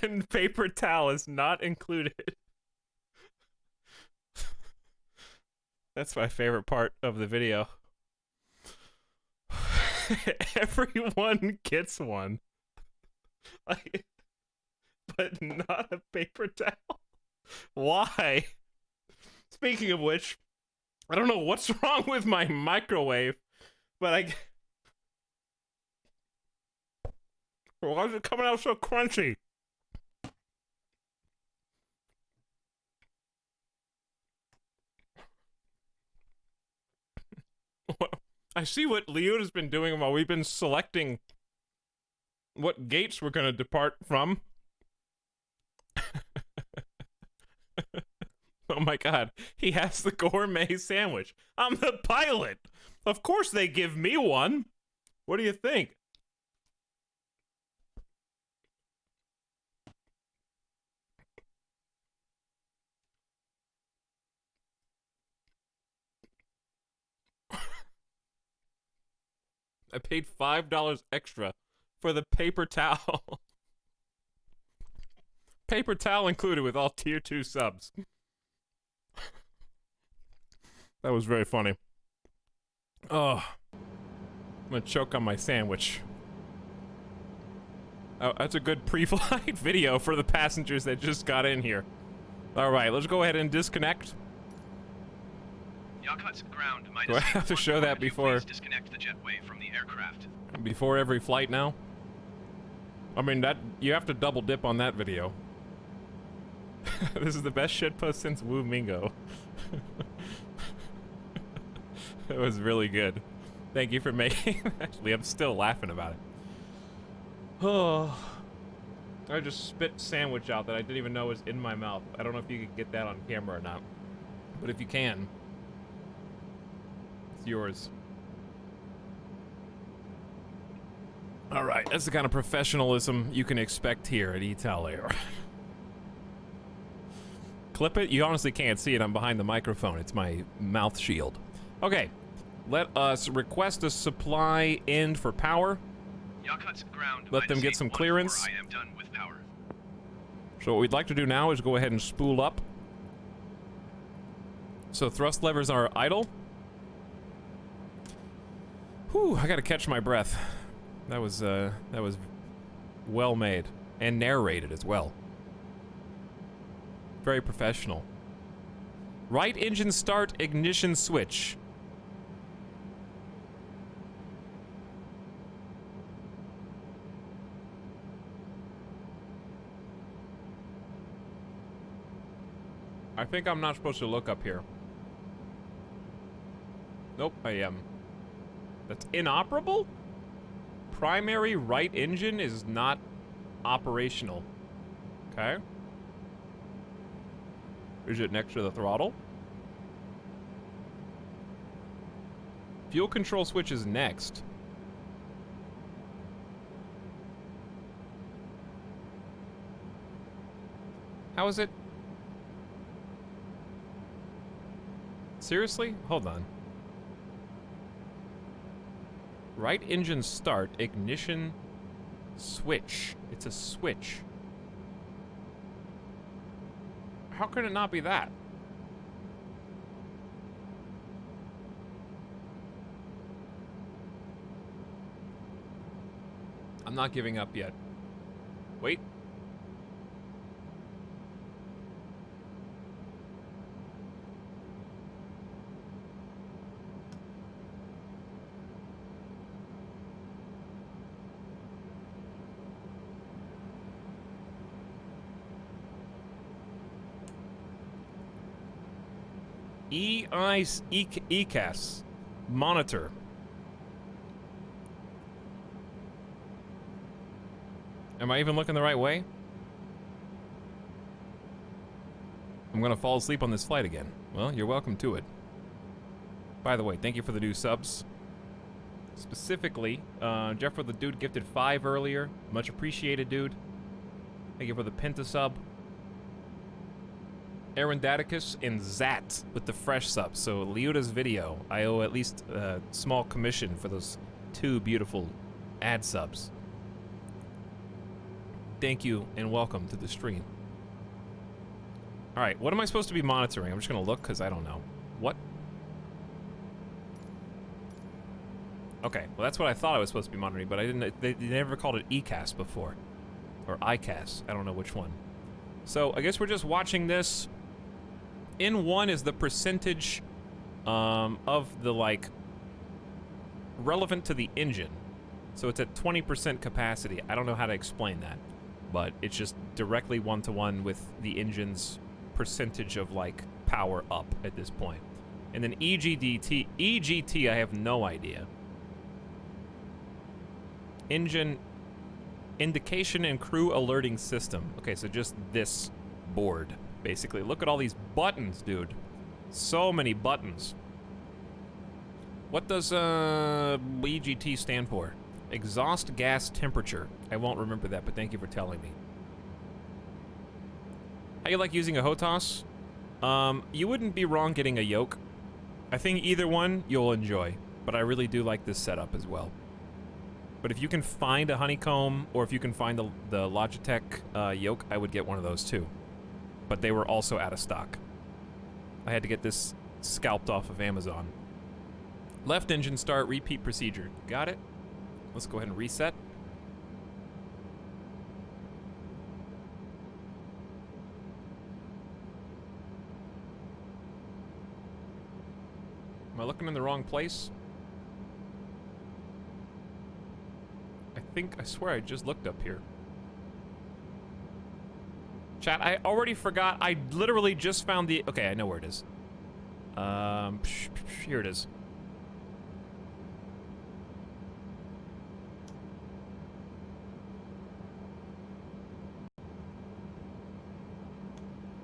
and paper towel is not included. That's my favorite part of the video. Everyone gets one. Like, but not a paper towel. Why? Speaking of which, I don't know what's wrong with my microwave, but why is it coming out so crunchy? I see what Leota's been doing while we've been selecting what gates we're going to depart from. Oh my god, he has the gourmet sandwich. I'm the pilot. Of course they give me one. What do you think? I paid $5 extra for the paper towel. Paper towel included with all tier 2 subs. That was very funny. Oh, I'm gonna choke on my sandwich. Oh, that's a good pre-flight video for the passengers that just got in here. All right, let's go ahead and disconnect. Yakutsk ground minus Do I have to show that before? Please disconnect the jetway from the aircraft. Before every flight now? I mean, that you have to double dip on that video. This is the best shitpost since Wu Mingo. It was really good. Thank you for making. Actually, I'm still laughing about it. Oh, I just spit sandwich out that I didn't even know was in my mouth. I don't know if you could get that on camera or not, but if you can, it's yours. All right, that's the kind of professionalism you can expect here at Etalyx. Clip it. You honestly can't see it. I'm behind the microphone. It's my mouth shield. Okay, let us request a supply end for power. Yakutsk ground Let them get some clearance. I am done with power. So what we'd like to do now is go ahead and spool up. So thrust levers are idle. Whew, I gotta catch my breath. That was well made and narrated as well. Very professional. Right engine start, ignition switch. I think I'm not supposed to look up here. Nope, I am. That's inoperable? Primary right engine is not operational. Okay. Is it next to the throttle? Fuel control switch is next. How is it? Seriously? Hold on. Right engine start, ignition switch. It's a switch. How can it not be that? I'm not giving up yet. Wait. ECAS monitor. Am I even looking the right way? I'm gonna fall asleep on this flight again. Well, you're welcome to it. By the way, thank you for the new subs. Specifically, Jeff for the dude gifted 5 earlier. Much appreciated, dude. Thank you for the Penta sub. Aaron Daticus and Zat with the fresh subs. So Leota's video, I owe at least a small commission for those 2 beautiful ad subs. Thank you and welcome to the stream. All right, what am I supposed to be monitoring? I'm just gonna look because I don't know. What? Okay, well that's what I thought I was supposed to be monitoring, but I didn't. They never called it ECAS before, or ICAS. I don't know which one. So I guess we're just watching this. In 1 is the percentage of the like relevant to the engine. So it's at 20% capacity. I don't know how to explain that, but it's just directly 1-to-1 with the engine's percentage of like power up at this point. And then EGT, I have no idea. Engine indication and crew alerting system. Okay, so just this board, basically. Look at all these buttons, dude. So many buttons. What does EGT stand for? Exhaust gas temperature. I won't remember that, but thank you for telling me. How you like using a HOTAS? You wouldn't be wrong getting a yoke. I think either one you'll enjoy, but I really do like this setup as well. But if you can find a honeycomb, or if you can find the Logitech yoke, I would get one of those too. But they were also out of stock. I had to get this scalped off of Amazon. Left engine start, repeat procedure. Got it? Let's go ahead and reset. Am I looking in the wrong place? I swear I just looked up here. Chat, I already forgot. I literally just found the... Okay, I know where it is. Here it is.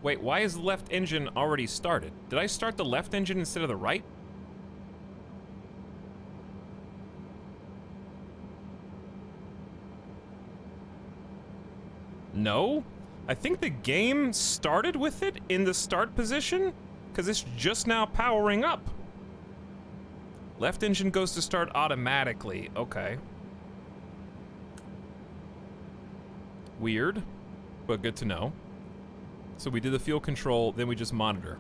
Wait, why is the left engine already started? Did I start the left engine instead of the right? No? I think the game started with it in the start position, because it's just now powering up. Left engine goes to start automatically. Okay. Weird, but good to know. So we do the fuel control, then we just monitor.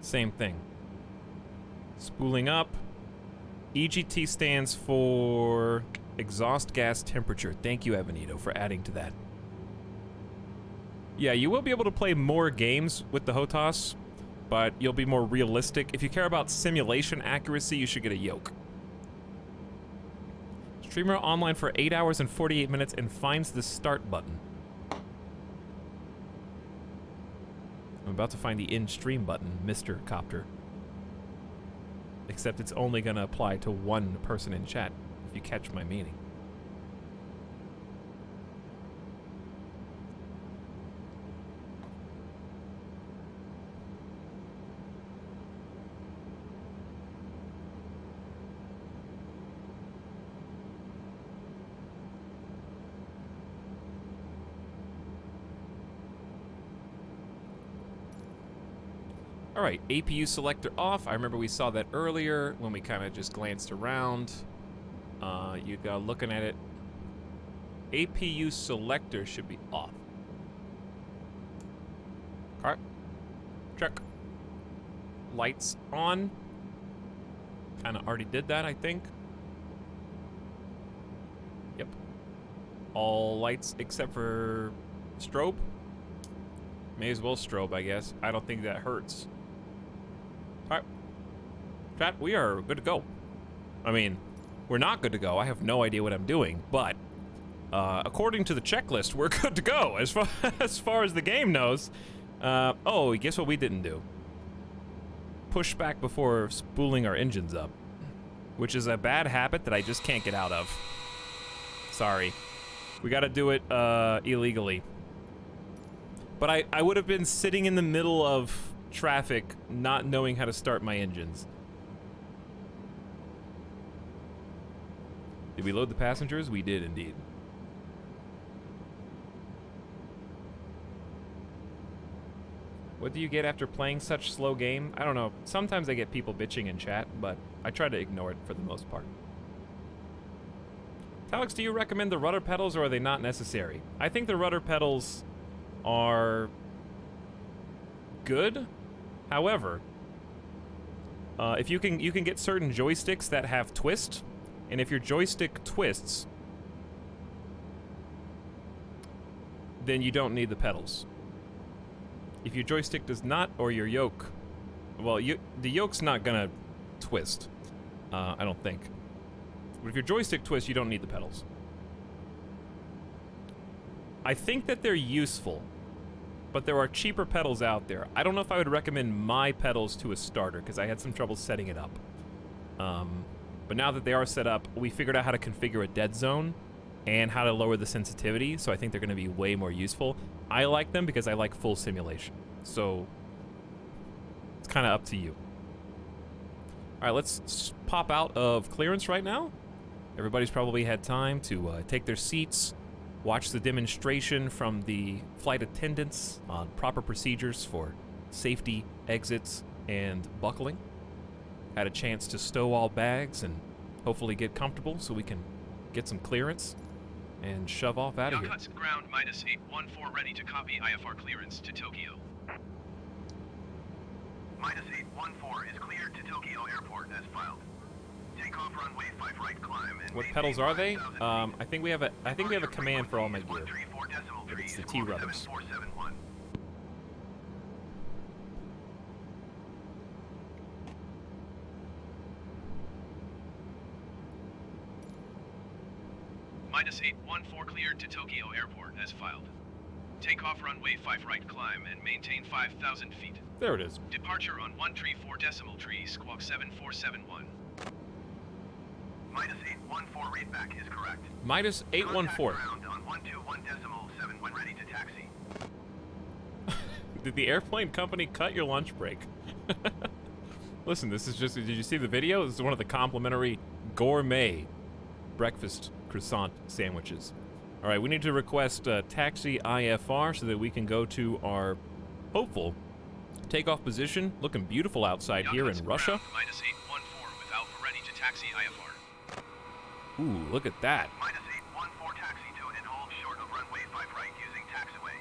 Same thing. Spooling up. EGT stands for exhaust gas temperature. Thank you, Evanito, for adding to that. Yeah, you will be able to play more games with the HOTAS, but you'll be more realistic. If you care about simulation accuracy, you should get a yoke. Streamer online for 8 hours and 48 minutes and finds the start button. I'm about to find the in-stream button, Mr. Copter. Except it's only gonna apply to one person in chat, if you catch my meaning. All right, APU selector off. I remember we saw that earlier when we kind of just glanced around. You got looking at it. APU selector should be off. All right, check. Lights on. Kind of already did that, I think. Yep. All lights except for strobe. May as well strobe, I guess. I don't think that hurts. Alright. Chat, we are good to go. I mean, we're not good to go. I have no idea what I'm doing, but according to the checklist, we're good to go as far as far as the game knows. Oh, guess what we didn't do? Push back before spooling our engines up, which is a bad habit that I just can't get out of. Sorry. We gotta do it illegally. But I would have been sitting in the middle of traffic not knowing how to start my engines. Did we load the passengers? We did indeed. What do you get after playing such slow game? I don't know. Sometimes I get people bitching in chat, but I try to ignore it for the most part. Etalyx, do you recommend the rudder pedals or are they not necessary? I think the rudder pedals are good. However, if you can get certain joysticks that have twist, and if your joystick twists, then you don't need the pedals. If your joystick does not, or your yoke, well, the yoke's not gonna twist, I don't think. But if your joystick twists, you don't need the pedals. I think that they're useful, but there are cheaper pedals out there. I don't know if I would recommend my pedals to a starter, because I had some trouble setting it up. But now that they are set up, we figured out how to configure a dead zone and how to lower the sensitivity, so I think they're going to be way more useful. I like them because I like full simulation, so it's kind of up to you. All right, let's pop out of clearance right now. Everybody's probably had time to take their seats, watch the demonstration from the flight attendants on proper procedures for safety, exits, and buckling. Had a chance to stow all bags and hopefully get comfortable so we can get some clearance and shove off out of here. Yakutsk ground -814 ready to copy IFR clearance to Tokyo. -814 is cleared to Tokyo Airport as filed. Takeoff runway 5 right climb and What pedals are they? I think we have a command for all my gear. It's the T rudders. -814 cleared to Tokyo Airport as filed. Takeoff runway 5 right climb and maintain 5,000 feet. There it is. Departure on 134.3 squawk 7471. -814 read back is correct. -814. Ground on 121.7 when ready to taxi. Did the airplane company cut your lunch break? Listen, this is just, did you see the video? This is one of the complimentary gourmet breakfast croissant sandwiches. All right, we need to request taxi IFR so that we can go to our hopeful takeoff position. Looking beautiful outside here in Russia. -814 with Alpha ready to taxi IFR. Ooh, look at that. -814 taxi to and hold short of runway 5 right using taxiway.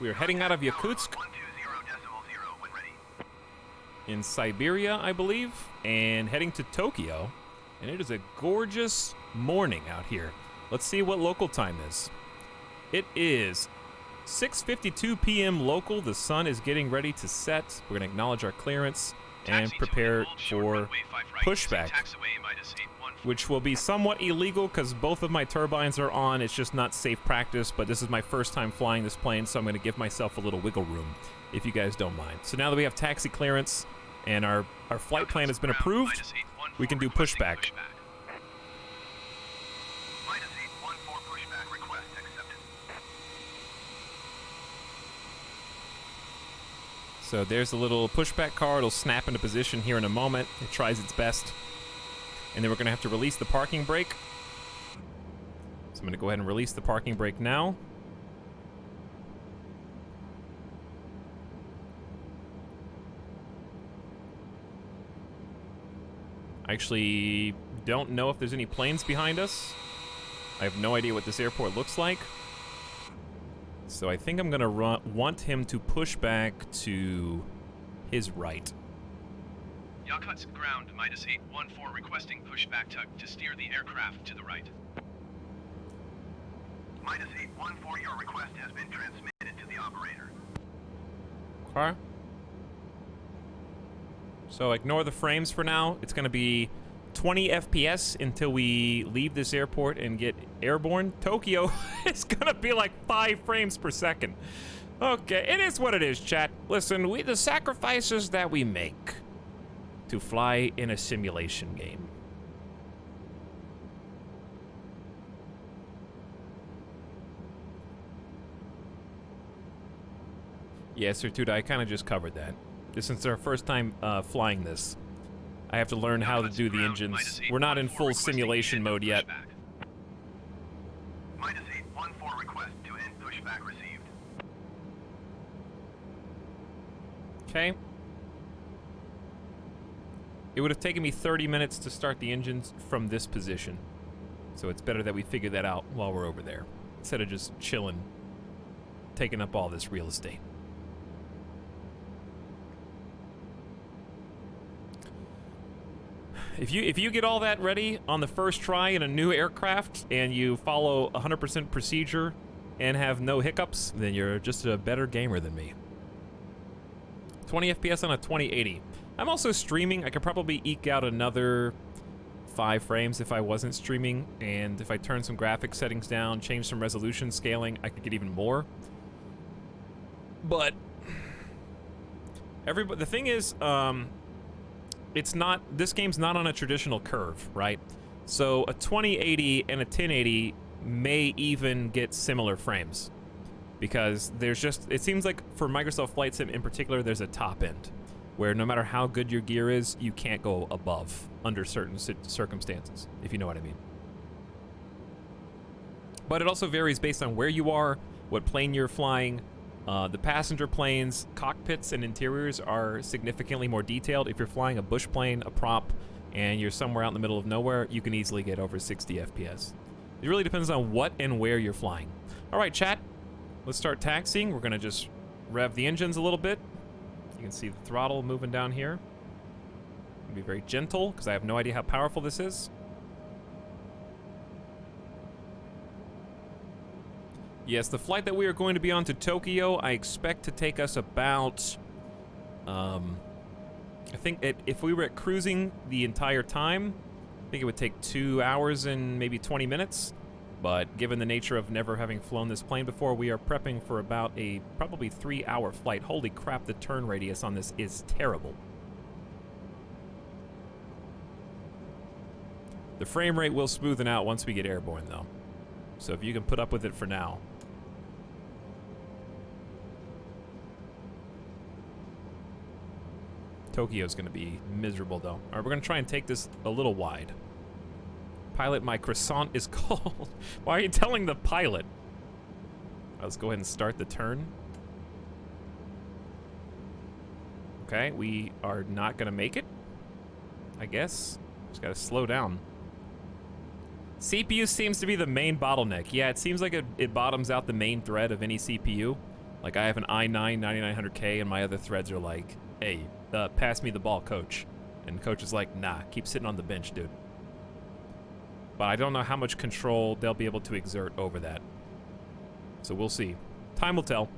We are heading out of Yakutsk 120.0 when ready. in Siberia, I believe, and heading to Tokyo. And it is a gorgeous morning out here. Let's see what local time is. It is 6:52 p.m. local. The sun is getting ready to set. We're going to acknowledge our clearance and Taxi to prepare and hold short for runway 5 right using pushback, taxiway -814. which will be somewhat illegal because both of my turbines are on. It's just not safe practice, but this is my first time flying this plane, so I'm going to give myself a little wiggle room, if you guys don't mind. So now that we have taxi clearance and our flight plan has been approved, we can do pushback. -814 pushback request accepted. So there's a little pushback car. It'll snap into position here in a moment. It tries its best. And then we're going to have to release the parking brake. So I'm going to go ahead and release the parking brake now. I actually don't know if there's any planes behind us. I have no idea what this airport looks like. So I think I'm going to want him to push back to his right. Yakutsk ground -814 requesting pushback to steer the aircraft to the right. -814, your request has been transmitted to the operator. Okay. So ignore the frames for now. It's going to be 20 FPS until we leave this airport and get airborne. Tokyo is gonna be like 5 frames per second. Okay, it is what it is, chat. Listen, the sacrifices that we make to fly in a simulation game. Yeah, Sir Tuda, I kind of just covered that. This is our first time flying this. I have to learn how to do the engines. We're not in full simulation mode yet. -814 request to end pushback received. Okay. It would have taken me 30 minutes to start the engines from this position. So it's better that we figure that out while we're over there, instead of just chilling, taking up all this real estate. If you get all that ready on the first try in a new aircraft and you follow 100% procedure and have no hiccups, then you're just a better gamer than me. 20 FPS on a 2080. I'm also streaming. I could probably eke out another 5 frames if I wasn't streaming, and if I turn some graphics settings down, change some resolution scaling, I could get even more. But the thing is, it's not, this game's not on a traditional curve, right? So a 2080 and a 1080 may even get similar frames, because there's just, it seems like for Microsoft Flight Sim in particular, there's a top end where no matter how good your gear is, you can't go above under certain circumstances, if you know what I mean. But it also varies based on where you are, what plane you're flying. The passenger planes, cockpits, and interiors are significantly more detailed. If you're flying a bush plane, a prop, and you're somewhere out in the middle of nowhere, you can easily get over 60 FPS. It really depends on what and where you're flying. All right, chat, let's start taxiing. We're gonna just rev the engines a little bit. You can see the throttle moving down here. Be very gentle, because I have no idea how powerful this is. Yes, the flight that we are going to be on to Tokyo, I expect to take us about, I think if we were at cruising the entire time, I think it would take 2 hours and maybe 20 minutes. But given the nature of never having flown this plane before, we are prepping for about a probably 3-hour flight. Holy crap, the turn radius on this is terrible. The frame rate will smoothen out once we get airborne, though. So if you can put up with it for now. Tokyo's going to be miserable, though. All right, we're going to try and take this a little wide. Pilot, my croissant is cold. Why are you telling the pilot? Let's go ahead and start the turn. Okay, we are not going to make it, I guess. Just got to slow down. CPU seems to be the main bottleneck. Yeah, it seems like it bottoms out the main thread of any CPU. Like, I have an i9 9900K, and my other threads are like, hey, pass me the ball, coach. And coach is like, nah, keep sitting on the bench, dude. But I don't know how much control they'll be able to exert over that. So we'll see. Time will tell.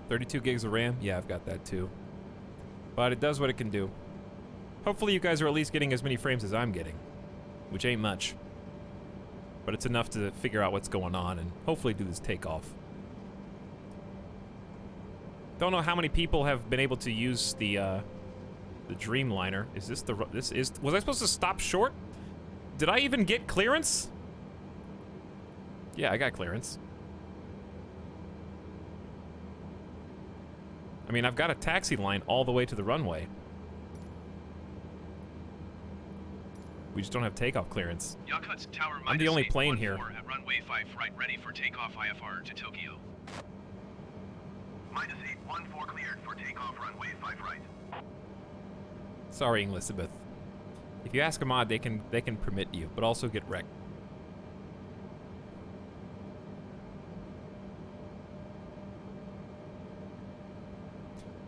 32 gigs of RAM? Yeah, I've got that too. But it does what it can do. Hopefully you guys are at least getting as many frames as I'm getting, which ain't much. But it's enough to figure out what's going on and hopefully do this takeoff. Don't know how many people have been able to use the Dreamliner. Is this was I supposed to stop short? Did I even get clearance? Yeah, I got clearance. I mean, I've got a taxi line all the way to the runway. We just don't have takeoff clearance. Tower I'm the only plane here. At runway 5 right, ready for takeoff IFR to Tokyo. -814 cleared for takeoff runway 5 right. Sorry, Elizabeth. If you ask a mod, they can permit you, but also get wrecked.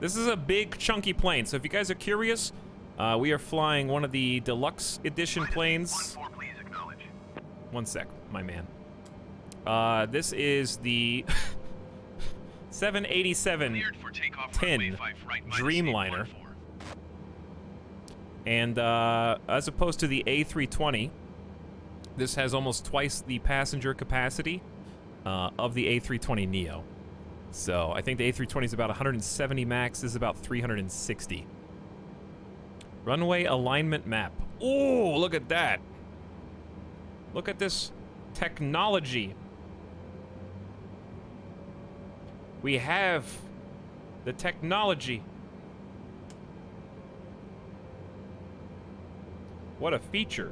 This is a big, chunky plane, so if you guys are curious, we are flying one of the deluxe edition planes. Please acknowledge. One sec, my man. This is the 787 Cleared for takeoff 10 runway 5 right, Dreamliner. -814. And as opposed to the A320, this has almost twice the passenger capacity of the A320neo. So I think the A320 is about 170 max. This is about 360. Runway alignment map. Oh, look at that. Look at this technology. We have the technology. What a feature.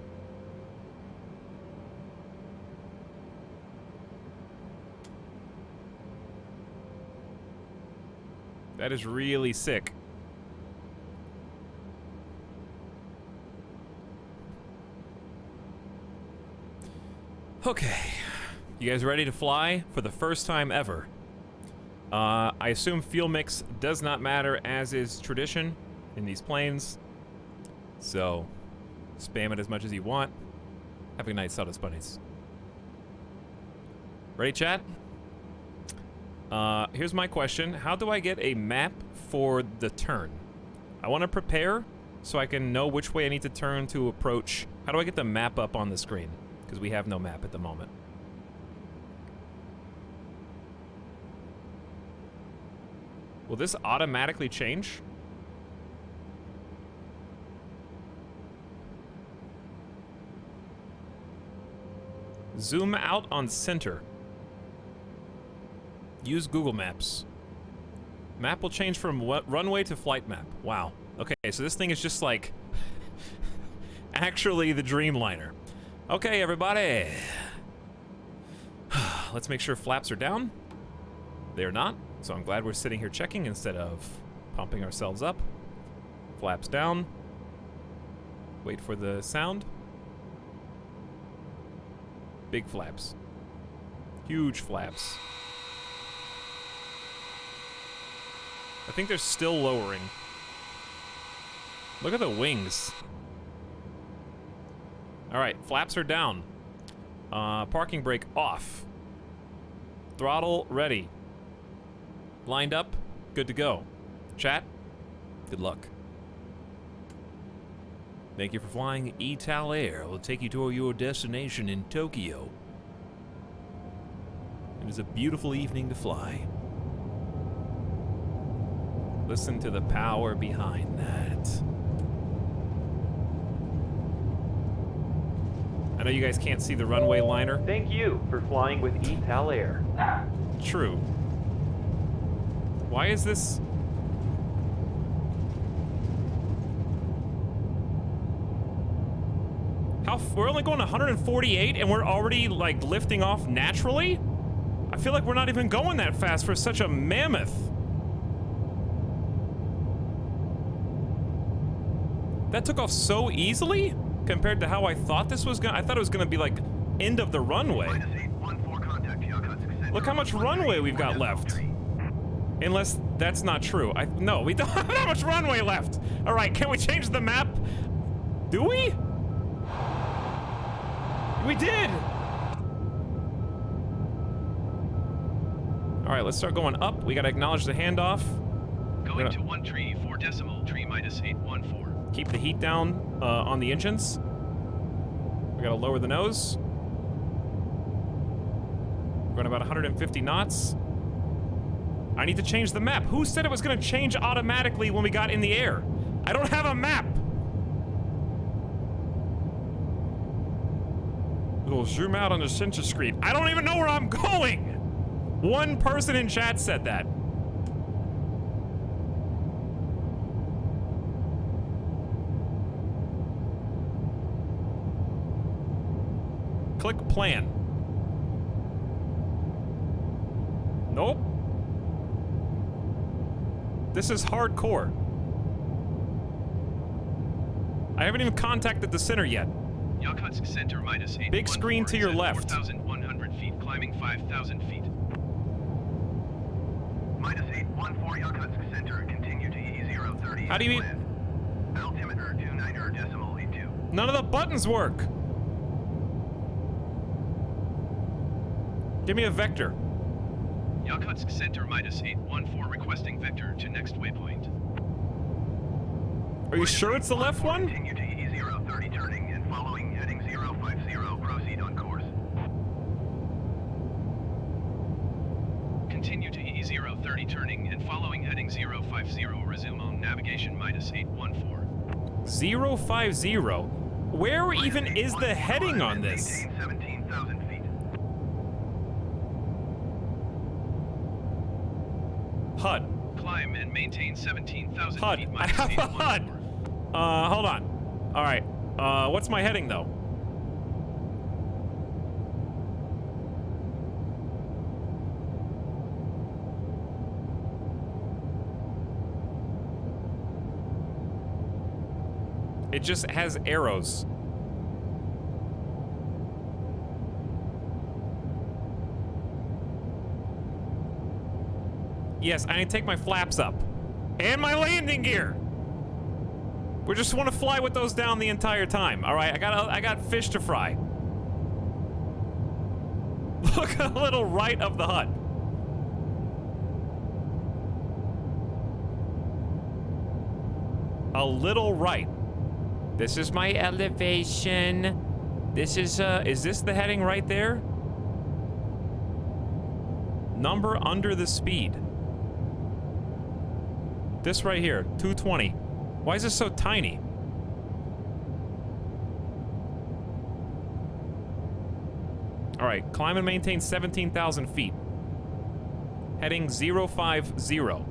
That is really sick. Okay. You guys ready to fly for the first time ever? I assume fuel mix does not matter, as is tradition in these planes. So, spam it as much as you want. Have a good night, Sawdust Bunnies. Ready, chat? Here's my question. How do I get a map for the turn? I want to prepare so I can know which way I need to turn to approach. How do I get the map up on the screen? Because we have no map at the moment. Will this automatically change? Zoom out on center. Use Google Maps. Map will change from runway to flight map. Wow. Okay, so this thing is just like actually the Dreamliner. Okay, everybody. Let's make sure flaps are down. They're not, so I'm glad we're sitting here checking instead of pumping ourselves up. Flaps down. Wait for the sound. Big flaps. Huge flaps. I think they're still lowering. Look at the wings. Alright, flaps are down. Parking brake off. Throttle ready. Lined up, good to go. Chat, good luck. Thank you for flying Etalyx. Will take you to your destination in Tokyo. It is a beautiful evening to fly. Listen to the power behind that. I know you guys can't see the runway liner. Thank you for flying with Etalyx. True. Why is this? We're only going 148 and we're already like lifting off naturally? I feel like we're not even going that fast for such a mammoth. That took off so easily compared to how I thought this was gonna. I thought it was gonna be like end of the runway. Look how much runway we've got left. Unless that's not true. No, we don't have that much runway left. All right, can we change the map? Do we? We did. All right, let's start going up. We gotta acknowledge the handoff. Going to 1 tree, 4 decimal, tree minus 814. Keep the heat down on the engines. We gotta lower the nose. We're going about 150 knots. I need to change the map. Who said it was gonna change automatically when we got in the air? I don't have a map. It'll zoom out on the center screen. I don't even know where I'm going. One person in chat said that. Click plan. Nope. This is hardcore. I haven't even contacted the center yet. Yakutsk Center minus 8. Big screen to your left. 4,100 feet, climbing 5,000 feet. Minus 814 Yakutsk Center, continue to E030. How do you Altimeter 29er decimal 82. None of the buttons work. Give me a vector. Yakutsk Center minus 814 requesting vector to next waypoint. Are you sure it's the left one? Continue to E030 turning and following heading 050. Proceed on course. Continue to E030 turning and following heading 050. Resume on navigation -814. 050. Where even is the heading on this? Maintain 17,000 feet. HUD. Climb and maintain 17,000 HUD. feet. I have a -814. HUD. Hold on. All right. What's my heading though? It just has arrows. Yes, I need to take my flaps up. And my landing gear! We just want to fly with those down the entire time. Alright, I got fish to fry. Look a little right of the hut. A little right. This is my elevation. This is this the heading right there? Number under the speed. This right here, 220. Why is this so tiny? All right, climb and maintain 17,000 feet. Heading 050.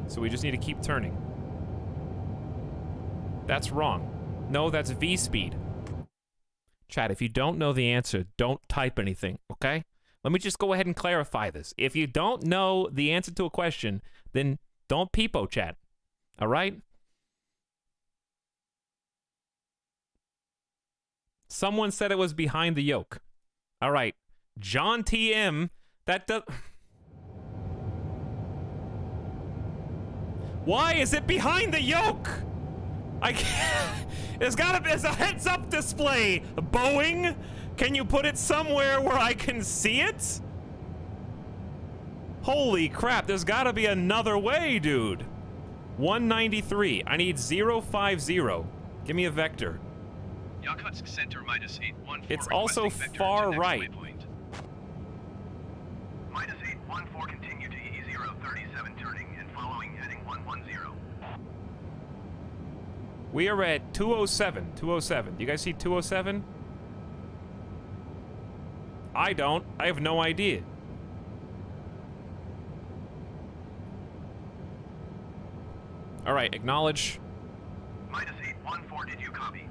So we just need to keep turning. That's wrong. No, that's V speed. Chat, if you don't know the answer, don't type anything, okay? Let me just go ahead and clarify this. If you don't know the answer to a question, then don't peepo chat. All right? Someone said it was behind the yoke. All right. John TM, that does... Why is it behind the yoke? I can't... There's a heads-up display. Boeing, can you put it somewhere where I can see it? Holy crap, there's gotta be another way, dude. 193. I need 050. Give me a vector. Yakutsk Center -814. It's also requesting vector far to next right. waypoint. -814, continue to E037 turning and following heading 110. We are at 207. 207. Do you guys see 207? I don't. I have no idea. All right, acknowledge. -814, did you copy?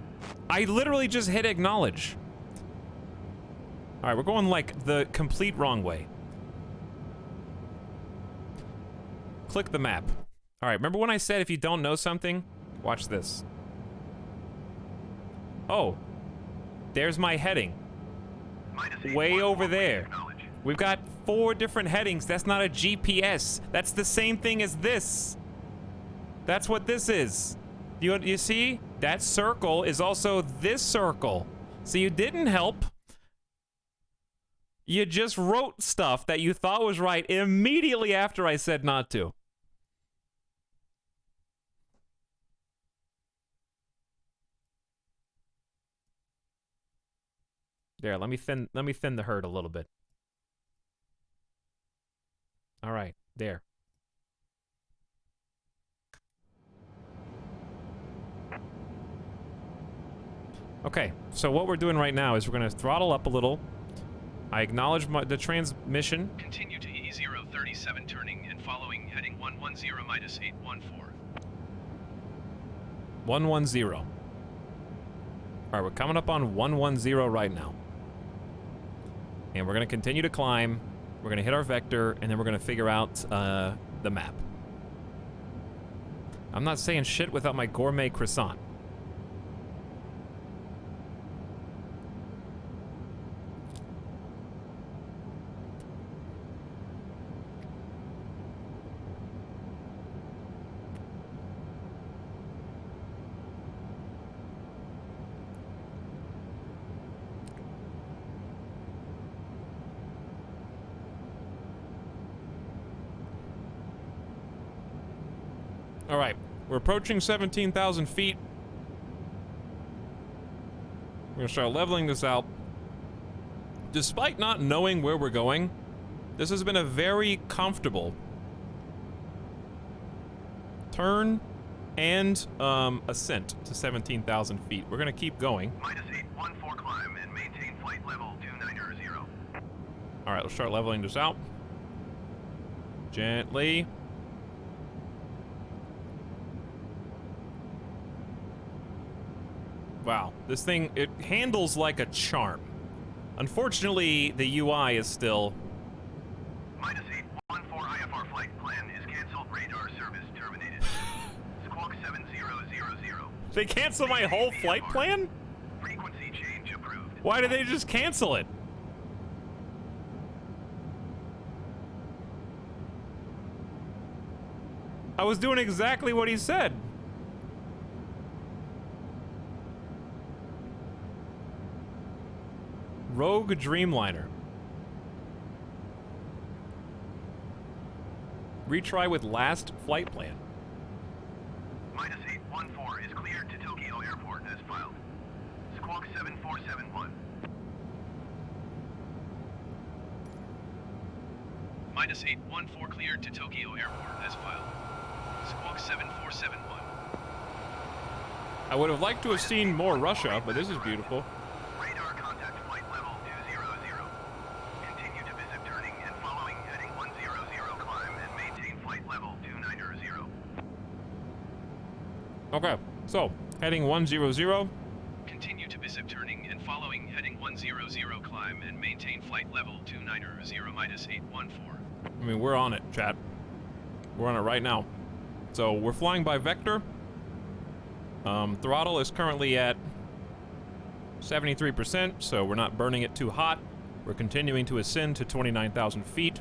I literally just hit acknowledge. All right, we're going like the complete wrong way. Click the map. All right, remember when I said if you don't know something? Watch this. Oh, there's my heading. Way over there. We've got 4 different headings. That's not a GPS. That's the same thing as this. That's what this is. You see? That circle is also this circle. So you didn't help. You just wrote stuff that you thought was right immediately after I said not to. There, let me thin the herd a little bit. All right, there. Okay, so what we're doing right now is we're going to throttle up a little. I acknowledge the transmission. Continue to E037 turning and following heading 110 -814. 110. All right, we're coming up on 110 right now. And we're going to continue to climb. We're going to hit our vector, and then we're going to figure out the map. I'm not saying shit without my gourmet croissant. All right, we're approaching 17,000 feet. We're gonna start leveling this out. Despite not knowing where we're going, this has been a very comfortable turn and ascent to 17,000 feet. We're gonna keep going. -814 climb and maintain flight level 290. All right, let's start leveling this out. Gently. Wow, this thing, it handles like a charm. Unfortunately, the UI is still... -814 IFR flight plan is canceled. Radar service terminated. Squawk 7000. They cancel my whole flight plan? Frequency change approved. Why did they just cancel it? I was doing exactly what he said. Rogue Dreamliner. Retry with last flight plan. -814 is cleared to Tokyo Airport as filed. Squawk 7471. -814 cleared to Tokyo Airport as filed. Squawk 7471. I would have liked to have seen more Russia, but this is beautiful. Radar contact flight level 200. Continue to visit turning and following heading 100 climb and maintain flight level 290. Okay, so heading 100. Continue to visit turning and following heading 100 climb and maintain flight level 290 -814. I mean, we're on it, chat. We're on it right now. So we're flying by vector. Throttle is currently at 73%, so we're not burning it too hot. We're continuing to ascend to 29,000 feet.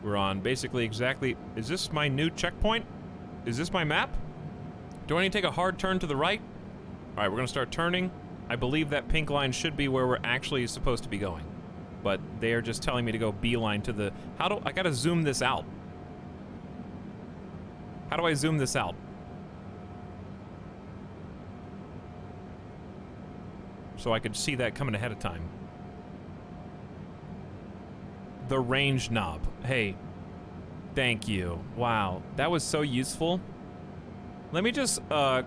We're on basically exactly... Is this my new checkpoint? Is this my map? Do I need to take a hard turn to the right? All right, we're gonna start turning. I believe that pink line should be where we're actually supposed to be going. But they are just telling me to go beeline to the... How do... I gotta zoom this out. How do I zoom this out? So I could see that coming ahead of time. The range knob. Hey, thank you. Wow, that was so useful. Let me just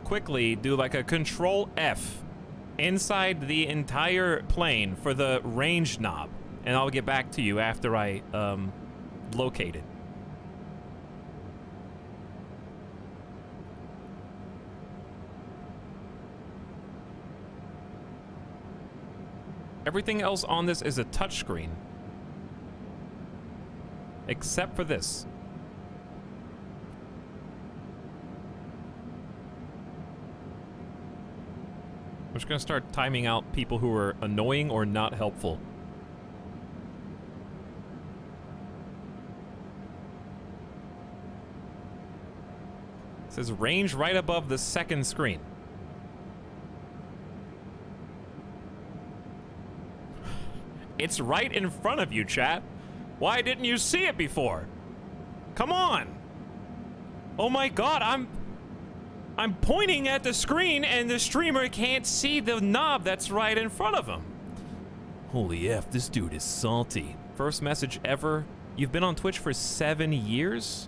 quickly do like a Control F inside the entire plane for the range knob, and I'll get back to you after I locate it. Everything else on this is a touchscreen. Except for this. I'm just gonna start timing out people who are annoying or not helpful. It says range right above the second screen. It's right in front of you, chat. Why didn't you see it before? Come on. Oh my god, I'm pointing at the screen and the streamer can't see the knob that's right in front of him. Holy F, this dude is salty. First message ever. You've been on Twitch for 7 years?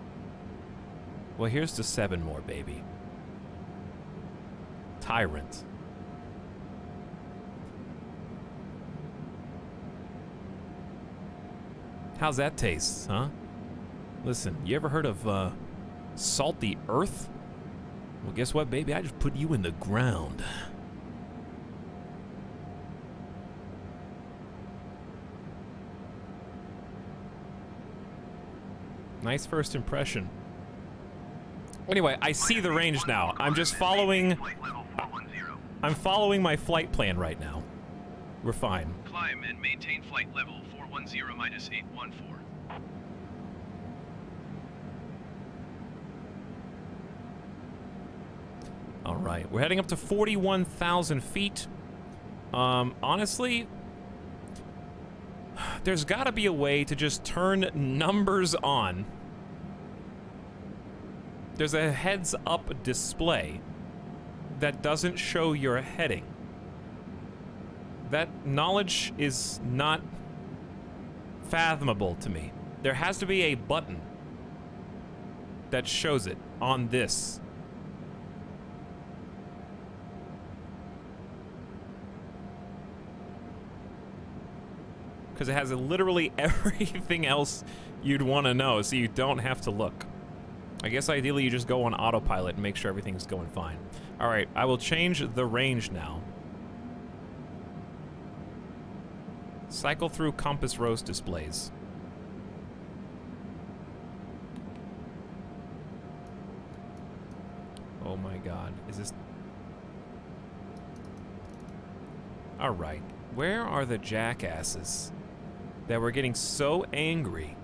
Well, here's to 7 more, baby. Tyrant. How's that taste, huh? Listen, you ever heard of, salty earth? Well, guess what, baby? I just put you in the ground. Nice first impression. Anyway, I see the range now. I'm just following... I'm following my flight plan right now. We're fine. Climb and maintain flight level 410 -814. All right, we're heading up to 41,000 feet. Honestly, there's got to be a way to just turn numbers on There's a heads-up display that doesn't show your heading. That knowledge is not fathomable to me. There has to be a button that shows it on this. Because it has literally everything else you'd want to know, so you don't have to look. I guess ideally you just go on autopilot and make sure everything's going fine. Alright, I will change the range now. Cycle through compass rose displays. Oh my god, is this... Alright, where are the jackasses that were getting so angry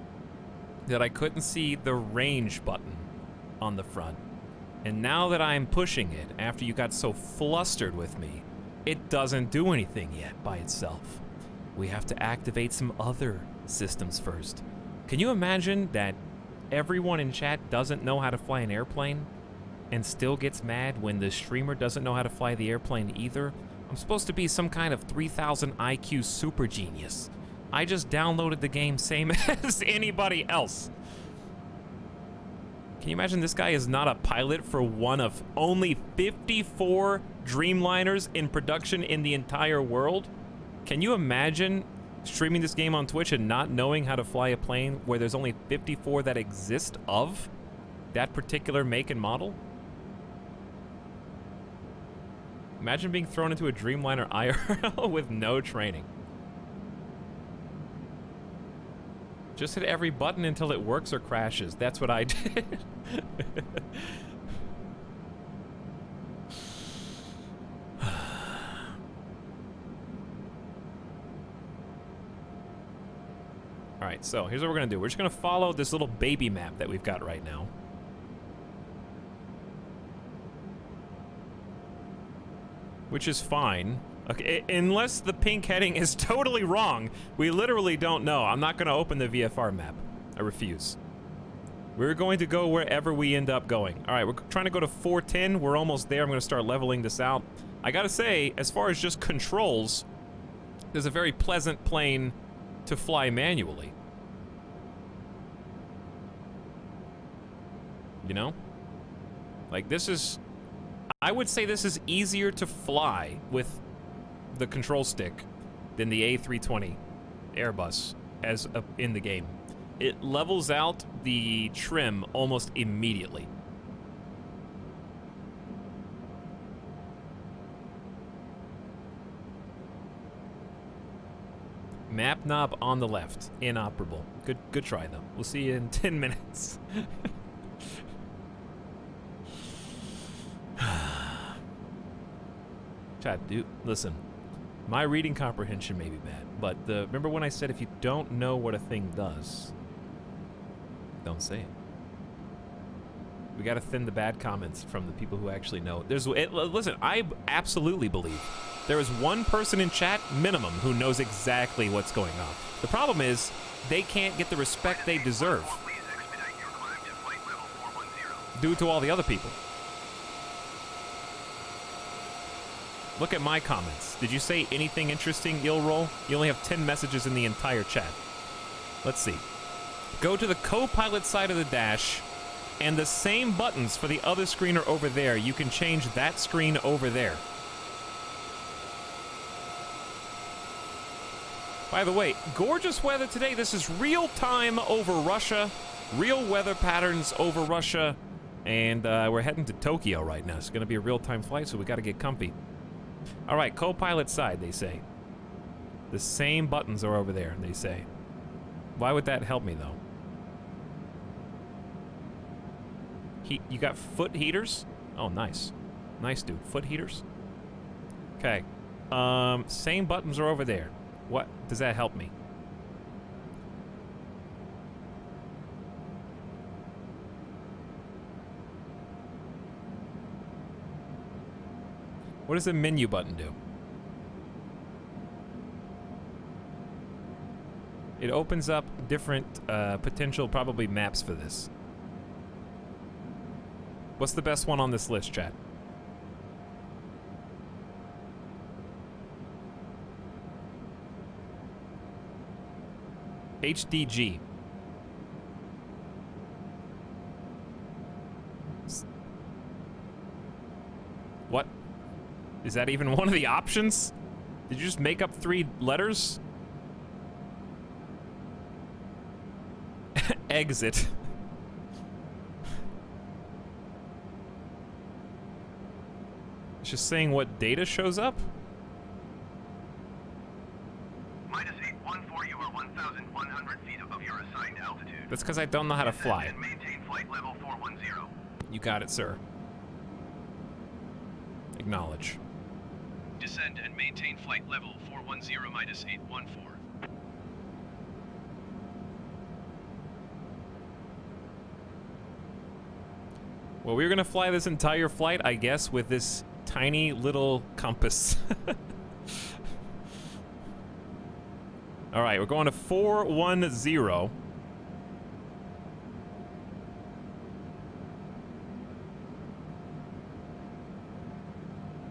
that I couldn't see the range button on the front? And now that I'm pushing it, after you got so flustered with me, it doesn't do anything yet by itself. We have to activate some other systems first. Can you imagine that everyone in chat doesn't know how to fly an airplane and still gets mad when the streamer doesn't know how to fly the airplane either? I'm supposed to be some kind of 3000 IQ super genius. I just downloaded the game same as anybody else. Can you imagine this guy is not a pilot for one of only 54 Dreamliners in production in the entire world? Can you imagine streaming this game on Twitch and not knowing how to fly a plane where there's only 54 that exist of that particular make and model? Imagine being thrown into a Dreamliner IRL with no training. Just hit every button until it works or crashes. That's what I did. Alright, so here's what we're gonna do. We're just gonna follow this little baby map that we've got right now. Which is fine. Okay, unless the pink heading is totally wrong, we literally don't know. I'm not gonna open the VFR map. I refuse. We're going to go wherever we end up going. Alright, we're trying to go to 410. We're almost there. I'm gonna start leveling this out. I gotta say, as far as just controls, there's a very pleasant plane to fly manually. You know? Like, this is... I would say this is easier to fly with the control stick than the A320 Airbus as in the game. It levels out the trim almost immediately. Map knob on the left, inoperable. Good try though. We'll see you in 10 minutes. Chat, dude, listen. My reading comprehension may be bad, but remember when I said if you don't know what a thing does, don't say it. We gotta thin the bad comments from the people who actually know. Listen, I absolutely believe there is one person in chat, minimum, who knows exactly what's going on. The problem is, they can't get the respect they deserve due to all the other people. Look at my comments. Did you say anything interesting, Ilroll? You only have 10 messages in the entire chat. Let's see. Go to the co-pilot side of the dash, and the same buttons for the other screen are over there. You can change that screen over there. By the way, gorgeous weather today. This is real time over Russia. Real weather patterns over Russia. And we're heading to Tokyo right now. It's going to be a real-time flight, so we got to get comfy. All right, co-pilot side, they say. The same buttons are over there, they say. Why would that help me, though? You got foot heaters? Oh, nice. Nice, dude. Foot heaters? Okay. Same buttons are over there. What? Does that help me? What does the menu button do? It opens up different potential, probably, maps for this. What's the best one on this list, chat? HDG. What? Is that even one of the options? Did you just make up 3 letters? Exit. It's just saying what data shows up? -814, you are 1,100 feet above your assigned altitude. That's because I don't know how to fly. And maintain flight level 410. You got it, sir. Acknowledge. Descend and maintain flight level 410 -814. Well, we're gonna fly this entire flight, I guess, with this tiny little compass. All right, we're going to 410.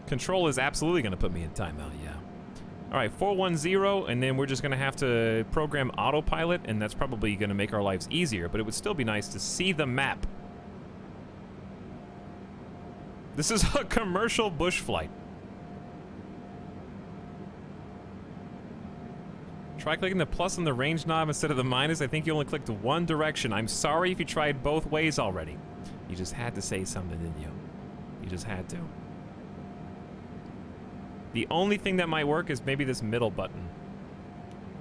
Control is absolutely gonna put me in timeout, yeah. All right, 410, and then we're just gonna have to program autopilot, and that's probably gonna make our lives easier, but it would still be nice to see the map. This is a commercial bush flight. Try clicking the plus on the range knob instead of the minus. I think you only clicked one direction. I'm sorry if you tried both ways already. You just had to say something, didn't you? You just had to. The only thing that might work is maybe this middle button.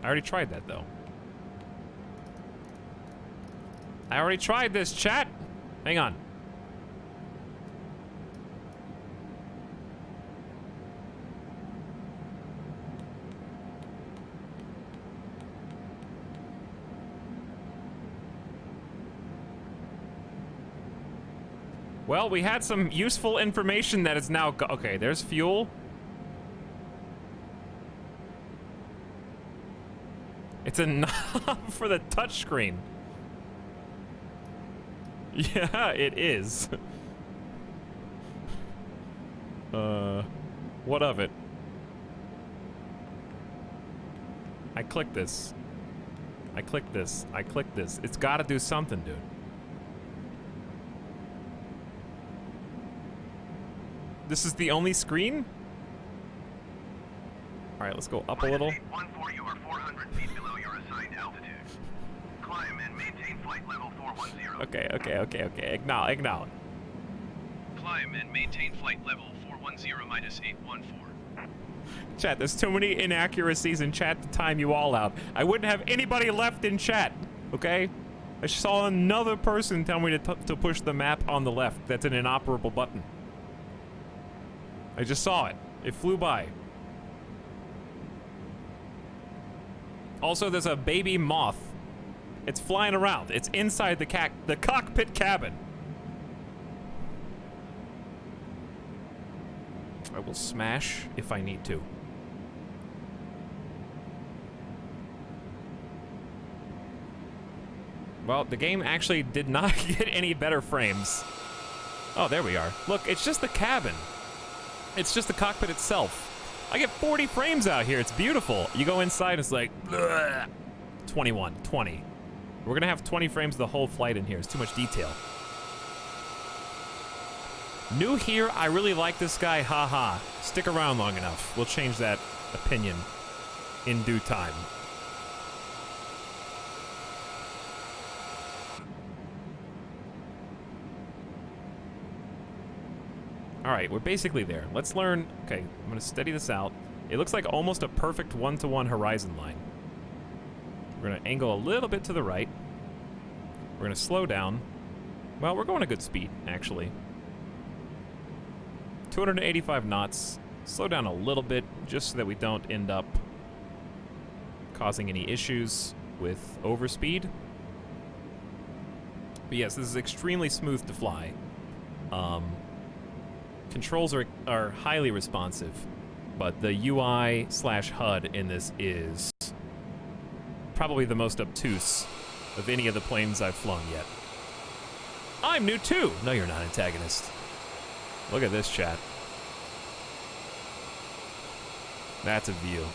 I already tried that, though. I already tried this, chat. Hang on. Well, we had some useful information that is now okay, there's fuel. It's a knob for the touchscreen. Yeah, it is. What of it? I click this. I click this. I click this. It's gotta do something, dude. This is the only screen? All right, let's go up a little. -814, you are 400 feet below your assigned altitude. Climb and maintain flight level 410. Okay. Acknowledge. Climb and maintain flight level 410 -814. Chat, there's too many inaccuracies in chat to time you all out. I wouldn't have anybody left in chat, okay? I saw another person tell me to push the map on the left. That's an inoperable button. I just saw it. It flew by. Also, there's a baby moth. It's flying around. It's inside the cockpit cabin. I will smash if I need to. Well, the game actually did not get any better frames. Oh, there we are. Look, it's just the cabin. It's just the cockpit itself. I get 40 frames out here. It's beautiful. You go inside, it's like, bleh. 21, 20. We're gonna have 20 frames the whole flight in here. It's too much detail. New here, I really like this guy, haha. Stick around long enough. We'll change that opinion in due time. All right, we're basically there. Let's learn. Okay, I'm gonna steady this out. It looks like almost a perfect one-to-one horizon line. We're gonna angle a little bit to the right. We're gonna slow down. Well, we're going a good speed, actually. 285 knots. Slow down a little bit, just so that we don't end up causing any issues with overspeed. But yes, this is extremely smooth to fly. Controls are highly responsive, but the UI/HUD in this is probably the most obtuse of any of the planes I've flown yet. I'm new too. No, you're not, antagonist. Look at this, chat. That's a view.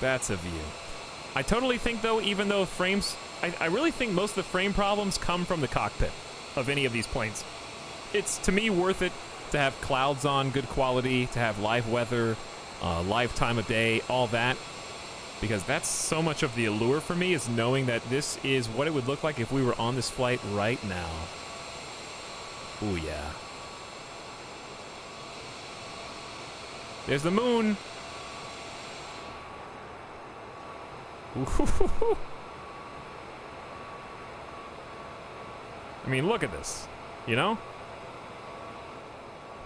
That's a view. I totally think, though, even though frames... I really think most of the frame problems come from the cockpit of any of these planes. It's, to me, worth it to have clouds on, good quality, to have live weather, live time of day, all that. Because that's so much of the allure for me, is knowing that this is what it would look like if we were on this flight right now. Ooh, yeah. There's the moon. Ooh. I mean, look at this, you know?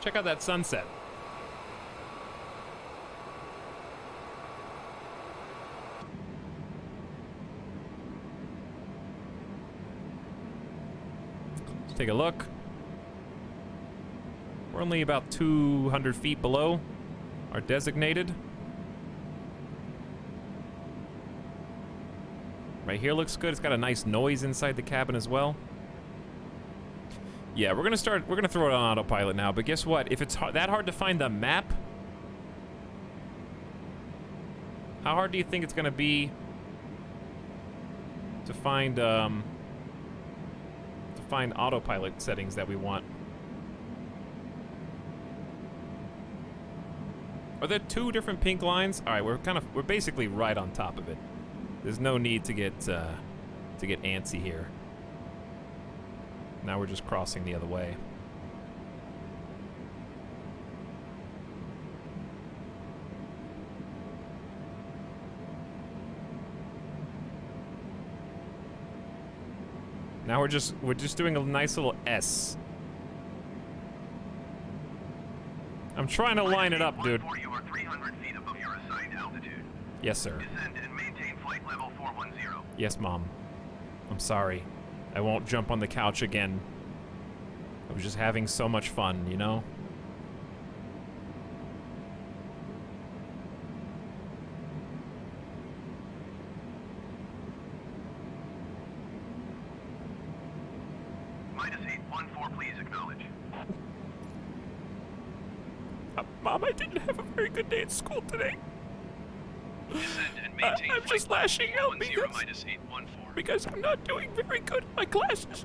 Check out that sunset. Let's take a look. We're only about 200 feet below our designated. Right here looks good. It's got a nice noise inside the cabin as well. Yeah, we're gonna throw it on autopilot now, but guess what? If it's that hard to find the map, how hard do you think it's gonna be to find autopilot settings that we want? Are there 2 different pink lines? All right, we're basically right on top of it. There's no need to get antsy here. Now we're just crossing the other way. Now we're just doing a nice little S. I'm trying to line it up, dude. You are 300 feet above your assigned altitude. Yes, sir. Descend and maintain flight level 410. Yes, Mom. I'm sorry. I won't jump on the couch again. I was just having so much fun, you know? Minus 814, please acknowledge. Mom, I didn't have a very good day at school today. Descend and maintain I'm flight just level lashing out 410 minus 814. because I'm not doing very good in my classes.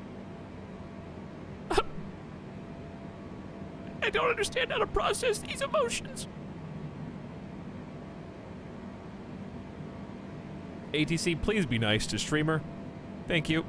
I don't understand how to process these emotions. ATC, please be nice to streamer. Thank you.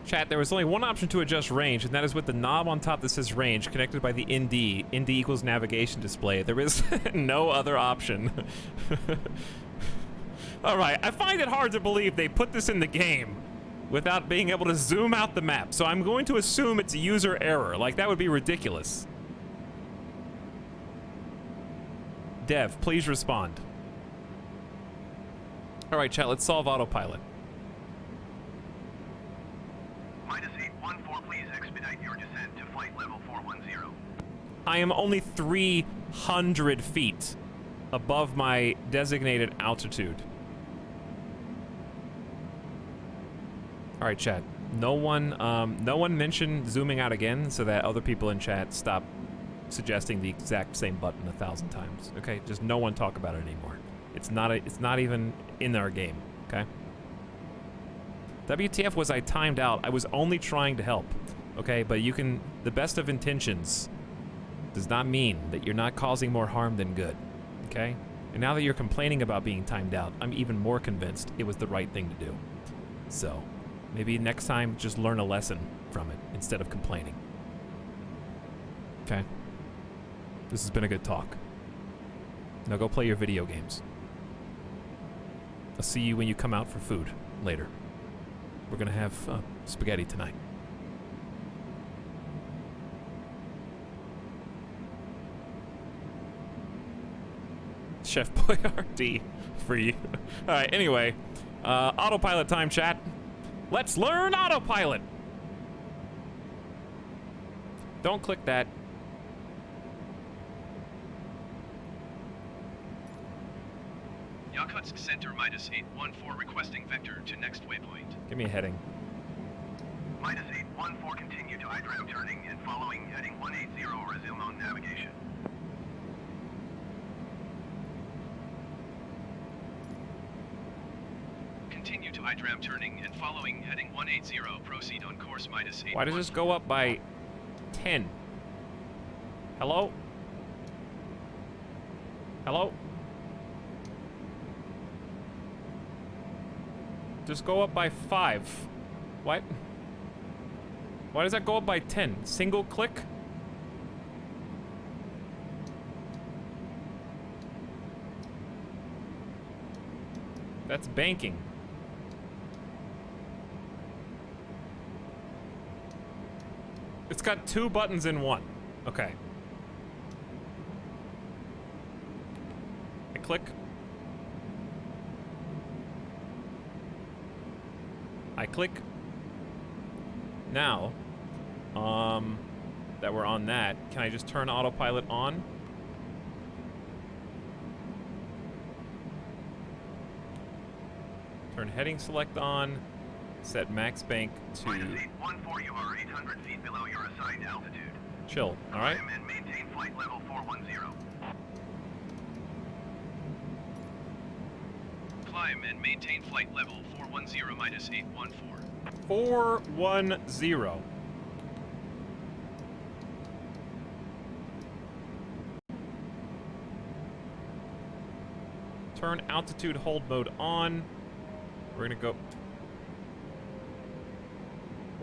Chat, there was only one option to adjust range, and that is with the knob on top that says range, connected by the ND. ND equals navigation display. There is no other option. Alright, I find it hard to believe they put this in the game without being able to zoom out the map, so I'm going to assume it's a user error. Like, that would be ridiculous. Dev, please respond. Alright, chat, let's solve autopilot. Minus 814, please expedite your descent to flight level 410. I am only 300 feet above my designated altitude. All right, chat. No one mentioned zooming out again, so that other people in chat stop suggesting the exact same button 1,000 times. Okay, just no one talk about it anymore. It's not even in our game. Okay. WTF was I timed out? I was only trying to help. Okay, but you can. The best of intentions does not mean that you're not causing more harm than good. Okay. And now that you're complaining about being timed out, I'm even more convinced it was the right thing to do. So. Maybe next time, just learn a lesson from it instead of complaining. Okay? This has been a good talk. Now go play your video games. I'll see you when you come out for food later. We're gonna have spaghetti tonight. Chef Boyardee for you. Alright, anyway. Autopilot time, chat. Let's learn autopilot! Don't click that. Minsk Center -814 requesting vector to next waypoint. Give me a heading. -814 continue to IDRAM turning and following heading 180 resume on navigation. Continue to IDRAM turning and following heading 180 proceed on course -814. Why does this go up by 10? Hello? Hello? Just go up by 5. What? Why does that go up by 10? Single click? That's banking. It's got 2 buttons in one. Okay. I click. I click. Now, that we're on that, can I just turn autopilot on? Turn heading select on. Set max bank to -814, you are 800 feet below your assigned altitude. chill. All right. Climb and maintain flight level 410. Climb and maintain flight level 410 -814. 410. Turn altitude hold mode on. We're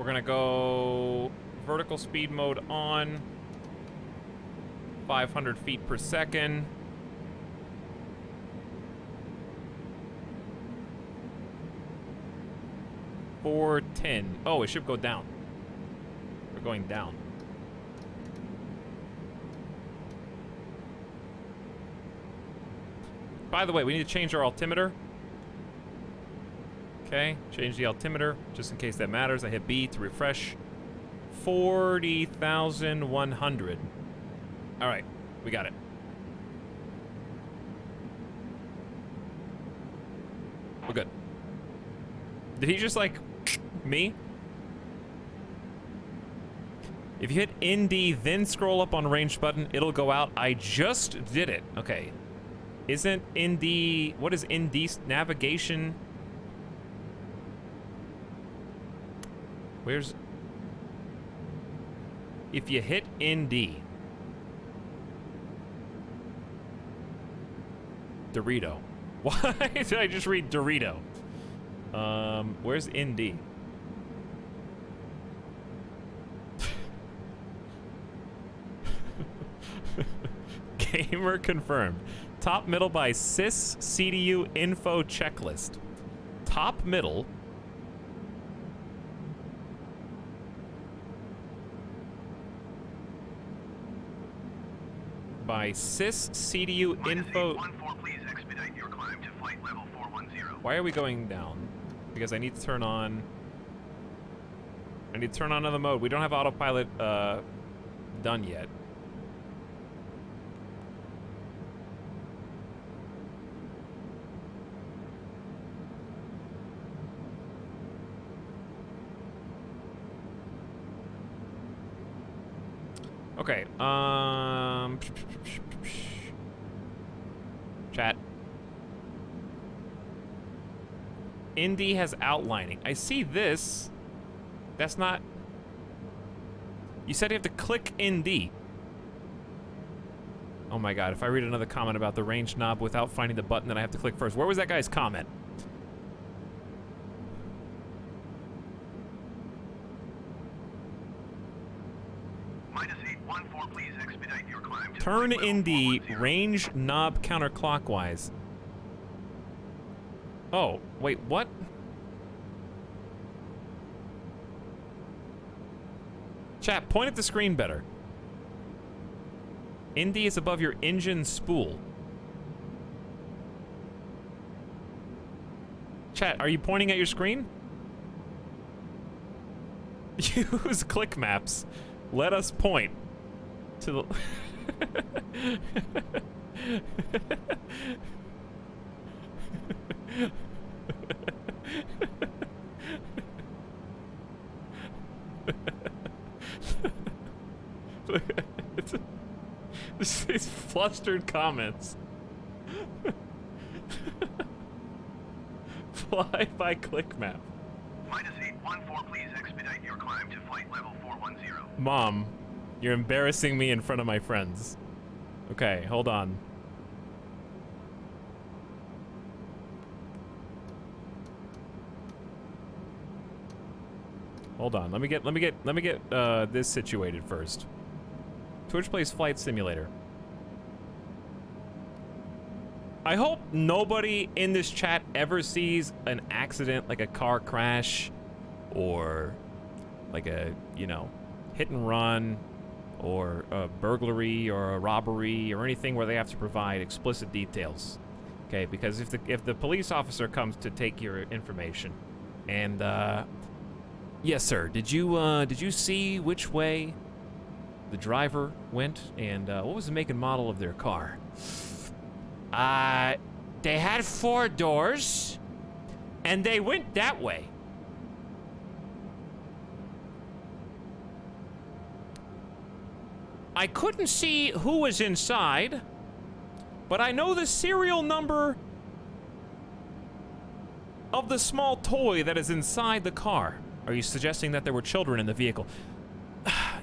gonna go vertical speed mode on. 500 feet per second. $410. Oh, it should go down. We're going down. By the way, we need to change our altimeter. Okay, change the altimeter, just in case that matters. I hit B to refresh. 40,100. All right, we got it. We're good. Did he just, like, me? If you hit ND, then scroll up on range button, it'll go out. I just did it. Okay. Isn't ND... What is ND navigation? Where's... If you hit ND... Dorito. Why did I just read Dorito? Where's ND? Gamer confirmed. Top middle by sys CDU info checklist. Top middle. By sys CDU info. Please expedite your climb to flight level 410. Why are we going down? Because I need to turn on. I need to turn on another mode. We don't have autopilot done yet. Okay, chat. Indy has outlining. I see this. That's not... You said you have to click ND. Oh my god, if I read another comment about the range knob without finding the button that I have to click first. Where was that guy's comment? -814, please expedite your climb to Turn flight level ND, 410. range knob counterclockwise. Oh, wait, what? Chat, point at the screen better. ND is above your engine spool. Chat, are you pointing at your screen? Use click maps. Let us point to the... These flustered comments. Fly by click map. Minus 814, please expedite your climb to flight level 410. Mom, you're embarrassing me in front of my friends. Okay, hold on. Hold on. Let me get this situated first. Twitch plays Flight Simulator. I hope nobody in this chat ever sees an accident, like a car crash, or like a, you know, hit and run, or a burglary, or a robbery, or anything where they have to provide explicit details. Okay, because if the police officer comes to take your information, and yes, sir, did you see which way the driver went, and what was the make and model of their car? They had 4 doors, And they went that way. I couldn't see who was inside, but I know the serial number of the small toy that is inside the car. Are you suggesting that there were children in the vehicle?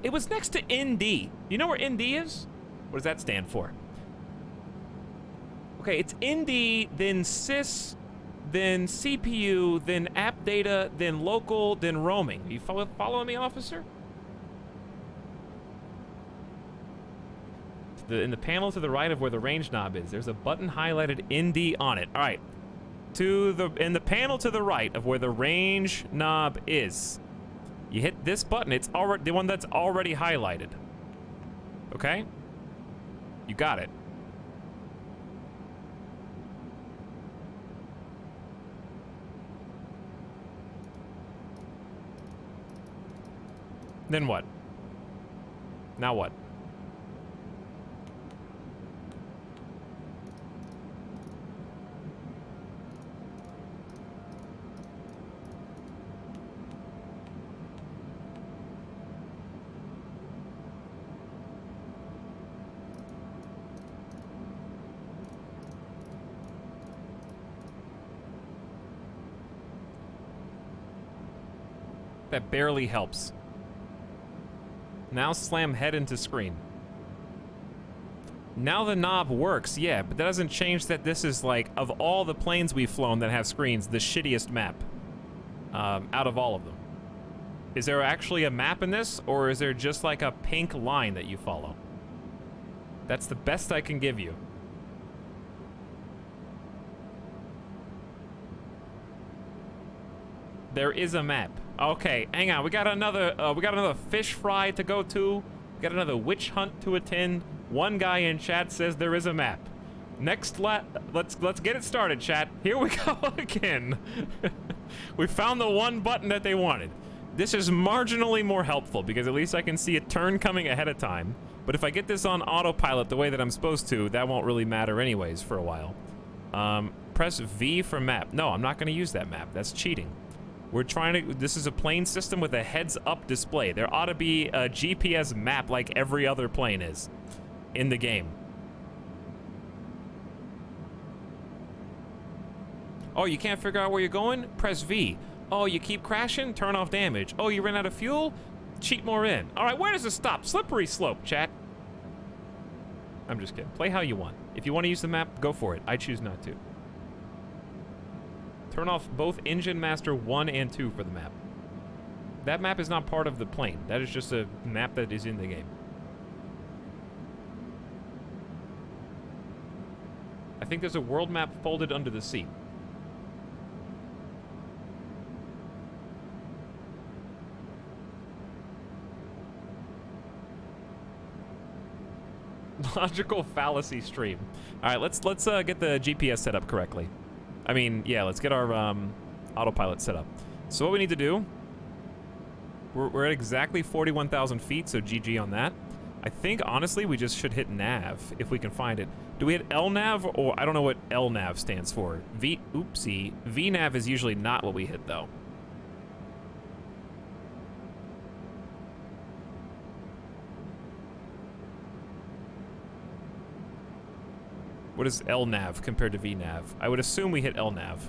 It was next to ND. You know where ND is? What does that stand for? Okay, it's ND, then sys, then CPU, then app data, then local, then roaming. Are you following me, officer? In the panel to the right of where the range knob is, there's a button highlighted ND on it. All right. In the panel to the right of where the range knob is, you hit this button. It's already the one that's already highlighted. Okay? You got it. Then what? Now what? That barely helps. Now slam head into screen. Now the knob works, yeah, but that doesn't change that this is, like, of all the planes we've flown that have screens, the shittiest map. Out of all of them. Is there actually a map in this, or is there just like a pink line that you follow? That's the best I can give you. There is a map. Okay, hang on. We got another fish fry to go to. We got another witch hunt to attend. One guy in chat says there is a map. Next, let's get it started, chat. Here we go again. We found the one button that they wanted. This is marginally more helpful because at least I can see a turn coming ahead of time. But if I get this on autopilot the way that I'm supposed to, that won't really matter anyways for a while. Press V for map. No, I'm not going to use that map. That's cheating. We're trying to, this is a plane system with a heads-up display. There ought to be a GPS map like every other plane is in the game. Oh, you can't figure out where you're going? Press V. Oh, you keep crashing? Turn off damage. Oh, you ran out of fuel? Cheat more in. All right, where does it stop? Slippery slope, chat. I'm just kidding. Play how you want. If you want to use the map, go for it. I choose not to. Turn off both Engine Master 1 and 2 for the map. That map is not part of the plane. That is just a map that is in the game. I think there's a world map folded under the seat. Logical fallacy stream. All right, let's get the GPS set up correctly. I mean, yeah, let's get our autopilot set up. So what we need to do, we're at exactly 41,000 feet, so GG on that. I think, honestly, we just should hit nav if we can find it. Do we hit LNav, or I don't know what LNav stands for. Oopsie. VNav is usually not what we hit, though. What is LNav compared to VNav? I would assume we hit LNav.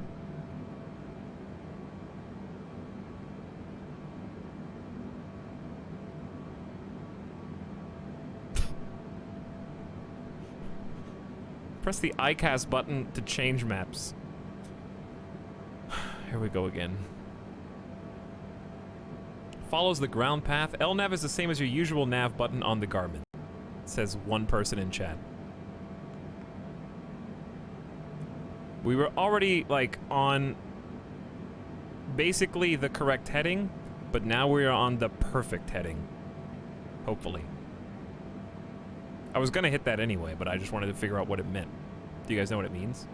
Press the iCast button to change maps. Here we go again. Follows the ground path. LNav is the same as your usual nav button on the Garmin. Says one person in chat. We were already, like, on basically the correct heading, but now we are on the perfect heading. Hopefully. I was gonna hit that anyway, but I just wanted to figure out what it meant. Do you guys know what it means?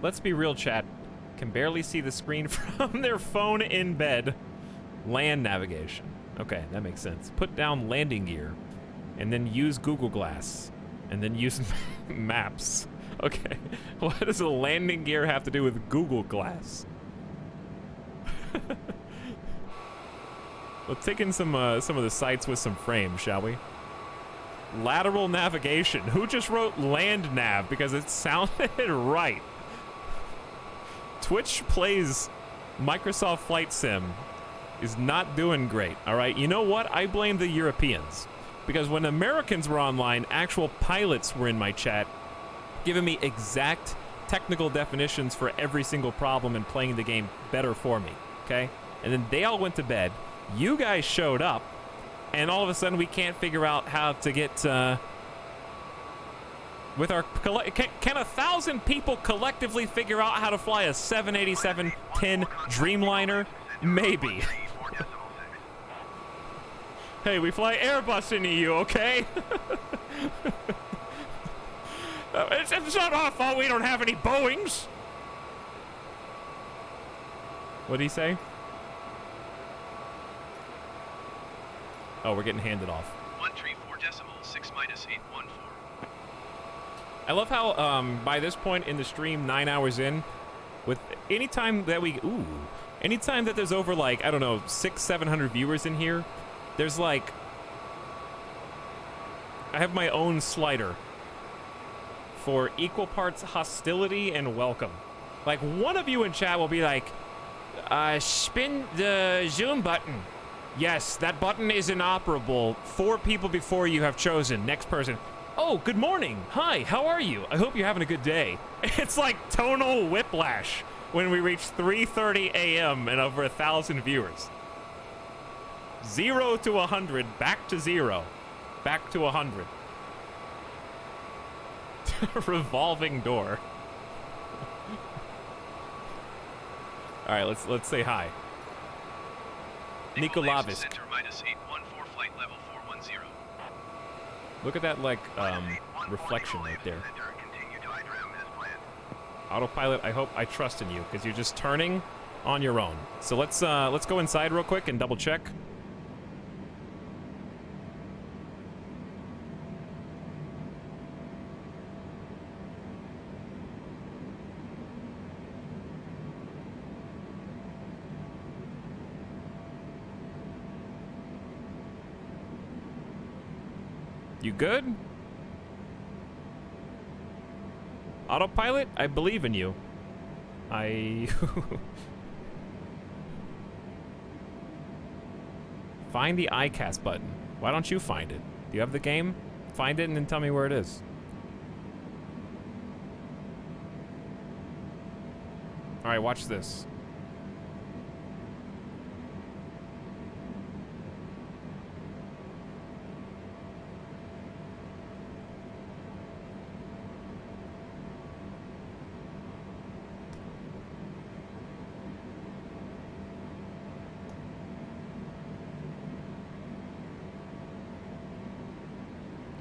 Let's be real, chat. Can barely see the screen from their phone in bed. Land navigation. Okay, that makes sense. Put down landing gear, and then use Google Glass, and then use maps. Okay, what does a landing gear have to do with Google Glass? Let's take in some of the sites with some frames, shall we? Lateral navigation. Who just wrote land nav because it sounded right? Twitch plays Microsoft Flight Sim is not doing great, all right? You know what? I blame the Europeans. Because when Americans were online, actual pilots were in my chat giving me exact technical definitions for every single problem and playing the game better for me, okay? And then they all went to bed. You guys showed up, and all of a sudden we can't figure out how to get, with our, can 1,000 people collectively figure out how to fly a 787-10 Dreamliner? Maybe. Hey, we fly Airbus in EU, okay? It's not our fault we don't have any Boeings. What'd he say? Oh, we're getting handed off. 134.6-814. I love how, by this point in the stream, 9 hours in, with anytime that anytime that there's over, like, I don't know, 600-700 viewers in here, there's like, I have my own slider for equal parts hostility and welcome. Like, one of you in chat will be like, spin the zoom button. Yes, that button is inoperable. 4 people before you have chosen. Next person. Oh, good morning. Hi, how are you? I hope you're having a good day. It's like tonal whiplash when we reach 3:30 a.m. and over 1,000 viewers. 0 to 100, back to 0, back to 100. Revolving door. All right, let's say hi. Nikolavisk. Center -814, flight level 410. Look at that, like, reflection right there. Autopilot, I trust in you, because you're just turning on your own. So let's go inside real quick and double check. You good? Autopilot, I believe in you. Find the iCast button. Why don't you find it? Do you have the game? Find it and then tell me where it is. All right, watch this.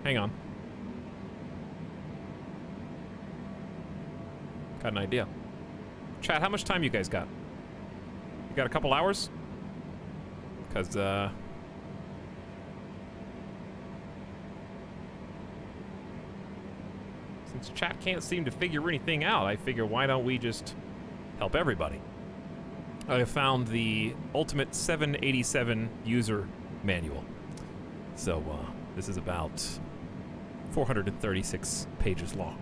Hang on. Got an idea. Chat, how much time you guys got? You got a couple hours? Because, since chat can't seem to figure anything out, I figure why don't we just help everybody? I found the Ultimate 787 user manual. So, this is about 436 pages long.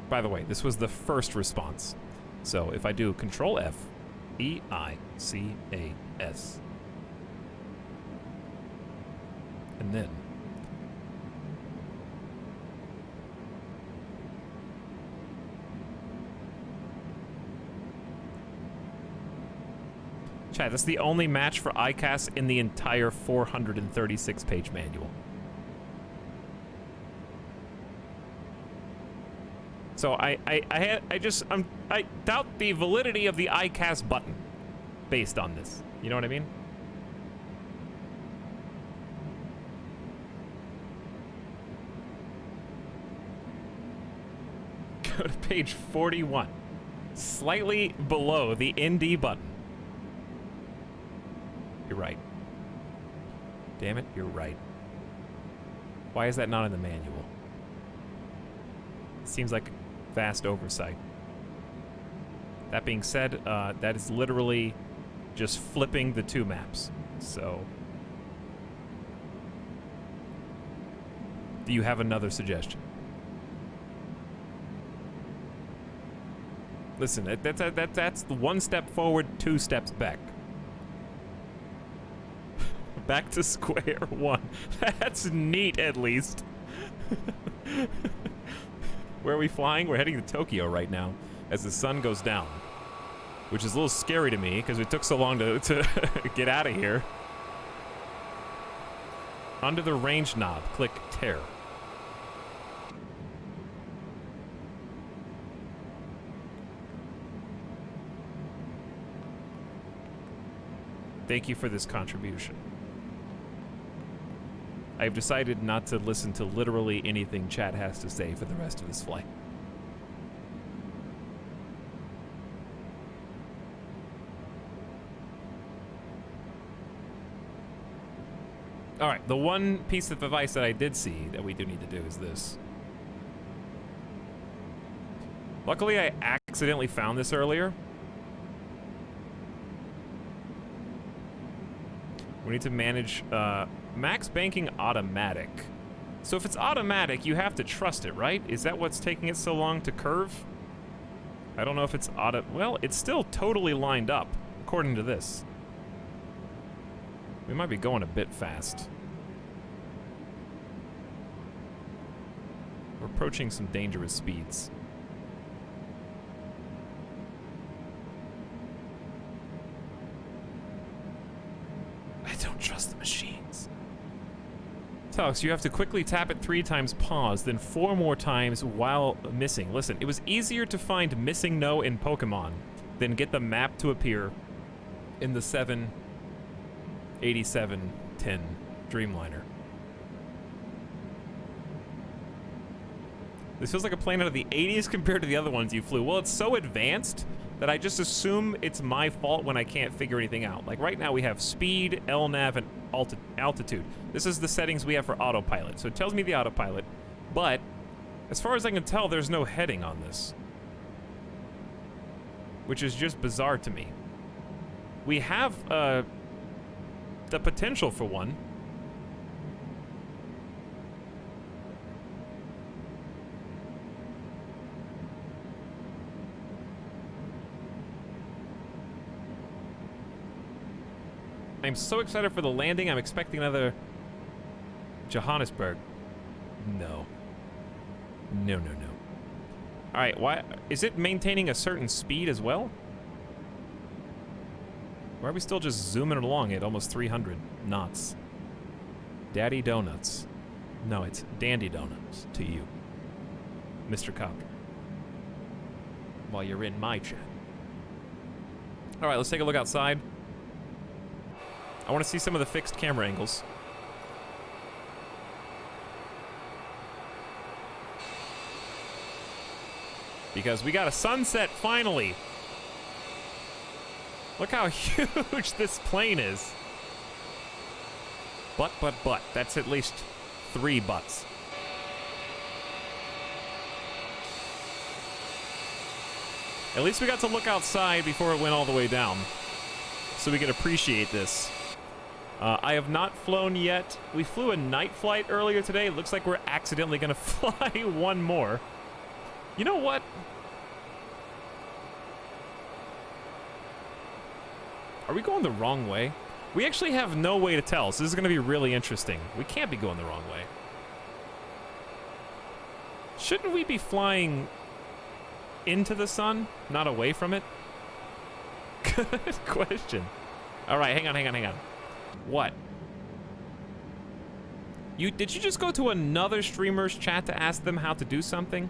By the way, this was the first response. So if I do Control F, EICAS, and then chat, that's the only match for ICAS in the entire 436 page manual. So I doubt the validity of the ICAS button based on this. You know what I mean? Go to page 41. Slightly below the ND button. You're right. Damn it, you're right. Why is that not in the manual? Seems like vast oversight. That being said, that is literally just flipping the two maps. So, do you have another suggestion? Listen, that's the one step forward, two steps back. Back to square one. That's neat, at least. Where are we flying? We're heading to Tokyo right now as the sun goes down, which is a little scary to me because it took so long to get out of here. Under the range knob, click tear. Thank you for this contribution. I've decided not to listen to literally anything chat has to say for the rest of this flight. Alright, the one piece of advice that I did see that we do need to do is this. Luckily, I accidentally found this earlier. We need to manage max banking automatic. So if it's automatic, you have to trust it, right? Is that what's taking it so long to curve? I don't know if it's auto... Well, it's still totally lined up, according to this. We might be going a bit fast. We're approaching some dangerous speeds. I don't trust the machines. Etalyx, you have to quickly tap it 3 times, pause, then 4 more times while missing. Listen, it was easier to find missing no in Pokemon than get the map to appear in the 787-10 Dreamliner. This feels like a plane out of the 80s compared to the other ones you flew. Well, it's so advanced that I just assume it's my fault when I can't figure anything out. Like right now we have speed, LNAV, and altitude. This is the settings we have for autopilot. So it tells me the autopilot, but as far as I can tell, there's no heading on this, which is just bizarre to me. We have the potential for one. I'm so excited for the landing. I'm expecting another Johannesburg. No. No, no, no. All right, why is it maintaining a certain speed as well? Why are we still just zooming along at almost 300 knots? Daddy Donuts. No, it's Dandy Donuts to you, Mr. Copter. While you're in my chat. All right, let's take a look outside. I want to see some of the fixed camera angles. Because we got a sunset finally. Look how huge this plane is. But. That's at least 3 butts. At least we got to look outside before it went all the way down. So we can appreciate this. I have not flown yet. We flew a night flight earlier today. It looks like we're accidentally going to fly one more. You know what? Are we going the wrong way? We actually have no way to tell, so this is going to be really interesting. We can't be going the wrong way. Shouldn't we be flying into the sun, not away from it? Good question. All right, hang on. What? Did you just go to another streamer's chat to ask them how to do something?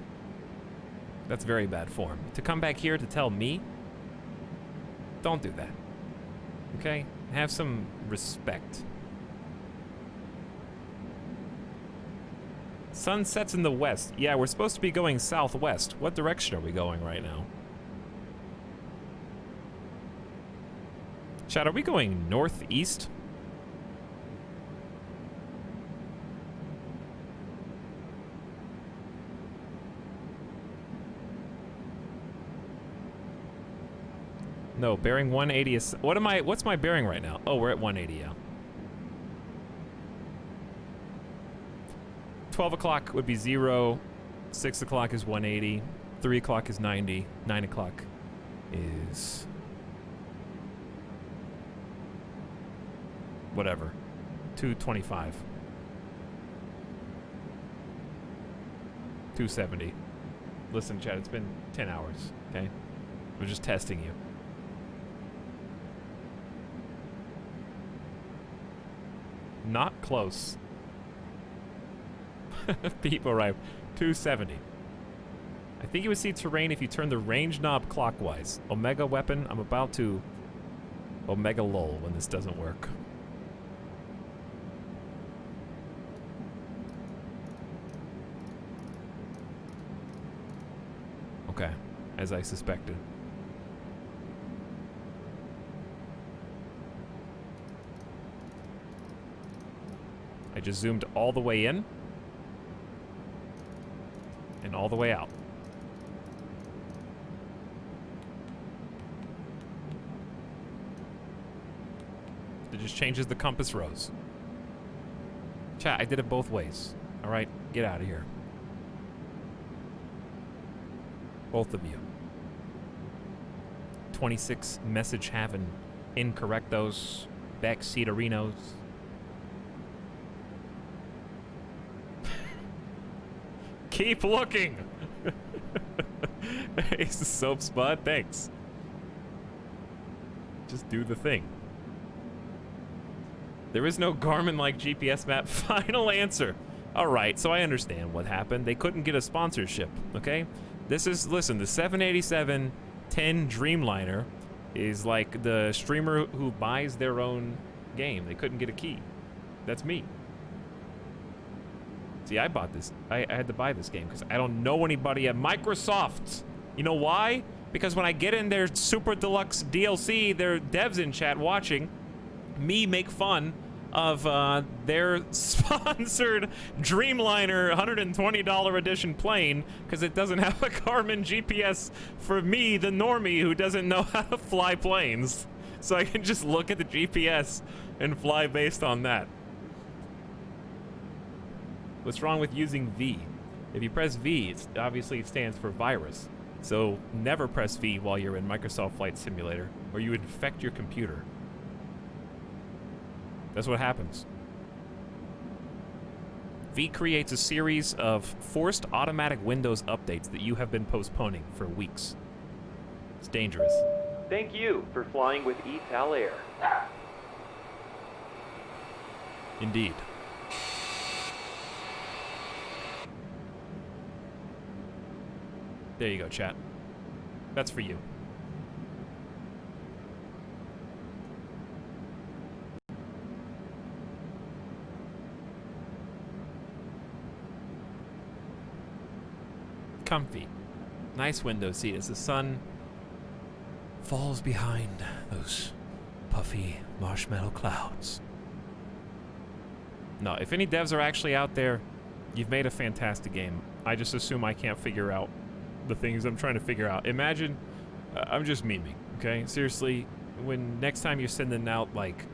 That's very bad form. To come back here to tell me? Don't do that. Okay? Have some respect. Sun sets in the west. Yeah, we're supposed to be going southwest. What direction are we going right now? Chat, are we going northeast? No, bearing 180 is... What's my bearing right now? Oh, we're at 180, yeah. 12 o'clock would be 0. 6 o'clock is 180. 3 o'clock is 90. 9 o'clock is... whatever. 225. 270. Listen, Chad, it's been 10 hours, okay? We're just testing you. Not close. People arrive. 270. I think you would see terrain if you turn the range knob clockwise. Omega weapon, I'm about to Omega lol when this doesn't work. Okay, as I suspected. I just zoomed all the way in and all the way out. It just changes the compass rose. Chat, I did it both ways. All right, get out of here. Both of you. 26 message having incorrectos, backseaterinos. Keep looking. Ace of soap spud, thanks. Just do the thing. There is no Garmin-like GPS map. Final answer. All right, so I understand what happened. They couldn't get a sponsorship, okay? This is, listen, the 787-10 Dreamliner is like the streamer who buys their own game. They couldn't get a key. That's me. See, I bought this. I had to buy this game because I don't know anybody at Microsoft. You know why? Because when I get in their Super Deluxe DLC, their devs in chat watching me make fun of their sponsored Dreamliner $120 edition plane because it doesn't have a Garmin GPS for me, the normie who doesn't know how to fly planes. So I can just look at the GPS and fly based on that. What's wrong with using V? If you press V, it obviously stands for virus. So never press V while you're in Microsoft Flight Simulator, or you infect your computer. That's what happens. V creates a series of forced automatic Windows updates that you have been postponing for weeks. It's dangerous. Thank you for flying with Etalyx. Indeed. There you go, chat. That's for you. Comfy. Nice window seat as the sun falls behind those puffy marshmallow clouds. No, if any devs are actually out there, you've made a fantastic game. I just assume I can't figure out the things I'm trying to figure out. Imagine, I'm just memeing, okay? Seriously, when next time you're sending out, like,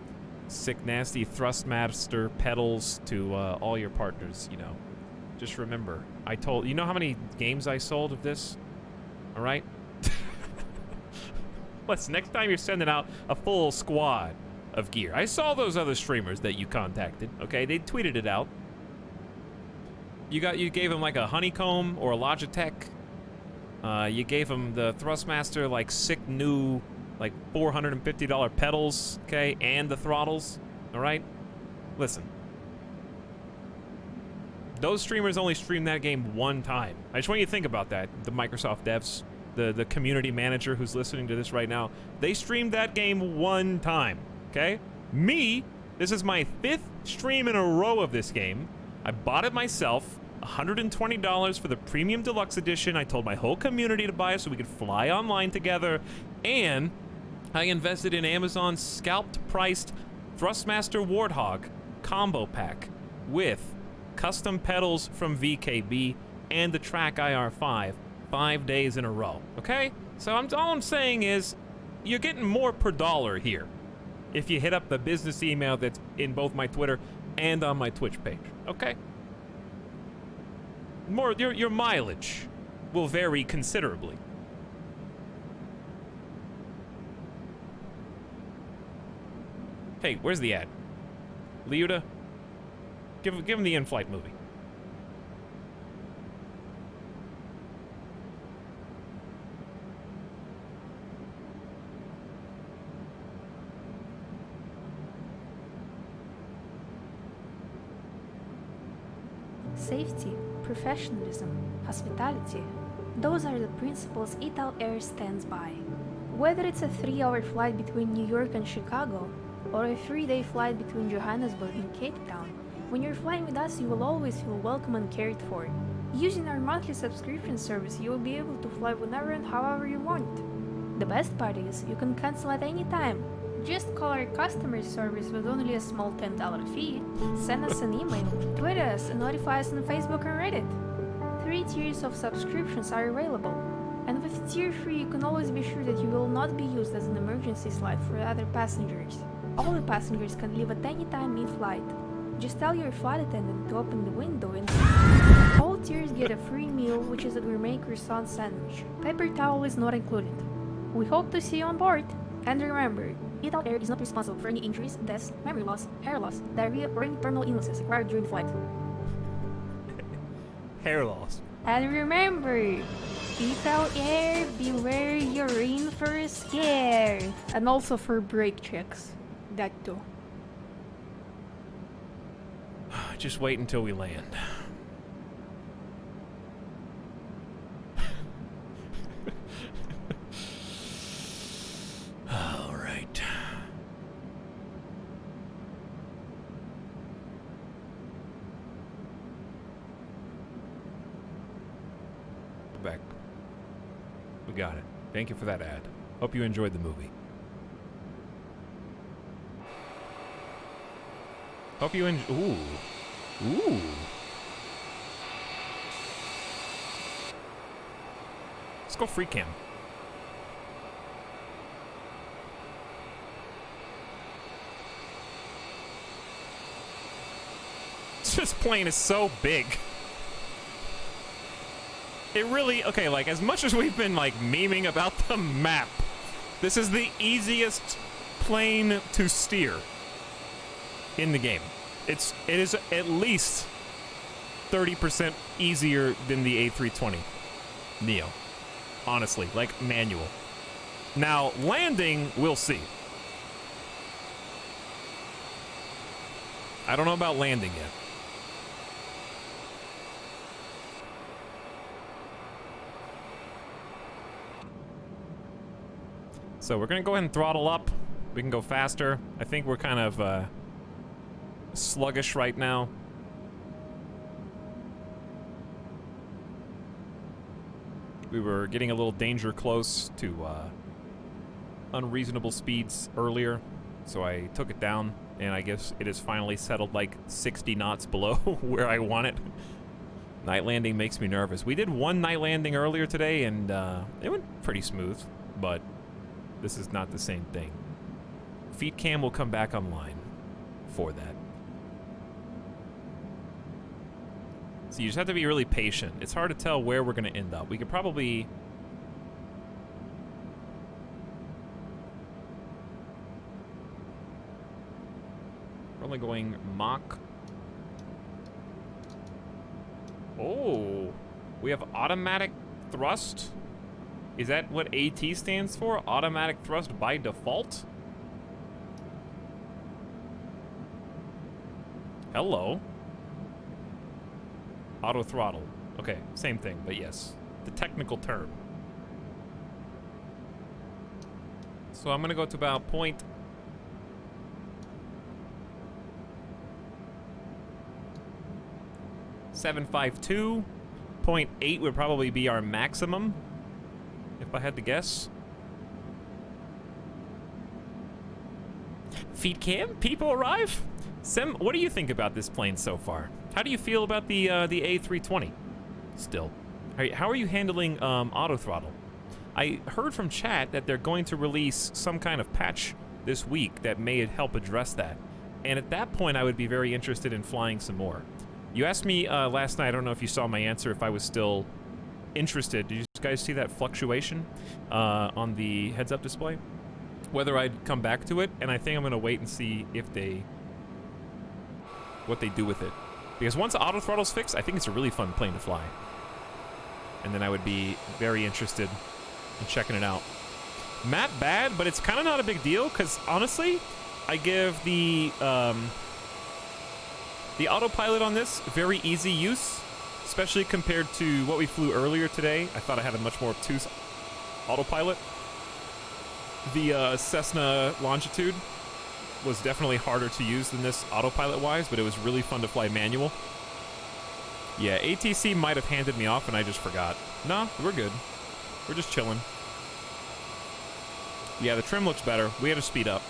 sick, nasty Thrustmaster pedals to all your partners, you know, just remember, you know how many games I sold of this? All right? Listen, next time you're sending out a full squad of gear. I saw those other streamers that you contacted, okay? They tweeted it out. You gave them like a Honeycomb or a Logitech. You gave them the Thrustmaster, like, sick new, like, $450 pedals, okay? And the throttles, all right? Listen. Those streamers only streamed that game one time. I just want you to think about that. The Microsoft devs, the community manager who's listening to this right now, they streamed that game one time, okay? Me, this is my 5th stream in a row of this game. I bought it myself, $120 for the Premium Deluxe Edition. I told my whole community to buy it so we could fly online together. And I invested in Amazon's scalped-priced Thrustmaster Warthog combo pack with custom pedals from VKB and the Track IR5 5 days in a row, okay? So all I'm saying is you're getting more per dollar here if you hit up the business email that's in both my Twitter and on my Twitch page, okay? Your mileage will vary considerably. Hey, where's the ad? Liuda, give him the in-flight movie. Safety, professionalism, hospitality. Those are the principles Etalyx stands by. Whether it's a 3-hour flight between New York and Chicago, or a 3-day flight between Johannesburg and Cape Town, when you're flying with us, you will always feel welcome and cared for. Using our monthly subscription service, you will be able to fly whenever and however you want. The best part is, you can cancel at any time. Just call our customer service with only a small $10 fee, send us an email, tweet us, and notify us on Facebook and Reddit. 3 tiers of subscriptions are available, and with tier 3 you can always be sure that you will not be used as an emergency slide for other passengers. All the passengers can leave at any time mid-flight. Just tell your flight attendant to open the window and all tiers get a free meal, which is a gourmet croissant sandwich. Paper towel is not included. We hope to see you on board. And remember, Etalyx is not responsible for any injuries, deaths, memory loss, hair loss, diarrhea, or any terminal illnesses acquired during the flight. Hair loss. And remember, Etalyx, beware you're in for a scare. And also for brake checks. That too. Just wait until we land. All right. Back. We got it. Thank you for that ad. Hope you enjoyed the movie. Hope you enjoy. Ooh. Ooh. Let's go free cam. This plane is so big. It really, okay, like, as much as we've been, like, memeing about the map, this is the easiest plane to steer in the game. It is at least 30% easier than the A320 Neo. Honestly, like, manual. Now, landing, we'll see. I don't know about landing yet. So we're gonna go ahead and throttle up. We can go faster. I think we're kind of sluggish right now. We were getting a little danger close to unreasonable speeds earlier, so I took it down, and I guess it has finally settled like 60 knots below where I want it. Night landing makes me nervous. We did one night landing earlier today, and it went pretty smooth, but this is not the same thing. Feed cam will come back online for that. So you just have to be really patient. It's hard to tell where we're going to end up. We could probably... We're only going Mach. Oh, we have automatic thrust. Is that what AT stands for? Automatic thrust by default? Hello. Auto throttle. Okay, same thing, but yes. The technical term. So I'm gonna go to about point... .752. 0.8 would probably be our maximum, if I had to guess. Feed cam, people arrive. Sem, what do you think about this plane so far? How do you feel about the A320? Still, how are you handling auto throttle? I heard from chat that they're going to release some kind of patch this week that may help address that, and at that point, I would be very interested in flying some more. You asked me last night, I don't know if you saw my answer, if I was still interested. Did you guys see that fluctuation on the heads-up display? Whether I'd come back to it, and I think I'm gonna wait and see if what they do with it. Because once auto throttle's fixed, I think it's a really fun plane to fly. And then I would be very interested in checking it out. Not bad, but it's kind of not a big deal, because honestly, I give the autopilot on this very easy use, especially compared to what we flew earlier today. I thought I had a much more obtuse autopilot. The Cessna Longitude was definitely harder to use than this autopilot-wise, but it was really fun to fly manual. Yeah, ATC might have handed me off and I just forgot. No, we're good. We're just chilling. Yeah, the trim looks better. We had to speed up.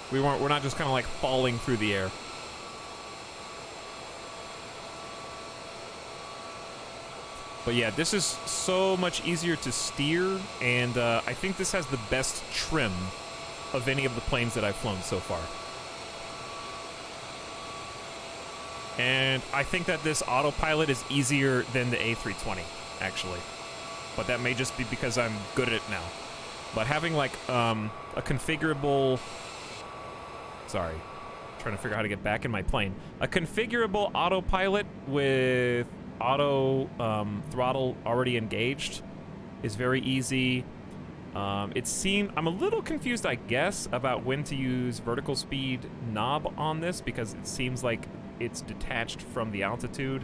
We're not just kind of like falling through the air. But yeah, this is so much easier to steer, and I think this has the best trim of any of the planes that I've flown so far. And I think that this autopilot is easier than the A320, actually. But that may just be because I'm good at it now. But having like a configurable... Sorry, trying to figure out how to get back in my plane. A configurable autopilot with auto throttle already engaged is very easy. It seemed I'm a little confused, I guess, about when to use vertical speed knob on this because it seems like it's detached from the altitude.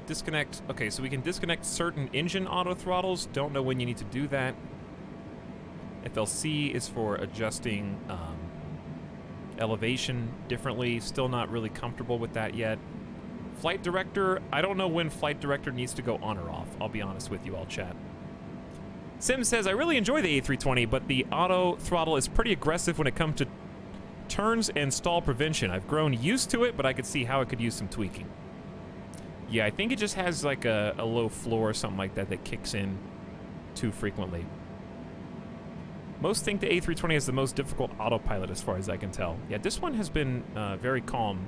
Disconnect. Okay, so we can disconnect certain engine auto throttles. Don't know when you need to do that. FLC is for adjusting elevation differently. Still not really comfortable with that yet. Flight director, I don't know when flight director needs to go on or off. I'll be honest with you all, chat. Sim says, I really enjoy the A320, but the auto throttle is pretty aggressive when it comes to turns and stall prevention. I've grown used to it, but I could see how it could use some tweaking. Yeah, I think it just has like a low floor or something like that that kicks in too frequently. Most think the A320 is the most difficult autopilot as far as I can tell. Yeah, this one has been very calm.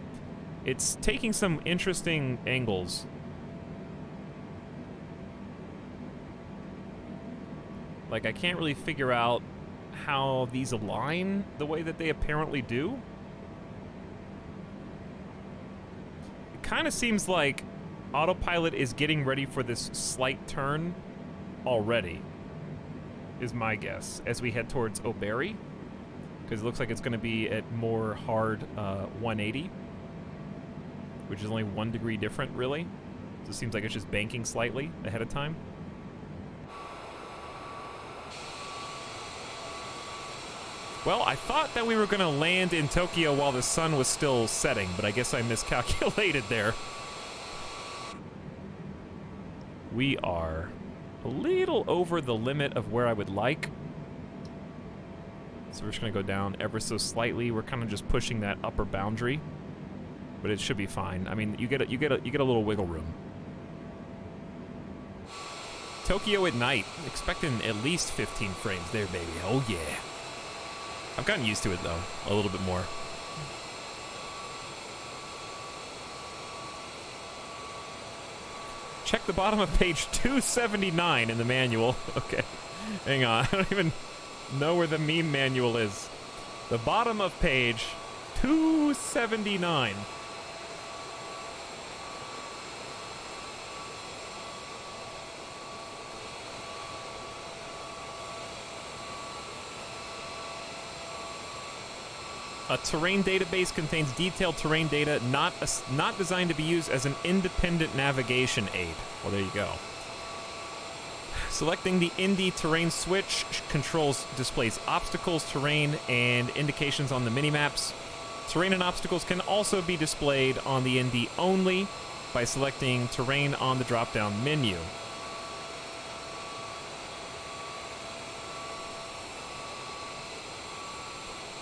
It's taking some interesting angles. Like, I can't really figure out how these align the way that they apparently do. It kind of seems like autopilot is getting ready for this slight turn already, is my guess, as we head towards O'Berry, because it looks like it's going to be at more hard 180, which is only 1 degree different, really. So it seems like it's just banking slightly ahead of time. Well, I thought that we were going to land in Tokyo while the sun was still setting, but I guess I miscalculated there. We are a little over the limit of where I would like. So we're just going to go down ever so slightly. We're kind of just pushing that upper boundary, but it should be fine. I mean, you get a little wiggle room. Tokyo at night, expecting at least 15 frames there, baby. Oh yeah. I've gotten used to it, though, a little bit more. Check the bottom of page 279 in the manual. Okay, hang on. I don't even know where the meme manual is. The bottom of page 279. A terrain database contains detailed terrain data not designed to be used as an independent navigation aid. Well, there you go. Selecting the Indy terrain switch displays obstacles, terrain, and indications on the minimaps. Terrain and obstacles can also be displayed on the Indy only by selecting terrain on the drop-down menu.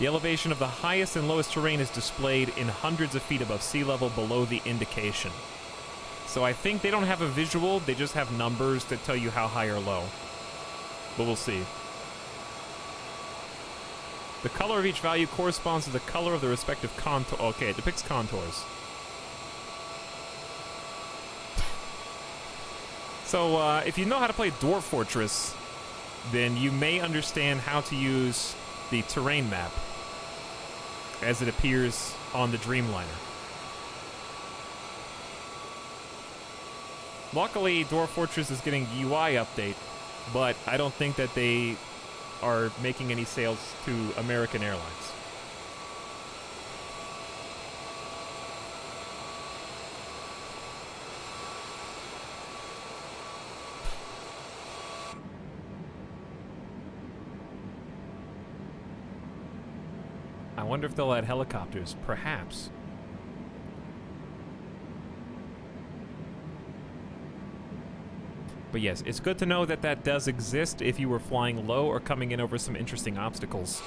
The elevation of the highest and lowest terrain is displayed in hundreds of feet above sea level below the indication. So I think they don't have a visual, they just have numbers that tell you how high or low. But we'll see. The color of each value corresponds to the color of the respective contour. Okay, it depicts contours. So if you know how to play Dwarf Fortress, then you may understand how to use the terrain map as it appears on the Dreamliner. Luckily, Dwarf Fortress is getting UI update, but I don't think that they are making any sales to American Airlines. I wonder if they'll add helicopters. Perhaps. But yes, it's good to know that that does exist if you were flying low or coming in over some interesting obstacles.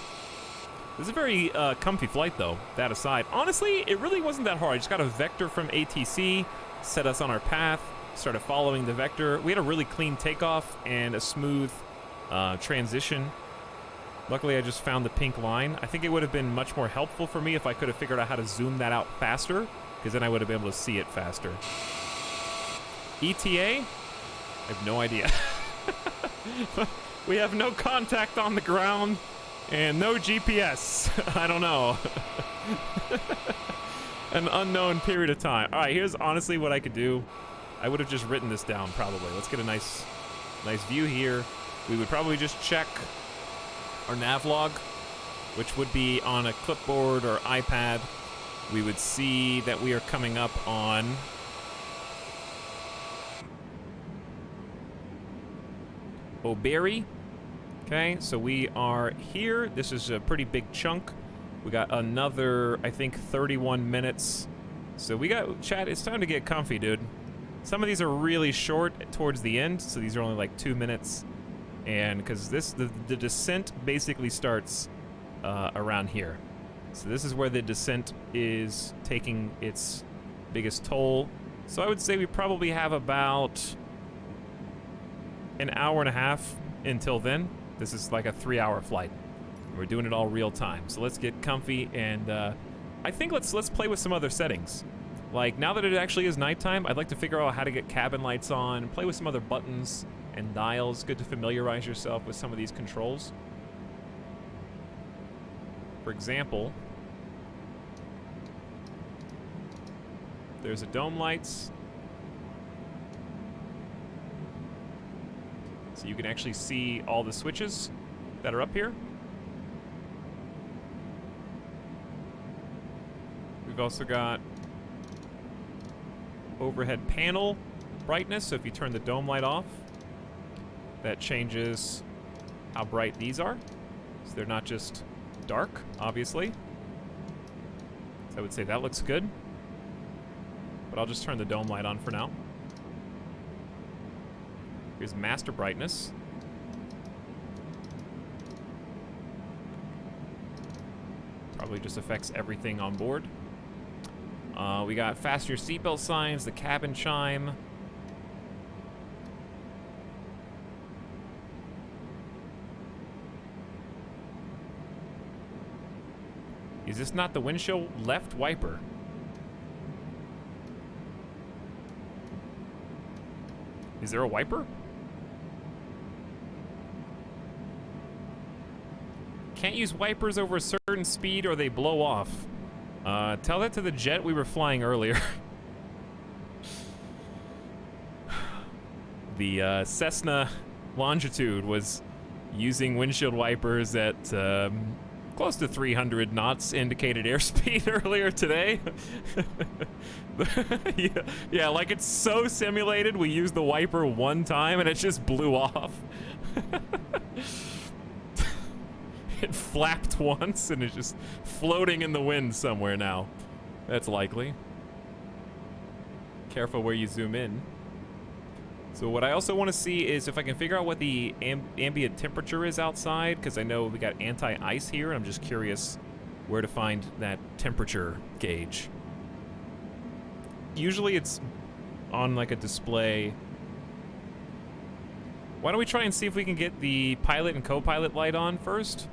This is a very comfy flight, though, that aside. Honestly, it really wasn't that hard. I just got a vector from ATC, set us on our path, started following the vector. We had a really clean takeoff and a smooth transition. Luckily, I just found the pink line. I think it would have been much more helpful for me if I could have figured out how to zoom that out faster, because then I would have been able to see it faster. ETA? I have no idea. We have no contact on the ground and no GPS. I don't know. An unknown period of time. All right, here's honestly what I could do. I would have just written this down probably. Let's get a nice view here. We would probably just check our nav log, which would be on a clipboard or iPad. We would see that we are coming up on Oberri. Okay, so we are here. This is a pretty big chunk. We got another, I think, 31 minutes. So we got, chat, it's time to get comfy, dude. Some of these are really short towards the end, so these are only like 2 minutes. And because the descent basically starts around here. So this is where the descent is taking its biggest toll. So I would say we probably have about an hour and a half until then. This is like a 3-hour flight. We're doing it all real time. So let's get comfy, and I think let's play with some other settings. Like, now that it actually is nighttime, I'd like to figure out how to get cabin lights on, play with some other buttons and dials. Good to familiarize yourself with some of these controls. For example, there's a dome lights. So you can actually see all the switches that are up here. We've also got overhead panel brightness, so if you turn the dome light off, that changes how bright these are. So they're not just dark, obviously. So I would say that looks good. But I'll just turn the dome light on for now. Here's master brightness. Probably just affects everything on board. We got fasten your seatbelt signs, the cabin chime. Is this not the windshield left wiper? Is there a wiper? Can't use wipers over a certain speed or they blow off. Tell that to the jet we were flying earlier. The Cessna Longitude was using windshield wipers at close to 300 knots indicated airspeed earlier today. Yeah, like it's so simulated. We used the wiper one time and it just blew off. It flapped once and is just floating in the wind somewhere now. That's likely. Careful where you zoom in. So what I also want to see is if I can figure out what the ambient temperature is outside, because I know we got anti-ice here, and I'm just curious where to find that temperature gauge. Usually it's on like a display. Why don't we try and see if we can get the pilot and co-pilot light on first?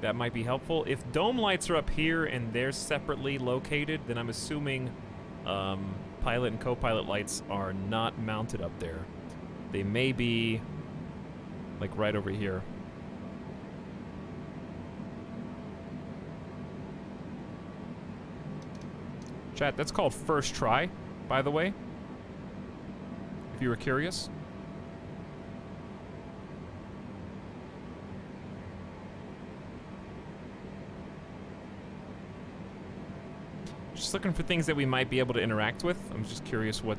That might be helpful. If dome lights are up here and they're separately located, then I'm assuming pilot and co-pilot lights are not mounted up there. They may be like right over here. Chat, that's called first try, by the way, if you were curious. Just looking for things that we might be able to interact with. I'm just curious what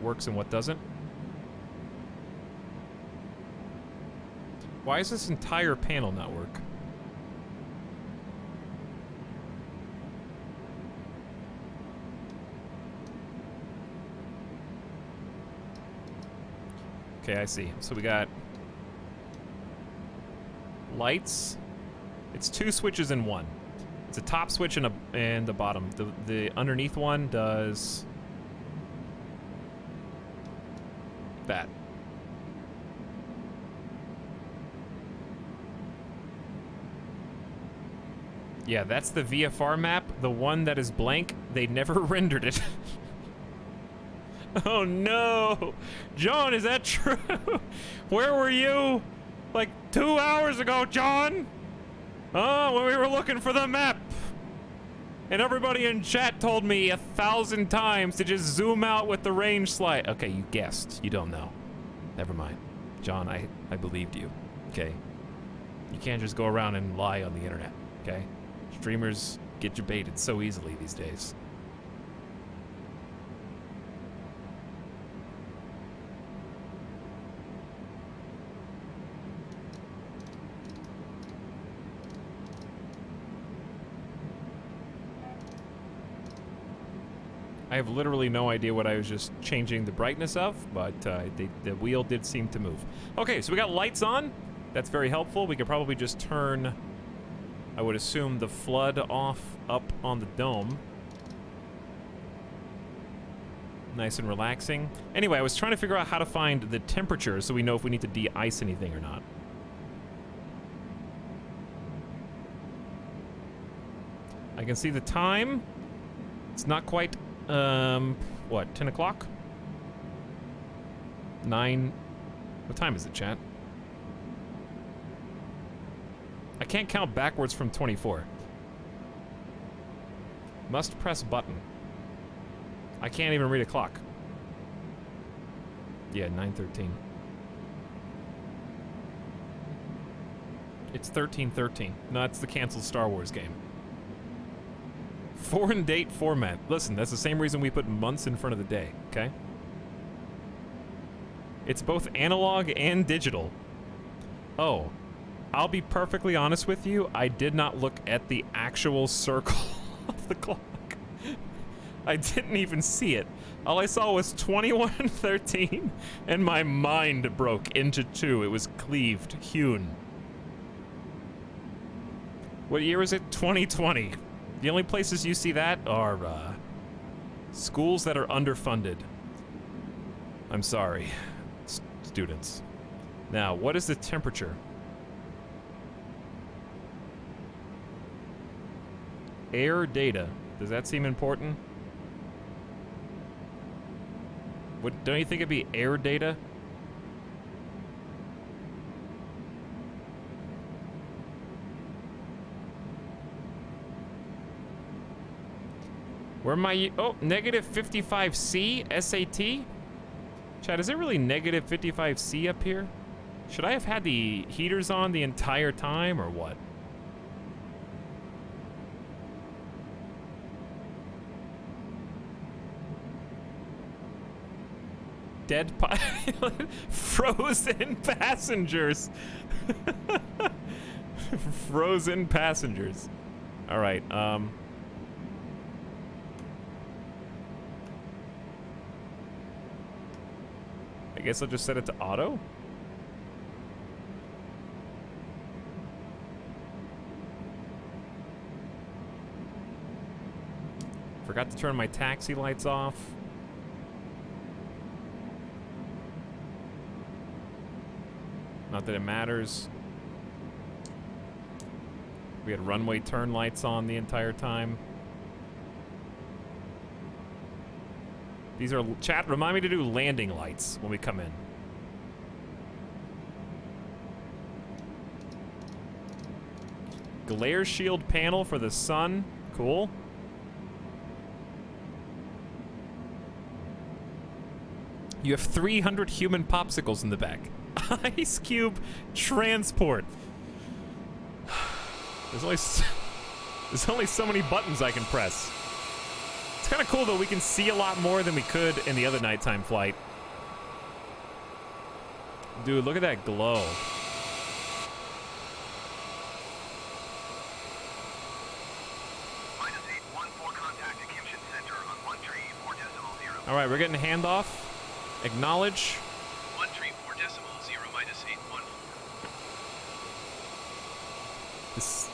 works and what doesn't. Why is this entire panel not work? Okay, I see. So we got lights. It's two switches in one. It's a top switch and the bottom. The underneath one does that. Yeah, that's the VFR map. The one that is blank, they never rendered it. Oh no! John, is that true? Where were you? Like 2 hours ago, John? Oh, when we were looking for the map. And everybody in chat told me 1,000 times to just zoom out with the range slide. Okay, you guessed. You don't know. Never mind. John, I believed you. Okay? You can't just go around and lie on the internet. Okay? Streamers get debated so easily these days. I have literally no idea what I was just changing the brightness of, but the wheel did seem to move. Okay, so we got lights on. That's very helpful. We could probably just turn, I would assume, the flood off up on the dome. Nice and relaxing. Anyway, I was trying to figure out how to find the temperature so we know if we need to de-ice anything or not. I can see the time. It's not quite... what, 10 o'clock? 9... What time is it, chat? I can't count backwards from 24. Must press button. I can't even read a clock. Yeah, 9:13. It's 13:13. No, it's the canceled Star Wars game. Foreign date format. Listen, that's the same reason we put months in front of the day, okay? It's both analog and digital. Oh. I'll be perfectly honest with you. I did not look at the actual circle of the clock. I didn't even see it. All I saw was 21:13, and my mind broke into two. It was cleaved, hewn. What year is it? 2020. The only places you see that are schools that are underfunded. I'm sorry, students. Now, what is the temperature? Air data. Does that seem important? Don't you think it'd be air data? Where am I? Oh, negative 55C SAT? Chad, is it really negative 55C up here? Should I have had the heaters on the entire time or what? Dead pilot, frozen passengers. Frozen passengers. All right, I guess I'll just set it to auto. Forgot to turn my taxi lights off. Not that it matters. We had runway turn lights on the entire time. These are, chat, remind me to do landing lights when we come in. Glare shield panel for the sun. Cool. You have 300 human popsicles in the back. Ice Cube transport. There's only so many buttons I can press. It's kind of cool though, we can see a lot more than we could in the other nighttime flight. Dude, look at that glow. All right, we're getting a handoff. Acknowledge. 134.0 minus 814.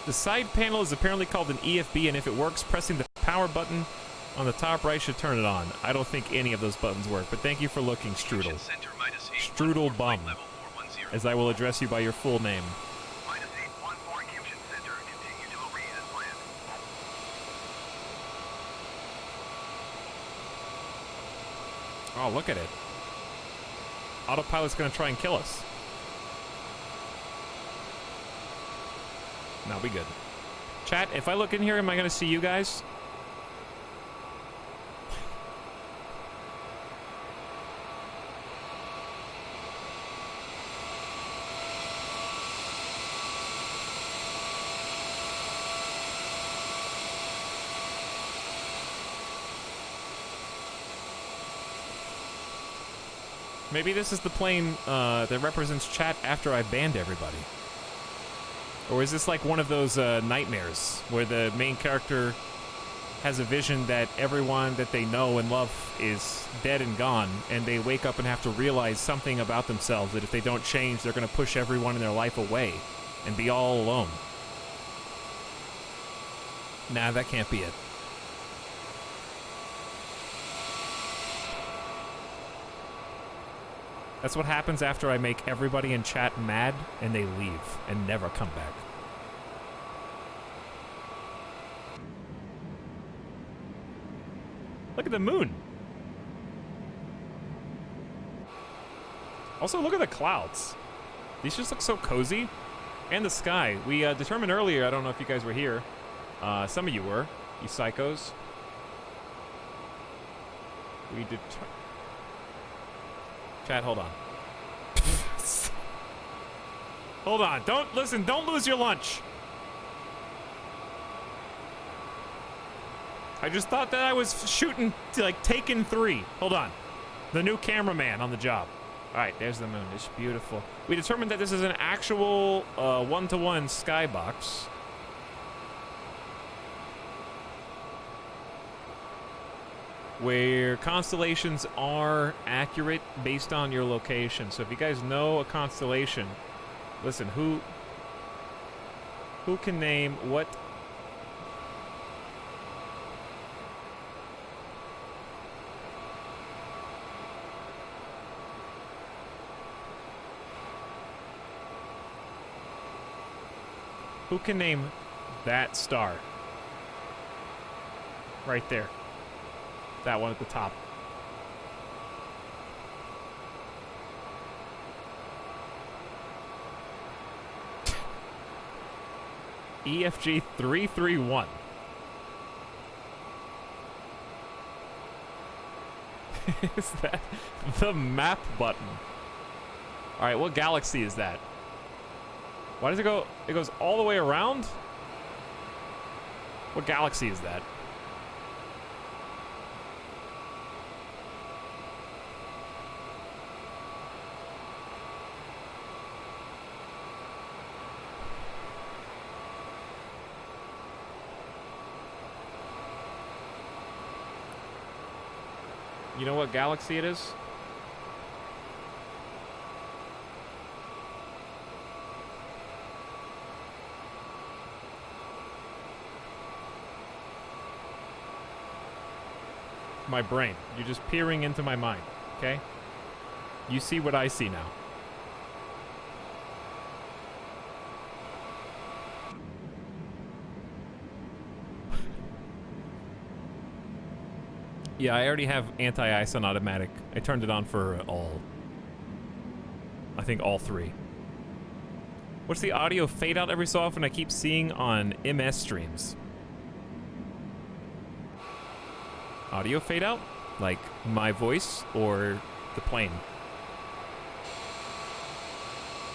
The side panel is apparently called an EFB, and if it works, pressing the power button on the top right should turn it on. I don't think any of those buttons work, but thank you for looking, Strudel. Strudel Bum, as I will address you by your full name. Oh, look at it. Autopilot's gonna try and kill us. No, we good. Chat, if I look in here, am I gonna see you guys? Maybe this is the plane that represents chat after I banned everybody. Or is this like one of those nightmares where the main character has a vision that everyone that they know and love is dead and gone, and they wake up and have to realize something about themselves, that if they don't change, they're going to push everyone in their life away and be all alone? Nah, that can't be it. That's what happens after I make everybody in chat mad and they leave and never come back. Look at the moon. Also, look at the clouds. These just look so cozy. And the sky. We determined earlier, I don't know if you guys were here. Some of you were, you psychos. We did. Chat, hold on. Hold on. Don't lose your lunch. I just thought that I was shooting, like, Taken 3. Hold on. The new cameraman on the job. Alright, there's the moon. It's beautiful. We determined that this is an actual one-to-one skybox. Where constellations are accurate based on your location. So if you guys know a constellation, listen, who can name what? Who can name that star? Right there. That one at the top. EFG 331. Is that the map button? All right, what galaxy is that? Why does it go? It goes all the way around? What galaxy is that? You know what galaxy it is? My brain. You're just peering into my mind, okay? You see what I see now. Yeah, I already have anti-ice on automatic. I turned it on for all. I think all three. What's the audio fade out every so often I keep seeing on MS streams? Audio fade out? Like my voice or the plane?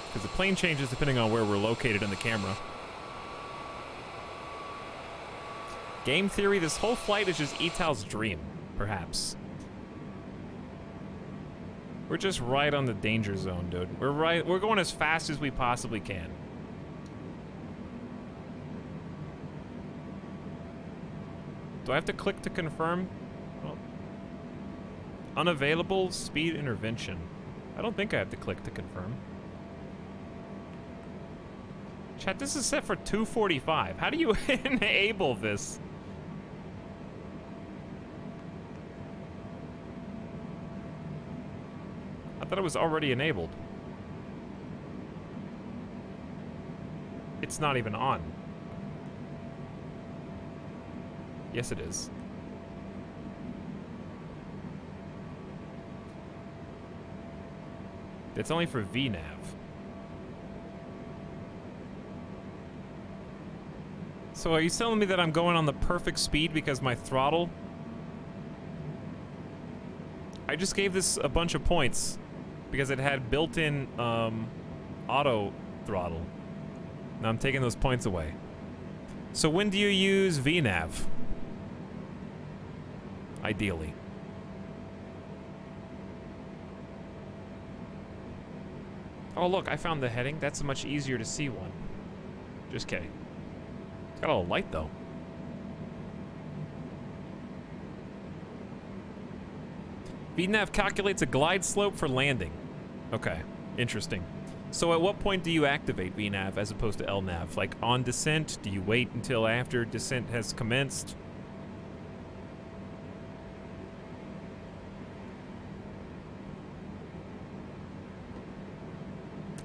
Because the plane changes depending on where we're located in the camera. Game theory, this whole flight is just Etal's dream. Perhaps. We're just right on the danger zone, dude. We're going as fast as we possibly can. Do I have to click to confirm? Oh. Unavailable speed intervention. I don't think I have to click to confirm. Chat, this is set for 245. How do you enable this? I thought it was already enabled. It's not even on. Yes, it is. It's only for VNav. So are you telling me that I'm going on the perfect speed because my throttle? I just gave this a bunch of points because it had built-in auto throttle. Now I'm taking those points away. So when do you use VNav? Ideally. Oh look, I found the heading. That's a much easier to see one. Just kidding. It's got a little light though. VNav calculates a glide slope for landing. Okay, interesting. So at what point do you activate VNav as opposed to LNav? Like on descent? Do you wait until after descent has commenced?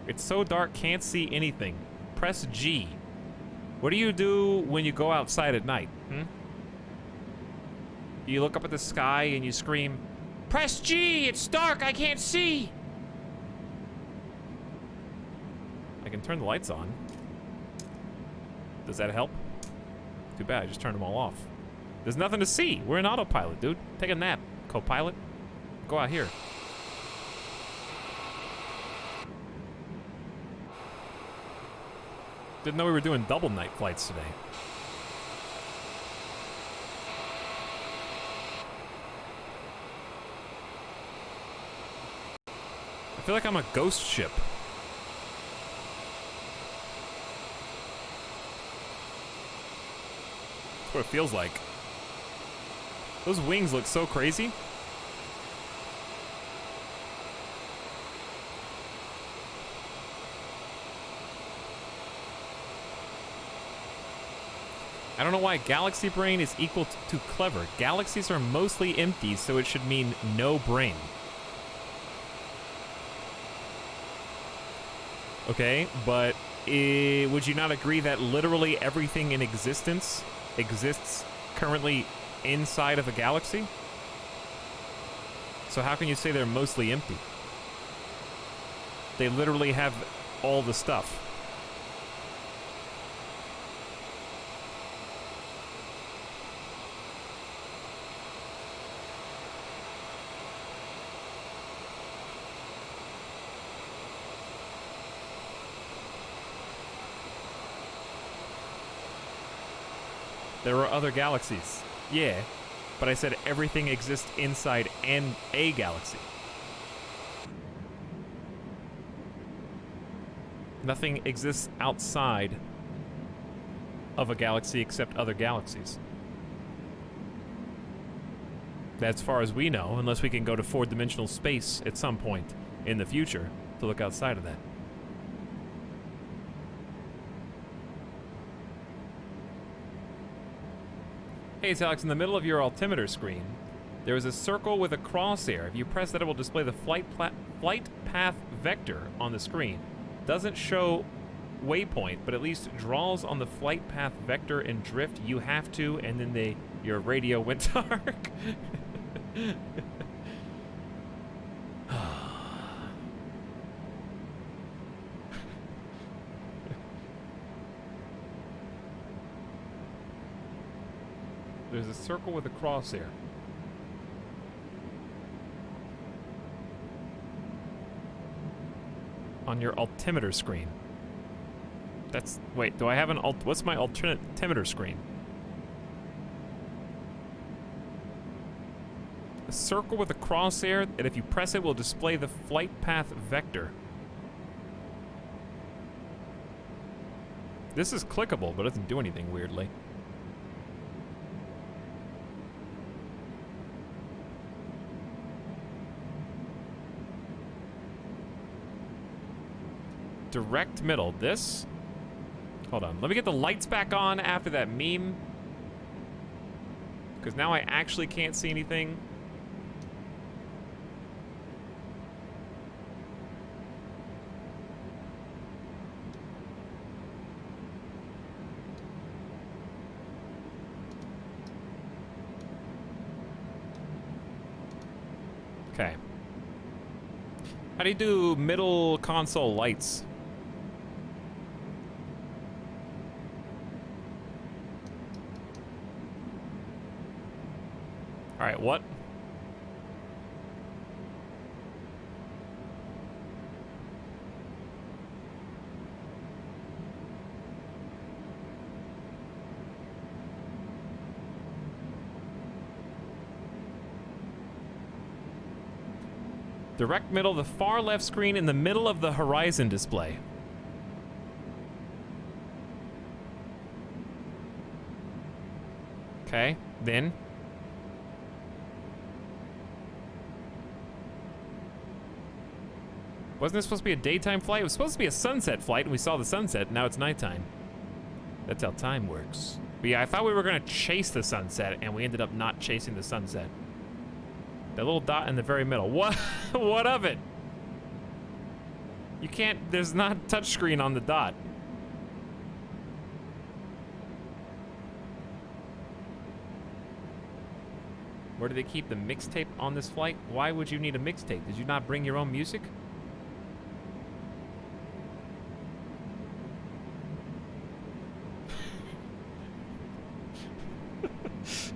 It's so dark, can't see anything. Press G. What do you do when you go outside at night? You look up at the sky and you scream, "Press G! It's dark! I can't see!" I can turn the lights on. Does that help? Too bad, I just turned them all off. There's nothing to see. We're in autopilot, dude. Take a nap, co-pilot. Go out here. Didn't know we were doing double night flights today. I feel like I'm a ghost ship. That's what it feels like. Those wings look so crazy. I don't know why galaxy brain is equal to clever. Galaxies are mostly empty, so it should mean no brain. Okay, but would you not agree that literally everything in existence exists currently inside of a galaxy? So how can you say they're mostly empty? They literally have all the stuff. There are other galaxies. Yeah, but I said everything exists inside a galaxy. Nothing exists outside of a galaxy except other galaxies. As far as we know, unless we can go to four-dimensional space at some point in the future to look outside of that. Hey, Etalyx, in the middle of your altimeter screen, there is a circle with a crosshair. If you press that, it will display the flight path vector on the screen. Doesn't show waypoint, but at least draws on the flight path vector and drift. You have to, and then your radio went dark. There's a circle with a crosshair. On your altimeter screen. Wait, do I have what's my altimeter screen? A circle with a crosshair, and if you press it, will display the flight path vector. This is clickable, but it doesn't do anything weirdly. Direct middle. This? Hold on. Let me get the lights back on after that meme. Because now I actually can't see anything. Okay. How do you do middle console lights? All right, what? Direct middle, the far left screen in the middle of the horizon display. Okay, then. Wasn't this supposed to be a daytime flight? It was supposed to be a sunset flight, and we saw the sunset, now it's nighttime. That's how time works. But yeah, I thought we were gonna chase the sunset, and we ended up not chasing the sunset. That little dot in the very middle. What? What of it? You can't, there's not touchscreen on the dot. Where do they keep the mixtape on this flight? Why would you need a mixtape? Did you not bring your own music?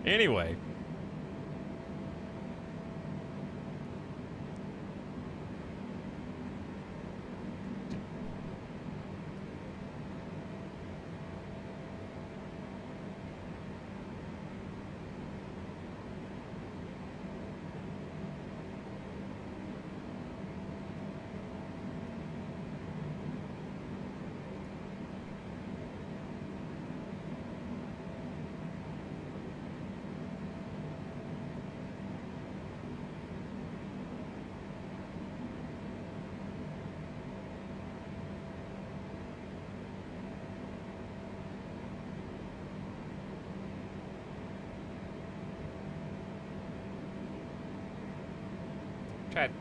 Anyway. Chat.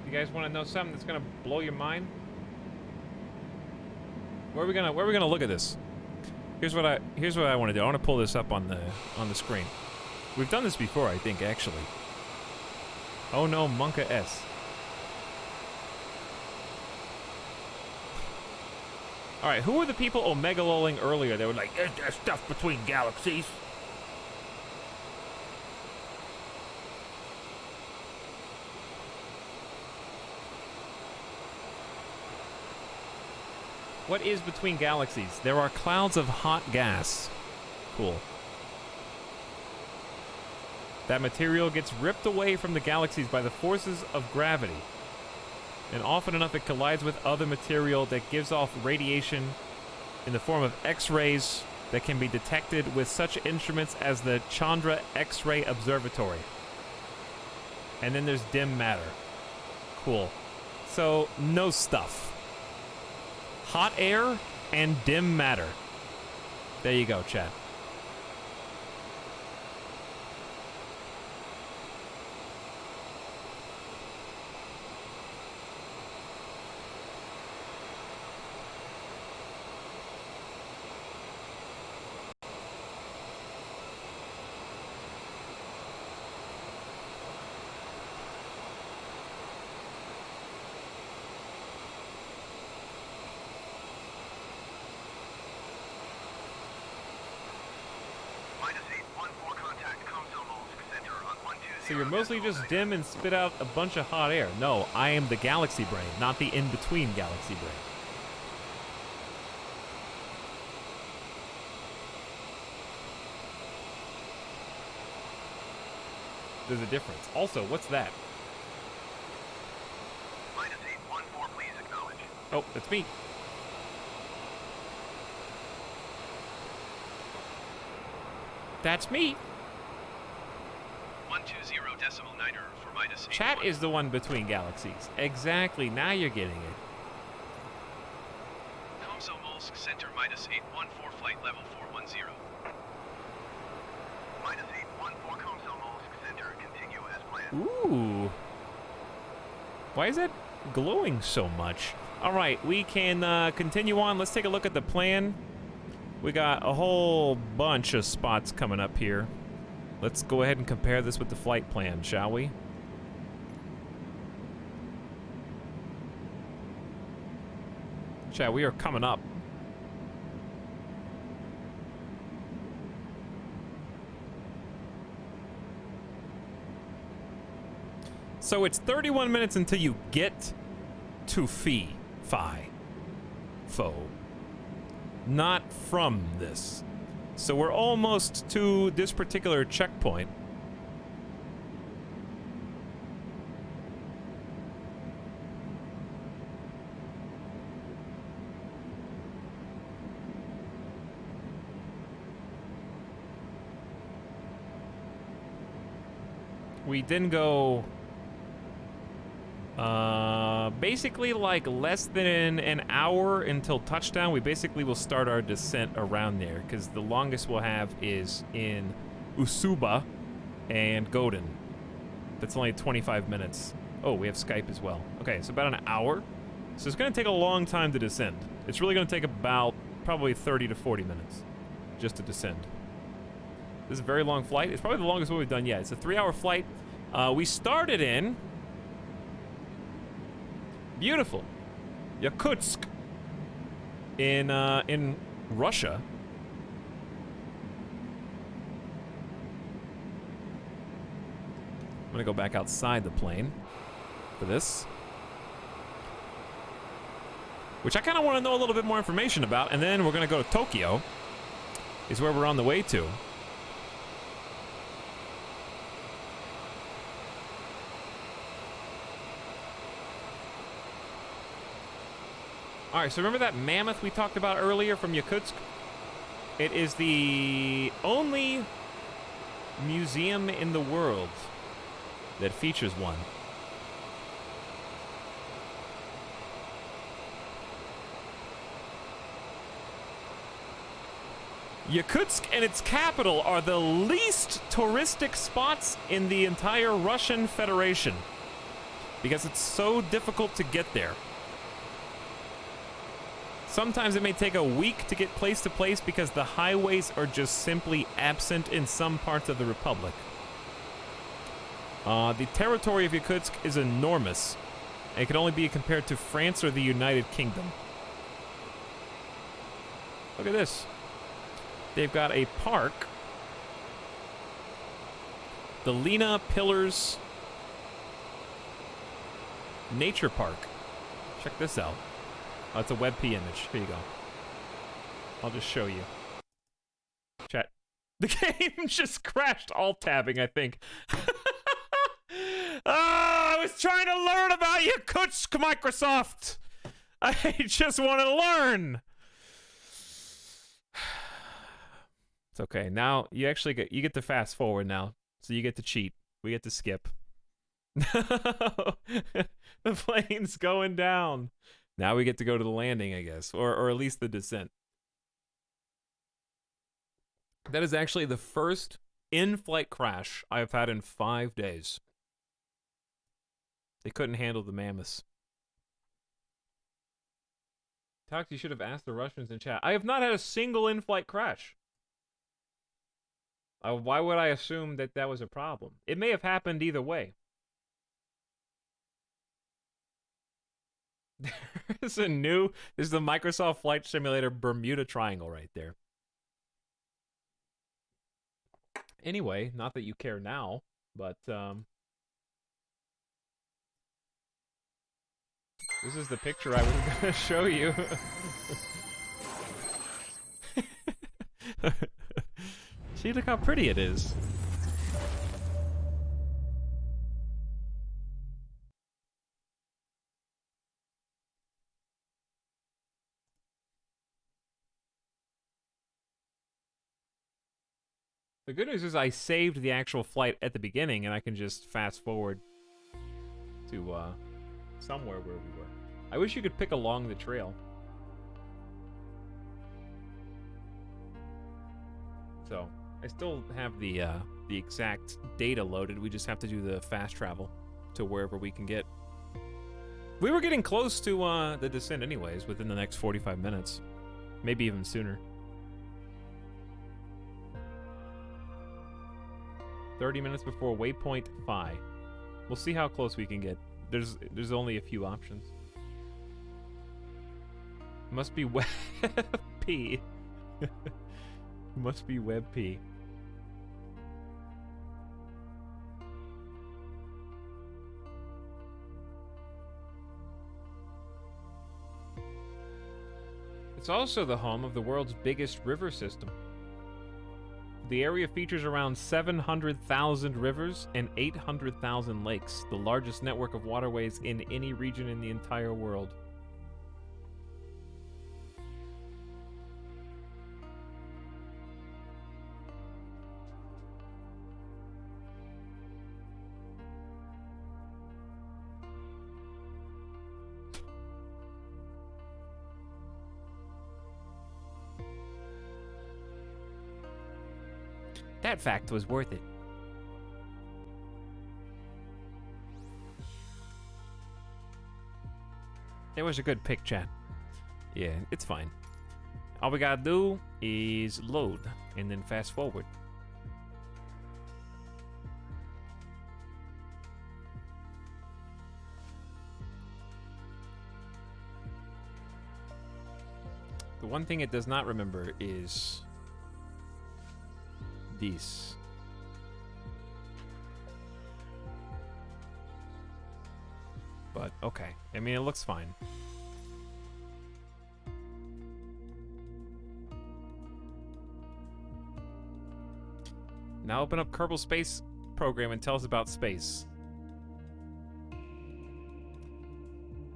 You guys want to know something that's gonna blow your mind? Where are we gonna look at this? Here's what I want to do. I want to pull this up on the screen. We've done this before, I think, actually. Oh no, Monka S. All right, who were the people omega-lolling earlier? They were like, "There's stuff between galaxies." What is between galaxies? There are clouds of hot gas. Cool. That material gets ripped away from the galaxies by the forces of gravity. And often enough it collides with other material that gives off radiation in the form of X-rays that can be detected with such instruments as the Chandra X-ray Observatory. And then there's dim matter. Cool. So, no stuff. Hot air and dim matter. There you go, chat. So you're mostly just dim and spit out a bunch of hot air. No, I am the galaxy brain, not the in-between galaxy brain. There's a difference. Also, what's that? -814, please acknowledge. Oh, that's me. That's me. 120.9 for -8. Chat is the one between galaxies. Exactly. Now you're getting it. Komsomolsk Center -814, flight level 410. -814 Komsomolsk Center, continue as planned. Ooh. Why is that glowing so much? All right, we can continue on. Let's take a look at the plan. We got a whole bunch of spots coming up here. Let's go ahead and compare this with the flight plan, shall we? Chat, we are coming up. So it's 31 minutes until you get to Fo. Not from this. So we're almost to this particular checkpoint. We didn't go basically like less than an hour until touchdown. We basically will start our descent around there because the longest we'll have is in Usuba and Godin. That's only 25 minutes. Oh, we have Skype as well. Okay, so about an hour. So it's going to take a long time to descend. It's really going to take about probably 30 to 40 minutes just to descend. This is a very long flight. It's probably the longest one we've done yet. It's a 3-hour flight. We started in beautiful Yakutsk in Russia. I'm gonna go back outside the plane for this, which I kind of want to know a little bit more information about, and then we're gonna go to Tokyo, is where we're on the way to. All right, so remember that mammoth we talked about earlier from Yakutsk? It is the only museum in the world that features one. Yakutsk and its capital are the least touristic spots in the entire Russian Federation. because it's so difficult to get there. Sometimes it may take a week to get place to place because the highways are just simply absent in some parts of the Republic. The territory of Yakutsk is enormous. It can only be compared to France or the United Kingdom. Look at this. They've got a park. The Lena Pillars Nature Park. Check this out. Oh, it's a WebP image. Here you go. I'll just show you. Chat. The game just crashed alt-tabbing, I think. I was trying to learn about Yakutsk, Microsoft. I just want to learn. It's okay. Now you actually get to fast forward now. So you get to cheat. We get to skip. The plane's going down. Now we get to go to the landing, I guess, or at least the descent. That is actually the first in-flight crash I've had in 5 days. They couldn't handle the mammoths. Tox, you should have asked the Russians in chat. I have not had a single in-flight crash. Why would I assume that that was a problem? It may have happened either way. There's a new... This is the Microsoft Flight Simulator Bermuda Triangle right there. Anyway, not that you care now, but... This is the picture I was going to show you. See, look how pretty it is. The good news is I saved the actual flight at the beginning, and I can just fast forward to somewhere where we were. I wish you could pick along the trail. So, I still have the exact data loaded. We just have to do the fast travel to wherever we can get. We were getting close to the descent anyways, within the next 45 minutes. Maybe even sooner. 30 minutes before waypoint 5. We'll see how close we can get. There's only a few options. Must be web P. Must be web P. It's also the home of the world's biggest river system. The area features around 700,000 rivers and 800,000 lakes, the largest network of waterways in any region in the entire world. That fact was worth it. It was a good pick, chat. Yeah, it's fine. All we gotta do is load and then fast forward. The one thing it does not remember is this. But okay, I mean, it looks fine. Now open up Kerbal Space Program and tell us about space.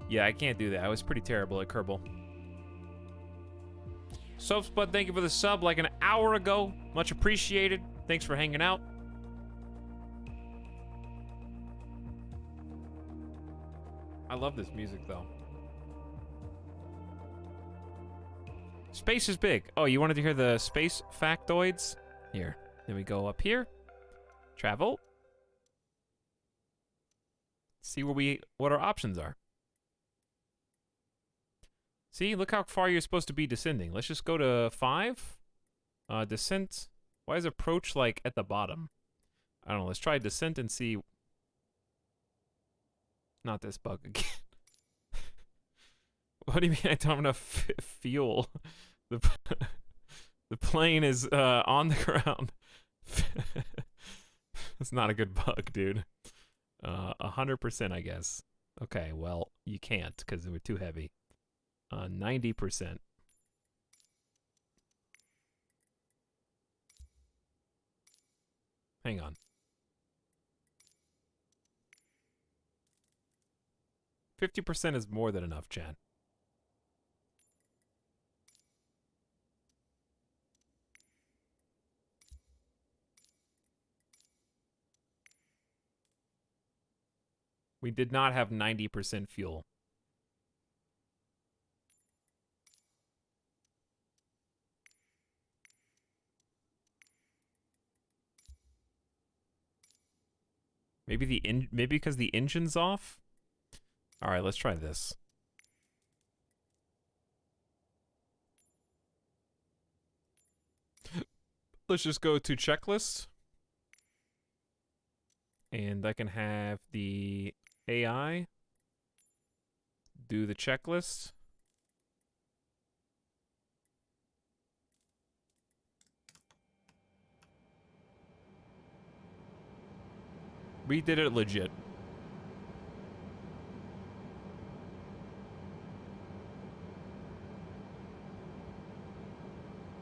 Yeah, I can't do that. I was pretty terrible at Kerbal. Soapspud, thank you for the sub like an hour ago. Much appreciated. Thanks for hanging out. I love this music, though. Space is big. Oh, you wanted to hear the space factoids? Here. Then we go up here. Travel. See what our options are. See, look how far you're supposed to be descending. Let's just go to 5. Descent. Why is approach like at the bottom? I don't know. Let's try descent and see. Not this bug again. What do you mean I don't have enough fuel? The plane is on the ground. It's not a good bug, dude. 100%, I guess. Okay, well, you can't because we're too heavy. 90%. Hang on. 50% is more than enough, Chad. We did not have 90% fuel. Maybe maybe because the engine's off? All right, let's try this. Let's just go to checklist. And I can have the AI do the checklist. We did it legit.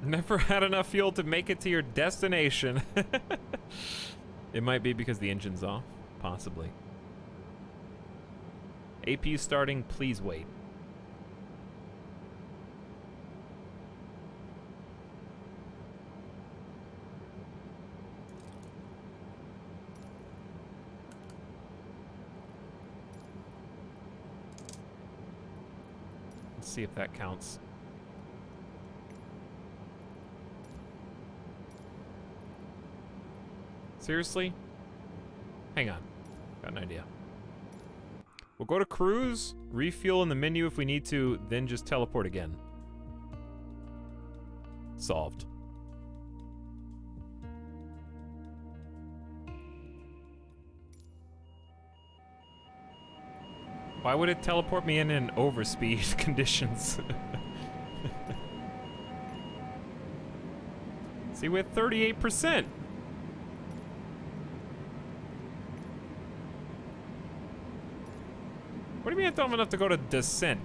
Never had enough fuel to make it to your destination. It might be because the engine's off. Possibly. AP starting, please wait. Let's see if that counts. Seriously? Hang on. Got an idea. We'll go to cruise, refuel in the menu if we need to, then just teleport again. Solved. Why would it teleport me in overspeed conditions? See, we're at 38%. What do you mean I don't have enough to go to descent?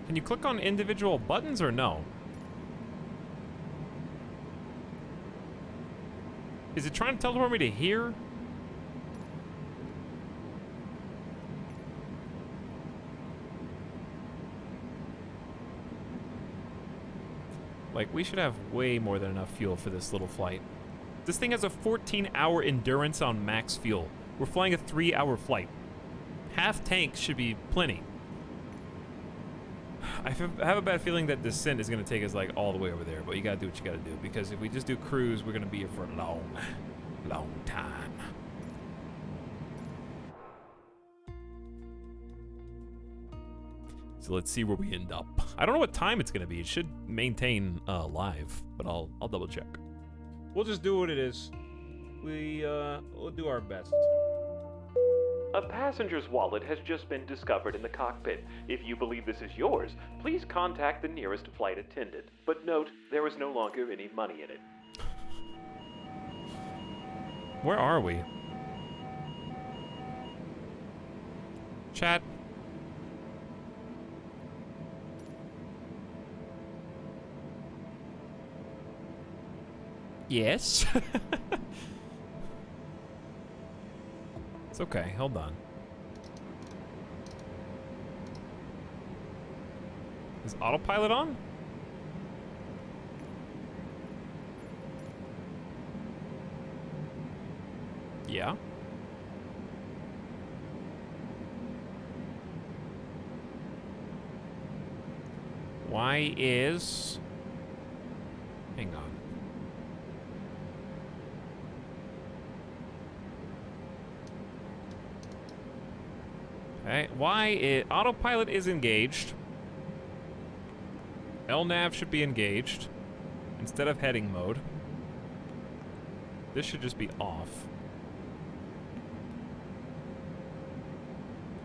Can you click on individual buttons or no? Is it trying to teleport me to here? Like, we should have way more than enough fuel for this little flight. This thing has a 14-hour endurance on max fuel. We're flying a 3-hour flight. Half tank should be plenty. I have a bad feeling that descent is going to take us, like, all the way over there. But you got to do what you got to do. Because if we just do cruise, we're going to be here for a long, long time. So let's see where we end up. I don't know what time it's gonna be. It should maintain live, but I'll double check. We'll just do what it is. We'll do our best. A passenger's wallet has just been discovered in the cockpit. If you believe this is yours, please contact the nearest flight attendant. But note, there is no longer any money in it. Where are we? Chat. Yes. It's okay, hold on. Is autopilot on? Yeah. Y is... Hang on. Okay, Y is... Autopilot is engaged. LNAV should be engaged instead of heading mode. This should just be off.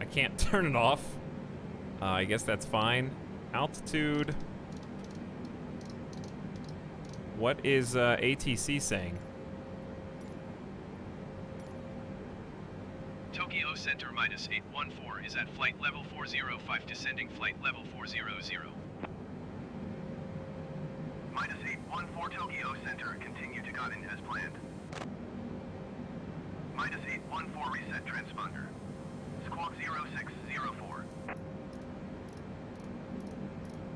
I can't turn it off. I guess that's fine. Altitude. What is ATC saying? Tokyo Center -814 is at flight level 405, descending flight level 400. -814 Tokyo Center, continue to Godin as planned. -814 reset transponder. Squawk 0604.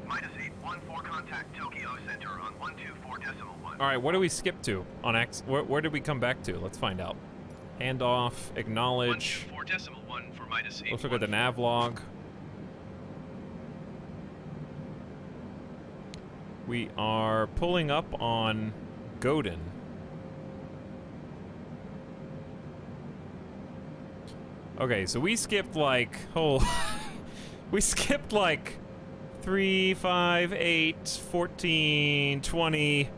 -814 contact Tokyo Center on 124.1. All right, what do we skip to on X? Where did we come back to? Let's find out. Handoff, acknowledge. 124.1 for -814. Let's look at the nav log. We are pulling up on Godin. Okay, so we skipped like, we skipped like 3, 5, 8, 14, 20,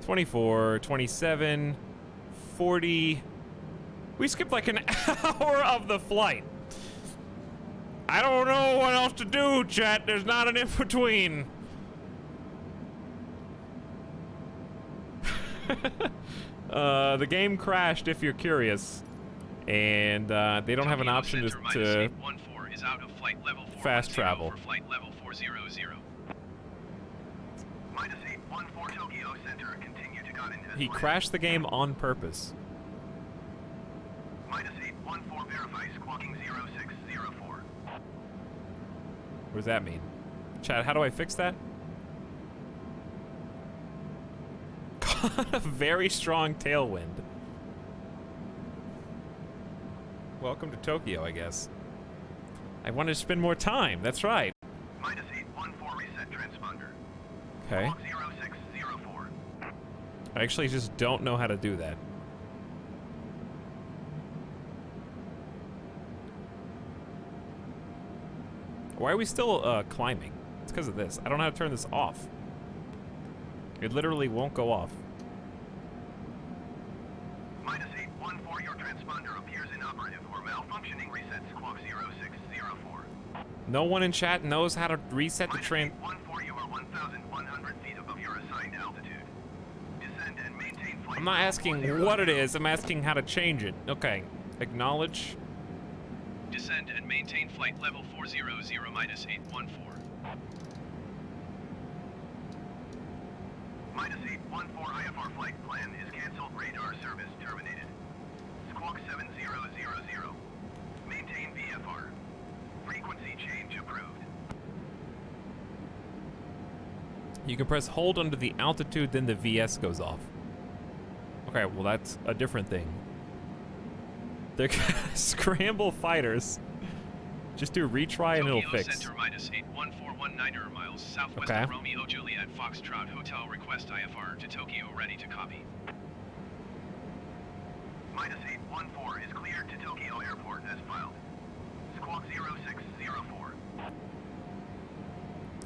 24, 27, 40. We skipped like an hour of the flight. I don't know what else to do, chat. There's not an in-between. The game crashed, if you're curious. And they don't have an option to is out of flight level fast travel. For flight level 400. -814 Tokyo Center, continue to Godin as He planned. crashed the game on purpose. -814 verify squawking 0604. What does that mean? Chat, how do I fix that? A very strong tailwind. Welcome to Tokyo, I guess. I wanted to spend more time, that's right. -814 reset transponder. Okay. Squawk 0604. I actually just don't know how to do that. Why are we still climbing? It's because of this. I don't know how to turn this off. It literally won't go off. -814, your transponder appears inoperative or malfunctioning. Reset squawk 0604. No one in chat knows how to reset the train. -814, you are 1,100 feet above your assigned altitude. Descend and maintain flight. I'm not level asking 400. what it is, I'm asking how to change it. Okay. Acknowledge. Descend and maintain flight level 400 -814. -814 IFR flight plan is cancelled. Radar service terminated. Squawk 7000. Maintain VFR. Frequency change approved. You can press hold under the altitude, then the VS goes off. Okay, well that's a different thing. They're gonna scramble fighters. Just do retry and it'll Tokyo fix. Center -81419 miles southwest Okay. of Romeo Juliet Foxtrot Hotel. Request IFR to Tokyo. Ready to copy. -814 is cleared to Tokyo Airport as filed. Squawk 0604.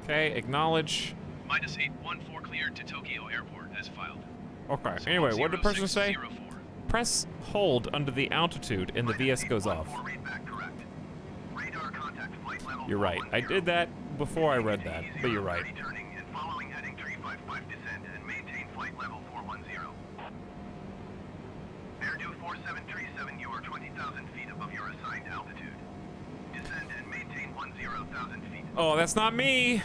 Okay, acknowledge. -814 cleared to Tokyo Airport as filed. Okay, Squawk anyway, what did the person say? 0604. Press hold under the altitude and the VS goes off. -814 readback correct. Radar contact flight level You're right. I 410. did that before I read that, but you're right. 30 turning and following heading 355 descend and maintain flight level 410. Airdo 4737, you are 20,000 feet above your assigned altitude. Descend and maintain 10,000 feet. Oh, that's not me!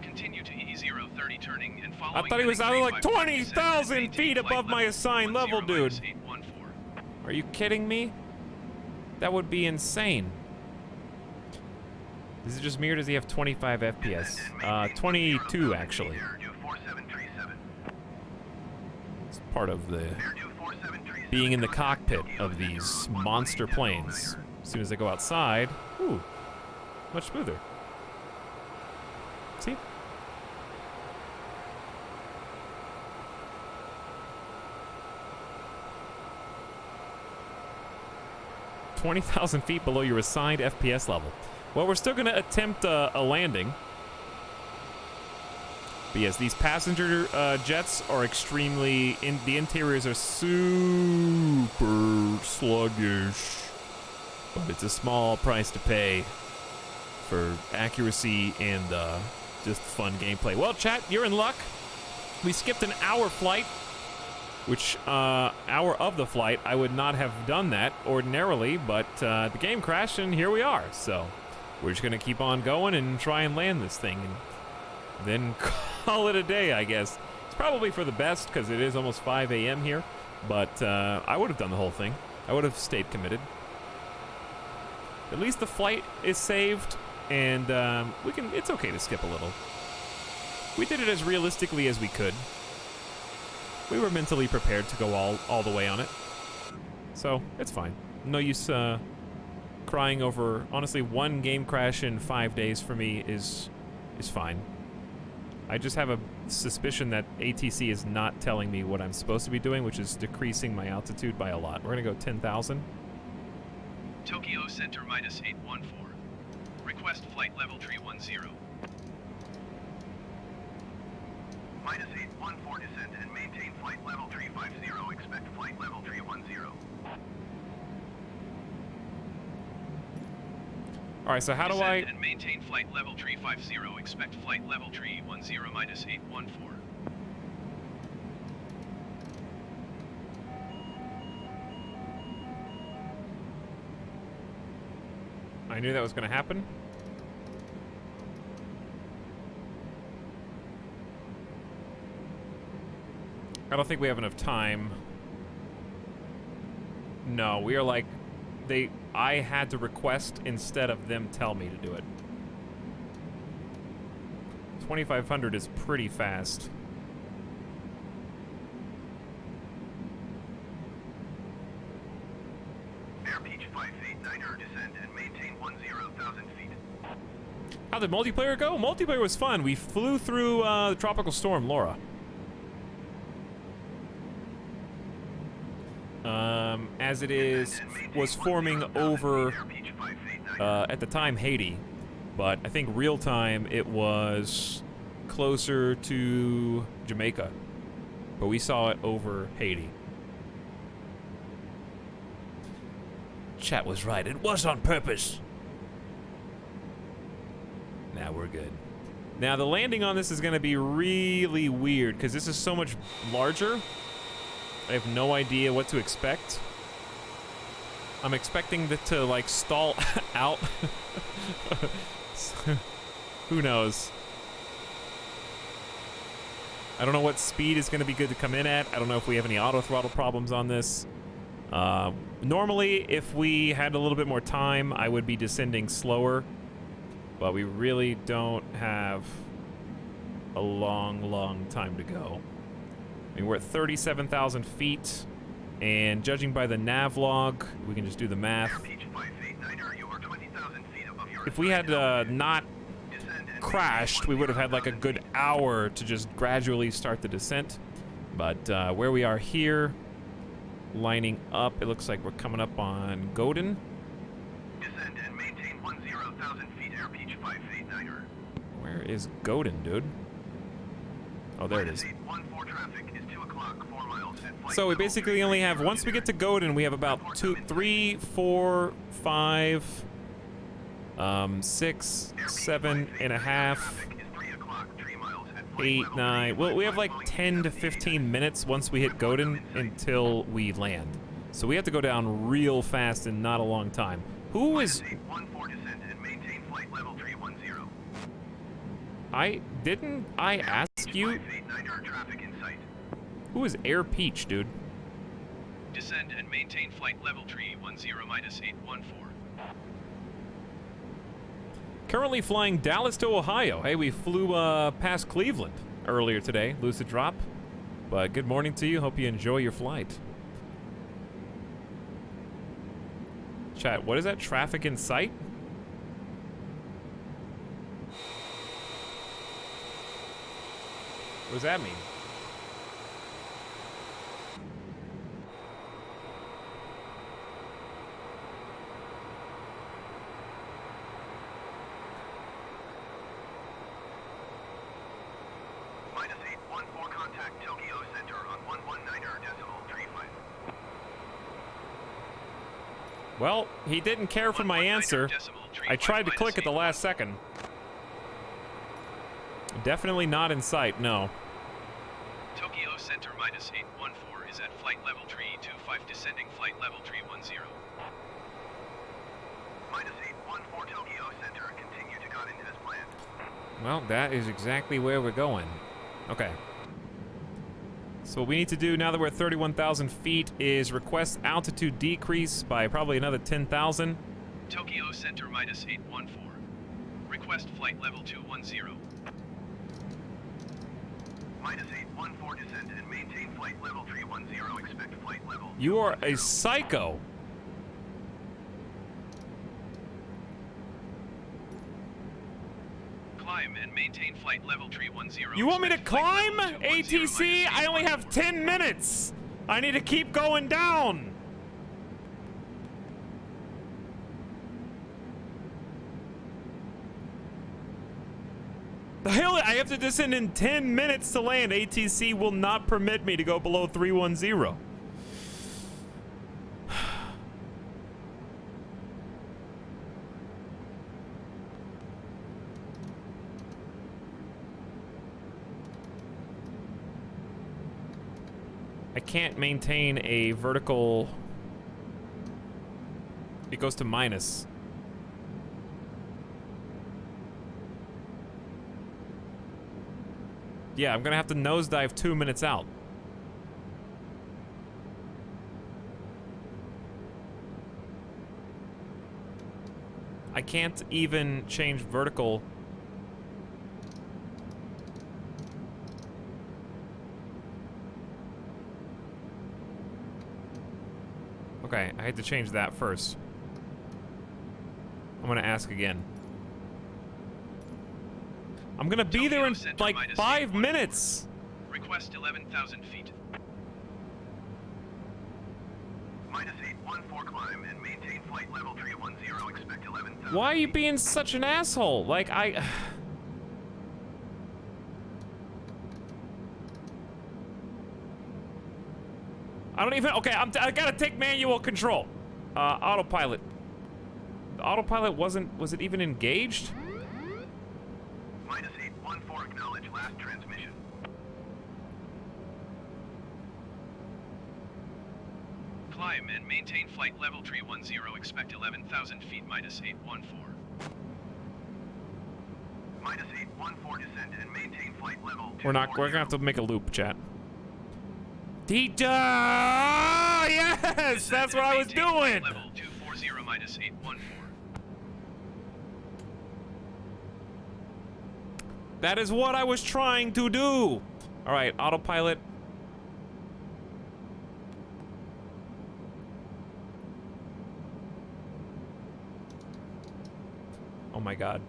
Continue to E030 turning and following I thought he was out heading of like 355 descend and 20,000 maintain feet flight above my level assigned level, 410 dude. -814. Are you kidding me? That would be insane. Is it just me or does he have 25 FPS? 22 actually. Airdo 4737. It's part of the Airdo 4737, being in the contact cockpit Tokyo of these Center on monster 118 planes. As soon as I go outside, ooh, much smoother. 20,000 feet below your assigned FPS level. Well, we're still going to attempt a landing. But yes, these passenger jets are extremely... the interiors are super sluggish. But it's a small price to pay for accuracy and just fun gameplay. Well, chat, you're in luck. We skipped an hour flight, which hour of the flight, I would not have done that ordinarily, but the game crashed and here we are. So we're just going to keep on going and try and land this thing and then call it a day, I guess. It's probably for the best because it is almost 5 a.m. here, but I would have done the whole thing. I would have stayed committed. At least the flight is saved, and it's okay to skip a little. We did it as realistically as we could. We were mentally prepared to go all the way on it. So, it's fine. No use crying over... Honestly, one game crash in 5 days for me is fine. I just have a suspicion that ATC is not telling me what I'm supposed to be doing, which is decreasing my altitude by a lot. We're going to go 10,000. Tokyo Center minus 814. Request flight level 310. Minus 814 descent and maintain flight level 350. Expect flight level 310. All right, so how do I... And maintain flight level 350. Expect flight level 310 minus 814. I knew that was going to happen. I don't think we have enough time. No, we are like... I had to request instead of them tell me to do it. 2,500 is pretty fast. Air Peach 589er descend and maintain 10,000 feet. How did multiplayer go? Multiplayer was fun. We flew through the tropical storm, Laura. As it was forming over, at the time, Haiti. But I think real time, it was closer to Jamaica. But we saw it over Haiti. Chat was right. It was on purpose. Now we're good. Now the landing on this is going to be really weird because this is so much larger. I have no idea what to expect. I'm expecting it to like stall out. Who knows? I don't know what speed is going to be good to come in at. I don't know if we have any auto throttle problems on this. Normally, if we had a little bit more time, I would be descending slower. But we really don't have a long time to go. I mean, we're at 37,000 feet, and judging by the nav log, we can just do the math. If we had not crashed, we would have had like a good hour to just gradually start the descent. But where we are here, lining up, it looks like we're coming up on Godin. Descend and maintain 10,000 feet, Air Peach 589er. Where is Godin, dude? Oh, there it is. So we basically only have, once we get to Godin, we have about 2, 3, 4, 5, 6, 7 and a half, 8, 9. Well, we have like 10 to 15 minutes once we hit Godin until we land. So we have to go down real fast in not a long time. Who is... Didn't I ask you? Who is Air Peach, dude? Descend and maintain flight level 310 minus 814. Currently flying Dallas to Ohio. Hey, we flew past Cleveland earlier today, lucid drop. But good morning to you. Hope you enjoy your flight. Chat, what is that? Traffic in sight? What does that mean? -814 contact Tokyo Center on 119.35. Well, he didn't care for my answer. I tried to click at the last second. Definitely not in sight, no. Tokyo Center -814 is at flight level 325, descending flight level 310. -814 Tokyo Center, continue to cut into as planned. Well, that is exactly where we're going. Okay. So what we need to do now that we're at 31,000 feet is request altitude decrease by probably another 10,000. Tokyo Center -814. Request flight level 210. -814 descent and maintain flight level 310. Expect flight level. You are a psycho. Climb and maintain flight level 310. You want me to Expect flight climb? level 210 ATC? I only have 10 minutes. I need to keep going down. The hell? I have to descend in 10 minutes to land. ATC will not permit me to go below 310. I can't maintain a vertical. It goes to minus. Yeah, I'm gonna have to nosedive 2 minutes out. I can't even change vertical. Okay, I had to change that first. I'm gonna ask again. I'm gonna be there in like 5 minutes. Request 11,000 feet. -814 climb and maintain flight level 310. Expect 11,000. Why are you being such an asshole? Like, I don't even. Okay, I gotta take manual control. Autopilot. The autopilot wasn't. Was it even engaged? -814 acknowledge last transmission. Climb and maintain flight level 310. Expect 11,000 feet. -814. -814 descent and maintain flight level. We're gonna have to make a loop, chat. Yes, that's what I was doing. Level 240 -814. That is what I was trying to do. All right, autopilot. Oh my God.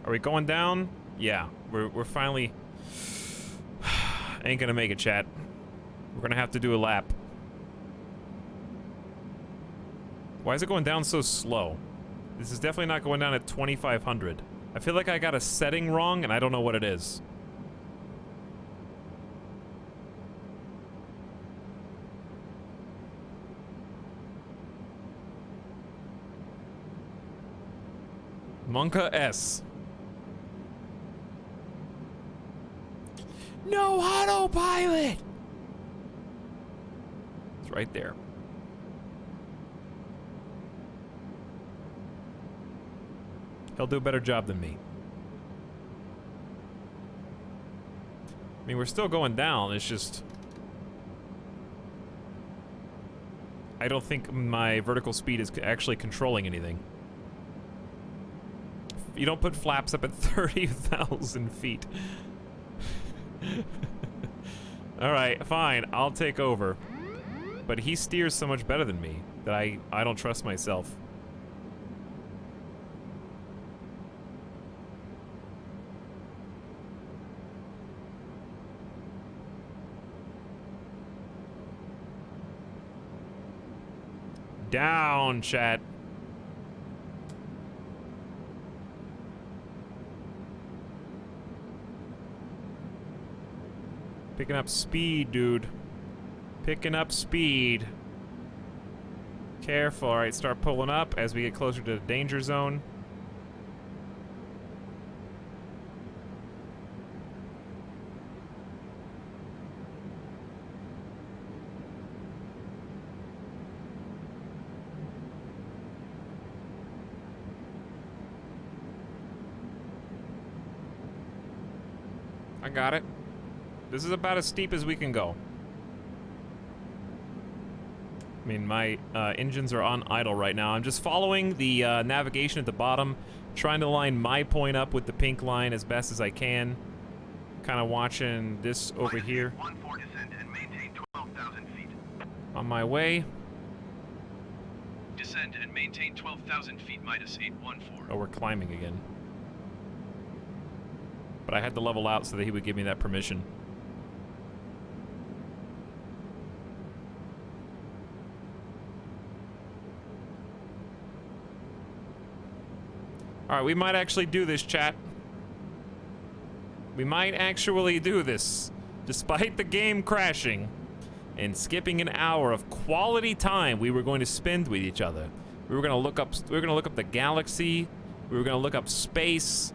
Are we going down? Yeah, we're finally. Ain't gonna make it, chat. We're gonna have to do a lap. Why is it going down so slow? This is definitely not going down at 2,500. I feel like I got a setting wrong, and I don't know what it is. Monka S. No autopilot! It's right there. He'll do a better job than me. I mean, we're still going down, it's just... I don't think my vertical speed is actually controlling anything. You don't put flaps up at 30,000 feet. Alright, fine, I'll take over. But he steers so much better than me that I don't trust myself. down, chat. Picking up speed, dude. Picking up speed. Careful. All right, start pulling up as we get closer to the danger zone. I got it. This is about as steep as we can go. I mean, my engines are on idle right now. I'm just following the navigation at the bottom, trying to line my point up with the pink line as best as I can. Kind of watching this over here. 14 descend and maintain 12,000 feet. On my way. Descend and maintain 12,000 feet minus 814. Oh, we're climbing again. But I had to level out so that he would give me that permission. Alright, we might actually do this, chat. We might actually do this. Despite the game crashing and skipping an hour of quality time we were going to spend with each other. We were gonna look up the galaxy. We were gonna look up space.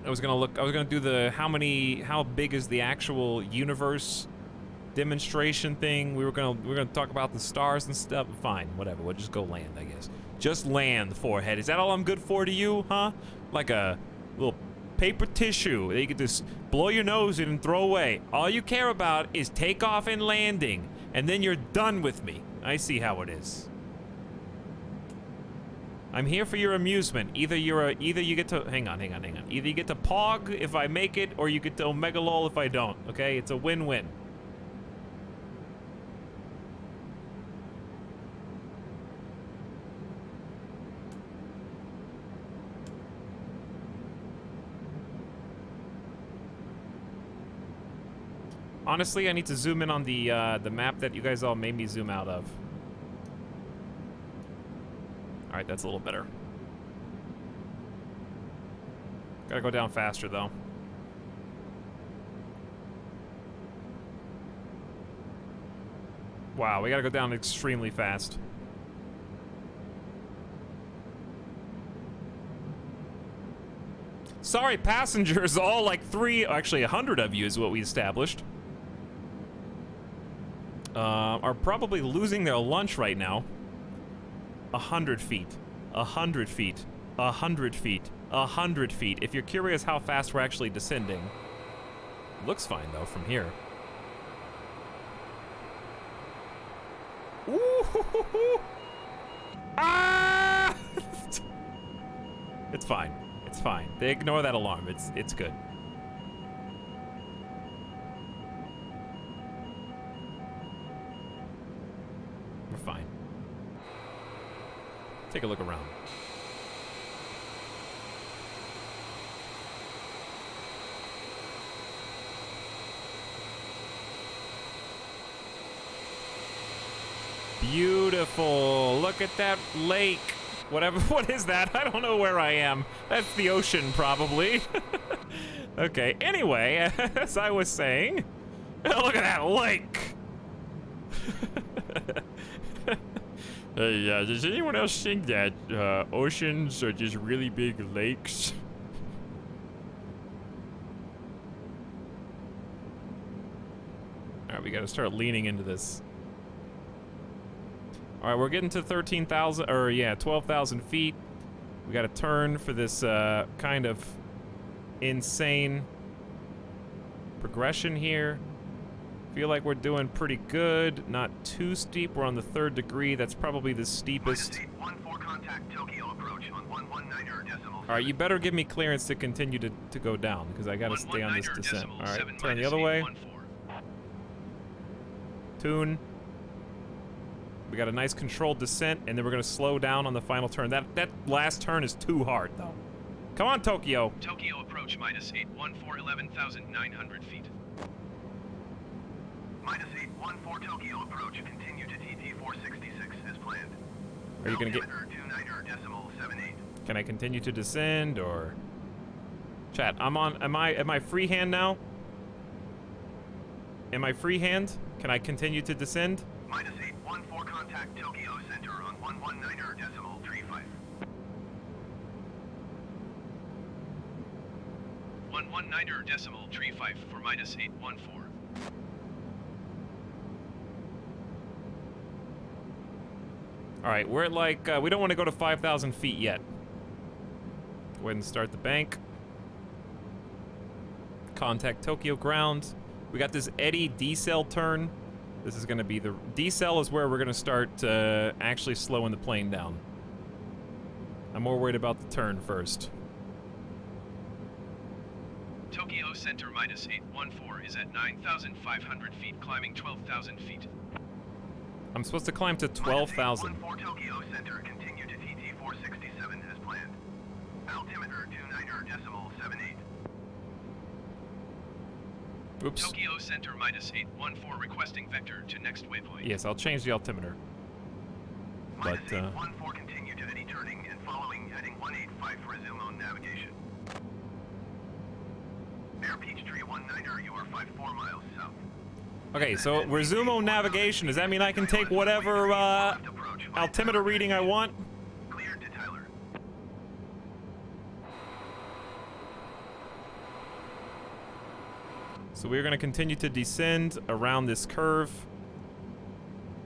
I was gonna do the how big is the actual universe demonstration thing. We're gonna talk about the stars and stuff. Fine, whatever. We'll just go land, I guess. Just land, forehead. Is that all I'm good for to you, huh? Like a little paper tissue that you could just blow your nose in and throw away. All you care about is takeoff and landing, and then you're done with me. I see how it is. I'm here for your amusement. Either you get to hang on. Either you get to pog if I make it, or you get to omega lol if I don't. Okay, it's a win-win. Honestly, I need to zoom in on the map that you guys all made me zoom out of. All right, that's a little better. Gotta go down faster, though. Wow, we gotta go down extremely fast. Sorry, passengers, all like actually 100 of you is what we established. Are probably losing their lunch right now. 100 feet, 100 feet, 100 feet, 100 feet. If you're curious how fast we're actually descending. Looks fine, though, from here. Ooh! Ah! It's fine. It's fine. They ignore that alarm. It's good. We're fine. Take a look around. Beautiful. Look at that lake. What is that? I don't know where I am. That's the ocean, probably. Okay, anyway, as I was saying, look at that lake. Hey, does anyone else think that oceans are just really big lakes? Alright, we gotta start leaning into this. Alright, we're getting to 13,000, or yeah, 12,000 feet. We gotta turn for this kind of insane progression here. Feel like we're doing pretty good. Not too steep. We're on the 3rd degree. That's probably the steepest. Alright, you better give me clearance to continue to go down, because I gotta stay on this descent. Alright, turn the other way. Tune. We got a nice controlled descent, and then we're gonna slow down on the final turn. That last turn is too hard, though. Come on, Tokyo. Tokyo approach minus 814, 11,900 feet. -814 Tokyo approach. Continue to TT 466 as planned. Are you gonna get... Altimeter 29.78. Can I continue to descend, or... Chat, I'm on... Am I freehand now? Am I freehand? Can I continue to descend? -814 contact Tokyo Center on 119.35. 119.35 for -814. Alright, we're at like... we don't want to go to 5,000 feet yet. Go ahead and start the bank. Contact Tokyo ground. We got this Eddy decel turn. This is going to be the... Decel is where we're going to start actually slowing the plane down. I'm more worried about the turn first. Tokyo Center -814 is at 9,500 feet, climbing 12,000 feet. I'm supposed to climb to 12,000. -814 Tokyo Center, continue to TT 467 as planned. Altimeter 29.78. Oops. Tokyo Center -814 requesting vector to next waypoint. Yes, I'll change the altimeter. But, -814 continue to Eddy turning and following heading 185 for resume on navigation. Air Peachtree 19er, you are 54 miles south. Okay, so resume on navigation. Does that mean I can take whatever altimeter reading I want? Cleared to Tyler. So we're going to continue to descend around this curve.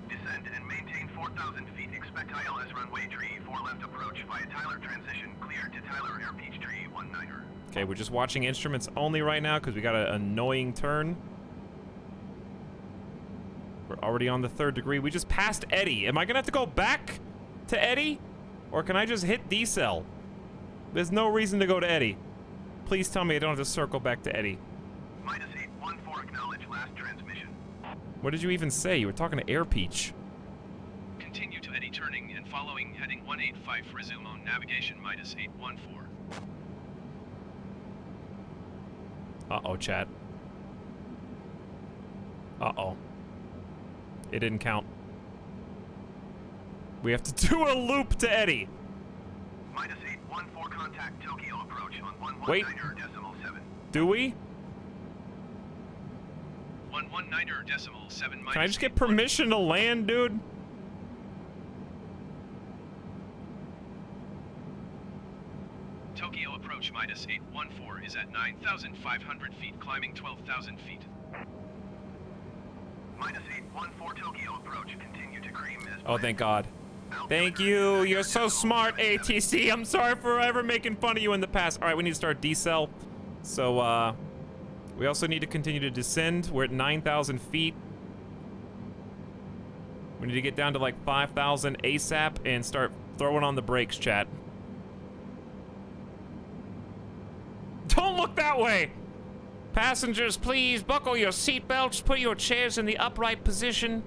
Descend and maintain 4,000 feet. Expect ILS runway tree 4 left approach via Tyler transition. Cleared to Tyler Air Peachtree 19er. Okay, we're just watching instruments only right now because we got an annoying turn. We're already on the 3rd degree. We just passed Eddy. Am I going to have to go back to Eddy? Or can I just hit decel? There's no reason to go to Eddy. Please tell me I don't have to circle back to Eddy. -814 acknowledge last transmission. What did you even say? You were talking to Air Peach. Continue to Eddy turning and following heading 185 for resume on navigation -814. Uh-oh, chat. Uh-oh. It didn't count. We have to do a loop to Eddy. -814 contact Tokyo approach on Wait. 119.7. Do we? 119.7 Can I just get permission to land, dude? Tokyo approach -814 is at 9,500 feet, climbing 12,000 feet. -814 Tokyo approach, continue to cream as Oh, thank God. Thank you. You're so smart, ATC. I'm sorry for ever making fun of you in the past. All right, we need to start decel. So, we also need to continue to descend. We're at 9,000 feet. We need to get down to like 5,000 ASAP and start throwing on the brakes, chat. Don't look that way! Passengers, please buckle your seatbelts, put your chairs in the upright position.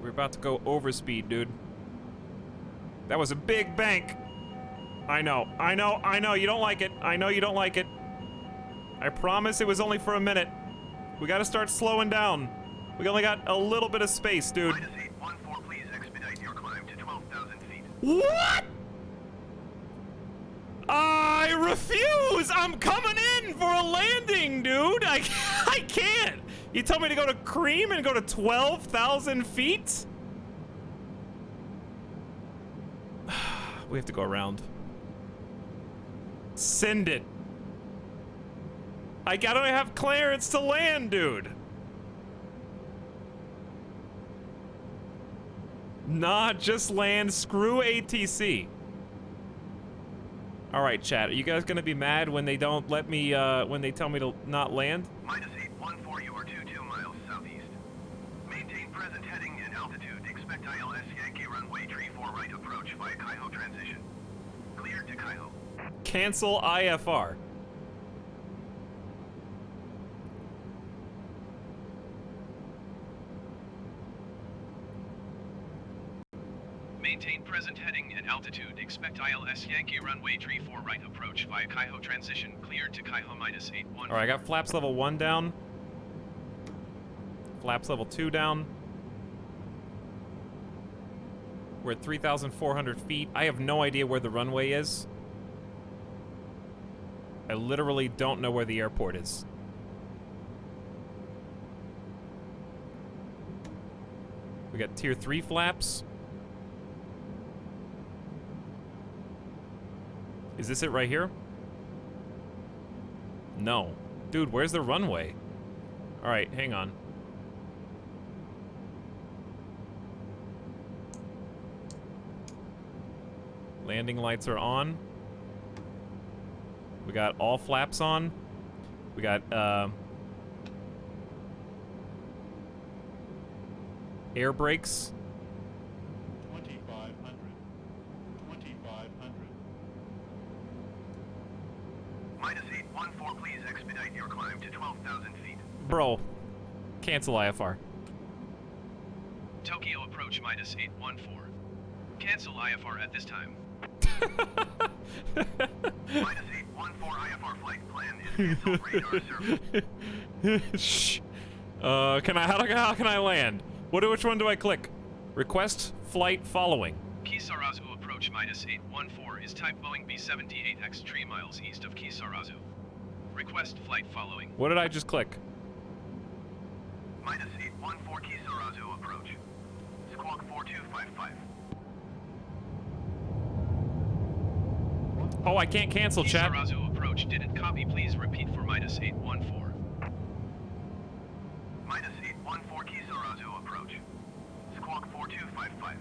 We're about to go over speed, dude. That was a big bank. I know, I know, I know, you don't like it. I know you don't like it. I promise it was only for a minute. We gotta start slowing down. We only got a little bit of space, dude. -814, please expedite your climb to 12,000 feet. What? I refuse! I'm coming in for a landing, dude! I can't! You told me to go to Cream and go to 12,000 feet? We have to go around. Send it. I gotta have clearance to land, dude. Nah, just land. Screw ATC. All right, chat. Are you guys gonna be mad when they don't let me, when they tell me to not land? -814, you are 22 miles southeast. Maintain present heading and altitude. Expect ILS Yankee runway tree 4 right approach via Kaiho transition. Cleared to Kaiho. Cancel IFR. Maintain present heading and altitude. Expect ILS Yankee runway 34 right approach via Kaiho transition. Cleared to Kaiho -81. All right, I got flaps level 1 down. Flaps level 2 down. We're at 3,400 feet. I have no idea where the runway is. I literally don't know where the airport is. We got tier 3 flaps. Is this it right here? No. Dude, where's the runway? All right, hang on. Landing lights are on. We got all flaps on. We got air brakes. 2,500. 2,500. -814, please expedite your climb to 12,000 feet. Bro, cancel IFR. Tokyo approach -814. Cancel IFR at this time. -814 IFR flight plan is canceled. Radar service. Shh. How can I land? Which one do I click? Request flight following. Kisarazu approach -814 is type Boeing B-78X 3 miles east of Kisarazu. Request flight following. What did I just click? -814 Kisarazu approach. Squawk 4255. Oh, I can't cancel, chat. Kisarazu approach didn't copy. Please repeat for -814. -814 Kisarazu approach. Squawk 4255.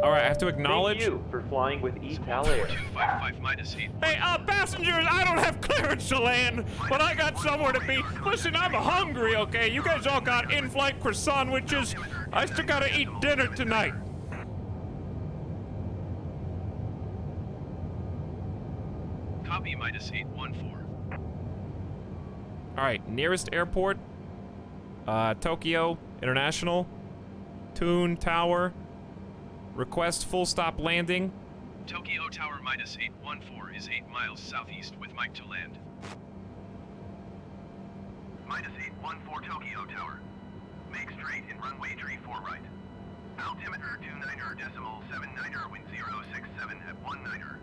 All right, I have to acknowledge. Thank you for flying with Squawk Etalyx. 4255 -814. Hey, passengers, I don't have clearance to land, but I got somewhere to be. Listen, I'm hungry, okay? You guys all got in-flight croissant sandwiches. I still gotta eat dinner tonight. Copy -814. All right, nearest airport, Tokyo International, Toon Tower, request full stop landing. Tokyo Tower -814 is 8 miles southeast with Mike to land. -814 Tokyo Tower. Make straight in runway 34 right. Altimeter 29.79er, wind 067 at 19er.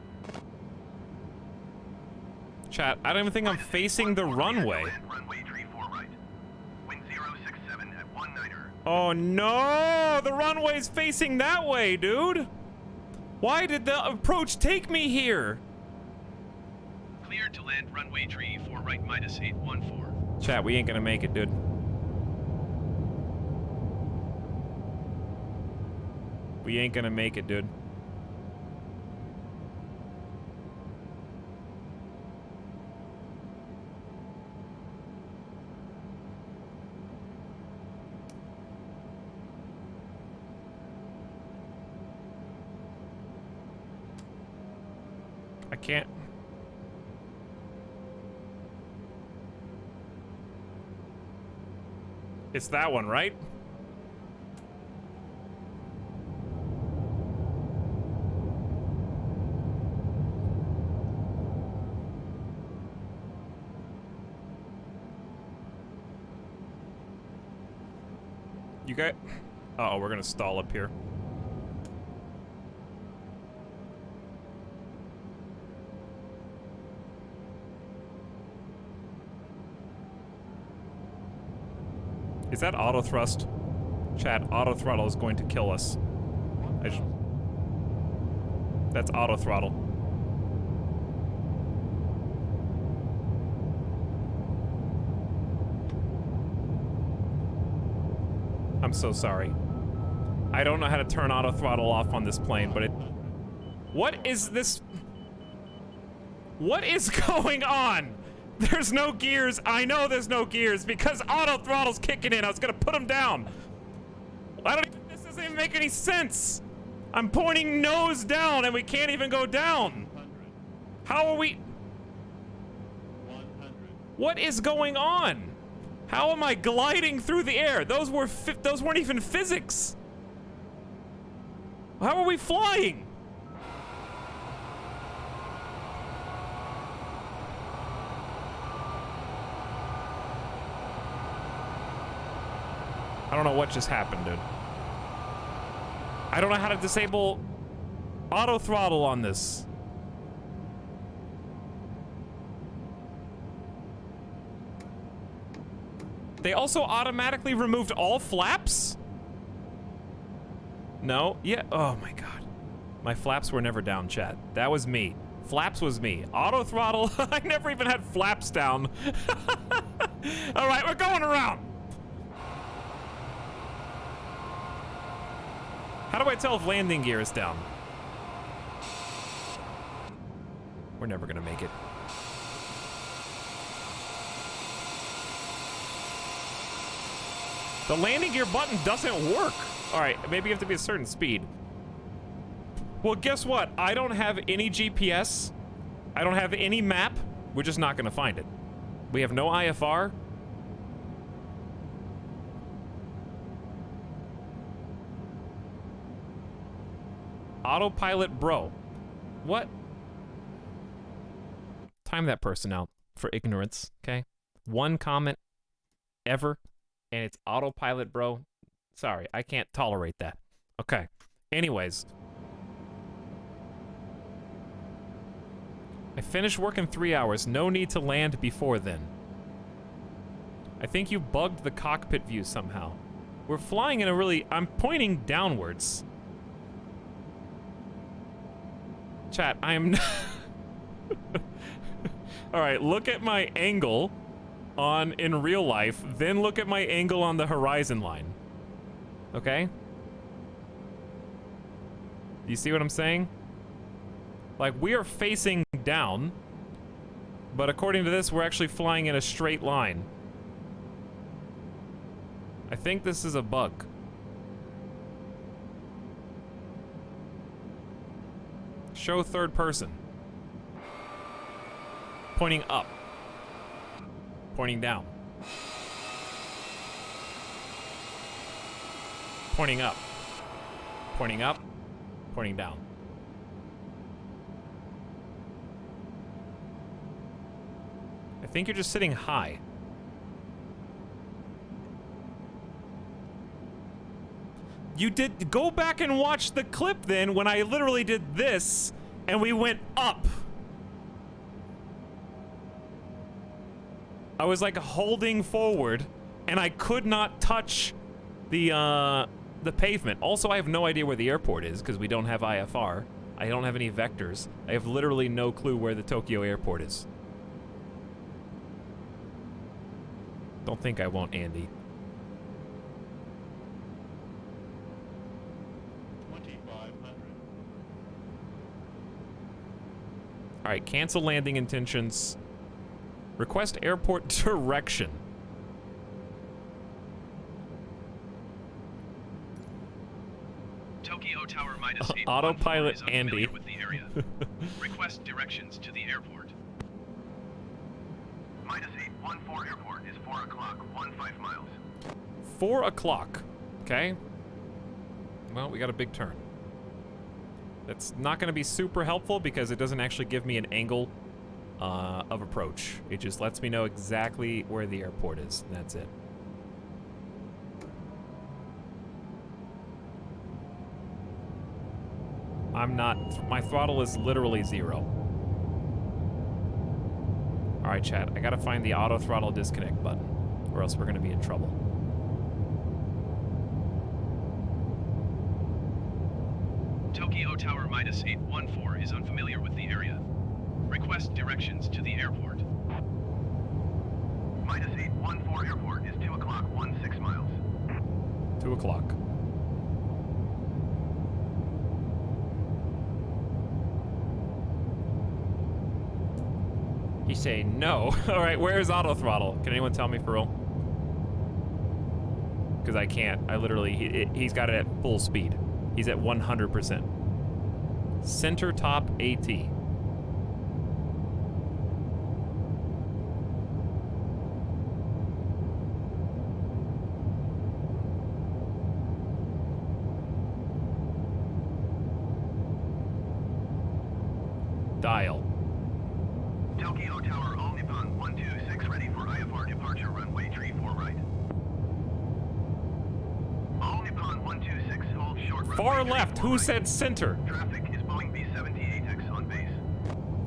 Chat, I don't even think I'm facing the runway. Runway 34 right. Wind 067 at 19er. Oh no, the runway's facing that way, dude. Why did the approach take me here? Cleared to land runway 34 right -814. Chat, we ain't gonna make it, dude. We ain't gonna make it, dude. I can't. It's that one, right? You got... Uh-oh, we're gonna stall up here. Is that auto thrust? Chat, auto throttle is going to kill us. That's auto throttle. I'm so sorry. I don't know how to turn auto throttle off on this plane, but it... What is this? What is going on? There's no gears. I know there's no gears because auto throttle's kicking in. I was gonna put them down. This doesn't even make any sense. I'm pointing nose down and we can't even go down. 100. How are we? 100. What is going on? How am I gliding through the air? Those weren't even physics. How are we flying? I don't know what just happened, dude. I don't know how to disable auto throttle on this. They also automatically removed all flaps? No? Yeah. Oh my god. My flaps were never down, chat. That was me. Flaps was me. Auto throttle. I never even had flaps down. All right, we're going around. How do I tell if landing gear is down? We're never gonna make it. The landing gear button doesn't work. All right, maybe you have to be a certain speed. Well, guess what? I don't have any GPS. I don't have any map. We're just not gonna find it. We have no IFR. Autopilot bro. What? Time that person out for ignorance, okay? One comment ever, and it's autopilot bro. Sorry, I can't tolerate that. Okay. Anyways. I finished work in 3 hours. No need to land before then. I think you bugged the cockpit view somehow. We're flying in a really... I'm pointing downwards. Chat, I am... Alright, look at my angle in real life, then look at my angle on the horizon line. Okay? Do you see what I'm saying? Like, we are facing down, but according to this, we're actually flying in a straight line. I think this is a bug. Show third person. Pointing up. Pointing down. Pointing up. Pointing up. Pointing down. I think you're just sitting high. You did go back and watch the clip then when I literally did this and we went up. I was like holding forward and I could not touch the pavement. Also, I have no idea where the airport is because we don't have IFR. I don't have any vectors. I have literally no clue where the Tokyo airport is. Don't think I won't, Andy. 2500. All right, cancel landing intentions. Request airport direction. Tokyo Tower minus 814 Autopilot is unfamiliar Andy. with the area. Request directions to the airport. Minus 814 airport is 4 o'clock, 15 miles. 4 o'clock. Okay. Well, we got a big turn. That's not going to be super helpful because it doesn't actually give me an angle of approach. It just lets me know exactly where the airport is, and that's it. I'm not... My throttle is literally 0. Alright, chat. I gotta find the auto throttle disconnect button, or else we're gonna be in trouble. Tokyo Tower minus 814 is unfamiliar with the area. Request directions to the airport. Minus 814 airport is 2 o'clock, 16 miles. 2 o'clock. He's saying no. Alright, where's auto throttle? Can anyone tell me for real? Because I can't. I literally... he's got it at full speed. He's at 100%. Center top AT. Dial. Tokyo Tower, all Nippon 126, ready for IFR departure, runway 34 right. All Nippon 126, hold short runway Far 34 left. Who right. said center? Traffic is Boeing B-78X on base.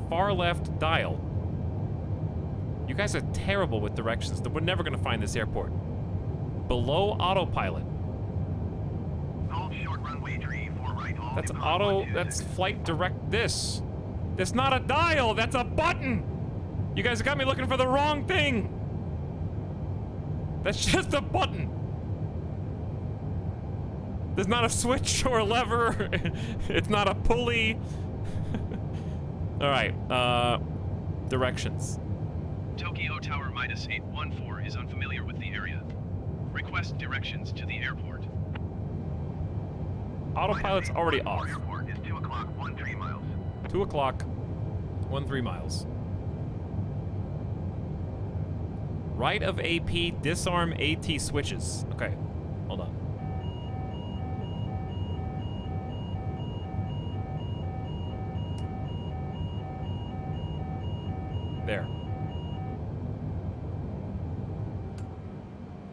Far left. Dial. You guys are terrible with directions. We're never gonna find this airport. Below autopilot. Hold short runway 34 right. All That's Nippon auto. 126. That's flight direct. This. That's not a dial. That's a button. You guys got me looking for the wrong thing. That's just a button. There's not a switch or a lever. It's not a pulley. All right. Directions. Tokyo Tower minus 814 is unfamiliar with the area. Request directions to the airport. Autopilot's already off. Airport is 2 o'clock, 13 miles. 2 o'clock, 13 miles. Right of AP, disarm AT switches. Okay, hold on. There.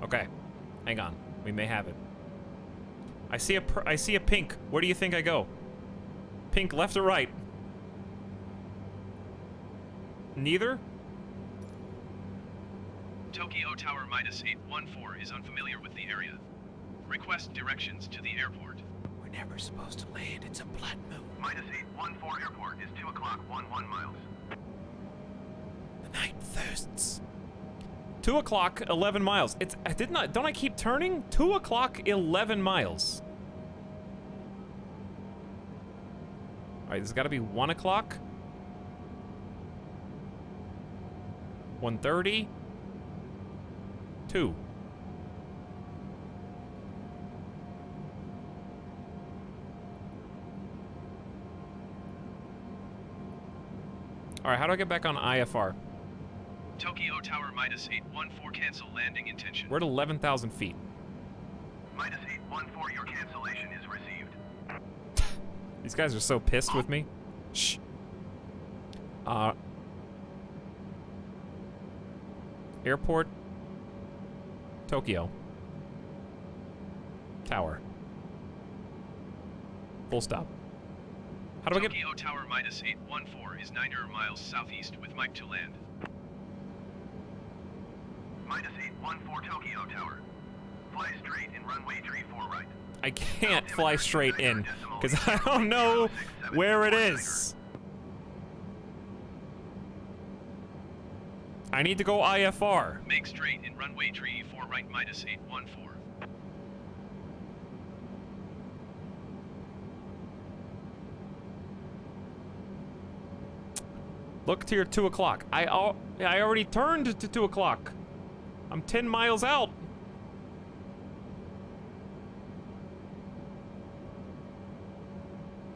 Okay, hang on. We may have it. I see a pink. Where do you think I go? Pink, left or right? Neither? Tokyo Tower minus 814 is unfamiliar with the area. Request directions to the airport. We're never supposed to land. It's a blood moon. Minus 814 airport is 2 o'clock, 11 miles. The night thirsts. 2 o'clock, 11 miles. Don't I keep turning? 2 o'clock, 11 miles. All right, there's gotta be 1 o'clock. 1:30. 2. All right, how do I get back on IFR? Tokyo Tower minus 814 cancel landing intention. We're at 11,000 feet. Minus 814, your cancellation is received. These guys are so pissed with me. Shh. Airport. Tokyo. Tower. Full stop. How do I get... Tokyo Tower minus 814 is 9 miles southeast with Mike to land. Minus 814 Tokyo Tower. Fly straight in runway 34 right. I can't fly straight in because I don't know where it is. I need to go IFR. Make straight in runway 34 right minus 814. Look to your 2 o'clock. I already turned to 2 o'clock. I'm 10 miles out.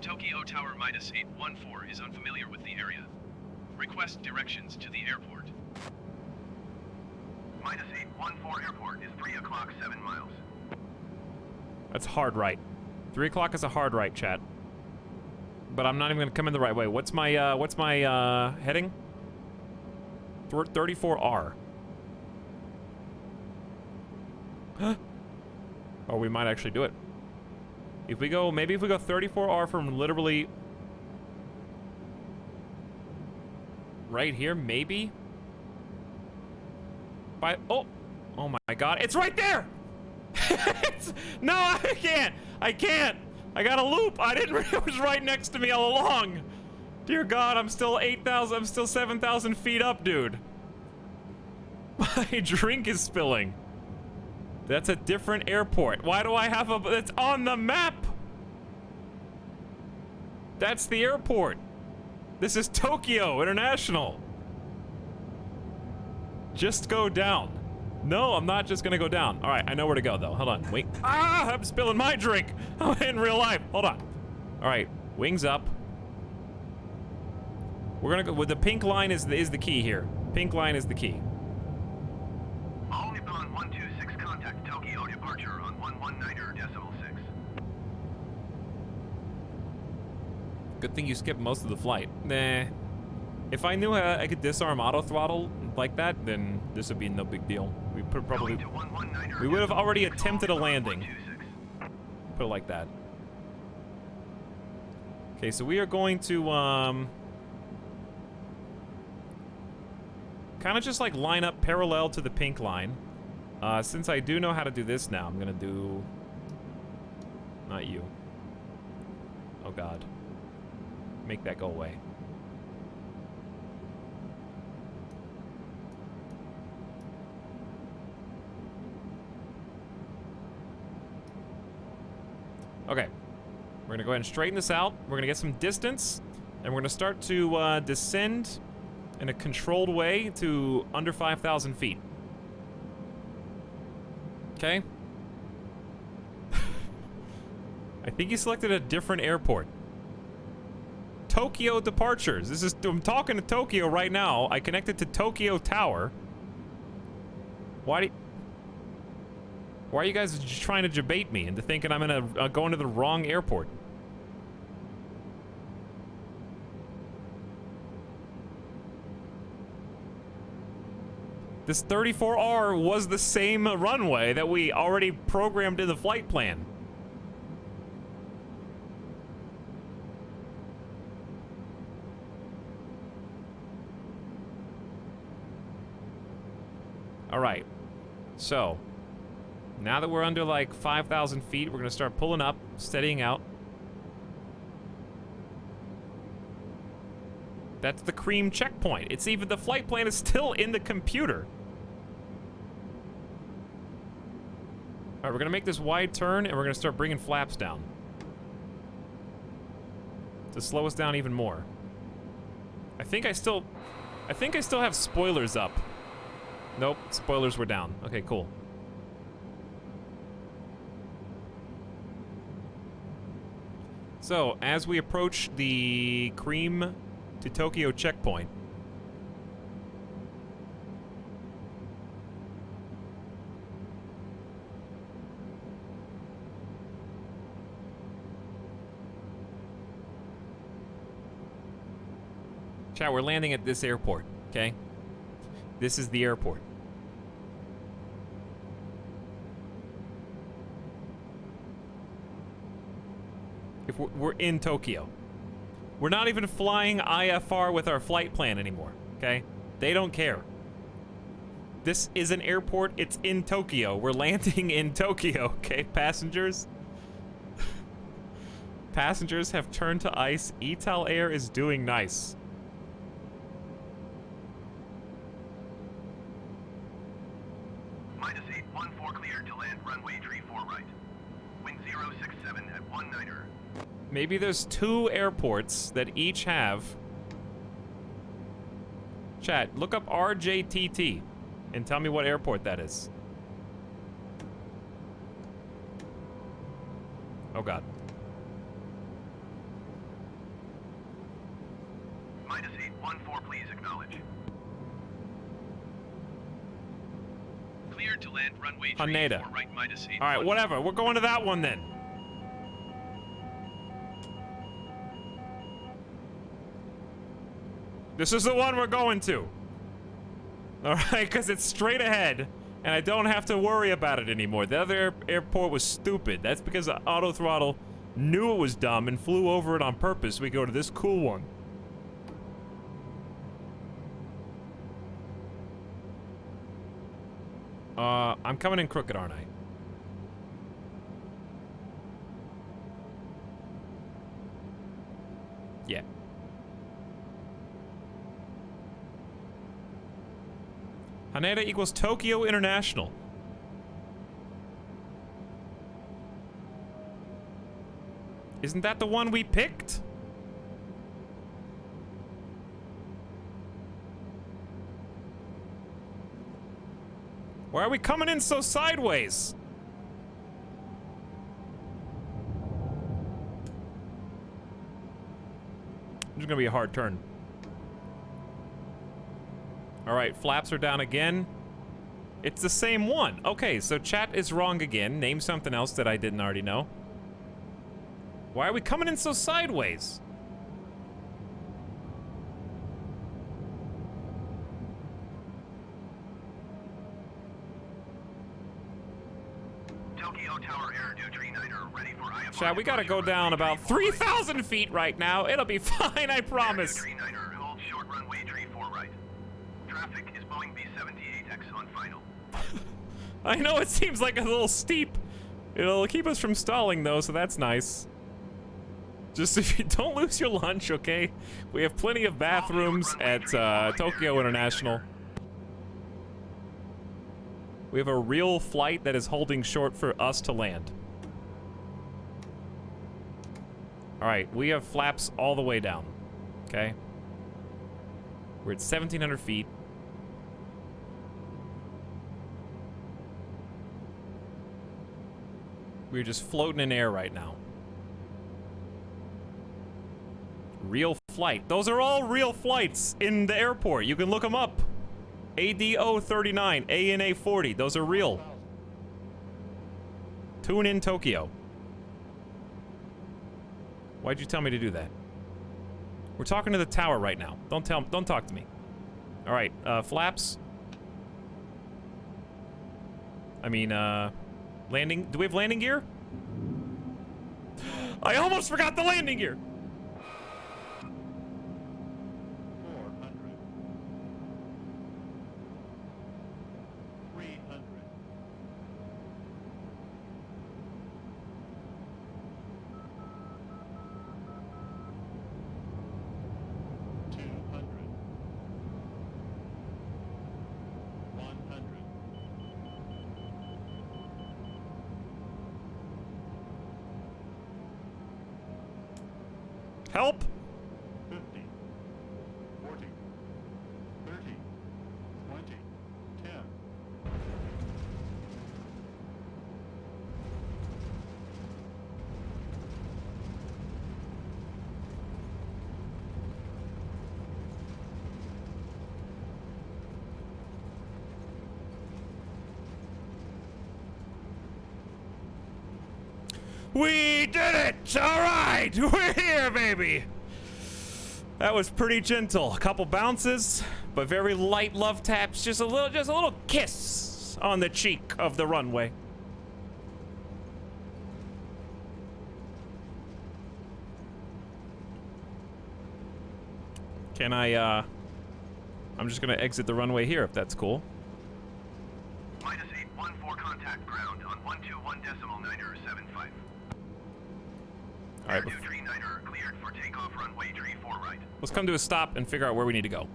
Tokyo Tower minus 814 is unfamiliar with the area. Request directions to the airport. Minus 814 airport is 3 o'clock, 7 miles. That's hard right. 3 o'clock is a hard right, chat. But I'm not even gonna come in the right way. What's my heading? 34R. Huh? Oh, we might actually do it. If we go, maybe if we go 34R from literally right here, maybe. Oh my God, it's right there. No, I can't. I got a loop. I didn't realize it was right next to me all along. Dear God, I'm still 8,000. I'm still 7,000 feet up, dude. My drink is spilling. That's a different airport. Why do I have a... It's on the map. That's the airport. This is Tokyo International. Just go down. No, I'm not just gonna go down. All right, I know where to go though. Hold on, wait. Ah, I'm spilling my drink. I'm in real life. Hold on. All right, wings up. We're gonna go with the pink line is the key here. Pink line is the key. All Nippon 126 contact Tokyo departure on 119.6. Good thing you skipped most of the flight. Nah. If I knew I could disarm auto throttle like that, then this would be no big deal. We would have already attempted a landing. Put it like that. Okay, so we are going to kind of just like line up parallel to the pink line. Since I do know how to do this now, I'm gonna do... Not you. Oh god. Make that go away. Okay. We're gonna go ahead and straighten this out. We're gonna get some distance, and we're gonna start to descend in a controlled way to under 5,000 feet. Okay. I think he selected a different airport. Tokyo departures. I'm talking to Tokyo right now. I connected to Tokyo Tower. Why are you guys just trying to debate me into thinking I'm gonna go into the wrong airport? This 34R was the same runway that we already programmed in the flight plan. All right, so now that we're under like 5,000 feet, we're gonna start pulling up, steadying out. That's the cream checkpoint. It's even, the flight plan is still in the computer. All right, we're gonna make this wide turn and we're gonna start bringing flaps down to slow us down even more. I think I still have spoilers up. Nope, spoilers were down. Okay, cool. So, as we approach the cream to Tokyo checkpoint, chat, we're landing at this airport, okay? This is the airport. If we're in Tokyo. We're not even flying IFR with our flight plan anymore, okay? They don't care. This is an airport, it's in Tokyo. We're landing in Tokyo, okay, passengers? Passengers have turned to ice. Etalyx is doing nice. -814 cleared to land runway 34 right. Wind 067 at 19er. Maybe there's two airports that each have... Chat, look up RJTT and tell me what airport that is. Oh god. -814, please acknowledge. Cleared to land runway 34 Haneda. right -814. All right, whatever. We're going to that one then. This is the one we're going to. All right, because it's straight ahead, and I don't have to worry about it anymore. The other airport was stupid. That's because the auto throttle knew it was dumb and flew over it on purpose. We go to this cool one. I'm coming in crooked, aren't I? Yeah. Haneda equals Tokyo International. Isn't that the one we picked? Why are we coming in so sideways? This is gonna be a hard turn. All right, flaps are down again. It's the same one. Okay, so chat is wrong again. Name something else that I didn't already know. Why are we coming in so sideways? Echo Tower Air Due Tree Niner, ready for IFR. Chad, we gotta go down about 3,000 feet right now. It'll be fine, I promise. Tree Niner, hold short runway tree 4 right. Traffic is Boeing B-78X on final. I know it seems like a little steep. It'll keep us from stalling though, so that's nice. Just if you don't lose your lunch, okay? We have plenty of bathrooms at Tokyo International. We have a real flight that is holding short for us to land. All right, we have flaps all the way down, okay? We're at 1,700 feet. We're just floating in air right now. Real flight. Those are all real flights in the airport. You can look them up. ADO 39, ANA 40. Those are real. Tune in Tokyo. Why'd you tell me to do that? We're talking to the tower right now. Don't talk to me. All right, flaps. I mean, landing. Do we have landing gear? I almost forgot the landing gear. 400. 300. 200. 100. Help! 50, 40, 30, 20, 10. We did it! All right, we're here, baby. That was pretty gentle. A couple bounces, but very light love taps. Just a little kiss on the cheek of the runway. Can I? I'm just gonna exit the runway here if that's cool. Minus 814 contact ground on 121.975. All right. Air Due Tree Niner cleared for takeoff runway tree 4 right. Let's come to a stop and figure out where we need to go.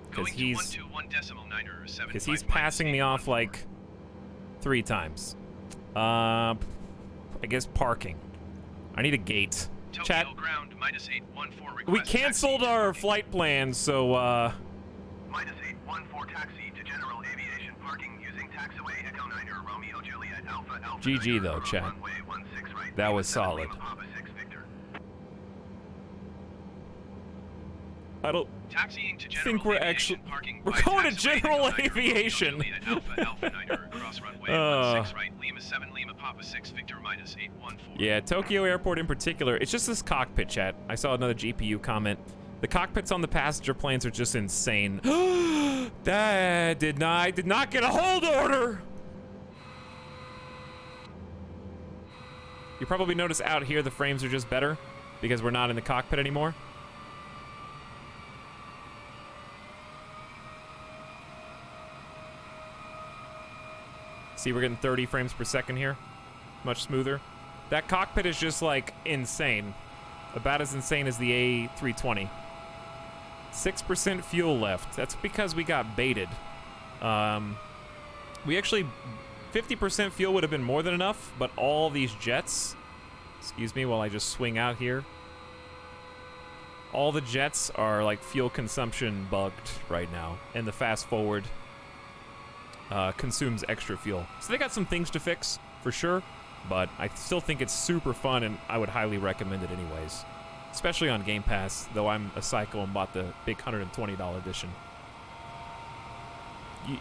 Going to Because 121.975. he's passing me off like 3 times. I guess parking. I need a gate. Tokyo Chat. ground minus 814 request. We canceled taxi to our parking. flight plans, so Minus 814 taxi to general aviation parking using taxiway Echo Niner Romeo Juliet Alpha Alpha. GG Niner though, on chat. runway 16 right. That Lima was 7 solid. Lima Papa 6 Victor. I don't Taxiing to general think we're aviation actually parking we're by going to taxiway general Echo Niner, Romeo aviation. Juliet Alpha Alpha Niner across runway 16 right. Lima 7 Lima Papa 6 Victor minus 814. Yeah, Tokyo Airport in particular. It's just this cockpit, chat. I saw another GPU comment. The cockpits on the passenger planes are just insane. That did not get a hold order. You probably notice out here the frames are just better because we're not in the cockpit anymore. See, we're getting 30 frames per second here. Much smoother. That cockpit is just like insane. About as insane as the A320. 6% fuel left. That's because we got baited. We actually, 50% fuel would have been more than enough, but all these jets, excuse me while I just swing out here. All the jets are like fuel consumption bugged right now, and the fast forward consumes extra fuel. So they got some things to fix, for sure, but I still think it's super fun, and I would highly recommend it anyways. Especially on Game Pass, though I'm a psycho and bought the big $120 edition.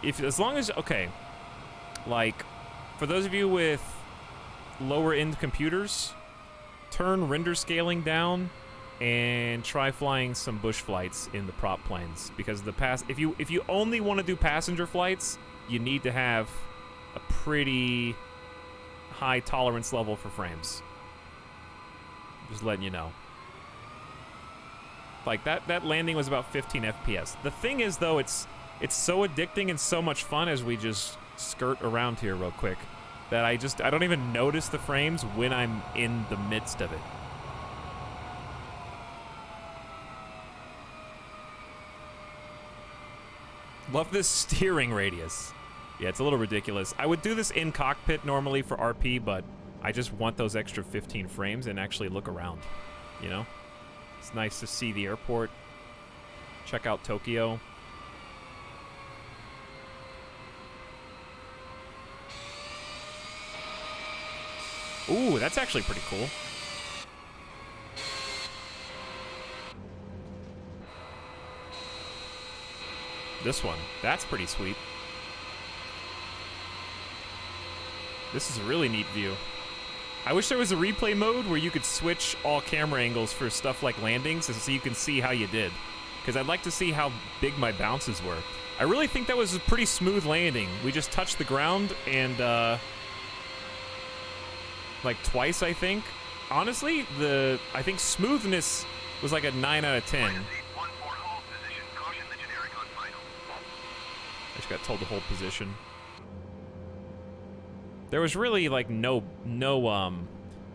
As long as, okay, like, for those of you with lower-end computers, turn render scaling down and try flying some bush flights in the prop planes, because if you only want to do passenger flights, you need to have a pretty high tolerance level for frames. Just letting you know. Like, that landing was about 15 FPS. The thing is, though, it's so addicting and so much fun as we just skirt around here real quick that I don't even notice the frames when I'm in the midst of it. Love this steering radius. Yeah, it's a little ridiculous. I would do this in cockpit normally for RP, but I just want those extra 15 frames and actually look around, you know? It's nice to see the airport. Check out Tokyo. Ooh, that's actually pretty cool. This one, that's pretty sweet. This is a really neat view. I wish there was a replay mode where you could switch all camera angles for stuff like landings so you can see how you did. Because I'd like to see how big my bounces were. I really think that was a pretty smooth landing. We just touched the ground and, like twice, I think. Honestly, I think smoothness was like a 9 out of 10. I just got told to hold position. There was really like no,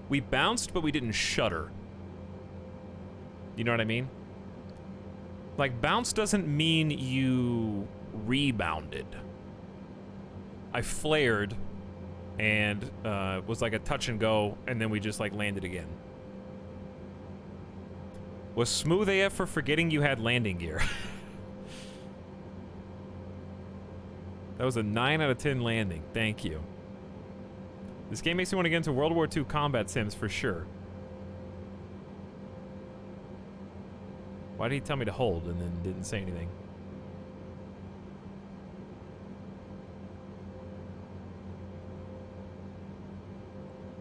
we bounced, but we didn't shudder. You know what I mean? Like, bounce doesn't mean you rebounded. I flared and was like a touch and go, and then we just like landed again. Was smooth AF for forgetting you had landing gear. That was a 9 out of 10 landing. Thank you. This game makes me want to get into World War II combat sims for sure. Why did he tell me to hold and then didn't say anything?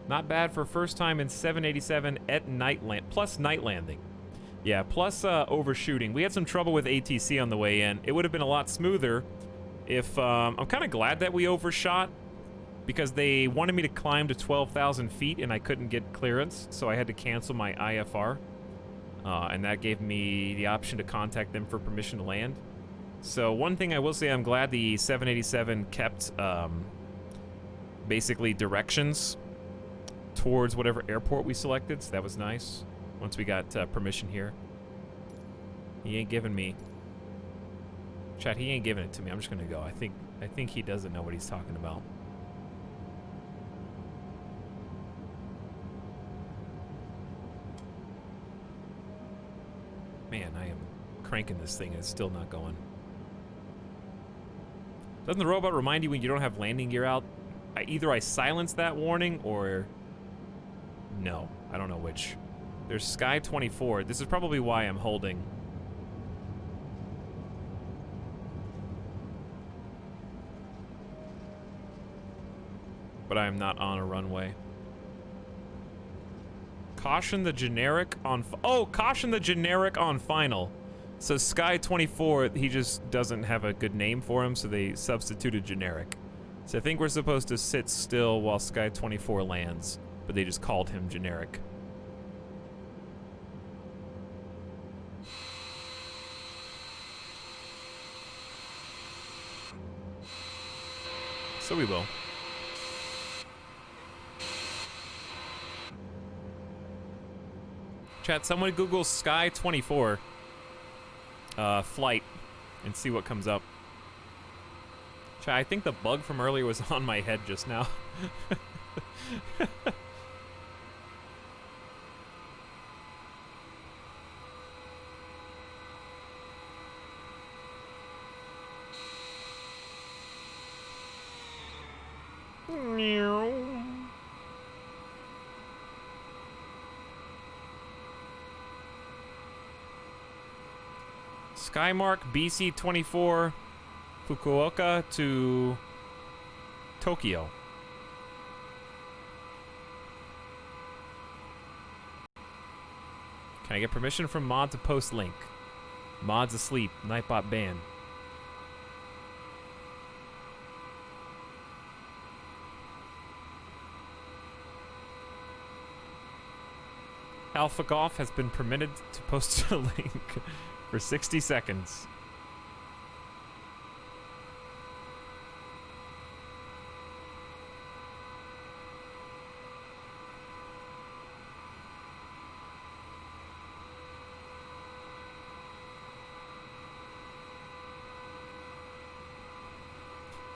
Not bad for first time in 787 at night land, plus night landing. Yeah, plus overshooting. We had some trouble with ATC on the way in. It would have been a lot smoother if, I'm kind of glad that we overshot because they wanted me to climb to 12,000 feet and I couldn't get clearance, so I had to cancel my IFR. And that gave me the option to contact them for permission to land. So one thing I will say, I'm glad the 787 kept basically directions towards whatever airport we selected, so that was nice. Once we got permission here. He ain't giving me... Chat, he ain't giving it to me. I'm just gonna go. I think he doesn't know what he's talking about. Man, I am cranking this thing and it's still not going. Doesn't the robot remind you when you don't have landing gear out? Either I silence that warning or... No, I don't know which. There's Sky 24. This is probably why I'm holding. But I am not on a runway. Caution the generic on... Oh, caution the generic on final. So Sky 24, he just doesn't have a good name for him, so they substituted generic. So I think we're supposed to sit still while Sky 24 lands, but they just called him generic. So we will. Chat, someone Google Sky 24 flight and see what comes up. Chat, I think the bug from earlier was on my head just now. Skymark BC-24 Fukuoka to Tokyo. Can I get permission from mod to post link? Mod's asleep. Nightbot ban. Alpha Golf has been permitted to post a link for 60 seconds.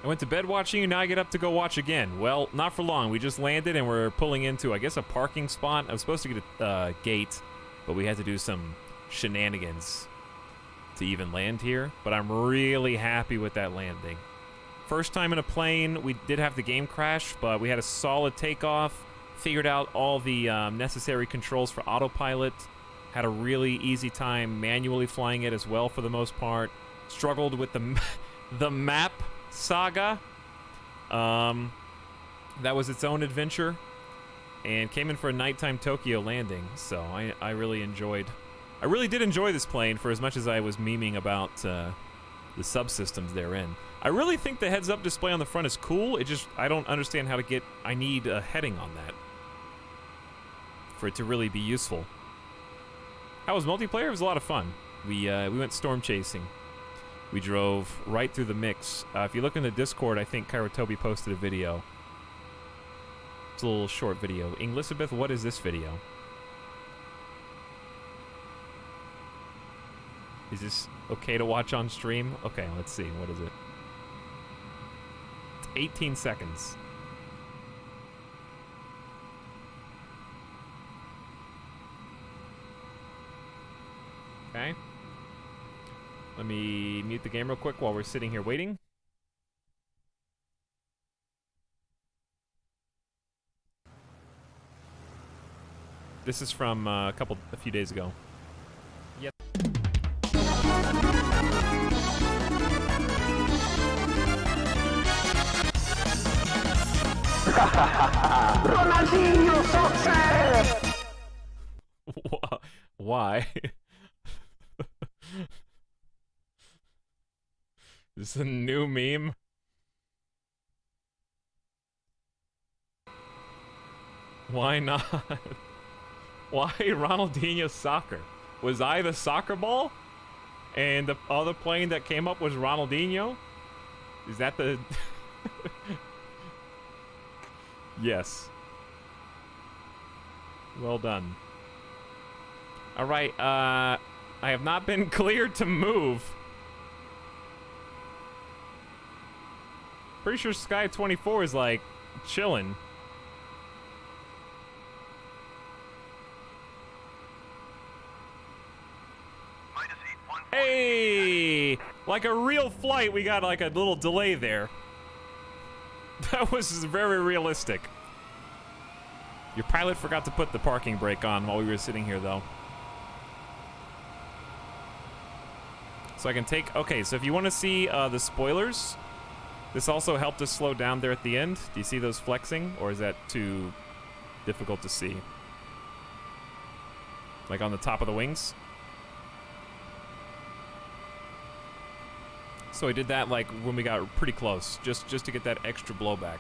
I went to bed watching you, now I get up to go watch again. Well, not for long. We just landed and we're pulling into, I guess, a parking spot. I was supposed to get a gate, but we had to do some shenanigans to even land here. But I'm really happy with that landing. First time in a plane, we did have the game crash, but we had a solid takeoff. Figured out all the necessary controls for autopilot. Had a really easy time manually flying it as well for the most part. Struggled with the map saga. That was its own adventure, and came in for a nighttime Tokyo landing, so I really did enjoy this plane for as much as I was memeing about the subsystems therein. I really think the heads-up display on the front is cool. I don't understand how to get, I need a heading on that for it to really be useful. How was multiplayer? It was a lot of fun. We went storm chasing. We drove right through the mix. If you look in the Discord, I think Kairotobi posted a video. It's a little short video. Elizabeth, what is this video? Is this okay to watch on stream? Okay, let's see. What is it? It's 18 seconds. Okay. Let me mute the game real quick while we're sitting here waiting. This is from a few days ago. Yep. Ronaldinho success! Why? Is this a new meme? Why not? Why Ronaldinho soccer? Was I the soccer ball? And the other plane that came up was Ronaldinho? Is that the... Yes. Well done. Alright, I have not been cleared to move. Pretty sure Sky 24 is like chilling. Hey! Like a real flight, we got like a little delay there. That was very realistic. Your pilot forgot to put the parking brake on while we were sitting here, though. So I can take... Okay, so if you want to see the spoilers, this also helped us slow down there at the end. Do you see those flexing, or is that too difficult to see? Like on the top of the wings? So I did that like when we got pretty close, just to get that extra blowback.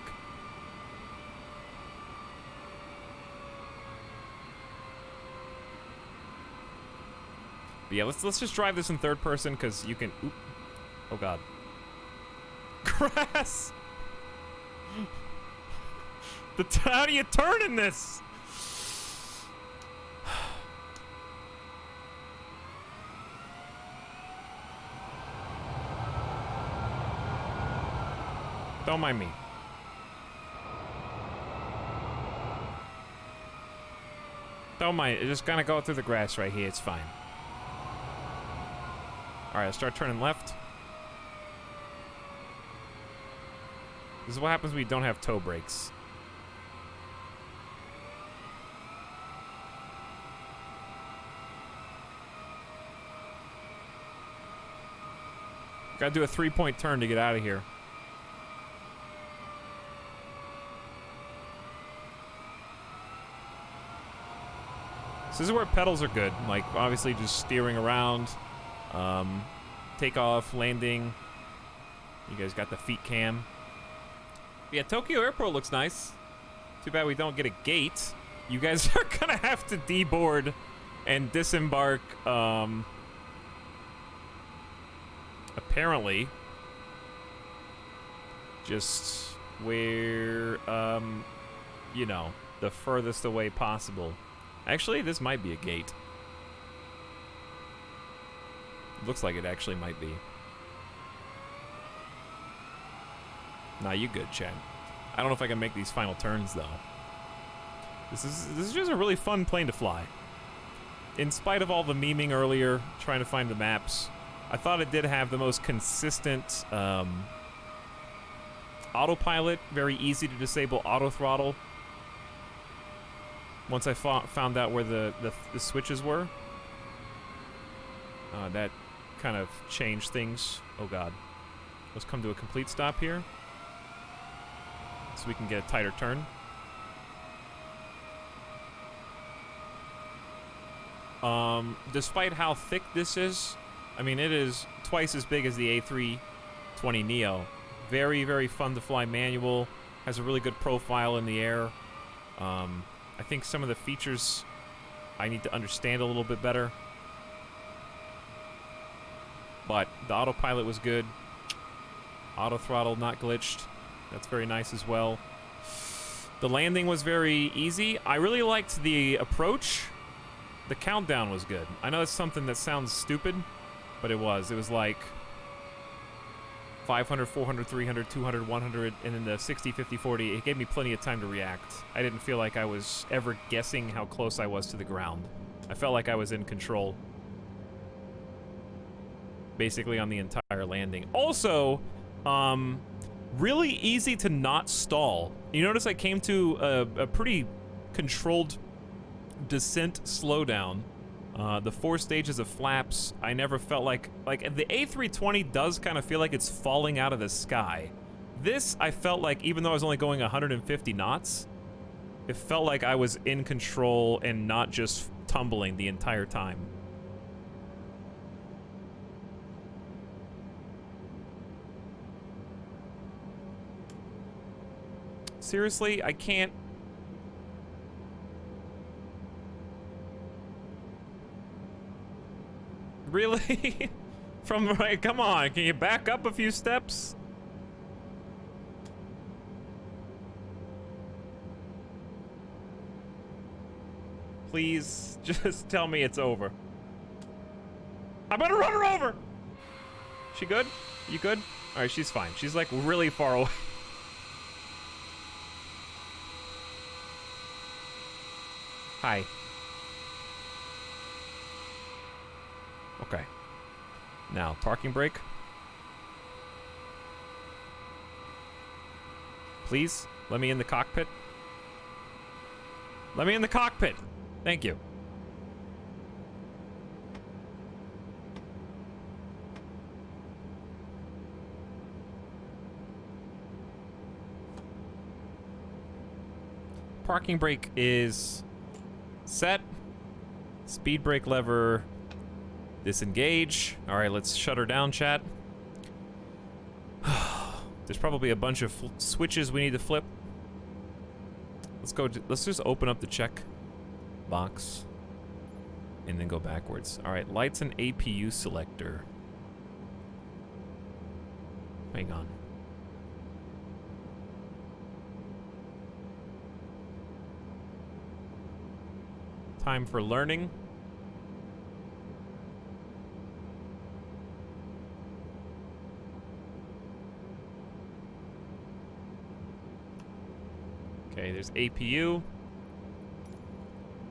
But yeah, let's just drive this in third person because you can. Oop. Oh god. Grass. How do you turn in this? Don't mind me. Don't mind. Just gonna go through the grass right here. It's fine. Alright, let's start turning left. This is what happens when you don't have toe brakes. Gotta do a 3-point turn to get out of here. So this is where pedals are good. Like, obviously just steering around, takeoff, landing. You guys got the feet cam. Yeah, Tokyo Airport looks nice. Too bad we don't get a gate. You guys are gonna have to deboard and disembark, apparently, just where, you know, the furthest away possible. Actually, this might be a gate. Looks like it actually might be. Nah, you good, Chad. I don't know if I can make these final turns, though. This is just a really fun plane to fly. In spite of all the memeing earlier, trying to find the maps, I thought it did have the most consistent autopilot, very easy to disable auto throttle. Once I found out where the switches were, that kind of changed things. Oh god. Let's come to a complete stop here, so we can get a tighter turn. Despite how thick this is, I mean, it is twice as big as the A320 Neo. Very, very fun to fly manual. Has a really good profile in the air. I think some of the features I need to understand a little bit better. But the autopilot was good. Auto throttle not glitched. That's very nice as well. The landing was very easy. I really liked the approach. The countdown was good. I know it's something that sounds stupid, but it was. It was like 500, 400, 300, 200, 100, and then the 60, 50, 40. It gave me plenty of time to react. I didn't feel like I was ever guessing how close I was to the ground. I felt like I was in control, basically, on the entire landing. Also, really easy to not stall. You notice I came to a pretty controlled descent slowdown. The 4 stages of flaps, I never felt like the A320 does kind of feel like it's falling out of the sky. This, I felt like, even though I was only going 150 knots, it felt like I was in control and not just tumbling the entire time. Seriously, I can't. Really? From right, come on, can you back up a few steps? Please, just tell me it's over. I'm gonna run her over! She good? You good? Alright, she's fine. She's like really far away. Hi. Okay. Now, parking brake. Please, let me in the cockpit. Let me in the cockpit. Thank you. Parking brake is set. Speed brake lever. Disengage. All right, let's shut her down, chat. There's probably a bunch of switches we need to flip. Let's just open up the check box and then go backwards. All right, lights and APU selector. Hang on. Time for learning. Okay, there's APU.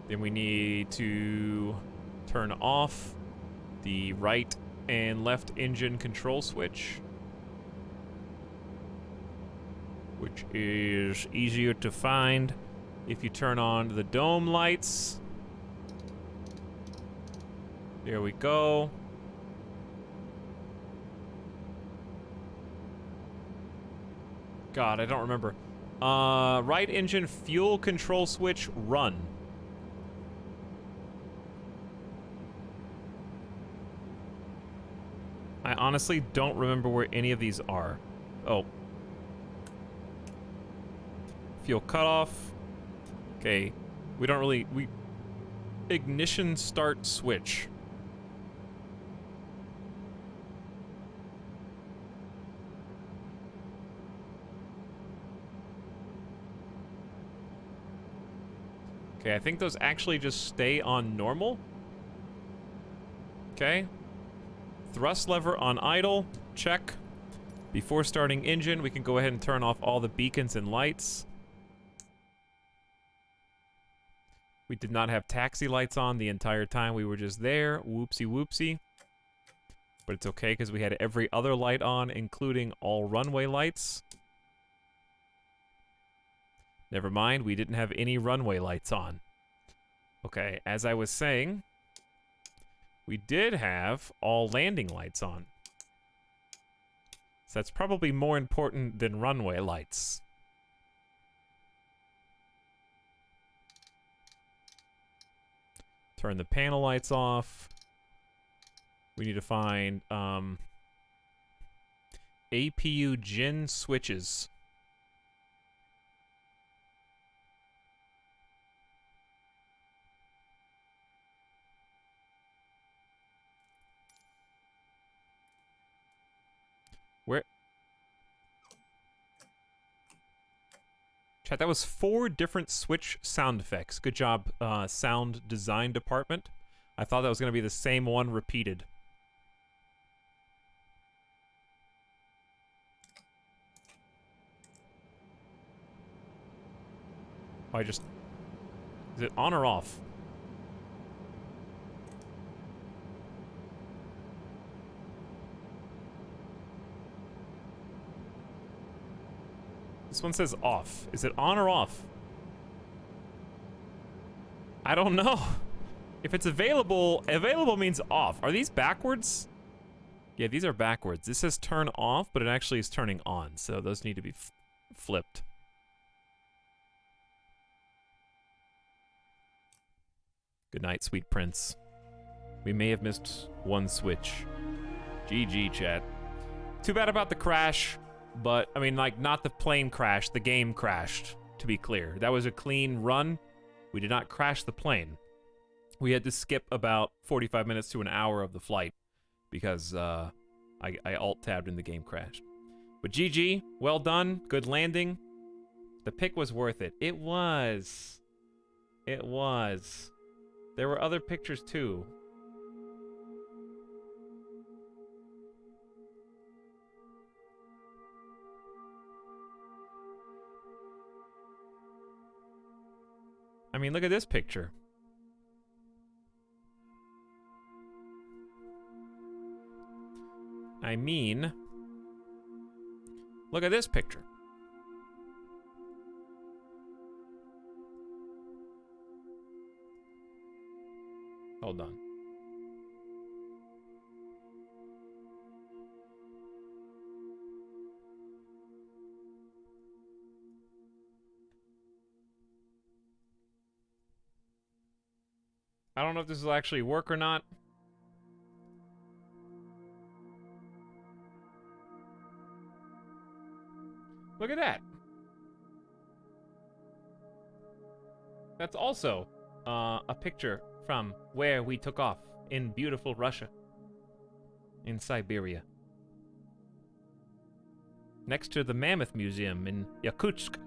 Then we need to turn off the right and left engine control switch, which is easier to find if you turn on the dome lights. There we go. God, I don't remember. Right engine fuel control switch, run. I honestly don't remember where any of these are. Oh. Fuel cutoff. Okay. We don't really... Ignition start switch. Okay, I think those actually just stay on normal. Okay. Thrust lever on idle. Check. Before starting engine, we can go ahead and turn off all the beacons and lights. We did not have taxi lights on the entire time we were just there. Whoopsie whoopsie. But it's okay because we had every other light on, including all runway lights. Never mind, we didn't have any runway lights on. Okay, as I was saying, we did have all landing lights on. So that's probably more important than runway lights. Turn the panel lights off. We need to find APU gen switches. Where? Chat, that was 4 different switch sound effects. Good job, sound design department. I thought that was going to be the same one repeated. Oh, is it on or off? This one says off. Is it on or off? I don't know. If it's available means off. Are these backwards? Yeah, these are backwards. This says turn off, but it actually is turning on, so those need to be flipped. Good night, sweet prince. We may have missed one switch. GG, chat. Too bad about the crash. But, I mean, like, not the plane crashed, the game crashed, to be clear. That was a clean run. We did not crash the plane. We had to skip about 45 minutes to an hour of the flight because I alt-tabbed and the game crashed. But GG, well done, good landing. The pick was worth it. It was. It was. There were other pictures, too. I mean, look at this picture. I mean, look at this picture. Hold on. I don't know if this will actually work or not. Look at that. That's also a picture from where we took off in beautiful Russia. In Siberia. Next to the Mammoth Museum in Yakutsk.